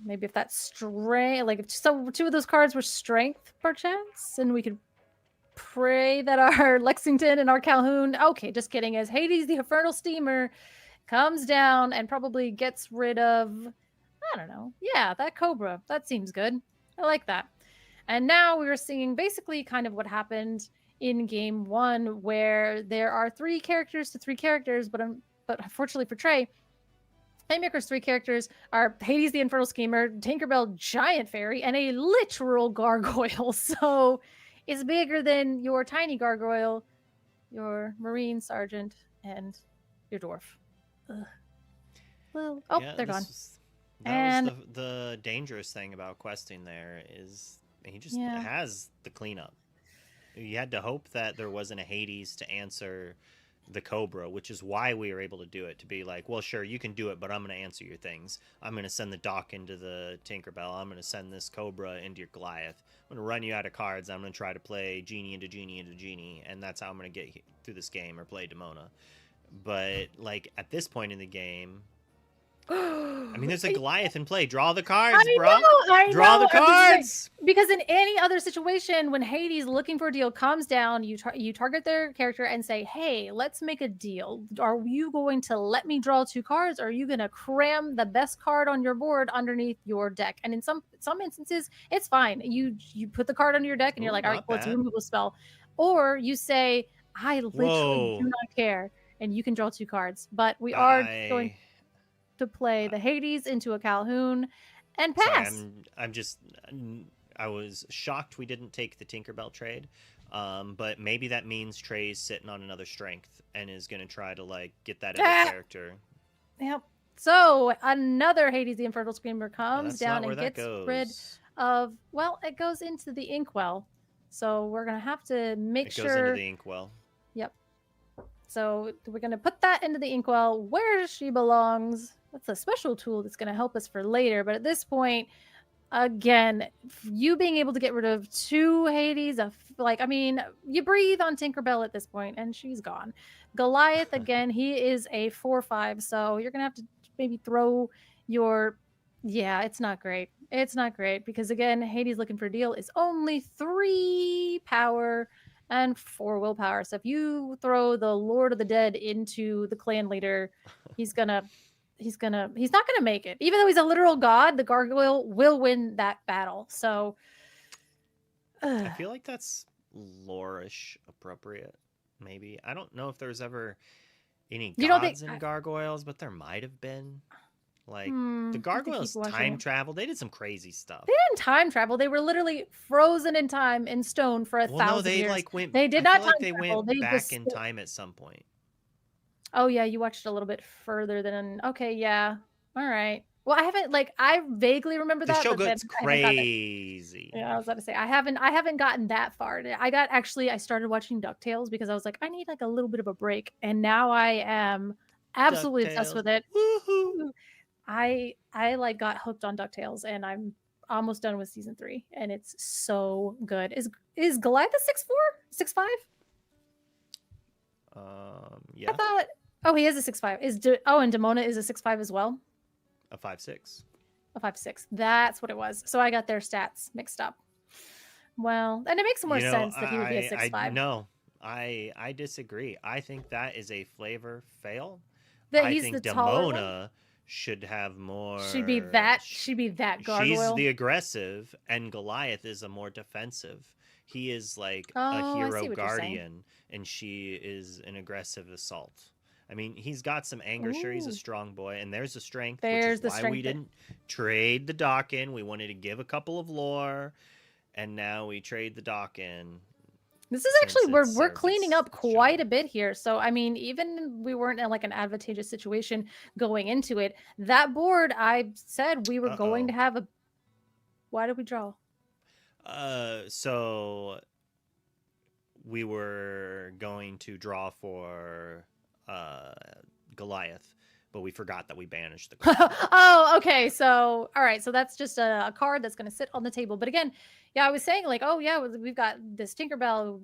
maybe if that's strength, like if 2 of those cards were strength, perchance, and we could pray that our Lexington and our Calhoun. Okay, just kidding. As Hades, the Infernal Steamer, comes down and probably gets rid of, I don't know. Yeah, that Cobra. That seems good. I like that. And now we were seeing basically kind of what happened in game 1, where there are 3 characters to 3 characters, but unfortunately for Trey, Haymaker's 3 characters are Hades the Infernal Schemer, Tinkerbell Giant Fairy, and a literal gargoyle. So it's bigger than your tiny gargoyle, your Marine Sergeant, and your dwarf. Ugh. Well, yeah, they're gone. That was the dangerous thing about questing there, is he just has the cleanup. You had to hope that there wasn't a Hades to answer the Cobra, which is why we were able to do it, to be like, well, sure, you can do it, but I'm going to answer your things. I'm going to send the Doc into the Tinkerbell. I'm going to send this Cobra into your Goliath. I'm going to run you out of cards. I'm going to try to play Genie into Genie into Genie, and that's how I'm going to get through this game, or play Demona. But, like, at this point in the game, I mean, there's a Goliath in play. Draw the cards, bro. Draw the cards. Because in any other situation, when Hades looking for a deal comes down, you target their character and say, "Hey, let's make a deal. Are you going to let me draw 2 cards, or are you going to cram the best card on your board underneath your deck?" And in some instances, it's fine. You put the card under your deck, and you're like, "All right, well, it's a removal spell," or you say, "I literally do not care," and you can draw 2 cards. But we are going to play the Hades into a Calhoun and pass. Sorry, I was shocked we didn't take the Tinkerbell trade, but maybe that means Trey's sitting on another strength and is going to try to, like, get that other character. Yep. So another Hades the Infernal Screamer comes down and gets rid of, well, it goes into the Inkwell. So we're going to have to make sure. It goes into the Inkwell. Yep. So we're going to put that into the Inkwell where she belongs. That's a special tool that's going to help us for later. But at this point, again, you being able to get rid of 2 Hades, I mean, you breathe on Tinkerbell at this point, and she's gone. Goliath, again, he is a 4/5, so you're going to have to maybe throw your... Yeah, it's not great. It's not great because, again, Hades looking for a deal is only 3 power and 4 willpower. So if you throw the Lord of the Dead into the clan leader, he's not gonna make it. Even though he's a literal god, the gargoyle will win that battle. So I feel like that's lore-ish appropriate. Maybe. I don't know if there's ever any gods in gargoyles, but there might have been. Like, the gargoyles time travel. They did some crazy stuff. They didn't time travel. They were literally frozen in time in stone for 1,000 years. They did not time travel. They went back in time at some point. Oh yeah, you watched it a little bit further than... Okay, yeah. All right. Well, I haven't, like, I vaguely remember that. The show gets crazy. Yeah, I was about to say I haven't gotten that far. I started watching DuckTales because I was like, I need like a little bit of a break, and now I am absolutely obsessed with it. Woohoo! I like got hooked on DuckTales, and I'm almost done with season 3, and it's so good. Is Goliath a 6'4", 6'5"? Yeah. I thought. Oh, he is a 6'5". And Demona is a 6'5" as well. A 5'6". A 5'6". That's what it was. So I got their stats mixed up. Well, and it makes more sense that he would be a 6'5". No, I disagree. I think that is a flavor fail. I think Demona should have more. She'd be that gargoyle. She's the aggressive, and Goliath is a more defensive. He is like a hero guardian, and she is an aggressive assault. I mean, he's got some anger. Sure, he's a strong boy, and there's the strength. Which is why we didn't trade the Doc in. We wanted to give a couple of lore, and now we trade the Doc in. This is actually we're cleaning up quite a bit here. So I mean, even we weren't in like an advantageous situation going into it. That board, I said we were going to have a. Why did we draw? So we were going to draw for Goliath, but we forgot that we banished the card. Oh, okay. So, all right. So that's just a card that's going to sit on the table. But again, yeah, I was saying like, oh yeah, we've got this Tinkerbell,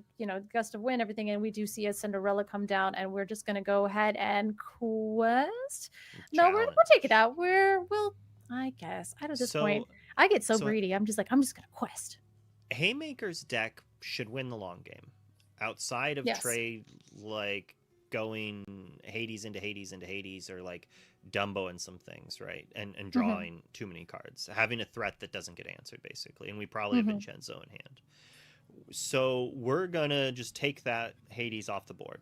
gust of wind, everything, and we do see a Cinderella come down, and we're just going to go ahead and quest. No, we'll take it out. I guess at this point, I get so greedy. I'm just going to quest. Haymaker's deck should win the long game. Outside of trade, like going Hades into Hades into Hades, or like Dumbo and some things, right? And drawing too many cards, having a threat that doesn't get answered, basically. And we probably have Vincenzo in hand. So we're gonna just take that Hades off the board.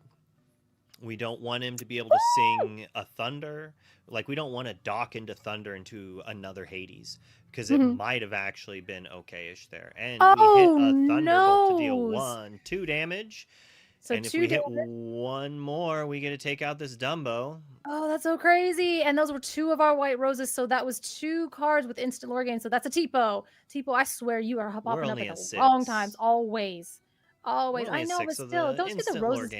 We don't want him to be able to sing a Thunder. Like, we don't want to dock into Thunder into another Hades, because it might have actually been okay-ish there. And we hit a Thunderbolt to deal 2 damage. So and if we hit 1 more, we get to take out this Dumbo. Oh, that's so crazy. And those were 2 of our white roses. So that was 2 cards with instant lore gain. So that's a Tipo. Tipo, I swear you are popping up at the wrong times. Always. I know, but still, don't get the roses.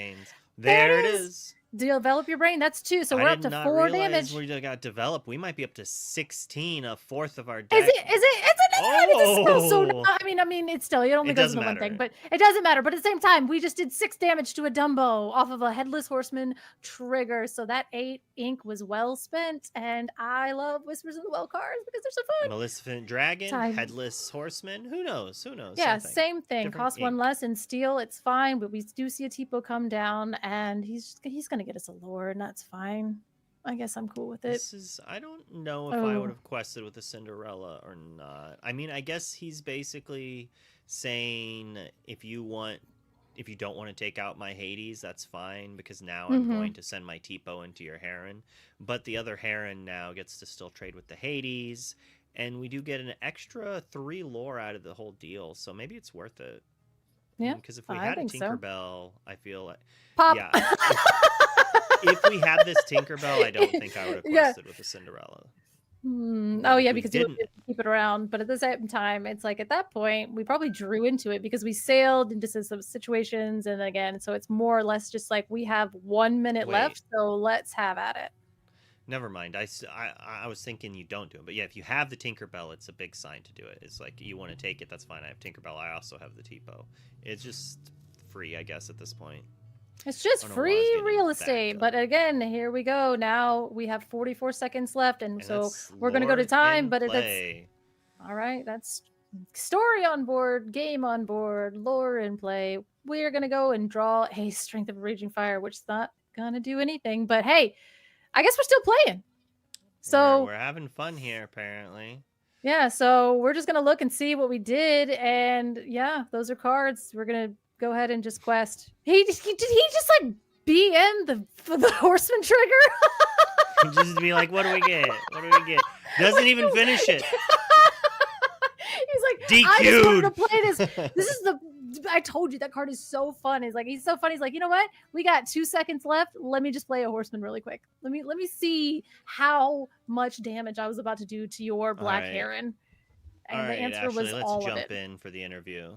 There it is. Develop your brain. That's 2. So I we're did up to not 4 realize damage. we got developed. We might be up to 16, a fourth of our Is deck. it? It's a spell. So no, Oh! I mean, it's still, it only It goes doesn't into one thing, matter. but it doesn't matter. But at the same time, we just did 6 damage to a Dumbo off of a Headless Horseman trigger. So that 8 ink was well spent, and I love Whispers in the Well cards because they're so fun. Maleficent Dragon, Time. Headless Horseman. Who knows? Who knows? Yeah, Something. same thing. Different Cost 1 ink. less in steel. It's fine, but we do see a Tipo come down, and he's gonna get us a lore, and that's fine. I guess I'm cool with it. This is, I don't know if I would have quested with a Cinderella or not. I mean, I guess he's basically saying if you don't want to take out my Hades, that's fine, because now I'm going to send my Tipo into your Heron. But the other Heron now gets to still trade with the Hades, and we do get an extra 3 lore out of the whole deal, so maybe it's worth it. Yeah, because if we had a think so. Tinkerbell, I feel like Pop. yeah. If we had this Tinkerbell, I don't think I would have quested with a Cinderella. Oh yeah, we because you didn't- would keep it around. But at the same time, it's like at that point we probably drew into it because we sailed into some situations, and again, so it's more or less just like we have 1 minute left, so let's have at it. Never mind. I was thinking you don't do it, but yeah, if you have the Tinkerbell, it's a big sign to do it. It's like you want to take it, that's fine. I have Tinkerbell. I also have the Tipo. It's just free, I guess, at this point. It's just free real estate. But again, here we go. Now we have 44 seconds left, and so we're going to go to time. But it's all right. That's story on board, game on board, lore in play. We're going to go and draw a Strength of a Raging Fire, which is not going to do anything. But hey, I guess we're still playing. So we're having fun here, apparently. Yeah, so we're just gonna look and see what we did, and yeah, those are cards. We're gonna go ahead and just quest. He just like BM the Horseman trigger. Just be like, what do we get? What do we get? Doesn't even finish it. He's like, DQ'd. I just wanted to play this. This is I told you that card is so fun. He's so funny. He's like, you know what? We got 2 seconds left. Let me just play a Horseman really quick. Let me see how much damage I was about to do to your Black Heron. And the answer was all of it. Let's jump in for the interview.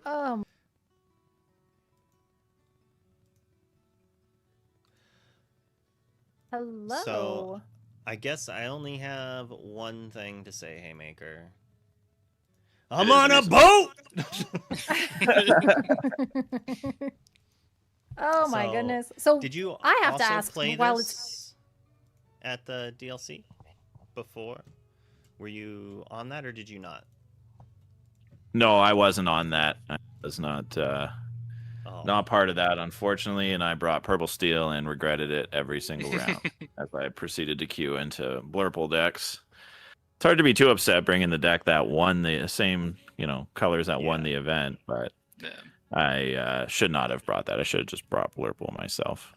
Hello. So, I guess I only have one thing to say, Haymaker. I'm on a boat! Oh my goodness. So did you I have also to ask play while this at the DLC before? Were you on that or did you not? No, I wasn't on that. I was not part of that, unfortunately, and I brought Purple Steel and regretted it every single round as I proceeded to queue into Blurple decks. It's hard to be too upset bringing the deck that won the same, colors that won the event, but I should not have brought that. I should have just brought Blurple myself.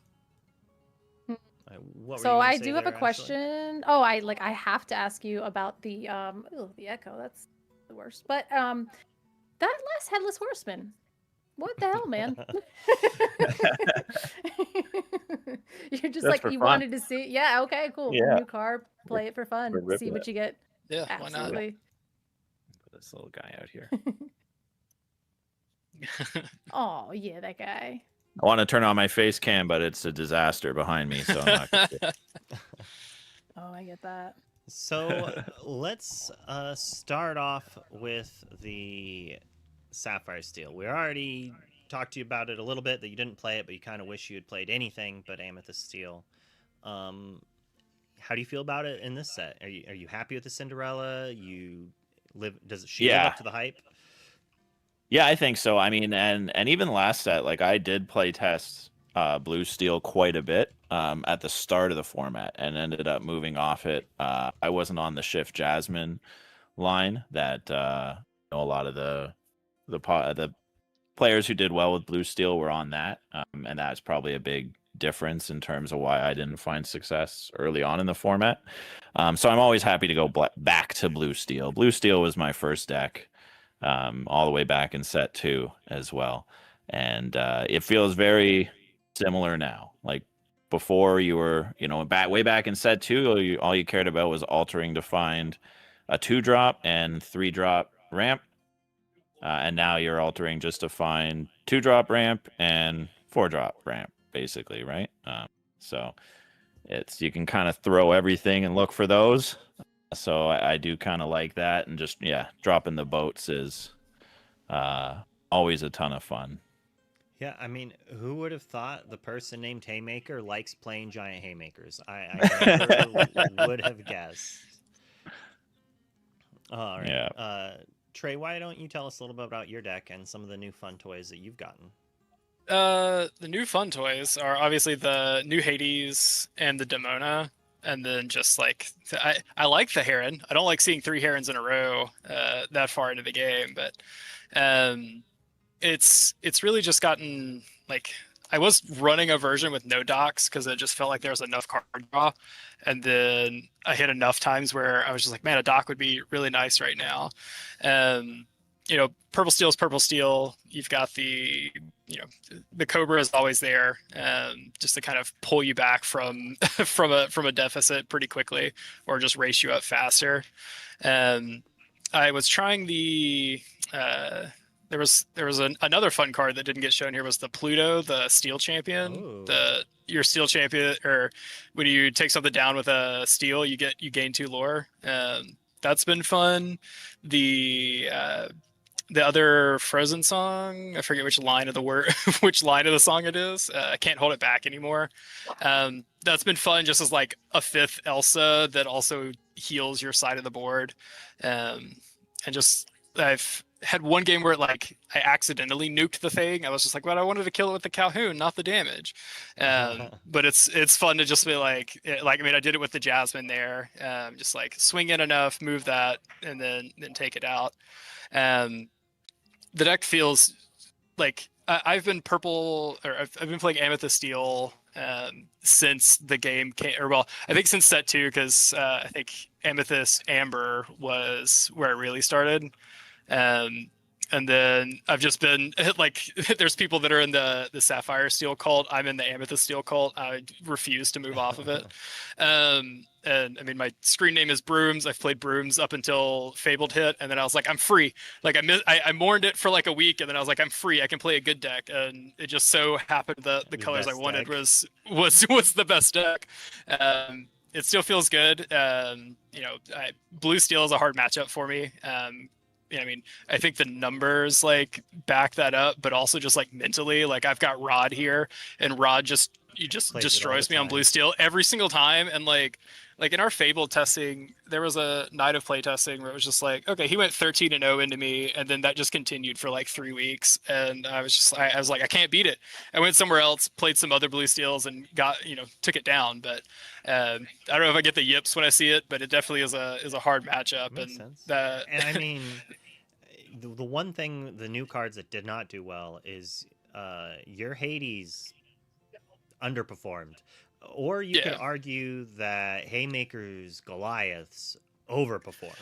So I do have a question. Oh, I have to ask you about the echo. That's the worst. But that last Headless Horseman. What the hell, man? You're just like, you wanted to see. Yeah, okay, cool. Yeah. New card, play it for fun. See what you get. Yeah, absolutely. why not? Put this little guy out here. Oh, yeah, that guy. I want to turn on my face cam, but it's a disaster behind me, so I'm not going to. Oh, I get that. So let's start off with the Sapphire Steel. We already talked to you about it a little bit, that you didn't play it, but you kind of wish you had played anything but Amethyst Steel. How do you feel about it in this set? Are you happy with the Cinderella? Does she live up to the hype? Yeah, I think so. I mean, and even last set, like I did play test Blue Steel quite a bit at the start of the format and ended up moving off it. I wasn't on the Shift Jasmine line that a lot of the players who did well with Blue Steel were on that, and that's probably a big difference in terms of why I didn't find success early on in the format. So I'm always happy to go back to Blue Steel. Blue Steel was my first deck. All the way back in set 2 as well. And it feels very similar now. Like before you were, way back in set 2, all you cared about was altering to find a 2-drop and 3-drop ramp. And now you're altering just to find 2-drop ramp and 4-drop ramp. basically, right? So you can kind of throw everything and look for those. So I do kind of like that, and just dropping the boats is always a ton of fun. Yeah, I mean, who would have thought the person named Haymaker likes playing giant haymakers? I never would have guessed. All right. Yeah. Trey, why don't you tell us a little bit about your deck and some of the new fun toys that you've gotten? The new fun toys are obviously the new Hades and the Demona, and then just like I like the Heron. I don't like seeing 3 Herons in a row that far into the game, but it's really just gotten like I was running a version with no docks because it just felt like there was enough card draw, and then I hit enough times where I was just like, man, a dock would be really nice right now. Purple steel is purple steel. You've got the Cobra is always there, just to kind of pull you back from from a deficit pretty quickly, or just race you up faster. I was trying the there was another fun card that didn't get shown here, was the Pluto, the steel champion. Ooh. Your steel champion, or when you take something down with a steel, you gain 2 lore. That's been fun. The other Frozen song, I forget which line of the song it is. I can't hold it back anymore. That's been fun, just as like a 5th Elsa that also heals your side of the board. And just I've had one game where I accidentally nuked the thing. I was just like, well, I wanted to kill it with the Calhoun, not the damage. But it's fun to just be I did it with the Jasmine there. Just like swing in enough, move that, and then take it out. The deck feels like I've been I've been playing Amethyst Steel since the game came, I think since set 2, because I think Amethyst Amber was where it really started. And then I've just been there's people that are in the Sapphire Steel cult. I'm in the Amethyst Steel cult. I refuse to move off of it. And I mean, my screen name is Brooms. I've played Brooms up until Fabled hit, and then I was like, I'm free. I mourned it for a week, and then I was like, I'm free. I can play a good deck, and it just so happened that the colors I wanted was the best deck. It still feels good. Blue Steel is a hard matchup for me. I think the numbers back that up, but also just mentally, I've got Rod here, and Rod just destroys me on Blue Steel every single time. And in our Fable testing, there was a night of play testing where it was just okay, he went 13-0 into me, and then that just continued for 3 weeks, and I was like, I can't beat it. I went somewhere else, played some other Blue Steels, and took it down. But I don't know if I get the yips when I see it, but it definitely is a hard matchup. Makes sense. And I mean, the one thing, the new cards that did not do well is your Hades underperformed. Or you could argue that Haymaker's Goliaths overperformed.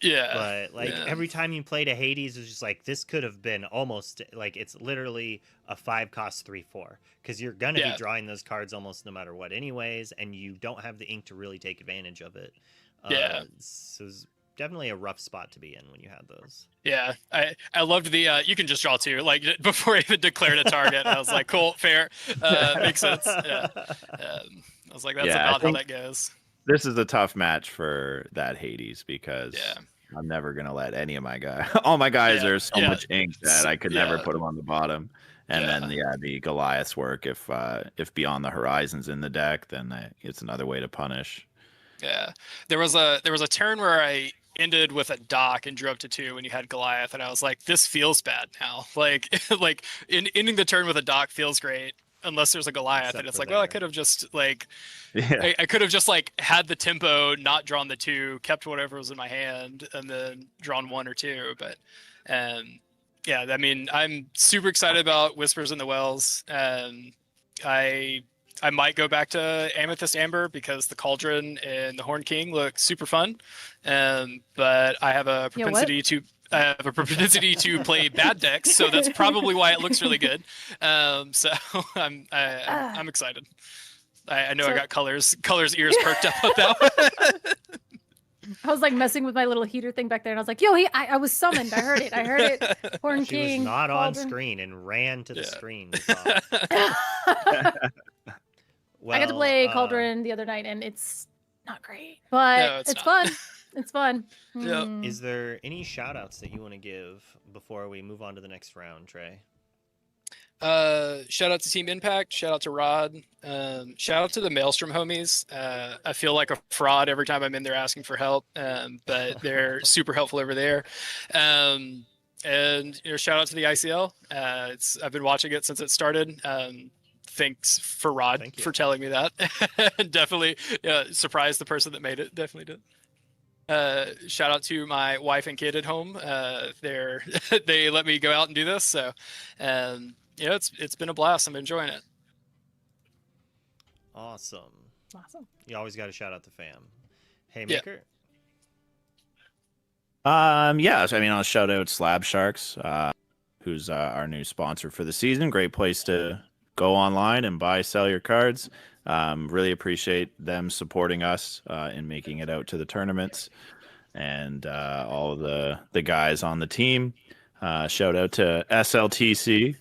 Yeah. But every time you played a Hades, it was just this could have been almost it's literally a 5-cost 3/4, because you're gonna be drawing those cards almost no matter what anyways, and you don't have the ink to really take advantage of it. So it's definitely a rough spot to be in when you had those. Yeah, I loved the you can just draw 2 before I even declared a target. I was like, cool, fair, makes sense. Yeah. I was like, that's about how that goes. This is a tough match for that Hades, because I'm never gonna let any of my guys. All my guys are so much ink that I could never put them on the bottom. And then the Goliaths work if Beyond the Horizon's in the deck, then it's another way to punish. Yeah, there was a turn where I ended with a dock and drew up to 2 when you had Goliath, and I was like, this feels bad now. Ending the turn with a dock feels great unless there's a Goliath. Except and it's well, I could have just I could have just had the tempo, not drawn the 2, kept whatever was in my hand, and then drawn 1 or 2. But I mean, I'm super excited about Whispers in the Wells. I might go back to Amethyst Amber because the Cauldron and the Horn King look super fun, but I have a propensity to play bad decks, so that's probably why it looks really good. So I'm excited. I know I got colors ears perked up with that one. I was like messing with my little heater thing back there, and I was like, "Yo, I was summoned. I heard it. I heard it." Horn She was King. not on Cauldron. screen and ran to the Yeah. screen. To talk. I got to play Well, Cauldron the other night, and it's not great, but No, it's it's not. fun. It's fun. Yeah. Hmm. is there any shout outs that you want to give before we move on to the next round, Trey? Shout out to Team Impact. Shout out to Rod. Shout out to the Maelstrom homies. I feel like a fraud every time I'm in there asking for help, but they're super helpful over there. And shout out to the ICL. I've been watching it since it started. Thanks for Rod Thank you. for telling me that. Definitely surprised the person that made it. Definitely did. Shout out to my wife and kid at home. They let me go out and do this. So, it's been a blast. I'm enjoying it. Awesome. Awesome. You always got to shout out the fam. Hey, Maker. Yeah. So, I mean, I'll shout out Slab Sharks, who's our new sponsor for the season. Great place to go online and buy, sell your cards. Really appreciate them supporting us in making it out to the tournaments, and all of the guys on the team. Shout out to SLTC.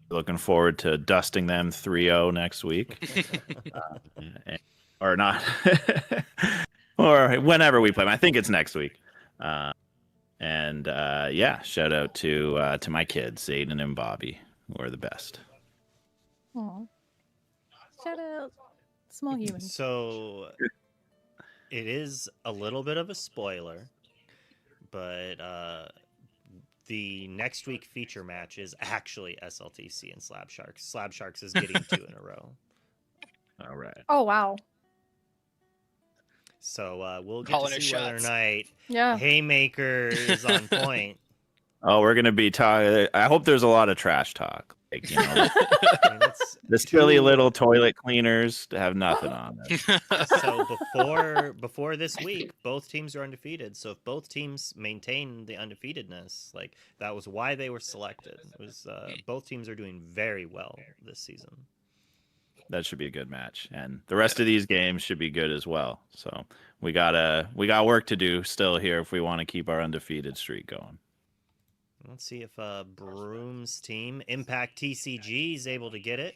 Looking forward to dusting them 3-0 next week. Or not. Or whenever we play them. I think it's next week. Shout out to my kids, Aiden and Bobby, who are the best. Aw. Shout out, small human. So it is a little bit of a spoiler, but the next week feature match is actually SLTC and Slab Sharks. Slab Sharks is getting 2 in a row. All right. Oh wow. So we'll get Calling to it see whether or shots. not Yeah. Haymaker is on point. Oh, we're gonna be talking. I hope there's a lot of trash talk. Like, I mean, that's the silly little toilet cleaners have nothing on them. so before this week, both teams are undefeated. So if both teams maintain the undefeatedness, like that was why they were selected. It was both teams are doing very well this season. That should be a good match, and the rest of these games should be good as well. So we got work to do still here if we want to keep our undefeated streak going. Let's see if Broom's team, Impact TCG, is able to get it.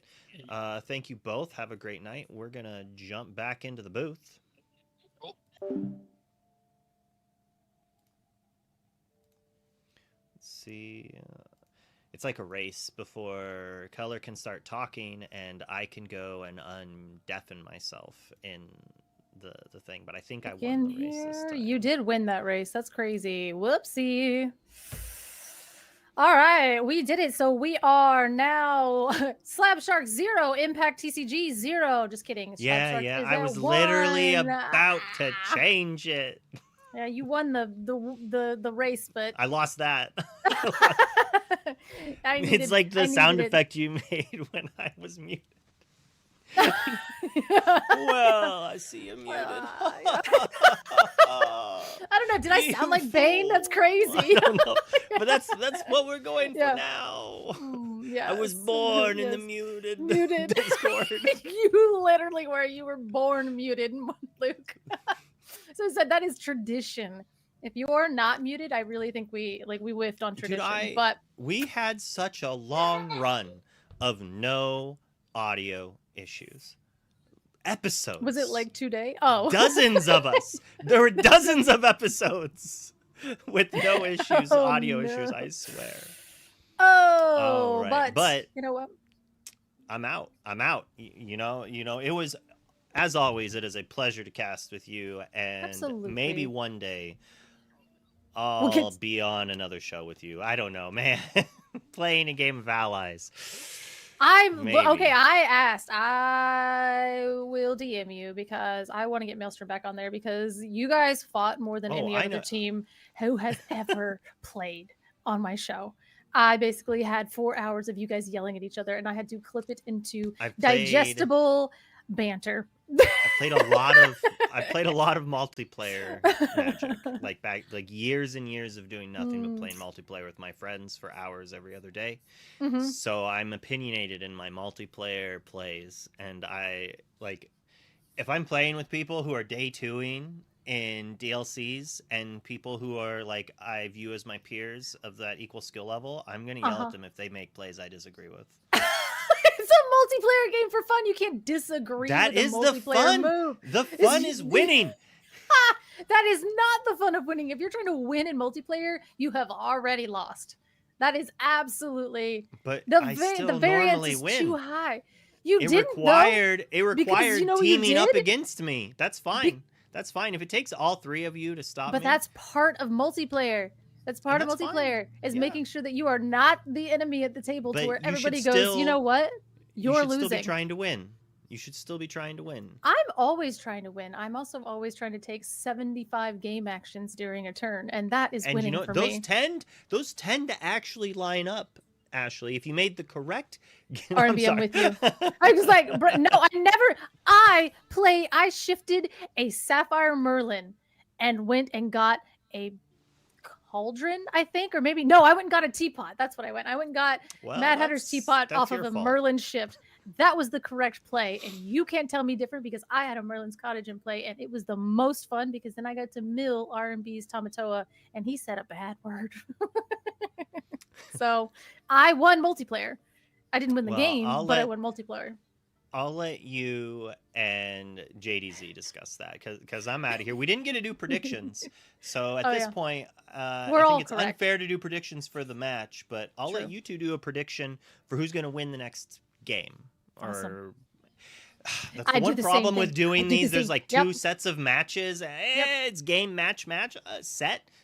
Thank you both. Have a great night. We're going to jump back into the booth. Let's see. It's like a race before Color can start talking and I can go and undeafen myself in the thing. But I think I won the race this time. You did win that race. That's crazy. Whoopsie. All right, we did it. So we are now Slab Shark 0, Impact TCG 0. Just kidding. Slab Shark is I at was literally 1. about to change it. Yeah, you won the race, but I lost that. it's like the sound effect you made when I was muted. Well, I see you muted. I don't know. Did I sound like Bane? That's crazy. I don't know. But that's what we're going for Yeah. now. Yeah, I was born in the muted Discord. You literally were. You were born muted, Luke. So I said that is tradition. If you are not muted, I really think we whiffed on tradition. But we had such a long run of no audio issues. Episodes. Was it like 2 days? Oh. Dozens of us. There were dozens of episodes with no issues, audio issues, I swear. Oh, right. But you know what? I'm out. You know, it was, as always, it is a pleasure to cast with you, and Absolutely. maybe one day I'll be on another show with you. I don't know, man. Playing a game of Allies. Maybe. Okay. I asked. I will DM you because I want to get Maelstrom back on there because you guys fought more than any other team who has ever played on my show. I basically had 4 hours of you guys yelling at each other, and I had to clip it into digestible banter. I played a lot of multiplayer Magic, like years and years of doing nothing but playing multiplayer with my friends for hours every other day. Mm-hmm. So I'm opinionated in my multiplayer plays, and if I'm playing with people who are day 2ing in DLCs and people who are like I view as my peers of that equal skill level, I'm gonna yell at them if they make plays I disagree with. It's a multiplayer game for fun. You can't disagree That with is a the multiplayer fun. move. The fun is winning. That is not the fun of winning. If you're trying to win in multiplayer, you have already lost. That is absolutely. But the I still the variance normally is win. too high. You It didn't required because you know what you teaming up did? against me. That's fine. That's fine. If it takes all three of you to stop But me. that's part of multiplayer. That's part of that's fine. multiplayer is Yeah. making sure that you are not the enemy at the table But to where you everybody should goes, you know still- what? you You're should losing. still be trying to win. You should still be trying to win. I'm always trying to win. I'm also always trying to take 75 game actions during a turn, and that is And winning you know for those me. those tend to actually line up, Ashley. If you made the correct R&B, I'm with you. I was like, no, I shifted a Sapphire Merlin and went and got a cauldron, I think, or maybe no, I went and got a teapot. That's what I went. I went and got Well, Mad Hatter's teapot that's off of your a fault. Merlin shift. That was the correct play, and you can't tell me different because I had a Merlin's Cottage in play, and it was the most fun because then I got to mill R&B's Tamatoa, and he said a bad word. So I won multiplayer. I didn't win the Well, game, I'll but I let- won multiplayer. I'll let you and JDZ discuss that because I'm out of here. We didn't get to do predictions, so at Oh, this yeah. point, We're I all think it's correct. unfair to do predictions for the match. But I'll let True. you two do a prediction for who's going to win the next game. Awesome. Or that's I the do one the same problem thing. with doing I do the these. There's same- like yep. two sets of matches. It's game match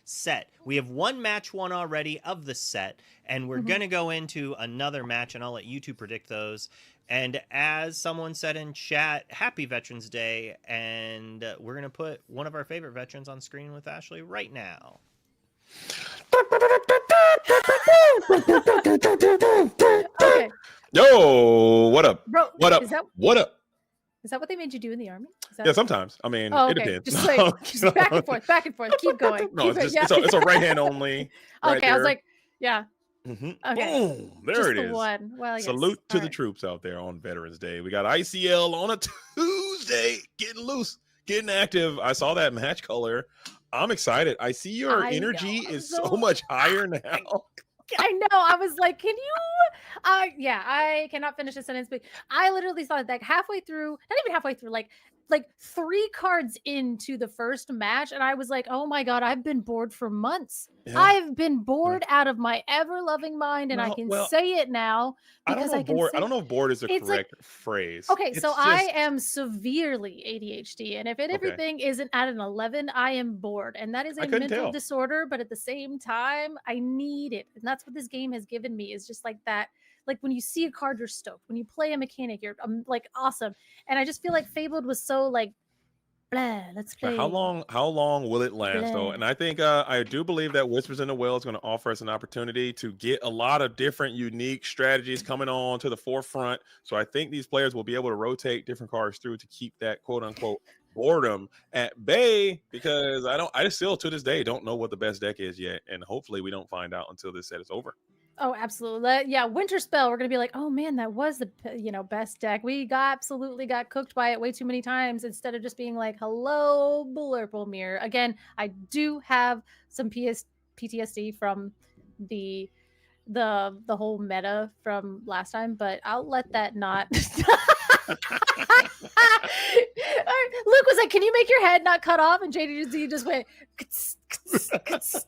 set. We have one match one already of the set, and we're Mhm. gonna go into another match, and I'll let you two predict those. And as someone said in chat, happy Veterans Day, and we're gonna put one of our favorite veterans on screen with Ashley right now. Okay, Yo, what up? bro. What up? Is that What up? what they made you do in the army? Is that Yeah, sometimes. I mean, Oh, it okay. depends. Just like just back and forth, back and forth. Keep going. No, Keep it's it. just it's a right hand only. Right Okay, I was there. like, yeah. Mhm. Okay. Boom, there Just it the is. one. Well, yes. Salute to All the right. troops out there on Veterans Day. We got ICL on a Tuesday, getting loose, getting active. I saw that match color. I'm excited. I see your I energy know, is so- so much higher now. I know. I was like, can you? Yeah, I cannot finish a sentence, but I literally saw it like halfway through, not even halfway through, like 3 cards into the first match, and I was like, oh my god, I've been bored for months. Yeah. I've been bored out of my ever loving mind, and I No, can well, say it now I don't because know. I can Board. say I don't know if board is the it's like- correct phrase. Okay, It's so just- I am severely ADHD, and if Okay. everything isn't at an 11, I am bored, and that is I a couldn't mental tell. disorder. But at the same time, I need it, and that's what this game has given me. Is just like that. Like when you see a card, you're stoked. When you play a mechanic, you're like awesome. And I just feel like Fabled was so like, blah. Let's play. How long will it last though? Blah. And I think I do believe that Whispers in the Well is going to offer us an opportunity to get a lot of different unique strategies coming on to the forefront. So I think these players will be able to rotate different cards through to keep that quote unquote boredom at bay, because I still to this day don't know what the best deck is yet, and hopefully we don't find out until this set is over. Oh, absolutely. Yeah, Winter Spell. We're gonna be like, oh man, that was the best deck. We absolutely got cooked by it way too many times instead of just being like, hello, Blurplemere. Again, I do have some PTSD from the whole meta from last time, but I'll let that not. Luke was like, "Can you make your head not cut off?" And JD just went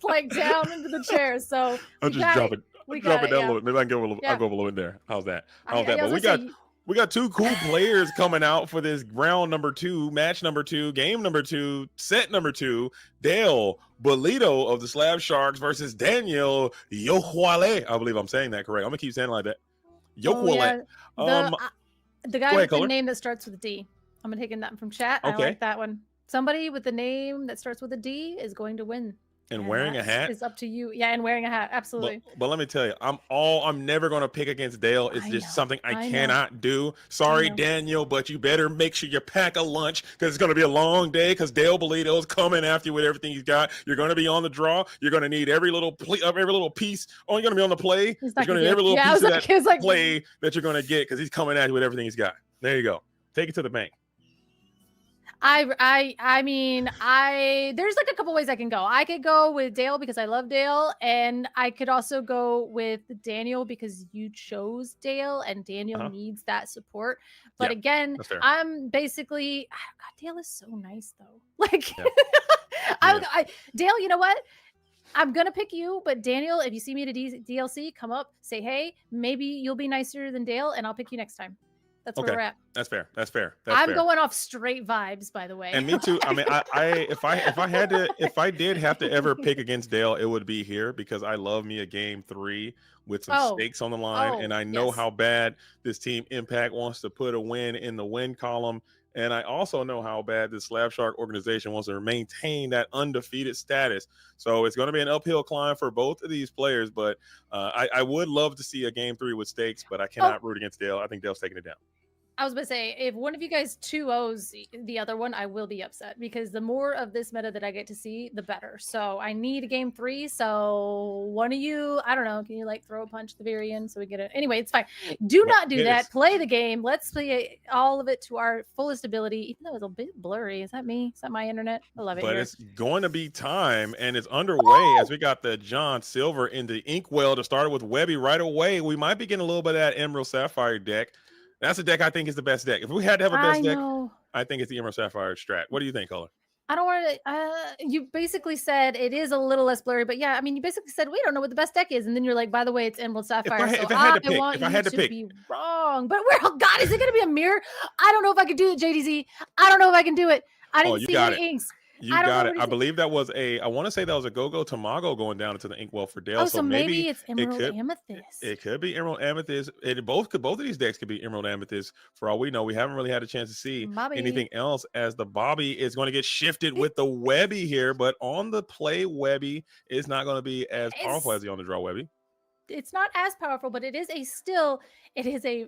like down into the chair. So I'll we just got drop it. We Drop got it down a yeah. little bit. Maybe I can go a little. Yeah. I'll go a little in there. How's that? I How's that? was But gonna say, we got 2 cool players coming out for this round number 2, match number 2, game number 2, set number 2. Dale Bolito of the Slab Sharks versus Daniel Yohuale. I believe I'm saying that correct. I'm gonna keep saying it like that. Yohuale. Oh, yeah. The guy go ahead, with the caller. name that starts with a D. I'm gonna take that from chat. I Okay. like that one. Somebody with the name that starts with a D is going to win. And wearing a that hat. is up to you. Yeah, and wearing a hat. Absolutely. But let me tell you, I'm never gonna pick against Dale. It's I just know, something I I know. cannot do. Sorry, know. Daniel, but you better make sure you pack a lunch because it's gonna be a long day. Because Dale Bolito's coming after you with everything he's got. You're gonna be on the draw. You're gonna need every little piece. Oh, you're gonna be on the play. He's You're not gonna gonna need be- every little yeah, I piece was of like- that I was like- play that you're gonna get because he's coming at you with everything he's got. There you go. Take it to the bank. I mean, there's like a couple ways I can go. I could go with Dale because I love Dale, and I could also go with Daniel because you chose Dale, and Daniel needs that support. But Yeah, again, that's fair. I'm basically, God, Dale is so nice though. Like, Yeah. Dale, you know what? I'm gonna pick you, but Daniel, if you see me at a DLC, come up, say hey. Maybe you'll be nicer than Dale, and I'll pick you next time. That's where we're at. That's fair. That's fair. I'm going off straight vibes, by the way. And me too. I mean, if I did have to ever pick against Dale, it would be here because I love me a game 3 with some stakes on the line, and I know how bad this team Impact wants to put a win in the win column. And I also know how bad this Slab Shark organization wants to maintain that undefeated status. So it's going to be an uphill climb for both of these players. But I would love to see a game 3 with stakes, but I cannot root against Dale. I think Dale's taking it down. I was about to say, if one of you guys 2-0s the other one, I will be upset because the more of this meta that I get to see, the better. So I need a game 3. So one of you, I don't know, can you like throw a punch at the very end so we get it? Anyway, it's fine. Do not do that. Play the game. Let's play all of it to our fullest ability, even though it's a bit blurry. Is that me? Is that my internet? I love it. But here. it's going to be time, and it's underway as we got the John Silver in the Inkwell to start with Webby right away. We might be getting a little bit of that Emerald Sapphire deck. That's a deck I think is the best deck. If we had to have a best deck, I think it's the Emerald Sapphire strat. What do you think, Color? I don't want to. You basically said it is a little less blurry, but yeah, I mean, you basically said we don't know what the best deck is, and then you're like, by the way, it's Emerald Sapphire. If I had to pick, be wrong. But God, is it going to be a mirror? I don't know if I can do it, JDZ. I don't know if I can do it. I didn't see any inks. You got it. I believe that was I want to say that was a Go-Go Tamago going down into the Inkwell for Dale. Oh, so maybe it's Emerald Amethyst. It could be Emerald Amethyst. Both of these decks could be Emerald Amethyst. For all we know, we haven't really had a chance to see anything else as the Bobby is going to get shifted with the Webby here. But on the play, Webby is not going to be as powerful as the on the draw Webby. It's not as powerful, but it is a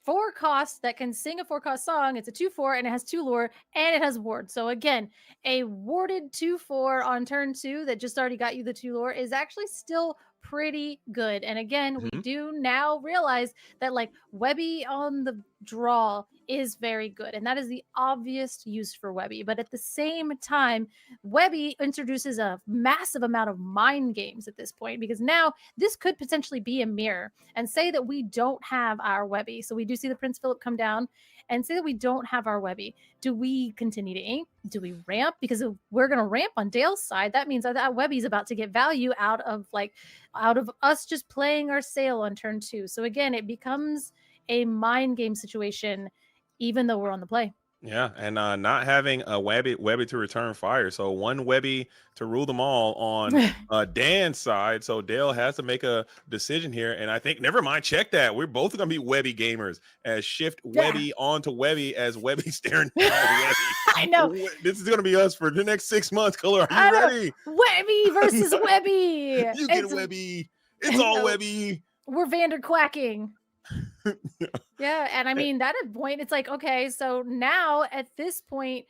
4 cost that can sing a 4 cost song. It's a 2/4 and it has 2 lore and it has ward. So again, a warded 2/4 on turn 2 that just already got you the 2 lore is actually still pretty good. And again, we do now realize that like Webby on the draw is very good, and that is the obvious use for Webby. But at the same time, Webby introduces a massive amount of mind games at this point, because now this could potentially be a mirror and say that we don't have our Webby. So we do see the Prince Philip come down and say that we don't have our Webby. Do we continue to ink? Do we ramp? Because if we're going to ramp on Dale's side, that means that Webby's about to get value out of us just playing our sale on turn 2. So again, it becomes a mind game situation, even though we're on the play. Yeah, and not having a Webby to return fire. So one Webby to rule them all on Dan's side. So Dale has to make a decision here. And I think, never mind, check that. We're both going to be Webby gamers as shift Webby onto Webby as Webby staring down Webby. I know. This is going to be us for the next 6 months, Color. Are you ready? Webby versus Webby. You get Webby. It's all Webby. We're Vander quacking. Yeah, and I mean that at point it's like, okay, so now at this point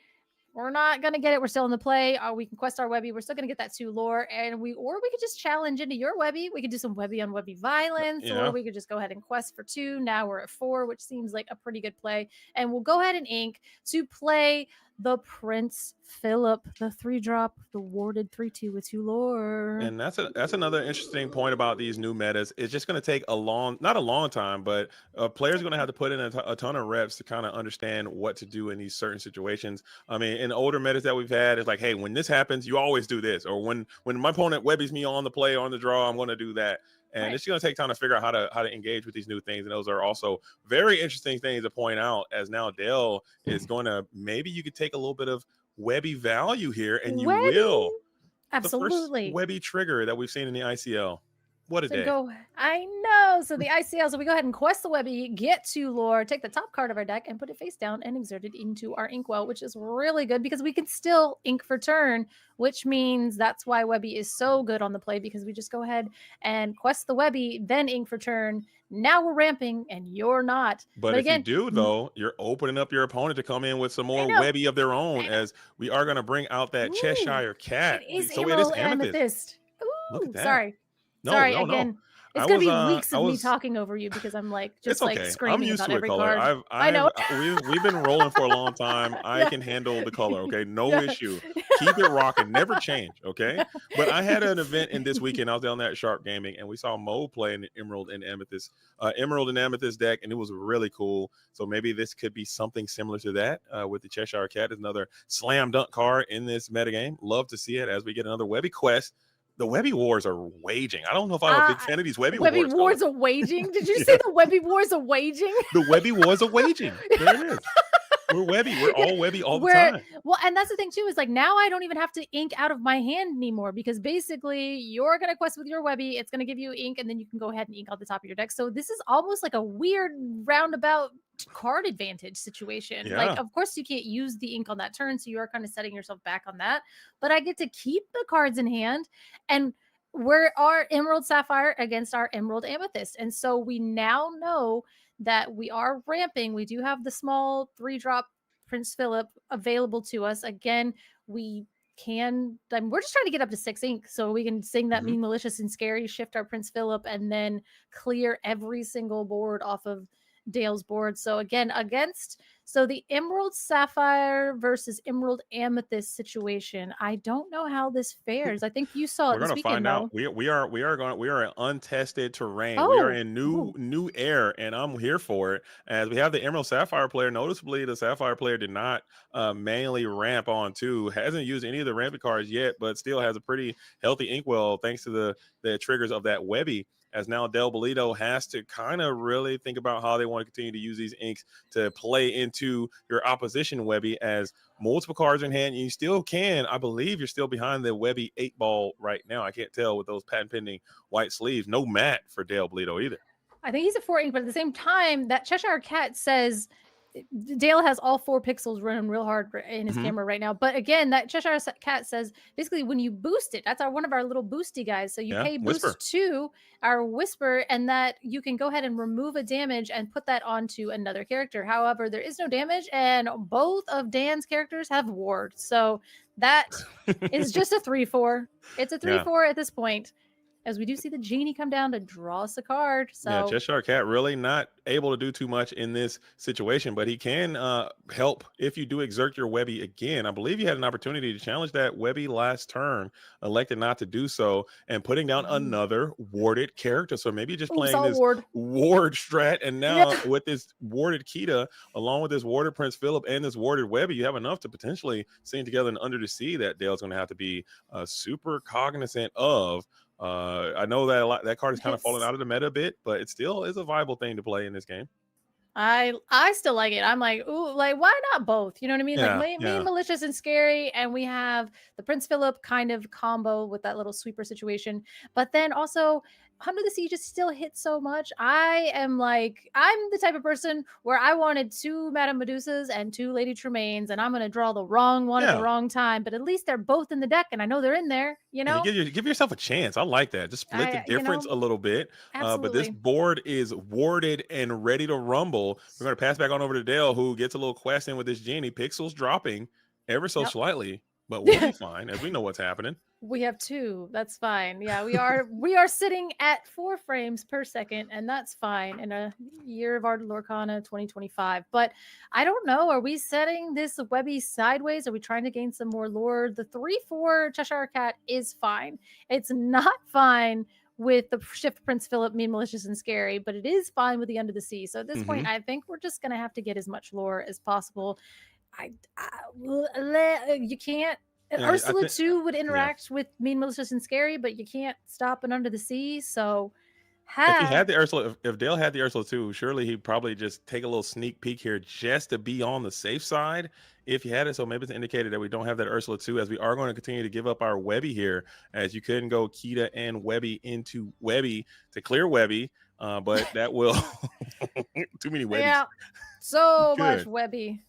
we're not gonna get it. We're still in the play. We can quest our Webby. We're still gonna get that 2 lore, and we could just challenge into your Webby. We could do some Webby on Webby violence, or we could just go ahead and quest for 2. Now we're at 4, which seems like a pretty good play, and we'll go ahead and ink to play the Prince Philip, the 3-drop, the warded 3/2 with 2 lore. And that's another interesting point about these new metas. It's just going to take not a long time, but players are going to have to put in a ton of reps to kind of understand what to do in these certain situations. I mean, in older metas that we've had, it's like, hey, when this happens, you always do this, or when my opponent Webbies me on the play or on the draw, I'm going to do that. And it's going to take time to figure out how to engage with these new things. And those are also very interesting things to point out, as now Dale is going to, maybe you could take a little bit of Webby value here, and you will. Absolutely. The first Webby trigger that we've seen in the ICL. What a day. I know. So the ICL, so we go ahead and quest the Webby, get 2 lore, take the top card of our deck and put it face down and exert it into our Inkwell, which is really good because we can still ink for turn, which means that's why Webby is so good on the play, because we just go ahead and quest the Webby, then ink for turn. Now we're ramping and you're not. But if again, you do, though, you're opening up your opponent to come in with some more Webby of their own, as we are going to bring out that Cheshire Cat. It is so Emerald it is Amethyst. Ooh, Look at that. Sorry. No. It's I gonna was be weeks I of me was talking over you because I'm like It's just like okay. I'm screaming used about to it, every color. card. I know. We've been rolling for a long time. I Yeah. can handle the color. Okay, no Yeah. issue. Keep it rocking. Never change. Okay. But I had an event in this weekend. I was down there at Sharp Gaming, and we saw Mo play an Emerald and Amethyst deck, and it was really cool. So maybe this could be something similar to that with the Cheshire Cat. Is another slam dunk card in this metagame. Love to see it as we get another Webby quest. The Webby wars are waging. I don't know if I'm a big fan of these Webby Webby wars. wars are waging. Did you Yeah. say the Webby wars are waging? The Webby wars are waging. There it is. We're Webby. We're all Webby all the time. Well, and that's the thing too, is like now I don't even have to ink out of my hand anymore because basically you're gonna quest with your Webby, it's gonna give you ink, and then you can go ahead and ink out the top of your deck. So this is almost like a weird roundabout card advantage situation. Yeah. Like, of course, you can't use the ink on that turn, so you are kind of setting yourself back on that. But I get to keep the cards in hand, and we're our Emerald Sapphire against our Emerald Amethyst, and so we now know that we are ramping. We do have the small 3-drop Prince Philip available to us. Again, we're just trying to get up to 6 ink so we can sing that Mean, Malicious, and Scary, shift our Prince Philip, and then clear every single board off of Dale's board. So again, the Emerald Sapphire versus Emerald Amethyst situation. I don't know how this fares. I think you saw it We're this gonna weekend, find out. though. We are in untested terrain. We are in Ooh. new air, and I'm here for it. As we have the Emerald Sapphire player, noticeably the Sapphire player did not manually ramp on two. Hasn't used any of the ramping cards yet, but still has a pretty healthy inkwell thanks to the triggers of that Webby. As now Del Bolito has to kind of really think about how they want to continue to use these inks to play into your opposition Webby, as multiple cards in hand. You still can, I believe you're still behind the Webby 8-ball right now. I can't tell with those patent pending white sleeves. No mat for Del Bolito either. I think he's a 4 ink, but at the same time, that Cheshire Cat says Dale has all 4 pixels running real hard in his camera right now. But again, that Cheshire Cat says basically when you boost it, that's one of our little boosty guys. So you pay boost Whisper. 2, our Whisper, and that you can go ahead and remove a damage and put that onto another character. However, there is no damage, and both of Dan's characters have ward. So that is just a 3/4. It's a 3/4 at this point, as we do see the genie come down to draw us a card. So Yeah, Cheshire Cat really not able to do too much in this situation, but he can help if you do exert your Webby again. I believe you had an opportunity to challenge that Webby last turn, elected not to do so, and putting down another warded character. So maybe just playing this ward strat, and now with this warded Kita, along with this warded Prince Philip and this warded Webby, you have enough to potentially sing together and Under the Sea that Dale's going to have to be super cognizant of. I know that that card is kind of falling out of the meta a bit, but it still is a viable thing to play in this game. I still like it. I'm like, ooh, like why not both? You know what I mean? Yeah, Like Mean, Malicious, and Scary, and we have the Prince Philip kind of combo with that little sweeper situation. But then also Under the Sea just still hits so much. I'm the type of person where I wanted 2 Madame Medusas and 2 Lady Tremaines, and I'm gonna draw the wrong one at the wrong time. But at least they're both in the deck, and I know they're in there. You know, give yourself a chance. I like that. Just split the difference a little bit. But this board is warded and ready to rumble. We're going to pass back on over to Dale, who gets a little quest in with this genie. Pixels dropping ever so slightly, but we'll be fine as we know what's happening. We have 2. That's fine. Yeah, we are sitting at 4 frames per second, and that's fine in a year of our Lorcana 2025. But I don't know. Are we setting this Webby sideways? Are we trying to gain some more lore? The 3/4 Cheshire Cat is fine. It's not fine with the shift Prince Philip, Mean, Malicious, and Scary, but it is fine with the Under the Sea. So at this point, I think we're just gonna have to get as much lore as possible. You can't. Ursula 2 would interact with Mean, Malicious, and Scary, but you can't stop an Under the Sea. So if he had the Ursula, if Dale had the Ursula 2, surely he'd probably just take a little sneak peek here just to be on the safe side if you had it. So maybe it's indicated that we don't have that Ursula 2, as we are going to continue to give up our Webby here, as you couldn't go Kita and Webby into Webby to clear Webby, but that will too many Webbies. Yeah, so much Webby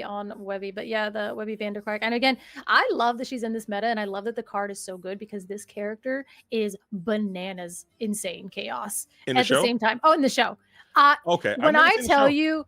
on Webby. But yeah, the Webby Vanderquark. And again, I love that she's in this meta, and I love that the card is so good because this character is bananas insane chaos in the at show? the same time. Oh, in the show. Okay. When I tell you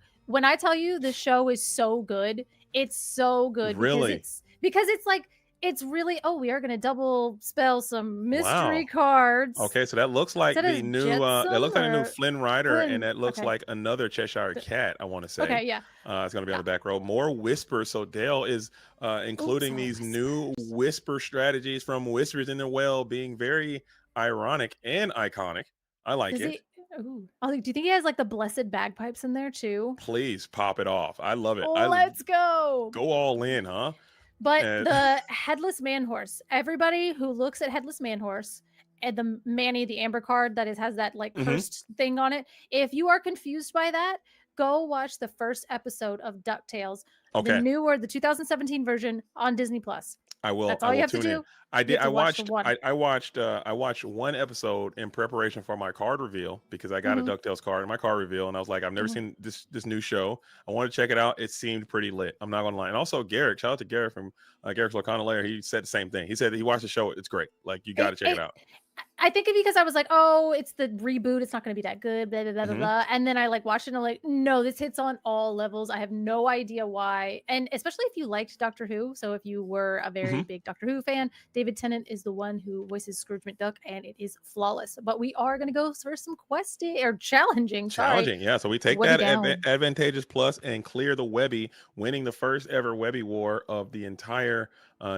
the show is so good, it's so good. Really? Because it's like it's really, oh, we are going to double spell some mystery Wow. cards. Okay, so that looks Is like that a the new Jetsam or Flynn Rider, and Flynn? that looks Okay. like another Cheshire Cat, I want to say. Okay, yeah. It's going to be on the back row. More whispers. So Dale is including all these new whisper strategies from Whispers in the Well, being very ironic and iconic. I like Does it. he? Ooh. Oh, do you think he has like the blessed bagpipes in there too? Please pop it off. I love it. Let's go. Go all in, huh? But And- the Headless Man Horse, everybody who looks at Headless Man Horse and the Manny, the Amber card that has that like Mhm. cursed thing on it, if you are confused by that, go watch the first episode of DuckTales, the Okay. new or the 2017 version on Disney Plus. I will. That's I all will you have to tune in. do. I You did. have to watch the one. I watched one episode in preparation for my card reveal because I got Mhm. a DuckTales card in my card reveal, and I was like, I've never Mhm. seen this new show. I want to check it out. It seemed pretty lit. I'm not gonna lie. And also Garrick, shout out to Garrick from Garrick's Lorcana Lair. He said the same thing. He said that he watched the show. It's great. Like you got to check it out. I think because I was like, oh, it's the reboot. It's not going to be that good, blah, blah, blah, blah, Mhm. blah. And then I like watched it and I'm like, no, this hits on all levels. I have no idea why. And especially if you liked Doctor Who. So if you were a very Mhm. big Doctor Who fan, David Tennant is the one who voices Scrooge McDuck and it is flawless. But we are going to go for some questing or challenging. Challenging, yeah. So we take Webby that down. advantageous plus and clear the Webby, winning the first ever Webby war of the entire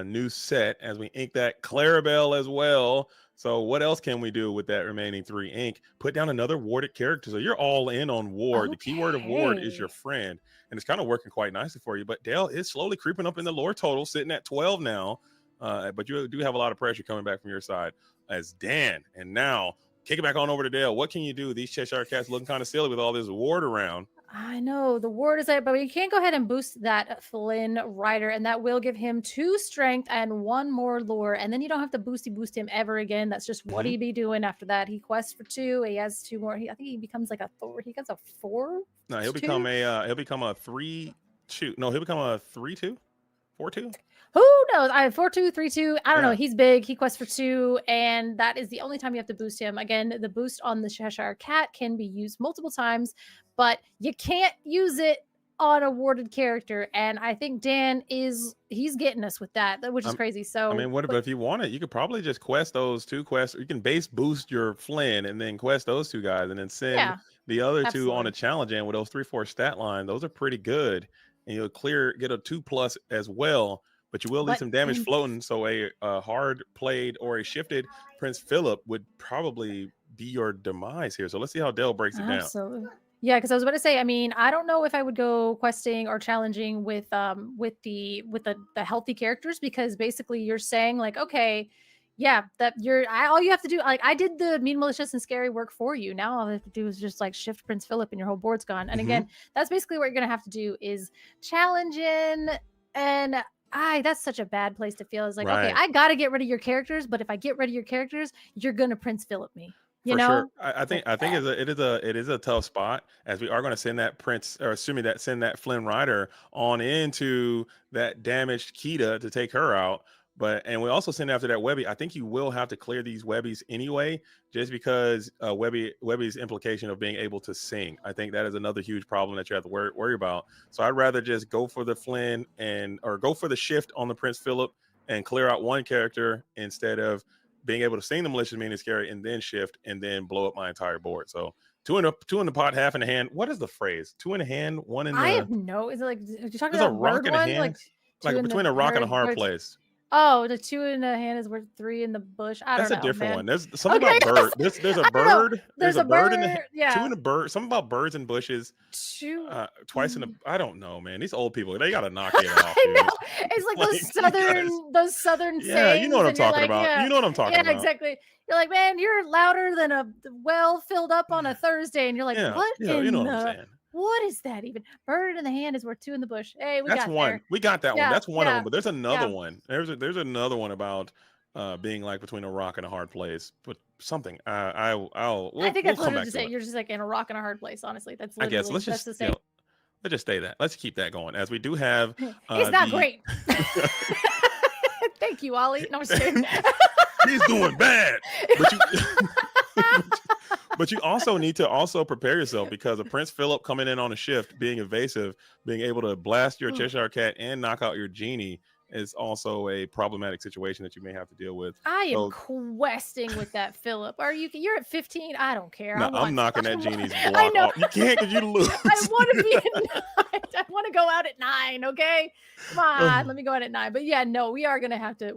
new set as we ink that Clarabelle as well. So what else can we do with that remaining 3 ink? Put down another warded character. So you're all in on ward. The keyword of ward is your friend, and it's kind of working quite nicely for you. But Dale is slowly creeping up in the lore total, sitting at 12 now. But you do have a lot of pressure coming back from your side as Dan. And now kick it back on over to Dale. What can you do? These Cheshire Cats looking kind of silly with all this ward around. I know the word is there, but we can go ahead and boost that Flynn Rider, and that will give him 2 strength and 1 more lore. And then you don't have to boost him ever again. That's just what he'd be doing after that. He quests for 2. He has 2 more. I think he becomes like a 4. He gets a 4. No, he'll become a 3-2. No, he'll become a 3-2, 4-2. Who knows? I have 4-2, 3-2. I don't know. Yeah. He's big. He quests for 2, and that is the only time you have to boost him. Again, the boost on the Cheshire Cat can be used multiple times, but you can't use it on a warded character. And I think Dan he's getting us with that, which is crazy. So I mean, but if you want it, you could probably just quest those 2 quests. You can base boost your Flynn and then quest those 2 guys, and then send the other 2 on a challenge. And with those 3-4 stat line, those are pretty good, and you'll get a 2+ as well. But you will leave some damage floating. So a hard played or a shifted Prince Philip would probably be your demise here. So let's see how Dale breaks it down. Absolutely. Yeah, because I was about to say, I mean, I don't know if I would go questing or challenging with the healthy characters, because basically you're saying like, okay, yeah, that all you have to do, like I did the mean, malicious, and scary work for you. Now all I have to do is just like shift Prince Philip and your whole board's gone. And again, that's basically what you're gonna have to do is challenging. And that's such a bad place to feel. Is like, okay, I gotta get rid of your characters, but if I get rid of your characters, you're gonna Prince Philip me. You know? Sure. I think it is a tough spot, as we are going to send that Prince, or assuming that send that Flynn Rider on into that damaged Kita to take her out. And we also send after that Webby. I think you will have to clear these Webbies anyway, just because Webby's implication of being able to sing. I think that is another huge problem that you have to worry about. So I'd rather just go for the Flynn or go for the shift on the Prince Philip and clear out one character instead of being able to sing the malicious, mean, and scary, and then shift and then blow up my entire board. So 2 in the pot, half in the hand. What is the phrase? 2 in the hand, 1 in the. I have no. Is it like you're talking There's about a rock in the hand, like between a rock and a hard place. Oh, the 2 in the hand is worth 3 in the bush. I don't know. That's a different man. one. There's something about bird. There's a bird. There's a bird in the yeah. 2 in a bird. Something about birds and bushes. 2 twice in the. I don't know, man. These old people, they gotta knock it off. I know. It's like those southern yeah, you know what I'm talking about. Yeah, you know what I'm talking about. Yeah, exactly. You're like, man, you're louder than a well filled up on a Thursday, and you're like, what? Yeah, you know what I'm saying. What is that even? Bird in the hand is worth 2 in the bush. Hey, That's one. There. We got that one. That's one of yeah, them. But there's another yeah. one. There's another one about being like between a rock and a hard place. But something. I think that's literally just it. You're just like in a rock and a hard place. Honestly, that's literally. I guess let's just the same. Let's just stay that. Let's keep that going, as we do have. It's not great. Thank you, Ollie. No, I'm just kidding. He's doing bad. But you also need to also prepare yourself, because a Prince Philip coming in on a shift, being evasive, being able to blast your Cheshire Cat and knock out your Genie is also a problematic situation that you may have to deal with. I am So questing with that, Philip. You're at 15. I don't care. no, I want. I'm knocking that genie's I block know. off. You can't because you lose. I want to be at 9. I want to go out at 9. Okay, come on, let me go out at 9. But yeah, no, we're gonna have to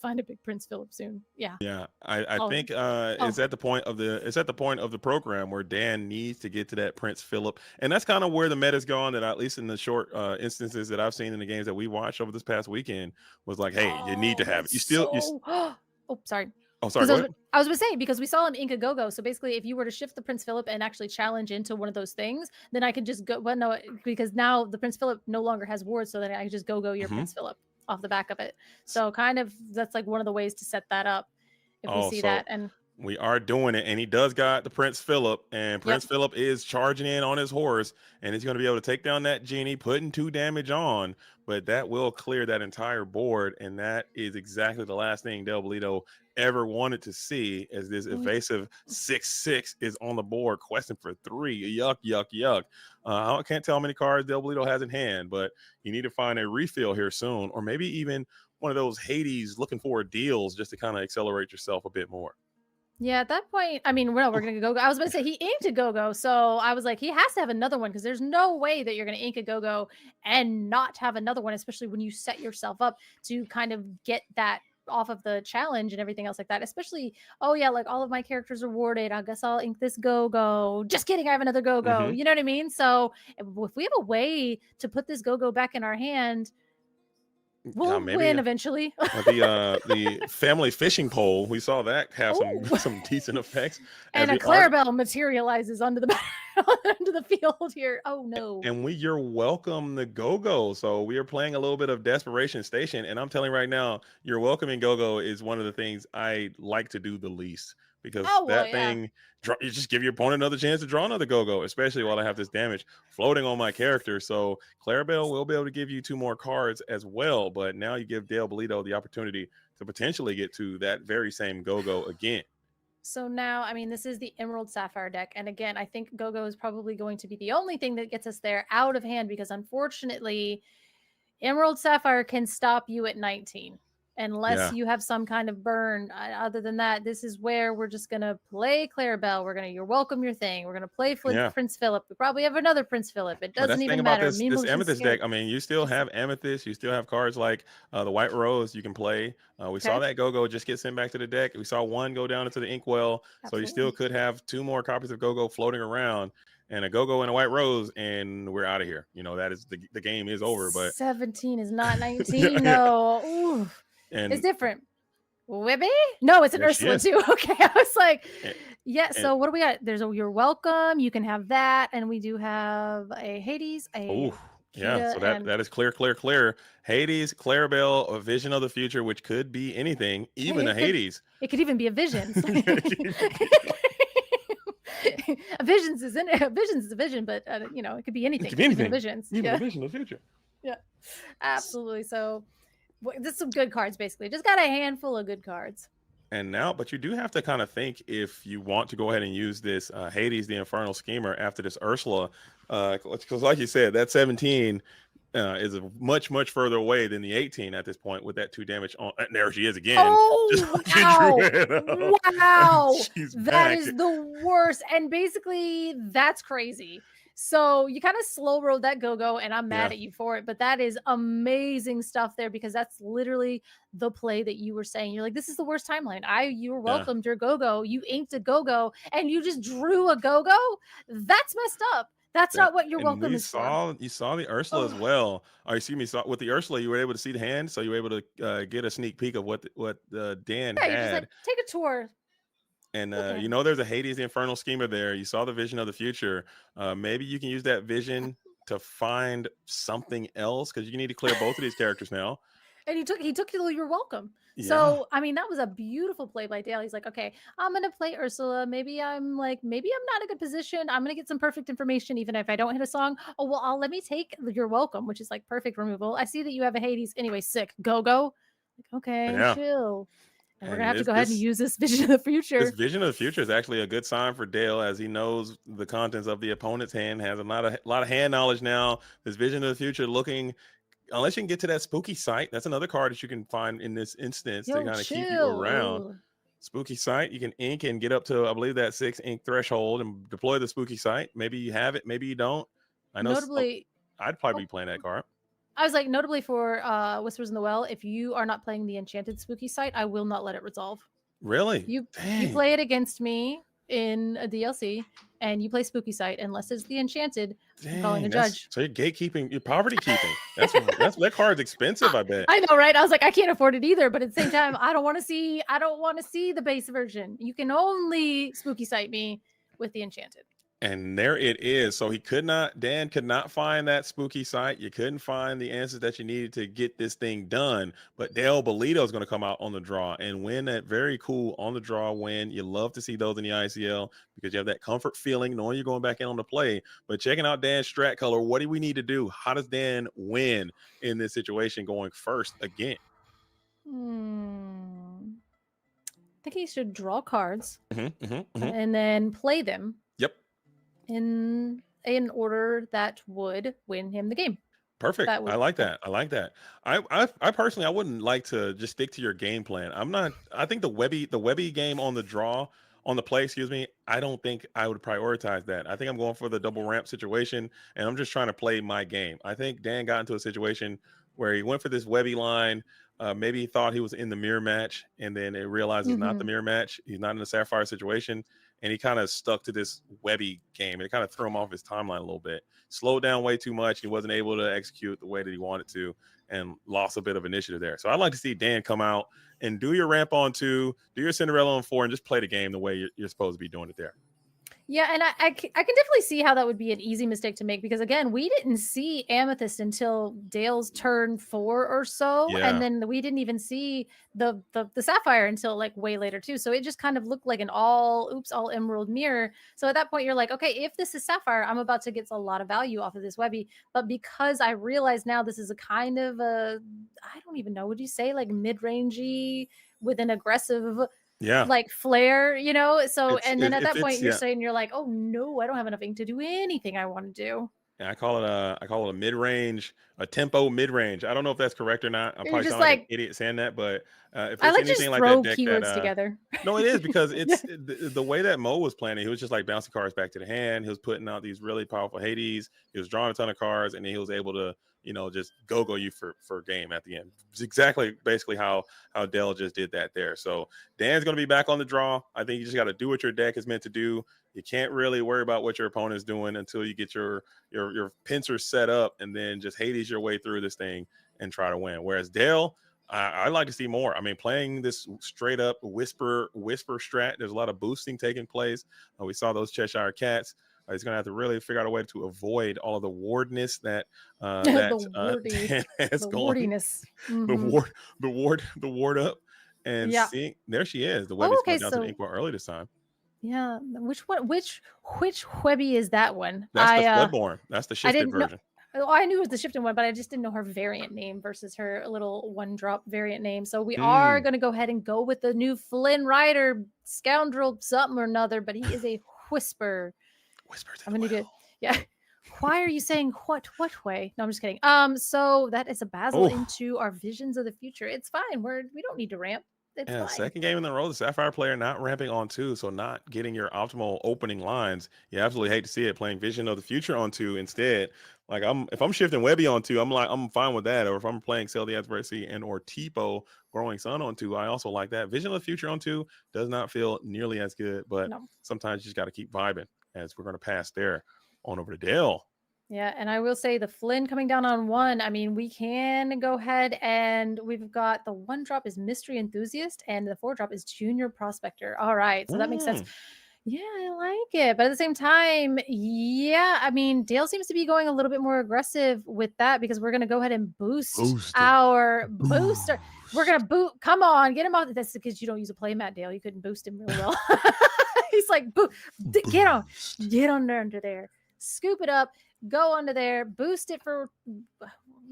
find a big Prince Philip soon. Yeah. Yeah, I Oh, think oh. it's at the point of the program where Dan needs to get to that Prince Philip, and that's kind of where the meta's gone. That at least in the short instances that I've seen in the games that we watched over this past weekend was like, hey, you need to have it. You still, Oh, sorry. oh, sorry, Because go ahead. I was going to say, because we saw him ink a go-go. So basically, if you were to shift the Prince Philip and actually challenge into one of those things, then I could just go. Well, no, because now the Prince Philip no longer has wards, so then I can just go your Prince Philip off the back of it. So kind of that's like one of the ways to set that up if we see that. And we are doing it, and he does got the Prince Philip, and Prince Philip is charging in on his horse, and he's going to be able to take down that genie, putting 2 damage on, but that will clear that entire board, and that is exactly the last thing Del Bolito ever wanted to see, as this evasive 6/6 is on the board, questing for 3. Yuck, yuck, yuck. I can't tell how many cards Del Bolito has in hand, but you need to find a refill here soon, or maybe even one of those Hades looking for deals just to kind of accelerate yourself a bit more. yeah, at that point, I mean, we're going to go. I was going to say he inked a go-go, so I was like, he has to have another one because there's no way that you're going to ink a go-go and not have another one, especially when you set yourself up to kind of get that off of the challenge and everything else like that. Especially, oh yeah, like all of my characters are warded. I guess I'll ink this go-go. Just kidding, I have another go-go. You know what I mean? So if we have a way to put this go-go back in our hand, we'll win eventually. The family fishing pole, we saw that have some decent effects. And a Clarabelle materializes onto the onto the field here. Oh no! And you're welcome the go-go. So we are playing a little bit of Desperation Station, and I'm telling you right now, your welcoming go-go is one of the things I like to do the least, because thing, you just give your opponent another chance to draw another go-go, especially while I have this damage floating on my character. So Clarabelle will be able to give you 2 more cards as well, but now you give Del Bolito the opportunity to potentially get to that very same go-go again. So now, I mean, this is the Emerald Sapphire deck. And again, I think go-go is probably going to be the only thing that gets us there out of hand, because unfortunately, Emerald Sapphire can stop you at 19 unless you have some kind of burn. Other than that, this is where we're just going to play Clarabelle. You're welcome your thing. We're going to play Prince Philip. We probably have another Prince Philip. It doesn't even matter. This Amethyst deck, I mean, you still have Amethyst. You still have cards like the White Rose you can play. We saw that go-go just get sent back to the deck. We saw 1 go down into the Inkwell. So you still could have 2 more copies of go-go floating around, and a go-go and a White Rose, and we're out of here. That is the game is over. But 17 is not 19. No. Ooh. And it's different. Wibby? No, it's an Ursula too. Okay. I was like, so what do we got? There's You're Welcome. You can have that. And we do have a Hades. So that is clear. Hades, Clarabelle, a Vision of the Future, which could be anything, even Hades. It could even be a Visions. A Visions is a vision, but it could be anything. It could be anything. Visions. Even a Vision of the Future. Yeah, absolutely. So this is some good cards, basically. Just got a handful of good cards. And now, but you do have to kind of think if you want to go ahead and use this Hades, the Infernal Schemer, after this Ursula, because like you said, that 17 is much further away than the 18 at this point with that 2 damage on. There she is again. Oh, wow. That is the worst. And basically, that's crazy. So you kind of slow rolled that go-go, and I'm mad at you for it, but that is amazing stuff there, because that's literally the play that you were saying. You're like, this is the worst timeline. You were welcomed your go-go. You inked a go-go, and you just drew a go-go. That's messed up. That's not what your welcome is for. You saw the Ursula as well. Or excuse me, with the Ursula, you were able to see the hand, so you were able to get a sneak peek of what Dan had. You're just like, take a tour. And there's a Hades the Infernal Schemer there. You saw the Vision of the Future. Maybe you can use that vision to find something else, because you need to clear both of these characters now. And he took You're Welcome. Yeah. So I mean, that was a beautiful play by Dale. He's like, okay, I'm gonna play Ursula. Maybe I'm not in a good position. I'm gonna get some perfect information, even if I don't hit a song. Oh well, let me take You're Welcome, which is like perfect removal. I see that you have a Hades. Anyway, sick. Go. Like, okay, chill. And we're going to have to go ahead and use this Vision of the Future. This Vision of the Future is actually a good sign for Dale, as he knows the contents of the opponent's hand, has a lot of hand knowledge now. This Vision of the Future looking unless you can get to that spooky site, that's another card that you can find in this instance to Yo, kind of keep you chill. around. Ooh. Spooky site, you can ink and get up to, I believe, that 6 ink threshold and deploy the spooky site. Maybe you have it, maybe you don't. I know Notably, I'd probably be playing that card. I was like, notably for Whispers in the Well, if you are not playing the enchanted spooky site, I will not let it resolve. Really? You Dang. play it against me in a DLC, and you play spooky site unless it's the enchanted. I'm calling a judge. So you're gatekeeping, you're poverty keeping. That's that card's expensive, I bet. I know, right? I was like, I can't afford it either, but at the same time, I don't want to see the base version. You can only spooky site me with the enchanted. And there it is. So Dan could not find that spooky site. You couldn't find the answers that you needed to get this thing done. But Dale Bolito is going to come out on the draw and win that very cool on the draw win. You love to see those in the ICL because you have that comfort feeling knowing you're going back in on the play. But checking out Dan's strat color, what do we need to do? How does Dan win in this situation going first again? I think he should draw cards Mm-hmm. and then play them. Yep. In order that would win him the game. Perfect. I like that. I personally, I wouldn't like to just stick to your game plan. I think the Webby game on the play, excuse me, I don't think I would prioritize that. I think I'm going for the double ramp situation and I'm just trying to play my game. I think Dan got into a situation where he went for this Webby line. Maybe he thought he was in the mirror match and then it realized it's not the mirror match. He's not in a Sapphire situation. And he kind of stuck to this Webby game. And it kind of threw him off his timeline a little bit. Slowed down way too much. He wasn't able to execute the way that he wanted to and lost a bit of initiative there. So I'd like to see Dan come out and do your ramp on 2, do your Cinderella on 4, and just play the game the way you're supposed to be doing it there. Yeah, and I can definitely see how that would be an easy mistake to make because, again, we didn't see Amethyst until Dale's turn 4 or so. Yeah. And then we didn't even see the Sapphire until like way later too. So it just kind of looked like an all Emerald mirror. So at that point, you're like, okay, if this is Sapphire, I'm about to get a lot of value off of this Webby. But because I realize now this is a kind of I don't even know, would you say like mid-rangey with an aggressive like flare, you know? So and then at that point you're saying you're like, oh no, I don't have enough ink to do anything I want to do. Yeah, I call it a mid-range, a tempo mid-range. I don't know if that's correct or not. I'm You're probably just sound like an like idiot saying that, but if I there's like just anything like throw that deck keywords together. No, it is because it's the way that Mo was planning. He was just like bouncing cards back to the hand. He was putting out these really powerful Hades. He was drawing a ton of cards, and then he was able to, just go you for game at the end. It's exactly basically how Dell just did that there. So Dan's going to be back on the draw. I think you just got to do what your deck is meant to do. You can't really worry about what your opponent's doing until you get your pincers set up and then just Hades your way through this thing and try to win. Whereas Dale, I'd like to see more. I mean, playing this straight up whisper strat, there's a lot of boosting taking place. We saw those Cheshire Cats. He's going to have to really figure out a way to avoid all of the wardness that Dan has going. The ward up. And see, there she is. The Webby's going down to the Inkwell early this time. Yeah, which Webby is that one? That's the Floodborn. That's the shifted version. I knew it was the shifted one, but I just didn't know her variant name versus her little 1-drop variant name. So we are going to go ahead and go with the new Flynn Rider, scoundrel something or another, but he is a whisper. Whispers. I'm going to get Why are you saying what way? No, I'm just kidding. So that is a Basil into our Visions of the Future. It's fine. We don't need to ramp. It's fine. Second game in the row, the Sapphire player not ramping on 2, so not getting your optimal opening lines. You absolutely hate to see it. Playing Vision of the Future on 2 instead. Like if I'm shifting Webby on 2, I'm fine with that. Or if I'm playing Sell the Adversity and or Tipo Growing Sun on 2, I also like that. Vision of the Future on 2 does not feel nearly as good, but sometimes you just got to keep vibing. As we're going to pass there on over to Dale. Yeah, and I will say the Flynn coming down on 1. I mean, we can go ahead and we've got the 1-drop is Mystery Enthusiast and the 4-drop is Junior Prospector. All right, so that makes sense. Yeah, I like it. But at the same time, I mean, Dale seems to be going a little bit more aggressive with that because we're going to go ahead and boost our booster. We're going to boot. Come on, get him off. That's because you don't use a playmat, Dale. You couldn't boost him really well. He's like, get under there, scoop it up, go under there, boost it for.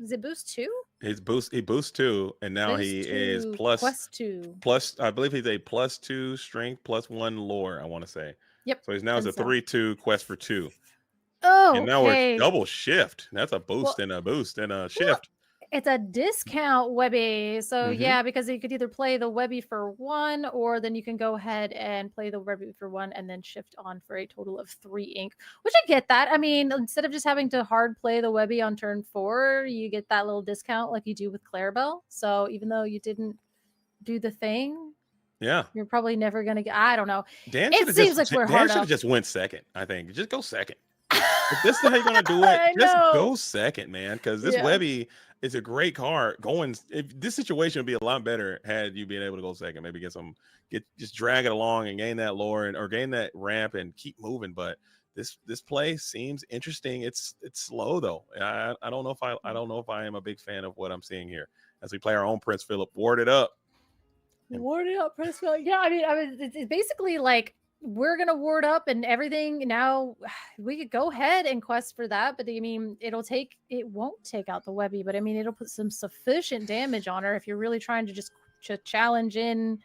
Is it boost 2? He boosts 2, and now boost he 2, is plus quest 2. Plus, I believe he's a +2 strength, +1 lore. I want to say. Yep. So he's now a 3/2 quest for 2. Oh, and now we're double shift. That's a boost and a boost and a shift. It's a discount Webby. So Mhm. yeah, because you could either play the Webby for 1, or then you can go ahead and play the Webby for 1 and then shift on for a total of 3 ink, which I get that. I mean, instead of just having to hard play the Webby on turn 4, you get that little discount like you do with Clarabelle. So even though you didn't do the thing, Yeah. you're probably never gonna get. I don't know. Dan It should have seems like we're hard up. just went second. I think just go second. If this is how you're gonna do it, I just know. go second, man. Because this Yeah. Webby is a great card. If this situation would be a lot better had you been able to go second. Maybe just drag it along and gain that lore or gain that ramp and keep moving. But this play seems interesting. It's slow though. I don't know if I am a big fan of what I'm seeing here as we play our own Prince Philip. Ward it up. Ward it up, Prince Philip. Yeah, I mean, it's basically like we're gonna ward up and everything. Now we could go ahead and quest for that, but I mean, it won't take out the Webby, but I mean, it'll put some sufficient damage on her if you're really trying to just challenge in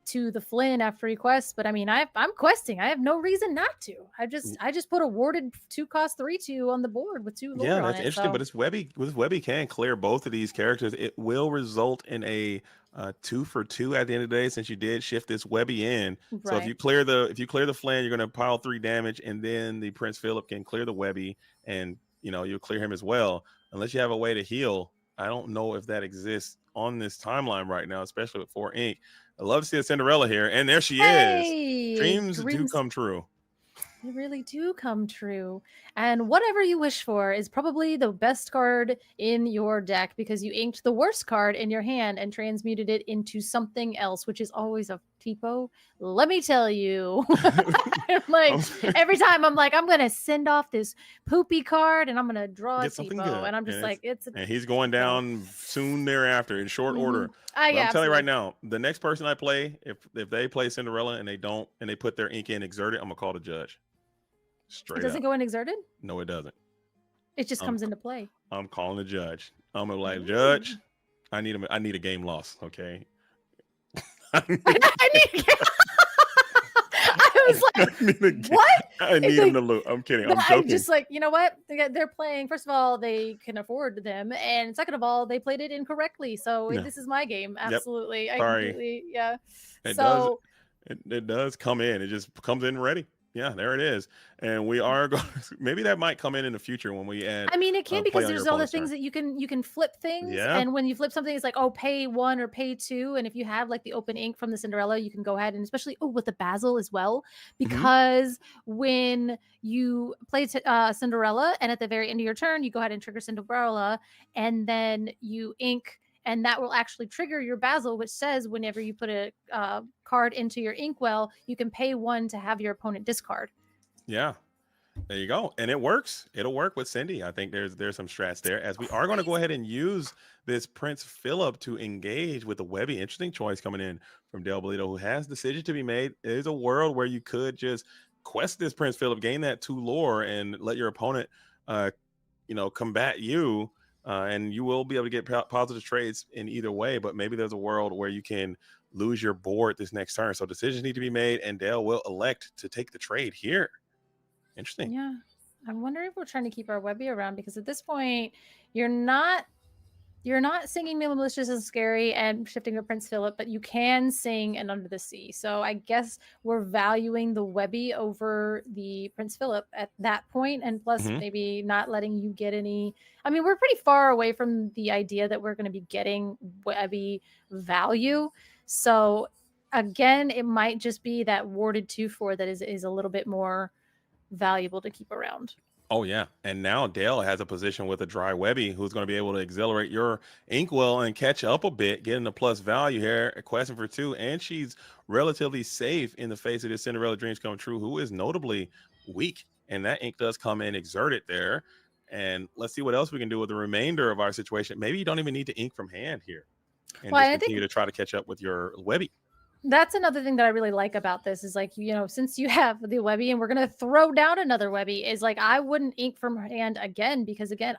to the Flynn after he quests. But I mean, I'm questing. I have no reason not to. I just put a warded 2-cost 3/2 on the board with 2 lore Yeah, on that's it. interesting. So. But this Webby can clear both of these characters. It will result in a 2 for 2 at the end of the day, since you did shift this Webby in. So if Right. you clear the Flynn, you're gonna pile 3 damage, and then the Prince Philip can clear the Webby, and you'll clear him as well. Unless you have a way to heal. I don't know if that exists on this timeline right now, especially with 4 ink. I'd love to see a Cinderella here, and there she is. Hey, Dreams do dreams. come true. They really do come true. And whatever you wish for is probably the best card in your deck, because you inked the worst card in your hand and transmuted it into something else, which is always a typo. Let me tell you. I'm like, every time I'm like, I'm going to send off this poopy card and I'm going to draw Get a something typo. good. And I'm just like, and he's going down soon thereafter in short order. But Yeah, I'm telling you right absolutely. now, the next person I play, if they play Cinderella and they put their ink in exerted, I'm gonna call the judge. It Straight doesn't up. go in exerted? No, it doesn't. It just I'm comes into play. I'm calling the judge. I'm gonna like, Judge, I need a game loss, okay? I need I was like, what? I need him to lose. I'm kidding. I'm joking. I'm just like, you know what? They're playing. First of all, they can afford them, and second of all, they played it incorrectly. So Yeah. this is my game. Yep. Absolutely, I Sorry. completely, yeah. It does come in. It just comes in ready. Yeah, there it is. And we are going. Maybe that might come in the future when we add. I mean, it can, play because on there's your other opponent's things turn. that you can flip things, Yeah. and when you flip something, it's like, oh, pay 1 or pay 2, and if you have like the open ink from the Cinderella, you can go ahead and, especially with the Basil as well, because when you play Cinderella and at the very end of your turn, you go ahead and trigger Cinderella, and then you ink. And that will actually trigger your Basil, which says whenever you put a card into your inkwell, you can pay 1 to have your opponent discard. Yeah. There you go. And it works. It'll work with Cindy. I think there's some strats there, as we are going to go ahead and use this Prince Philip to engage with the Webby. Interesting choice coming in from Del Bolito, who has decision to be made. There's a world where you could just quest this Prince Philip, gain that 2 lore, and let your opponent combat you. And you will be able to get positive trades in either way, but maybe there's a world where you can lose your board this next turn. So decisions need to be made, and Dale will elect to take the trade here. Interesting. Yeah. I wonder if we're trying to keep our Webby around, because at this point, you're not singing Malicious and Scary and shifting to Prince Philip, but you can sing and Under the Sea. So I guess we're valuing the Webby over the Prince Philip at that point, and plus maybe not letting you get any. I mean, we're pretty far away from the idea that we're going to be getting Webby value. So again, it might just be that warded 2/4 that is a little bit more valuable to keep around. Oh yeah, and now Dale has a position with a dry Webby, who's going to be able to accelerate your inkwell and catch up a bit, getting a plus value here, a question for 2, and she's relatively safe in the face of this Cinderella Dreams Come True, who is notably weak, and that ink does come in exerted there. And let's see what else we can do with the remainder of our situation. Maybe you don't even need to ink from hand here, and just continue to try to catch up with your Webby. That's another thing that I really like about this is like, since you have the Webby and we're going to throw down another Webby, is like, I wouldn't ink from her hand again, because again,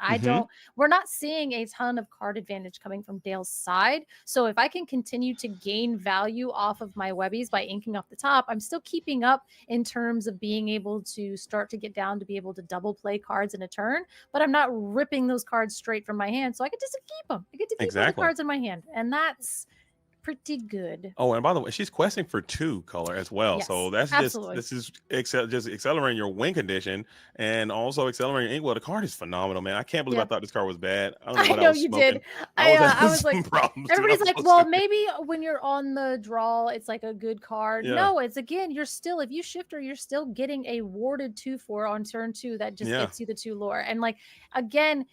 we're not seeing a ton of card advantage coming from Dale's side. So if I can continue to gain value off of my Webbies by inking off the top, I'm still keeping up in terms of being able to start to get down to be able to double play cards in a turn, but I'm not ripping those cards straight from my hand. So I get to keep them. I get to keep all the Exactly. cards in my hand. And that's pretty good. Oh, and by the way, she's questing for 2 color as well. Yes, So that's absolutely. this is just accelerating your win condition and also accelerating your ink. Well, the card is phenomenal, man. I can't believe I Yeah. thought this card was bad. I don't know I what I know was you smoking. did. I was I having was some like, problems. dude. everybody's I'm like, so well, stupid. maybe when you're on the draw, it's like a good card. Yeah. No, it's again, you're still, if you shift her, you're still getting a warded 2/4 on turn 2 that just Yeah. gets you the 2 lore. And like, again,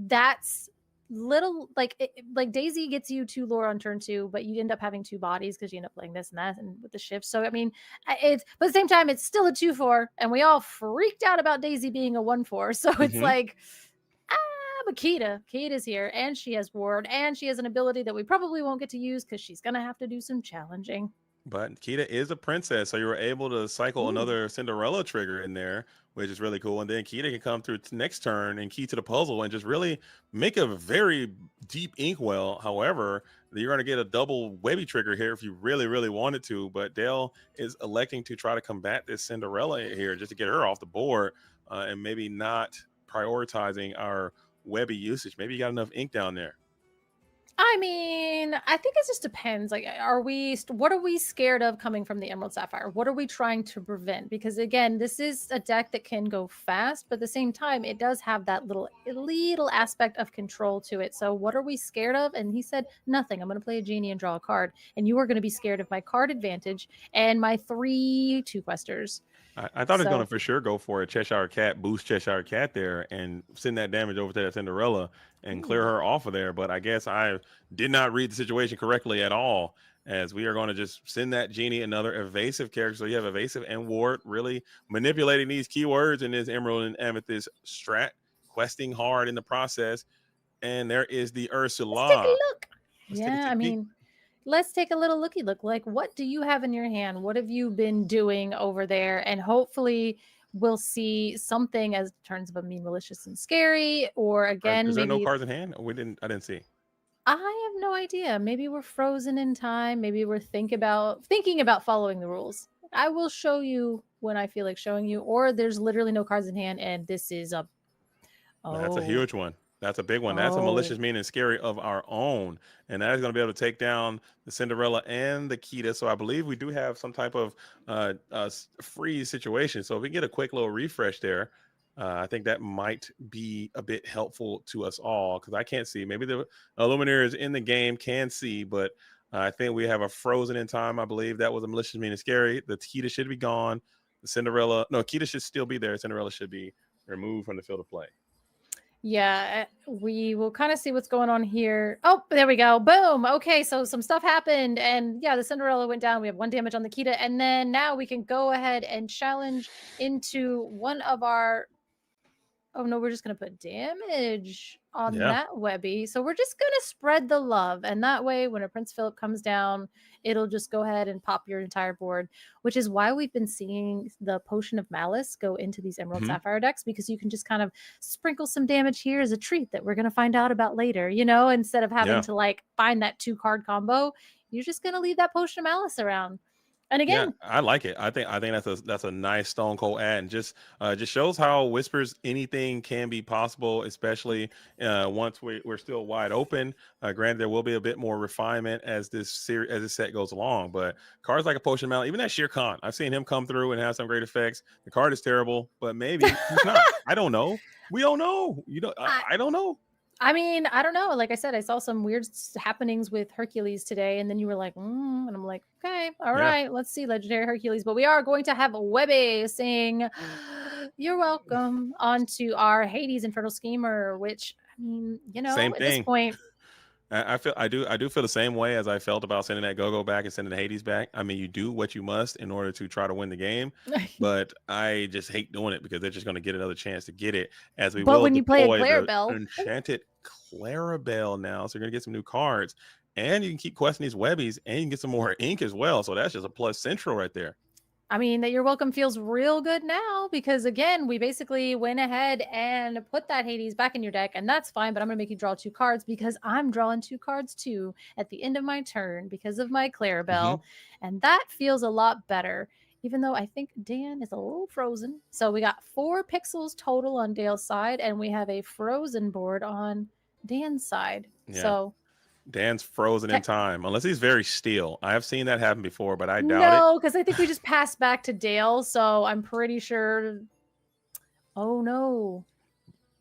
that's little like like Daisy gets you 2 lore on turn 2, but you end up having 2 bodies because you end up playing this and that and with the shift. So I mean, it's, but at the same time, it's still a 2/4, and we all freaked out about Daisy being a 1/4. So it's like, but Kita's here, and she has ward, and she has an ability that we probably won't get to use because she's gonna have to do some challenging. But Kita is a princess, so you were able to cycle another Cinderella trigger in there, which is really cool. And then Kita can come through next turn and key to the puzzle and just really make a very deep inkwell. However, you're going to get a double Webby trigger here if you really, really wanted to. But Dale is electing to try to combat this Cinderella here just to get her off the board and maybe not prioritizing our Webby usage. Maybe you got enough ink down there. I mean, I think it just depends. Like, what are we scared of coming from the Emerald Sapphire? What are we trying to prevent? Because again, this is a deck that can go fast, but at the same time, it does have that little aspect of control to it. So what are we scared of? And he said, nothing. I'm going to play a genie and draw a card. And you are going to be scared of my card advantage and my 3 2-questers. I thought it was going to for sure go for a Cheshire Cat, boost Cheshire Cat there and send that damage over to that Cinderella and clear her off of there. But I guess I did not read the situation correctly at all, as we are going to just send that genie another evasive character. So you have evasive and ward, really manipulating these keywords in this Emerald and Amethyst strat, questing hard in the process. And there is the Ursula. Let's take a look. Yeah, I mean, let's take a little looky look. Like, what do you have in your hand? What have you been doing over there? And hopefully we'll see something as turns of a mean, malicious, and scary. Or again, is there maybe no cards in hand? I didn't see. I have no idea. Maybe we're frozen in time. Maybe we're thinking about following the rules. I will show you when I feel like showing you. Or there's literally no cards in hand, and this is a That's a huge one. That's a big one. That's a malicious, mean, and scary of our own. And that is going to be able to take down the Cinderella and the Kita. So I believe we do have some type of freeze situation. So if we get a quick little refresh there, I think that might be a bit helpful to us all, because I can't see. Maybe the Illumineer is in the game, can see, but I think we have a frozen in time. I believe that was a malicious, mean, and scary. The Kita should be gone. The Cinderella, no, Kita should still be there. Cinderella should be removed from the field of play. Yeah, we will kind of see what's going on here. Oh, there we go. Boom. Okay, so some stuff happened, and yeah, the Cinderella went down. We have 1 damage on the Kita, and then now we can go ahead and challenge into one of our... Oh no, we're just gonna put damage on that Webby. So we're just gonna spread the love, and that way, when a Prince Philip comes down, it'll just go ahead and pop your entire board. Which is why we've been seeing the Potion of Malice go into these Emerald Sapphire decks, because you can just kind of sprinkle some damage here as a treat that we're gonna find out about later. Instead of having to like find that 2-card combo, you're just gonna leave that Potion of Malice around. And again, I like it. I think that's a nice Stone Cold ad, and just shows how Whispers anything can be possible, especially once we're still wide open. Granted, there will be a bit more refinement as this set goes along, but cards like a Potion Mallet, even that Shere Khan, I've seen him come through and have some great effects. The card is terrible, but maybe he's not. I don't know. We don't know. I don't know. I mean, I don't know. Like I said, I saw some weird happenings with Hercules today, and then you were like, and I'm like, okay, all right, let's see Legendary Hercules. But we are going to have Webby saying, "You're welcome," onto our Hades Infernal Schemer, which, I mean, Same at thing. this point, I do feel the same way as I felt about sending that Go-Go back and sending the Hades back. I mean, you do what you must in order to try to win the game, but I just hate doing it because they're just going to get another chance to get it, as we But will when you play a deploy the Clarabelle, Enchanted Clarabelle now. So you're going to get some new cards. And you can keep questing these Webbies, and you can get some more ink as well. So that's just a plus central right there. I mean, that You're Welcome feels real good now because, again, we basically went ahead and put that Hades back in your deck, and that's fine, but I'm going to make you draw 2 cards because I'm drawing 2 cards too at the end of my turn because of my Clarabelle, and that feels a lot better, even though I think Dan is a little frozen. So we got 4 pixels total on Dale's side, and we have a frozen board on Dan's side. Yeah. So Dan's frozen in time, unless he's very still. I have seen that happen before, but I doubt no, because I think we just passed back to Dale, so I'm pretty sure. Oh no.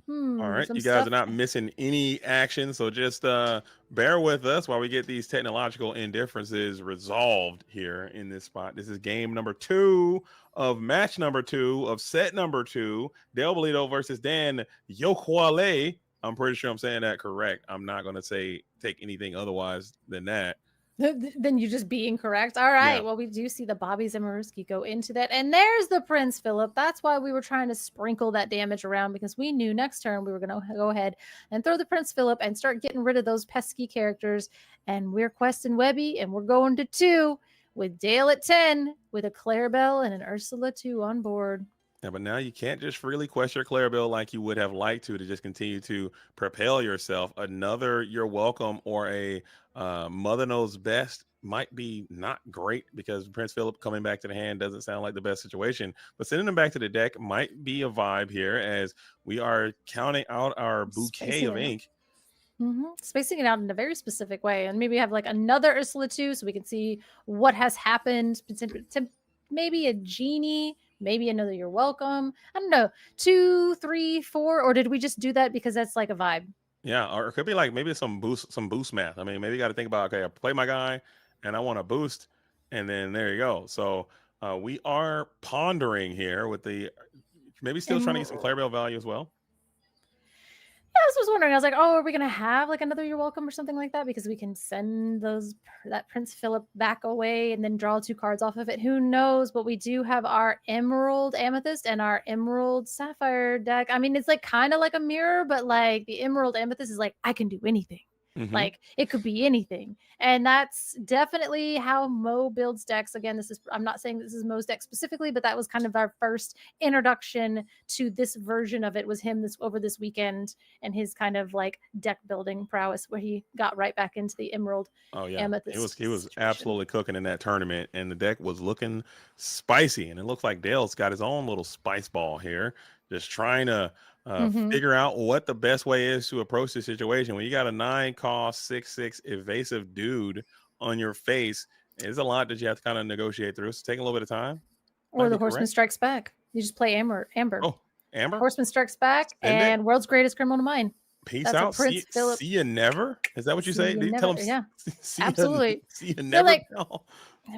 All right, Some you guys stuff. are not missing any action, so just bear with us while we get these technological indifferences resolved here in this spot. This is game number 2 of match number 2 of set number 2. Del Bolito versus Dan Yokwale. I'm pretty sure I'm saying that correct. I'm not going to take anything otherwise than that. Then you just be incorrect. All right. Yeah. Well, we do see the Bobby Zimmerski go into that. And there's the Prince Philip. That's why we were trying to sprinkle that damage around, because we knew next turn we were going to go ahead and throw the Prince Philip and start getting rid of those pesky characters. And we're questing Webby, and we're going to 2 with Dale at 10 with a Clarabelle and an Ursula 2 on board. Yeah, but now you can't just freely quest your Clarabelle like you would have liked to just continue to propel yourself. Another You're Welcome or a Mother Knows Best might be not great, because Prince Philip coming back to the hand doesn't sound like the best situation. But sending them back to the deck might be a vibe here, as we are counting out our bouquet of ink. Spacing it out in a very specific way, and maybe have like another Ursula 2 so we can see what has happened. Maybe a genie, maybe another You're Welcome. I don't know, 2, 3, 4, or did we just do that because that's like a vibe? Yeah, or it could be like maybe some boost math. I mean, maybe you got to think about, okay, I play my guy and I want a boost, and then there you go. So we are pondering here with the maybe still trying to get some Clarabelle value as well. Yeah, I was wondering. I was like, oh, are we gonna have like another You're Welcome or something like that? Because we can send that Prince Philip back away and then draw 2 cards off of it. Who knows? But we do have our Emerald Amethyst and our Emerald Sapphire deck. I mean, it's like kind of like a mirror, but like the Emerald Amethyst is like, I can do anything. Like it could be anything, and that's definitely how Mo builds decks. Again, I'm not saying this is Mo's deck specifically, but that was kind of our first introduction to this version of it, was him over this weekend, and his kind of like deck building prowess, where he got right back into the Emerald. Oh yeah, Amethyst he was situation. absolutely cooking in that tournament, and the deck was looking spicy, and it looks like Dale's got his own little spice ball here, just trying to figure out what the best way is to approach the situation. When you got a 9-cost 6/6 evasive dude on your face, it's a lot that you have to kind of negotiate through. So take a little bit of time. Or the Horseman Strikes Back. You just play Amber. Oh, Amber. Horseman Strikes Back and World's Greatest Criminal Mind. Peace That's out. Prince Philip. See you never. Is that what you say? Tell him. Yeah, see absolutely. See you never. Like,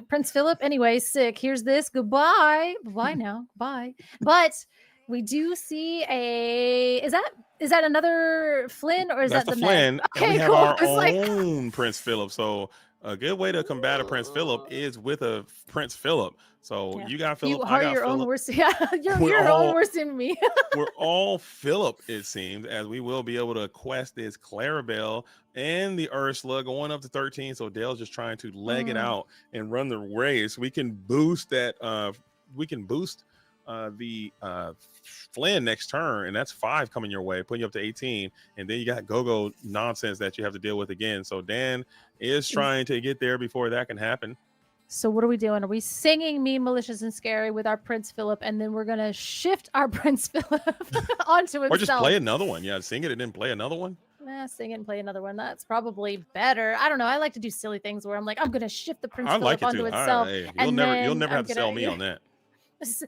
Prince Philip. Anyway, sick. Here's this. Goodbye. Bye now. Bye. But we do see is that another Flynn, or is That's that the Flynn? Okay, and we have cool. our Like, own Prince Philip. So a good way to combat a Prince Philip is with a Prince Philip. So you got Philip. You I are got your Philip. own worst. Yeah, you're own worst enemy. We're all Philip, it seems, as we will be able to quest this Clarabelle and the Ursula going up to 13. So Dale's just trying to leg it out and run the race. We can boost that. We can boost the Flynn next turn, and that's 5 coming your way, putting you up to 18. And then you got go-go nonsense that you have to deal with again. So Dan is trying to get there before that can happen. So what are we doing? Are we singing Mean, Malicious, and Scary with our Prince Philip, and then we're gonna shift our Prince Philip onto himself? Or just play another one. Yeah, sing it and then play another one. Sing it and play another one. That's probably better. I don't know. I like to do silly things where I'm like, I'm gonna shift the Prince Philip onto itself. You'll never have to sell me on that.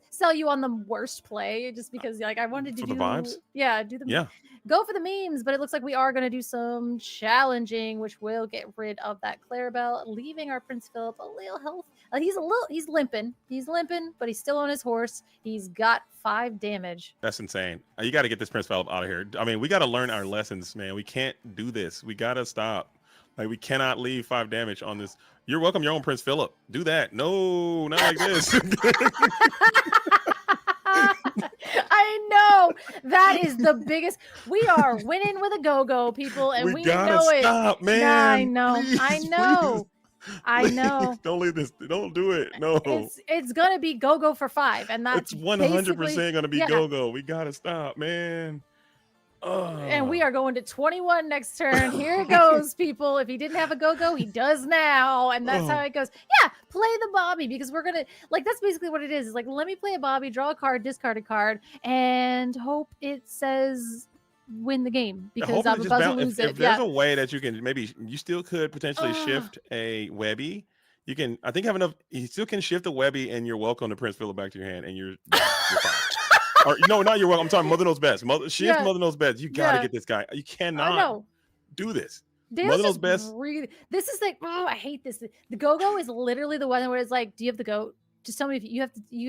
Sell you on the worst play, just because like I wanted to for do the vibes. Go for the memes, but it looks like we are going to do some challenging, which will get rid of that Clarabelle, leaving our Prince Philip a little health. He's limping, but he's still on his horse. He's got 5 damage. That's insane. You got to get this Prince Philip out of here. I mean, we got to learn our lessons, man. We can't do this. We got to stop. Like, we cannot leave 5 damage on this. You're welcome your own Prince Philip. Do that. No, not like this. I I know that is the biggest. We are winning with a go-go, people, and we gotta know it. stop, Nah, I man. know. Please, I know. I please, know. don't leave this. Don't do it. No, It's gonna be go-go for 5, and that's it's 100% basically gonna be yeah. go-go. We gotta stop, man. And we Oh. are going to 21 next turn. Here it goes, people. If he didn't have a go-go, he does now. And that's how Oh. it goes. Yeah, play the Bobby because we're gonna like that's basically what it is. It's like let me play a Bobby, draw a card, discard a card, and hope it says win the game because Hopefully I'm just about to bounce. lose If it. there's Yeah. a way that you can maybe you still could potentially Ugh. shift a Webby. You can, I think, have enough. You still can shift a Webby, and you're welcome to Prince Philip back to your hand, and you're fine. Or no, not you're welcome. I'm talking Mother Knows Best. Shift Yeah. Mother Knows Best. You got to Yeah. get this guy. You I cannot know. do this. Dale's Mother Knows just Best. breathe. This is like, oh, I hate this. The go-go is literally the one where it's like, do you have the goat? Just tell me if you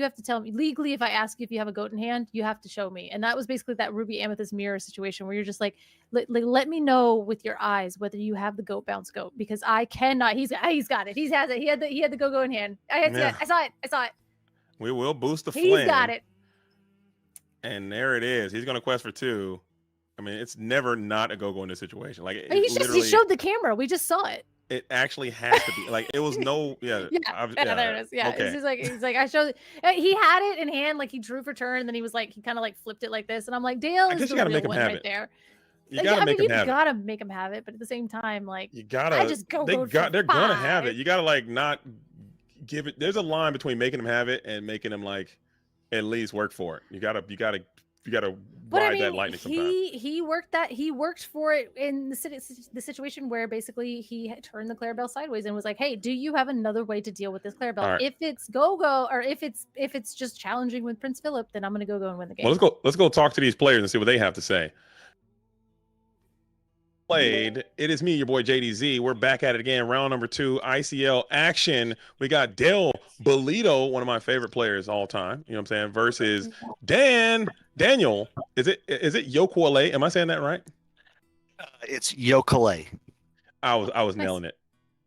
have to tell me legally if I ask you if you have a goat in hand, you have to show me. And that was basically that Ruby Amethyst mirror situation where you're just like, let me know with your eyes whether you have the goat bounce goat because I cannot. He's got it. He has it. He had the go-go in hand. I saw it. I saw it. We will boost the He's Flynn. got it. And there it is. He's going to quest for 2. I mean, it's never not a go-go in this situation. Like He showed the camera. We just saw it. It actually has to be like it was no Yeah, there it is. Yeah, okay. it's just like it's like I showed. He had it in hand, like he drew for turn, and then he was like he kind of like flipped it like this, and I'm like, Dale is the real one right there. You gotta make him have it. You gotta make him have it, but at the same time, like you gotta. I just they're gonna have it. You gotta like not give it. There's a line between making him have it and making him like at least work for it. You gotta ride that lightning sometime. He worked for it in the situation where basically he had turned the Clarabelle sideways and was like, hey, do you have another way to deal with this Clarabelle? Right. If it's go or if it's just challenging with Prince Philip, then I'm gonna go and win the game. Well, let's go talk to these players and see what they have to say. Played. It is me, your boy JDZ. We're back at it again. Round number 2, ICL action. We got Del Bolito, one of my favorite players all time. You know what I'm saying? Versus Daniel. Is it Yokwale? Am I saying that right? It's Yokwale. I was nailing it.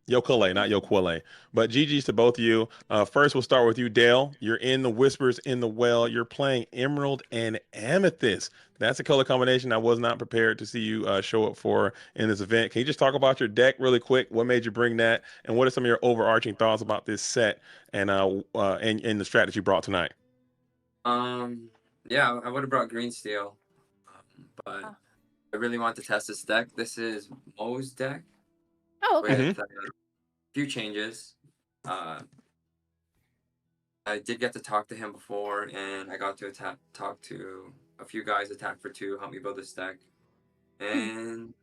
Yokwale, not Yokwale. But GG's to both of you. First, we'll start with you, Dale. You're in the Whispers in the Well. You're playing Emerald and Amethyst. That's a color combination I was not prepared to see you show up for in this event. Can you just talk about your deck really quick? What made you bring that? And what are some of your overarching thoughts about this set and the strategy you brought tonight? Yeah, I would have brought Green Steel, but I really want to test this deck. This is Mo's deck. Oh, okay. With a few changes. I did get to talk to him before, and I got to talk to a few guys, attack for 2, help me build this deck. And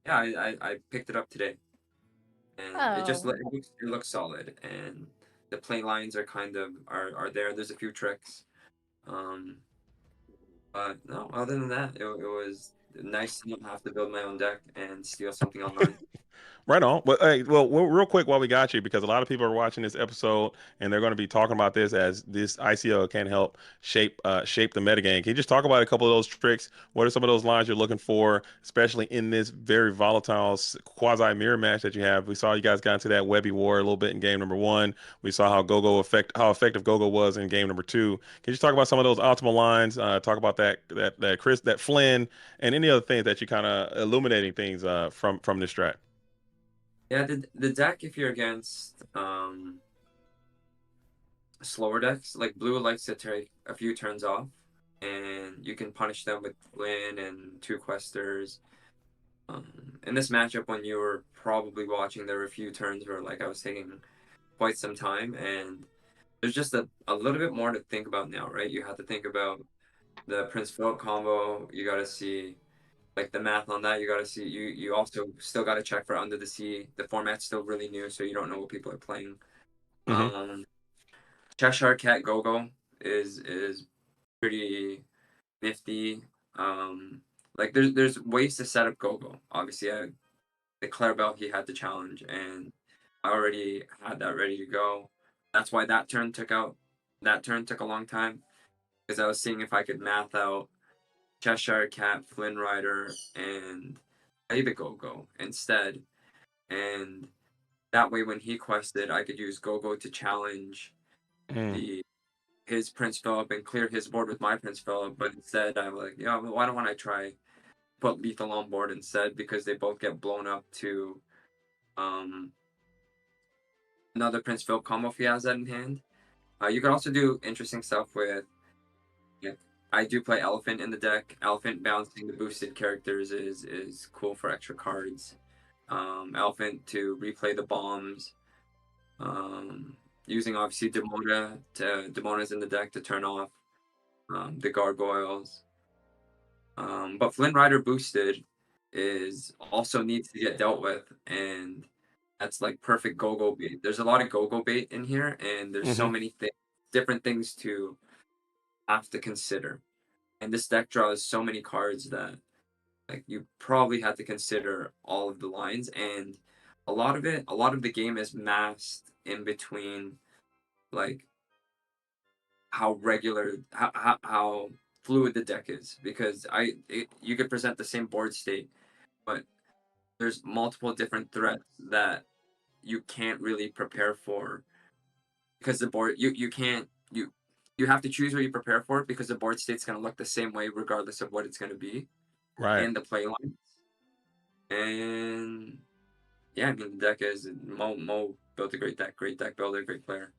yeah, I picked it up today. And it looks solid. And the play lines are are there. There's a few tricks. But no, other than that, it was nice to not have to build my own deck and steal something online. Right on. Well, hey, real quick while we got you, because a lot of people are watching this episode and they're going to be talking about this as this ICO can help shape the metagame. Can you just talk about a couple of those tricks? What are some of those lines you're looking for, especially in this very volatile quasi mirror match that you have? We saw you guys got into that Webby war a little bit in game number 1. We saw how effective Gogo was in game number 2. Can you just talk about some of those optimal lines? Talk about that Flynn and any other things that you kind of illuminating things from this strat. Yeah, the deck, if you're against slower decks, like blue likes to take a few turns off, and you can punish them with Flynn and 2 questers. In this matchup, when you were probably watching, there were a few turns where like I was taking quite some time, and there's just a little bit more to think about now, right? You have to think about the Prince Philip combo. You got to see like the math on that. You got to see you also still got to check for Under the Sea. The format's still really new, so you don't know what people are playing. Cheshire Cat Gogo is pretty nifty. Like there's ways to set up Gogo. Obviously, the Clarabelle he had to challenge, and I already had that ready to go. That's why that turn took a long time, because I was seeing if I could math out Cheshire Cat, Flynn Rider, and play the Gogo instead. And that way, when he quested, I could use Gogo to challenge the his Prince Philip and clear his board with my Prince Philip, but instead I'm like, yeah, well, why don't I try put lethal on board instead, because they both get blown up to another Prince Philip combo if he has that in hand. You can also do interesting stuff with. I do play Elephant in the deck. Elephant balancing the boosted characters is cool for extra cards. Elephant to replay the bombs. Using obviously Demona's in the deck to turn off the gargoyles. But Flint Rider boosted is also needs to get dealt with, and that's like perfect go-go bait. There's a lot of go-go bait in here, and there's so many different things to have to consider. And this deck draws so many cards that like you probably have to consider all of the lines, and a lot of the game is masked in between like how fluid the deck is, because you could present the same board state, but there's multiple different threats that you can't really prepare for, because the board you have to choose what you prepare for, because the board state's going to look the same way regardless of what it's going to be, Right. and the play lines. And yeah, I mean, the deck is Mo built a great deck builder, great player.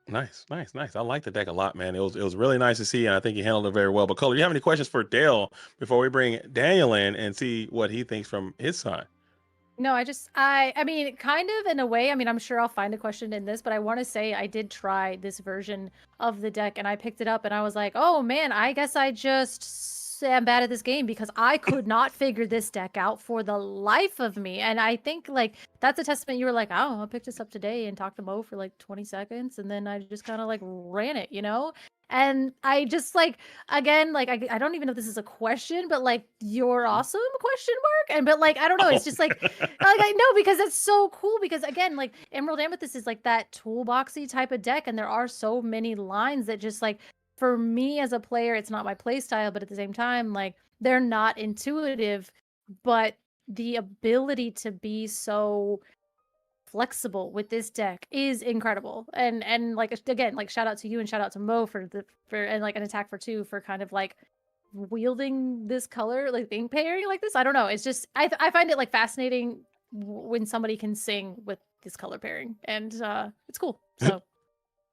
Nice. I like the deck a lot, man. It was really nice to see, and I think he handled it very well. But Color, you have any questions for Dale before we bring Daniel in and see what he thinks from his side? No, I mean, kind of in a way. I mean, I'm sure I'll find a question in this, but I want to say I did try this version of the deck, and I picked it up, and I was like, oh man, I guess I just am bad at this game, because I could not figure this deck out for the life of me. And I think like that's a testament. You were like, oh, I picked this up today and talked to Mo for like 20 seconds, and then I just kind of like ran it, you know? And I just like, again, like I don't even know if this is a question, but like, you're awesome, question mark. And but like, I don't know, it's just like I know, because it's so cool, because again, like Emerald Amethyst is like that toolboxy type of deck, and there are so many lines that just like, for me as a player, it's not my play style, but at the same time, like they're not intuitive, but the ability to be so flexible with this deck is incredible. And like, again, like shout out to you and shout out to Mo for and like an attack for 2 for kind of like wielding this color like thing pairing like this. I don't know, it's just I find it like fascinating when somebody can sing with this color pairing, and it's cool. So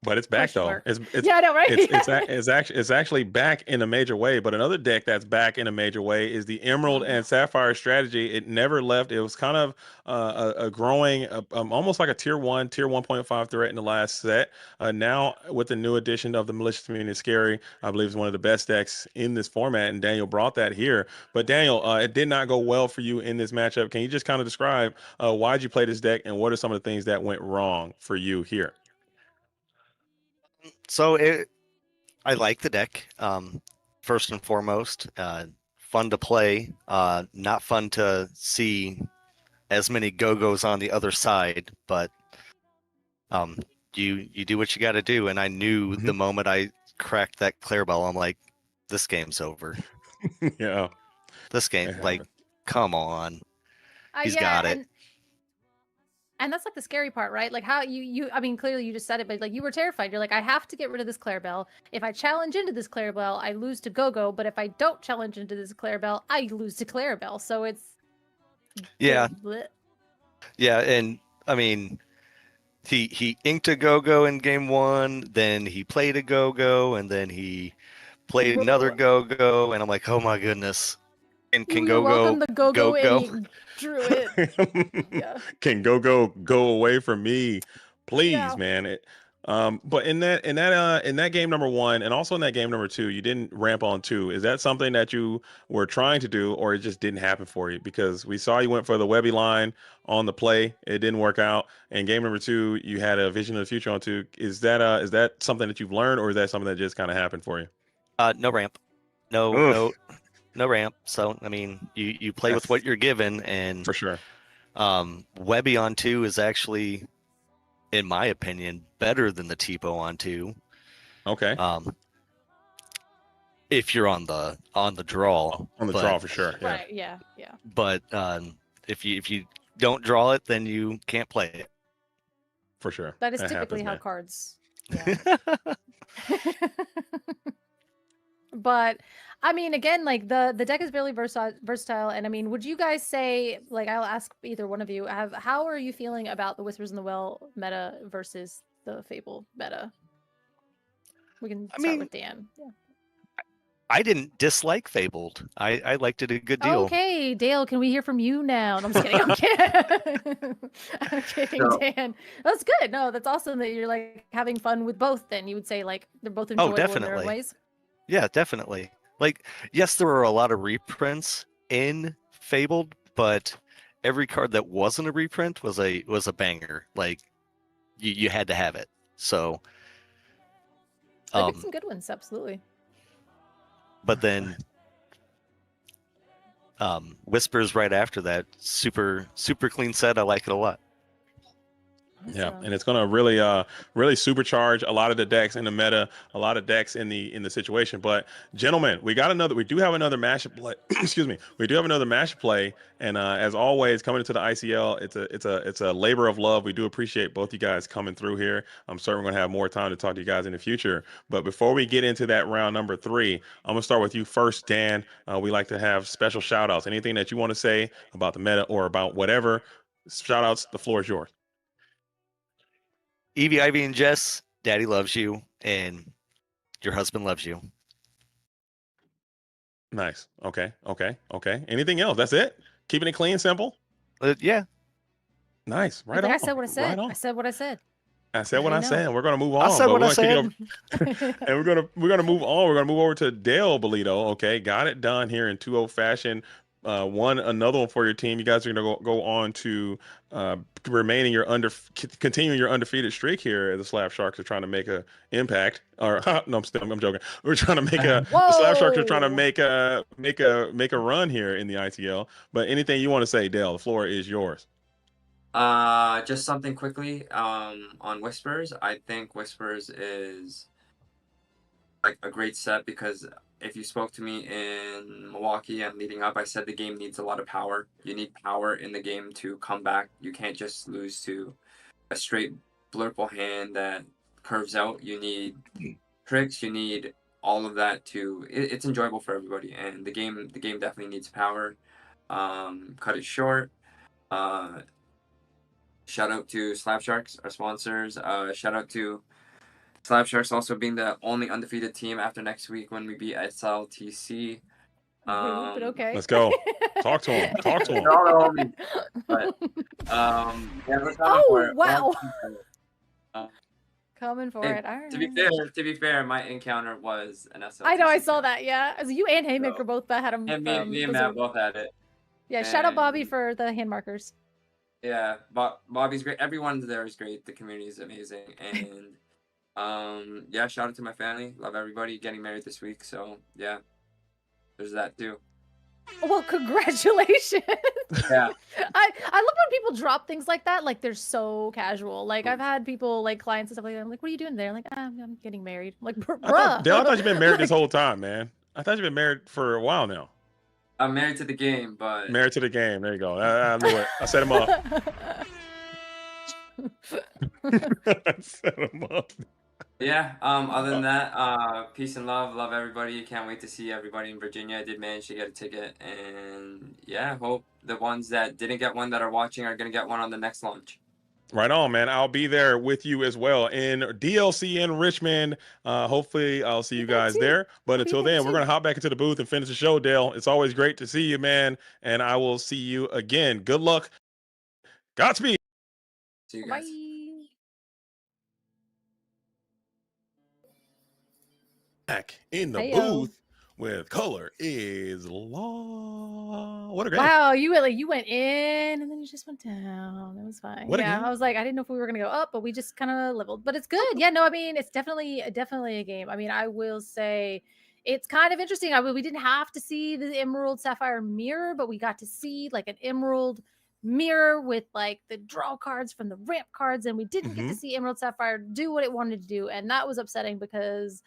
But it's back Question though. mark. It's Yeah, I know, right? it's actually back in a major way. But another deck that's back in a major way is the Emerald and Sapphire strategy. It never left. It was kind of a growing, almost like a tier 1.5 threat in the last set. Now with the new addition of the Malicious Community Scary, I believe is one of the best decks in this format. And Daniel brought that here. But Daniel, it did not go well for you in this matchup. Can you just kind of describe why'd you play this deck, and what are some of the things that went wrong for you here? So I like the deck. First and foremost, fun to play. Not fun to see as many go-go's on the other side, but you do what you got to do. And I knew the moment I cracked that Clarabelle, I'm like, this game's over. Yeah. This game, like, come on. He's got it. And that's like the scary part, right? Like how you I mean, clearly you just said it, but like you were terrified. You're like, I have to get rid of this Clarabelle. If I challenge into this Clarabelle, I lose to Go-Go. But if I don't challenge into this Clarabelle, I lose to Clarabelle. So it's Yeah. bleh. Yeah, and I mean, he inked a Go-Go in game 1, then he played a Go-Go, and then he played another Go-Go, and I'm like, oh my goodness. And can You're welcome Go-Go to Go-Go, go? and he drew it. Yeah. Can go away from me, please, man. But in that game number 1, and also in that game number 2, you didn't ramp on 2. Is that something that you were trying to do, or it just didn't happen for you? Because we saw you went for the Webby line on the play, it didn't work out. And game number 2, you had a Vision of the Future on 2. Is that something that you've learned, or is that something that just kind of happened for you? No ramp. No ramp. So I mean, you play with what you're given, and for sure. Webby on 2 is actually, in my opinion, better than the Tipo on 2. Okay. If you're on the draw. On the draw for sure. Yeah. Right. Yeah. But if you don't draw it, then you can't play it. For sure. That is typically how cards Yeah. But I mean, again, like the deck is really versatile, and I mean, would you guys say, like, I'll ask either one of you, how are you feeling about the Whispers in the Well meta versus the Fable meta? We can I start mean, with Dan. Yeah. I didn't dislike Fabled. I liked it a good deal. Okay, Dale, can we hear from you now? No, I'm just kidding. I'm kidding. I'm kidding, So- Dan. That's good. No, that's awesome that you're like having fun with both. Then you would say like they're both Oh, enjoyable in their own definitely. ways. Yeah, definitely. Like, yes, there were a lot of reprints in Fabled, but every card that wasn't a reprint was a banger. Like, you had to have it. So, They picked some good ones, absolutely. but then Whispers right after that, super clean set. I like it a lot. Yeah, and it's gonna really really supercharge a lot of the decks in the meta, a lot of decks in the situation. But gentlemen, we do have another matchup play. Excuse me, we do have another matchup play, and as always, coming into the ICL, it's a labor of love. We do appreciate both you guys coming through here. I'm certain we're gonna have more time to talk to you guys in the future. But before we get into that round number 3, I'm gonna start with you first, Dan. We like to have special shout outs. Anything that you want to say about the meta or about whatever, shout outs. The floor is yours. Evie, Ivy, and Jess, Daddy loves you, and your husband loves you. Nice. Okay. Anything else? That's it? Keeping it clean, simple? Yeah. Nice. I Right think on. I said what I said. Right on. I said what I said. I said what Now I you know. said. We're gonna move on. I said but what we're I gonna said. kick it over, and we're gonna move on. We're gonna move over to Dale Bolito. Okay, got it done here in 2-0 fashion. Another one for your team. You guys are gonna go on to continuing your undefeated streak here. The Slab Sharks are trying to make a impact. Or no, I'm joking. We're trying to make the Slab Sharks are trying to make a run here in the ITL. But anything you want to say, Dale? The floor is yours. Just something quickly on Whispers. I think Whispers is like a great set because if you spoke to me in Milwaukee and leading up, I said the game needs a lot of power. You need power in the game to come back. You can't just lose to a straight blurple hand that curves out. You need tricks. You need all of that it's enjoyable for everybody. And the game definitely needs power. Cut it short. Shout out to Slab Sharks, our sponsors. Shout out to Slab Sharks also being the only undefeated team after next week when we beat SLTC. Rude, but okay. Let's go. Talk to him. Talk to him. They're all the homies. But yeah, we're coming for it. Wow. Uh, Coming for hey, it. All right. to be fair, my encounter was an SLTC. I know, I saw that. Yeah, as you and Haymaker both had them. And me and Matt both had it. Yeah, shout out Bobby And- for the hand markers. Yeah, Bobby's great. Everyone there is great. The community is amazing, and yeah, shout out to my family. Love everybody. Getting married this week, so yeah, there's that too. Well, congratulations. Yeah. I love when people drop things like that. Like they're so casual. Like I've had people, like clients and stuff like that. I'm like, what are you doing there? Like, I'm getting married. I'm like, bruh. Dale, I thought you've been married this whole time, man. I thought you've been married for a while now. I'm married to the game, but Married to the game. There you go. I knew it. I set him up. I set him up. yeah. Other than that, peace and love everybody. Can't wait to see everybody in Virginia. I did manage to get a ticket, and yeah, hope the ones that didn't get one that are watching are gonna get one on the next launch. Right on, man. I'll be there with you as well in DLC in Richmond. Hopefully, I'll see you guys there. But until then, we're going to hop back into the booth and finish the show, Dale. It's always great to see you, man. And I will see you again. Good luck. Godspeed. See you guys. Bye. Back in the Heyo. booth with Color is Law. What a great. Wow, you went in and then you just went down. It was fine. What a Yeah, game. I was like, I didn't know if we were gonna go up, but we just kind of leveled. But it's good. Yeah, no, I mean, it's definitely a game. I mean, I will say it's kind of interesting. We didn't have to see the Emerald Sapphire mirror, but we got to see like an Emerald mirror with like the draw cards from the ramp cards, and we didn't get to see Emerald Sapphire do what it wanted to do, and that was upsetting because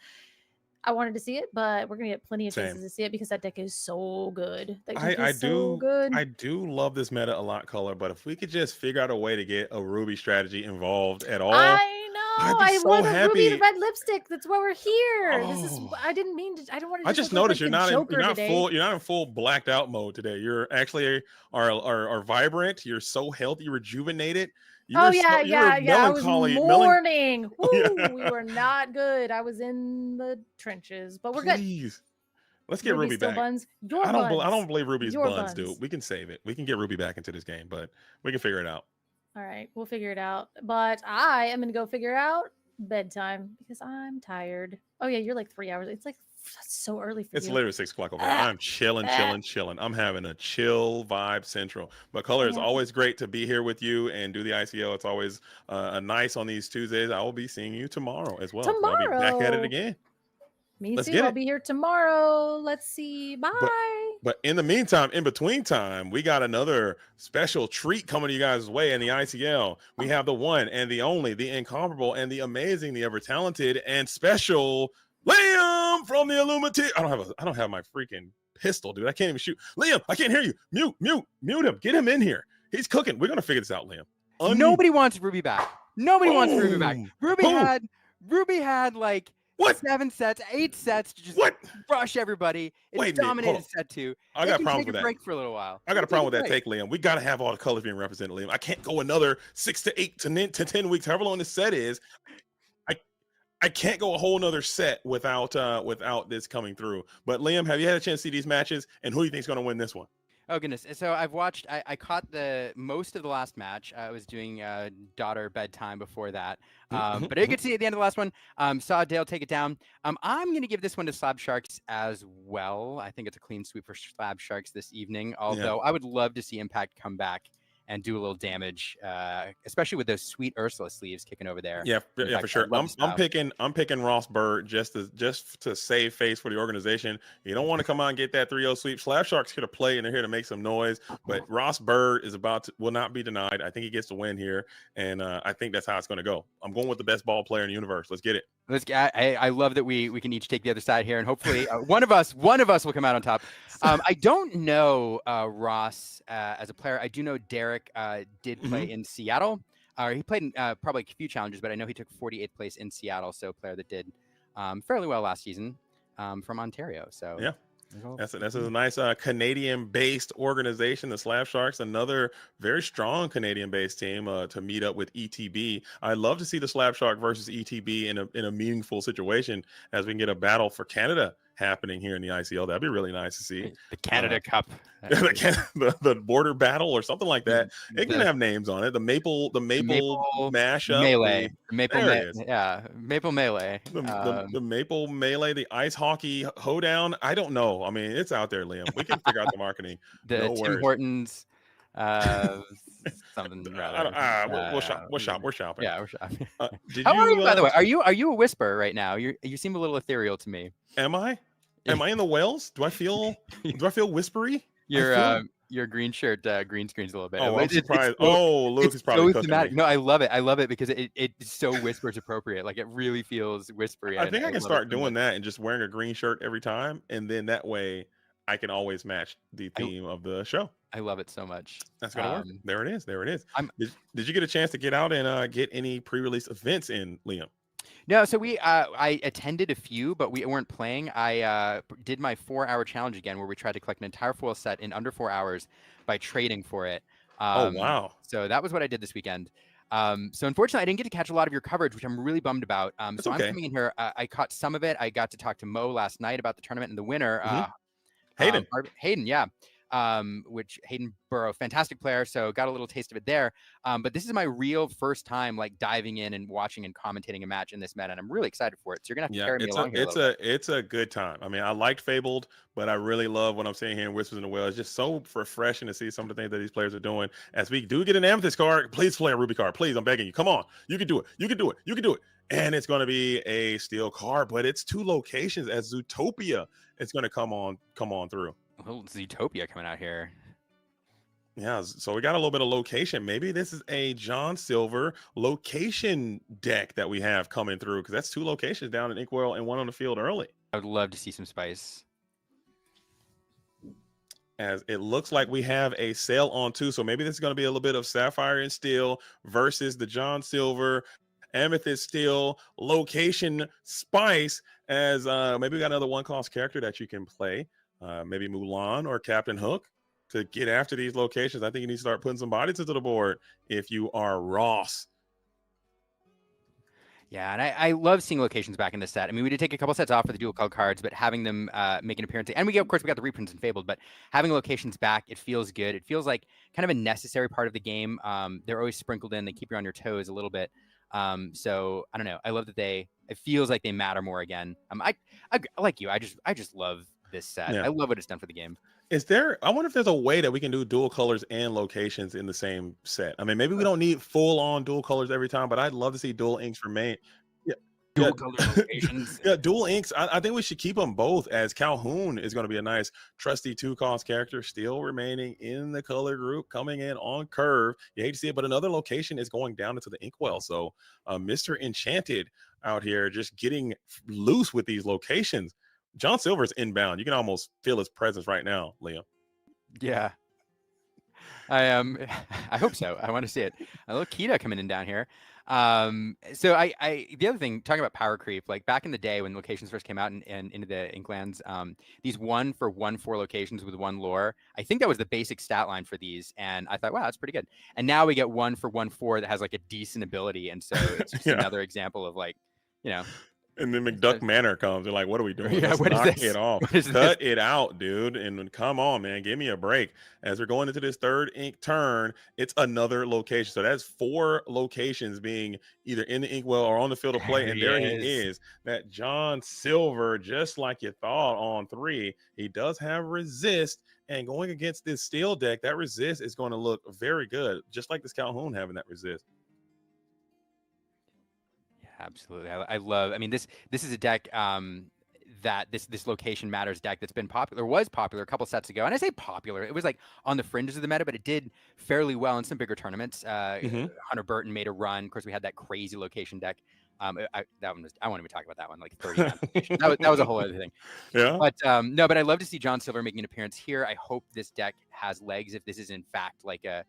I wanted to see it, but we're gonna get plenty of chances Same. to see it because that deck is so good. That deck I is so good. I do love this meta a lot, Color, but if we could just figure out a way to get a Ruby strategy involved at all, I know. I'd be I so wore the ruby happy. red lipstick. That's why we're here. This is. Oh. I didn't mean to. I don't want to. I just look noticed like you're the not Joker today. you're not in full blacked out mode today. You're actually are vibrant. You're so healthy, you're rejuvenated. You Oh were yeah, you were yeah. I was melancholy. mourning. Woo, Yeah. we were not good. I was in the trenches, but we're good. Please. Let's get Ruby Ruby still back. buns. Your I buns. don't believe Ruby's Your buns, dude. buns. We can save it. We can get Ruby back into this game, but we can figure it out. All right, we'll figure it out. But I am gonna go figure out bedtime because I'm tired. Oh yeah, you're like 3 hours. It's like that's so early for It's you. literally 6 o'clock over here. I'm chilling. I'm having a chill vibe central. But Color, it's Yeah. always great to be here with you and do the ICL. It's always a nice on these Tuesdays. I will be seeing you tomorrow as well. I'll be back at it again. Me Let's too. get I'll it. be here tomorrow. Let's see. Bye. But in the meantime, in between time, we got another special treat coming to you guys' way in the ICL. We have the one and the only, the incomparable and the amazing, the ever talented and special Liam from the Illumineer. I don't have my freaking pistol, dude. I can't even shoot. Liam, I can't hear you. Mute him. Get him in here. He's cooking. We're gonna figure this out, Liam. Nobody wants Ruby back. Nobody wants Ruby back. Boom. Ruby had like what 7 sets, 8 sets to just rush everybody. It Wait a minute, hold dominated on. set 2. I They got can problems take with a that. break for a little while. I got a They problem with can that take take, Liam. We got to have all the colors being represented, Liam. I can't go another 6 to 8 to 10 weeks, however long this set is. I can't go a whole nother set without this coming through. But Liam, have you had a chance to see these matches? And who do you think is going to win this one? Oh goodness! So I've watched. I caught the most of the last match. I was doing daughter bedtime before that, but I did get to see at the end of the last one. Saw Dale take it down. I'm going to give this one to Slab Sharks as well. I think it's a clean sweep for Slab Sharks this evening. Although I would love to see Impact come back and do a little damage, especially with those sweet Ursula sleeves kicking over there. Yeah, In fact, for sure. I love the style. I'm picking Ross Bird just to save face for the organization. You don't want to come out and get that 3-0 sweep. Slab Sharks here to play and they're here to make some noise. But Ross Bird will not be denied. I think he gets the win here, and I think that's how it's going to go. I'm going with the best ball player in the universe. Let's get it. I love that we can each take the other side here, and hopefully one of us will come out on top. I don't know Ross as a player. I do know Derek did play in Seattle. He played in probably a few challenges, but I know he took 48th place in Seattle. So a player that did fairly well last season from Ontario. So yeah. That's a nice Canadian-based organization, the Slab Sharks, another very strong Canadian-based team to meet up with ETB. I'd love to see the Slab Shark versus ETB in a meaningful situation as we can get a battle for Canada happening here in the ICL. That'd be really nice to see. The Canada Cup. the border battle or something like that. It can have names on it. The maple mashup. Melee. Maple Melee. The maple melee, the ice hockey hoedown. I don't know. I mean, it's out there, Liam. We can figure out the marketing. The no Tim worries. Hortons. Something rather. We're shopping. Yeah, we're shopping. How are you, by the way? Are you a whisper right now? You seem a little ethereal to me. Am I? Am I in the Wells? Do I feel whispery? Your green shirt green screens a little bit. Oh, I'm surprised. Luke is probably cooking me. No, I love it because it so whispers appropriate. Like it really feels whispery. I think I can start doing that and just wearing a green shirt every time, and then that way I can always match the theme of the show. I love it so much. That's gonna work. There it is. Did you get a chance to get out and get any pre-release events in, Liam? No, so I attended a few, but we weren't playing. I did my 4-hour challenge again, where we tried to collect an entire foil set in under 4 hours by trading for it. Oh wow! So that was what I did this weekend. So unfortunately, I didn't get to catch a lot of your coverage, which I'm really bummed about. So okay. I'm coming in here. I caught some of it. I got to talk to Mo last night about the tournament and the winner, Hayden. Hayden, yeah. Which Hayden Burrow, fantastic player. So got a little taste of it there. But this is my real first time like diving in and watching and commentating a match in this meta, and I'm really excited for it. So you're gonna have to carry me along here. It's a good time. I mean, I liked Fabled, but I really love what I'm seeing here in Whispers in the Well. It's just so refreshing to see some of the things that these players are doing. As we do get an Amethyst card, please play a Ruby card. Please, I'm begging you. Come on. You can do it. You can do it. You can do it. And it's going to be a steel card, but it's 2 locations as Zootopia. It's going to come on through. A little Zootopia coming out here. Yeah, so we got a little bit of location. Maybe this is a John Silver location deck that we have coming through, because that's 2 locations down in Inkwell and 1 on the field early. I would love to see some spice. As it looks like we have a sale on 2, so maybe this is going to be a little bit of Sapphire and Steel versus the John Silver Amethyst Steel location spice, as maybe we got another one-cost character that you can play, maybe Mulan or Captain Hook, to get after these locations. I think you need to start putting some bodies into the board if you are Ross. Yeah, and I love seeing locations back in the set. I mean, we did take a couple sets off for the dual colored cards, but having them make an appearance, and of course, we got the reprints and Fabled, but having locations back, it feels good. It feels like kind of a necessary part of the game. They're always sprinkled in. They keep you on your toes a little bit. So I don't know. I love that it feels like they matter more again. I like you. I just love this set. Yeah. I love what it's done for the game. I wonder if there's a way that we can do dual colors and locations in the same set. I mean, maybe we don't need full on dual colors every time, but I'd love to see dual inks remain. Dual color locations. Yeah, dual inks. I think we should keep them both, as Calhoun is going to be a nice trusty 2-cost character, still remaining in the color group, coming in on curve. You hate to see it, but another location is going down into the inkwell. So Mr. Enchanted out here just getting loose with these locations. John Silver's inbound. You can almost feel his presence right now, Liam. Yeah. I hope so. I want to see it. A little Kita coming in down here. So the other thing, talking about power creep, like back in the day when locations first came out and into the Inklands, these 1-for-1-4 locations with 1 lore, I think that was the basic stat line for these, and I thought, wow, that's pretty good. And now we get 1-for-1-4 that has like a decent ability, and so it's just another example of like, And then McDuck Manor comes. They're like, what are we doing? Yeah, Let's what is knock this? it off. What is Cut it out, dude. And come on, man. Give me a break. As we're going into this third ink turn, it's another location. So that's 4 locations being either in the inkwell or on the field of play. And there he is. That John Silver, just like you thought on 3. He does have resist. And going against this steel deck, that resist is going to look very good. Just like this Calhoun having that resist. Absolutely. I love, I mean, this is a deck that this location matters deck that's been was popular a couple sets ago. And I say popular, it was like on the fringes of the meta, but it did fairly well in some bigger tournaments. Hunter Burton made a run. Of course, we had that crazy location deck. I won't even talk about that one, like 30 locations. That was a whole other thing. Yeah. But no, but I love to see John Silver making an appearance here. I hope this deck has legs if this is in fact like a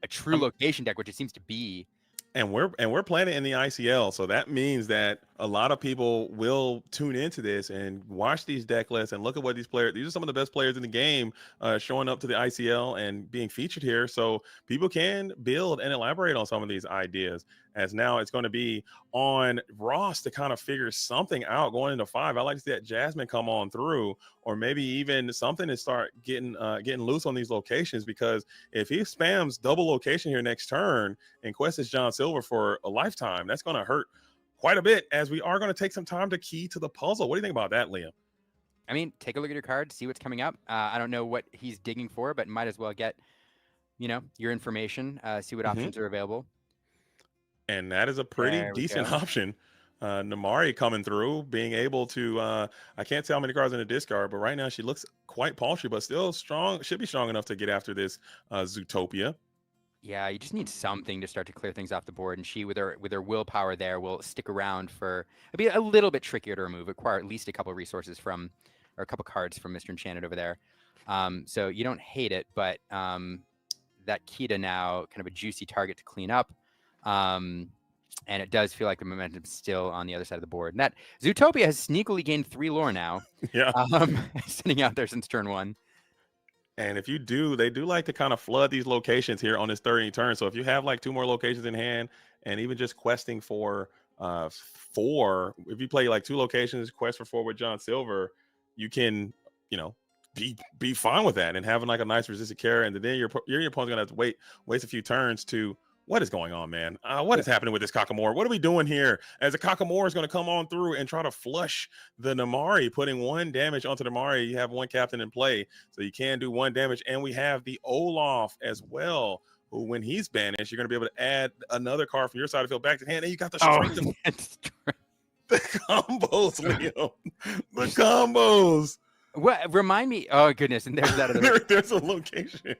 true location deck, which it seems to be. And we're playing it in the ICL, so that means that a lot of people will tune into this and watch these deck lists and look at what these are some of the best players in the game showing up to the ICL and being featured here. So people can build and elaborate on some of these ideas, as now it's going to be on Ross to kind of figure something out going into 5. I like to see that Jasmine come on through, or maybe even something to start getting loose on these locations, because if he spams double location here next turn and quests John Silver for a lifetime, that's going to hurt quite a bit, as we are going to take some time to key to the puzzle. What do you think about that, Liam? I mean, take a look at your card, see what's coming up. I don't know what he's digging for, but might as well get, your information, see what options are available. And that is a pretty decent option. Namari coming through, being able to, I can't tell how many cards in the discard, but right now she looks quite paltry, but still strong, should be strong enough to get after this Zootopia. Yeah, you just need something to start to clear things off the board, and she, with her willpower there, will stick around for. It'll be a little bit trickier to remove. Require at least a couple resources or a couple cards from Mr. Enchanted over there. So you don't hate it, but that Kita now kind of a juicy target to clean up. And it does feel like the momentum's still on the other side of the board. And that Zootopia has sneakily gained 3 lore now. Yeah. Sitting out there since turn 1. And if they do like to kind of flood these locations here on this 30 turn. So if you have like 2 more locations in hand, and even just questing for 4, if you play like 2 locations, quest for 4 with John Silver, you can, be fine with that and having like a nice resistant carry. And then your opponent's gonna have to waste a few turns to. What is going on, man? What is happening with this Kakamora? What are we doing here? As the Kakamora is going to come on through and try to flush the Namari, putting 1 damage onto the Namari. You have 1 captain in play, so you can do 1 damage. And we have the Olaf as well, who, when he's banished, you're going to be able to add another card from your side of the field back to hand. And you got the strength. The combos, Leo. The combos. What? Remind me. Oh, goodness. And there's that other. There's a location.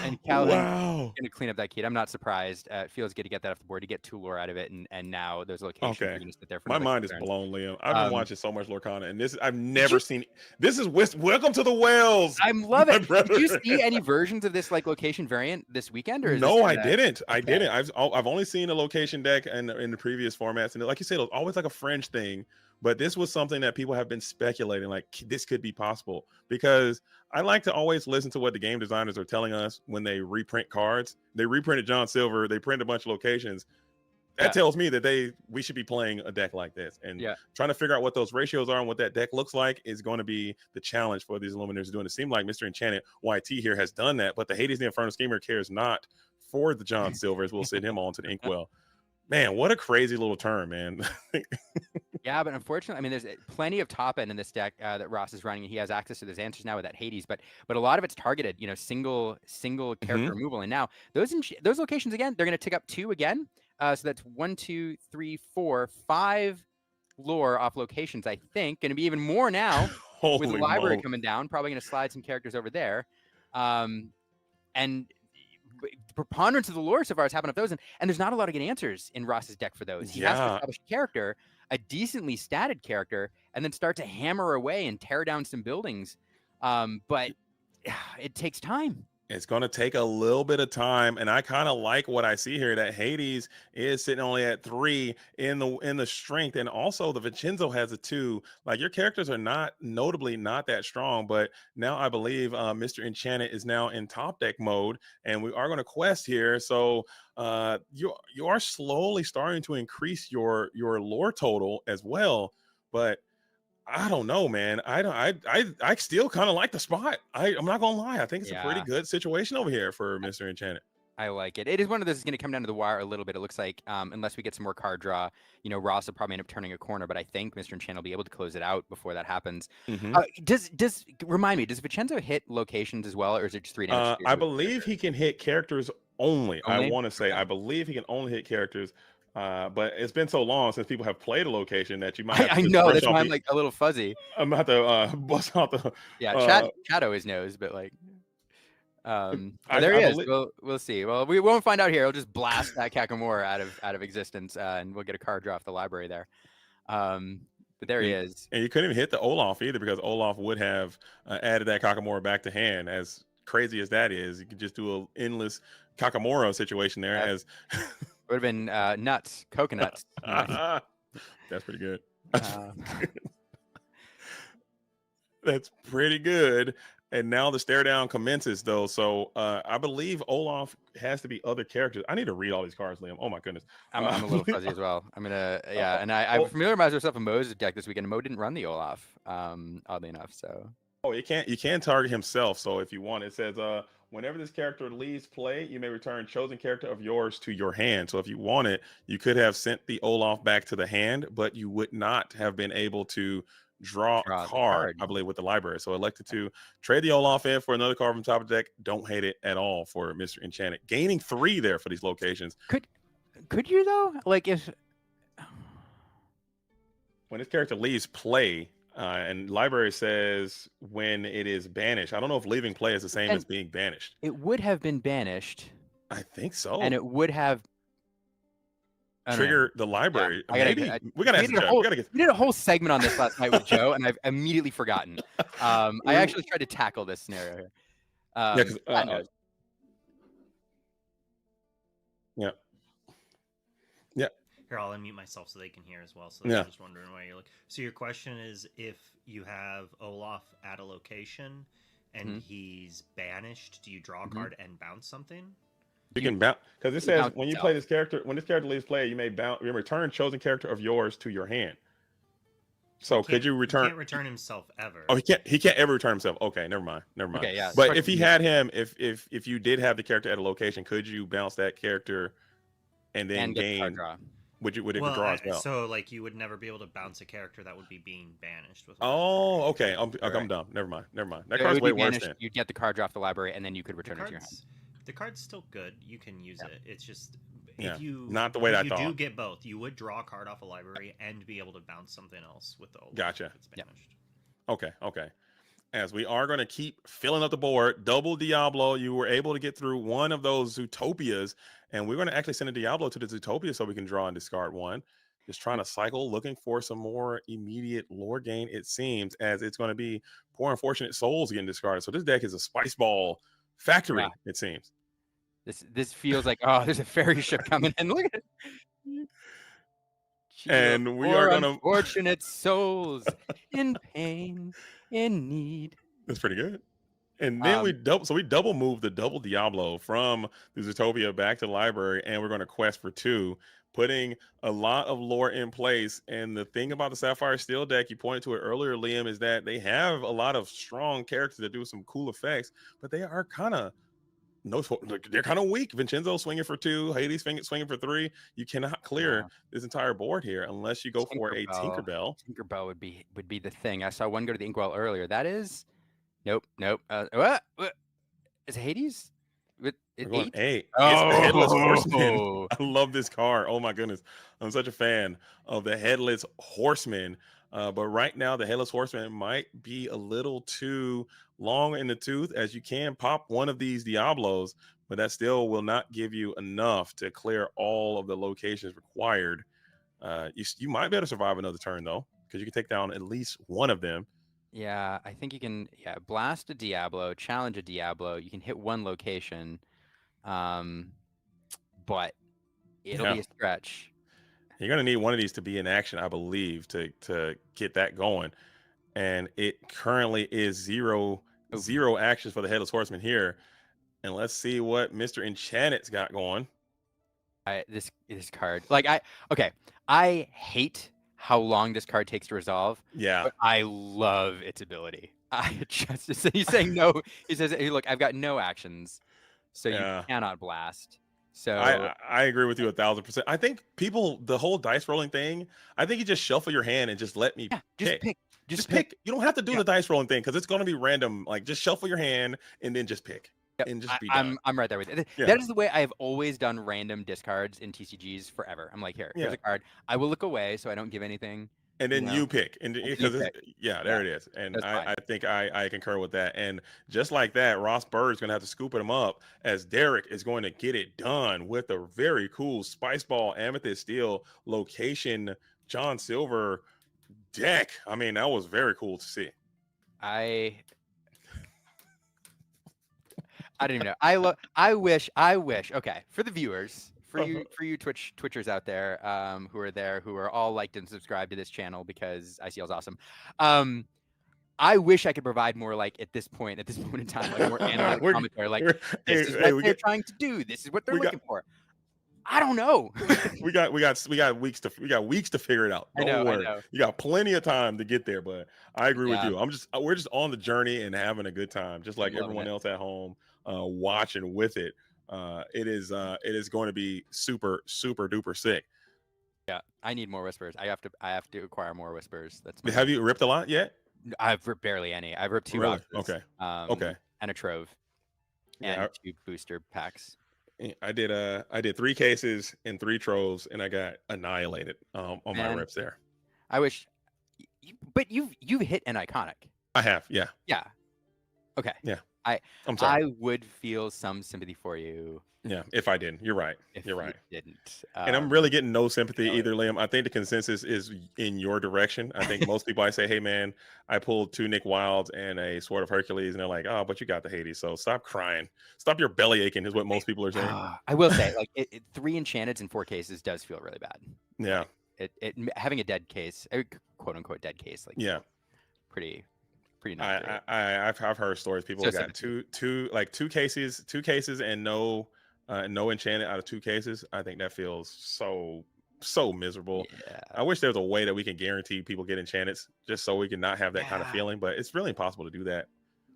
And Calvin Wow. going to clean up that key. I'm not surprised. It feels good to get that off the board, to get 2 lore out of it, and now those locations are Okay. going to sit there for My another mind is turns. blown, Liam. I've been Um, watching so much Lorcana, and I've never seen. This is welcome to the Wells. I love my it. Did brother. you see any versions of this like location variant this weekend, or is No, this I kinda... didn't. I Okay. didn't. I've only seen a location deck in the previous formats, and like you said, it was always like a fringe thing. But this was something that people have been speculating, like this could be possible, because I like to always listen to what the game designers are telling us when they reprint cards. They reprinted John Silver. They printed a bunch of locations. That tells me that we should be playing a deck like this, and trying to figure out what those ratios are and what that deck looks like is going to be the challenge for these Illumineers doing. It seems like Mr. Enchanted YT here has done that, but the Hades the Inferno Schemer cares not for the John Silvers. We'll send him on to the Inkwell. Man, what a crazy little turn, man. Yeah, but unfortunately, I mean, there's plenty of top end in this deck that Ross is running. He has access to those answers now with that Hades, but a lot of it's targeted, single character removal. And now those locations again, they're going to tick up 2 again. So that's 1, 2, 3, 4, 5 lore off locations. I think going to be even more now with the library coming down. Probably going to slide some characters over there, and the preponderance of the lore so far has happened off those, and there's not a lot of good answers in Ross's deck for those. He has to establish a character, a decently statted character, and then start to hammer away and tear down some buildings. But it takes time. It's going to take a little bit of time, and I kind of like what I see here, that Hades is sitting only at 3 in the strength, and also the Vincenzo has a 2. Like, your characters are notably not that strong, but now I believe Mr. Enchanted is now in top deck mode, and we are going to quest here. So you are slowly starting to increase your lore total as well, but I don't know, man. I still kind of like the spot. I'm not gonna lie. I think it's a pretty good situation over here for Mr. Enchanted. I like it. It is one of those that's going to come down to the wire a little bit. It looks like, unless we get some more card draw, Ross will probably end up turning a corner. But I think Mr. Enchanted will be able to close it out before that happens. Remind me, does Vincenzo hit locations as well, or is it just 3 damage? I believe he can hit characters only. I want to say I believe he can only hit characters. But it's been so long since people have played a location that you might have to I know, that's why I'm like a little fuzzy. I'm about to bust out the Chad always knows, but like there he is. We'll see. Well, we won't find out here. He'll just blast that Kakamora out of existence, and we'll get a card draw off the library there. But there he is. And you couldn't even hit the Olaf either, because Olaf would have added that Kakamora back to hand. As crazy as that is, you could just do an endless Kakamora situation there. As would have been nuts, coconuts. That's pretty good. That's pretty good. And now the stare down commences, though. So I believe Olaf has to be other characters. I need to read all these cards, Liam. Oh my goodness. I'm a little fuzzy as well. I'm gonna and I familiarized myself with Mo's deck this weekend. Mo didn't run the Olaf, oddly enough. So you can target himself. So if you want, it says whenever this character leaves play, you may return chosen character of yours to your hand. So if you want it, you could have sent the Olaf back to the hand, but you would not have been able to draw a card, I believe, with the library. So elected to trade the Olaf in for another card from top of the deck. Don't hate it at all for Mr. Enchanted. Gaining 3 there for these locations. Could you though? Like if when this character leaves play, and library says when it is banished. I don't know if leaving play is the same as being banished. It would have been banished. I think so. And it would have trigger the library. Yeah, we gotta we did a whole segment on this last night with Joe, and I've immediately forgotten. I actually tried to tackle this scenario here. Yeah. Here, I'll unmute myself so they can hear as well. So they're just wondering why you're looking. So your question is, if you have Olaf at a location and he's banished, do you draw a card and bounce something? You can bounce, because it says when you play this character, when this character leaves play, you may return chosen character of yours to your hand. So could you return? He can't return himself ever. Oh, he can't ever return himself. Okay, never mind. Okay, yeah. But if he had him, if you did have the character at a location, could you bounce that character and then gain? Would it draw as well? So like you would never be able to bounce a character that would be being banished with. Oh, okay. I'm dumb. Never mind. That card's way worse then. You'd get the card draw off the library, and then you could return it to your hand. The card's still good. You can use it. It's just Yeah, if you not the way I you thought. do get both, you would draw a card off a library and be able to bounce something else with the Olaf Gotcha. if it's banished. Okay. as we are going to keep filling up the board. Double Diablo. You were able to get through one of those Zootopias, and we're going to actually send a Diablo to the Zootopia so we can draw and discard one. Just trying to cycle, looking for some more immediate lore gain, it seems, as it's going to be Poor Unfortunate Souls getting discarded. So this deck is a Spice Ball factory, it seems. This feels like, oh, there's a fairy ship coming in. Look at it. And we Poor are going to... unfortunate souls in pain, in need. That's pretty good. And then we double move the double Diablo from the Zootopia back to the library, and we're going to quest for 2, putting a lot of lore in place. And the thing about the Sapphire Steel deck, you pointed to it earlier, Liam, is that they have a lot of strong characters that do some cool effects, but they are kind of they're kind of weak. Vincenzo swinging for 2, Hades swinging for 3. You cannot clear this entire board here unless you go for a Tinkerbell. Tinkerbell would be the thing. I saw one go to the Inkwell earlier. That is, nope. Is it Hades? With We're going 8. It's Oh. the Headless Horseman. I love this card. Oh my goodness, I'm such a fan of the Headless Horseman. But right now, the Headless Horseman might be a little too long in the tooth, as you can pop one of these Diablos, but that still will not give you enough to clear all of the locations required. You might be able to survive another turn, though, because you can take down at least one of them. Yeah, I think you can. Yeah, blast a Diablo, challenge a Diablo. You can hit one location, but it'll be a stretch. You're going to need one of these to be in action, I believe, to get that going. And it currently is zero actions for the Headless Horseman here. And let's see what Mr. Enchanted's got going. This card, I hate how long this card takes to resolve. Yeah. But I love its ability. He's saying no. He says, hey, look, I've got no actions, so you cannot blast. So I agree with you 1,000%. I think the whole dice rolling thing, I think you just shuffle your hand and just let me pick. Just pick. You don't have to do the dice rolling thing because it's going to be random. Like, just shuffle your hand and then just pick. Yep. And just be done. I'm right there with you. Yeah. That is the way I have always done random discards in TCGs forever. I'm like, here's a card. I will look away so I don't give anything. And then you pick. And because there it is. And I think I concur with that. And just like that, Ross Bird's going to have to scoop him up as Derek is going to get it done with a very cool Spice Ball Amethyst Steel location John Silver deck. I mean, that was very cool to see. I don't even know. I wish. Okay, for the viewers, for you Twitchers out there, who are all liked and subscribed to this channel because ICL is awesome. I wish I could provide more, like, at this point in time, like more analytic commentary. Like, this is what they're trying to do. This is what they're looking for. I don't know. we got weeks to figure it out. Don't worry. You got plenty of time to get there, but I agree with you. We're just on the journey and having a good time, just like everyone else at home watching with it. It is going to be super duper sick. Yeah, I need more whispers. I have to acquire more whispers. Have you ripped a lot yet? I've ripped barely any. I've ripped 2 boxes. Okay. And a trove. And 2 booster packs. I did 3 cases and 3 troves, and I got annihilated on my rips there. I wish, but you've hit an iconic. I have, yeah. Yeah. Okay. Yeah. I'm sorry. I would feel some sympathy for you. Yeah, if I didn't. You're right. You're right. Didn't. And I'm really getting no sympathy either, Liam. I think the consensus is in your direction. I think most people, I say, hey, man, I pulled 2 Nick Wilds and a Sword of Hercules, and they're like, oh, but you got the Hades, so stop crying. Stop your belly aching is what most people are saying. I will say, like, 3 Enchanteds in 4 cases does feel really bad. Yeah. It having a dead case, quote unquote dead case, like, pretty not great. I've heard stories. People got two cases and no enchanted out of 2 cases. I think that feels so miserable. Yeah. I wish there was a way that we can guarantee people get enchanted just so we can not have that kind of feeling, but it's really impossible to do that.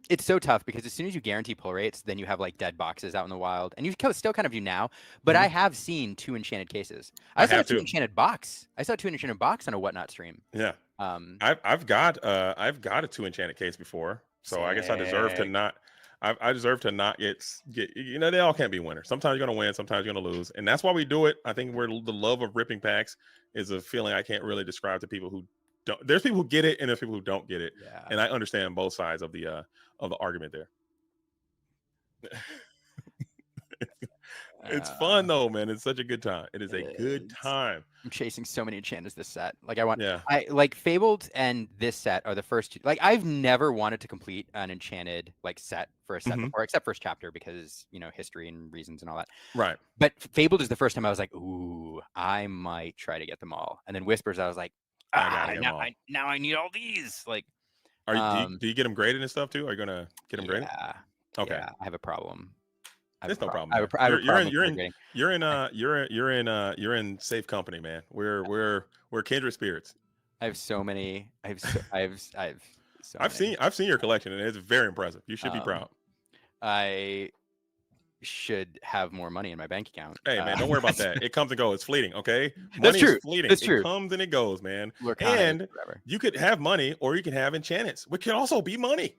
It's so tough because as soon as you guarantee pull rates, then you have like dead boxes out in the wild, and you still kind of do now. But I have seen 2 enchanted cases. I saw 2 enchanted box. I saw 2 enchanted box on a Whatnot stream. Yeah. I've got a 2 enchanted case before, so I guess I deserve to not. I deserve to not get. You know, they all can't be winners. Sometimes you're gonna win, sometimes you're gonna lose, and that's why we do it. I think the love of ripping packs is a feeling I can't really describe to people who don't. There's people who get it, and there's people who don't get it. Yeah. And I understand both sides of the argument there. It's fun though, man. It's such a good time. It is a good time. I'm chasing so many enchanters this set. Like I Yeah. like Fabled and this set are the first two. Like I've never wanted to complete an enchanted like set for a set before, except first chapter because history and reasons and all that. Right. But Fabled is the first time I was like, ooh, I might try to get them all. And then Whispers, I was like, now I need all these. Like, are you do you get them graded and stuff too? Are you gonna get them graded? Yeah. Okay. Yeah, I have a problem. There's no problem. You're in safe company, man. We're kindred spirits. I have so many. I've seen your collection, and it's very impressive. You should be proud. I should have more money in my bank account. Hey man, don't worry about that. It comes and goes. It's fleeting. Okay, That's true. Is fleeting. That's true. It comes and it goes, man. Lorcana, and you could have money, or you can have enchantments, which can also be money.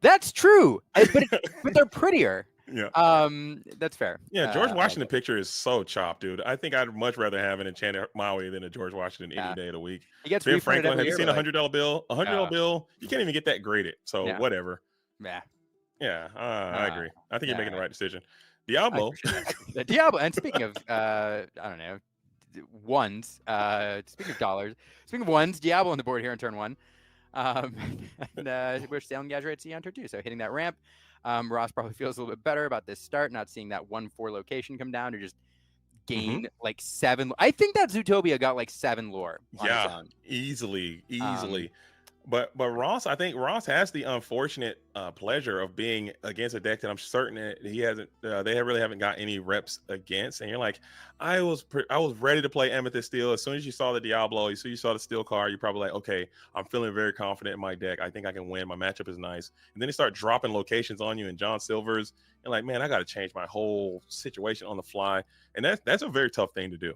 That's true, but they're prettier. Yeah. That's fair. Yeah, George Washington picture is so chopped, dude. I think I'd much rather have an enchanted Maui than a George Washington any day of the week. He gets Ben reprinted Franklin, every have you year, seen a $100 bill? A $100 Yeah. bill, you can't even get that graded. So Yeah. whatever. Yeah. Yeah, I agree. I think you're making the right decision. Diablo. The Diablo. And speaking of, I don't know, ones. Speaking of dollars. Speaking of ones, Diablo on the board here in turn 1. And we're sailing Gadget at sea on turn 2. So hitting that ramp. Ross probably feels a little bit better about this start, not seeing that 1/4 location come down to just gain like 7. I think that Zootopia got like 7 lore. On its own. Easily. But Ross, I think Ross has the unfortunate pleasure of being against a deck that I'm certain that he hasn't. They really haven't got any reps against. And you're like, I was ready to play Amethyst Steel. As soon as you saw the Diablo, as soon as you saw the Steel card, you're probably like, okay, I'm feeling very confident in my deck. I think I can win. My matchup is nice. And then they start dropping locations on you and John Silver's. And like, man, I got to change my whole situation on the fly. And that's a very tough thing to do.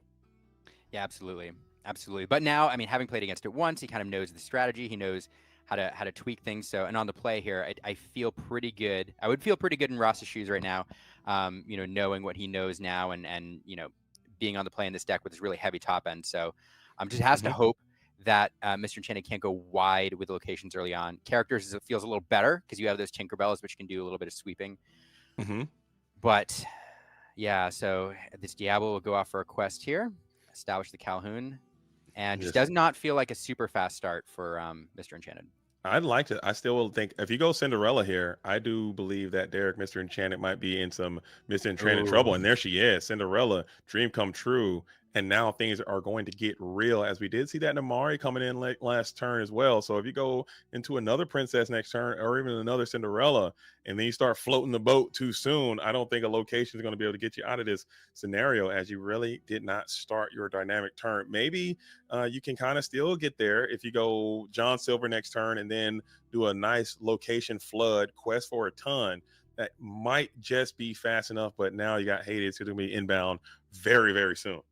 Yeah, absolutely. Absolutely. But now, I mean, having played against it once, he kind of knows the strategy. He knows how to tweak things. So, and on the play here, I feel pretty good. I would feel pretty good in Ross's shoes right now, knowing what he knows now and being on the play in this deck with this really heavy top end. So just has to hope that Mr. Enchanted can't go wide with locations early on. Characters, it feels a little better because you have those Tinkerbells, which can do a little bit of sweeping. But yeah, so this Diablo will go off for a quest here, establish the Calhoun. And just does not feel like a super fast start for Mr. Enchanted. I'd like to. I still will think if you go Cinderella here, I do believe that Derek, Mr. Enchanted, might be in some Mr. Enchanted trouble. And there she is, Cinderella, dream come true. And now things are going to get real, as we did see that Namari coming in late last turn as well. So if you go into another princess next turn, or even another Cinderella, and then you start floating the boat too soon, I don't think a location is going to be able to get you out of this scenario, as you really did not start your dynamic turn. Maybe you can kind of still get there if you go John Silver next turn and then do a nice location flood quest for a ton. That might just be fast enough, but now you got Hades who's going to be inbound very, very soon.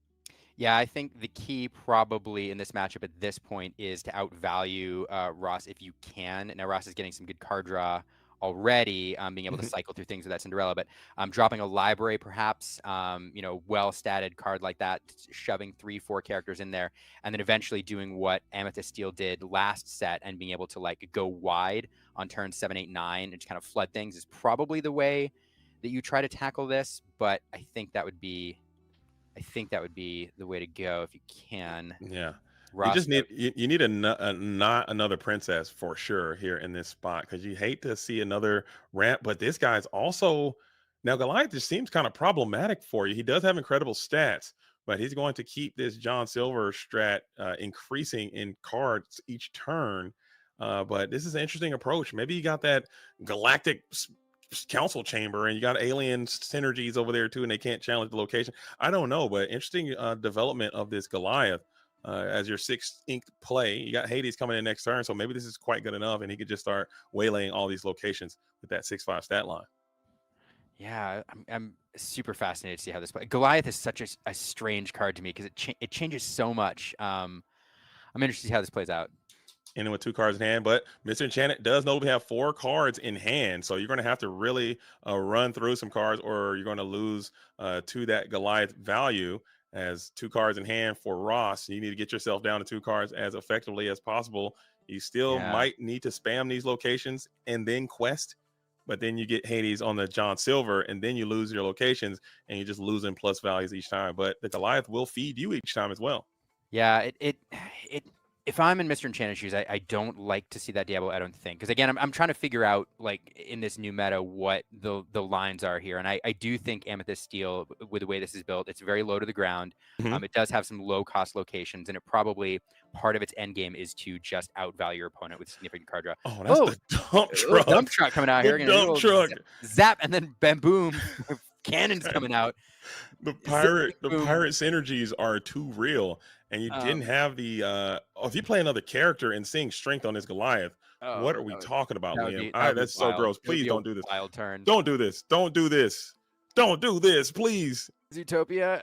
Yeah, I think the key probably in this matchup at this point is to outvalue Ross if you can. Now, Ross is getting some good card draw already, being able to cycle through things with that Cinderella, but dropping a library perhaps, well-statted card like that, shoving 3-4 characters in there, and then eventually doing what Amethyst Steel did last set and being able to like go wide on turns 7, 8, 9 and just kind of flood things is probably the way that you try to tackle this, but I think that would be the way to go if you can. Yeah. Ross, you need not another princess for sure here in this spot, because you hate to see another ramp. But this guy's also now Goliath just seems kind of problematic for you. He does have incredible stats, but he's going to keep this John Silver strat increasing in cards each turn. But this is an interesting approach. Maybe you got that galactic council chamber and you got alien synergies over there too, and they can't challenge the location. I don't know, but interesting development of this Goliath as your 6th inked play. You got Hades coming in next turn, so maybe this is quite good enough and he could just start waylaying all these locations with that 6/5 stat line. Yeah, I'm super fascinated to see how this plays. Goliath is such a strange card to me because it changes so much. I'm interested to see how this plays out. And with 2 cards in hand, but Mr. Enchanted does notably have 4 cards in hand, so you're going to have to really run through some cards, or you're going to lose to that Goliath value. as 2 cards in hand for Ross. You need to get yourself down to 2 cards as effectively as possible. You still might need to spam these locations and then quest, but then you get Hades on the John Silver, and then you lose your locations, and you're just losing plus values each time. But the Goliath will feed you each time as well. Yeah, it if I'm in Mr. Enchanted's shoes, I don't like to see that Diablo, I don't think. Because again, I'm trying to figure out, like, in this new meta, what the lines are here. And I do think Amethyst Steel, with the way this is built, it's very low to the ground. It does have some low-cost locations, and it probably, part of its end game is to just outvalue your opponent with significant card draw. Oh, that's the dump truck. Dump truck coming out here. The dump truck. Zap, and then bam, boom, cannons coming out. The pirate synergies are too real. And you didn't have the if you play another character and seeing strength on this Goliath, what are we talking about, Liam? That's so gross. Please don't do this. Wild turn. Don't do this. Don't do this. Don't do this, please. Zootopia.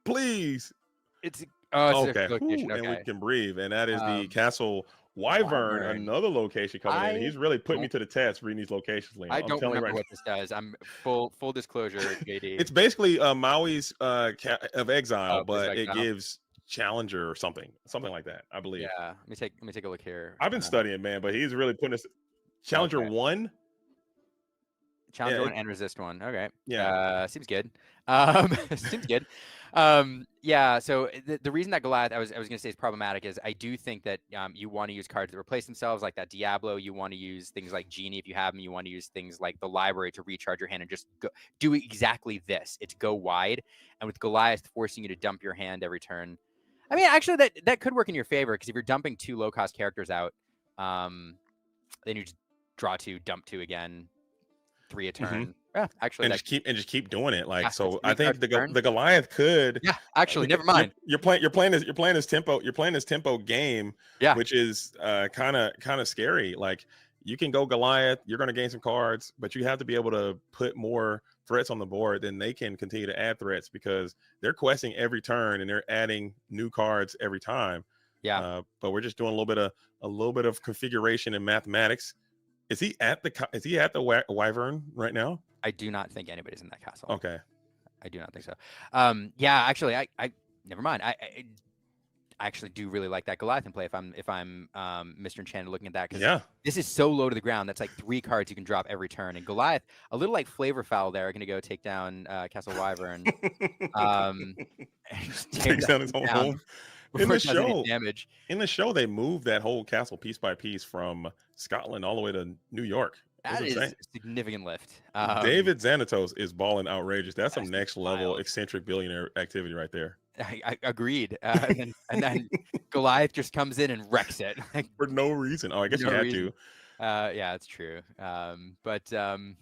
Please. It's okay. Location. And we can breathe. And that is the Castle Wyvern, another location coming in. He's really put me to the test reading these locations, Liam. I don't remember what this does. I'm full disclosure, JD. It's basically Maui's of Exile, but it gives Challenger or something like that, I believe. Yeah, let me take a look here. I've been studying, man, but he's really putting us Challenger 1. Challenger 1 and Resist 1. Okay. Yeah. Seems good. Seems good. Yeah, so the reason that Goliath I was going to say is problematic is I do think that you want to use cards that replace themselves, like that Diablo. You want to use things like Genie if you have them. You want to use things like the library to recharge your hand and just do exactly this. It's go wide. And with Goliath forcing you to dump your hand every turn, I mean, actually, that could work in your favor, because if you're dumping 2 low-cost characters out, then you just draw 2, dump 2 again, 3 a turn. Yeah, actually, and just keep doing it. Like, so I think the Goliath could. Yeah, actually, never mind. You're playing this tempo game. Yeah, which is kind of scary. Like, you can go Goliath, you're going to gain some cards, but you have to be able to put more threats on the board, then they can continue to add threats, because they're questing every turn and they're adding new cards every time. Yeah. But we're just doing a little bit of configuration and mathematics. Is he at the Wyvern right now? I do not think anybody's in that castle. Okay. I do not think so. Yeah, actually, I never mind. I actually do really like that Goliath in play if I'm Mr. Enchanted looking at that, because this is so low to the ground. That's like 3 cards you can drop every turn. And Goliath, a little like Flavor Foul there, are going to go take down Castle Wyvern. Takes down his whole home. In the show, they moved that whole castle piece by piece from Scotland all the way to New York. That is a significant lift. David Xanatos is balling outrageous. That's some next level eccentric billionaire activity right there. I agreed. And then Goliath just comes in and wrecks it for no reason. Oh, I guess you had to. Yeah, it's true. But then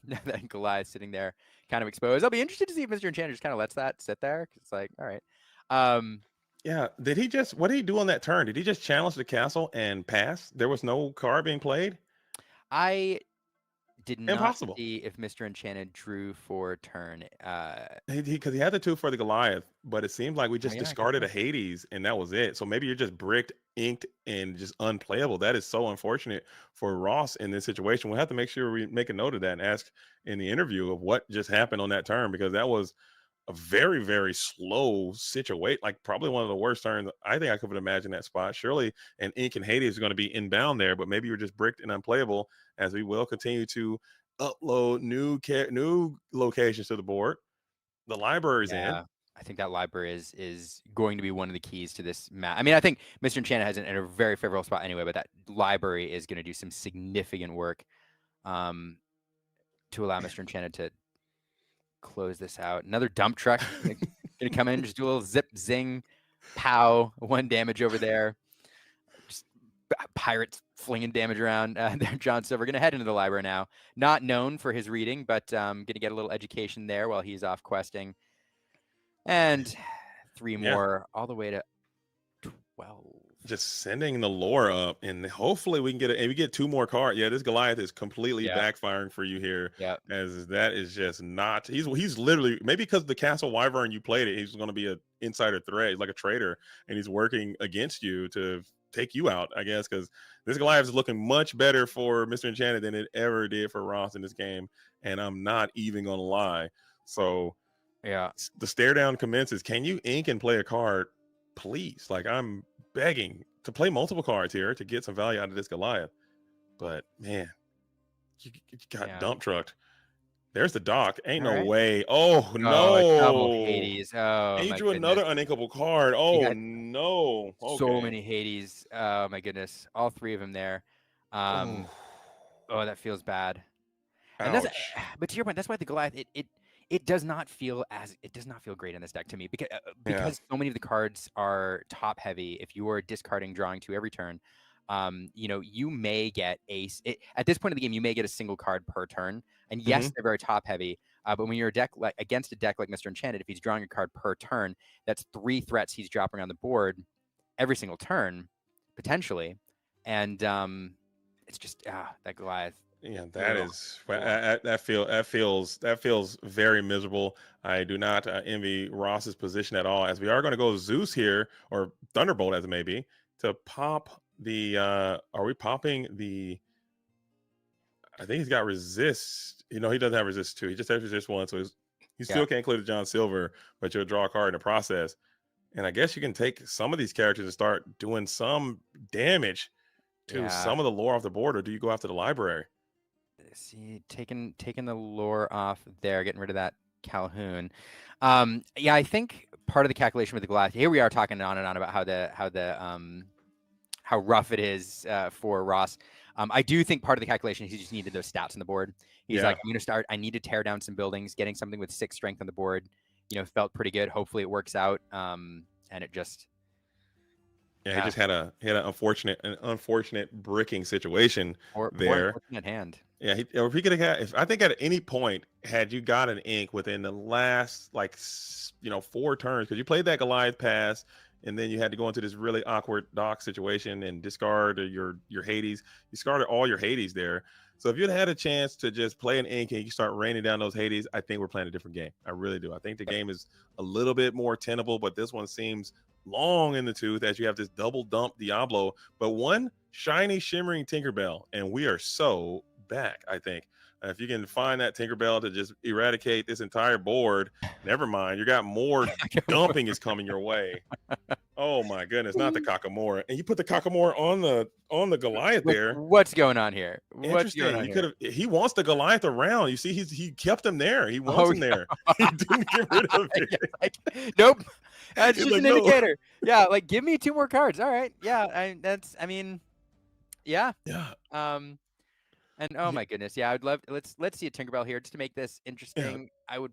Goliath sitting there kind of exposed. I'll be interested to see if Mr. Enchanter just kind of lets that sit there. It's like, all right. Yeah. What did he do on that turn? Did he just challenge the castle and pass? There was no card being played? I did not see if Mr. Enchanted drew for turn. Because he had the 2 for the Goliath, but it seemed like we just discarded a Hades and that was it. So maybe you're just bricked, inked, and just unplayable. That is so unfortunate for Ross in this situation. We'll have to make sure we make a note of that and ask in the interview of what just happened on that turn, because that was a very, very slow situation. Like, probably one of the worst turns I think I could imagine that spot. Surely an Ink and Hades is going to be inbound there, but maybe you're just bricked and unplayable, as we will continue to upload new locations to the board. The library's in. I think that library is going to be one of the keys to this map. I mean, I think Mr. Enchanted has it in a very favorable spot anyway, but that library is going to do some significant work to allow Mr. Enchanted to close this out. Another dump truck gonna come in, just do a little zip, zing, pow, 1 damage over there. Just pirates flinging damage around there. John Silver gonna head into the library now. Not known for his reading, but gonna get a little education there while he's off questing. And 3 more, all the way to 12. Just sending the lore up, and hopefully we can get 2 more cards. Yeah, this Goliath is completely backfiring for you here. Yeah, as that is just not. He's literally, maybe because the Castle Wyvern you played it, he's going to be an insider threat, like a traitor, and he's working against you to take you out, I guess, because this Goliath is looking much better for Mr. Enchanted than it ever did for Ross in this game, and I'm not even going to lie. So Yeah. The stare down commences. Can you ink and play a card, please? Like, I'm begging to play multiple cards here to get some value out of this Goliath. But man, you got dump trucked. There's the dock. Ain't All no right. way. Oh Double no. Hades. Oh And you my drew goodness. another uninkable card. You Oh got no. so Okay. many Hades. Oh my goodness. All three of them there. Oh, that feels bad. And that's, Ouch. but to your point, that's why the Goliath, it does not feel great in this deck to me because so many of the cards are top heavy. If you are discarding drawing 2 every turn, you may get at this point of the game, you may get a single card per turn. And yes, they're very top heavy. But when you're against a deck like Mr. Enchanted, if he's drawing a card per turn, that's 3 threats he's dropping on the board every single turn, potentially. And it's just that Goliath. Yeah, that feels very miserable. I do not envy Ross's position at all, as we are going to go Zeus here, or Thunderbolt as it may be, to pop the are we popping the I think he's got resist. He doesn't have resist 2. He just has resist 1, so he still can't clear the John Silver, but you'll draw a card in the process. And I guess you can take some of these characters and start doing some damage to some of the lore off the board, or do you go after the library? See, taking the lore off there, getting rid of that Calhoun. I think part of the calculation with the Goliath. Here we are talking on and on about how rough it is for Ross. I do think part of the calculation is he just needed those stats on the board. He's like, I'm going to start. I need to tear down some buildings. Getting something with 6 strength on the board, felt pretty good. Hopefully it works out. And it just. Yeah, he just had an unfortunate bricking situation there. Unfortunate hand. Yeah, if he could have if I think at any point had you got an ink within the last 4 turns, because you played that Goliath pass, and then you had to go into this really awkward dock situation and discard your Hades. You discarded all your Hades there. So if you'd had a chance to just play an ink and you start raining down those Hades, I think we're playing a different game. I really do. I think the game is a little bit more tenable, but this one seems long in the tooth as you have this double dump Diablo, but one shiny shimmering Tinkerbell, and we are so back. I think if you can find that Tinkerbell to just eradicate this entire board, never mind, you got more dumping is coming your way. Oh my goodness, not the Kakamora. And you put the Kakamora on the Goliath there. What's going on here? Interesting. He wants the Goliath around. You see, he kept him there. He wants him there. He didn't get rid of it. Nope. That's just an indicator. Yeah, give me 2 more cards. All right. Yeah, yeah. And oh my goodness, yeah, I'd love. Let's see a Tinkerbell here just to make this interesting. I would.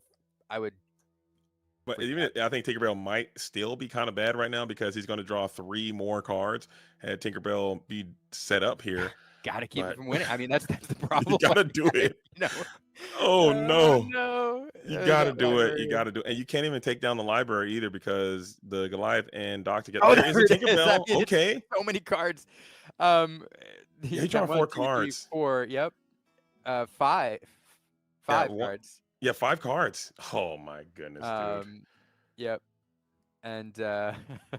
But I think Tinkerbell might still be kind of bad right now because he's going to draw 3 more cards. Had Tinkerbell be set up here, gotta keep it from winning. I mean, that's the problem. You gotta do it. Oh no. You gotta do it. You gotta do it. And you can't even take down the library either because the Goliath and Doc together. Oh, there is a Tinkerbell. Okay. So many cards. He draw 4 cards. 4. Yep. 5 cards. Yeah, 5 cards. Oh my goodness, dude. Yep. And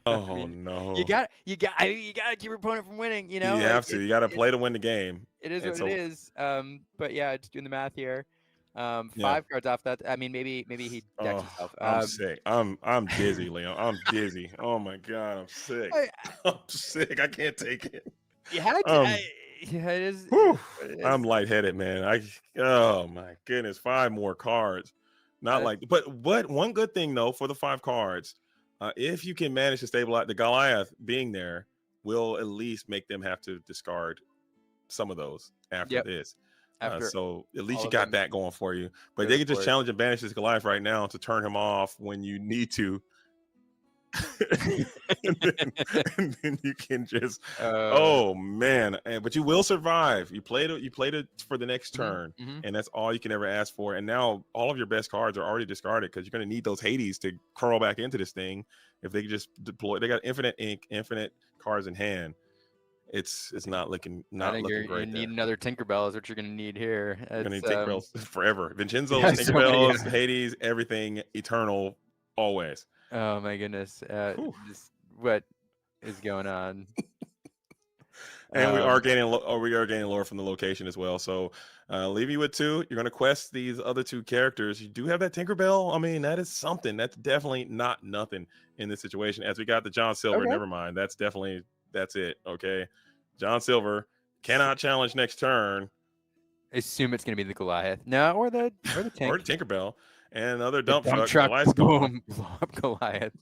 oh no. You got to keep your opponent from winning, You have to. You got to play to win the game. It is what it is. But yeah, just doing the math here. 5 cards off that. I mean, maybe he decks himself. I'm sick. I'm dizzy, Leon. I'm dizzy. Oh my god, I'm sick. I'm sick. I can't take it. You had to. Yeah, it is. I'm lightheaded, man. Oh my goodness, 5 more cards. But one good thing though for the 5 cards, if you can manage to stabilize the Goliath being there, will at least make them have to discard some of those after this. So at least you got that going for you. But they can just challenge and banish this Goliath right now to turn him off when you need to. and then you can just oh man, but you will survive. You played it for the next turn, and that's all you can ever ask for. And now all of your best cards are already discarded because you're going to need those Hades to curl back into this thing. If they just deploy, they got infinite ink, infinite cards in hand. It's not looking great. You need another Tinkerbell is what you're going to need here. You're going to need Tinkerbells forever. Vincenzo's, Tinkerbells, Hades, everything eternal, always. Oh my goodness! What is going on? And we are gaining lore from the location as well. So leave you with 2. You're going to quest these other 2 characters. You do have that Tinkerbell. I mean, that is something. That's definitely not nothing in this situation. As we got the John Silver, never mind. That's it. Okay, John Silver cannot challenge next turn. Assume it's gonna be the Goliath. No, or the tank. Or Tinkerbell. And another The dump truck. truck. Goliath's gone. Boom. Blow up Goliath.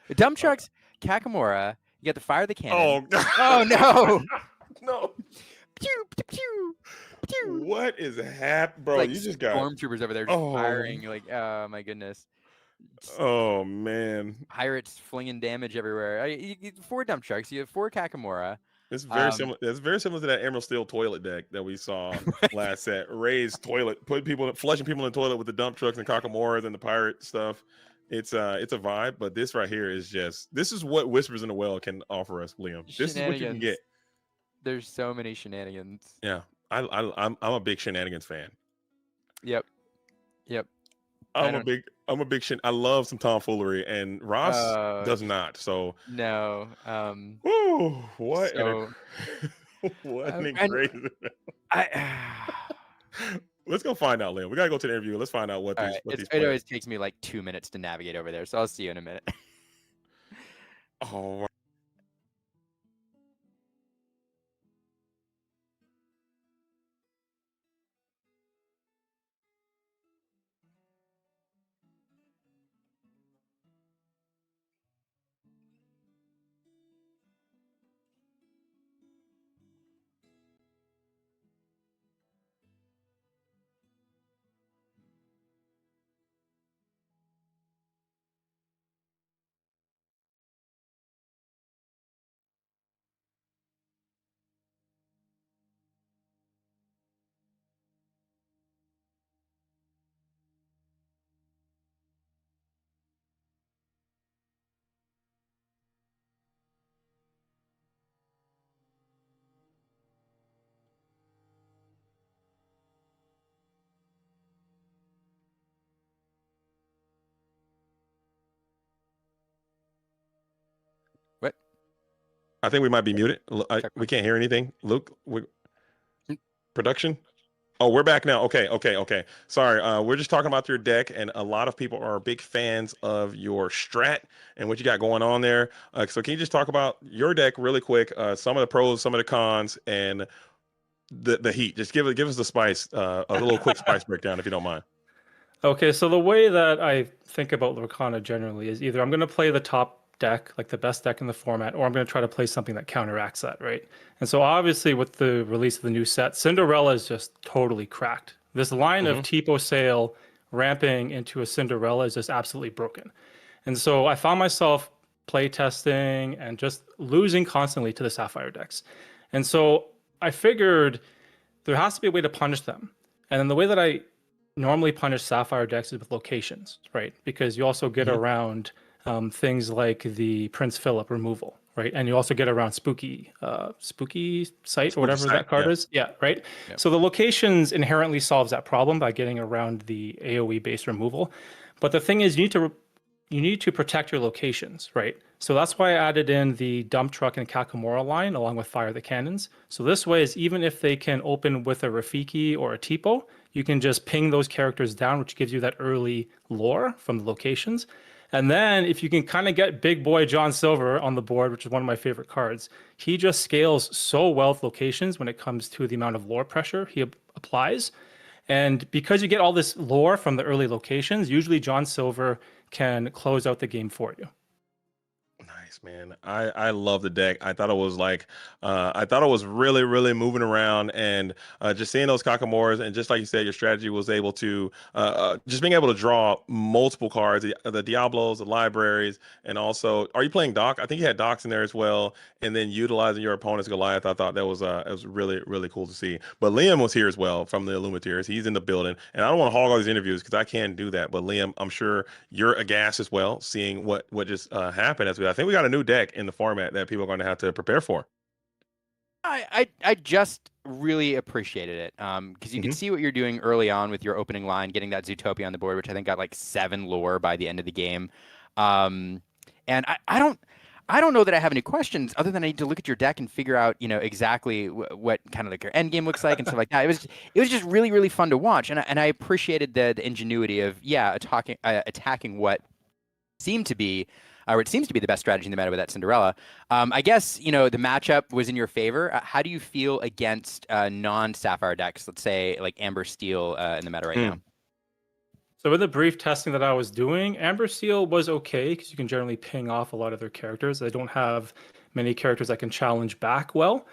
The dump trucks. Kakamura. You got to fire the cannon. Oh no! No. Pew, pew, pew, pew. What is happening, bro? Like you just got stormtroopers over there just firing. You're like, oh my goodness. Oh man. Pirates flinging damage everywhere. 4 dump trucks. You have 4 Kakamura. It's very similar. It's very similar to that Emerald Steel toilet deck that we saw last set. Ray's toilet, flushing people in the toilet with the dump trucks and Kakamoras and the pirate stuff. It's a vibe, but this right here is this is what Whispers in the Well can offer us, Liam. This is what you can get. There's so many shenanigans. Yeah, I'm a big shenanigans fan. Yep. I'm a big I love some tomfoolery, and Ross does not. So no. Woo, what? So, what an crazy. Let's go find out, Liam. We gotta go to the interview. Let's find out what these. Right. It always takes me like 2 minutes to navigate over there, so I'll see you in a minute. Oh. What? I think we might be muted. We can't hear anything. Luke, production. Oh, we're back now. Okay. Sorry. We're just talking about your deck, and a lot of people are big fans of your strat and what you got going on there. So can you just talk about your deck really quick? Some of the pros, some of the cons, and the heat. Just give us the spice, a little quick spice breakdown, if you don't mind. Okay, so the way that I think about Lorcana generally is either I'm going to play the top deck, like the best deck in the format, or I'm going to try to play something that counteracts that, right? And so obviously with the release of the new set, Cinderella is just totally cracked. This line of Tipo Sail ramping into a Cinderella is just absolutely broken. And so I found myself play testing and just losing constantly to the Sapphire decks. And so I figured there has to be a way to punish them. And then the way that I normally punish Sapphire decks is with locations, right? Because you also get around things like the Prince Philip removal, right? And you also get around Spooky Sight or whatever that card is. Yeah, right? Yep. So the locations inherently solves that problem by getting around the AoE based removal. But the thing is, you need to protect your locations, right? So that's why I added in the dump truck and Kakamura line along with Fire the Cannons. So this way is even if they can open with a Rafiki or a Tipo, you can just ping those characters down, which gives you that early lore from the locations. And then if you can kind of get big boy John Silver on the board, which is one of my favorite cards, he just scales so well with locations when it comes to the amount of lore pressure he applies. And because you get all this lore from the early locations, usually John Silver can close out the game for you. Nice, man. I love the deck. I thought it was really, really moving around, and just seeing those Kakamoras, and just like you said, your strategy was able to just being able to draw multiple cards, the Diablos, the libraries, and also, are you playing Doc? I think you had Docs in there as well, and then utilizing your opponent's Goliath. I thought that was it was really, really cool to see. But Liam was here as well from the Illumineers. He's in the building, and I don't want to hog all these interviews because I can't do that. But Liam, I'm sure you're aghast as well, seeing what just happened. I think we got a new deck in the format that people are going to have to prepare for. I just really appreciated it because you can see what you're doing early on with your opening line, getting that Zootopia on the board, which I think got like 7 lore by the end of the game. And I don't know that I have any questions other than I need to look at your deck and figure out, exactly what kind of like your end game looks like and stuff like that. It was just really, really fun to watch, and I appreciated the ingenuity of attacking what seemed to be, or it seems to be the best strategy in the meta with that Cinderella. I guess the matchup was in your favor. How do you feel against non-Sapphire decks? Let's say like Amber Steel in the meta right now. So in the brief testing that I was doing, Amber Steel was okay because you can generally ping off a lot of their characters. They don't have many characters that can challenge back well.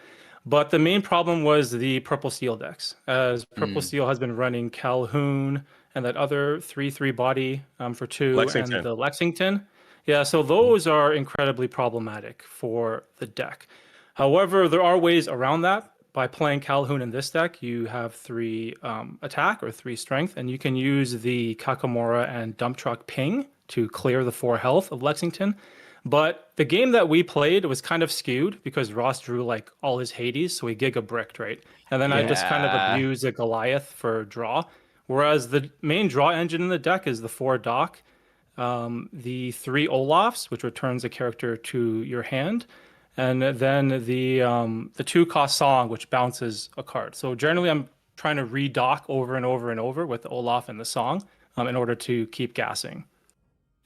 But the main problem was the Purple Steel decks, as Purple Steel has been running Calhoun and that other 3/3 body for 2 Lexington. and the Lexington. Yeah, so those are incredibly problematic for the deck. However, there are ways around that. By playing Calhoun in this deck, you have 3 attack or 3 strength, and you can use the Kakamora and Dump Truck ping to clear the 4 health of Lexington. But the game that we played was kind of skewed because Ross drew like all his Hades, so he Giga bricked, right? And then I just kind of abused the Goliath for draw. Whereas the main draw engine in the deck is the 4 Dock, the 3 Olafs, which returns a character to your hand, and then the 2 cost Song, which bounces a card. So generally, I'm trying to redock over and over and over with the Olaf and the Song in order to keep gassing.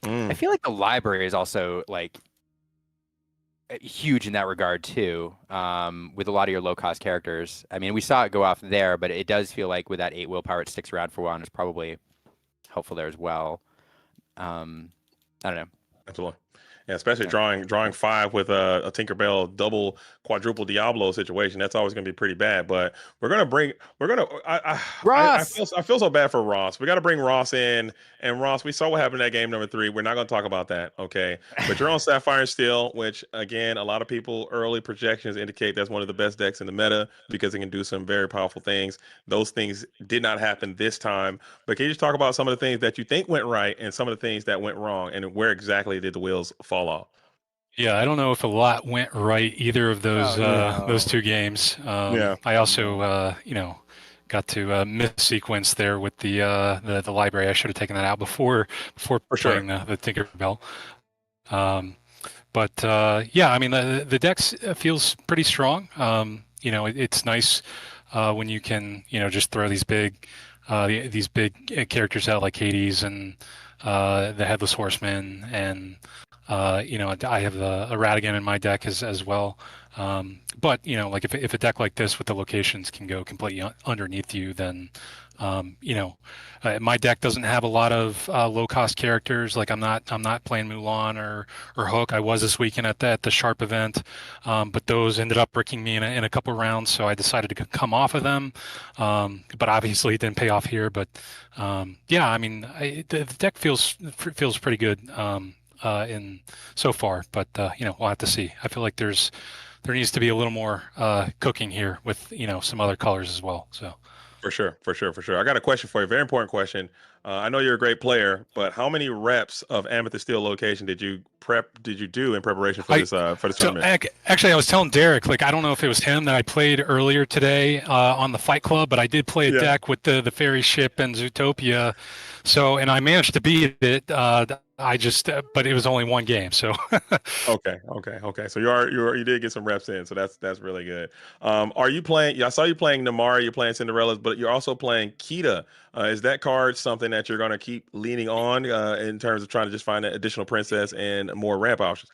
I feel like the library is also like huge in that regard too, with a lot of your low cost characters. I mean, we saw it go off there, but it does feel like with that 8 willpower, it sticks around for a while and is probably helpful there as well. I don't know. Absolutely. Yeah, especially drawing 5 with a Tinkerbell double quadruple Diablo situation. That's always going to be pretty bad. But Ross. I feel so bad for Ross. We got to bring Ross in. And Ross, we saw what happened in that game number 3. We're not going to talk about that, okay? But you're on Sapphire and Steel, which again, a lot of people early projections indicate that's one of the best decks in the meta because it can do some very powerful things. Those things did not happen this time. But can you just talk about some of the things that you think went right and some of the things that went wrong, and where exactly did the wheels fall off? Yeah, I don't know if a lot went right either of those 2 games. I also got to miss sequence there with the library. I should have taken that out before playing the Tinkerbell. But yeah, I mean the dex feels pretty strong. It's nice when you can just throw these big characters out like Hades and the Headless Horseman, and I have a Radigan in my deck as well. But like if a deck like this with the locations can go completely underneath you, then my deck doesn't have a lot of low cost characters. Like I'm not playing Mulan or Hook. I was this weekend at the Sharp event, but those ended up bricking me in a couple rounds, so I decided to come off of them. But obviously it didn't pay off here. But yeah, I mean the deck feels pretty good in so far, but we'll have to see. I feel like there needs to be a little more cooking here with some other colors as well. So For sure. I got a question for you. Very important question. I know you're a great player, but how many reps of Amethyst Steel location did you do in preparation for this tournament? Actually, I was telling Derek, like I don't know if it was him that I played earlier today on the Fight Club, but I did play a deck with the Fairy Ship and Zootopia. So, and I managed to beat it. But it was only 1 game. So Okay. So you did get some reps in, so that's really good. Are you playing? I saw you playing Namara. You're playing Cinderellas, but you're also playing Kita. Is that card something that you're going to keep leaning on in terms of trying to just find an additional princess and more ramp options?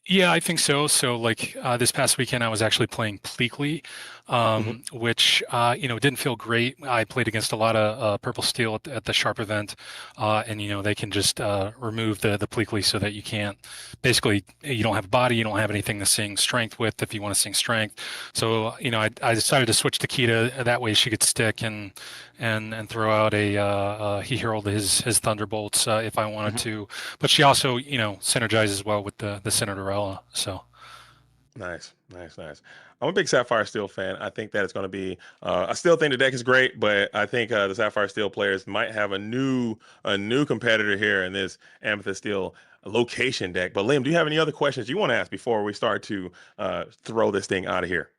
Yeah, I think so. So like this past weekend, I was actually playing Pleakley, which didn't feel great. I played against a lot of Purple Steel at the Sharp event, and they can just remove the Pleakley so that you can't. Basically, you don't have a body, you don't have anything to sing strength with if you want to sing strength. So I decided to switch to Kita. That way, she could stick and throw out he heralded his thunderbolts if I wanted to. But she also synergizes well with the Cinderella. So nice. I'm a big Sapphire Steel fan. I think that it's going to be. I still think the deck is great, but I think the Sapphire Steel players might have a new competitor here in this Amethyst Steel location deck. But Liam, do you have any other questions you want to ask before we start to throw this thing out of here?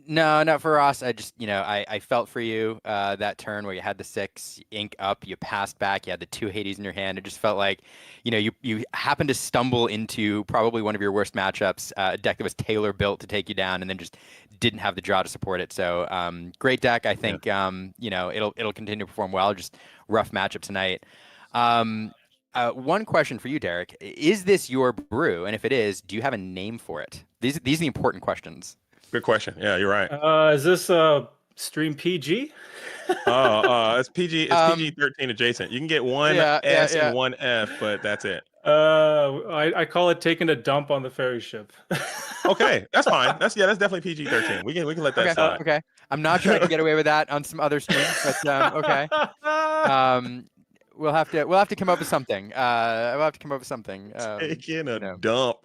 No, not for Ross. I just, I felt for you that turn where you had the 6 ink up, you passed back, you had the 2 Hades in your hand. It just felt like, you happened to stumble into probably one of your worst matchups, a deck that was tailor built to take you down, and then just didn't have the draw to support it. So great deck. I think it'll continue to perform well. Just rough matchup tonight. One question for you, Derek: is this your brew? And if it is, do you have a name for it? These are the important questions. Good question. Yeah, you're right. Is this stream PG? It's PG. It's PG-13 adjacent. You can get one S and one F, but that's it. I call it taking a dump on the ferry ship. Okay, that's fine. That's definitely PG-13. We can let that slide. Okay. I'm not sure I can get away with that on some other streams, but okay. We'll have to come up with something. We'll have to come up with something. Taking a dump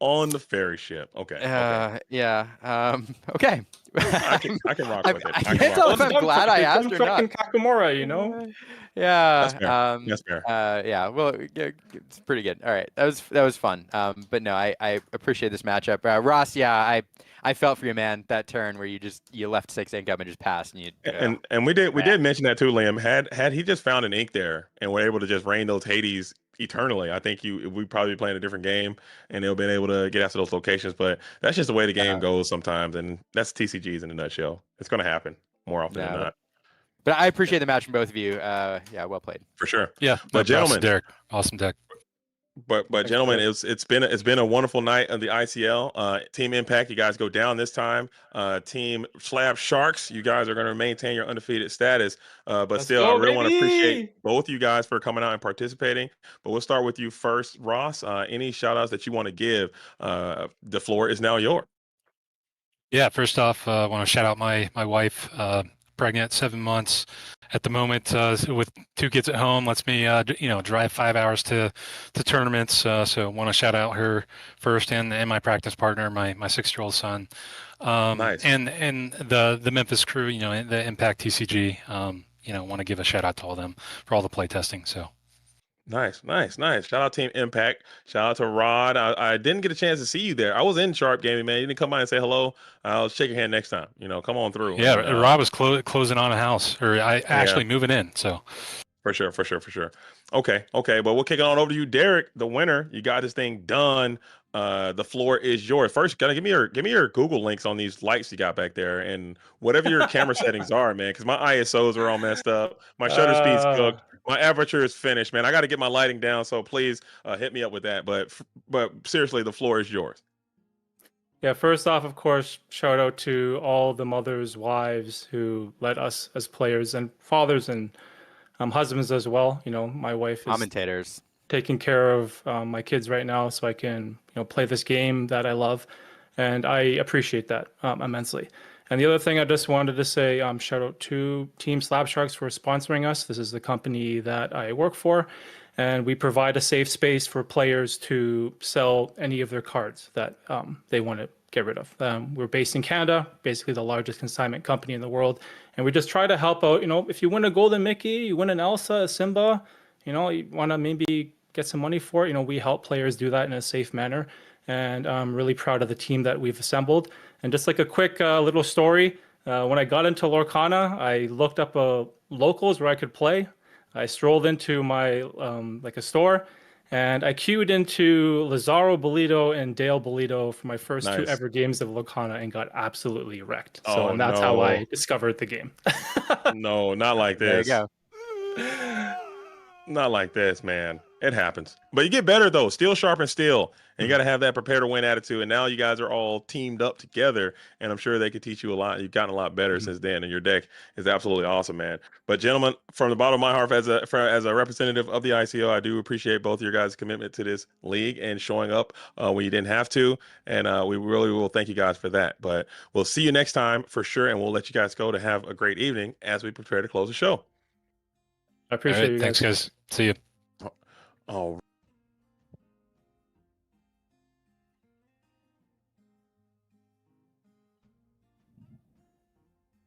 on the ferry ship. Okay. Yeah. Okay. I can rock with it. I can't tell if I'm glad I asked or not. Kakamora, That's fair. That's fair. Yeah. Well, it's pretty good. All right. That was fun. But no, I appreciate this matchup. Ross, yeah, I felt for you, man. That turn where you left 6 ink up and just passed, and we did mention that too, Liam. Had he just found an ink there and were able to just rain those Hades eternally, I think we'd probably be playing a different game and they'll been able to get after those locations. But that's just the way the game goes sometimes, and that's TCGs in a nutshell. It's going to happen more often than not. But I appreciate the match from both of you. Yeah, well played. For sure. Yeah, but gentlemen, Derek, awesome deck. But gentlemen, it's been a wonderful night of the ICL. Team Impact, you guys go down this time. Team Slab Sharks, you guys are going to maintain your undefeated status. But still, I really want to appreciate both you guys for coming out and participating. But we'll start with you first, Ross. Any shout outs that you want to give? The floor is now yours. Yeah, first off, I want to shout out my wife, pregnant, 7 months at the moment, with 2 kids at home. Lets me, drive 5 hours to tournaments. So want to shout out her first, and my practice partner, my 6-year-old son. Nice. And the Memphis crew, the Impact TCG. Want to give a shout out to all of them for all the play testing. So. Nice. Shout out Team Impact. Shout out to Rod. I didn't get a chance to see you there. I was in Sharp Gaming, man. You didn't come by and say hello. I'll shake your hand next time. Come on through. Yeah, and, Rob was closing on a house, or actually moving in. So. For sure. Okay. But we'll kick it on over to you, Derek, the winner. You got this thing done. The floor is yours. First, gotta give me your Google links on these lights you got back there, and whatever your camera settings are, man. Because my ISOs are all messed up. My shutter speed's cooked. My aperture is finished, man. I got to get my lighting down. So please hit me up with that. But seriously, the floor is yours. Yeah, first off, of course, shout out to all the mothers, wives who led us as players, and fathers and husbands as well. My wife is commentators taking care of my kids right now, so I can play this game that I love, and I appreciate that immensely. And the other thing I just wanted to say, shout out to Team Slab Sharks for sponsoring us. This is the company that I work for, and we provide a safe space for players to sell any of their cards that they want to get rid of. We're based in Canada, basically the largest consignment company in the world, and we just try to help out. If you win a Golden Mickey, you win an Elsa, a Simba, you want to maybe get some money for it. We help players do that in a safe manner, and I'm really proud of the team that we've assembled. And just like a quick little story, when I got into Lorcana, I looked up locals where I could play. I strolled into my a store, and I queued into Lazaro Bolito and Dale Bolito for my first 2 ever games of Lorcana and got absolutely wrecked. And that's how I discovered the game. No, not like this. There you go. Not like this, man. It happens. But you get better, though. Steel sharpens steel. And you got to have that prepare to win attitude. And now you guys are all teamed up together. And I'm sure they could teach you a lot. You've gotten a lot better since then. And your deck is absolutely awesome, man. But gentlemen, from the bottom of my heart, as a representative of the ICO, I do appreciate both your guys' commitment to this league and showing up when you didn't have to. And we really will thank you guys for that. But we'll see you next time for sure. And we'll let you guys go to have a great evening as we prepare to close the show. I appreciate you guys. Thanks, guys. See you. Oh.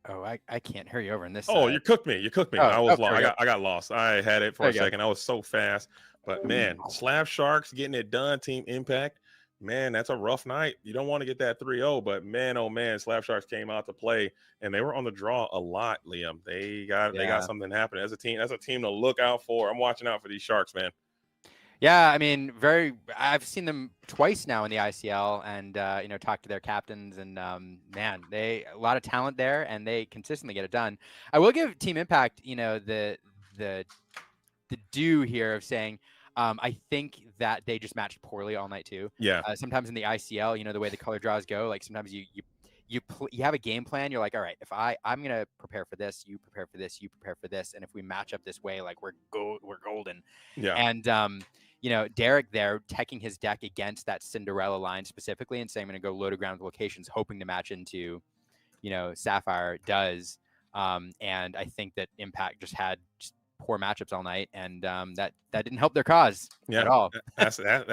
Oh, I can't hear you over in this. Oh, you cooked me. Oh, I was lost. sorry. I got lost. I had it for There a you go. second. I was so fast. But man, Slab Sharks getting it done. Team Impact. man, that's a rough night. You don't want to get that 3-0, but man, oh man, Slab Sharks came out to play and they were on the draw a lot, Liam. They got something happening. As a team to look out for. I'm watching out for these Sharks, man. Yeah, I mean, I've seen them twice now in the ICL, and talked to their captains, and man, a lot of talent there, and they consistently get it done. I will give Team Impact, the due here of saying, I think that they just matched poorly all night too. Yeah. Sometimes in the ICL, the way the color draws go, like sometimes you have a game plan. You're like, all right, if I'm gonna prepare for this, you prepare for this, you prepare for this, and if we match up this way, like we're golden. Yeah. And Derek there teching his deck against that Cinderella line specifically and saying I'm gonna go low to ground locations, hoping to match into, Sapphire does. And I think that Impact just had poor matchups all night, and that didn't help their cause at all. That's that.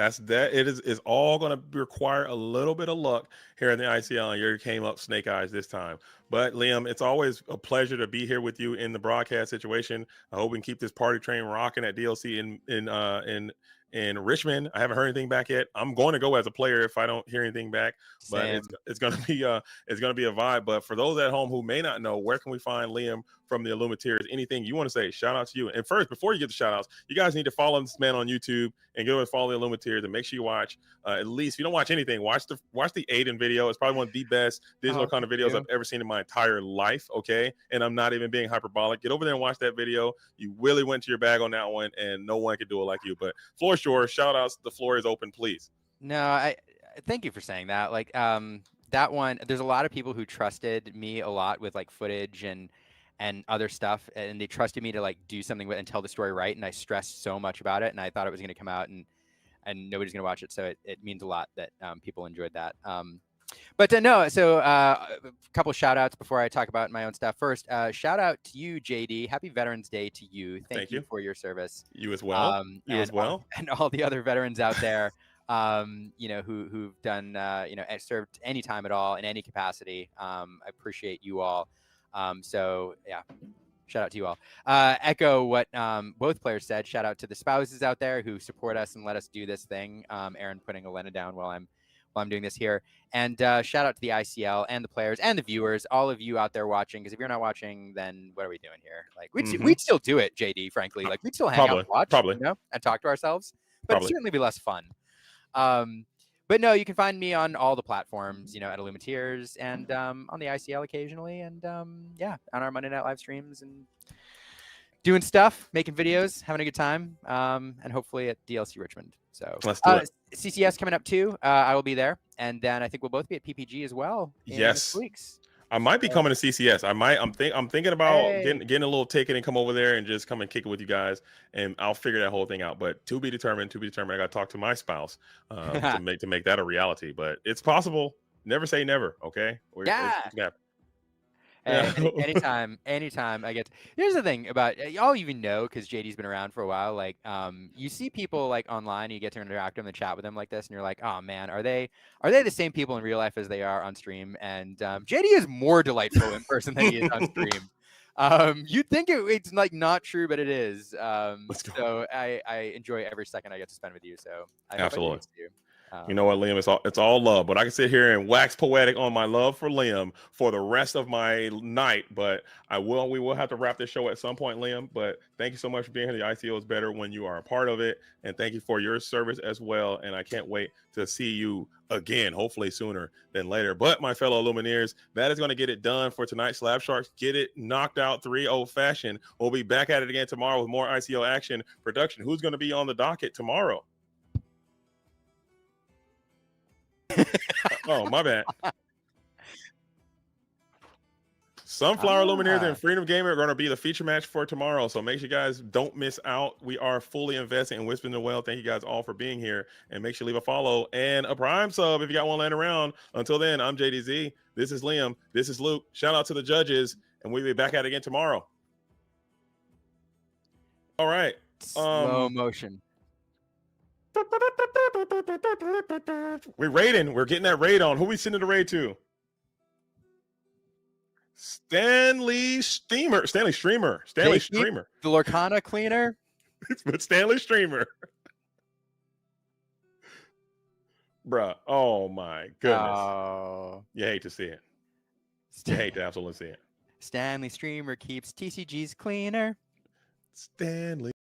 It's all going to require a little bit of luck here in the ICL, and you came up snake eyes this time. But Liam, it's always a pleasure to be here with you in the broadcast situation. I hope we can keep this party train rocking at DLC in Richmond. I haven't heard anything back yet. I'm going to go as a player if I don't hear anything back. But it's going to be a vibe. But for those at home who may not know, where can we find Liam from the Illumineers? Anything you want to say? Shout out to you. And first, before you get the shout outs, you guys need to follow this man on YouTube and go and follow the Illumineers, and make sure you watch at least, if you don't watch anything, watch the Aiden video. It's probably one of the best digital kind of videos I've ever seen in my entire life. Okay, and I'm not even being hyperbolic. Get over there and watch that video. You really went to your bag on that one, and no one could do it like you. But floor is yours. Shout outs. The floor is open, please. No, I thank you for saying that. Like that one, there's a lot of people who trusted me a lot with like footage and other stuff, and they trusted me to like do something with and tell the story right, and I stressed so much about it, and I thought it was going to come out and nobody's going to watch it, so it means a lot that people enjoyed that. But no, so a couple shout outs before I talk about my own stuff. First, shout out to you, JD. Happy Veterans Day to you. Thank you for your service. You as well. And all the other veterans out there, who've done, served any time at all in any capacity. I appreciate you all. So yeah, shout out to you all. Echo what both players said. Shout out to the spouses out there who support us and let us do this thing. Aaron putting Elena down while I'm doing this here. And shout out to the ICL and the players and the viewers, all of you out there watching. Because if you're not watching, then what are we doing here? Like we'd still do it, JD. Frankly, like we'd still hang out and watch, and talk to ourselves. But it'd certainly be less fun. But no, you can find me on all the platforms, at Illumineers and on the ICL occasionally, and on our Monday Night live streams and doing stuff, making videos, having a good time, and hopefully at DLC Richmond. So let's do it. CCS coming up too. I will be there, and then I think we'll both be at PPG as well. Yes. Weeks. I might be coming to CCS. I'm thinking about getting a little ticket and come over there and just come and kick it with you guys, and I'll figure that whole thing out. But to be determined. I got to talk to my spouse to make that a reality. But it's possible. Never say never. Okay. Anytime I get here's the thing about y'all even know, because JD's been around for a while, like you see people like online and you get to interact with them and chat with them like this, and you're like, oh man, are they the same people in real life as they are on stream? And JD is more delightful in person than he is on stream. You'd think it's like not true, but it is. So I enjoy every second I get to spend with you. So absolutely. You know what, Liam? It's all love, but I can sit here and wax poetic on my love for Liam for the rest of my night. But we will have to wrap this show at some point, Liam. But thank you so much for being here. The ICO is better when you are a part of it, and thank you for your service as well. And I can't wait to see you again, hopefully sooner than later. But my fellow Illumineers, that is going to get it done for tonight. Slab Sharks get it knocked out 3-0 fashion. We'll be back at it again tomorrow with more ICO action production. Who's going to be on the docket tomorrow? Oh, my bad. Sunflower Illumineers and Freedom Gamer are going to be the feature match for tomorrow. So make sure you guys don't miss out. We are fully invested in Whispering the Well. Thank you guys all for being here. And make sure you leave a follow and a Prime sub if you got one laying around. Until then, I'm JDZ. This is Liam. This is Luke. Shout out to the judges. And we'll be back at it again tomorrow. All right. Slow motion. We're raiding. We're getting that raid on. Who we sending the raid to? Stanley Streamer. The Lorcana cleaner. But Stanley Streamer. Bruh. Oh my goodness. Oh. You hate to see it. You hate to absolutely see it. Stanley Streamer keeps TCGs cleaner. Stanley.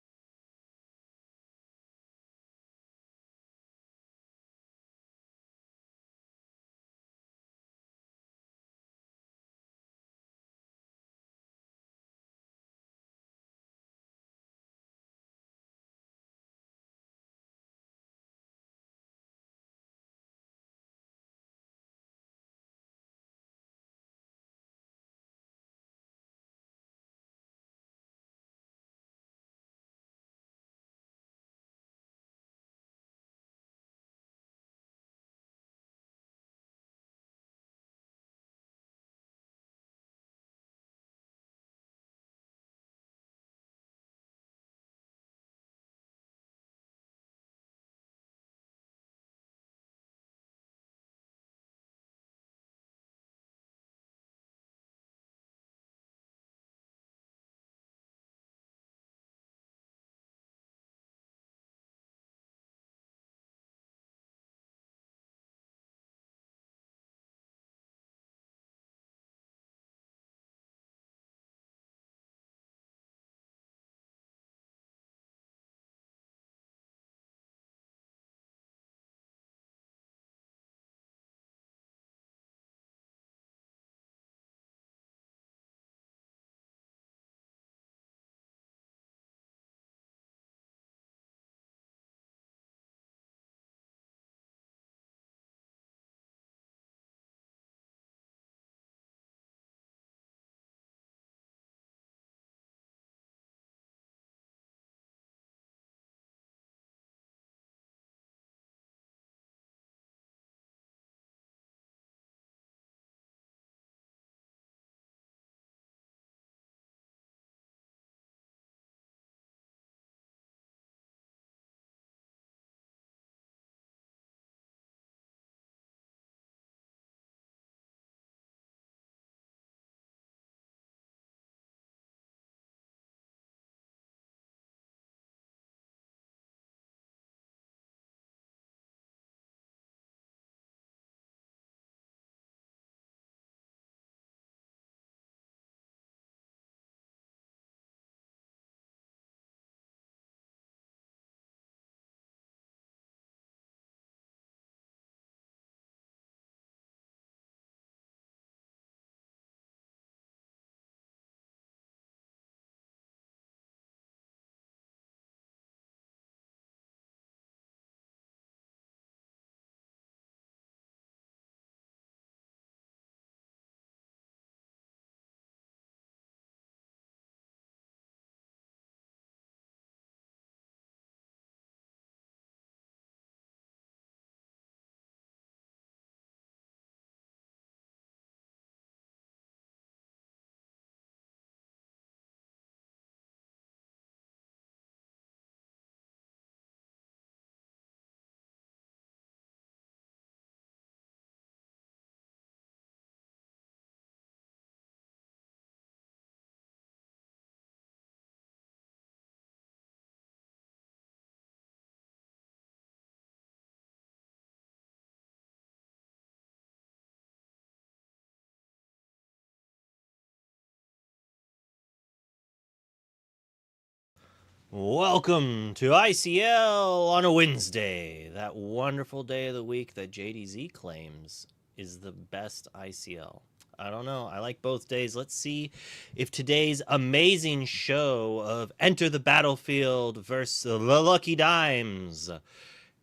Welcome to ICL on a Wednesday, that wonderful day of the week that JDZ claims is the best ICL. I don't know. I like both days. Let's see if today's amazing show of Enter the Battlefield versus the Lucky Dimes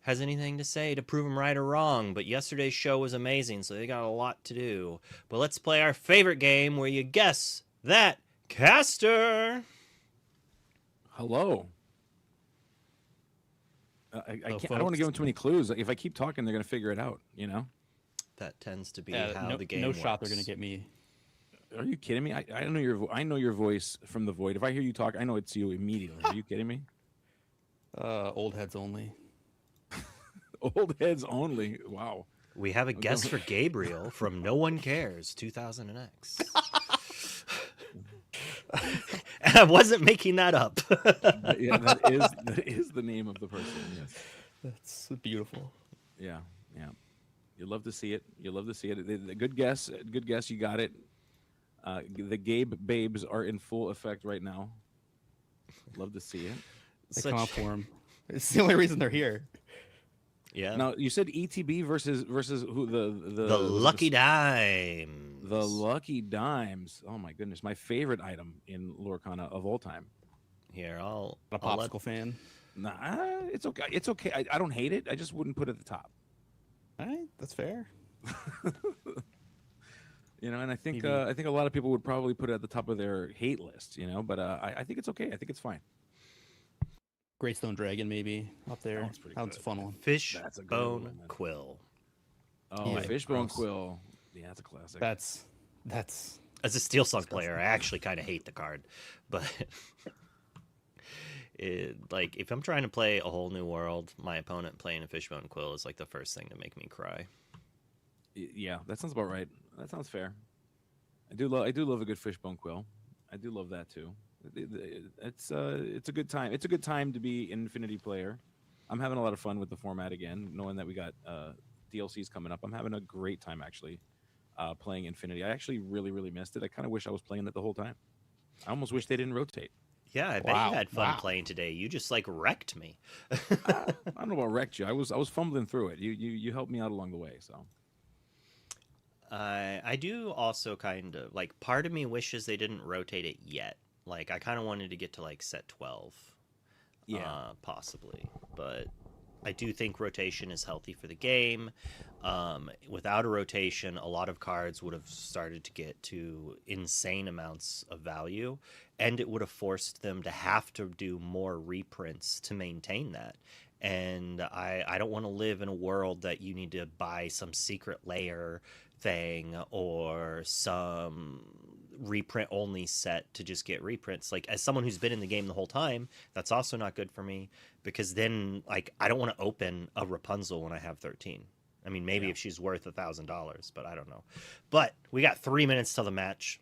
has anything to say to prove them right or wrong. But yesterday's show was amazing, so they got a lot to do. But let's play our favorite game where you guess that caster. Hello. I don't want to give them too many clues. If I keep talking, they're going to figure it out, you know? That tends to be how the game no works. shot they're going to get me. Are you kidding me? I know your voice from the void. If I hear you talk, I know it's you immediately. Are you kidding me? Old heads only. Old heads only. Wow. We have a guest for Gabriel from No One Cares 2000X. And I wasn't making that up. Yeah, that is the name of the person. Yes. That's beautiful. Yeah. Yeah. You love to see it. You love to see it. Good guess. Good guess. You got it. The Gabe babes are in full effect right now. Love to see it. They come out for him. It's the only reason they're here. Yeah. Now you said ETB versus who the Lucky Dimes. The Lucky Dimes. Oh my goodness, my favorite item in Lorcana of all time. Here, I'll a popsicle fan. Nah, it's okay. It's okay. I don't hate it. I just wouldn't put it at the top. All right, that's fair. You know, and I think a lot of people would probably put it at the top of their hate list. You know, but I think it's okay. I think it's fine. Greystone Dragon maybe up there. That's a fun one. Fishbone Quill. Oh, yeah, Fishbone Quill. Yeah, that's a classic. That's as a Steel Slug player, I actually kind of hate the card, but like if I'm trying to play a whole new world, my opponent playing a Fishbone Quill is like the first thing to make me cry. Yeah, that sounds about right. That sounds fair. I do love a good Fishbone Quill. I do love that too. It's a good time. It's a good time to be an Infinity player. I'm having a lot of fun with the format again, knowing that we got DLCs coming up. I'm having a great time actually playing Infinity. I actually really missed it. I kind of wish I was playing it the whole time. I almost wish they didn't rotate. Yeah, I bet you had fun playing today. You just like wrecked me. I don't know about wrecked you. I was fumbling through it. You helped me out along the way. So I do also kind of like part of me wishes they didn't rotate it yet. Like I kind of wanted to get to like set 12. Yeah, possibly, but I do think rotation is healthy for the game. Without a rotation, a lot of cards would have started to get to insane amounts of value, and it would have forced them to have to do more reprints to maintain that. And I don't want to live in a world that you need to buy some secret layer thing or some reprint only set to just get reprints. Like as someone who's been in the game the whole time, that's also not good for me, because then like I don't want to open a Rapunzel when I have 13. I mean, maybe if she's worth $1,000, but I don't know. But we got 3 minutes till the match.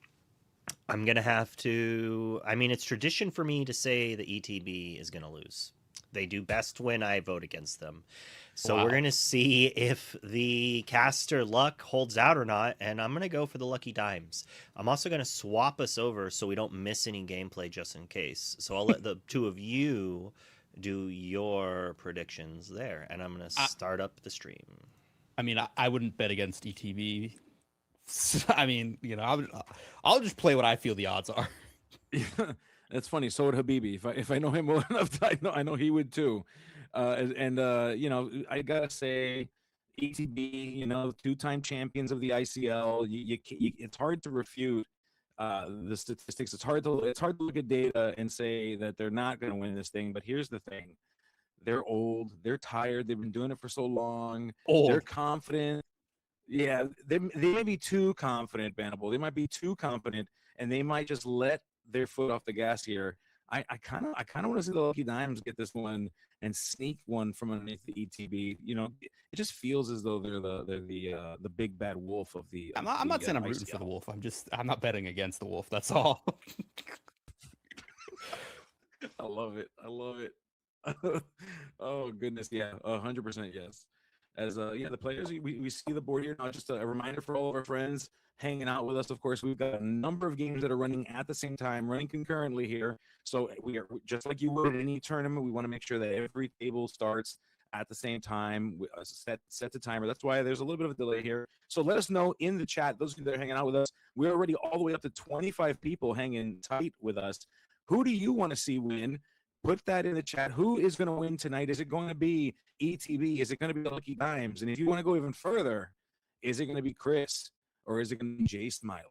I'm gonna have to, I mean, it's tradition for me to say the ETB is gonna lose. They do best when I vote against them. So we're going to see if the caster luck holds out or not, and I'm going to go for the Lucky Dimes. I'm also going to swap us over so we don't miss any gameplay just in case. So I'll let the two of you do your predictions there, and I'm going to start up the stream. I mean, I wouldn't bet against ETB. I mean, you know, I'll just play what I feel the odds are. That's funny. So would Habibi. If I know him well enough, I know he would too. You know, I gotta say, ETB, you know, 2-time champions of the ICL. It's hard to refute the statistics. It's hard to look at data and say that they're not going to win this thing. But here's the thing: they're old, they're tired, they've been doing it for so long. They're confident. Yeah, they may be too confident, Bannable. They might be too confident, and they might just let their foot off the gas here. I kind of want to see the Lucky Dimes get this one and sneak one from underneath the ETB. You know, it just feels as though they're the big bad wolf of the. I'm not saying I'm rooting for the wolf. I'm not betting against the wolf. That's all. I love it. I love it. Oh goodness, yeah, 100% yes. As the players, we see the board here now. Just a reminder for all of our friends hanging out with us. Of course, we've got a number of games that are running at the same time, running concurrently here. So we are just like you would in any tournament. We want to make sure that every table starts at the same time. Set the timer. That's why there's a little bit of a delay here. So let us know in the chat. Those of you that are hanging out with us, we're already all the way up to 25 people hanging tight with us. Who do you want to see win? Put that in the chat. Who is going to win tonight? Is it going to be ETB? Is it going to be Lucky Dimes? And if you want to go even further, is it going to be Chris or is it going to be Jay Smiley?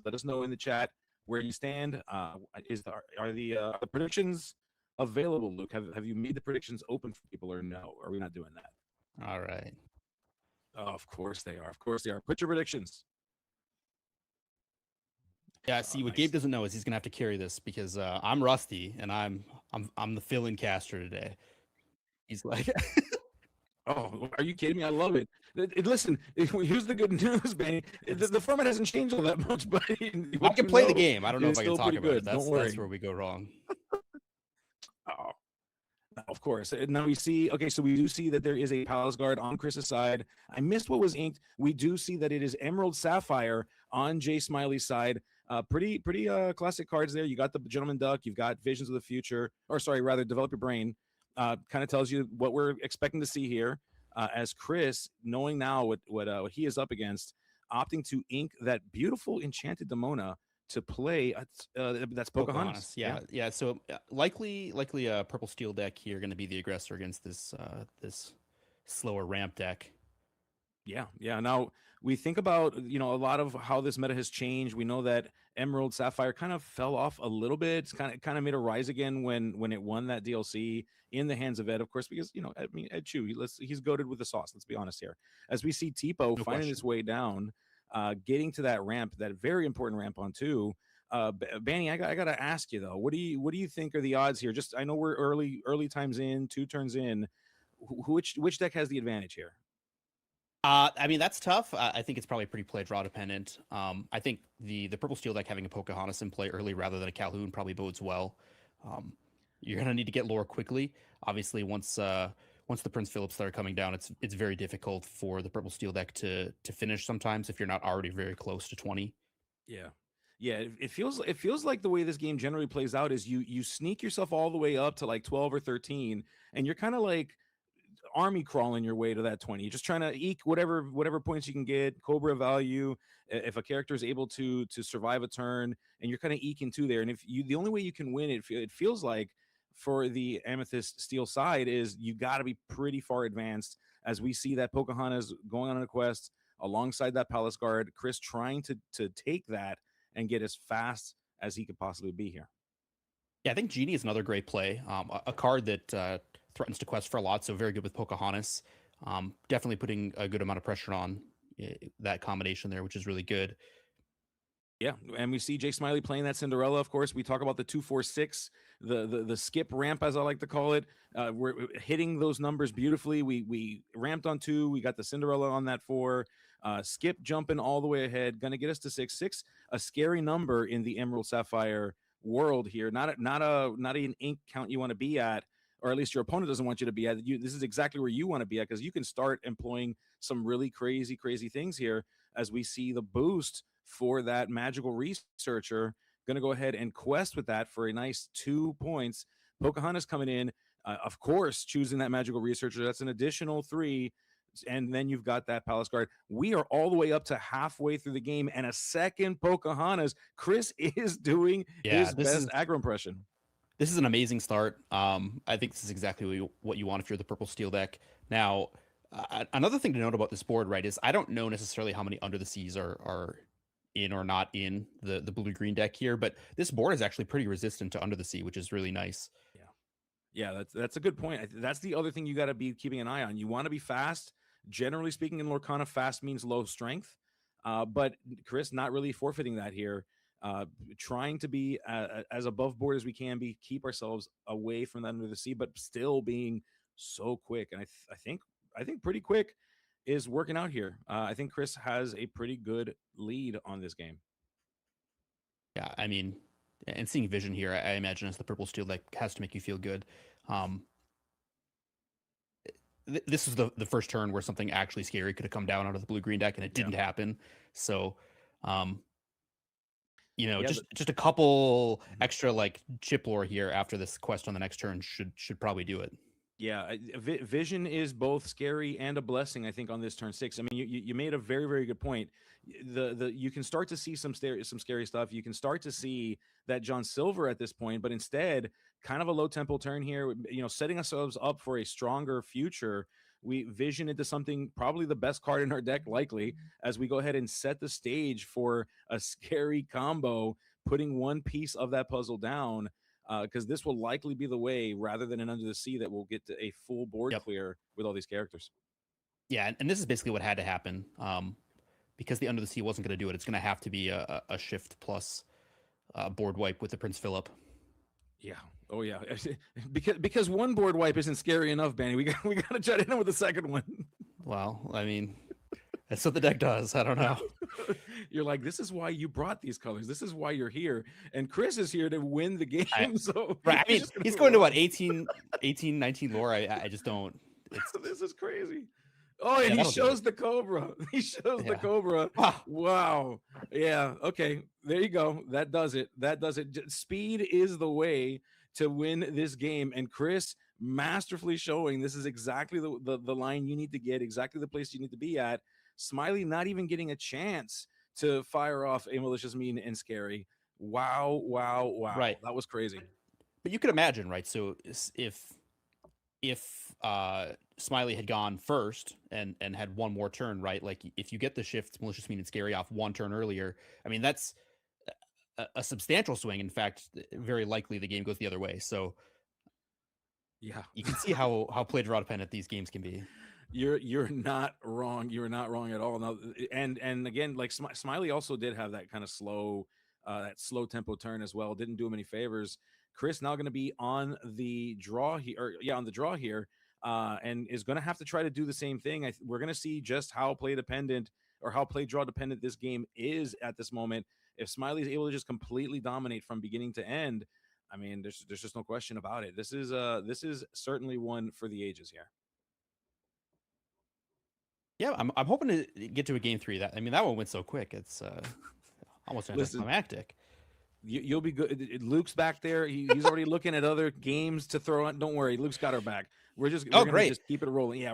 Let us know in the chat where you stand. Are the predictions available, Luke? Have you made the predictions open for people or no? Are we not doing that? All right. Oh, of course they are. Of course they are. Put your predictions. Yeah, see, what Gabe doesn't know is he's gonna have to carry this because I'm rusty and I'm the fill-in caster today. He's like, oh, are you kidding me? I love it. Listen, here's the good news, Benny. The format hasn't changed all that much, but I can play the game. I don't know if I can talk about it. That's where we go wrong. Oh, of course. Now we see, okay, so we do see that there is a Palace Guard on Chris's side. I missed what was inked. We do see that it is Emerald Sapphire on Jay Smiley's side. Pretty classic cards there. You got the Gentleman Duck. You've got Visions of the Future, or sorry, rather, Develop Your Brain. Kind of tells you what we're expecting to see here. As Chris, knowing now what he is up against, opting to ink that beautiful Enchanted Demona to play. That's Pocahontas. Yeah. So likely a purple steel deck here going to be the aggressor against this this slower ramp deck. Yeah. Now we think about a lot of how this meta has changed. We know that Emerald Sapphire kind of fell off a little bit. It's kind of made a rise again when it won that DLC in the hands of Ed, of course, because Ed Chu, he's goated with the sauce. Let's be honest here. As we see Tipo finding his way down, getting to that ramp, that very important ramp on 2. Banny, I gotta ask you though, what do you think are the odds here? Just I know we're early times in, 2 turns in. Which deck has the advantage here? I mean, that's tough. I think it's probably pretty play draw dependent. I think the purple steel deck having a Pocahontas in play early rather than a Calhoun probably bodes well. You're gonna need to get lore quickly. Obviously, once the Prince Philips start coming down, it's very difficult for the purple steel deck to finish sometimes if you're not already very close to 20. Yeah. It feels like the way this game generally plays out is you sneak yourself all the way up to like 12 or 13, and you're kind of like army crawling your way to that 20. You're just trying to eke whatever points you can get, Cobra value. If a character is able to survive a turn, and you're kind of eking to there, and if the only way you can win it feels like for the Amethyst Steel side is you got to be pretty far advanced. As we see that Pocahontas going on a quest alongside that Palace Guard, Chris trying to take that and get as fast as he could possibly be here. Yeah, I think Genie is another great play. A card that threatens to quest for a lot, so very good with Pocahontas. Definitely putting a good amount of pressure on that combination there, which is really good. Yeah, and we see Jay Smiley playing that Cinderella. Of course, we talk about the 2-4-6, the skip ramp, as I like to call it. We're hitting those numbers beautifully. We ramped on 2. We got the Cinderella on that 4. Skip jumping all the way ahead, gonna get us to 6. 6, a scary number in the Emerald Sapphire world here. Not an ink count you want to be at, or at least your opponent doesn't want you to be at. This is exactly where you want to be at, because you can start employing some really crazy things here. As we see the boost for that magical researcher, gonna go ahead and quest with that for a nice 2 points. Pocahontas coming in, of course, choosing that magical researcher. That's an additional 3. And then you've got that Palace Guard. We are all the way up to halfway through the game, and a second Pocahontas. Chris is doing his best aggro impression. This is an amazing start. I think this is exactly what you want if you're the purple steel deck. Now, another thing to note about this board, right, is I don't know necessarily how many Under the Seas are in or not in the blue-green deck here, but this board is actually pretty resistant to Under the Sea, which is really nice. Yeah, that's a good point. That's the other thing you got to be keeping an eye on. You want to be fast. Generally speaking, in Lorcana, fast means low strength. But Chris, not really forfeiting that here. Trying to be as above board as we can be, keep ourselves away from that Under the Sea, but still being so quick. And I think pretty quick is working out here. I think Chris has a pretty good lead on this game. Yeah, I mean, and seeing Vision here, I imagine as the purple steel deck has to make you feel good. This is the first turn where something actually scary could have come down out of the blue-green deck, and it didn't happen. So, just a couple extra like chip lore here after this quest on the next turn should probably do it. Yeah, Vision is both scary and a blessing, I think, on this turn 6. I mean, you made a very, very good point. You can start to see some scary stuff. You can start to see that John Silver at this point, but instead, kind of a low tempo turn here, setting ourselves up for a stronger future. We vision into something, probably the best card in our deck, likely, as we go ahead and set the stage for a scary combo, putting one piece of that puzzle down. Because this will likely be the way, rather than an Under the Sea, that we'll get to a full board clear with all these characters. Yeah, and this is basically what had to happen. Because the Under the Sea wasn't going to do it, it's going to have to be a shift plus board wipe with the Prince Philip. Yeah. Oh yeah. because one board wipe isn't scary enough, Banny. We got to try to hit him with the second one. Well, I mean, that's what the deck does. I don't know. You're like, this is why you brought these colors. This is why you're here. And Chris is here to win the game. So right. I mean, he's going to what 18, 19 lore. I just don't. It's this is crazy. Oh, and Yeah, he that'll do shows it. the Cobra. He shows the Yeah. Cobra. Wow. Wow. Yeah. Okay. There you go. That does it. That does it. Speed is the way to win this game. And Chris masterfully showing this is exactly the line you need to get, exactly the place you need to be at. Smiley not even getting a chance to fire off a malicious, mean, and scary. Wow. Wow. Wow. Right. That was crazy. But you could imagine, right? So if Smiley had gone first and had one more turn, right? Like if you get the shift malicious, mean, and scary off one turn earlier, I mean that's a substantial swing. In fact, very likely the game goes the other way. So yeah, you can see how play draw dependent these games can be. You're not wrong. You're not wrong at all. Now, and again, like Smiley also did have that kind of slow, that slow tempo turn as well. Didn't do him any favors. Chris now going to be on the draw here, on the draw here, and is going to have to try to do the same thing. We're going to see just how play dependent or how play draw dependent this game is at this moment. If Smiley is able to just completely dominate from beginning to end, I mean, there's just no question about it. This is certainly one for the ages here. Yeah, I'm hoping to get to a game 3. That one went so quick. It's almost anticlimactic. You'll be good. Luke's back there. He's already looking at other games to throw on. Don't worry, Luke's got our back. We're gonna just keep it rolling. Yeah,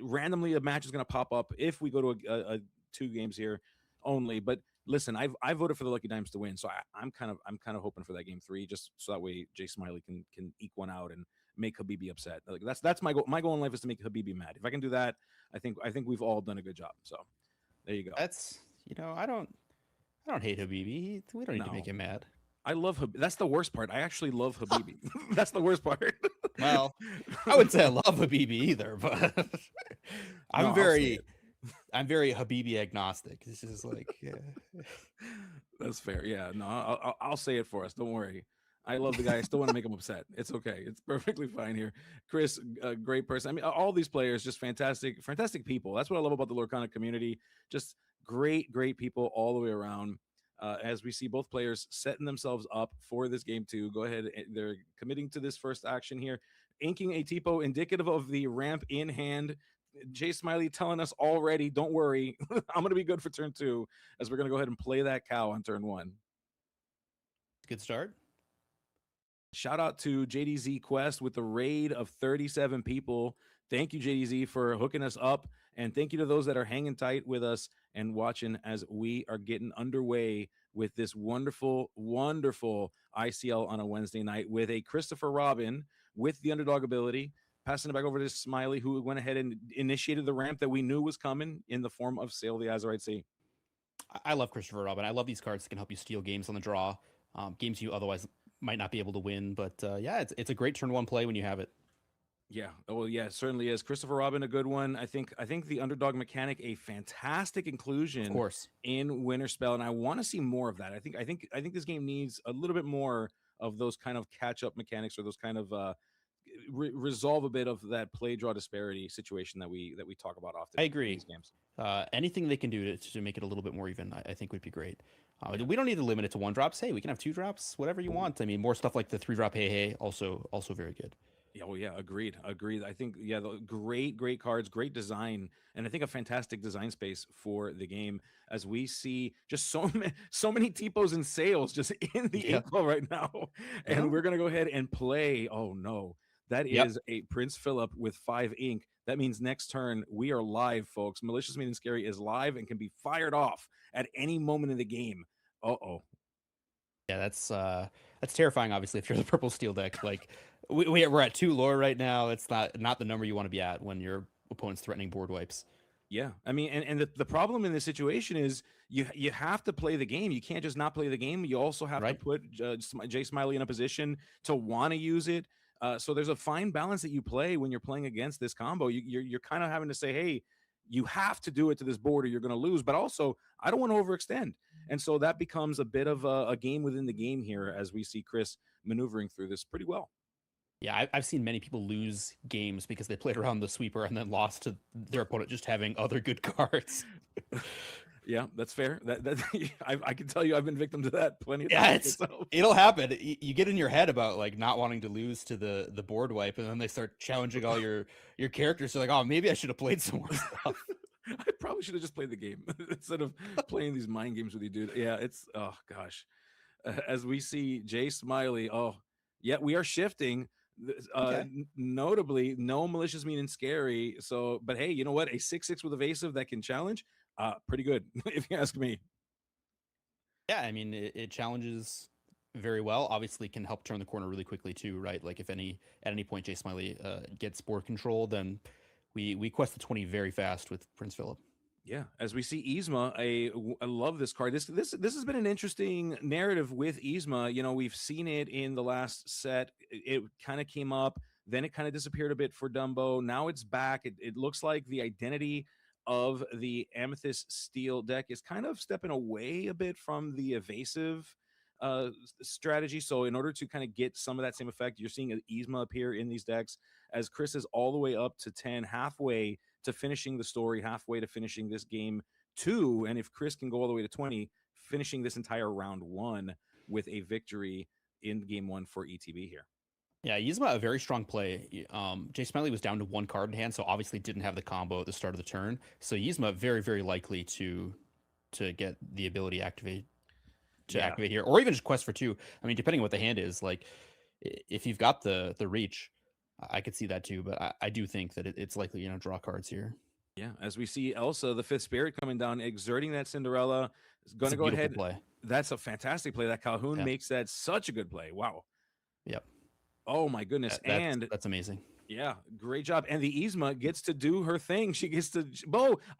randomly a match is gonna pop up if we go to a 2 games here only. But listen, I voted for the Lucky Dimes to win, so I'm kind of hoping for that game 3, just so that way Jay Smiley can eke one out and make Habibi upset. Like that's my goal. My goal in life is to make Habibi mad. If I can do that, I think we've all done a good job. So there you go. That's I don't hate Habibi. We don't need to make him mad. I love Habibi. That's the worst part. I actually love Habibi. That's the worst part. Well, I wouldn't say I love Habibi either, but I'm very Habibi agnostic. This is like, yeah. That's fair. Yeah, no, I'll say it for us. Don't worry. I love the guy. I still want to make him upset. It's okay. It's perfectly fine here. Chris, a great person. I mean, all these players, just fantastic people. That's what I love about the Lorcana community. Just great people all the way around. As we see both players setting themselves up for this game 2. Go ahead. They're committing to this first action here. Inking a Tipo indicative of the ramp in hand. Jay Smiley telling us already, don't worry, I'm going to be good for turn 2, as we're going to go ahead and play that cow on turn 1. Good start. Shout out to JDZ Quest with the raid of 37 people. Thank you, JDZ, for hooking us up. And thank you to those that are hanging tight with us and watching as we are getting underway with this wonderful, wonderful ICL on a Wednesday night with a Christopher Robin with the underdog ability. Passing it back over to Smiley, who went ahead and initiated the ramp that we knew was coming in the form of Sail the Azurite Sea. I love Christopher Robin. I love these cards that can help you steal games on the draw, games you otherwise might not be able to win. But yeah, it's a great turn 1 play when you have it. Yeah. Oh, yeah, it certainly is. Christopher Robin, a good one. I think the underdog mechanic, a fantastic inclusion, of course, in Winter Spell, and I want to see more of that. I think this game needs a little bit more of those kind of catch-up mechanics, or those kind of resolve a bit of that play draw disparity situation that we talk about often. I agree. In these games. Anything they can do to make it a little bit more even, I think would be great. We don't need to limit it to 1 drops. Hey, we can have 2 drops, whatever you want. I mean, more stuff like the 3 drop hey also very good. Oh yeah, agreed. I think the great cards, great design, and I think a fantastic design space for the game, as we see just so many Tipos and sales just in the info right now. And we're gonna go ahead and play. Oh no, that is a Prince Philip with 5 ink. That means next turn we are live, folks. Malicious, Mean, and Scary is live and can be fired off at any moment in the game. Uh-oh. Yeah, that's terrifying. Obviously, if you're the purple steel deck, like we're at 2 lore right now. It's not the number you want to be at when your opponent's threatening board wipes. Yeah, I mean, and the problem in this situation is you have to play the game. You can't just not play the game. You also have to put Jay Smiley in a position to want to use it. So there's a fine balance that you play when you're playing against this combo. You're kind of having to say, hey, you have to do it to this board or you're going to lose. But also, I don't want to overextend. And so that becomes a bit of a game within the game here, as we see Chris maneuvering through this pretty well. Yeah, I've seen many people lose games because they played around the sweeper and then lost to their opponent just having other good cards. Yeah, that's fair. That I can tell you, I've been victim to that plenty of Yeah, times myself. it'll happen. You get in your head about like not wanting to lose to the board wipe, and then they start challenging all your characters. So like, oh, maybe I should have played some more stuff. I probably should have just played the game instead of playing these mind games with you, dude. Yeah, it's oh gosh. As we see Jay Smiley, oh yeah, we are shifting. Okay. Notably, no malicious, mean, and scary. So, but hey, you know what? A 6/6 with evasive that can challenge, pretty good, if you ask me. Yeah, I mean, it challenges very well. Obviously, can help turn the corner really quickly too, right? Like if at any point Jay Smiley gets board control, then we quest the 20 very fast with Prince Philip. Yeah, as we see Yzma, I love this card. This has been an interesting narrative with Yzma. You know, we've seen it in the last set. It kind of came up, then it kind of disappeared a bit for Dumbo. Now it's back. It looks like the identity of the Amethyst Steel deck is kind of stepping away a bit from the evasive strategy. So in order to kind of get some of that same effect, you're seeing Yzma appear in these decks as Chris is all the way up to 10, halfway to finishing the story, halfway to finishing this game 2. And if Chris can go all the way to 20, finishing this entire round 1 with a victory in game 1 for ETB here. Yeah, Yzma a very strong play. Jay Smiley was down to 1 card in hand, so obviously didn't have the combo at the start of the turn. So Yzma very, very likely to get the ability activate activate here, or even just quest for 2. I mean, depending on what the hand is, like if you've got the reach, I could see that too. But I do think that it's likely, you know, draw cards here. Yeah, as we see Elsa, the 5th spirit, coming down, exerting that Cinderella. Is going to go ahead. Play. That's a fantastic play. That Calhoun makes that such a good play. Wow. Yep. Oh my goodness. That's amazing. Yeah, great job. And the Yzma gets to do her thing. She gets to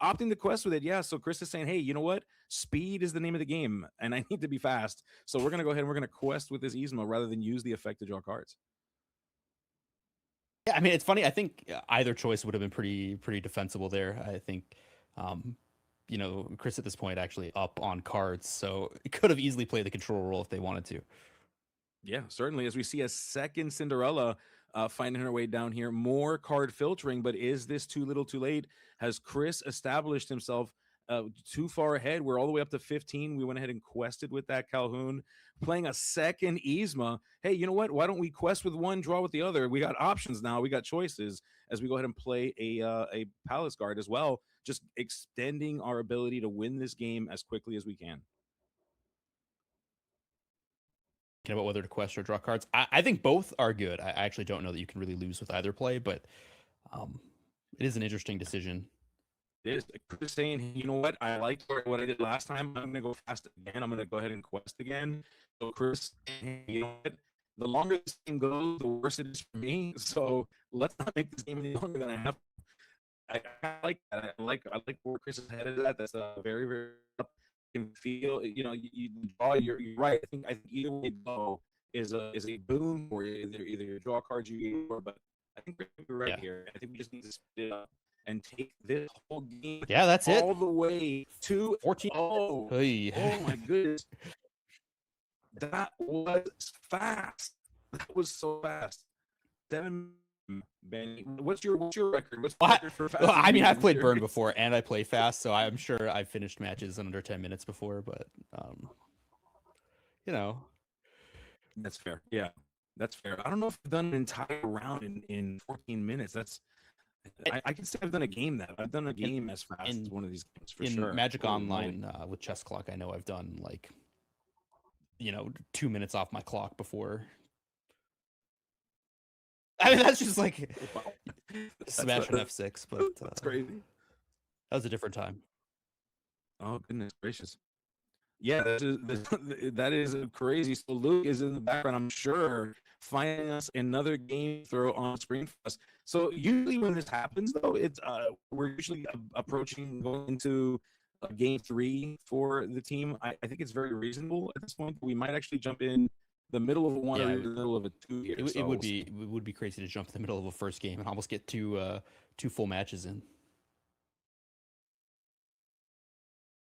opting the quest with it. Yeah. So Chris is saying, hey, you know what? Speed is the name of the game, and I need to be fast. So we're gonna go ahead and we're gonna quest with this Yzma rather than use the effect to draw cards. Yeah, I mean, it's funny. I think either choice would have been pretty defensible there. I think, you know, Chris at this point actually up on cards, so it could have easily played the control role if they wanted to. Yeah, certainly. As we see a second Cinderella finding her way down here, more card filtering, but is this too little too late? Has Chris established himself too far ahead? We're all the way up to 15. We went ahead and quested with that Calhoun, playing a second Yzma. Hey, you know what? Why don't we quest with one, draw with the other? We got options now. We got choices as we go ahead and play a Palace Guard as well, just extending our ability to win this game as quickly as we can. About whether to quest or draw cards. I think both are good. I actually don't know that you can really lose with either play, but it is an interesting decision. It is. Chris saying, you know what? I liked what I did last time. I'm going to go fast again. I'm going to go ahead and quest again. So Chris, you know what? The longer this game goes, the worse it is for me. So let's not make this game any longer than I have. I like that. I like where Chris is headed at. That's a very, very can feel, you know, you draw. You're right. I think either way go is a boon for you. Either you draw cards you get, but I think we're right here. I think we just need to split it up and take this whole game. Yeah, that's all the way to 14. Oh my goodness, that was fast. That was so fast. 7. Benny, what's your record? What's the record for fast? Well, I mean, I've played Burn before, and I play fast, so I'm sure I've finished matches in under 10 minutes before. But you know, that's fair. Yeah, that's fair. I don't know if I've done an entire round in 14 minutes. That's I can say I've done a game as fast as one of these games for sure. In Magic Online with Chess Clock, I know I've done like 2 minutes off my clock before. I mean, that's just like smash an F6, but that's crazy. That was a different time. Oh goodness gracious! Yeah, that is crazy. So Luke is in the background, I'm sure, finding us another game throw on screen for us. So usually when this happens, though, it's we're usually approaching going into game 3 for the team. I think it's very reasonable at this point. We might actually jump in the middle of a 1 or the middle of a 2 here. It would be crazy to jump in the middle of a first game and almost get two full matches in.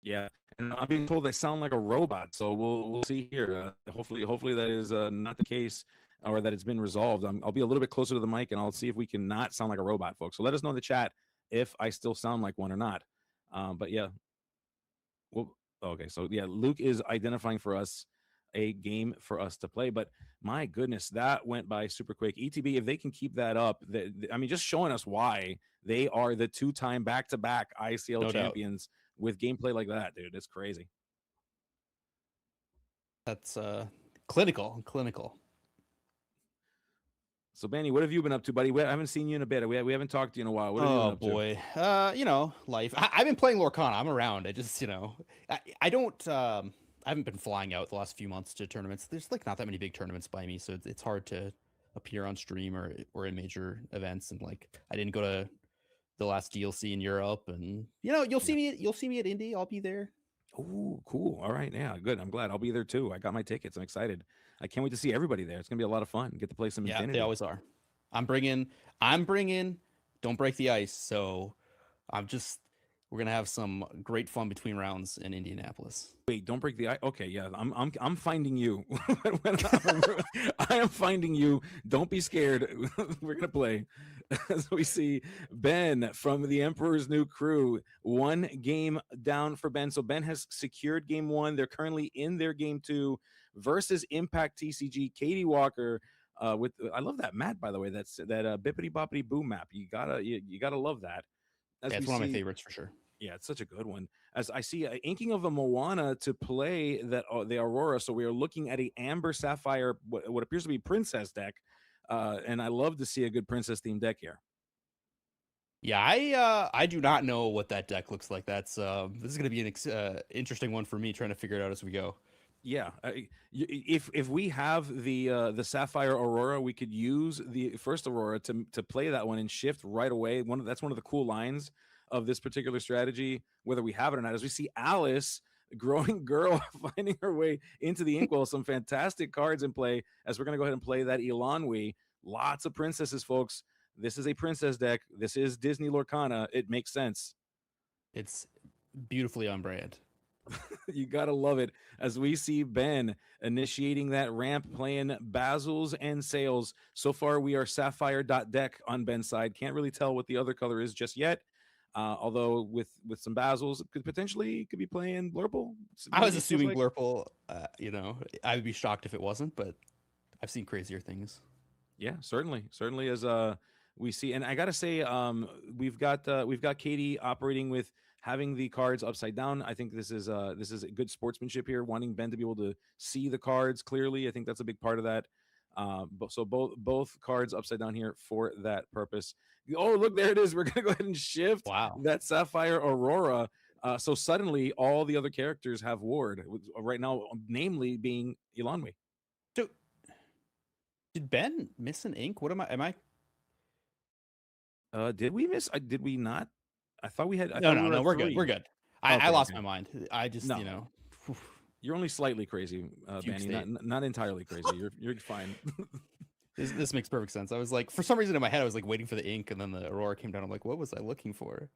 Yeah, and I'm being told I sound like a robot, so we'll see here. Hopefully that is not the case, or that it's been resolved. I'll be a little bit closer to the mic, and I'll see if we can not sound like a robot, folks. So let us know in the chat if I still sound like one or not. But yeah. Well, okay, so yeah, Luke is identifying for us a game for us to play, but my goodness, that went by super quick. ETB, if they can keep that up, I mean, just showing us why they are the 2-time back-to-back ICL No doubt. champions with gameplay like that, dude. It's crazy. That's clinical. So, Benny, what have you been up to, buddy? I haven't seen you in a bit. We haven't talked to you in a while. What have you been up to? Boy, you know, life. I've been playing Lorcana. I'm around. I just, you know, I don't. I haven't been flying out the last few months to tournaments. There's like not that many big tournaments by me, so it's hard to appear on stream or in major events. And like, I didn't go to the last DLC in Europe, and you know, you'll see me at Indy. I'll be there. Oh, cool. All right. Yeah, good. I'm glad. I'll be there too. I got my tickets. I'm excited. I can't wait to see everybody there. It's going to be a lot of fun. Get to play some Yeah, Infinity. they always are. I'm bringing. Don't break the ice. So we're gonna have some great fun between rounds in Indianapolis. Wait, don't break the ice. Okay, yeah, I'm finding you. I am finding you. Don't be scared. We're gonna play. As we see Ben from the Emperor's New Crew, 1 game down for Ben. So Ben has secured game 1. They're currently in their game 2 versus Impact TCG. Katie Walker. With I love that map, by the way. That's that bippity boppity boom map. You gotta love that. Yeah, it's one of my favorites for sure. Yeah, it's such a good one. As I see inking of a Moana to play that the Aurora, so we are looking at a Amber Sapphire, what appears to be Princess deck, and I love to see a good Princess themed deck here. Yeah, I do not know what that deck looks like. That's this is gonna be an interesting one for me trying to figure it out as we go. Yeah, if we have the Sapphire Aurora, we could use the first Aurora to play that one and shift right away. That's one of the cool lines of this particular strategy, whether we have it or not. As we see Alice, growing girl, finding her way into the inkwell, some fantastic cards in play. As we're gonna go ahead and play that Illumineer. Lots of princesses, folks. This is a princess deck. This is Disney Lorcana. It makes sense. It's beautifully on brand. You gotta love it. As we see Ben initiating that ramp, playing Basils and Sails. So far, we are Sapphire.deck on Ben's side. Can't really tell what the other color is just yet. Although with some Basils, could be playing Blurple. I was assuming Blurple. You know, I would be shocked if it wasn't, but I've seen crazier things. Yeah, certainly as we see, and I gotta say, we've got Katie operating with having the cards upside down. I think this is a good sportsmanship here, wanting Ben to be able to see the cards clearly. I think that's a big part of that. So both cards upside down here for that purpose. Oh, look, there it is. We're gonna go ahead and shift that Sapphire Aurora. So suddenly all the other characters have ward right now, namely being Illumineer. So did Ben miss an ink? What am I? Did we miss? Did we not? I thought we had. No, we're good. We're good. I lost okay. my mind. I just, you know. You're only slightly crazy, Manny. Not entirely crazy. You're fine. This makes perfect sense. I was like, for some reason in my head, I was like waiting for the ink, and then the Aurora came down. I'm like, what was I looking for?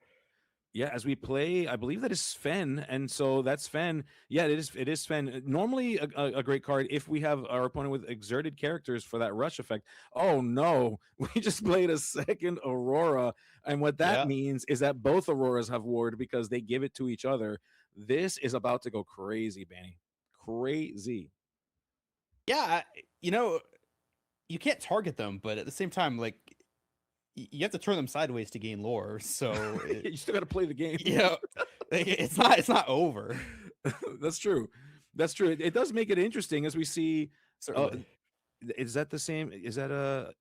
Yeah, as we play, I believe that is Sven, and so that's Sven. Yeah, it is Sven. Normally a great card if we have our opponent with exerted characters for that rush effect. Oh no, we just played a second Aurora, and what that means is that both Auroras have ward because they give it to each other. This is about to go crazy, Benny. Crazy. Yeah, you know, you can't target them, but at the same time, like, you have to turn them sideways to gain lore. So you still got to play the game. Yeah, it's not over. That's true. It does make it interesting as we see. Is that the same? Is that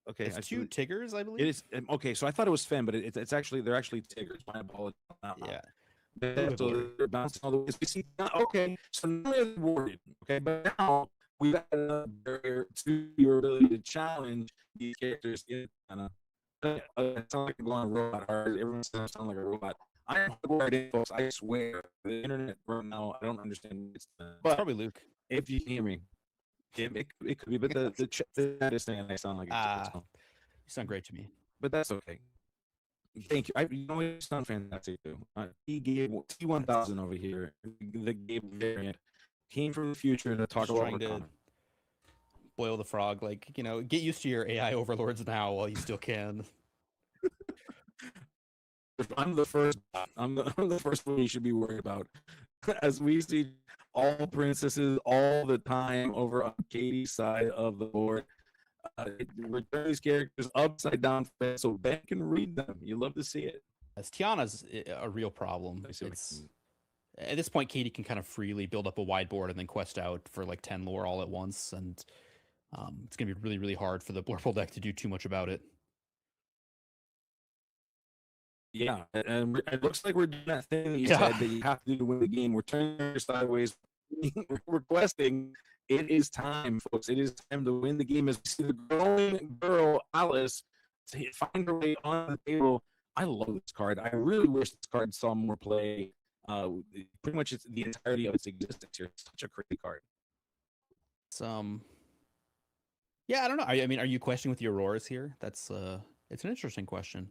okay? It's 2 Tigers, I believe. It is okay. So I thought it was Fen, but it's actually they're actually Tigers. My apologies. Yeah. So they're bouncing all the way. We see, okay, so now they're rewarded. Okay, but now we've got another barrier to your ability to challenge these characters in it sounds like I'm going robot hard. Everyone sounds like a robot. I am hardwired in, folks. I swear. The internet right now, I don't understand. It's probably Luke. If you can hear me, it could be, but the chat is saying I sound like you sound great to me. But that's okay. Thank you. You know, you sound fantastic too. He gave T1000 over here. The game variant came from the future to talk about Lorcana. Boil the frog, like, you know, get used to your AI overlords now while you still can. I'm the first one you should be worried about. as we see all princesses all the time over on Katie's side of the board. Return these characters upside down so Ben can read them. You love to see it. As Tiana's a real problem. It's at this point, Katie can kind of freely build up a wide board and then quest out for like 10 lore all at once, and it's gonna be really, really hard for the Blurple deck to do too much about it. Yeah, and it looks like we're doing that thing that you said that you have to do to win the game. We're turning sideways, we're requesting. It is time, folks. It is time to win the game. As we see the growing girl Alice find her way on the table. I love this card. I really wish this card saw more play. Pretty much it's the entirety of its existence here. It's such a crazy card. It's yeah, I don't know. I mean, are you questioning with your Auroras here? That's it's an interesting question.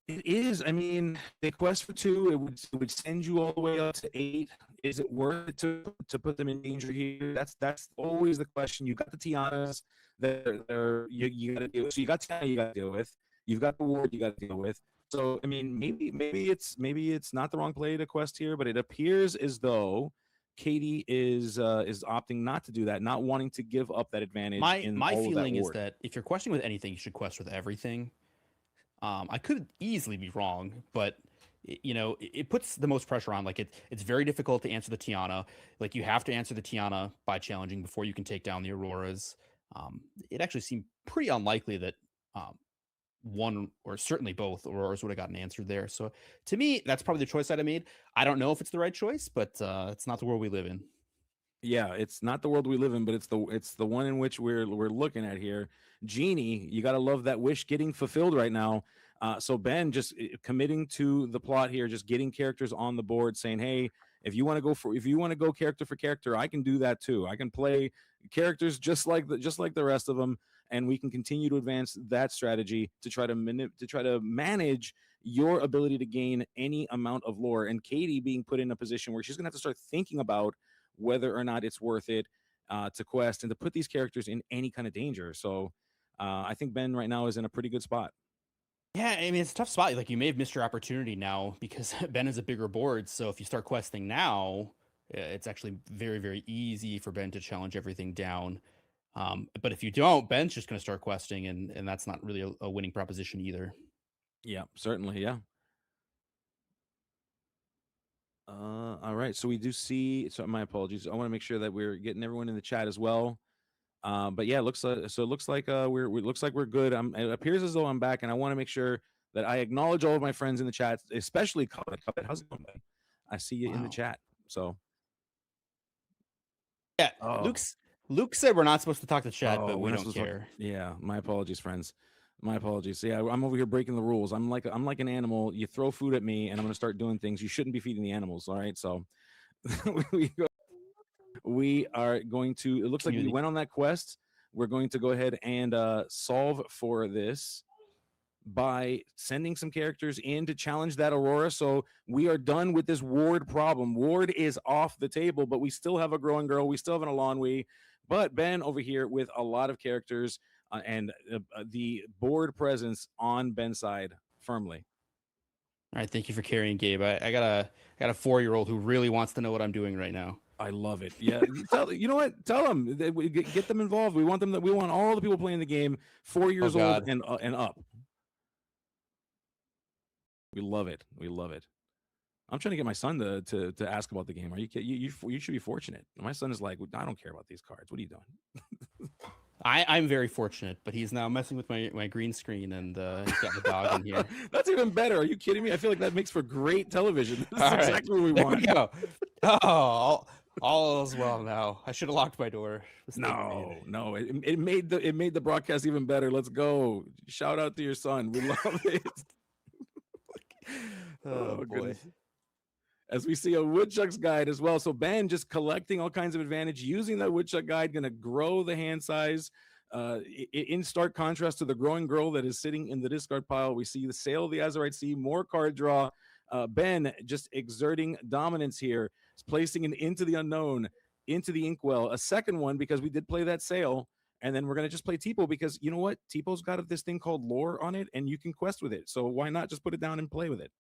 It is. I mean, they quest for 2. It would send you all the way up to 8. Is it worth it to put them in danger here? That's always the question. You got the Tianas that you got to deal with. So you got Tiana you got to deal with. You've got the ward you got to deal with. So I mean, maybe it's not the wrong play to quest here, but it appears as though Katie is opting not to do that, not wanting to give up that advantage. My feeling is that if you're questing with anything, you should quest with everything. I could easily be wrong, but it puts the most pressure on. Like it's very difficult to answer the Tiana. Like you have to answer the Tiana by challenging before you can take down the Auroras. It actually seemed pretty unlikely that one or certainly both Auroras would have gotten answered there. So to me, that's probably the choice I'd have made. I don't know if it's the right choice, but it's not the world we live in. Yeah, it's not the world we live in, but it's the one in which we're looking at here. Genie, you got to love that wish getting fulfilled right now. So Ben just committing to the plot here, just getting characters on the board, saying, "Hey, if you want to go character for character, I can do that too. I can play characters just like the rest of them, and we can continue to advance that strategy to try to manage your ability to gain any amount of lore." And Katie being put in a position where she's gonna have to start thinking about whether or not it's worth it to quest and to put these characters in any kind of danger. So I think Ben right now is in a pretty good spot. Yeah, I mean, it's a tough spot. Like, you may have missed your opportunity now because Ben is a bigger board. So if you start questing now, it's actually very, very easy for Ben to challenge everything down. But if you don't, Ben's just going to start questing, and that's not really a winning proposition either. Yeah, certainly. Yeah. All right. So we do see. So my apologies. I want to make sure that we're getting everyone in the chat as well. But yeah, it looks like we're good. It appears as though I'm back, and I want to make sure that I acknowledge all of my friends in the chat, especially Cuphead. Cuphead, how's it going, buddy? I see you in the chat. So yeah, Luke said we're not supposed to talk to chat, but we we're not don't supposed to care. yeah, my apologies, friends. My apologies. Yeah, I'm over here breaking the rules. I'm like an animal. You throw food at me, and I'm gonna start doing things. You shouldn't be feeding the animals. All right, so we are going to. It looks like we went on that quest. We're going to go ahead and solve for this by sending some characters in to challenge that Aurora. So we are done with this Ward problem. Ward is off the table, but we still have a growing girl. We still have an Alonwe. But Ben over here with a lot of characters and the board presence on Ben's side firmly. All right, thank you for carrying, Gabe. I got a 4-year-old who really wants to know what I'm doing right now. I love it. Yeah, you know what? Tell them get them involved. We want them. We want all the people playing the game 4 years old and up. We love it. We love it. I'm trying to get my son to ask about the game. Are you kidding? You should be fortunate. My son is like, I don't care about these cards. What are you doing? I'm very fortunate, but he's now messing with my green screen, and he's got the dog in here. That's even better. Are you kidding me? I feel like that makes for great television. This is exactly what we there want. We go. Oh, all is well now. I should have locked my door. No. It made the broadcast even better. Let's go. Shout out to your son. We love it. Oh boy. Goodness. As we see a Woodchuck's guide as well. So Ben just collecting all kinds of advantage, using that Woodchuck guide, going to grow the hand size. In stark contrast to the growing girl that is sitting in the discard pile, we see the Sail of the Azurite Sea, more card draw. Ben just exerting dominance here, placing an Into the Unknown, into the Inkwell, a second one because we did play that Sail. And then we're going to just play Tipo because you know what? Tipo's got this thing called lore on it and you can quest with it. So why not just put it down and play with it?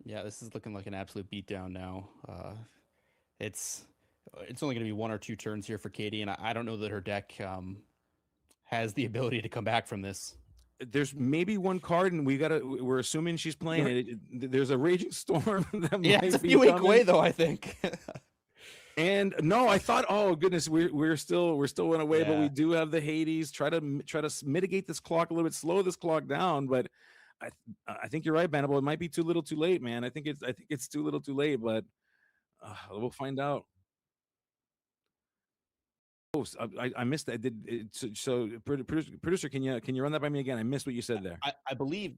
Yeah, this is looking like an absolute beatdown now. It's only going to be 1 or 2 turns here for Katie, and I don't know that her deck has the ability to come back from this. There's maybe one card, and we're assuming she's playing it. There's a Raging Storm that Yeah, might it's a be few week coming. away though, I think. And no, I thought, oh goodness, we're still one away, but we Yeah. do have the Hades. Try to mitigate this clock a little bit, slow this clock down. But I think you're right, Bannable. It might be too little, too late, man. I think it's too little, too late. But we'll find out. Oh, I missed that. So producer, can you run that by me again? I missed what you said there. I believe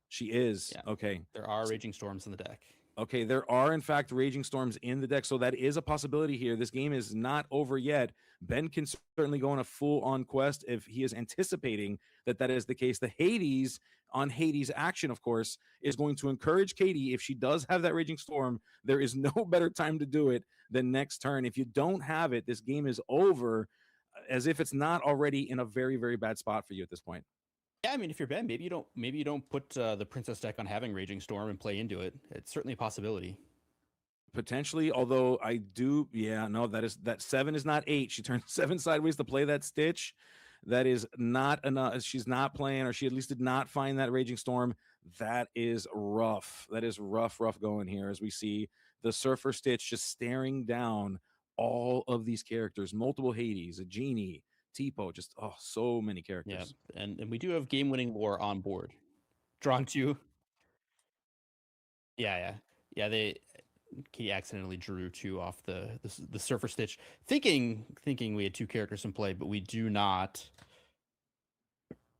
she is. Yeah. Okay. There are Raging Storms in the deck. Okay, there are in fact Raging Storms in the deck, so that is a possibility here. This game is not over yet. Ben can certainly go on a full-on quest if he is anticipating that is the case. The Hades on Hades action, of course, is going to encourage Katie. If she does have that Raging Storm, there is no better time to do it than next turn. If you don't have it, this game is over, as if it's not already in a very, very bad spot for you at this point. Yeah, I mean, if you're Ben, maybe you don't put the Princess deck on having Raging Storm and play into it. It's certainly a possibility. Potentially, although I do, that 7 is not 8. She turned 7 sideways to play that Stitch. That is not enough. She's not playing, or she at least did not find that Raging Storm. That is rough. That is rough going here as we see the Surfer Stitch just staring down all of these characters, multiple Hades, a Genie, Tipo, just so many characters. Yeah, and we do have game-winning lore on board. Drawing 2. Yeah. Katie accidentally drew 2 off the Surfer Stitch, thinking we had 2 characters in play, but we do not.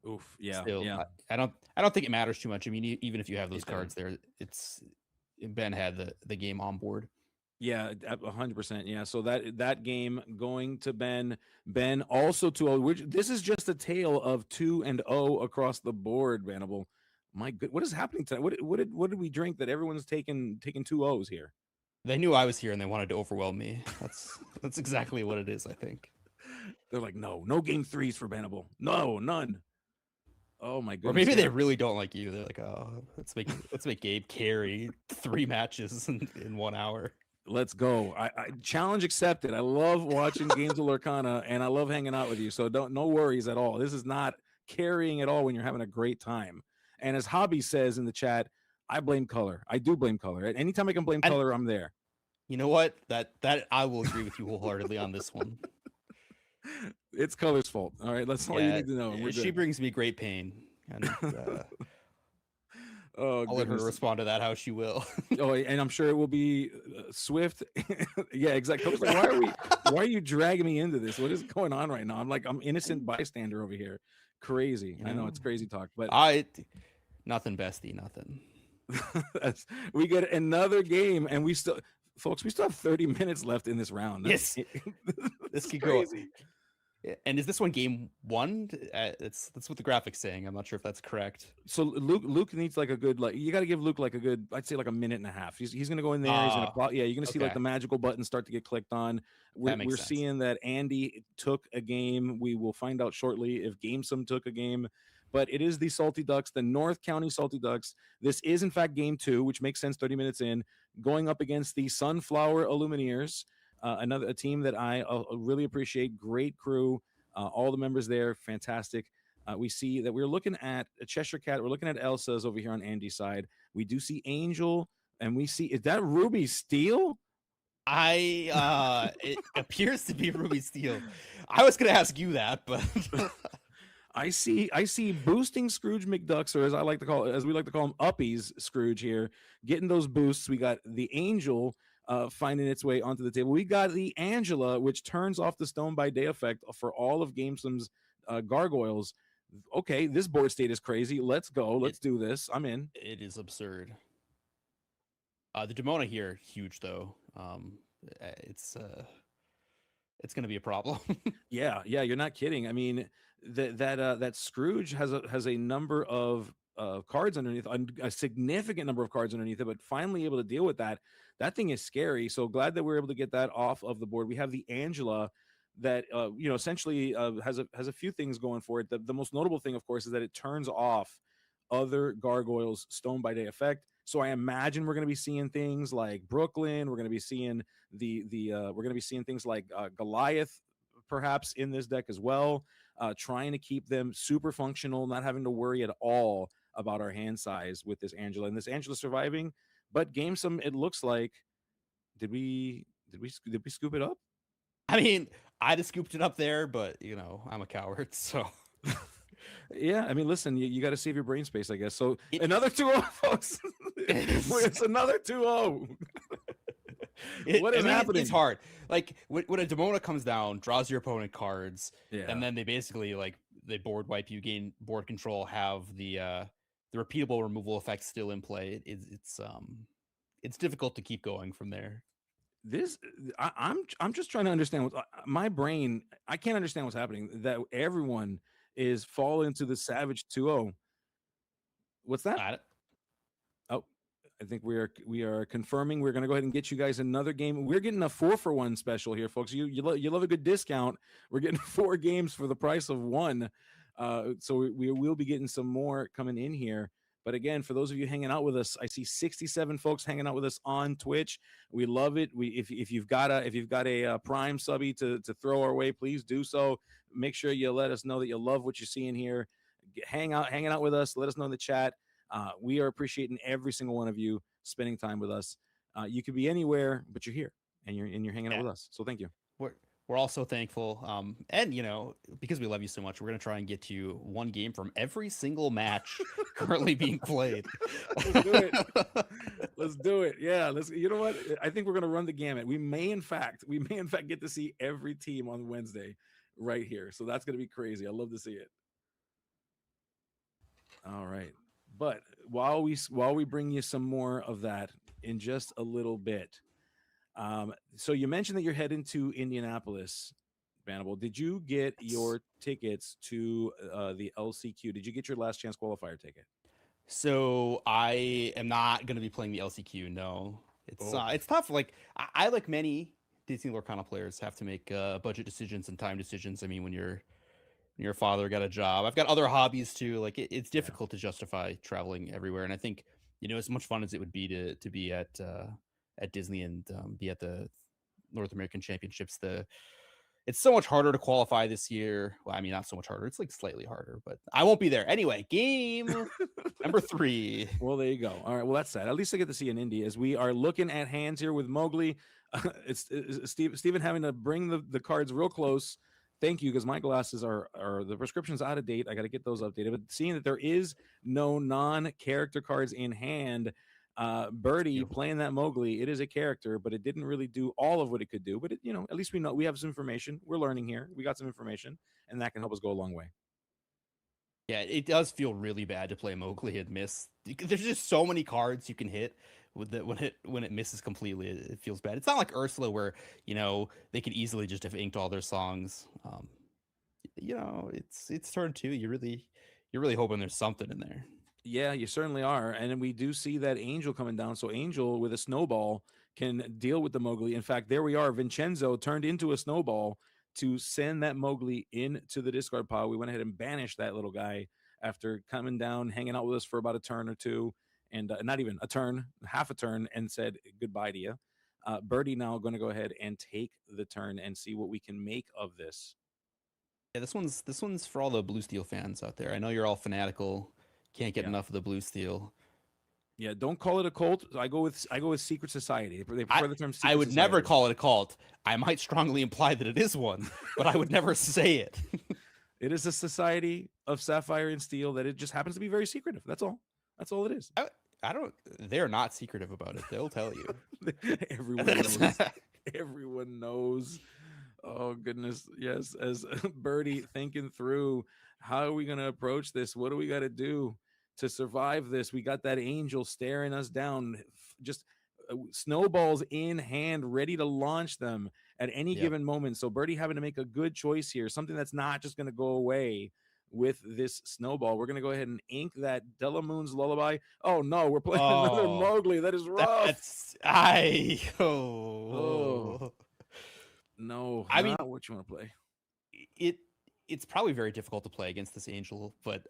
Oof. Yeah. Still, yeah. I don't think it matters too much. I mean, even if you have those cards there, Ben had the game on board. Yeah, 100%. Yeah, so that game going to Ben also 2-0. Which this is just a tale of 2-0 across the board. Bannable. My good, what is happening tonight? What did we drink that everyone's taking 2 O's here? They knew I was here and they wanted to overwhelm me. That's exactly what it is. I think they're like, no game 3s for Bannable. No, none. Oh my goodness. Or maybe they really don't like you. They're like, oh, let's make Gabe carry 3 matches in 1 hour. Let's go. I challenge accepted. I love watching games of Lorcana and I love hanging out with you. So no worries at all. This is not carrying at all when you're having a great time. And as Hobby says in the chat, I blame color. I do blame color. Anytime I can blame color, I'm there. You know what? That I will agree with you wholeheartedly on this one. It's color's fault. All right, that's all you need to know. She brings me great pain. And, oh, I'll let her respond to that how she will. Oh, and I'm sure it will be swift. Yeah, exactly. Like, why are you dragging me into this? What is going on right now? I'm innocent bystander over here. Crazy. I know it's crazy talk, but nothing, bestie, nothing. We get another game, and we still have 30 minutes left in this round. Yes, this could go. And is this one game 1? That's what the graphics saying. I'm not sure if that's correct. So Luke needs like a good, you got to give Luke like a good, I'd say like a minute and a half. He's gonna go in there. He's gonna you're gonna see like the magical buttons start to get clicked on. We're seeing that Andy took a game. We will find out shortly if Gamesome took a game. But it is the Salty Ducks, the North County Salty Ducks. This is in fact game 2, which makes sense 30 minutes in, going up against the Sunflower Illumineers. A team that I really appreciate. Great crew. All the members there, fantastic. We see that we're looking at a Cheshire Cat. We're looking at Elsa's over here on Andy's side. We do see Angel, and we see, is that Ruby Steel? It appears to be Ruby Steel. I was going to ask you that, but I see boosting Scrooge McDucks, or as we like to call him, Uppies Scrooge here, getting those boosts. We got the Angel finding its way onto the table. We got the Angela, which turns off the Stone by Day effect for all of Gamesome's gargoyles. Okay, this board state is crazy. Let's go. Let's do this. I'm in. It is absurd. The Demona here, huge though. It's going to be a problem. Yeah, you're not kidding. I mean, that Scrooge has a number of cards underneath, a significant number of cards underneath it, but finally able to deal with that. That thing is scary. So glad that we're able to get that off of the board. We have the Angela that essentially has a few things going for it. The most notable thing, of course, is that it turns off other gargoyles stone by day effect. So I imagine we're going to be seeing things like Brooklyn. We're going to be seeing we're going to be seeing things like Goliath perhaps in this deck as well. Trying to keep them super functional, not having to worry at all about our hand size with this Angela. And this Angela surviving, but game some, it looks like. Did we scoop it up? I mean, I just scooped it up there, but I'm a coward, so. Yeah, I mean, listen, you got to save your brain space, I guess. So another 2-0, folks. It's another 2-0. What is happening? It's hard. Like when a Demona comes down, draws your opponent cards, Yeah. and then they basically they board wipe you, gain board control, have the repeatable removal effect still in play. It's difficult to keep going from there. I'm just trying to understand what my brain. I can't understand what's happening. That everyone is falling into the Savage 2-0. What's that? Oh, I think we are confirming. We're going to go ahead and get you guys another game. We're getting a 4-for-1 special here, folks. You love a good discount. We're getting 4 games for the price of 1. So we will be getting some more coming in here. But again, for those of you hanging out with us, I see 67 folks hanging out with us on Twitch. We love it. If you've got a Prime subby to throw our way, please do so. Make sure you let us know that you love what you're seeing here. Hanging out with us. Let us know in the chat. We are appreciating every single one of you spending time with us. You could be anywhere, but you're here and you're hanging out with us. So thank you. We're also thankful. And because we love you so much, we're going to try and get you 1 game from every single match currently being played. Let's do it. Let's do it. Yeah. You know what? I think we're going to run the gamut. We may in fact get to see every team on Wednesday right here. So that's going to be crazy. I love to see it. All right. But while we bring you some more of that in just a little bit, so you mentioned that you're heading to Indianapolis, Bannable. Did you get your tickets to the LCQ? Did you get your last chance qualifier ticket? So I am not going to be playing the LCQ. No, it's tough. Like I like many Disney Lorcana players have to make budget decisions and time decisions. I mean, when your father got a job, I've got other hobbies too. Like it's difficult to justify traveling everywhere. And I think as much fun as it would be to be at Disney and be at the North American Championships, it's so much harder to qualify this year. Well, I mean, not so much harder. It's like slightly harder, but I won't be there. Anyway, game number 3. Well, there you go. All right. Well, that's sad. At least I get to see an indie as we are looking at hands here with Mowgli. It's Steven having to bring the cards real close. Thank you, because my glasses are the prescription's out of date. I got to get those updated. But seeing that there is no non-character cards in hand, Birdie playing that Mowgli, it is a character, but it didn't really do all of what it could do. But at least we know we have some information. We're learning here. We got some information, and that can help us go a long way. Yeah, it does feel really bad to play Mowgli and miss. There's just so many cards you can hit with when it misses completely. It feels bad. It's not like Ursula where they could easily just have inked all their songs. It's turn 2. You're really hoping there's something in there. Yeah, you certainly are. And then we do see that Angel coming down. So Angel with a snowball can deal with the Mowgli. In fact, there we are. Vincenzo turned into a snowball to send that Mowgli into the discard pile. We went ahead and banished that little guy after coming down, hanging out with us for about a turn or two, and not even a turn, half a turn, and said goodbye to you. Birdie now going to go ahead and take the turn and see what we can make of this. Yeah, this one's for all the Blue Steel fans out there. I know you're all fanatical. Can't get enough of the Blue Steel. Yeah, don't call it a cult. I go with Secret Society. They prefer the term Secret I would Society. never call it a cult. I might strongly imply that it is one, but I would never say it. It is a society of sapphire and steel that it just happens to be very secretive. That's all. That's all it is. I don't. They're not secretive about it. They'll tell you. Everyone knows. Everyone knows. Oh goodness, yes. As Birdie thinking through, how are we going to approach this? What do we got to do to survive this? We got that Angel staring us down, just snowballs in hand, ready to launch them at any given moment. So Birdie having to make a good choice here, something that's not just going to go away with this snowball. We're going to go ahead and ink that Delamoon's Lullaby. Oh no, we're playing another Mowgli. That is rough. No, I mean, what you want to play. It's probably very difficult to play against this Angel, but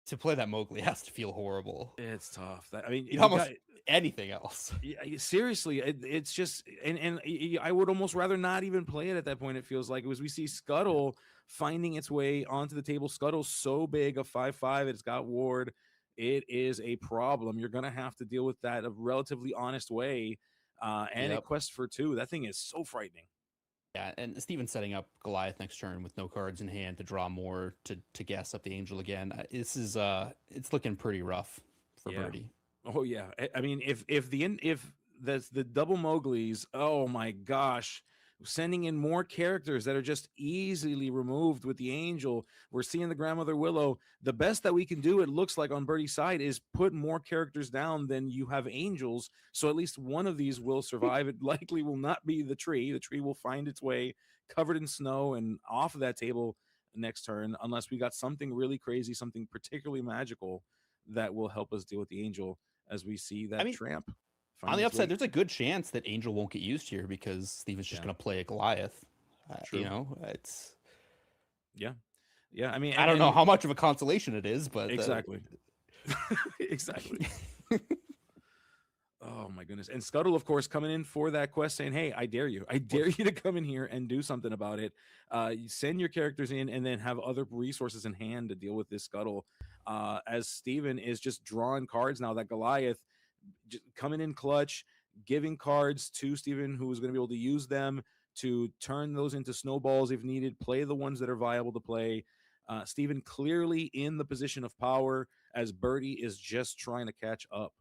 to play that Mowgli has to feel horrible. It's tough. I mean, you almost anything else. Seriously, it's just I would almost rather not even play it at that point. It feels like, as we see Scuttle finding its way onto the table. Scuttle's so big, a 5/5. It's got ward. It is a problem. You're gonna have to deal with that a relatively honest way, and a quest for 2. That thing is so frightening. Yeah, and Steven's setting up Goliath next turn with no cards in hand to draw more to gas up the Angel again. This is it's looking pretty rough for Birdie. Oh yeah, I mean, if that's the double Mowgli's, oh my gosh, sending in more characters that are just easily removed with the Angel. We're seeing the Grandmother Willow. The best that we can do, it looks like, on Birdie's side is put more characters down than you have Angels, so at least one of these will survive. It likely will not be the tree. The tree will find its way covered in snow and off of that table next turn, unless we got something really crazy, something particularly magical that will help us deal with the Angel, as we see that tramp. On the upside, there's a good chance that Angel won't get used here because Steven's just going to play a Goliath. You know, it's yeah. I mean, I don't know how much of a consolation it is, but exactly. Oh my goodness. And Scuttle, of course, coming in for that quest, saying, hey, I dare you to come in here and do something about it. You send your characters in and then have other resources in hand to deal with this Scuttle. As Steven is just drawing cards now, that Goliath coming in clutch, giving cards to Steven, who is going to be able to use them to turn those into snowballs if needed, play the ones that are viable to play. Steven clearly in the position of power, as Birdie is just trying to catch up.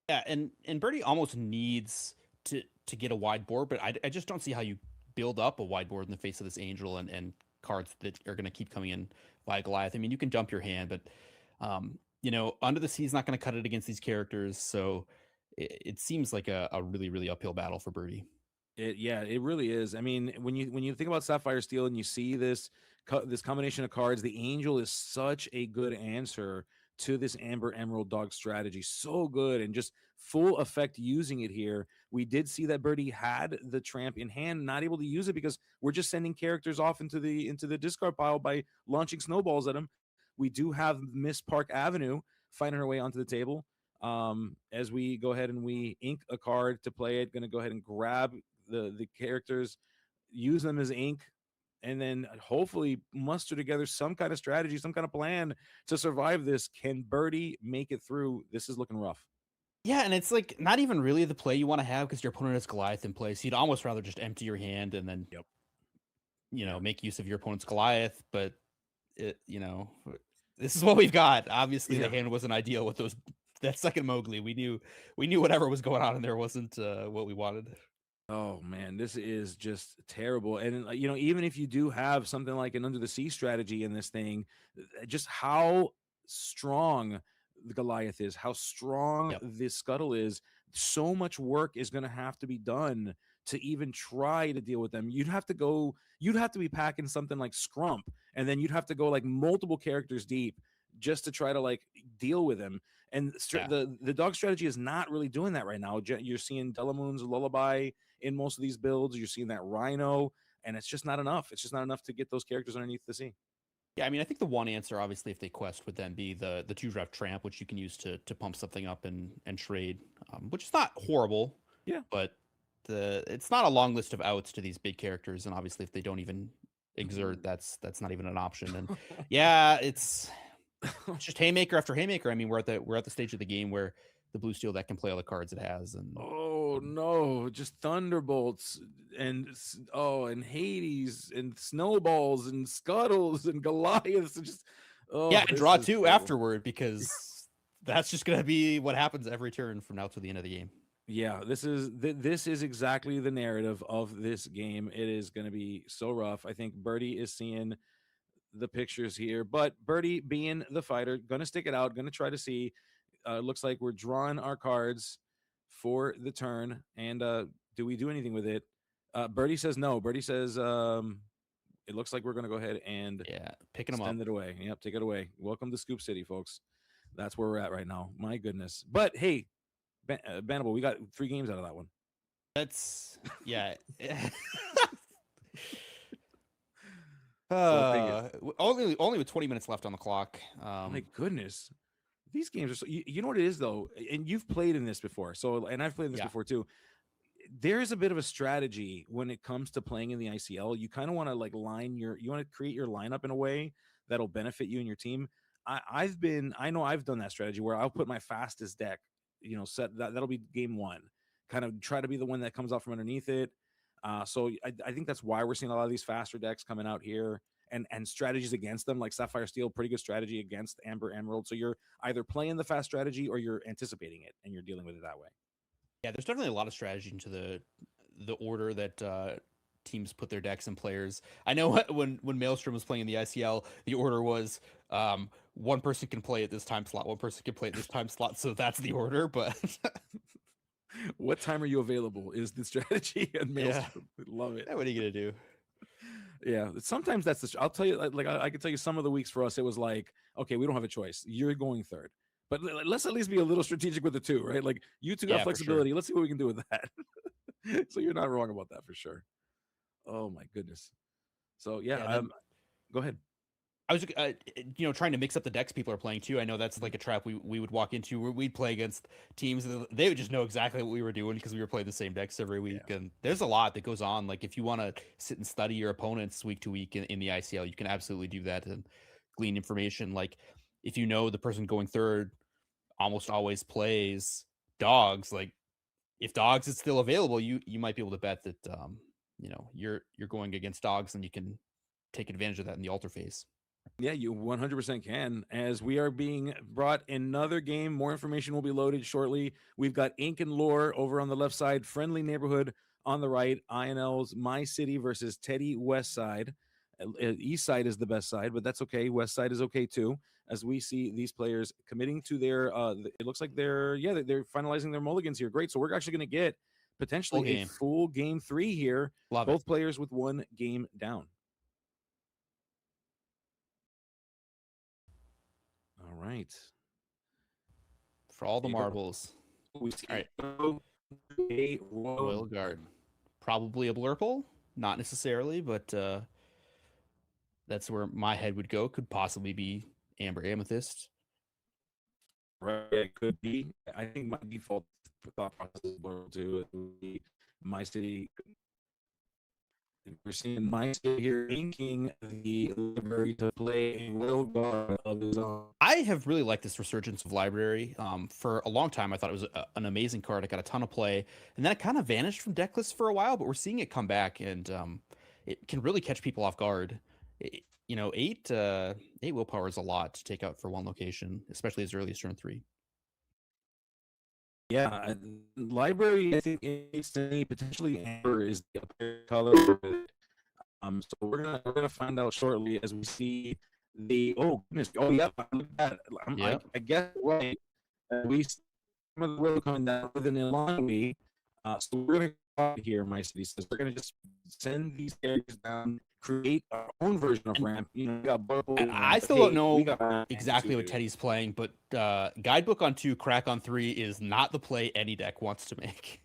Yeah, and Birdie almost needs to get a wide board, but I just don't see how you build up a wide board in the face of this Angel and cards that are going to keep coming in via Goliath. I mean, you can dump your hand, but you know, Under the Sea is not going to cut it against these characters, so it seems like a really, really uphill battle for Birdie. It really is. I mean, when you think about Sapphire Steel and you see this combination of cards, the Angel is such a good answer to this Amber Emerald Dog strategy. So good, and just full effect using it here. We did see that Birdie had the Tramp in hand, not able to use it because we're just sending characters off into the discard pile by launching snowballs at them. We do have Miss Park Avenue finding her way onto the table. As we go ahead and we ink a card to play it, going to go ahead and grab the characters, use them as ink, and then hopefully muster together some kind of strategy, some kind of plan to survive this. Can Birdie make it through? This is looking rough. Yeah, and it's like not even really the play you want to have because your opponent has Goliath in place. You'd almost rather just empty your hand and then, you know, make use of your opponent's Goliath. But you know, this is what we've got. Obviously, the hand wasn't ideal with that second Mowgli. We knew whatever was going on in there wasn't what we wanted. Oh man, this is just terrible. And you know, even if you do have something like an Under the Sea strategy in this thing, just how strong the Goliath is, how strong this Scuttle is, so much work is going to have to be done to even try to deal with them. You'd have to be packing something like Scrump, and then you'd have to go like multiple characters deep just to try to like deal with him. And the dog strategy is not really doing that right now. You're seeing Delamoon's Lullaby in most of these builds. You're seeing that Rhino, and it's just not enough. It's just not enough to get those characters underneath the sea. Yeah, I mean, I think the one answer, obviously, if they quest, would then be the 2-draft Tramp, which you can use to pump something up and trade, which is not horrible. Yeah, but it's not a long list of outs to these big characters, and obviously, if they don't even exert, that's not even an option. And yeah, it's just haymaker after haymaker. I mean, we're at the stage of the game where the blue steel deck can play all the cards it has, and oh no, just thunderbolts and Hades and snowballs and scuttles and Goliaths and just and draw 2 afterward, because that's just gonna be what happens every turn from now to the end of the game. Yeah, this is exactly the narrative of this game. It is going to be so rough. I think Birdie is seeing the pictures here, but Birdie, being the fighter, going to stick it out, going to try to see. Looks like we're drawing our cards for the turn, and do we do anything with it? Birdie says no. Birdie says it looks like we're going to go ahead and picking them up. Send it away. Yep, take it away. Welcome to Scoop City, folks. That's where we're at right now. My goodness. But hey, Bannable, we got 3 games out of that one. That's Only with 20 minutes left on the clock. My goodness, these games are so. You know what it is though, and you've played in this before. So, and I've played in this before too. There's a bit of a strategy when it comes to playing in the ICL. You kind of want to like you want to create your lineup in a way that'll benefit you and your team. I know I've done that strategy where I'll put my fastest deck, set that'll be game one, kind of try to be the one that comes out from underneath it. So I think that's why we're seeing a lot of these faster decks coming out here and strategies against them, like Sapphire Steel, pretty good strategy against Amber Emerald. So you're either playing the fast strategy or you're anticipating it and you're dealing with it that way. Yeah, there's definitely a lot of strategy into the order that teams put their decks and players. I know when Maelstrom was playing in the ICL, the order was one person can play at this time slot, one person can play at this time slot, so that's the order. But what time are you available is the strategy and Maelstrom. Love it. Yeah, what are you gonna do? Yeah, sometimes that's I'll tell you, like I can tell you some of the weeks for us, it was like, okay, we don't have a choice. You're going third. But let's at least be a little strategic with the two, right? Like you two got flexibility. Let's see what we can do with that. So you're not wrong about that for sure. Oh my goodness. So go ahead. I was, trying to mix up the decks people are playing too. I know that's like a trap we would walk into where we'd play against teams and they would just know exactly what we were doing because we were playing the same decks every week. Yeah. And there's a lot that goes on. Like if you want to sit and study your opponents week to week in the ICL, you can absolutely do that and glean information. Like if you know the person going third almost always plays dogs, like if dogs is still available, you might be able to bet that you're going against dogs and you can take advantage of that in the altar phase. Yeah, you 100% can. As we are being brought another game, more information will be loaded shortly. We've got Ink and Lore over on the left side, Friendly Neighborhood on the right, INL's My City versus Teddy West Side. East side is the best side, but that's okay. West side is okay too. As we see these players committing to their, it looks like they're finalizing their mulligans here. Great. So we're actually going to get potentially a full game 3 here. Both players with one game down. All right. For all the marbles. We see all right. A Royal Guard. Probably a Blurple. Not necessarily, but that's where my head would go. Could possibly be Amber Amethyst. Right, it could be. I think my default thought process is Blurple too. It would be My City. We're seeing My City here inking the library to play a Royal Guard of his own. I have really liked this resurgence of library. For a long time, I thought it was an amazing card. it got a ton of play, and then it kind of vanished from deck lists for a while. But we're seeing it come back, and it can really catch people off guard. 8 willpower is a lot to take out for one location, especially as early as turn 3. Yeah, library, I think instantly potentially Amber is the upper color. So we're gonna find out shortly as we see the look at that. I guess right. We see some of the will coming down with an Illumineer. So we're gonna here. My City says we're gonna just send these characters down, create our own version of ramp. We got Burple. And I still don't know exactly what Teddy's playing, but Guidebook on 2, Crack on 3 is not the play any deck wants to make.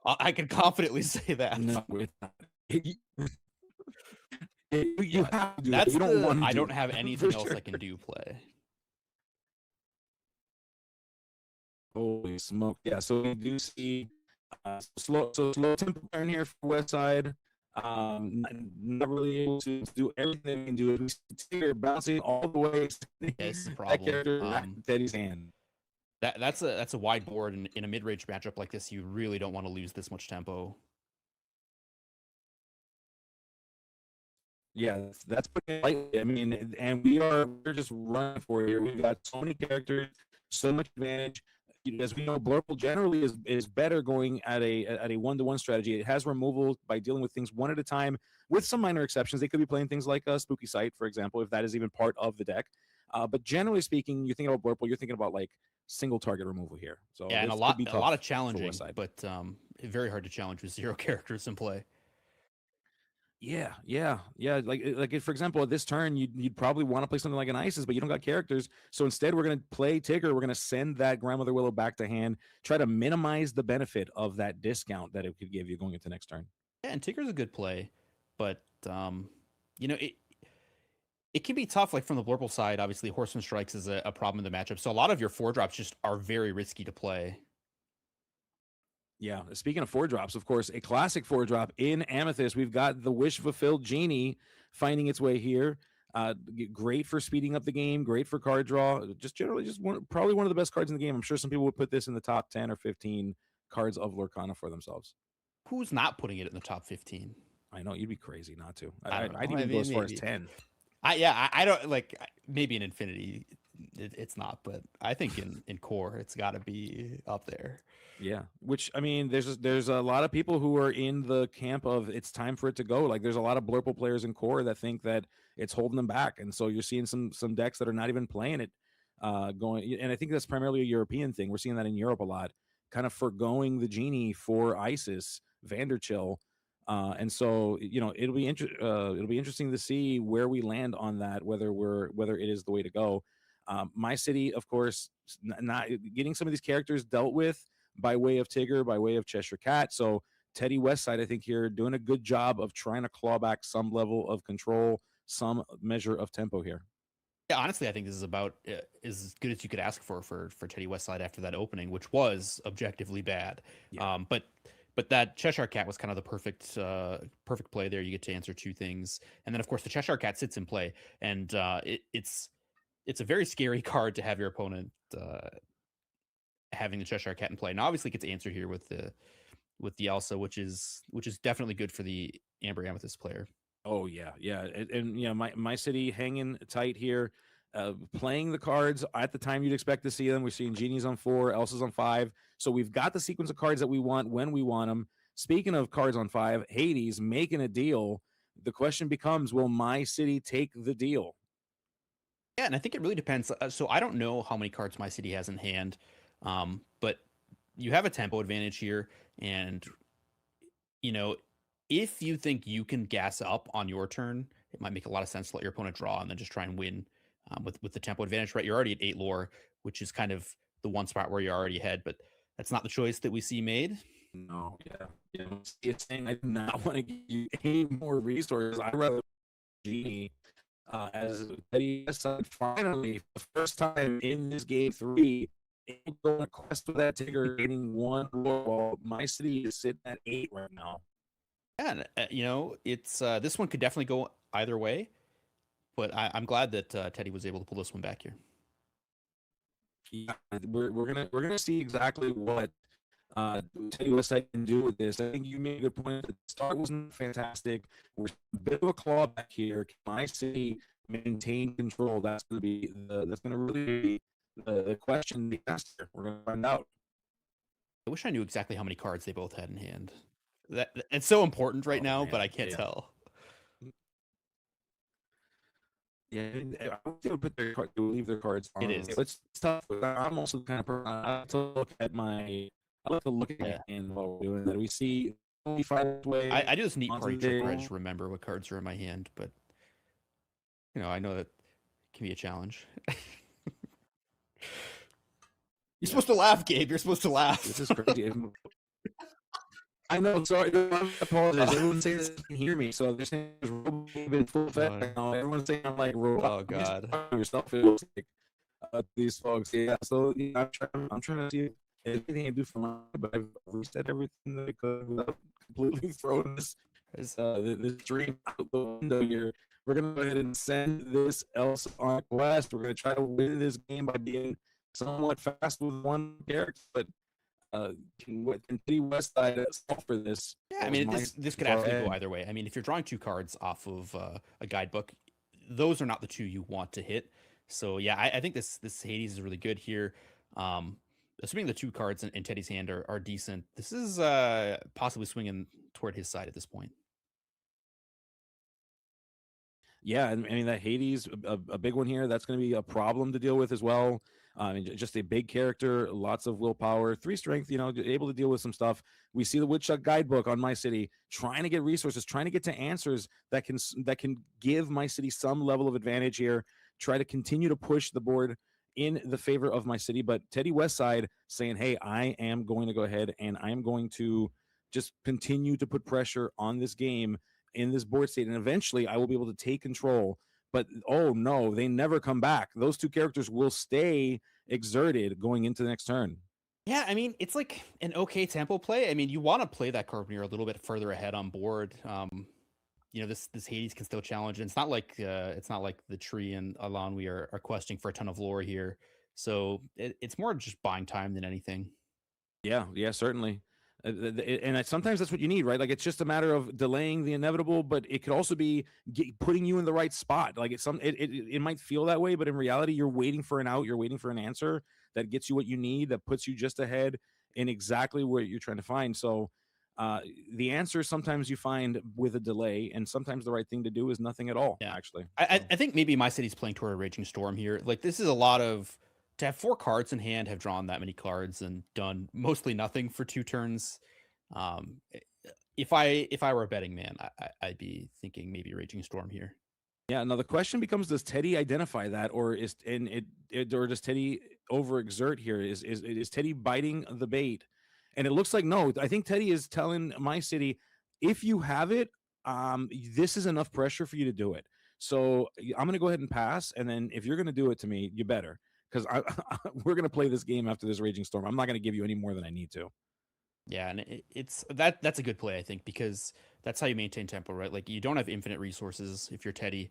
I can confidently say that. No, you have to do that. You don't want to I don't have anything else I can do play. Holy smoke! Yeah, so we do see slow tempo turn here for West Side. Not really able to do everything we can do. We see bouncing all the way. That's the problem. Teddy's hand. That's a wide board, and in a mid-range matchup like this, you really don't want to lose this much tempo. Yeah, that's putting it lightly. I mean, and we're just running for it here. We've got so many characters, so much advantage. As we know, Blurple generally is better going at a 1-to-1 strategy. It has removal by dealing with things one at a time, with some minor exceptions. They could be playing things like a Spooky Sight, for example, if that is even part of the deck. But generally speaking, you think about Blurple, you're thinking about like single target removal here. So yeah, and a lot of challenging, but very hard to challenge with 0 characters in play. Yeah. Like for example, at this turn, you'd probably want to play something like an Isis, but you don't got characters. So instead, we're going to play Tigger. We're going to send that Grandmother Willow back to hand. Try to minimize the benefit of that discount that it could give you going into next turn. Yeah, and Tigger's a good play, but you know, it can be tough. Like from the Blurple side, obviously, Horseman Strikes is a problem in the matchup. So a lot of your 4-drops just are very risky to play. Yeah. Speaking of 4-drops, of course, a classic 4-drop in Amethyst. We've got the Wish Fulfilled Genie finding its way here. Great for speeding up the game. Great for card draw. Just generally, probably one of the best cards in the game. I'm sure some people would put this in the top 10 or 15 cards of Lorcana for themselves. Who's not putting it in the top 15? I know you'd be crazy not to. I'd even go as far as 10. I don't like maybe in Infinity it's not, but I think in core it's got to be up there. Yeah, which I mean, there's a lot of people who are in the camp of it's time for it to go. Like there's a lot of Blurple players in core that think that it's holding them back, and so you're seeing some decks that are not even playing it going. And I think that's primarily a European thing. We're seeing that in Europe a lot, kind of forgoing the Genie for Isis, Vanderchill. And so it'll be interesting to see where we land on that, whether it is the way to go. My City, of course, not getting some of these characters dealt with by way of Tigger, by way of Cheshire Cat. So Teddy Westside, I think here doing a good job of trying to claw back some level of control, some measure of tempo here. Yeah, honestly, I think this is about as good as you could ask for Teddy Westside after that opening, which was objectively bad. Yeah. But that Cheshire Cat was kind of the perfect play there. You get to answer two things, and then of course the Cheshire Cat sits in play, and it's a very scary card to have your opponent having the Cheshire Cat in play. Now, obviously, it gets answered here with the Elsa, which is definitely good for the Amber Amethyst player. Oh yeah, and my City hanging tight here, playing the cards at the time you'd expect to see them. We're seeing Genies on 4, Elsa's on 5, so we've got the sequence of cards that we want when we want them. Speaking of cards on 5, Hades making a deal. The question becomes, will my City take the deal? Yeah, and I think it really depends. So I don't know how many cards my City has in hand, but you have a tempo advantage here, and if you think you can gas up on your turn, it might make a lot of sense to let your opponent draw and then just try and win with the tempo advantage, right? You're already at 8 lore, which is kind of the one spot where you're already ahead, but that's not the choice that we see made. No, yeah. It's saying I do not want to give you any more resources. I'd rather Genie as Teddy Westside finally, the first time in this game 3, go on a quest with that Tigger, getting 1 lore while my City is sitting at 8 right now. Yeah, and, it's this one could definitely go either way, but I'm glad that Teddy was able to pull this one back here. Yeah, we're gonna see exactly what Teddy Westside can do with this. I think you made a good point. The start wasn't fantastic. We're a bit of a clawback here. Can my City maintain control? That's gonna really be the question the answer. We're gonna find out. I wish I knew exactly how many cards they both had in hand. That it's so important right now, man, but I can't tell. Yeah, I would put leave their cards on. It is. It's tough. I'm also the kind of person I like to look at my hand while we're doing that. We see only 5 way. I do this neat card trick where I just remember what cards are in my hand, but I know that can be a challenge. You're supposed to laugh, Gabe. You're supposed to laugh. This is crazy. I know. Sorry, I apologize. Everyone's saying they can hear me, so they're saying there's Robo in full effect right now. Everyone's saying I'm like robot. Oh God. Yourself feels like these folks. Yeah. So I'm trying to see anything I do for mine, but I've reset everything that I could without completely throwing this dream out the window here. We're gonna go ahead and send this Elsa on quest. We're gonna try to win this game by being somewhat fast with one character, but can Teddy Westside solve for this? Yeah, I mean, this could actually go either way. I mean, if you're drawing 2 cards off of a guidebook, those are not the 2 you want to hit. So yeah, I think this Hades is really good here. Assuming the 2 cards in Teddy's hand are decent, this is possibly swinging toward his side at this point. Yeah, I mean that Hades, a big one here. That's going to be a problem to deal with as well. Just a big character, lots of willpower, 3 strength, able to deal with some stuff. We see the Woodchuck guidebook on my City, trying to get resources, trying to get to answers that can give my City some level of advantage here. Try to continue to push the board in the favor of my City, but Teddy Westside saying, hey, I am going to go ahead and I am going to just continue to put pressure on this game in this board state, and eventually I will be able to take control. But oh no, they never come back. Those two characters will stay exerted going into the next turn. Yeah, I mean, it's like an okay tempo play. I mean, you want to play that card when you're a little bit further ahead on board. You know, this Hades can still challenge, and it's not like the tree and Alon we are questing for a ton of lore here. So it's more just buying time than anything. Yeah, certainly. And sometimes that's what you need, right? Like, it's just a matter of delaying the inevitable, but it could also be putting you in the right spot. Like, it might feel that way, but in reality, you're waiting for an out, you're waiting for an answer that gets you what you need, that puts you just ahead in exactly what you're trying to find. So the answer sometimes you find with a delay, and sometimes the right thing to do is nothing at all. Yeah, actually, I think maybe my city's playing toward a Raging Storm here. Like, this is a lot of to have 4 cards in hand, have drawn that many cards and done mostly nothing for 2 turns. If I were a betting man, I'd be thinking maybe Raging Storm here. Yeah. Now the question becomes: does Teddy identify that, or or does Teddy overexert here? Is Teddy biting the bait? And it looks like no. I think Teddy is telling my city, if you have it, this is enough pressure for you to do it. So I'm going to go ahead and pass, and then if you're going to do it to me, you better, because we're going to play this game after this Raging Storm. I'm not going to give you any more than I need to. Yeah, and that's a good play, I think, because that's how you maintain tempo, right? Like, you don't have infinite resources if you're Teddy.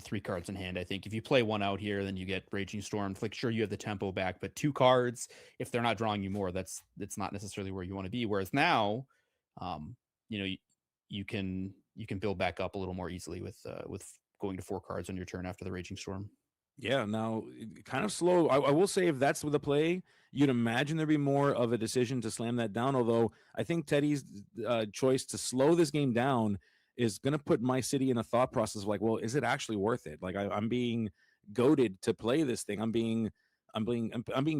3 cards in hand. I think if you play 1 out here, then you get Raging Storm. Like, sure, you have the tempo back, but 2 cards, if they're not drawing you more, that's not necessarily where you want to be. Whereas now, you know, you can build back up a little more easily with going to 4 cards on your turn after the Raging Storm. Yeah, now kind of slow. I will say, if that's the play, you'd imagine there'd be more of a decision to slam that down. Although I think Teddy's choice to slow this game down is going to put my city in a thought process of like, well, is it actually worth it? Like, I'm being goaded to play this thing. I'm being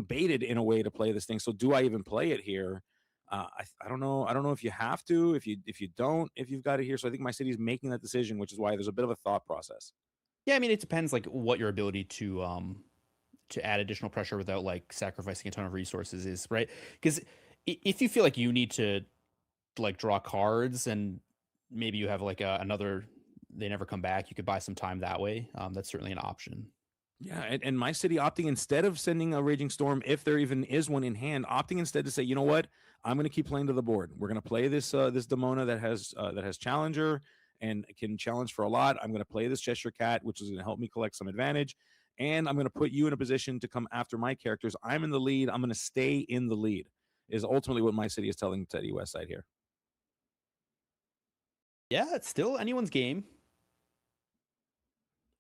baited in a way to play this thing. So do I even play it here? I don't know. I don't know if you have to, if you don't, if you've got it here. So I think my city's making that decision, which is why there's a bit of a thought process. Yeah, I mean, it depends, like, what your ability to add additional pressure without, like, sacrificing a ton of resources is, right? Because if you feel like you need to, like, draw cards and maybe you have like another, they never come back, you could buy some time that way. That's certainly an option. Yeah, and my city opting, instead of sending a Raging Storm, if there even is one in hand, opting instead to say, you know what, I'm going to keep playing to the board. We're going to play this this Demona that has Challenger and can challenge for a lot. I'm going to play this Cheshire Cat, which is going to help me collect some advantage, and I'm going to put you in a position to come after my characters. I'm in the lead. I'm going to stay in the lead, is ultimately what my city is telling Teddy Westside here. Yeah, it's still anyone's game.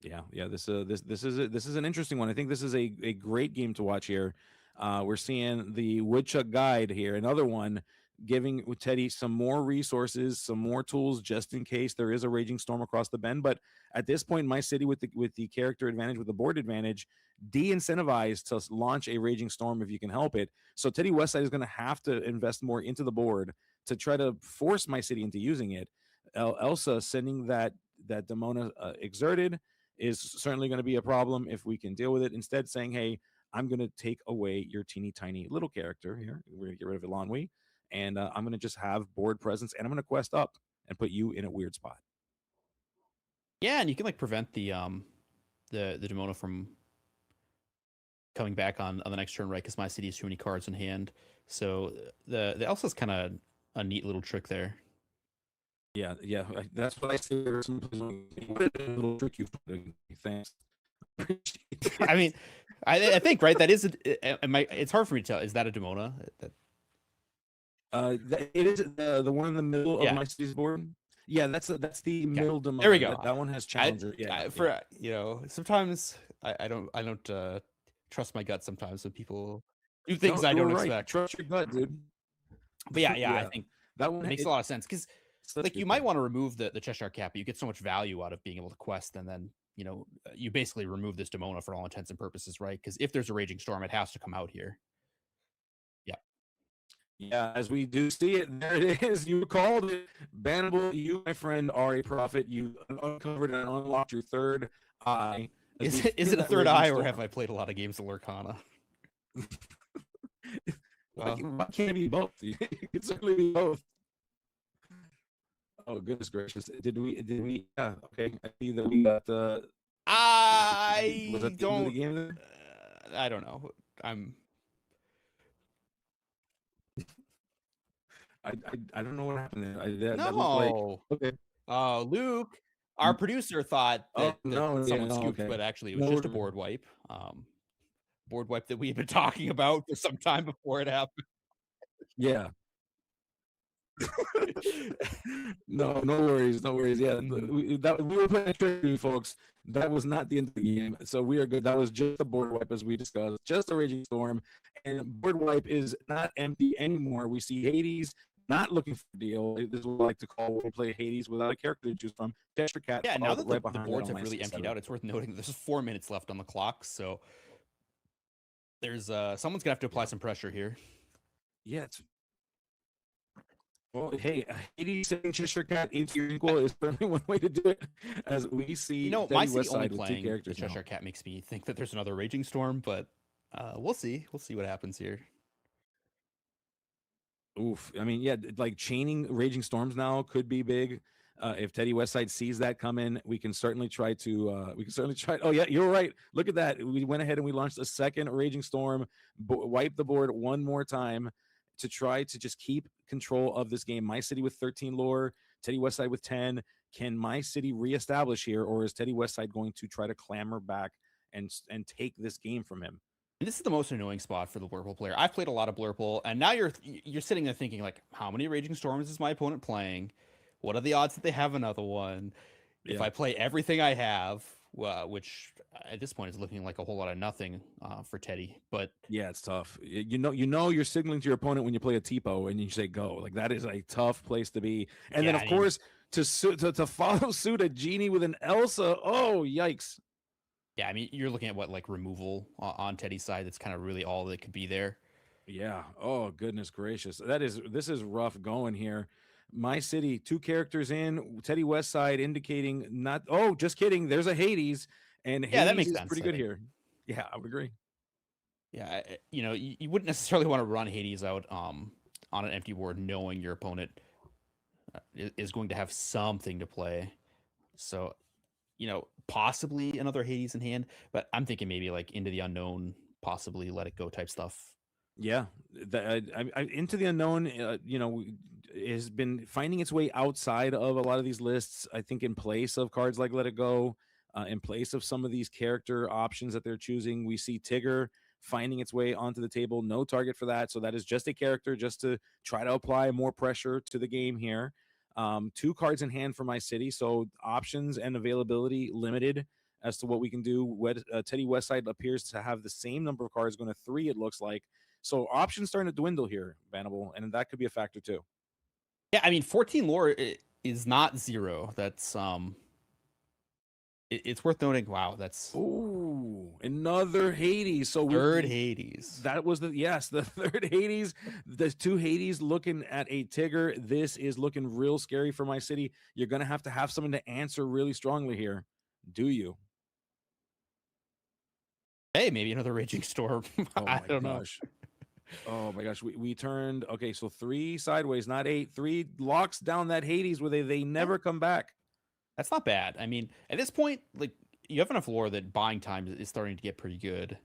Yeah. This is an interesting one. I think this is a great game to watch here. We're seeing the Woodchuck Guide here, another one giving Teddy some more resources, some more tools, just in case there is a Raging Storm across the bend. But at this point, my city, with the character advantage, with the board advantage, de-incentivized to launch a Raging Storm if you can help it. So Teddy Westside is going to have to invest more into the board to try to force my city into using it. Elsa sending that Demona exerted is certainly going to be a problem if we can deal with it. Instead, saying, hey, I'm going to take away your teeny tiny little character here. We're going to get rid of Illumineer, and I'm going to just have board presence, and I'm going to quest up and put you in a weird spot. Yeah, and you can, like, prevent the Demona from coming back on the next turn, right? Because my city has too many cards in hand. So the Elsa's kind of a neat little trick there. Yeah, that's what I say. What a little trick you put in. Thanks. I mean, I think, right, that is it's hard for me to tell. Is that a Demona? It is the one in the middle of my city's board. Yeah, that's the middle Demona. There we go. That one has Challenger. You know, sometimes I don't trust my gut sometimes when people do things I don't expect. Trust your gut, dude. But yeah, I think that one makes a lot of sense, because, like, you might want to remove the Cheshire Cat, but you get so much value out of being able to quest, and then, you know, you basically remove this Demona for all intents and purposes, right? Because if there's a Raging Storm, it has to come out here. Yeah, as we do see it, there it is. You called it. Bannable, you, my friend, are a prophet. You uncovered and unlocked your third eye. Is it a third eye, or have I played a lot of games of Lorcana? Why can't it be both? It can certainly be both. Oh goodness gracious! Did we? Yeah. Okay. I see that we got. Was I that the end of the don't. game then? I don't know. I'm. I don't know what happened there. That looked like No. okay. Luke, our producer thought Oh that no! Yeah, someone no, scooped, okay. but actually it was No, just a board wipe. Board wipe that we had been talking about for some time before it happened. yeah. No, no worries, no worries. Yeah, we were playing trivia, folks. That was not the end of the game, so we are good. That was just a board wipe, as we discussed, just a raging storm, and board wipe is not empty anymore. We see Hades not looking for a deal. This is what I like to call when we play Hades without a character to choose from. Chester Cat, Yeah, now that right the behind boards that on have my really emptied C7. out, it's worth noting that there's 4 minutes left on the clock, so there's someone's gonna have to apply some pressure here. Yeah, it's well, hey, Hades saying Cheshire Cat into your equal is certainly one way to do it. As we see, You know, Teddy my city West only Side with two playing the characters now. Cheshire Cat makes me think that there's another Raging Storm, but we'll see. We'll see what happens here. Oof. I mean, yeah, like chaining Raging Storms now could be big. If Teddy Westside sees that coming, we can certainly try to. Oh yeah, you're right. Look at that. We went ahead and we launched a second Raging Storm, wipe the board one more time to try to just keep control of this game. My City with 13 lore, Teddy Westside with 10. Can My City reestablish here, or is Teddy Westside going to try to clamor back and take this game from him? And this is the most annoying spot for the Blurple player. I've played a lot of Blurple, and now you're sitting there thinking like, how many Raging Storms is my opponent playing? What are the odds that they have another one? If I play everything I have, which at this point is looking like a whole lot of nothing for Teddy. But yeah, it's tough. You know, you're signaling to your opponent when you play a TPO and you say go. Like that is a tough place to be. And then of course to follow suit a Genie with an Elsa. Oh yikes! Yeah, I mean, you're looking at what, like removal on Teddy's side. That's kind of really all that could be there. Yeah. Oh goodness gracious. This is rough going here. My City, 2 characters in. Teddy Westside indicating not. Oh, just kidding. There's a Hades, and Hades that makes is sense, pretty good here. Yeah, I would agree. Yeah, you know, you wouldn't necessarily want to run Hades out on an empty board, knowing your opponent is going to have something to play. So, you know, possibly another Hades in hand, but I'm thinking maybe like Into the Unknown, possibly Let It Go type stuff. Yeah, Into the Unknown, you know, has been finding its way outside of a lot of these lists. I think in place of cards like Let It Go, in place of some of these character options that they're choosing, we see Tigger finding its way onto the table. No target for that, so that is just a character just to try to apply more pressure to the game here. 2 cards in hand for My City, so options and availability limited as to what we can do. Teddy Westside appears to have the same number of cards, going to 3, it looks like. So options starting to dwindle here, Bannable, and that could be a factor too. Yeah, I mean, 14 lore is not 0. That's it's worth noting. Wow, that's another Hades. So third Hades. That was the third Hades. The 2 Hades looking at a Tigger. This is looking real scary for My City. You're gonna have to have someone to answer really strongly here. Do you? Hey, maybe another Raging Storm. I don't know. Oh my gosh, we turned okay. So 3 sideways, not 8. 3 locks down that Hades where they never come back. That's not bad. I mean, at this point, like you have enough lore that buying time is starting to get pretty good.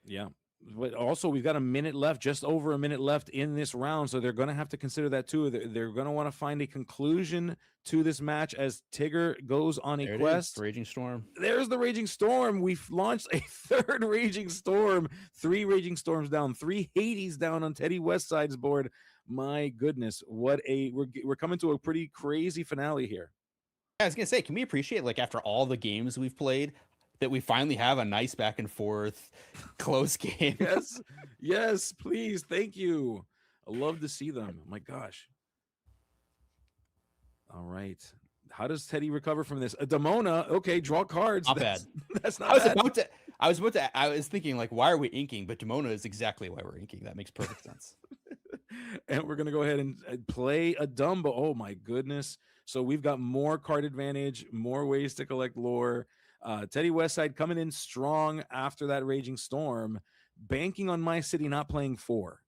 Yeah. But also, we've got a minute left, just over a minute left in this round. So they're going to have to consider that too. They're going to want to find a conclusion to this match as Tigger goes on a quest. Raging Storm. There's the Raging Storm. We've launched a 3rd Raging Storm. 3 Raging Storms down, 3 Hades down on Teddy Westside's board. My goodness, we're coming to a pretty crazy finale here. I was gonna say, can we appreciate, like, after all the games we've played, that we finally have a nice back and forth close game? Yes, please, thank you. I love to see them. My gosh. All right, how does Teddy recover from this? Demona, okay, draw cards. Not bad. That's not. I was thinking, like, why are we inking? But Demona is exactly why we're inking. That makes perfect sense. And we're gonna go ahead and play a Dumbo. Oh my goodness. So we've got more card advantage, more ways to collect lore. Teddy Westside coming in strong after that Raging Storm, banking on My City not playing 4.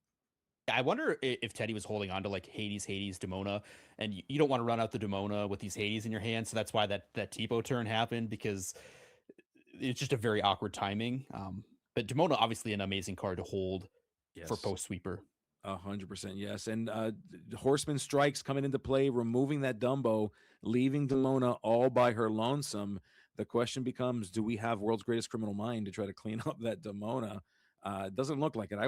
I wonder if Teddy was holding on to like Hades, Demona, and you don't want to run out the Demona with these Hades in your hand, so that's why that Tipo turn happened, because it's just a very awkward timing. But Demona, obviously an amazing card to hold for post sweeper. 100%, yes. And Horseman Strikes coming into play, removing that Dumbo, leaving Demona all by her lonesome. The question becomes, do we have World's Greatest Criminal Mind to try to clean up that Demona? It doesn't look like it.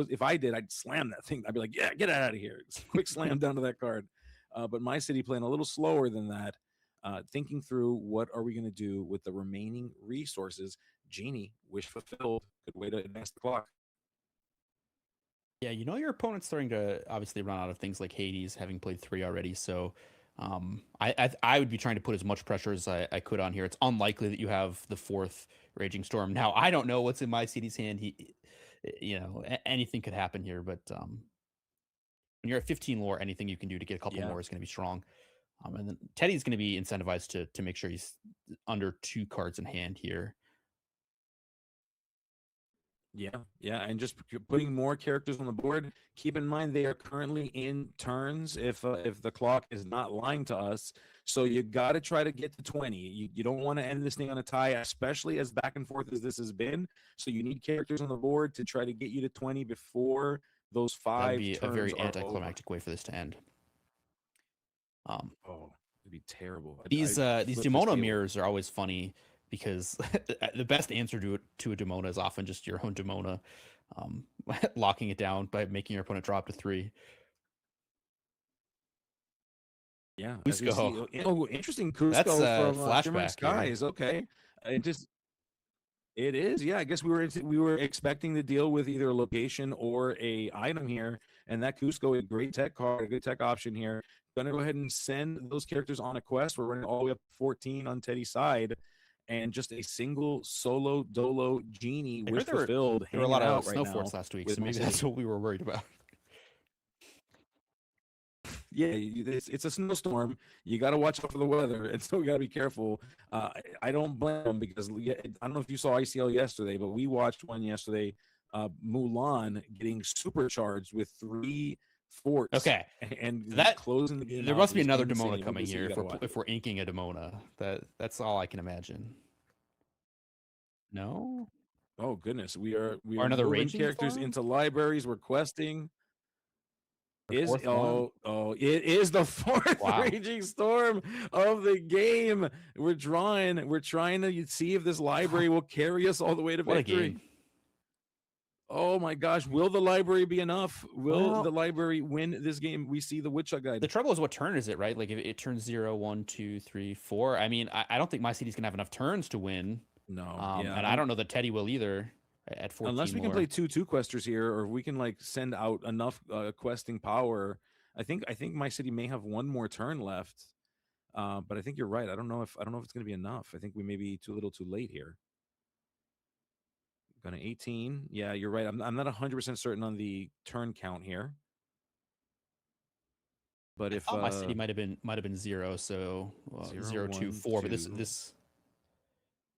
If I did, I'd slam that thing. I'd be like, yeah, get out of here. Quick slam down to that card. But my city playing a little slower than that, thinking through what are we going to do with the remaining resources. Genie, wish fulfilled. Good way to advance the clock. Yeah, your opponent's starting to obviously run out of things like Hades, having played 3 already. So I would be trying to put as much pressure as I could on here. It's unlikely that you have the 4th Raging Storm. Now, I don't know what's in my CD's hand. Anything could happen here, but when you're at 15 lore, anything you can do to get a couple more is going to be strong. And then Teddy's going to be incentivized to make sure he's under 2 cards in hand here. Yeah, and just putting more characters on the board. Keep in mind they are currently in turns if the clock is not lying to us. So you got to try to get to 20. You don't want to end this thing on a tie, especially as back and forth as this has been. So you need characters on the board to try to get you to 20 before those 5 That'd be turns a very are anticlimactic way for this to end. It'd be terrible. These Demona mirrors are always funny, because the best answer to a Demona is often just your own Demona, locking it down by making your opponent drop to 3. Yeah, Cusco. Interesting Cusco That's from Shimmering flashback here. Skies. Okay, it is. Yeah, I guess we were expecting to deal with either a location or a item here, and that Cusco, a great tech card, a good tech option here. Gonna go ahead and send those characters on a quest. We're running all the way up to 14 on Teddy's side, and just a single solo dolo Genie wish fulfilled. There were a lot of right snow now forts last week, with so maybe my that's city. what we were worried about. Yeah, it's a snowstorm. You got to watch out for the weather, and so we got to be careful. I don't blame them, because I don't know if you saw ICL yesterday, but we watched one yesterday. Mulan getting supercharged with 3 forts. Okay, and that closing the game. There out must be was another insane. Demona coming So here you gotta watch if we're inking a Demona. That's all I can imagine. No. Oh goodness, we are Or another moving Raging characters Storm? into libraries. We're questing. The fourth one? It is the 4th Wow. Raging Storm of the game. We're trying to see if this library will carry us all the way to What a victory. game. Oh my gosh, will the library be enough? Will Well- the library win this game? We see the Woodchuck guide. The trouble is, what turn is it, right? Like, if it turns 0, 1, 2, 3, 4. I mean, I don't think my city's gonna have enough turns to win. No, and I don't know that Teddy will either at 14 Unless we can lore. play 2 questers here, or if we can like send out enough questing power. I think my city may have one more turn left. But I think you're right. I don't know if it's going to be enough. I think we may be too little too late here. Gonna 18. Yeah, you're right. I'm not 100% certain on the turn count here. But if my city might have been 0, so 0, 2, 1, 4. But 2. this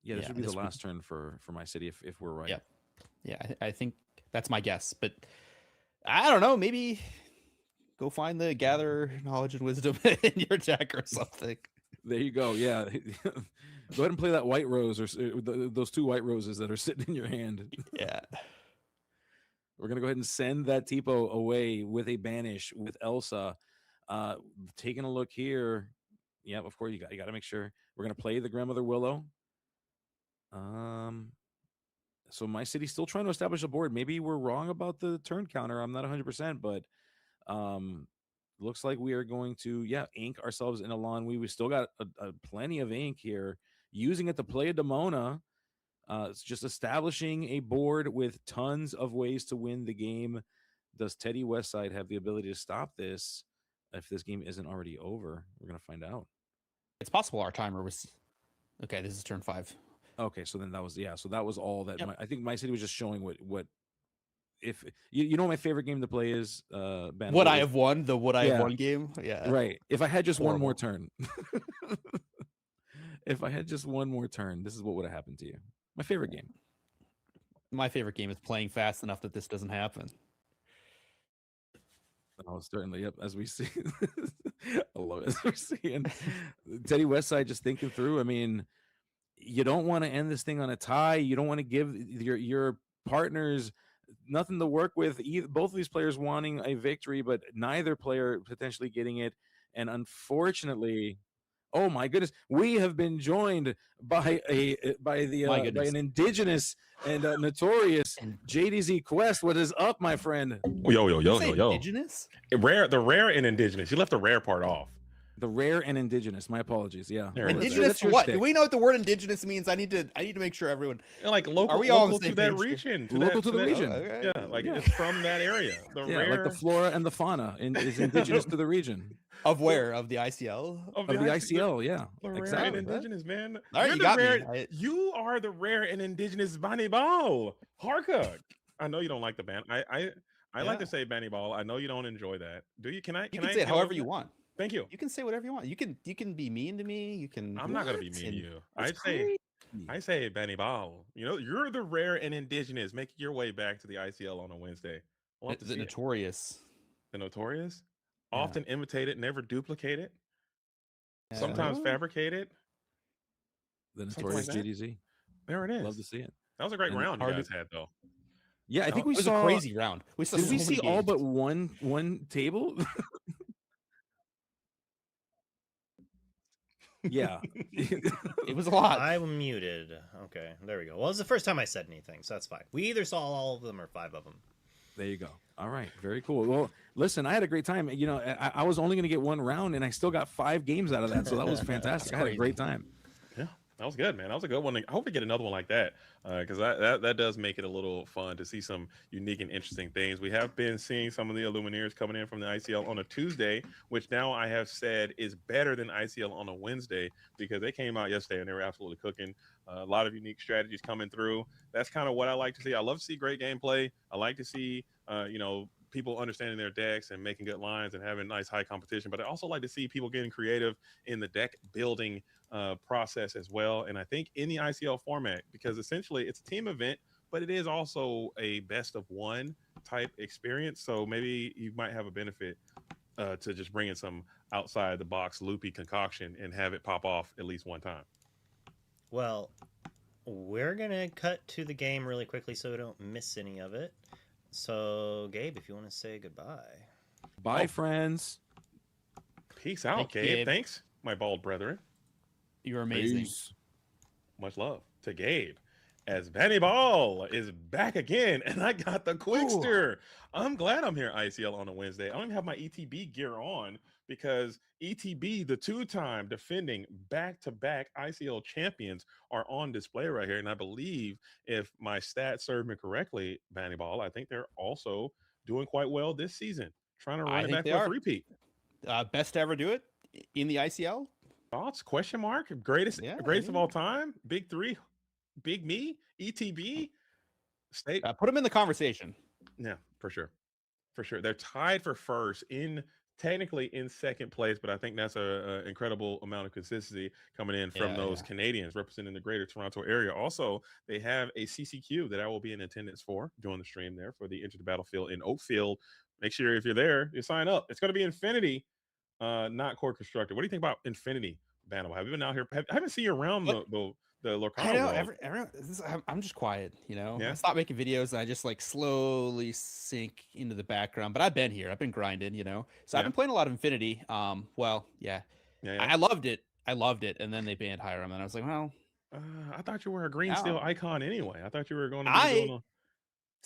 this would be the last turn for my city if we're right. Yeah, I think that's my guess. But I don't know. Maybe go find the gather knowledge and wisdom in your deck or something. There you go. Yeah. Go ahead and play that white rose, or those 2 white roses that are sitting in your hand. Yeah. We're going to go ahead and send that Tipo away with a banish with Elsa. Taking a look here. Yeah, of course, you got to make sure. We're going to play the Grandmother Willow. So my city's still trying to establish a board. Maybe we're wrong about the turn counter. I'm not 100%, but looks like we are going to ink ourselves in a lawn. We still got a plenty of ink here, using it to play a Demona. It's just establishing a board with tons of ways to win the game. Does Teddy Westside have the ability to stop this if this game isn't already over? We're gonna find out. It's possible our timer was okay. This is turn 5. Okay, so then that was all that. I think my city was just showing what if you know what my favorite game to play is. Would I have won the Would I Have Won game? Yeah, right. If I had just one more Horrible. turn, if I had just one more turn, this is what would have happened to you. My favorite game. My favorite game is playing fast enough that this doesn't happen. Oh, certainly. Yep. As we see, I love it. As we're seeing Teddy Westside just thinking through. I mean, you don't want to end this thing on a tie. You don't want to give your partners nothing to work with. Either, both of these players wanting a victory, but neither player potentially getting it. And unfortunately, oh my goodness, we have been joined by by an indigenous and notorious JDZ Quest. What is up, my friend? Yo. Indigenous? The rare and indigenous. You left the rare part off. The rare and indigenous. My apologies. Yeah. There it is. Indigenous That's to your what? shtick. Do we know what the word indigenous means? I need to make sure everyone Like local, Are we all on local the same to that page? region. Local to the that- region. okay. Yeah, like Yeah. it's from that area. The Yeah, rare like the flora and the fauna is indigenous to the region Of where? Of the ICL? of the ICL. Yeah, the rare and exactly. indigenous, man. All right, You're you the got me. rare, You are the rare and indigenous Bunny Ball. Harka. I know you don't like the band. I like to say Bunny Ball. I know you don't enjoy that. Do you? Can I? You can I say it get however over you that? want. Thank you. You can say whatever you want. You can be mean to me. You can. I'm not gonna be mean to you. I say Benny Ball. You know, you're the rare and indigenous making your way back to the ICL on a Wednesday. Love to The see it. notorious. The notorious, Yeah. often imitated, never duplicated, sometimes fabricated. The Something notorious like that. GDZ. There it is. Love to see it. That was a great And round you hard guys to- had, though. Yeah, I think we It was saw a crazy round. We saw Did so we many see all games. but one table? Yeah. It was a lot. I'm muted. Okay, there we go. Well, it's the first time I said anything, so that's fine. We either saw all of them or 5 of them. There you go. All right, very cool. Well, listen, I had a great time. You know, I was only going to get 1 round, and I still got 5 games out of that, so that was fantastic. I had a great time. Yeah, that was good, man. That was a good one. I hope we get another one like that because that does make it a little fun to see some unique and interesting things. We have been seeing some of the Illumineers coming in from the ICL on a Tuesday, which now I have said is better than ICL on a Wednesday because they came out yesterday and they were absolutely cooking. A lot of unique strategies coming through. That's kind of what I like to see. I love to see great gameplay. I like to see, people understanding their decks and making good lines and having nice high competition. But I also like to see people getting creative in the deck building process as well. And I think in the ICL format, because essentially it's a team event, but it is also a best of one type experience. So maybe you might have a benefit to just bring in some outside the box loopy concoction and have it pop off at least one time. Well, we're going to cut to the game really quickly so we don't miss any of it. So, Gabe, if you want to say goodbye. Bye, friends. Peace out, Thank you, Gabe. Gabe. Thanks, my bald brethren. You're amazing. Peace. Much love to Gabe. As Benny Ball is back again, and I got the Quickster. I'm glad I'm here ICL on a Wednesday. I don't even have my ETB gear on because ETB, the 2-time defending back-to-back ICL champions, are on display right here. And I believe if my stats serve me correctly, Benny Ball, I think they're also doing quite well this season. Trying to run it back for a three-peat. Best to ever do it in the ICL. Thoughts? Question mark? Greatest of all time? Big 3? Big me? ETB? State? Put them in the conversation. Yeah, for sure. For sure. They're tied for first technically in second place, but I think that's a incredible amount of consistency coming in from those Canadians representing the greater Toronto area. Also, they have a CCQ that I will be in attendance for during the stream there for the Enter the Battlefield in Oakfield. Make sure if you're there, you sign up. It's going to be Infinity, not Core Constructor. What do you think about Infinity, Bantam? Have you been out here? I haven't seen you around the Lorcana I know. world. I'm just quiet, you know. Yeah. I stopped making videos and I just like slowly sink into the background. But I've been here. I've been grinding, you know. So I've been playing a lot of Infinity. I loved it. And then they banned Hiram, and I was like, well, I thought you were a green steel icon anyway. I thought you were going to be doing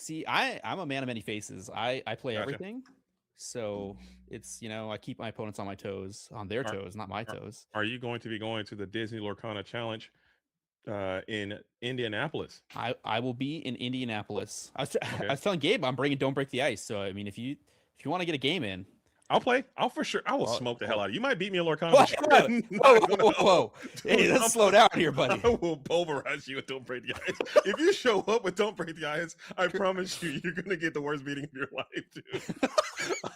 See, I'm a man of many faces. I play Gotcha. everything. So it's, you know, I keep my opponents on their toes, not my toes. Are you going to be going to the Disney Lorcana Challenge in Indianapolis? I will be in Indianapolis. I was telling Gabe I'm bringing Don't Break the Ice. So I mean, if you want to get a game in, I'll play. I'll for sure. I will smoke the hell out of you. You might beat me at Lorcana. Whoa. Hey, let's slow down here, buddy. I will pulverize you with Don't Break the Ice. If you show up with Don't Break the Ice, I promise you're going to get the worst beating of your life, dude.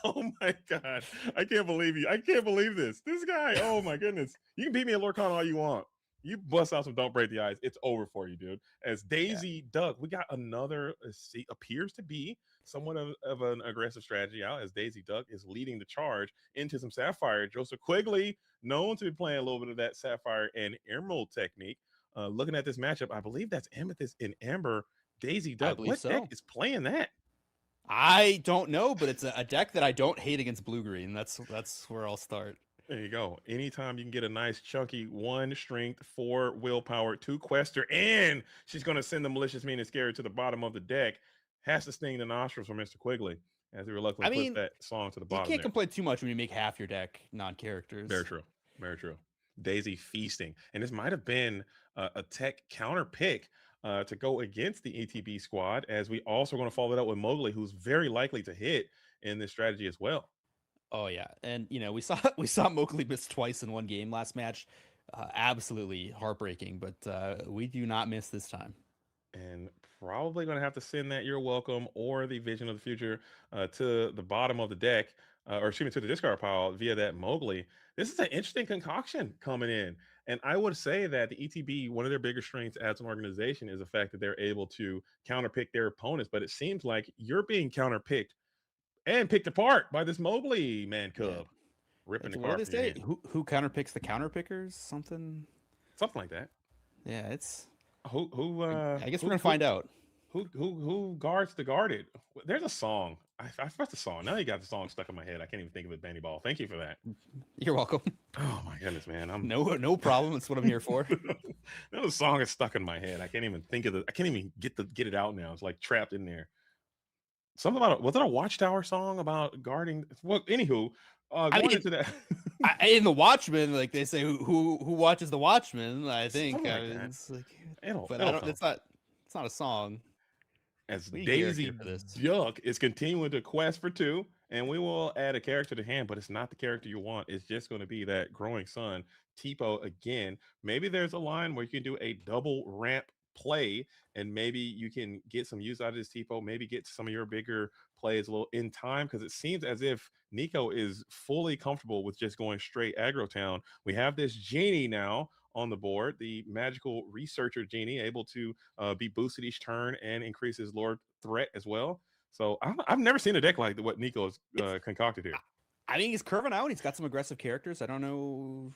Oh my God. I can't believe you. I can't believe this. This guy, oh my goodness. You can beat me at Lorcana all you want. You bust out some Don't Break the Ice, it's over for you, dude. As Daisy Duck, we got another appears to be somewhat of an aggressive strategy out as Daisy Duck is leading the charge into some Sapphire. Joseph Quigley, known to be playing a little bit of that Sapphire and Emerald technique. Looking at this matchup, I believe that's Amethyst and Amber. Daisy I Duck, believe what deck so. is playing that? I don't know, but it's a deck that I don't hate against blue green. That's where I'll start. There you go. Anytime you can get a nice chunky 1 strength, 4 willpower, 2 quester, and she's going to send the malicious mean and scary to the bottom of the deck, has to sting the nostrils for Mr. Quigley as he reluctantly I puts mean, that song to the you bottom can't there. complain too much when you make half your deck non-characters. Very true. Very true. Daisy feasting. And this might have been a tech counter pick to go against the ETB squad, as we also going to follow it up with Mowgli, who's very likely to hit in this strategy as well. Oh yeah, and we saw Mowgli miss twice in one game last match. Absolutely heartbreaking, but we do not miss this time. And probably going to have to send that You're Welcome or the Vision of the Future to the bottom of the deck, or excuse me, to the discard pile via that Mowgli. This is an interesting concoction coming in. And I would say that the ETB, one of their bigger strengths as an organization is the fact that they're able to counterpick their opponents. But it seems like you're being counterpicked and picked apart by this Mowgli man cub. Yeah. Ripping the What do card they from your say? hand. Who counterpicks the counterpickers? Something like that. Yeah, it's who. I guess we're gonna find out. Who guards the guarded? There's a song. I forgot the song. Now you got the song stuck in my head. I can't even think of it. Bandy Ball. Thank you for that. You're welcome. Oh my goodness, man. I'm no problem. That's what I'm here for. Now the song is stuck in my head. I can't even think of it. I can't even get it out now. It's like trapped in there. Something about was it a Watchtower song about guarding? Well, anywho, going into that. In the Watchmen, like they say, who watches the Watchmen? I think. Something I like mean, that. it's like, It'll but I don't. come. It's not a song. As We need a character Daisy for this. Duck is continuing to quest for 2, and we will add a character to hand, but it's not the character you want. It's just going to be that growing sun, Tipo again. Maybe there's a line where you can do a double ramp play, and maybe you can get some use out of this Tipo, maybe get some of your bigger plays a little in time, because it seems as if Nico is fully comfortable with just going straight aggro town. We have this Genie now on the board, the magical researcher Genie, able to be boosted each turn and increase his lord threat as well. So I've never seen a deck like what Nico has concocted here. I mean, he's curving out. He's got some aggressive characters. I don't know.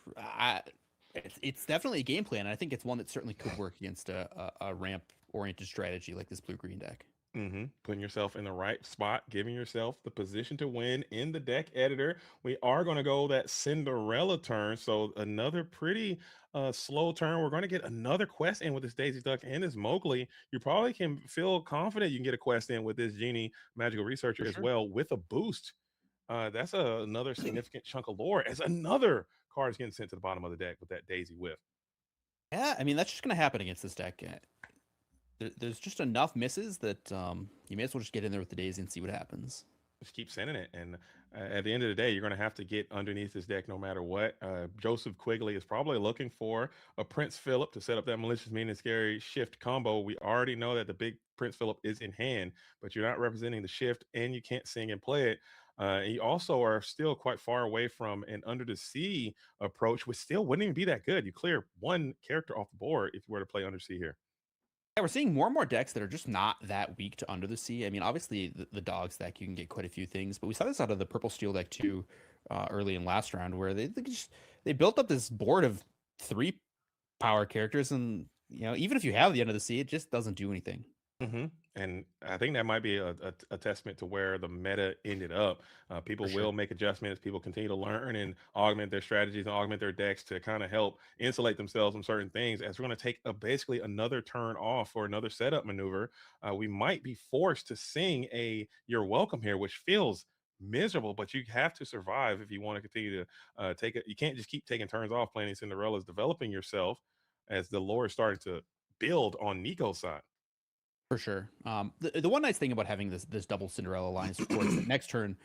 It's definitely a game plan. I think it's one that certainly could work against a ramp-oriented strategy like this blue-green deck. Putting yourself in the right spot, giving yourself the position to win in the deck editor. We are going to go that Cinderella turn. So another pretty slow turn. We're going to get another quest in with this Daisy Duck and this Mowgli. You probably can feel confident you can get a quest in with this Genie Magical Researcher as well with a boost. That's another significant chunk of lore as another card is getting sent to the bottom of the deck with that Daisy whiff. Yeah, I mean, that's just going to happen against this deck. There's just enough misses that you may as well just get in there with the Daisy and see what happens. Just keep sending it, and at the end of the day, you're going to have to get underneath this deck no matter what. Joseph Quigley is probably looking for a Prince Philip to set up that malicious, mean, and scary shift combo. We already know that the big Prince Philip is in hand, but you're not representing the shift, and you can't sing and play it. And you also are still quite far away from an under the sea approach, which still wouldn't even be that good. You clear one character off the board if you were to play under sea here. Yeah, we're seeing more and more decks that are just not that weak to Under the Sea. I mean, obviously the Dogs deck, you can get quite a few things, but we saw this out of the Purple Steel deck too, early in last round, where they built up this board of 3 power characters, and even if you have the Under the Sea, it just doesn't do anything. And I think that might be a testament to where the meta ended up. People will make adjustments. People continue to learn and augment their strategies and augment their decks to kind of help insulate themselves from certain things. As we're going to take basically another turn off for another setup maneuver, we might be forced to sing a "You're Welcome" here, which feels miserable, but you have to survive if you want to continue to take it. You can't just keep taking turns off playing these Cinderellas, developing yourself as the lore is starting to build on Nico's side. For sure. The one nice thing about having this double Cinderella line is, of course, that next turn,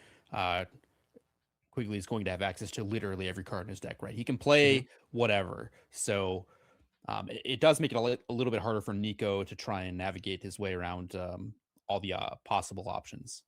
Quigley is going to have access to literally every card in his deck, right? He can play whatever. So it does make it a little bit harder for Nico to try and navigate his way around all the possible options.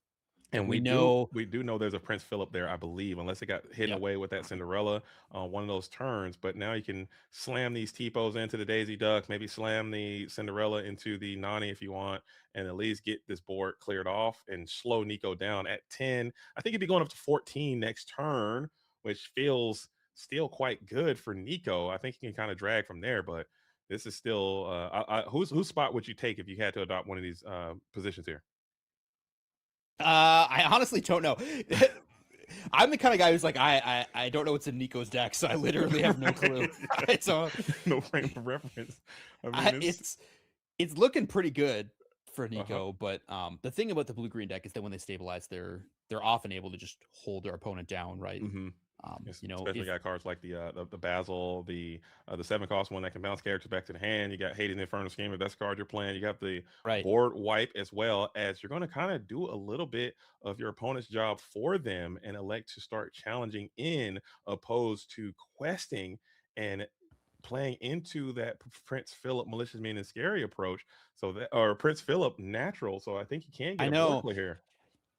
And We we know do know there's a Prince Philip there, I believe, unless it got hidden Yep. away with that Cinderella on one of those turns. But now you can slam these T-pos into the Daisy Duck, maybe slam the Cinderella into the Nani if you want, and at least get this board cleared off and slow Nico down at 10. I think he'd be going up to 14 next turn, which feels still quite good for Nico. I think he can kind of drag from there, but this is still whose spot would you take if you had to adopt one of these positions here? I honestly don't know. I'm the kind of guy who's like, I don't know what's in Nico's deck, so I literally have no clue. So no frame of reference. I mean, it's looking pretty good for Uh-huh. Nico, but the thing about the blue green deck is that when they stabilize, they're often able to just hold their opponent down, right? Mm-hmm. You know, Especially got cards like the Basil, the 7-cost one that can bounce characters back to the hand. You got Hades Infernal Scheme if that's the card you're playing. You got the board wipe as well, as you're going to kind of do a little bit of your opponent's job for them and elect to start challenging in opposed to questing and playing into that Prince Philip malicious mean and scary approach. So that, or Prince Philip natural. So I think you can get I a board know. play here.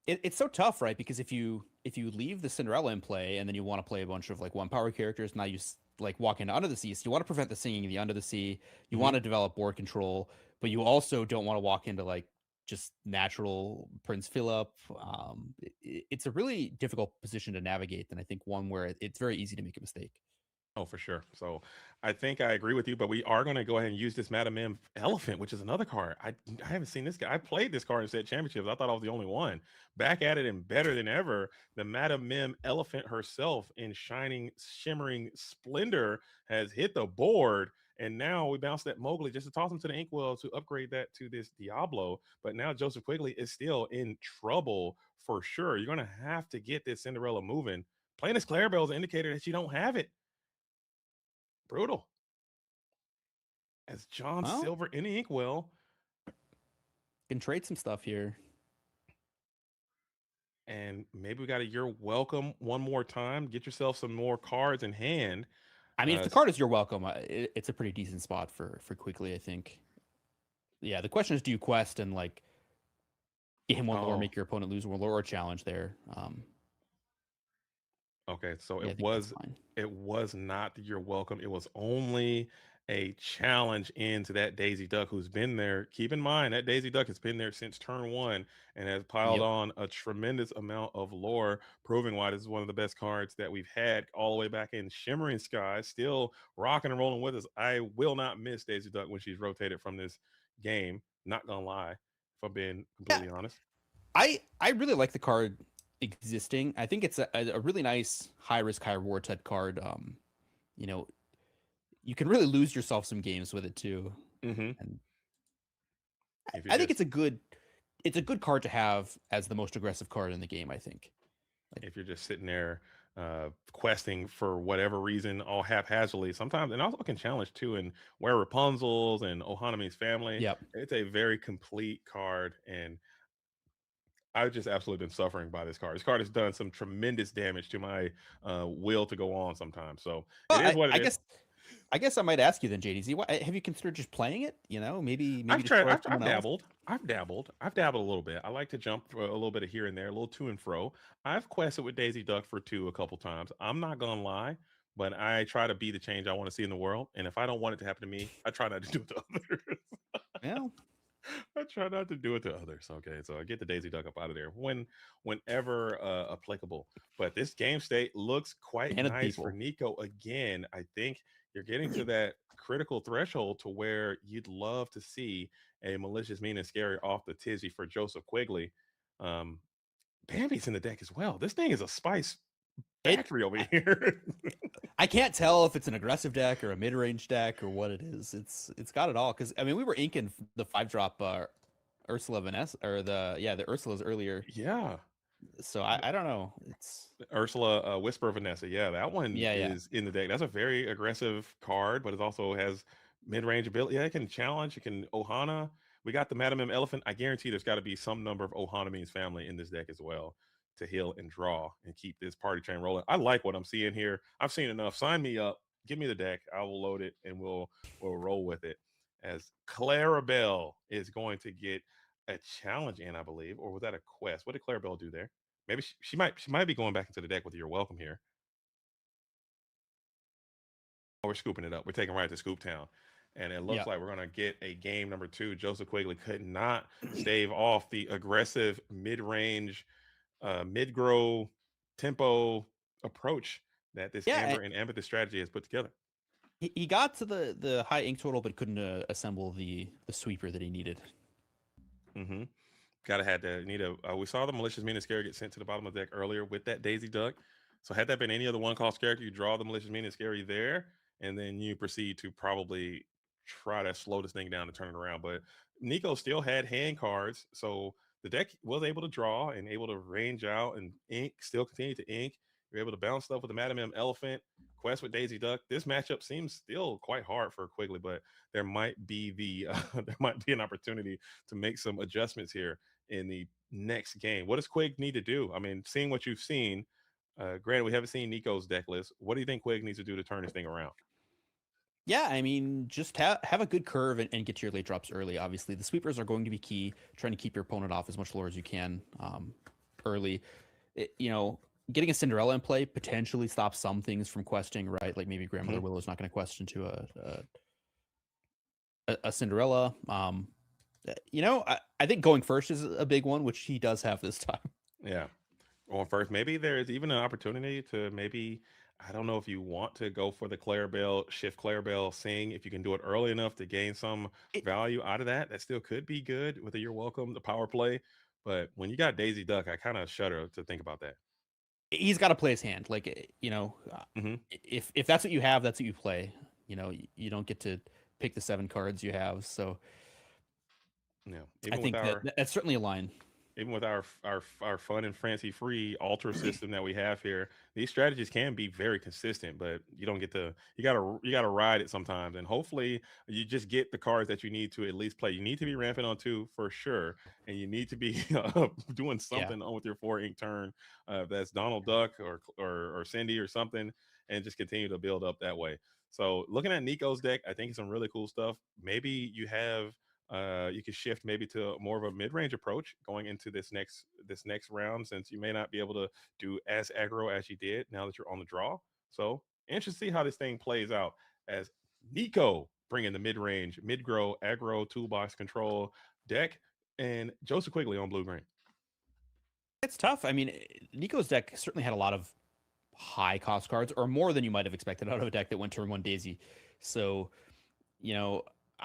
It's so tough, right? Because if you leave the Cinderella in play and then you want to play a bunch of like 1-power characters, now you like walk into Under the Sea. So you want to prevent the singing the Under the Sea. You want to develop board control, but you also don't want to walk into like just natural Prince Philip. It's a really difficult position to navigate, and I think one where it's very easy to make a mistake. Oh, for sure. So I think I agree with you, but we are going to go ahead and use this Madam M Elephant, which is another card. I haven't seen this guy. I played this card in set championships. I thought I was the only one. Back at it and better than ever. The Madam M Elephant herself in shining, shimmering splendor has hit the board. And now we bounce that Mowgli just to toss him to the Inkwell to upgrade that to this Diablo. But now Joseph Quigley is still in trouble for sure. You're going to have to get this Cinderella moving. Playing this Clarabelle is an indicator that you don't have it. Brutal. As John Silver in the Inkwell can trade some stuff here. And maybe we got a You're Welcome one more time. Get yourself some more cards in hand. I mean, if the card is You're Welcome, it's a pretty decent spot for Quigley, I think. Yeah, the question is, do you quest and like get him one lore, make your opponent lose one lore, or challenge there? Okay, so it was not the You're Welcome. It was only a challenge into that Daisy Duck who's been there. Keep in mind that Daisy Duck has been there since turn 1 and has piled on a tremendous amount of lore, proving why this is one of the best cards that we've had all the way back in Shimmering Skies, still rocking and rolling with us. I will not miss Daisy Duck when she's rotated from this game. Not gonna lie, if I'm being completely honest. I really like the card existing. I think it's a really nice high risk, high reward type card. You know, you can really lose yourself some games with it too. And I think it's a good card to have as the most aggressive card in the game, I think. If you're just sitting there questing for whatever reason, all haphazardly, sometimes, and also can challenge too, and where Rapunzel's and Ohanami's family. It's a very complete card, and I've just absolutely been suffering by this card. This card has done some tremendous damage to my will to go on sometimes. So it is what it is. I guess I might ask you then, JDZ. Have you considered just playing it? You know, maybe I've just tried. throw I've someone else? dabbled. I've dabbled a little bit. I like to jump a little bit of here and there, a little to and fro. I've quested with Daisy Duck for 2 a couple times. I'm not gonna lie, but I try to be the change I want to see in the world. And if I don't want it to happen to me, I try not to do it to others. Yeah. I try not to do it to others. Okay, so I get the Daisy Duck up out of there whenever applicable. But this game state looks quite And nice people. for Nico again. I think you're getting to that critical threshold to where you'd love to see a malicious, mean, and scary off the tizzy for Joseph Quigley. Bambi's in the deck as well. This thing is a spice factory over here. I can't tell if it's an aggressive deck or a mid-range deck or what it is. It's got it all. Because I mean, we were inking the 5-drop Ursula Vanessa or the Ursulas earlier. Yeah. So I don't know. It's Ursula Whisper Vanessa. Yeah, that one is in the deck. That's a very aggressive card, but it also has mid-range ability. Yeah, it can challenge. It can Ohana. We got the Madam M Elephant. I guarantee there's got to be some number of Ohanami's family in this deck as well to heal and draw and keep this party train rolling. I like what I'm seeing here. I've seen enough. Sign me up. Give me the deck. I will load it and we'll roll with it. As Clarabelle is going to get a challenge in, I believe, or was that a quest? What did Clarabelle do there? Maybe she might be going back into the deck with You're Welcome here. Oh, we're scooping it up. We're taking right to Scoop Town. And it looks Yeah. like we're going to get a game number 2. Joseph Quigley could not stave off the aggressive mid-range, mid-grow tempo approach that this Yeah, Amber and Amethyst strategy has put together. he got to the high ink total, but couldn't assemble the sweeper that he needed. Mm-hmm. Gotta had to need a. We saw the malicious mean and scary get sent to the bottom of the deck earlier with that Daisy Duck. So had that been any other one cost character, you draw the malicious mean and scary there, and then you proceed to probably try to slow this thing down to turn it around. But Nico still had hand cards, so the deck was able to draw and able to range out and ink. Still continue to ink. You're able to bounce stuff with the Madam M Elephant. Quest with Daisy Duck. This matchup seems still quite hard for Quigley, but there might be there might be an opportunity to make some adjustments here in the next game. What does Quig need to do? I mean, seeing what you've seen, granted, we haven't seen Nico's deck list. What do you think Quig needs to do to turn this thing around? Yeah, I mean, just have a good curve and get to your late drops early. Obviously, the sweepers are going to be key. Trying to keep your opponent off as much lore as you can early. Getting a Cinderella in play potentially stops some things from questing, right? Like maybe Grandmother Willow's not going to quest into a Cinderella. I think going first is a big one, which he does have this time. Yeah. Going first. Maybe there's even an opportunity to maybe, I don't know if you want to go for the Clarabelle, shift Clarabelle, sing. If you can do it early enough to gain some value out of that, that still could be good with a You're Welcome, the power play. But when you got Daisy Duck, I kind of shudder to think about that. He's got to play his hand. Like, if that's what you have, that's what you play. You don't get to pick the 7 cards you have. So yeah, I think that's certainly a line. Even with our fun and fancy free alter system that we have here, these strategies can be very consistent, but you don't get to you gotta ride it sometimes, and hopefully you just get the cards that you need to at least play. You need to be ramping on 2 for sure, and you need to be doing something on with your 4 ink turn. That's Donald Duck or Cindy or something, and just continue to build up that way. So looking at Nico's deck, I think it's some really cool stuff. Maybe you have. You can shift maybe to more of a mid-range approach going into this next round, since you may not be able to do as aggro as you did now that you're on the draw. So interested to see how this thing plays out as Nico bringing the mid-range, mid-grow, aggro, toolbox control deck, and Joseph Quigley on blue-green. It's tough. I mean, Nico's deck certainly had a lot of high cost cards, or more than you might have expected out of a deck that went turn 1 Daisy. So,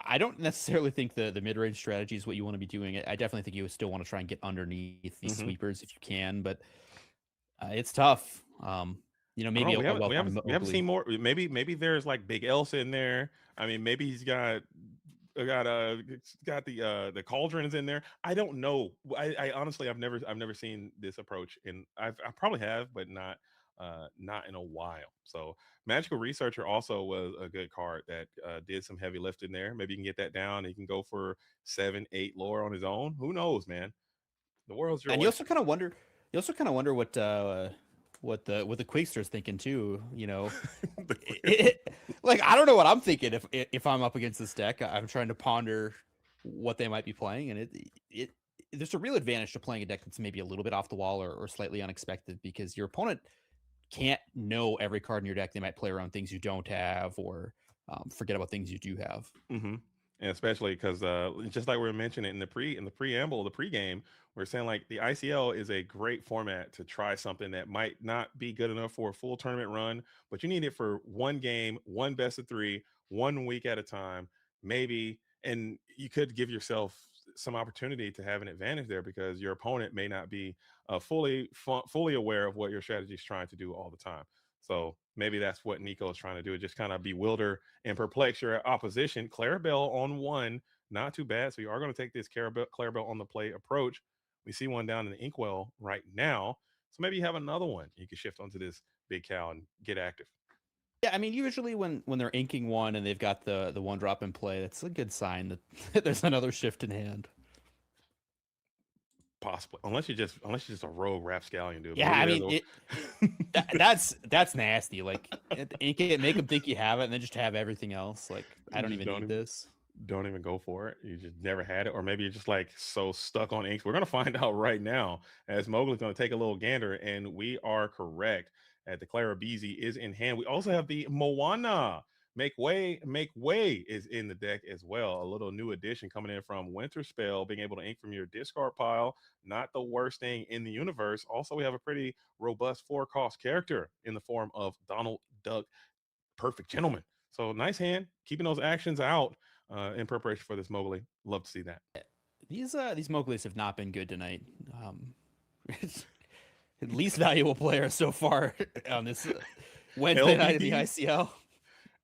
I don't necessarily think the mid-range strategy is what you want to be doing. I definitely think you still want to try and get underneath these sweepers if you can, but it's tough. Maybe we haven't seen more. Maybe there's like Big Elsa in there. I mean, maybe he's got the cauldrons in there. I don't know. I honestly I've never seen this approach, and I probably have, but not in a while. So Magical Researcher also was a good card that did some heavy lifting there. Maybe you can get that down. He can go for 7, 8 lore on his own. Who knows, man? The world's your. And you also kind of wonder what the Quakster's thinking too. Like, I don't know what I'm thinking if I'm up against this deck. I'm trying to ponder what they might be playing, and there's a real advantage to playing a deck that's maybe a little bit off the wall or slightly unexpected, because your opponent can't know every card in your deck. They might play around things you don't have, or forget about things you do have. Mm-hmm. And especially because just like we were mentioning in the preamble, the pregame, we're saying like the ICL is a great format to try something that might not be good enough for a full tournament run, but you need it for one game, one best of 3, 1 week at a time, maybe, and you could give yourself some opportunity to have an advantage there, because your opponent may not be fully aware of what your strategy is trying to do all the time. So maybe that's what Nico is trying to do, just kind of bewilder and perplex your opposition. Clarabelle on 1, not too bad. So you are going to take this Clarabelle on the play approach. We see one down in the Inkwell right now. So maybe you have another one you can shift onto this big cow and get active. Yeah, I mean, usually when they're inking 1 and they've got the 1 drop in play, that's a good sign that there's another shift in hand. Possibly, unless you're just a rogue rapscallion, dude. Yeah, maybe I mean, that's nasty. Like, ink it, make them think you have it, and then just have everything else. Like, I don't even need this. don't even go for it. You just never had it, or maybe you're just like so stuck on inks. We're gonna find out right now as Mowgli's gonna take a little gander, and we are correct. At the Clara Beezy is in hand. We also have the Moana. Make Way is in the deck as well. A little new addition coming in from Winter Spell, being able to ink from your discard pile. Not the worst thing in the universe. Also, we have a pretty robust 4-cost character in the form of Donald Duck, Perfect Gentleman. So nice hand, keeping those actions out in preparation for this Mowgli. Love to see that. These Mowglis have not been good tonight. Least valuable player so far on this Wednesday night in the ICL.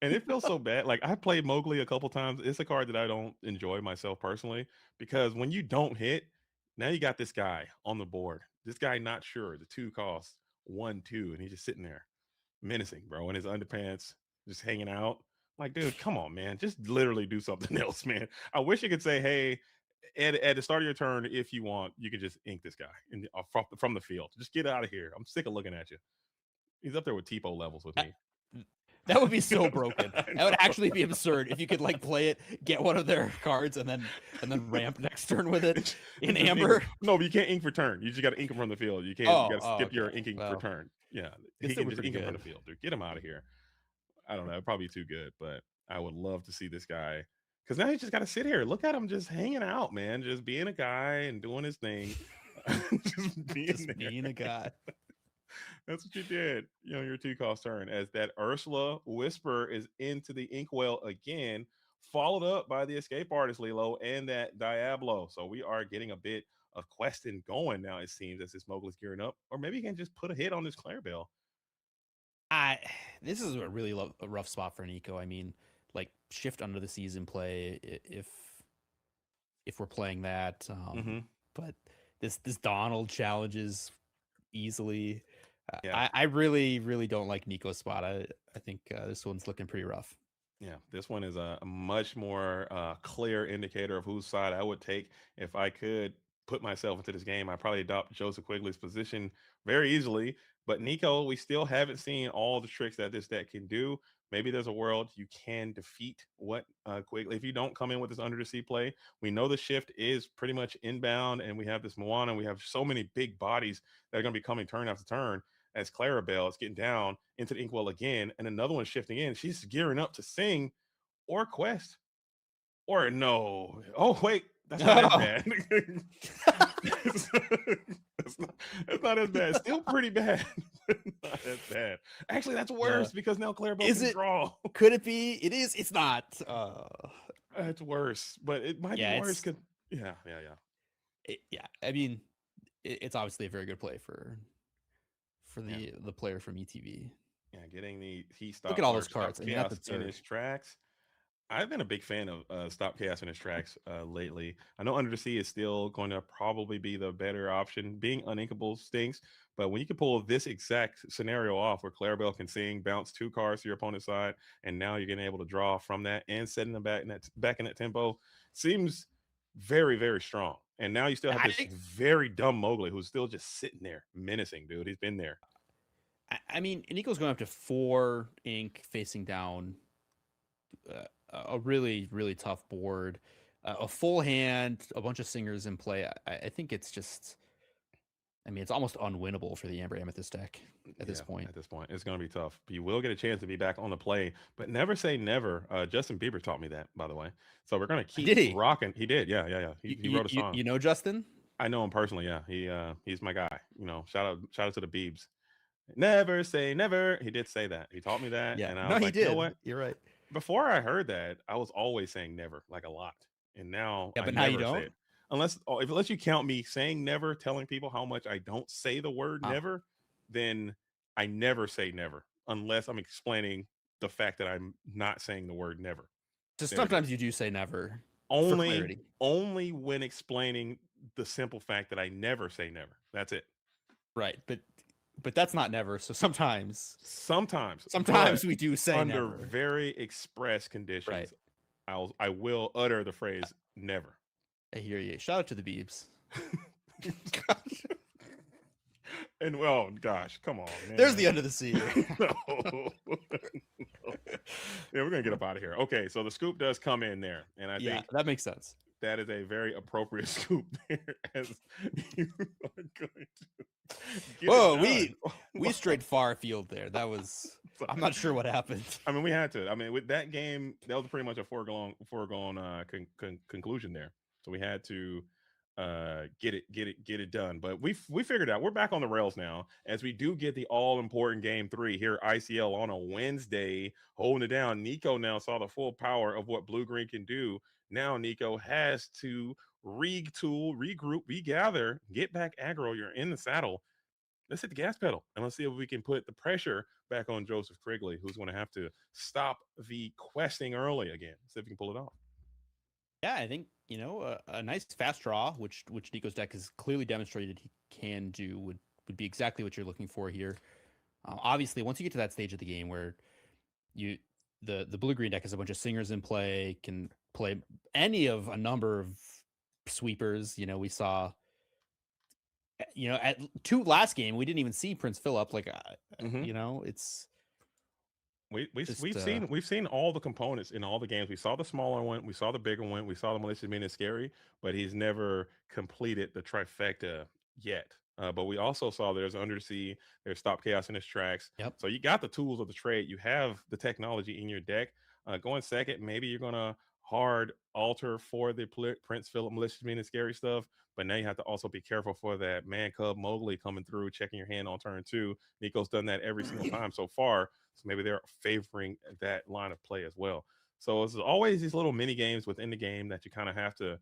And it feels so bad. Like I played Mowgli a couple times. It's a card that I don't enjoy myself personally because when you don't hit, now you got this guy on the board. This guy not sure. The 2 costs 1/2, and he's just sitting there menacing, bro, in his underpants, just hanging out. Like, dude, come on, man. Just literally do something else, man. I wish you could say, hey, at the start of your turn, if you want, you can just ink this guy from the field. Just get out of here. I'm sick of looking at you. He's up there with Tipo levels with me. That would be so broken. That would actually be absurd if you could like play it, get one of their cards, and then ramp next turn with it in Amber. No, but you can't ink for turn. You just got to ink him from the field. You can't. You got to skip your inking for turn. Yeah, he can just ink him from the field. Dude, get him out of here. I don't know. Probably too good, but I would love to see this guy because now he's just got to sit here. Look at him just hanging out, man. Just being a guy and doing his thing. just being a guy. That's what you did, your 2-cost turn. As that Ursula Whisper is into the Inkwell again, followed up by the Escape Artist Lilo and that Diablo. So we are getting a bit of questing going now, it seems, as this Mowgli's gearing up. Or maybe he can just put a hit on this Clarabelle. This is a really a rough spot for Nico. I mean, like shift under the season play if we're playing that. But this Donald challenges easily. Yeah. I really, really don't like Nico's spot. I think this one's looking pretty rough. Yeah, this one is a much more clear indicator of whose side I would take if I could put myself into this game. I probably adopt Joseph Quigley's position very easily. But Nico, we still haven't seen all the tricks that this deck can do. Maybe there's a world you can defeat what Quigley. If you don't come in with this under the sea play, we know the shift is pretty much inbound, and we have this Moana. We have so many big bodies that are going to be coming turn after turn. As Clarabelle is getting down into the Inkwell again, and another one shifting in. She's gearing up to sing or quest. Or no. Oh, wait. That's not as bad. that's not as bad. Still pretty bad. Not as bad. Actually, that's worse because now Clarabelle can draw. Could it be? It is. It's not. It's worse, but it might be worse. Yeah. I mean, it's obviously a very good play for the player from ETV. Yeah, getting the stop. Look at all those cards. I mean, that's in his tracks. I've been a big fan of Stop Chaos in his tracks lately. I know Under the Sea is still going to probably be the better option. Being uninkable stinks, but when you can pull this exact scenario off where Clarabelle can sing, bounce 2 cards to your opponent's side, and now you're getting able to draw from that and setting them back in that tempo, seems very, very strong. And now you still have this very dumb Mowgli who's still just sitting there menacing, dude. He's been there. I mean, Nico's going up to 4 ink facing down a really, really tough board, a full hand, a bunch of singers in play. I think it's just, I mean, it's almost unwinnable for the Amber Amethyst deck at this point. At this point, it's going to be tough. But you will get a chance to be back on the play, but never say never. Justin Bieber taught me that, by the way. So we're going to keep rocking. He did. Yeah. He wrote a song. You know Justin? I know him personally. Yeah. He's my guy. Shout out to the Biebs. Never say never. He did say that. He taught me that. Yeah. And I was like, he did. You know what? You're right. Before I heard that, I was always saying never, like a lot. And now but I now never you don't? say it. Unless you count me saying never, telling people how much I don't say the word never, then I never say never unless I'm explaining the fact that I'm not saying the word never. So sometimes you do say never. Only when explaining the simple fact that I never say never. That's it. Right. But that's not never. So sometimes we do say under never. very express conditions. Right. I will utter the phrase never. I hear you. Shout out to the Biebs. And well, gosh, come on, man. There's the Under the Sea. No. we're gonna get up out of here. Okay, so the scoop does come in there, and I Yeah, think that makes sense. that is a very appropriate scoop there, as you are going to get Whoa, it done. we strayed far afield there. That was I'm not sure what happened. I mean, we had to. I mean, with that game, that was pretty much a foregone conclusion there. So we had to get it done. But we figured out we're back on the rails now, as we do get the all important game 3 here at ICL on a Wednesday, holding it down. Nico now saw the full power of what Blue Green can do. Now Nico has to retool, regroup, regather, get back aggro. You're in the saddle. Let's hit the gas pedal and let's see if we can put the pressure back on Joseph Quigley, who's going to have to stop the questing early again. See if we can pull it off. Yeah, I think a nice fast draw, which Nico's deck has clearly demonstrated he can do, would be exactly what you're looking for here. Obviously, once you get to that stage of the game where the blue green deck has a bunch of singers in play, can play any of a number of sweepers. We saw. At last game, we didn't even see Prince Philip. Like, it's we've seen all the components in all the games. We saw the smaller one, we saw the bigger one, we saw the malicious mean scary, but he's never completed the trifecta yet. But we also saw there's Undersea, there's Stop Chaos in his tracks. Yep. So you got the tools of the trade. You have the technology in your deck. Going second, maybe you're gonna hard alter for the Prince Philip malicious mean scary stuff. But now you have to also be careful for that Man Cub Mowgli coming through, checking your hand on turn 2. Nico's done that every single time so far. So maybe they're favoring that line of play as well. So it's always these little mini games within the game that you kind of have to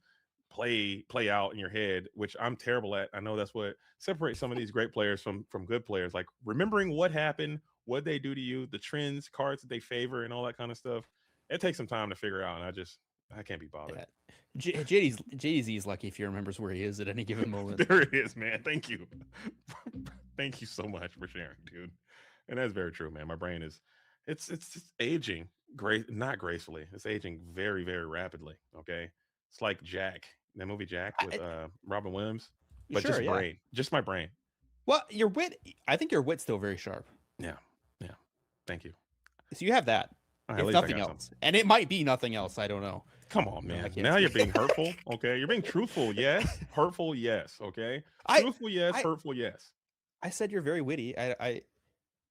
play out in your head, which I'm terrible at. I know that's what separates some of these great players from good players, like remembering what happened, what they do to you, the trends, cards that they favor, and all that kind of stuff. It takes some time to figure out, and I can't be bothered. JDZ is lucky if he remembers where he is at any given moment. There it is, man. Thank you. Thank you so much for sharing, dude. And that's very true, man. My brain is it's aging not gracefully. It's aging very, very rapidly. Okay. It's like Jack, that movie Jack with Robin Williams. But Sure, yeah. brain. Just my brain. Well, I think your wit's still very sharp. Yeah. Yeah. Thank you. So you have that. All right, if at least I nothing got else. And it might be nothing else. I don't know. Come on, man. can't Now see. you're being hurtful. Okay. You're being truthful. Yes. Hurtful. Yes. Okay. Truthful. Yes. Hurtful. Yes. I said you're very witty. I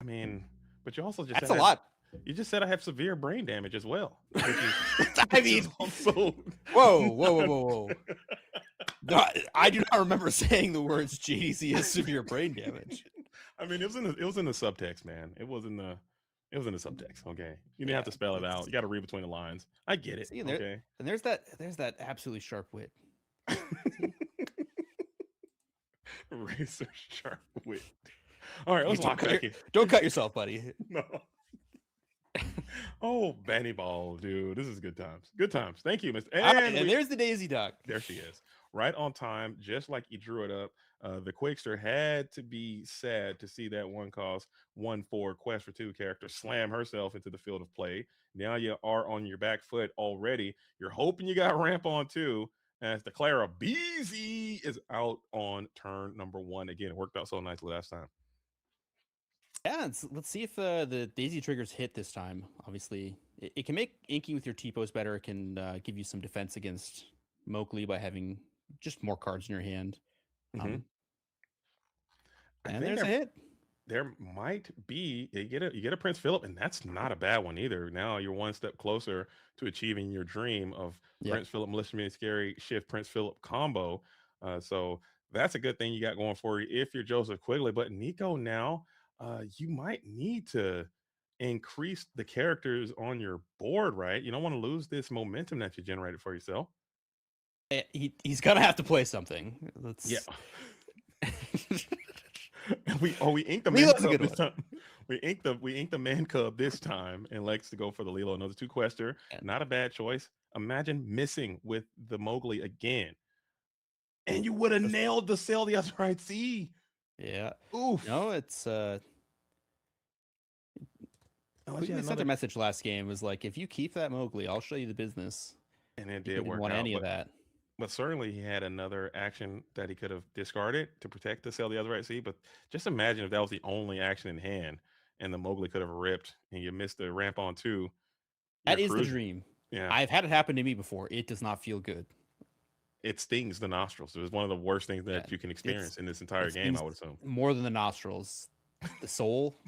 mean, but you also just That's said a lot. You just said I have severe brain damage as well. I mean, also... whoa. No, I do not remember saying the words JDC has severe brain damage. I mean, it was in the subtext, man. It was in the subtext. Okay, you didn't have to spell it out. You got to read between the lines. I get it. See, okay, and there's that absolutely sharp wit. Razor sharp wit. All right, let's lock back in. Don't cut yourself, buddy. No. Oh, Benny Ball, dude. This is good times. Good times. Thank you, Mr. And there's the Daisy Duck. There she is. Right on time, just like you drew it up. The Quakester had to be sad to see that 1-4 Quest for 2 character slam herself into the field of play. Now you are on your back foot already. You're hoping you got ramp on 2. As the Clara Beezy is out on turn number 1. Again, it worked out so nicely last time. Yeah, let's see if the Daisy triggers hit this time. Obviously, it can make inking with your T-pose better. It can give you some defense against Mowgli by having just more cards in your hand. And there's a hit. There might be you get a Prince Philip, and that's not a bad one either. Now you're one step closer to achieving your dream of Prince Philip, Malicious Mean Scary, Shift Prince Philip combo. So that's a good thing you got going for you if you're Joseph Quigley. But Nico now. You might need to increase the characters on your board, right? You don't want to lose this momentum that you generated for yourself. He's gonna have to play something. Yeah. we inked the man cub this time. We inked the man cub this time, and Lex to go for the Lilo. Another 2 quester. Not a bad choice. Imagine missing with the Mowgli again, and you would have nailed the Sail the Otherite Sea. Yeah. Oof. No, it's we sent a message last game. Was like, if you keep that Mowgli, I'll show you the business. And it did work want out. Any of that. But certainly he had another action that he could have discarded to protect the Sail the Otherite Sea. But just imagine if that was the only action in hand. and the Mowgli could have ripped, and you missed the ramp on 2. That you're is the cruising. dream. Yeah. I've had it happen to me before. It does not feel good. It stings the nostrils. It was one of the worst things that you can experience in this entire It game, I stings would assume. more than the nostrils, the soul.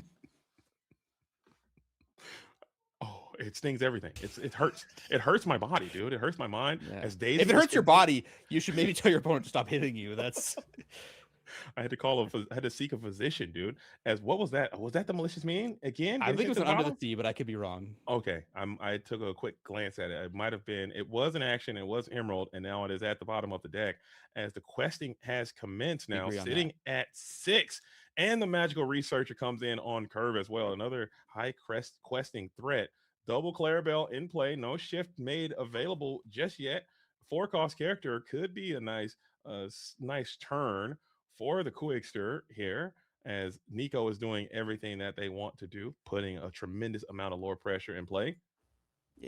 Oh, it stings everything. It hurts. It hurts my body, dude. It hurts my mind. As Daisy If it was hurts your body, you should maybe tell your opponent to stop hitting you. That's. I had to I had to seek a physician, dude. As what was that? Was that the malicious mean again? I Getting think it sent was to an the under the bottom? sea, but I could be wrong. Okay, I took a quick glance at it. It might have been. It was an action. It was Emerald, and now it is at the bottom of the deck as the questing has commenced. We Now agree on sitting at 6, and the magical researcher comes in on curve as well. Another high questing threat. Double Clarabelle in play. No shift made available just yet. 4-cost character could be a nice turn for the Quigster here, as Nico is doing everything that they want to do, putting a tremendous amount of lore pressure in play.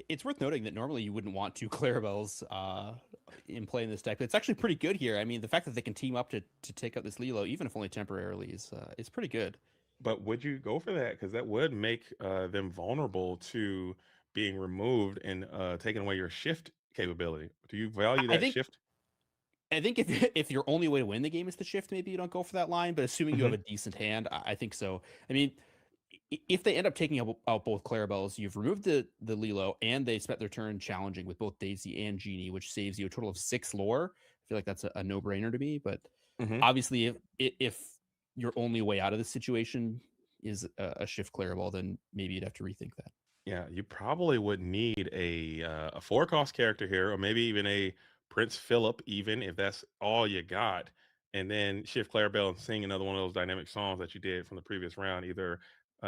It's worth noting that normally you wouldn't want 2 Clarabelles in play in this deck, but it's actually pretty good here. I mean, the fact that they can team up to take out this Lilo, even if only temporarily, is pretty good. But would you go for that? Because that would make them vulnerable to being removed and taking away your shift capability. Do you value that shift? I think if your only way to win the game is to shift, maybe you don't go for that line. But assuming you have a decent hand, I think so. I mean, if they end up taking out both Clarabelles, you've removed the Lilo, and they spent their turn challenging with both Daisy and Genie, which saves you a total of 6 lore. I feel like that's a no-brainer to me. But obviously, if your only way out of this situation is a shift Clarabelle, then maybe you'd have to rethink that. Yeah, you probably would need a 4-cost character here, or maybe even a Prince Philip, even if that's all you got, and then shift Clarabelle and sing another one of those dynamic songs that you did from the previous round. Either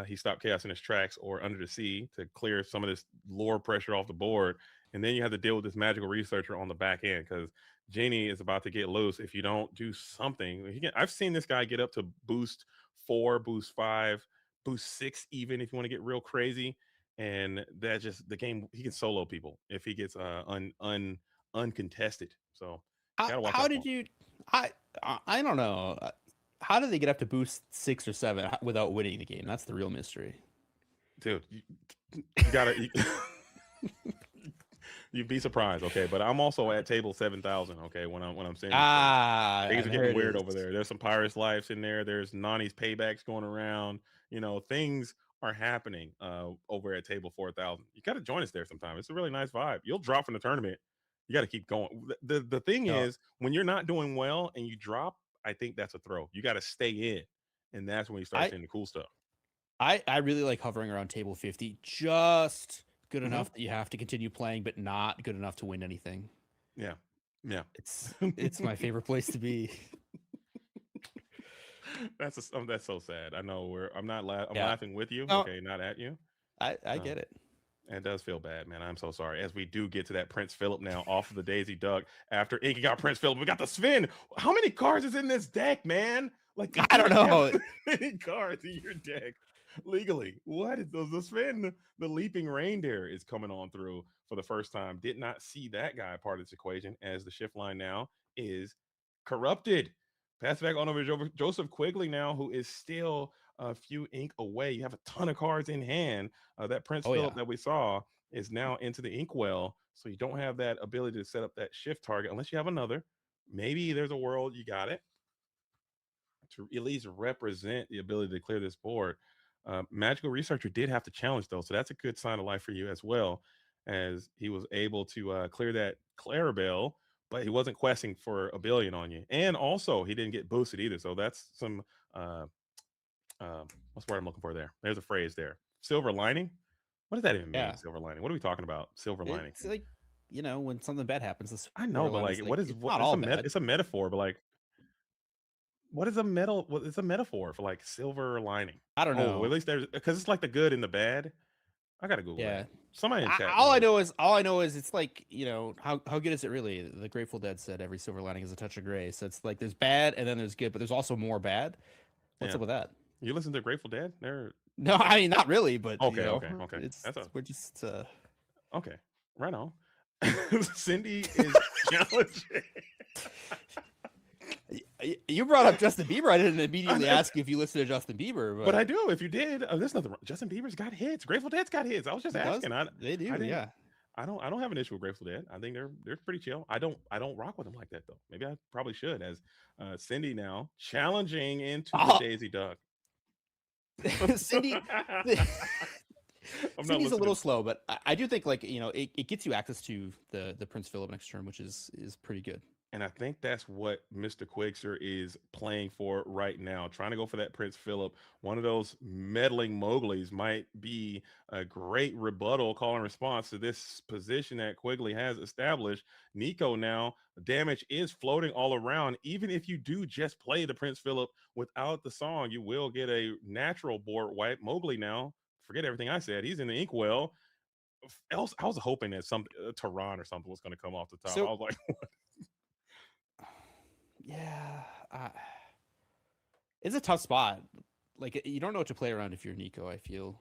he stopped chaos in his tracks, or Under the Sea, to clear some of this lore pressure off the board. And then you have to deal with this magical researcher on the back end, because Genie is about to get loose if you don't do something. I've seen this guy get up to boost 4, boost 5, boost 6, even if you want to get real crazy. And that just the game, he can solo people if he gets uncontested. So gotta watch How out did for him. you? I don't know. How did they get up to boost 6 or 7 without winning the game? That's the real mystery, dude. You gotta. You'd be surprised, okay? But I'm also at table 7,000, okay? When I'm saying things are getting weird over there. There's some Pirates' Lives in there. There's Nani's paybacks going around. You know, things are happening over at table 4,000. You got to join us there sometime. It's a really nice vibe. You'll drop from the tournament. You got to keep going. The thing is, when you're not doing well and you drop, I think that's a throw. You got to stay in, and that's when you start seeing the cool stuff. I really like hovering around table 50, just good enough that you have to continue playing, but not good enough to win anything. Yeah. It's my favorite place to be. That's so sad. I know I'm laughing with you, okay, not at you. I get it. It does feel bad, man. I'm so sorry. As we do get to that Prince Philip now off of the Daisy Duck. After Inky got Prince Philip, we got the Sven. How many cards is in this deck, man? Like, I don't know. Many cards in your deck legally. What is the Sven? The leaping reindeer is coming on through for the first time. Did not see that guy part of this equation, as the shift line now is corrupted. Pass back on over to Joseph Quigley now, who is still a few ink away. You have a ton of cards in hand. That Prince Philip that we saw is now into the inkwell, so you don't have that ability to set up that shift target unless you have another. Maybe there's a world you got it to at least represent the ability to clear this board. Magical Researcher did have to challenge, though, so that's a good sign of life for you as well, as he was able to clear that Clarabelle, but he wasn't questing for a billion on you. And also, he didn't get boosted either. So that's some, what's the word I'm looking for there? There's a phrase there. Silver lining? What does that even mean, silver lining? What are we talking about, silver lining? It's like, you know, when something bad happens. I know, but like, it's a metaphor, but like, what is it's a metaphor for like silver lining? I don't know. Well, at least there's, because it's like the good and the bad. I gotta Google that. Somebody in chat. All I know is it's like, you know, how good is it really? The Grateful Dead said every silver lining is a touch of gray. So it's like there's bad and then there's good, but there's also more bad. What's up with that? You listen to Grateful Dead? No, I mean not really, but okay, you know, okay. We're just okay. Right on. Cindy is challenging. You brought up Justin Bieber. I didn't immediately ask you if you listened to Justin Bieber, But I do. If you did, there's nothing wrong. Justin Bieber's got hits. Grateful Dead's got hits. I was just He does. asking. They do, I didn't, yeah. I don't have an issue with Grateful Dead. I think they're pretty chill. I don't rock with them like that though. Maybe I probably should. As Cindy now challenging into the Daisy Duck. Cindy. I'm not Cindy's a little listening. slow, but I do think like it gets you access to the Prince Philip next turn, which is pretty good. And I think that's what Mr. Quixer is playing for right now, trying to go for that Prince Philip. One of those meddling Mowglis might be a great rebuttal call and response to this position that Quigley has established. Nico now, damage is floating all around. Even if you do just play the Prince Philip without the song, you will get a natural board wipe. Mowgli now, forget everything I said. He's in the inkwell. Else, I was hoping that some Tehran or something was going to come off the top. So- I was like, Yeah, it's a tough spot. Like you don't know what to play around if you're Nico. I feel.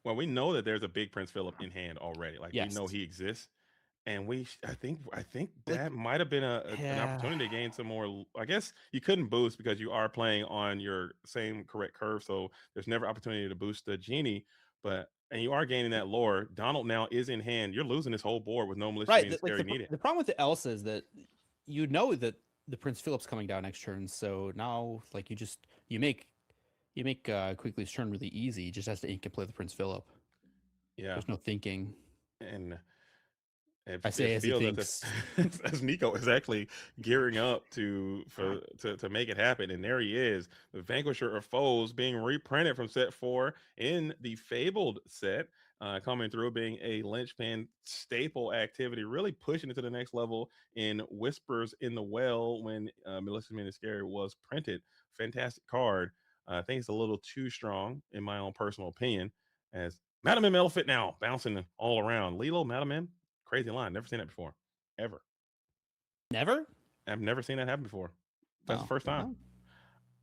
Well, we know that there's a big Prince Philip in hand already. Like we know Yes. he exists, and I think that might have been an opportunity to gain some more. I guess you couldn't boost because you are playing on your same correct curve, so there's never opportunity to boost the genie. And you are gaining that lore. Donald now is in hand. You're losing this whole board with no militia Right. being scary needed. The problem with the Elsa is that you know that the Prince Philip's coming down next turn, so now like you make Quigley's turn really easy. He just has to ink and play the Prince Philip. Yeah. There's no thinking. And I say it as he feels thinks. as Nico is actually gearing up to make it happen, and there he is, the Vanquisher of Foes, being reprinted from set 4 in the Fabled set, coming through, being a linchpin staple activity, really pushing it to the next level in Whispers in the Well when Melissa Miniscary was printed. Fantastic card. I think it's a little too strong in my own personal opinion, as Madam M Elephant now bouncing all around. Lilo, Madam M, crazy line. Never seen that before. Ever. Never? I've never seen that happen before. That's the first time. Wow.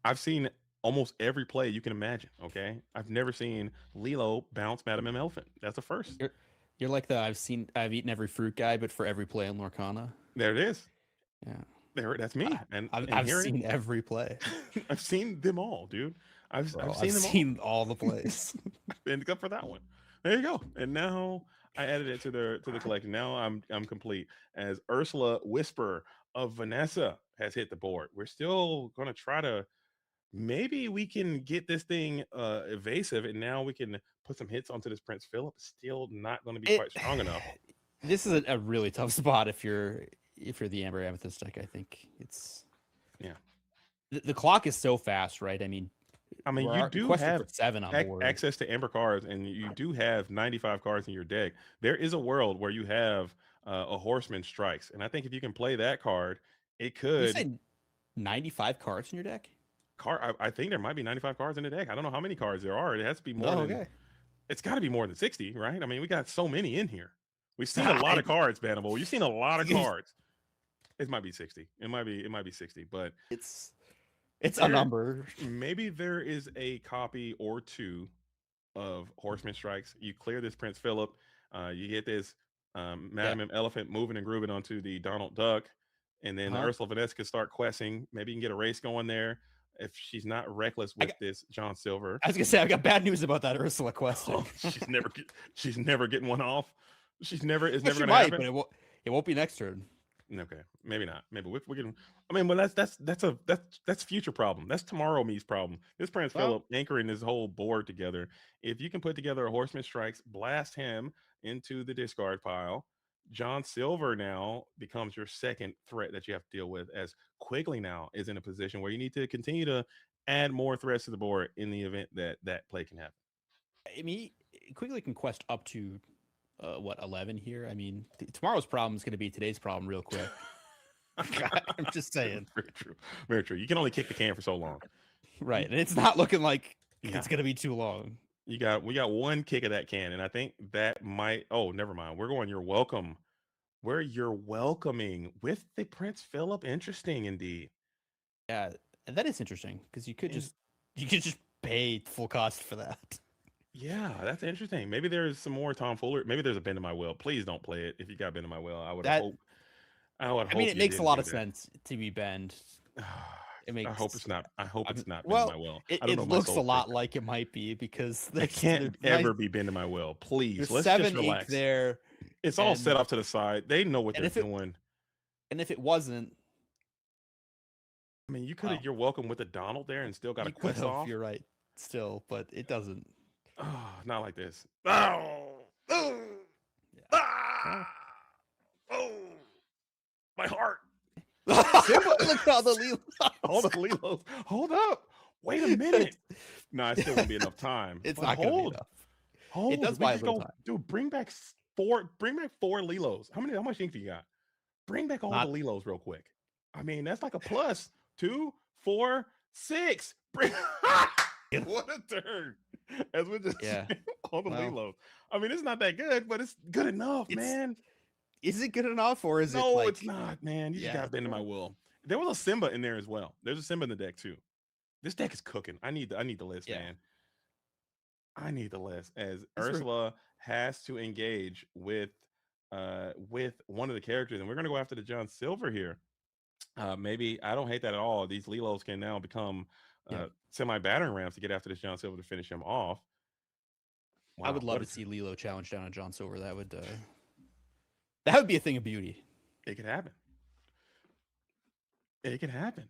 I've seen almost every play you can imagine. Okay. I've never seen Lilo bounce Madam M Elephant. That's the first. You're like the I've eaten every fruit guy, but for every play in Lorcana. There it is. Yeah. That's me. I've seen every play. I've seen them all, dude. I've seen all the plays. Except for that one. There you go. And now I added it to the collection. Now I'm complete. As Ursula Whisper of Vanessa has hit the board. We're still gonna try to, maybe we can get this thing evasive, and now we can put some hits onto this Prince Philip. Still not going to be quite strong enough. This is a really tough spot if you're the Amber Amethyst deck. I think it's the clock is so fast, right? I mean, you do have 7 on board. access to Amber cards, and you do have 95 cards in your deck. There is a world where you have a Horseman Strikes, and I think if you can play that card, it could. You said 95 cards in your deck? I think there might be 95 cards in the deck. I don't know how many cards there are. It has to be more than. Okay. It's got to be more than 60, right? I mean, we got so many in here. We've seen a lot of cards, Bannable. You've seen a lot of cards. It might be 60. It might be 60, but it's a number. Maybe there is a copy or two of Horseman Strikes. You clear this Prince Philip. You get this Madam M Elephant moving and grooving onto the Donald Duck, and then Ursula Vanessa can start questing. Maybe you can get a race going there if she's not reckless with this John Silver. I was gonna say I got bad news about that Ursula questing. Oh, she's never getting one off. It's never gonna might, happen. but it won't be next turn. Okay, maybe not. Maybe we can. I mean, well, that's future problem. That's tomorrow me's problem. This Prince Philip anchoring this whole board together. If you can put together a Horseman Strikes, blast him into the discard pile. John Silver now becomes your second threat that you have to deal with, as Quigley now is in a position where you need to continue to add more threats to the board in the event that play can happen. I mean, Quigley can quest up to 11 here. I mean, tomorrow's problem is going to be today's problem real quick. I'm just saying. Very true. Very true. You can only kick the can for so long. Right. And it's not looking like it's going to be too long. We got one kick of that can, and I think that might. Oh, never mind. We're going. You're welcome. Where you're welcoming with the Prince Philip. Interesting, indeed. Yeah, that is interesting because you could just pay full cost for that. Yeah, that's interesting. Maybe there's some more tomfoolery. Maybe there's a bend in my will. Please don't play it if you got bend in my will. I would hope. I mean, it makes a lot of sense to be bend. It makes. I hope it's not. I hope it's not bending Well, my will. it, I don't it know if my looks a soul's lot sacred. like it might be because It there's can't nice, ever be bending my will. Please, there's let's 7 just ink relax. there. It's all set off to the side. They know what and they're if it doing. and if it wasn't, I mean, you could have. You're welcome with a Donald there and still got a you could quest have. off. You're right, still, but it doesn't. Oh, not like this. Oh, oh, my heart. Look at all the Lelos. All the Lelos. Hold up. Wait a minute. No, it still won't be enough time. It's But not going to be hold. enough. Hold. It does We buy a just little go, time. dude. Bring back four Lelos. How much ink do you got? Bring back all Not- the Lelos real quick. I mean, that's like a plus 2, 4, 6. What a turn! As we just all the Lelos. I mean, it's not that good, but it's good enough, man. Is it good enough, or is it No, like? it's not, man. You just Yeah. got bend in my will. There was a Simba in there as well. There's a Simba in the deck too. This deck is cooking. I need the list, man. I need the list as Ursula has to engage with one of the characters, and we're gonna go after the John Silver here. Maybe I don't hate that at all. These Lelos can now become semi-battering rams to get after this John Silver to finish him off. I would Wow, love to see Lilo challenge down a John Silver. That would be a thing of beauty. It could happen. It could happen.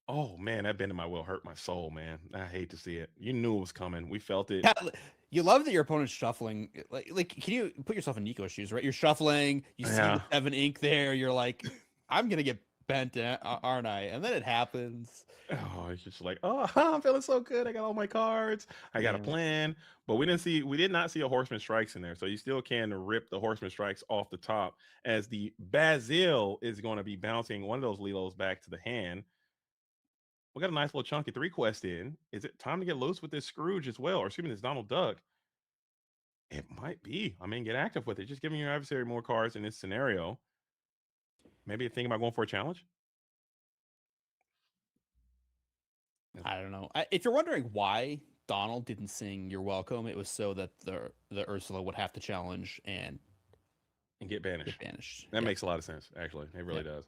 Oh man, that bend in my will hurt my soul, man. I hate to see it. You knew it was coming. We felt it. Yeah, you love that your opponent's shuffling. Like, can you put yourself in Nico's shoes, right? You're shuffling. You see the 7 ink there. You're like, I'm gonna get bent, aren't I? And then it happens. Oh, it's just like, oh, I'm feeling so good. I got all my cards. I got a Yeah. plan. But we did not see a Horseman Strikes in there. So you still can rip the Horseman Strikes off the top as the Basil is going to be bouncing one of those Lelos back to the hand. We got a nice little chunky 3 quest in. Is it time to get loose with this Scrooge as well? Or assuming this Donald Duck? It might be. I mean, get active with it. Just giving your adversary more cards in this scenario. Maybe think about going for a challenge. I don't know. If you're wondering why Donald didn't sing "You're Welcome," it was so that the Ursula would have to challenge and get banished. banished. That makes a lot of sense. Actually, it really does.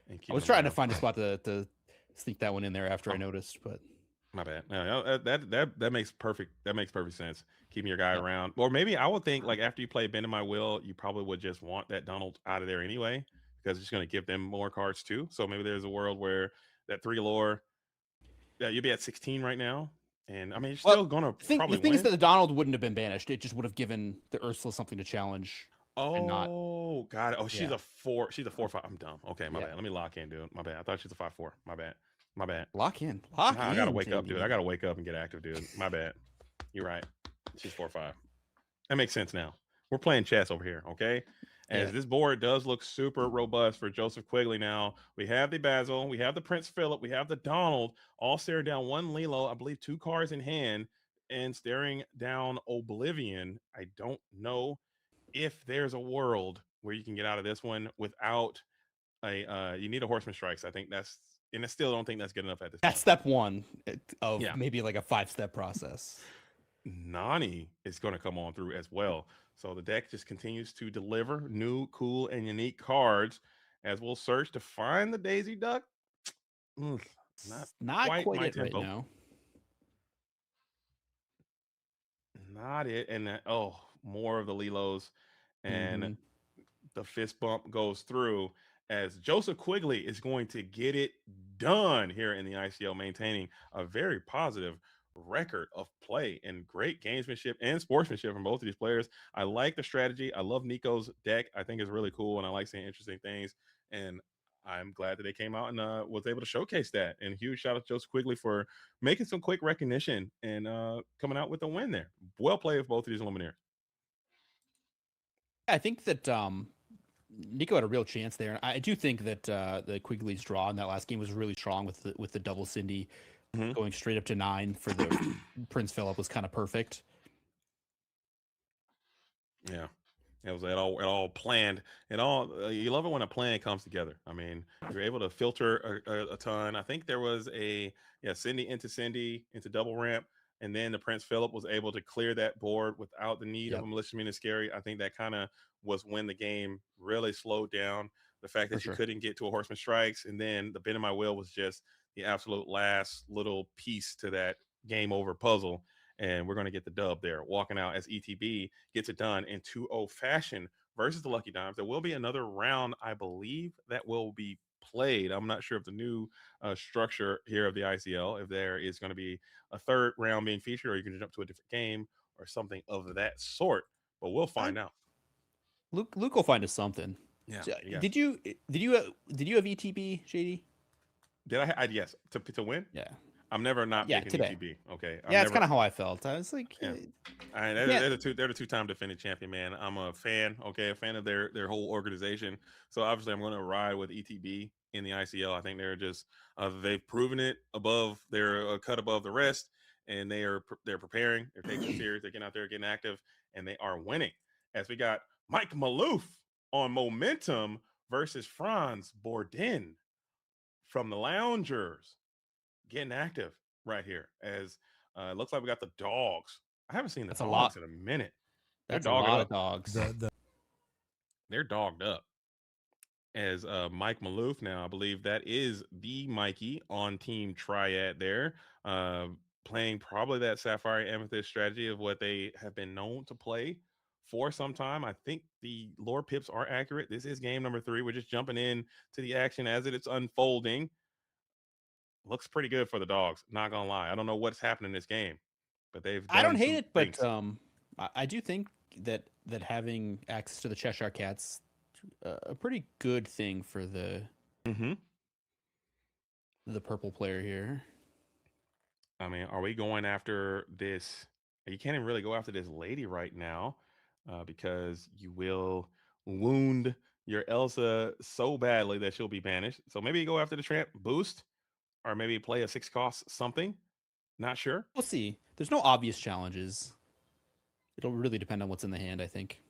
And I was trying to find a spot to sneak that one in there after I noticed, but my bad. No, that makes perfect. That makes perfect sense. Keeping your guy around, or maybe I would think like after you play Bend in My Will, you probably would just want that Donald out of there anyway because it's going to give them more cards too. So maybe there's a world where that 3 lore, you'll be at 16 right now, and I mean you're still going to probably the thing win. is that the Donald wouldn't have been banished. It just would have given the Ursula something to challenge. Oh, got it. Oh, she's Yeah. a 4. She's a 4/5. I'm dumb. Okay, my Yeah. bad. Let me lock in, dude. My bad. I thought she's a 5/4. My bad. My bad. Lock in. Nah, I gotta wake up, dude. I gotta wake up and get active, dude. My bad. You're right. She's 4/5. That makes sense now. We're playing chess over here, okay? As this board does look super robust for Joseph Quigley now. We have the Basil, we have the Prince Philip, we have the Donald, all staring down one Lilo, I believe 2 cards in hand, and staring down Oblivion. I don't know if there's a world where you can get out of this one without you need a Horseman Strikes. I think that's, and I still don't think that's good enough at this That's point. step 1 of maybe like a 5-step process. Nani is going to come on through as well. So the deck just continues to deliver new, cool, and unique cards as we'll search to find the Daisy Duck. Not quite my it right tempo. now. Not it. And more of the Lilos. And the fist bump goes through as Joseph Quigley is going to get it done here in the ICL, maintaining a very positive record of play and great gamesmanship and sportsmanship from both of these players. I like the strategy. I love Nico's deck. I think it's really cool, and I like seeing interesting things. And I'm glad that they came out and was able to showcase that. And huge shout out to Joseph Quigley for making some quick recognition and coming out with a win there. Well played with both of these Illumineers. I think that Nico had a real chance there. I do think that the Quigley's draw in that last game was really strong with the double Cindy going straight up to 9 for the Prince Philip was kind of perfect. Yeah, it was all planned. It all you love it when a plan comes together. I mean, you're able to filter a ton. I think there was Cindy into double ramp, and then the Prince Philip was able to clear that board without the need of a malicious mean and scary. I think that kind of was when the game really slowed down. The fact that you couldn't get to a Horseman Strikes, and then the Bend in My Will was just the absolute last little piece to that game over puzzle. And we're going to get the dub there, walking out as ETB gets it done in 2-0 fashion versus the Lucky Dimes. There will be another round, I believe, that will be played. I'm not sure if the new structure here of the ICL, if there is going to be a third round being featured, or you can jump to a different game or something of that sort. But we'll find out. Luke will find us something. Yeah. So, yeah. did you have ETB, JD? Did I yes, to win? Yeah. I'm never not Yeah, picking today. ETB. Okay. Yeah, it's kind of how I felt. I was like, Yeah. yeah. They're the two-time defending champion, man. I'm a fan. Okay, a fan of their whole organization. So obviously, I'm going to ride with ETB in the ICL. I think they're just they've proven it above. They're a cut above the rest, and they're preparing. They're taking it serious. They're getting out there, getting active, and they are winning. As we got Mike Maloof on Momentum versus Franz Borden from the Loungers, getting active right here. As it looks like we got the dogs. I haven't seen the That's a dogs lot. in a minute. They're That's a dogged lot up. of dogs. They're dogged up. As Mike Maloof now, I believe that is the Mikey on Team Triad there, playing probably that Sapphire Amethyst strategy of what they have been known to play for some time. I think the lore pips are accurate. This is game number 3. We're just jumping in to the action as it's unfolding. Looks pretty good for the dogs, not gonna lie. I don't know what's happening in this game, but they've done I don't hate some it, things. but I do think that having access to the Cheshire Cats a pretty good thing for the purple player here. I mean, are we going after this? You can't even really go after this lady right now because you will wound your Elsa so badly that she'll be banished. So maybe you go after the tramp boost, or maybe play a 6 cost something. Not sure. We'll see. There's no obvious challenges. It'll really depend on what's in the hand, I think.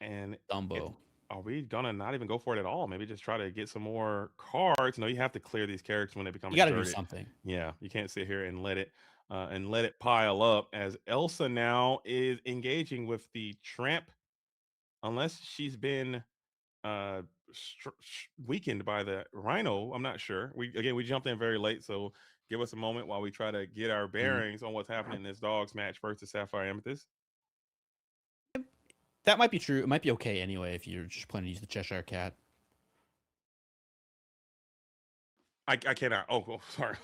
And Dumbo. Are we gonna not even go for it at all? Maybe just try to get some more cards. No, you have to clear these characters when they become. You got to do exerted. something. Yeah, you can't sit here and let it pile up. As Elsa now is engaging with the tramp, unless she's been weakened by the rhino. I'm not sure. We jumped in very late, so give us a moment while we try to get our bearings on what's happening in this dogs match versus Sapphire Amethyst. That might be true. It might be okay anyway if you're just planning to use the Cheshire Cat. I cannot. Oh, sorry.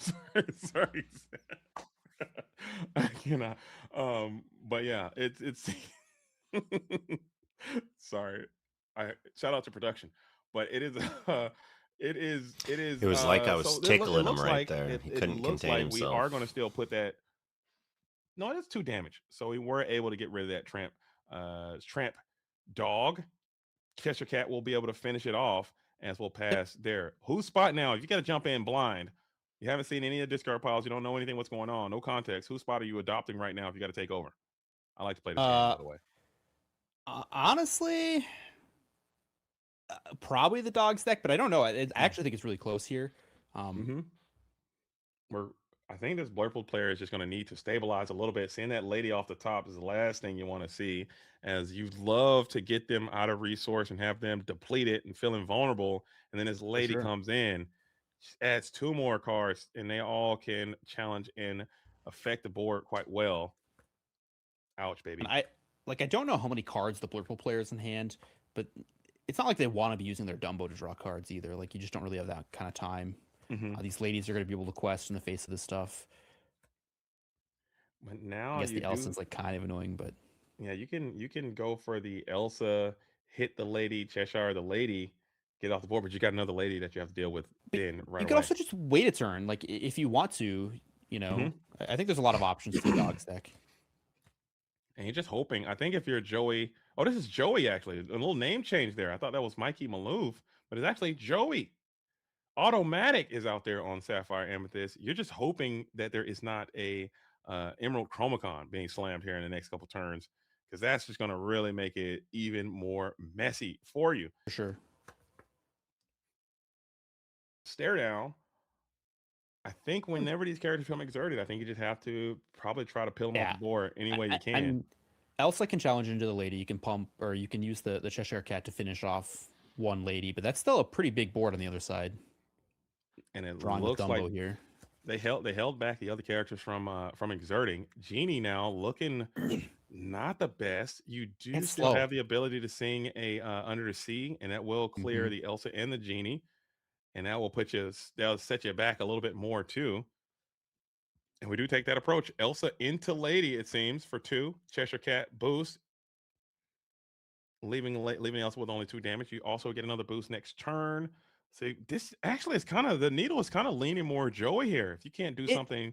I cannot. But yeah, it's. Sorry. Shout out to production, but it is. It is. It was like I was so tickling him right like there. He couldn't looks contain like himself. we are going to still put that. No, that's 2 damage. So we were able to get rid of that tramp. Tramp dog. Cheshire Cat will be able to finish it off as we'll pass there. Who's spot now? If you got to jump in blind, you haven't seen any of the discard piles, you don't know anything what's going on, no context. Whose spot are you adopting right now if you got to take over? I like to play this game, by the way. Honestly, probably the dogs deck, but I don't know. I actually think it's really close here. I think this Blurple player is just going to need to stabilize a little bit. Seeing that lady off the top is the last thing you want to see, as you love to get them out of resource and have them depleted and feeling vulnerable. And then this lady comes in, adds 2 more cards, and they all can challenge and affect the board quite well. Ouch, baby. And I don't know how many cards the Blurple player is in hand, but it's not like they want to be using their Dumbo to draw cards either. Like, you just don't really have that kind of time. These ladies are going to be able to quest in the face of this stuff. But now I guess the Elsa's like kind of annoying, but yeah, you can go for the Elsa, hit the lady, Cheshire, the lady, get off the board, but you got another lady that you have to deal with then right you away. can also just wait a turn, like if you want to. You know, I think there's a lot of options to the dogs deck. And you're just hoping. I think if you're Joey, oh, this is Joey actually. A little name change there. I thought that was Mikey Maloof, but it's actually Joey. Automatic is out there on Sapphire Amethyst. You're just hoping that there is not a Emerald Chromacon being slammed here in the next couple turns, because that's just going to really make it even more messy for you. For sure. Stare down. I think whenever these characters become exerted, I think you just have to probably try to peel them off the board any way you can. Elsa can challenge into the lady. You can pump, or you can use the Cheshire Cat to finish off one lady, but that's still a pretty big board on the other side. and it Drawing with looks like Dumbo here. they held back the other characters from exerting. Genie now looking not the best. You do It's still slow. have the ability to sing a Under the Sea, and that will clear the Elsa and the Genie, and that will that'll set you back a little bit more too. And we do take that approach. Elsa into Lady, it seems, for 2. Cheshire Cat boost, leaving Elsa with only 2 damage. You also get another boost next turn. So this actually is the needle is kind of leaning more Joey here. If you can't do something,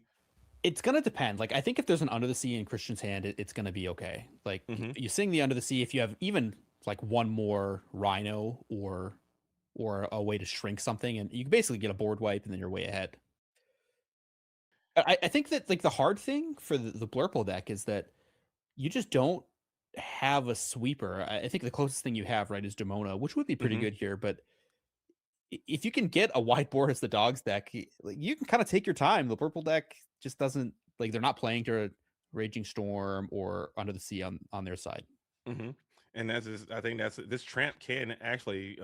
it's gonna depend. Like I think if there's an Under the Sea in Christian's hand, it's gonna be okay. Like you sing the Under the Sea if you have even like one more Rhino or a way to shrink something, and you can basically get a board wipe, and then you're way ahead. I think that like the hard thing for the Blurple deck is that you just don't have a sweeper. I think the closest thing you have, right, is Demona, which would be pretty good here. But if you can get a white board as the Dogs deck, you can kind of take your time. The Purple deck just doesn't, like, they're not playing to Raging Storm or Under the Sea on their side. And I think this Tramp can actually,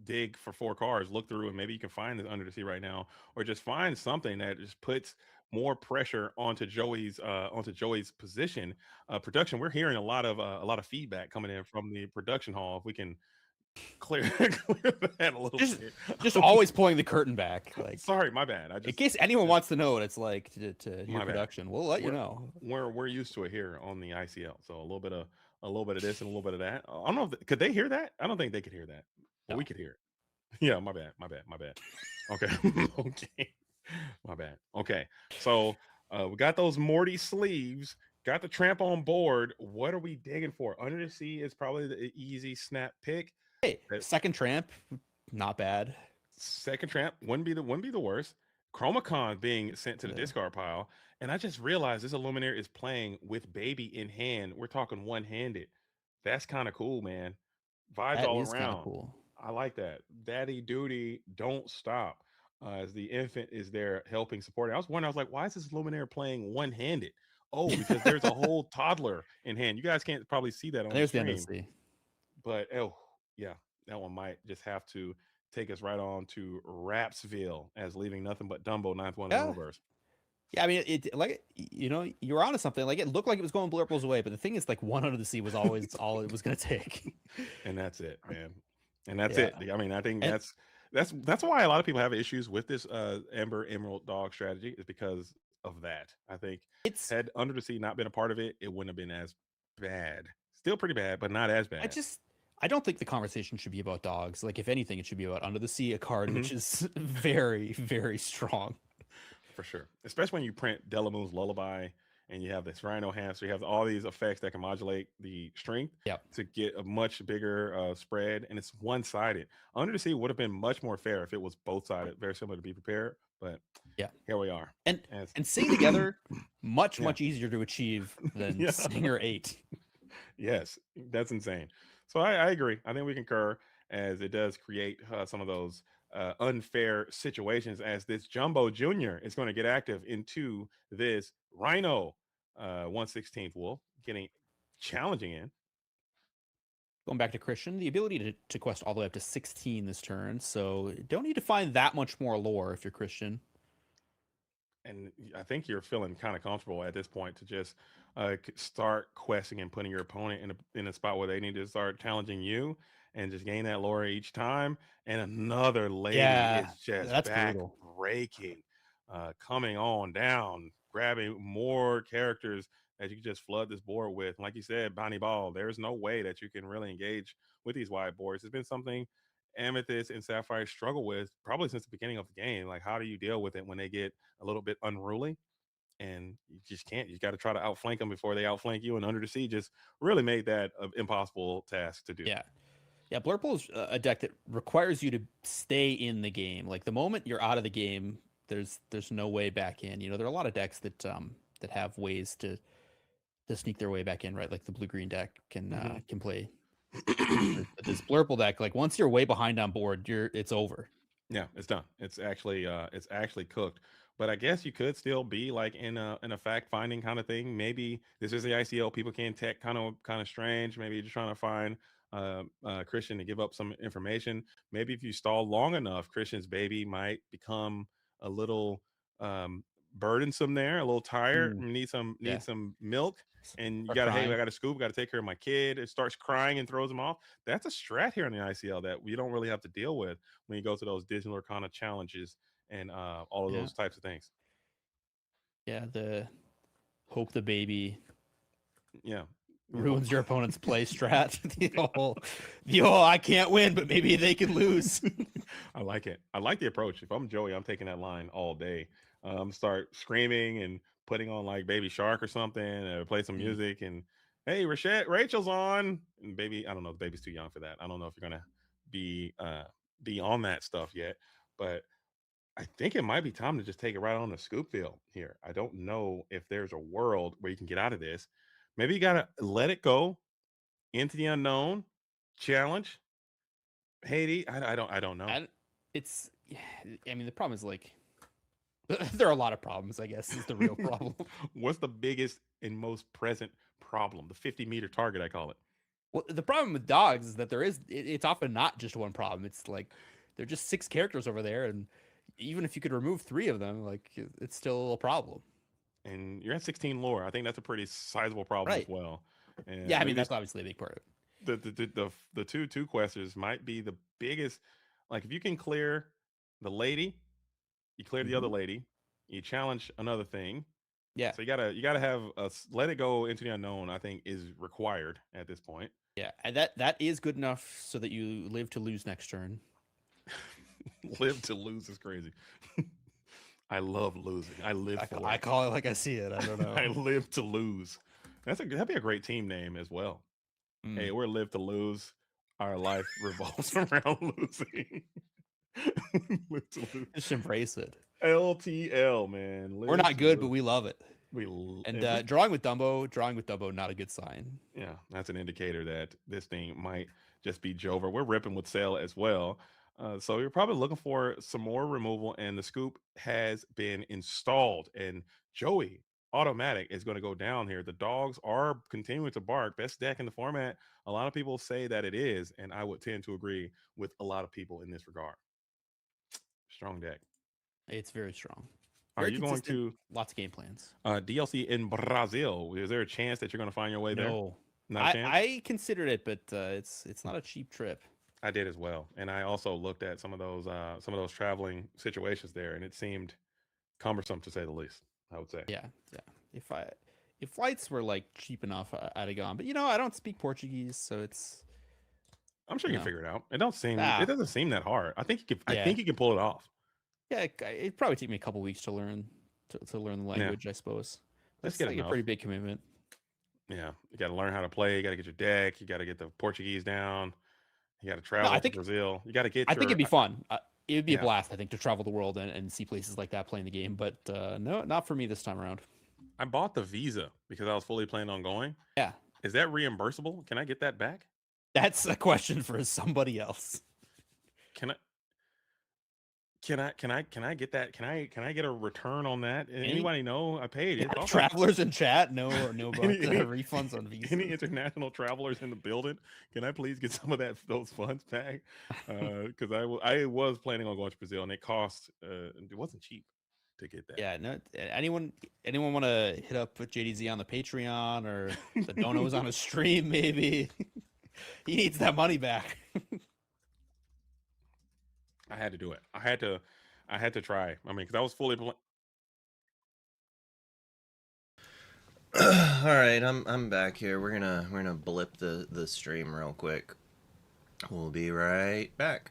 dig for 4 cards, look through, and maybe you can find this Under the Sea right now, or just find something that just puts more pressure onto Joey's production. We're hearing a lot of feedback coming in from the production hall. If we can clear that a little bit. Just always pulling the curtain back. Like, sorry, my bad. In case anyone wants to know what it's like to hear My bad. production, we'll let you know. We're used to it here on the ICL, so a little bit of this and a little bit of that. I don't know could they hear that? I don't think they could hear that, but we could hear it. Yeah, my bad. Okay, okay, my bad. Okay, so we got those Morty sleeves. Got the Tramp on board. What are we digging for? Under the Sea is probably the easy snap pick. Hey, second Tramp, not bad. Second Tramp wouldn't be the worst. Chromacon being sent to the discard pile, and I just realized this Illumineer is playing with Baby in hand. We're talking one-handed. That's kind of cool, man. Vibes That all is kinda around. cool. I like that. Daddy duty, don't stop. As the infant is there helping support. I was wondering, I was like, why is this Illuminaire playing one-handed? Oh, because there's a whole toddler in hand. You guys can't probably see that on There's the the Under stream. the Sea. But yeah, that one might just have to take us right on to Rapsville as leaving nothing but Dumbo, 9th one in the Yeah. universe. Yeah, I mean, it like you were onto something. Like it looked like it was going Blurple's way, but the thing is, like one Under the Sea was always all it was going to take. And that's it, man. And that's Yeah. it. I mean, I think And- that's why a lot of people have issues with this Ember Emerald Dog strategy is because of that. I think had Under the Sea not been a part of it, it wouldn't have been as bad. Still pretty bad, but not as bad. I don't think the conversation should be about dogs. Like if anything, it should be about Under the Sea, a card which is very, very strong. For sure. Especially when you print Delamoon's Lullaby and you have this Rhino Hamster, you have all these effects that can modulate the strength to get a much bigger spread, and it's one-sided. Under the Sea would have been much more fair if it was both-sided, very similar to Be Prepared, but here we are. And sing together, much easier to achieve than Singer 8. Yes, that's insane. So I agree. I think we concur, as it does create some of those unfair situations, as this Jumbo Jr. is going to get active into this Rhino 1/16th Wolf, getting challenging in. Going back to Christian, the ability to quest all the way up to 16 this turn, so don't need to find that much more lore if you're Christian. And I think you're feeling kind of comfortable at this point to just start questing and putting your opponent in a spot where they need to start challenging you and just gain that lore each time. And another lady is just back-breaking, coming on down, grabbing more characters that you can just flood this board with. Like you said, Bonnie Ball, there's no way that you can really engage with these wide boards. It's been something Amethyst and Sapphire struggle with probably since the beginning of the game. Like, how do you deal with it when they get a little bit unruly? And you just can't. You got to try to outflank them before they outflank you. And Under the Sea just really made that an impossible task to do. Yeah, Blurple is a deck that requires you to stay in the game. Like the moment you're out of the game, there's no way back in. You know, there are a lot of decks that have ways to sneak their way back in, right? Like the blue-green deck can play. This Blurple deck, like once you're way behind on board, it's over. Yeah, it's done. It's actually cooked. But I guess you could still be like in a fact finding kind of thing. Maybe this is the ICL. People can't tech kind of strange. Maybe you're just trying to find Christian to give up some information. Maybe if you stall long enough, Christian's baby might become a little um, burdensome there, a little tired. Need Yeah. some milk. And you Or gotta, hey, I crying. gotta scoop, gotta take care of my kid. It starts crying and throws him off. That's a strat here in the ICL that we don't really have to deal with when you go to those Disney Lorcana challenges and all of Yeah. those types of things. Yeah, the hope the baby Yeah. ruins your opponent's play strat. I can't win, but maybe they can lose. I like it. I like the approach. If I'm Joey, I'm taking that line all day. Start screaming and putting on like Baby Shark or something, play some music, and hey, Rachel's on. And baby, I don't know, the baby's too young for that. I don't know if you're gonna be on that stuff yet, but I think it might be time to just take it right on the scoop field here. I don't know if there's a world where you can get out of this. Maybe you gotta let it go into the unknown, challenge. Haiti, I don't know. And it's, I mean, the problem is like, there are a lot of problems, I guess, is the real problem. What's the biggest and most present problem? The 50-meter target, I call it. Well, the problem with dogs is that it's often not just one problem. It's like, there are just 6 characters over there, and even if you could remove 3 of them, like, it's still a problem. And you're at 16 lore. I think that's a pretty sizable problem as well. And yeah, I mean, that's obviously a big part of it. The two questers might be the biggest. Like, if you can clear the lady, you clear the other lady, you challenge another thing. Yeah. So you gotta have let it go into the unknown. I think is required at this point. Yeah, and that is good enough so that you live to lose next turn. Live to lose is crazy. I love losing. I live for it. I call it like I see it. I don't know. I live to lose. That'd be a great team name as well. Hey, we're live to lose. Our life revolves around losing. Live to lose. Just embrace it. LTL, man. We're not good, but we love it. And drawing with Dumbo, not a good sign. Yeah, that's an indicator that this thing might just be Jover. We're ripping with Sail as well. So you're probably looking for some more removal, and the scoop has been installed. And Joey Automatic is going to go down here. The dogs are continuing to bark. Best deck in the format. A lot of people say that it is, and I would tend to agree with a lot of people in this regard. Strong deck. It's very strong. Are you going to lots of game plans? DLC in Brazil? Is there a chance that you're going to find your way there? No, not a chance. I considered it, but it's not a cheap trip. I did as well, and I also looked at some of those traveling situations there, and it seemed cumbersome to say the least. I would say. Yeah. If flights were like cheap enough, I'd have gone. But I don't speak Portuguese, so it's. I'm sure you can figure it out. It doesn't seem that hard. I think you can. I think you can pull it off. Yeah, it'd probably take me a couple weeks to learn the language, I suppose. Let's That's get like a pretty big commitment. Yeah, you got to learn how to play. You got to get your deck. You got to get the Portuguese down. You got to travel to Brazil. You got to get. I think it'd be fun. It would be a blast, I think, to travel the world and see places like that playing the game. But no, not for me this time around. I bought the visa because I was fully planning on going. Yeah. Is that reimbursable? Can I get that back? That's a question for somebody else. Can I get that? Can I get a return on that? Anybody know? I paid it. Travelers in chat know about refunds on Visa. Any international travelers in the building? Can I please get some of those funds back? Because I was planning on going to Brazil, and it cost. It wasn't cheap to get that. Yeah. No. Anyone want to hit up with JDZ on the Patreon or the donos on a stream? Maybe he needs that money back. I had to do it. I had to try. I mean, because I was fully. All right, I'm back here. We're gonna blip the stream real quick. We'll be right back.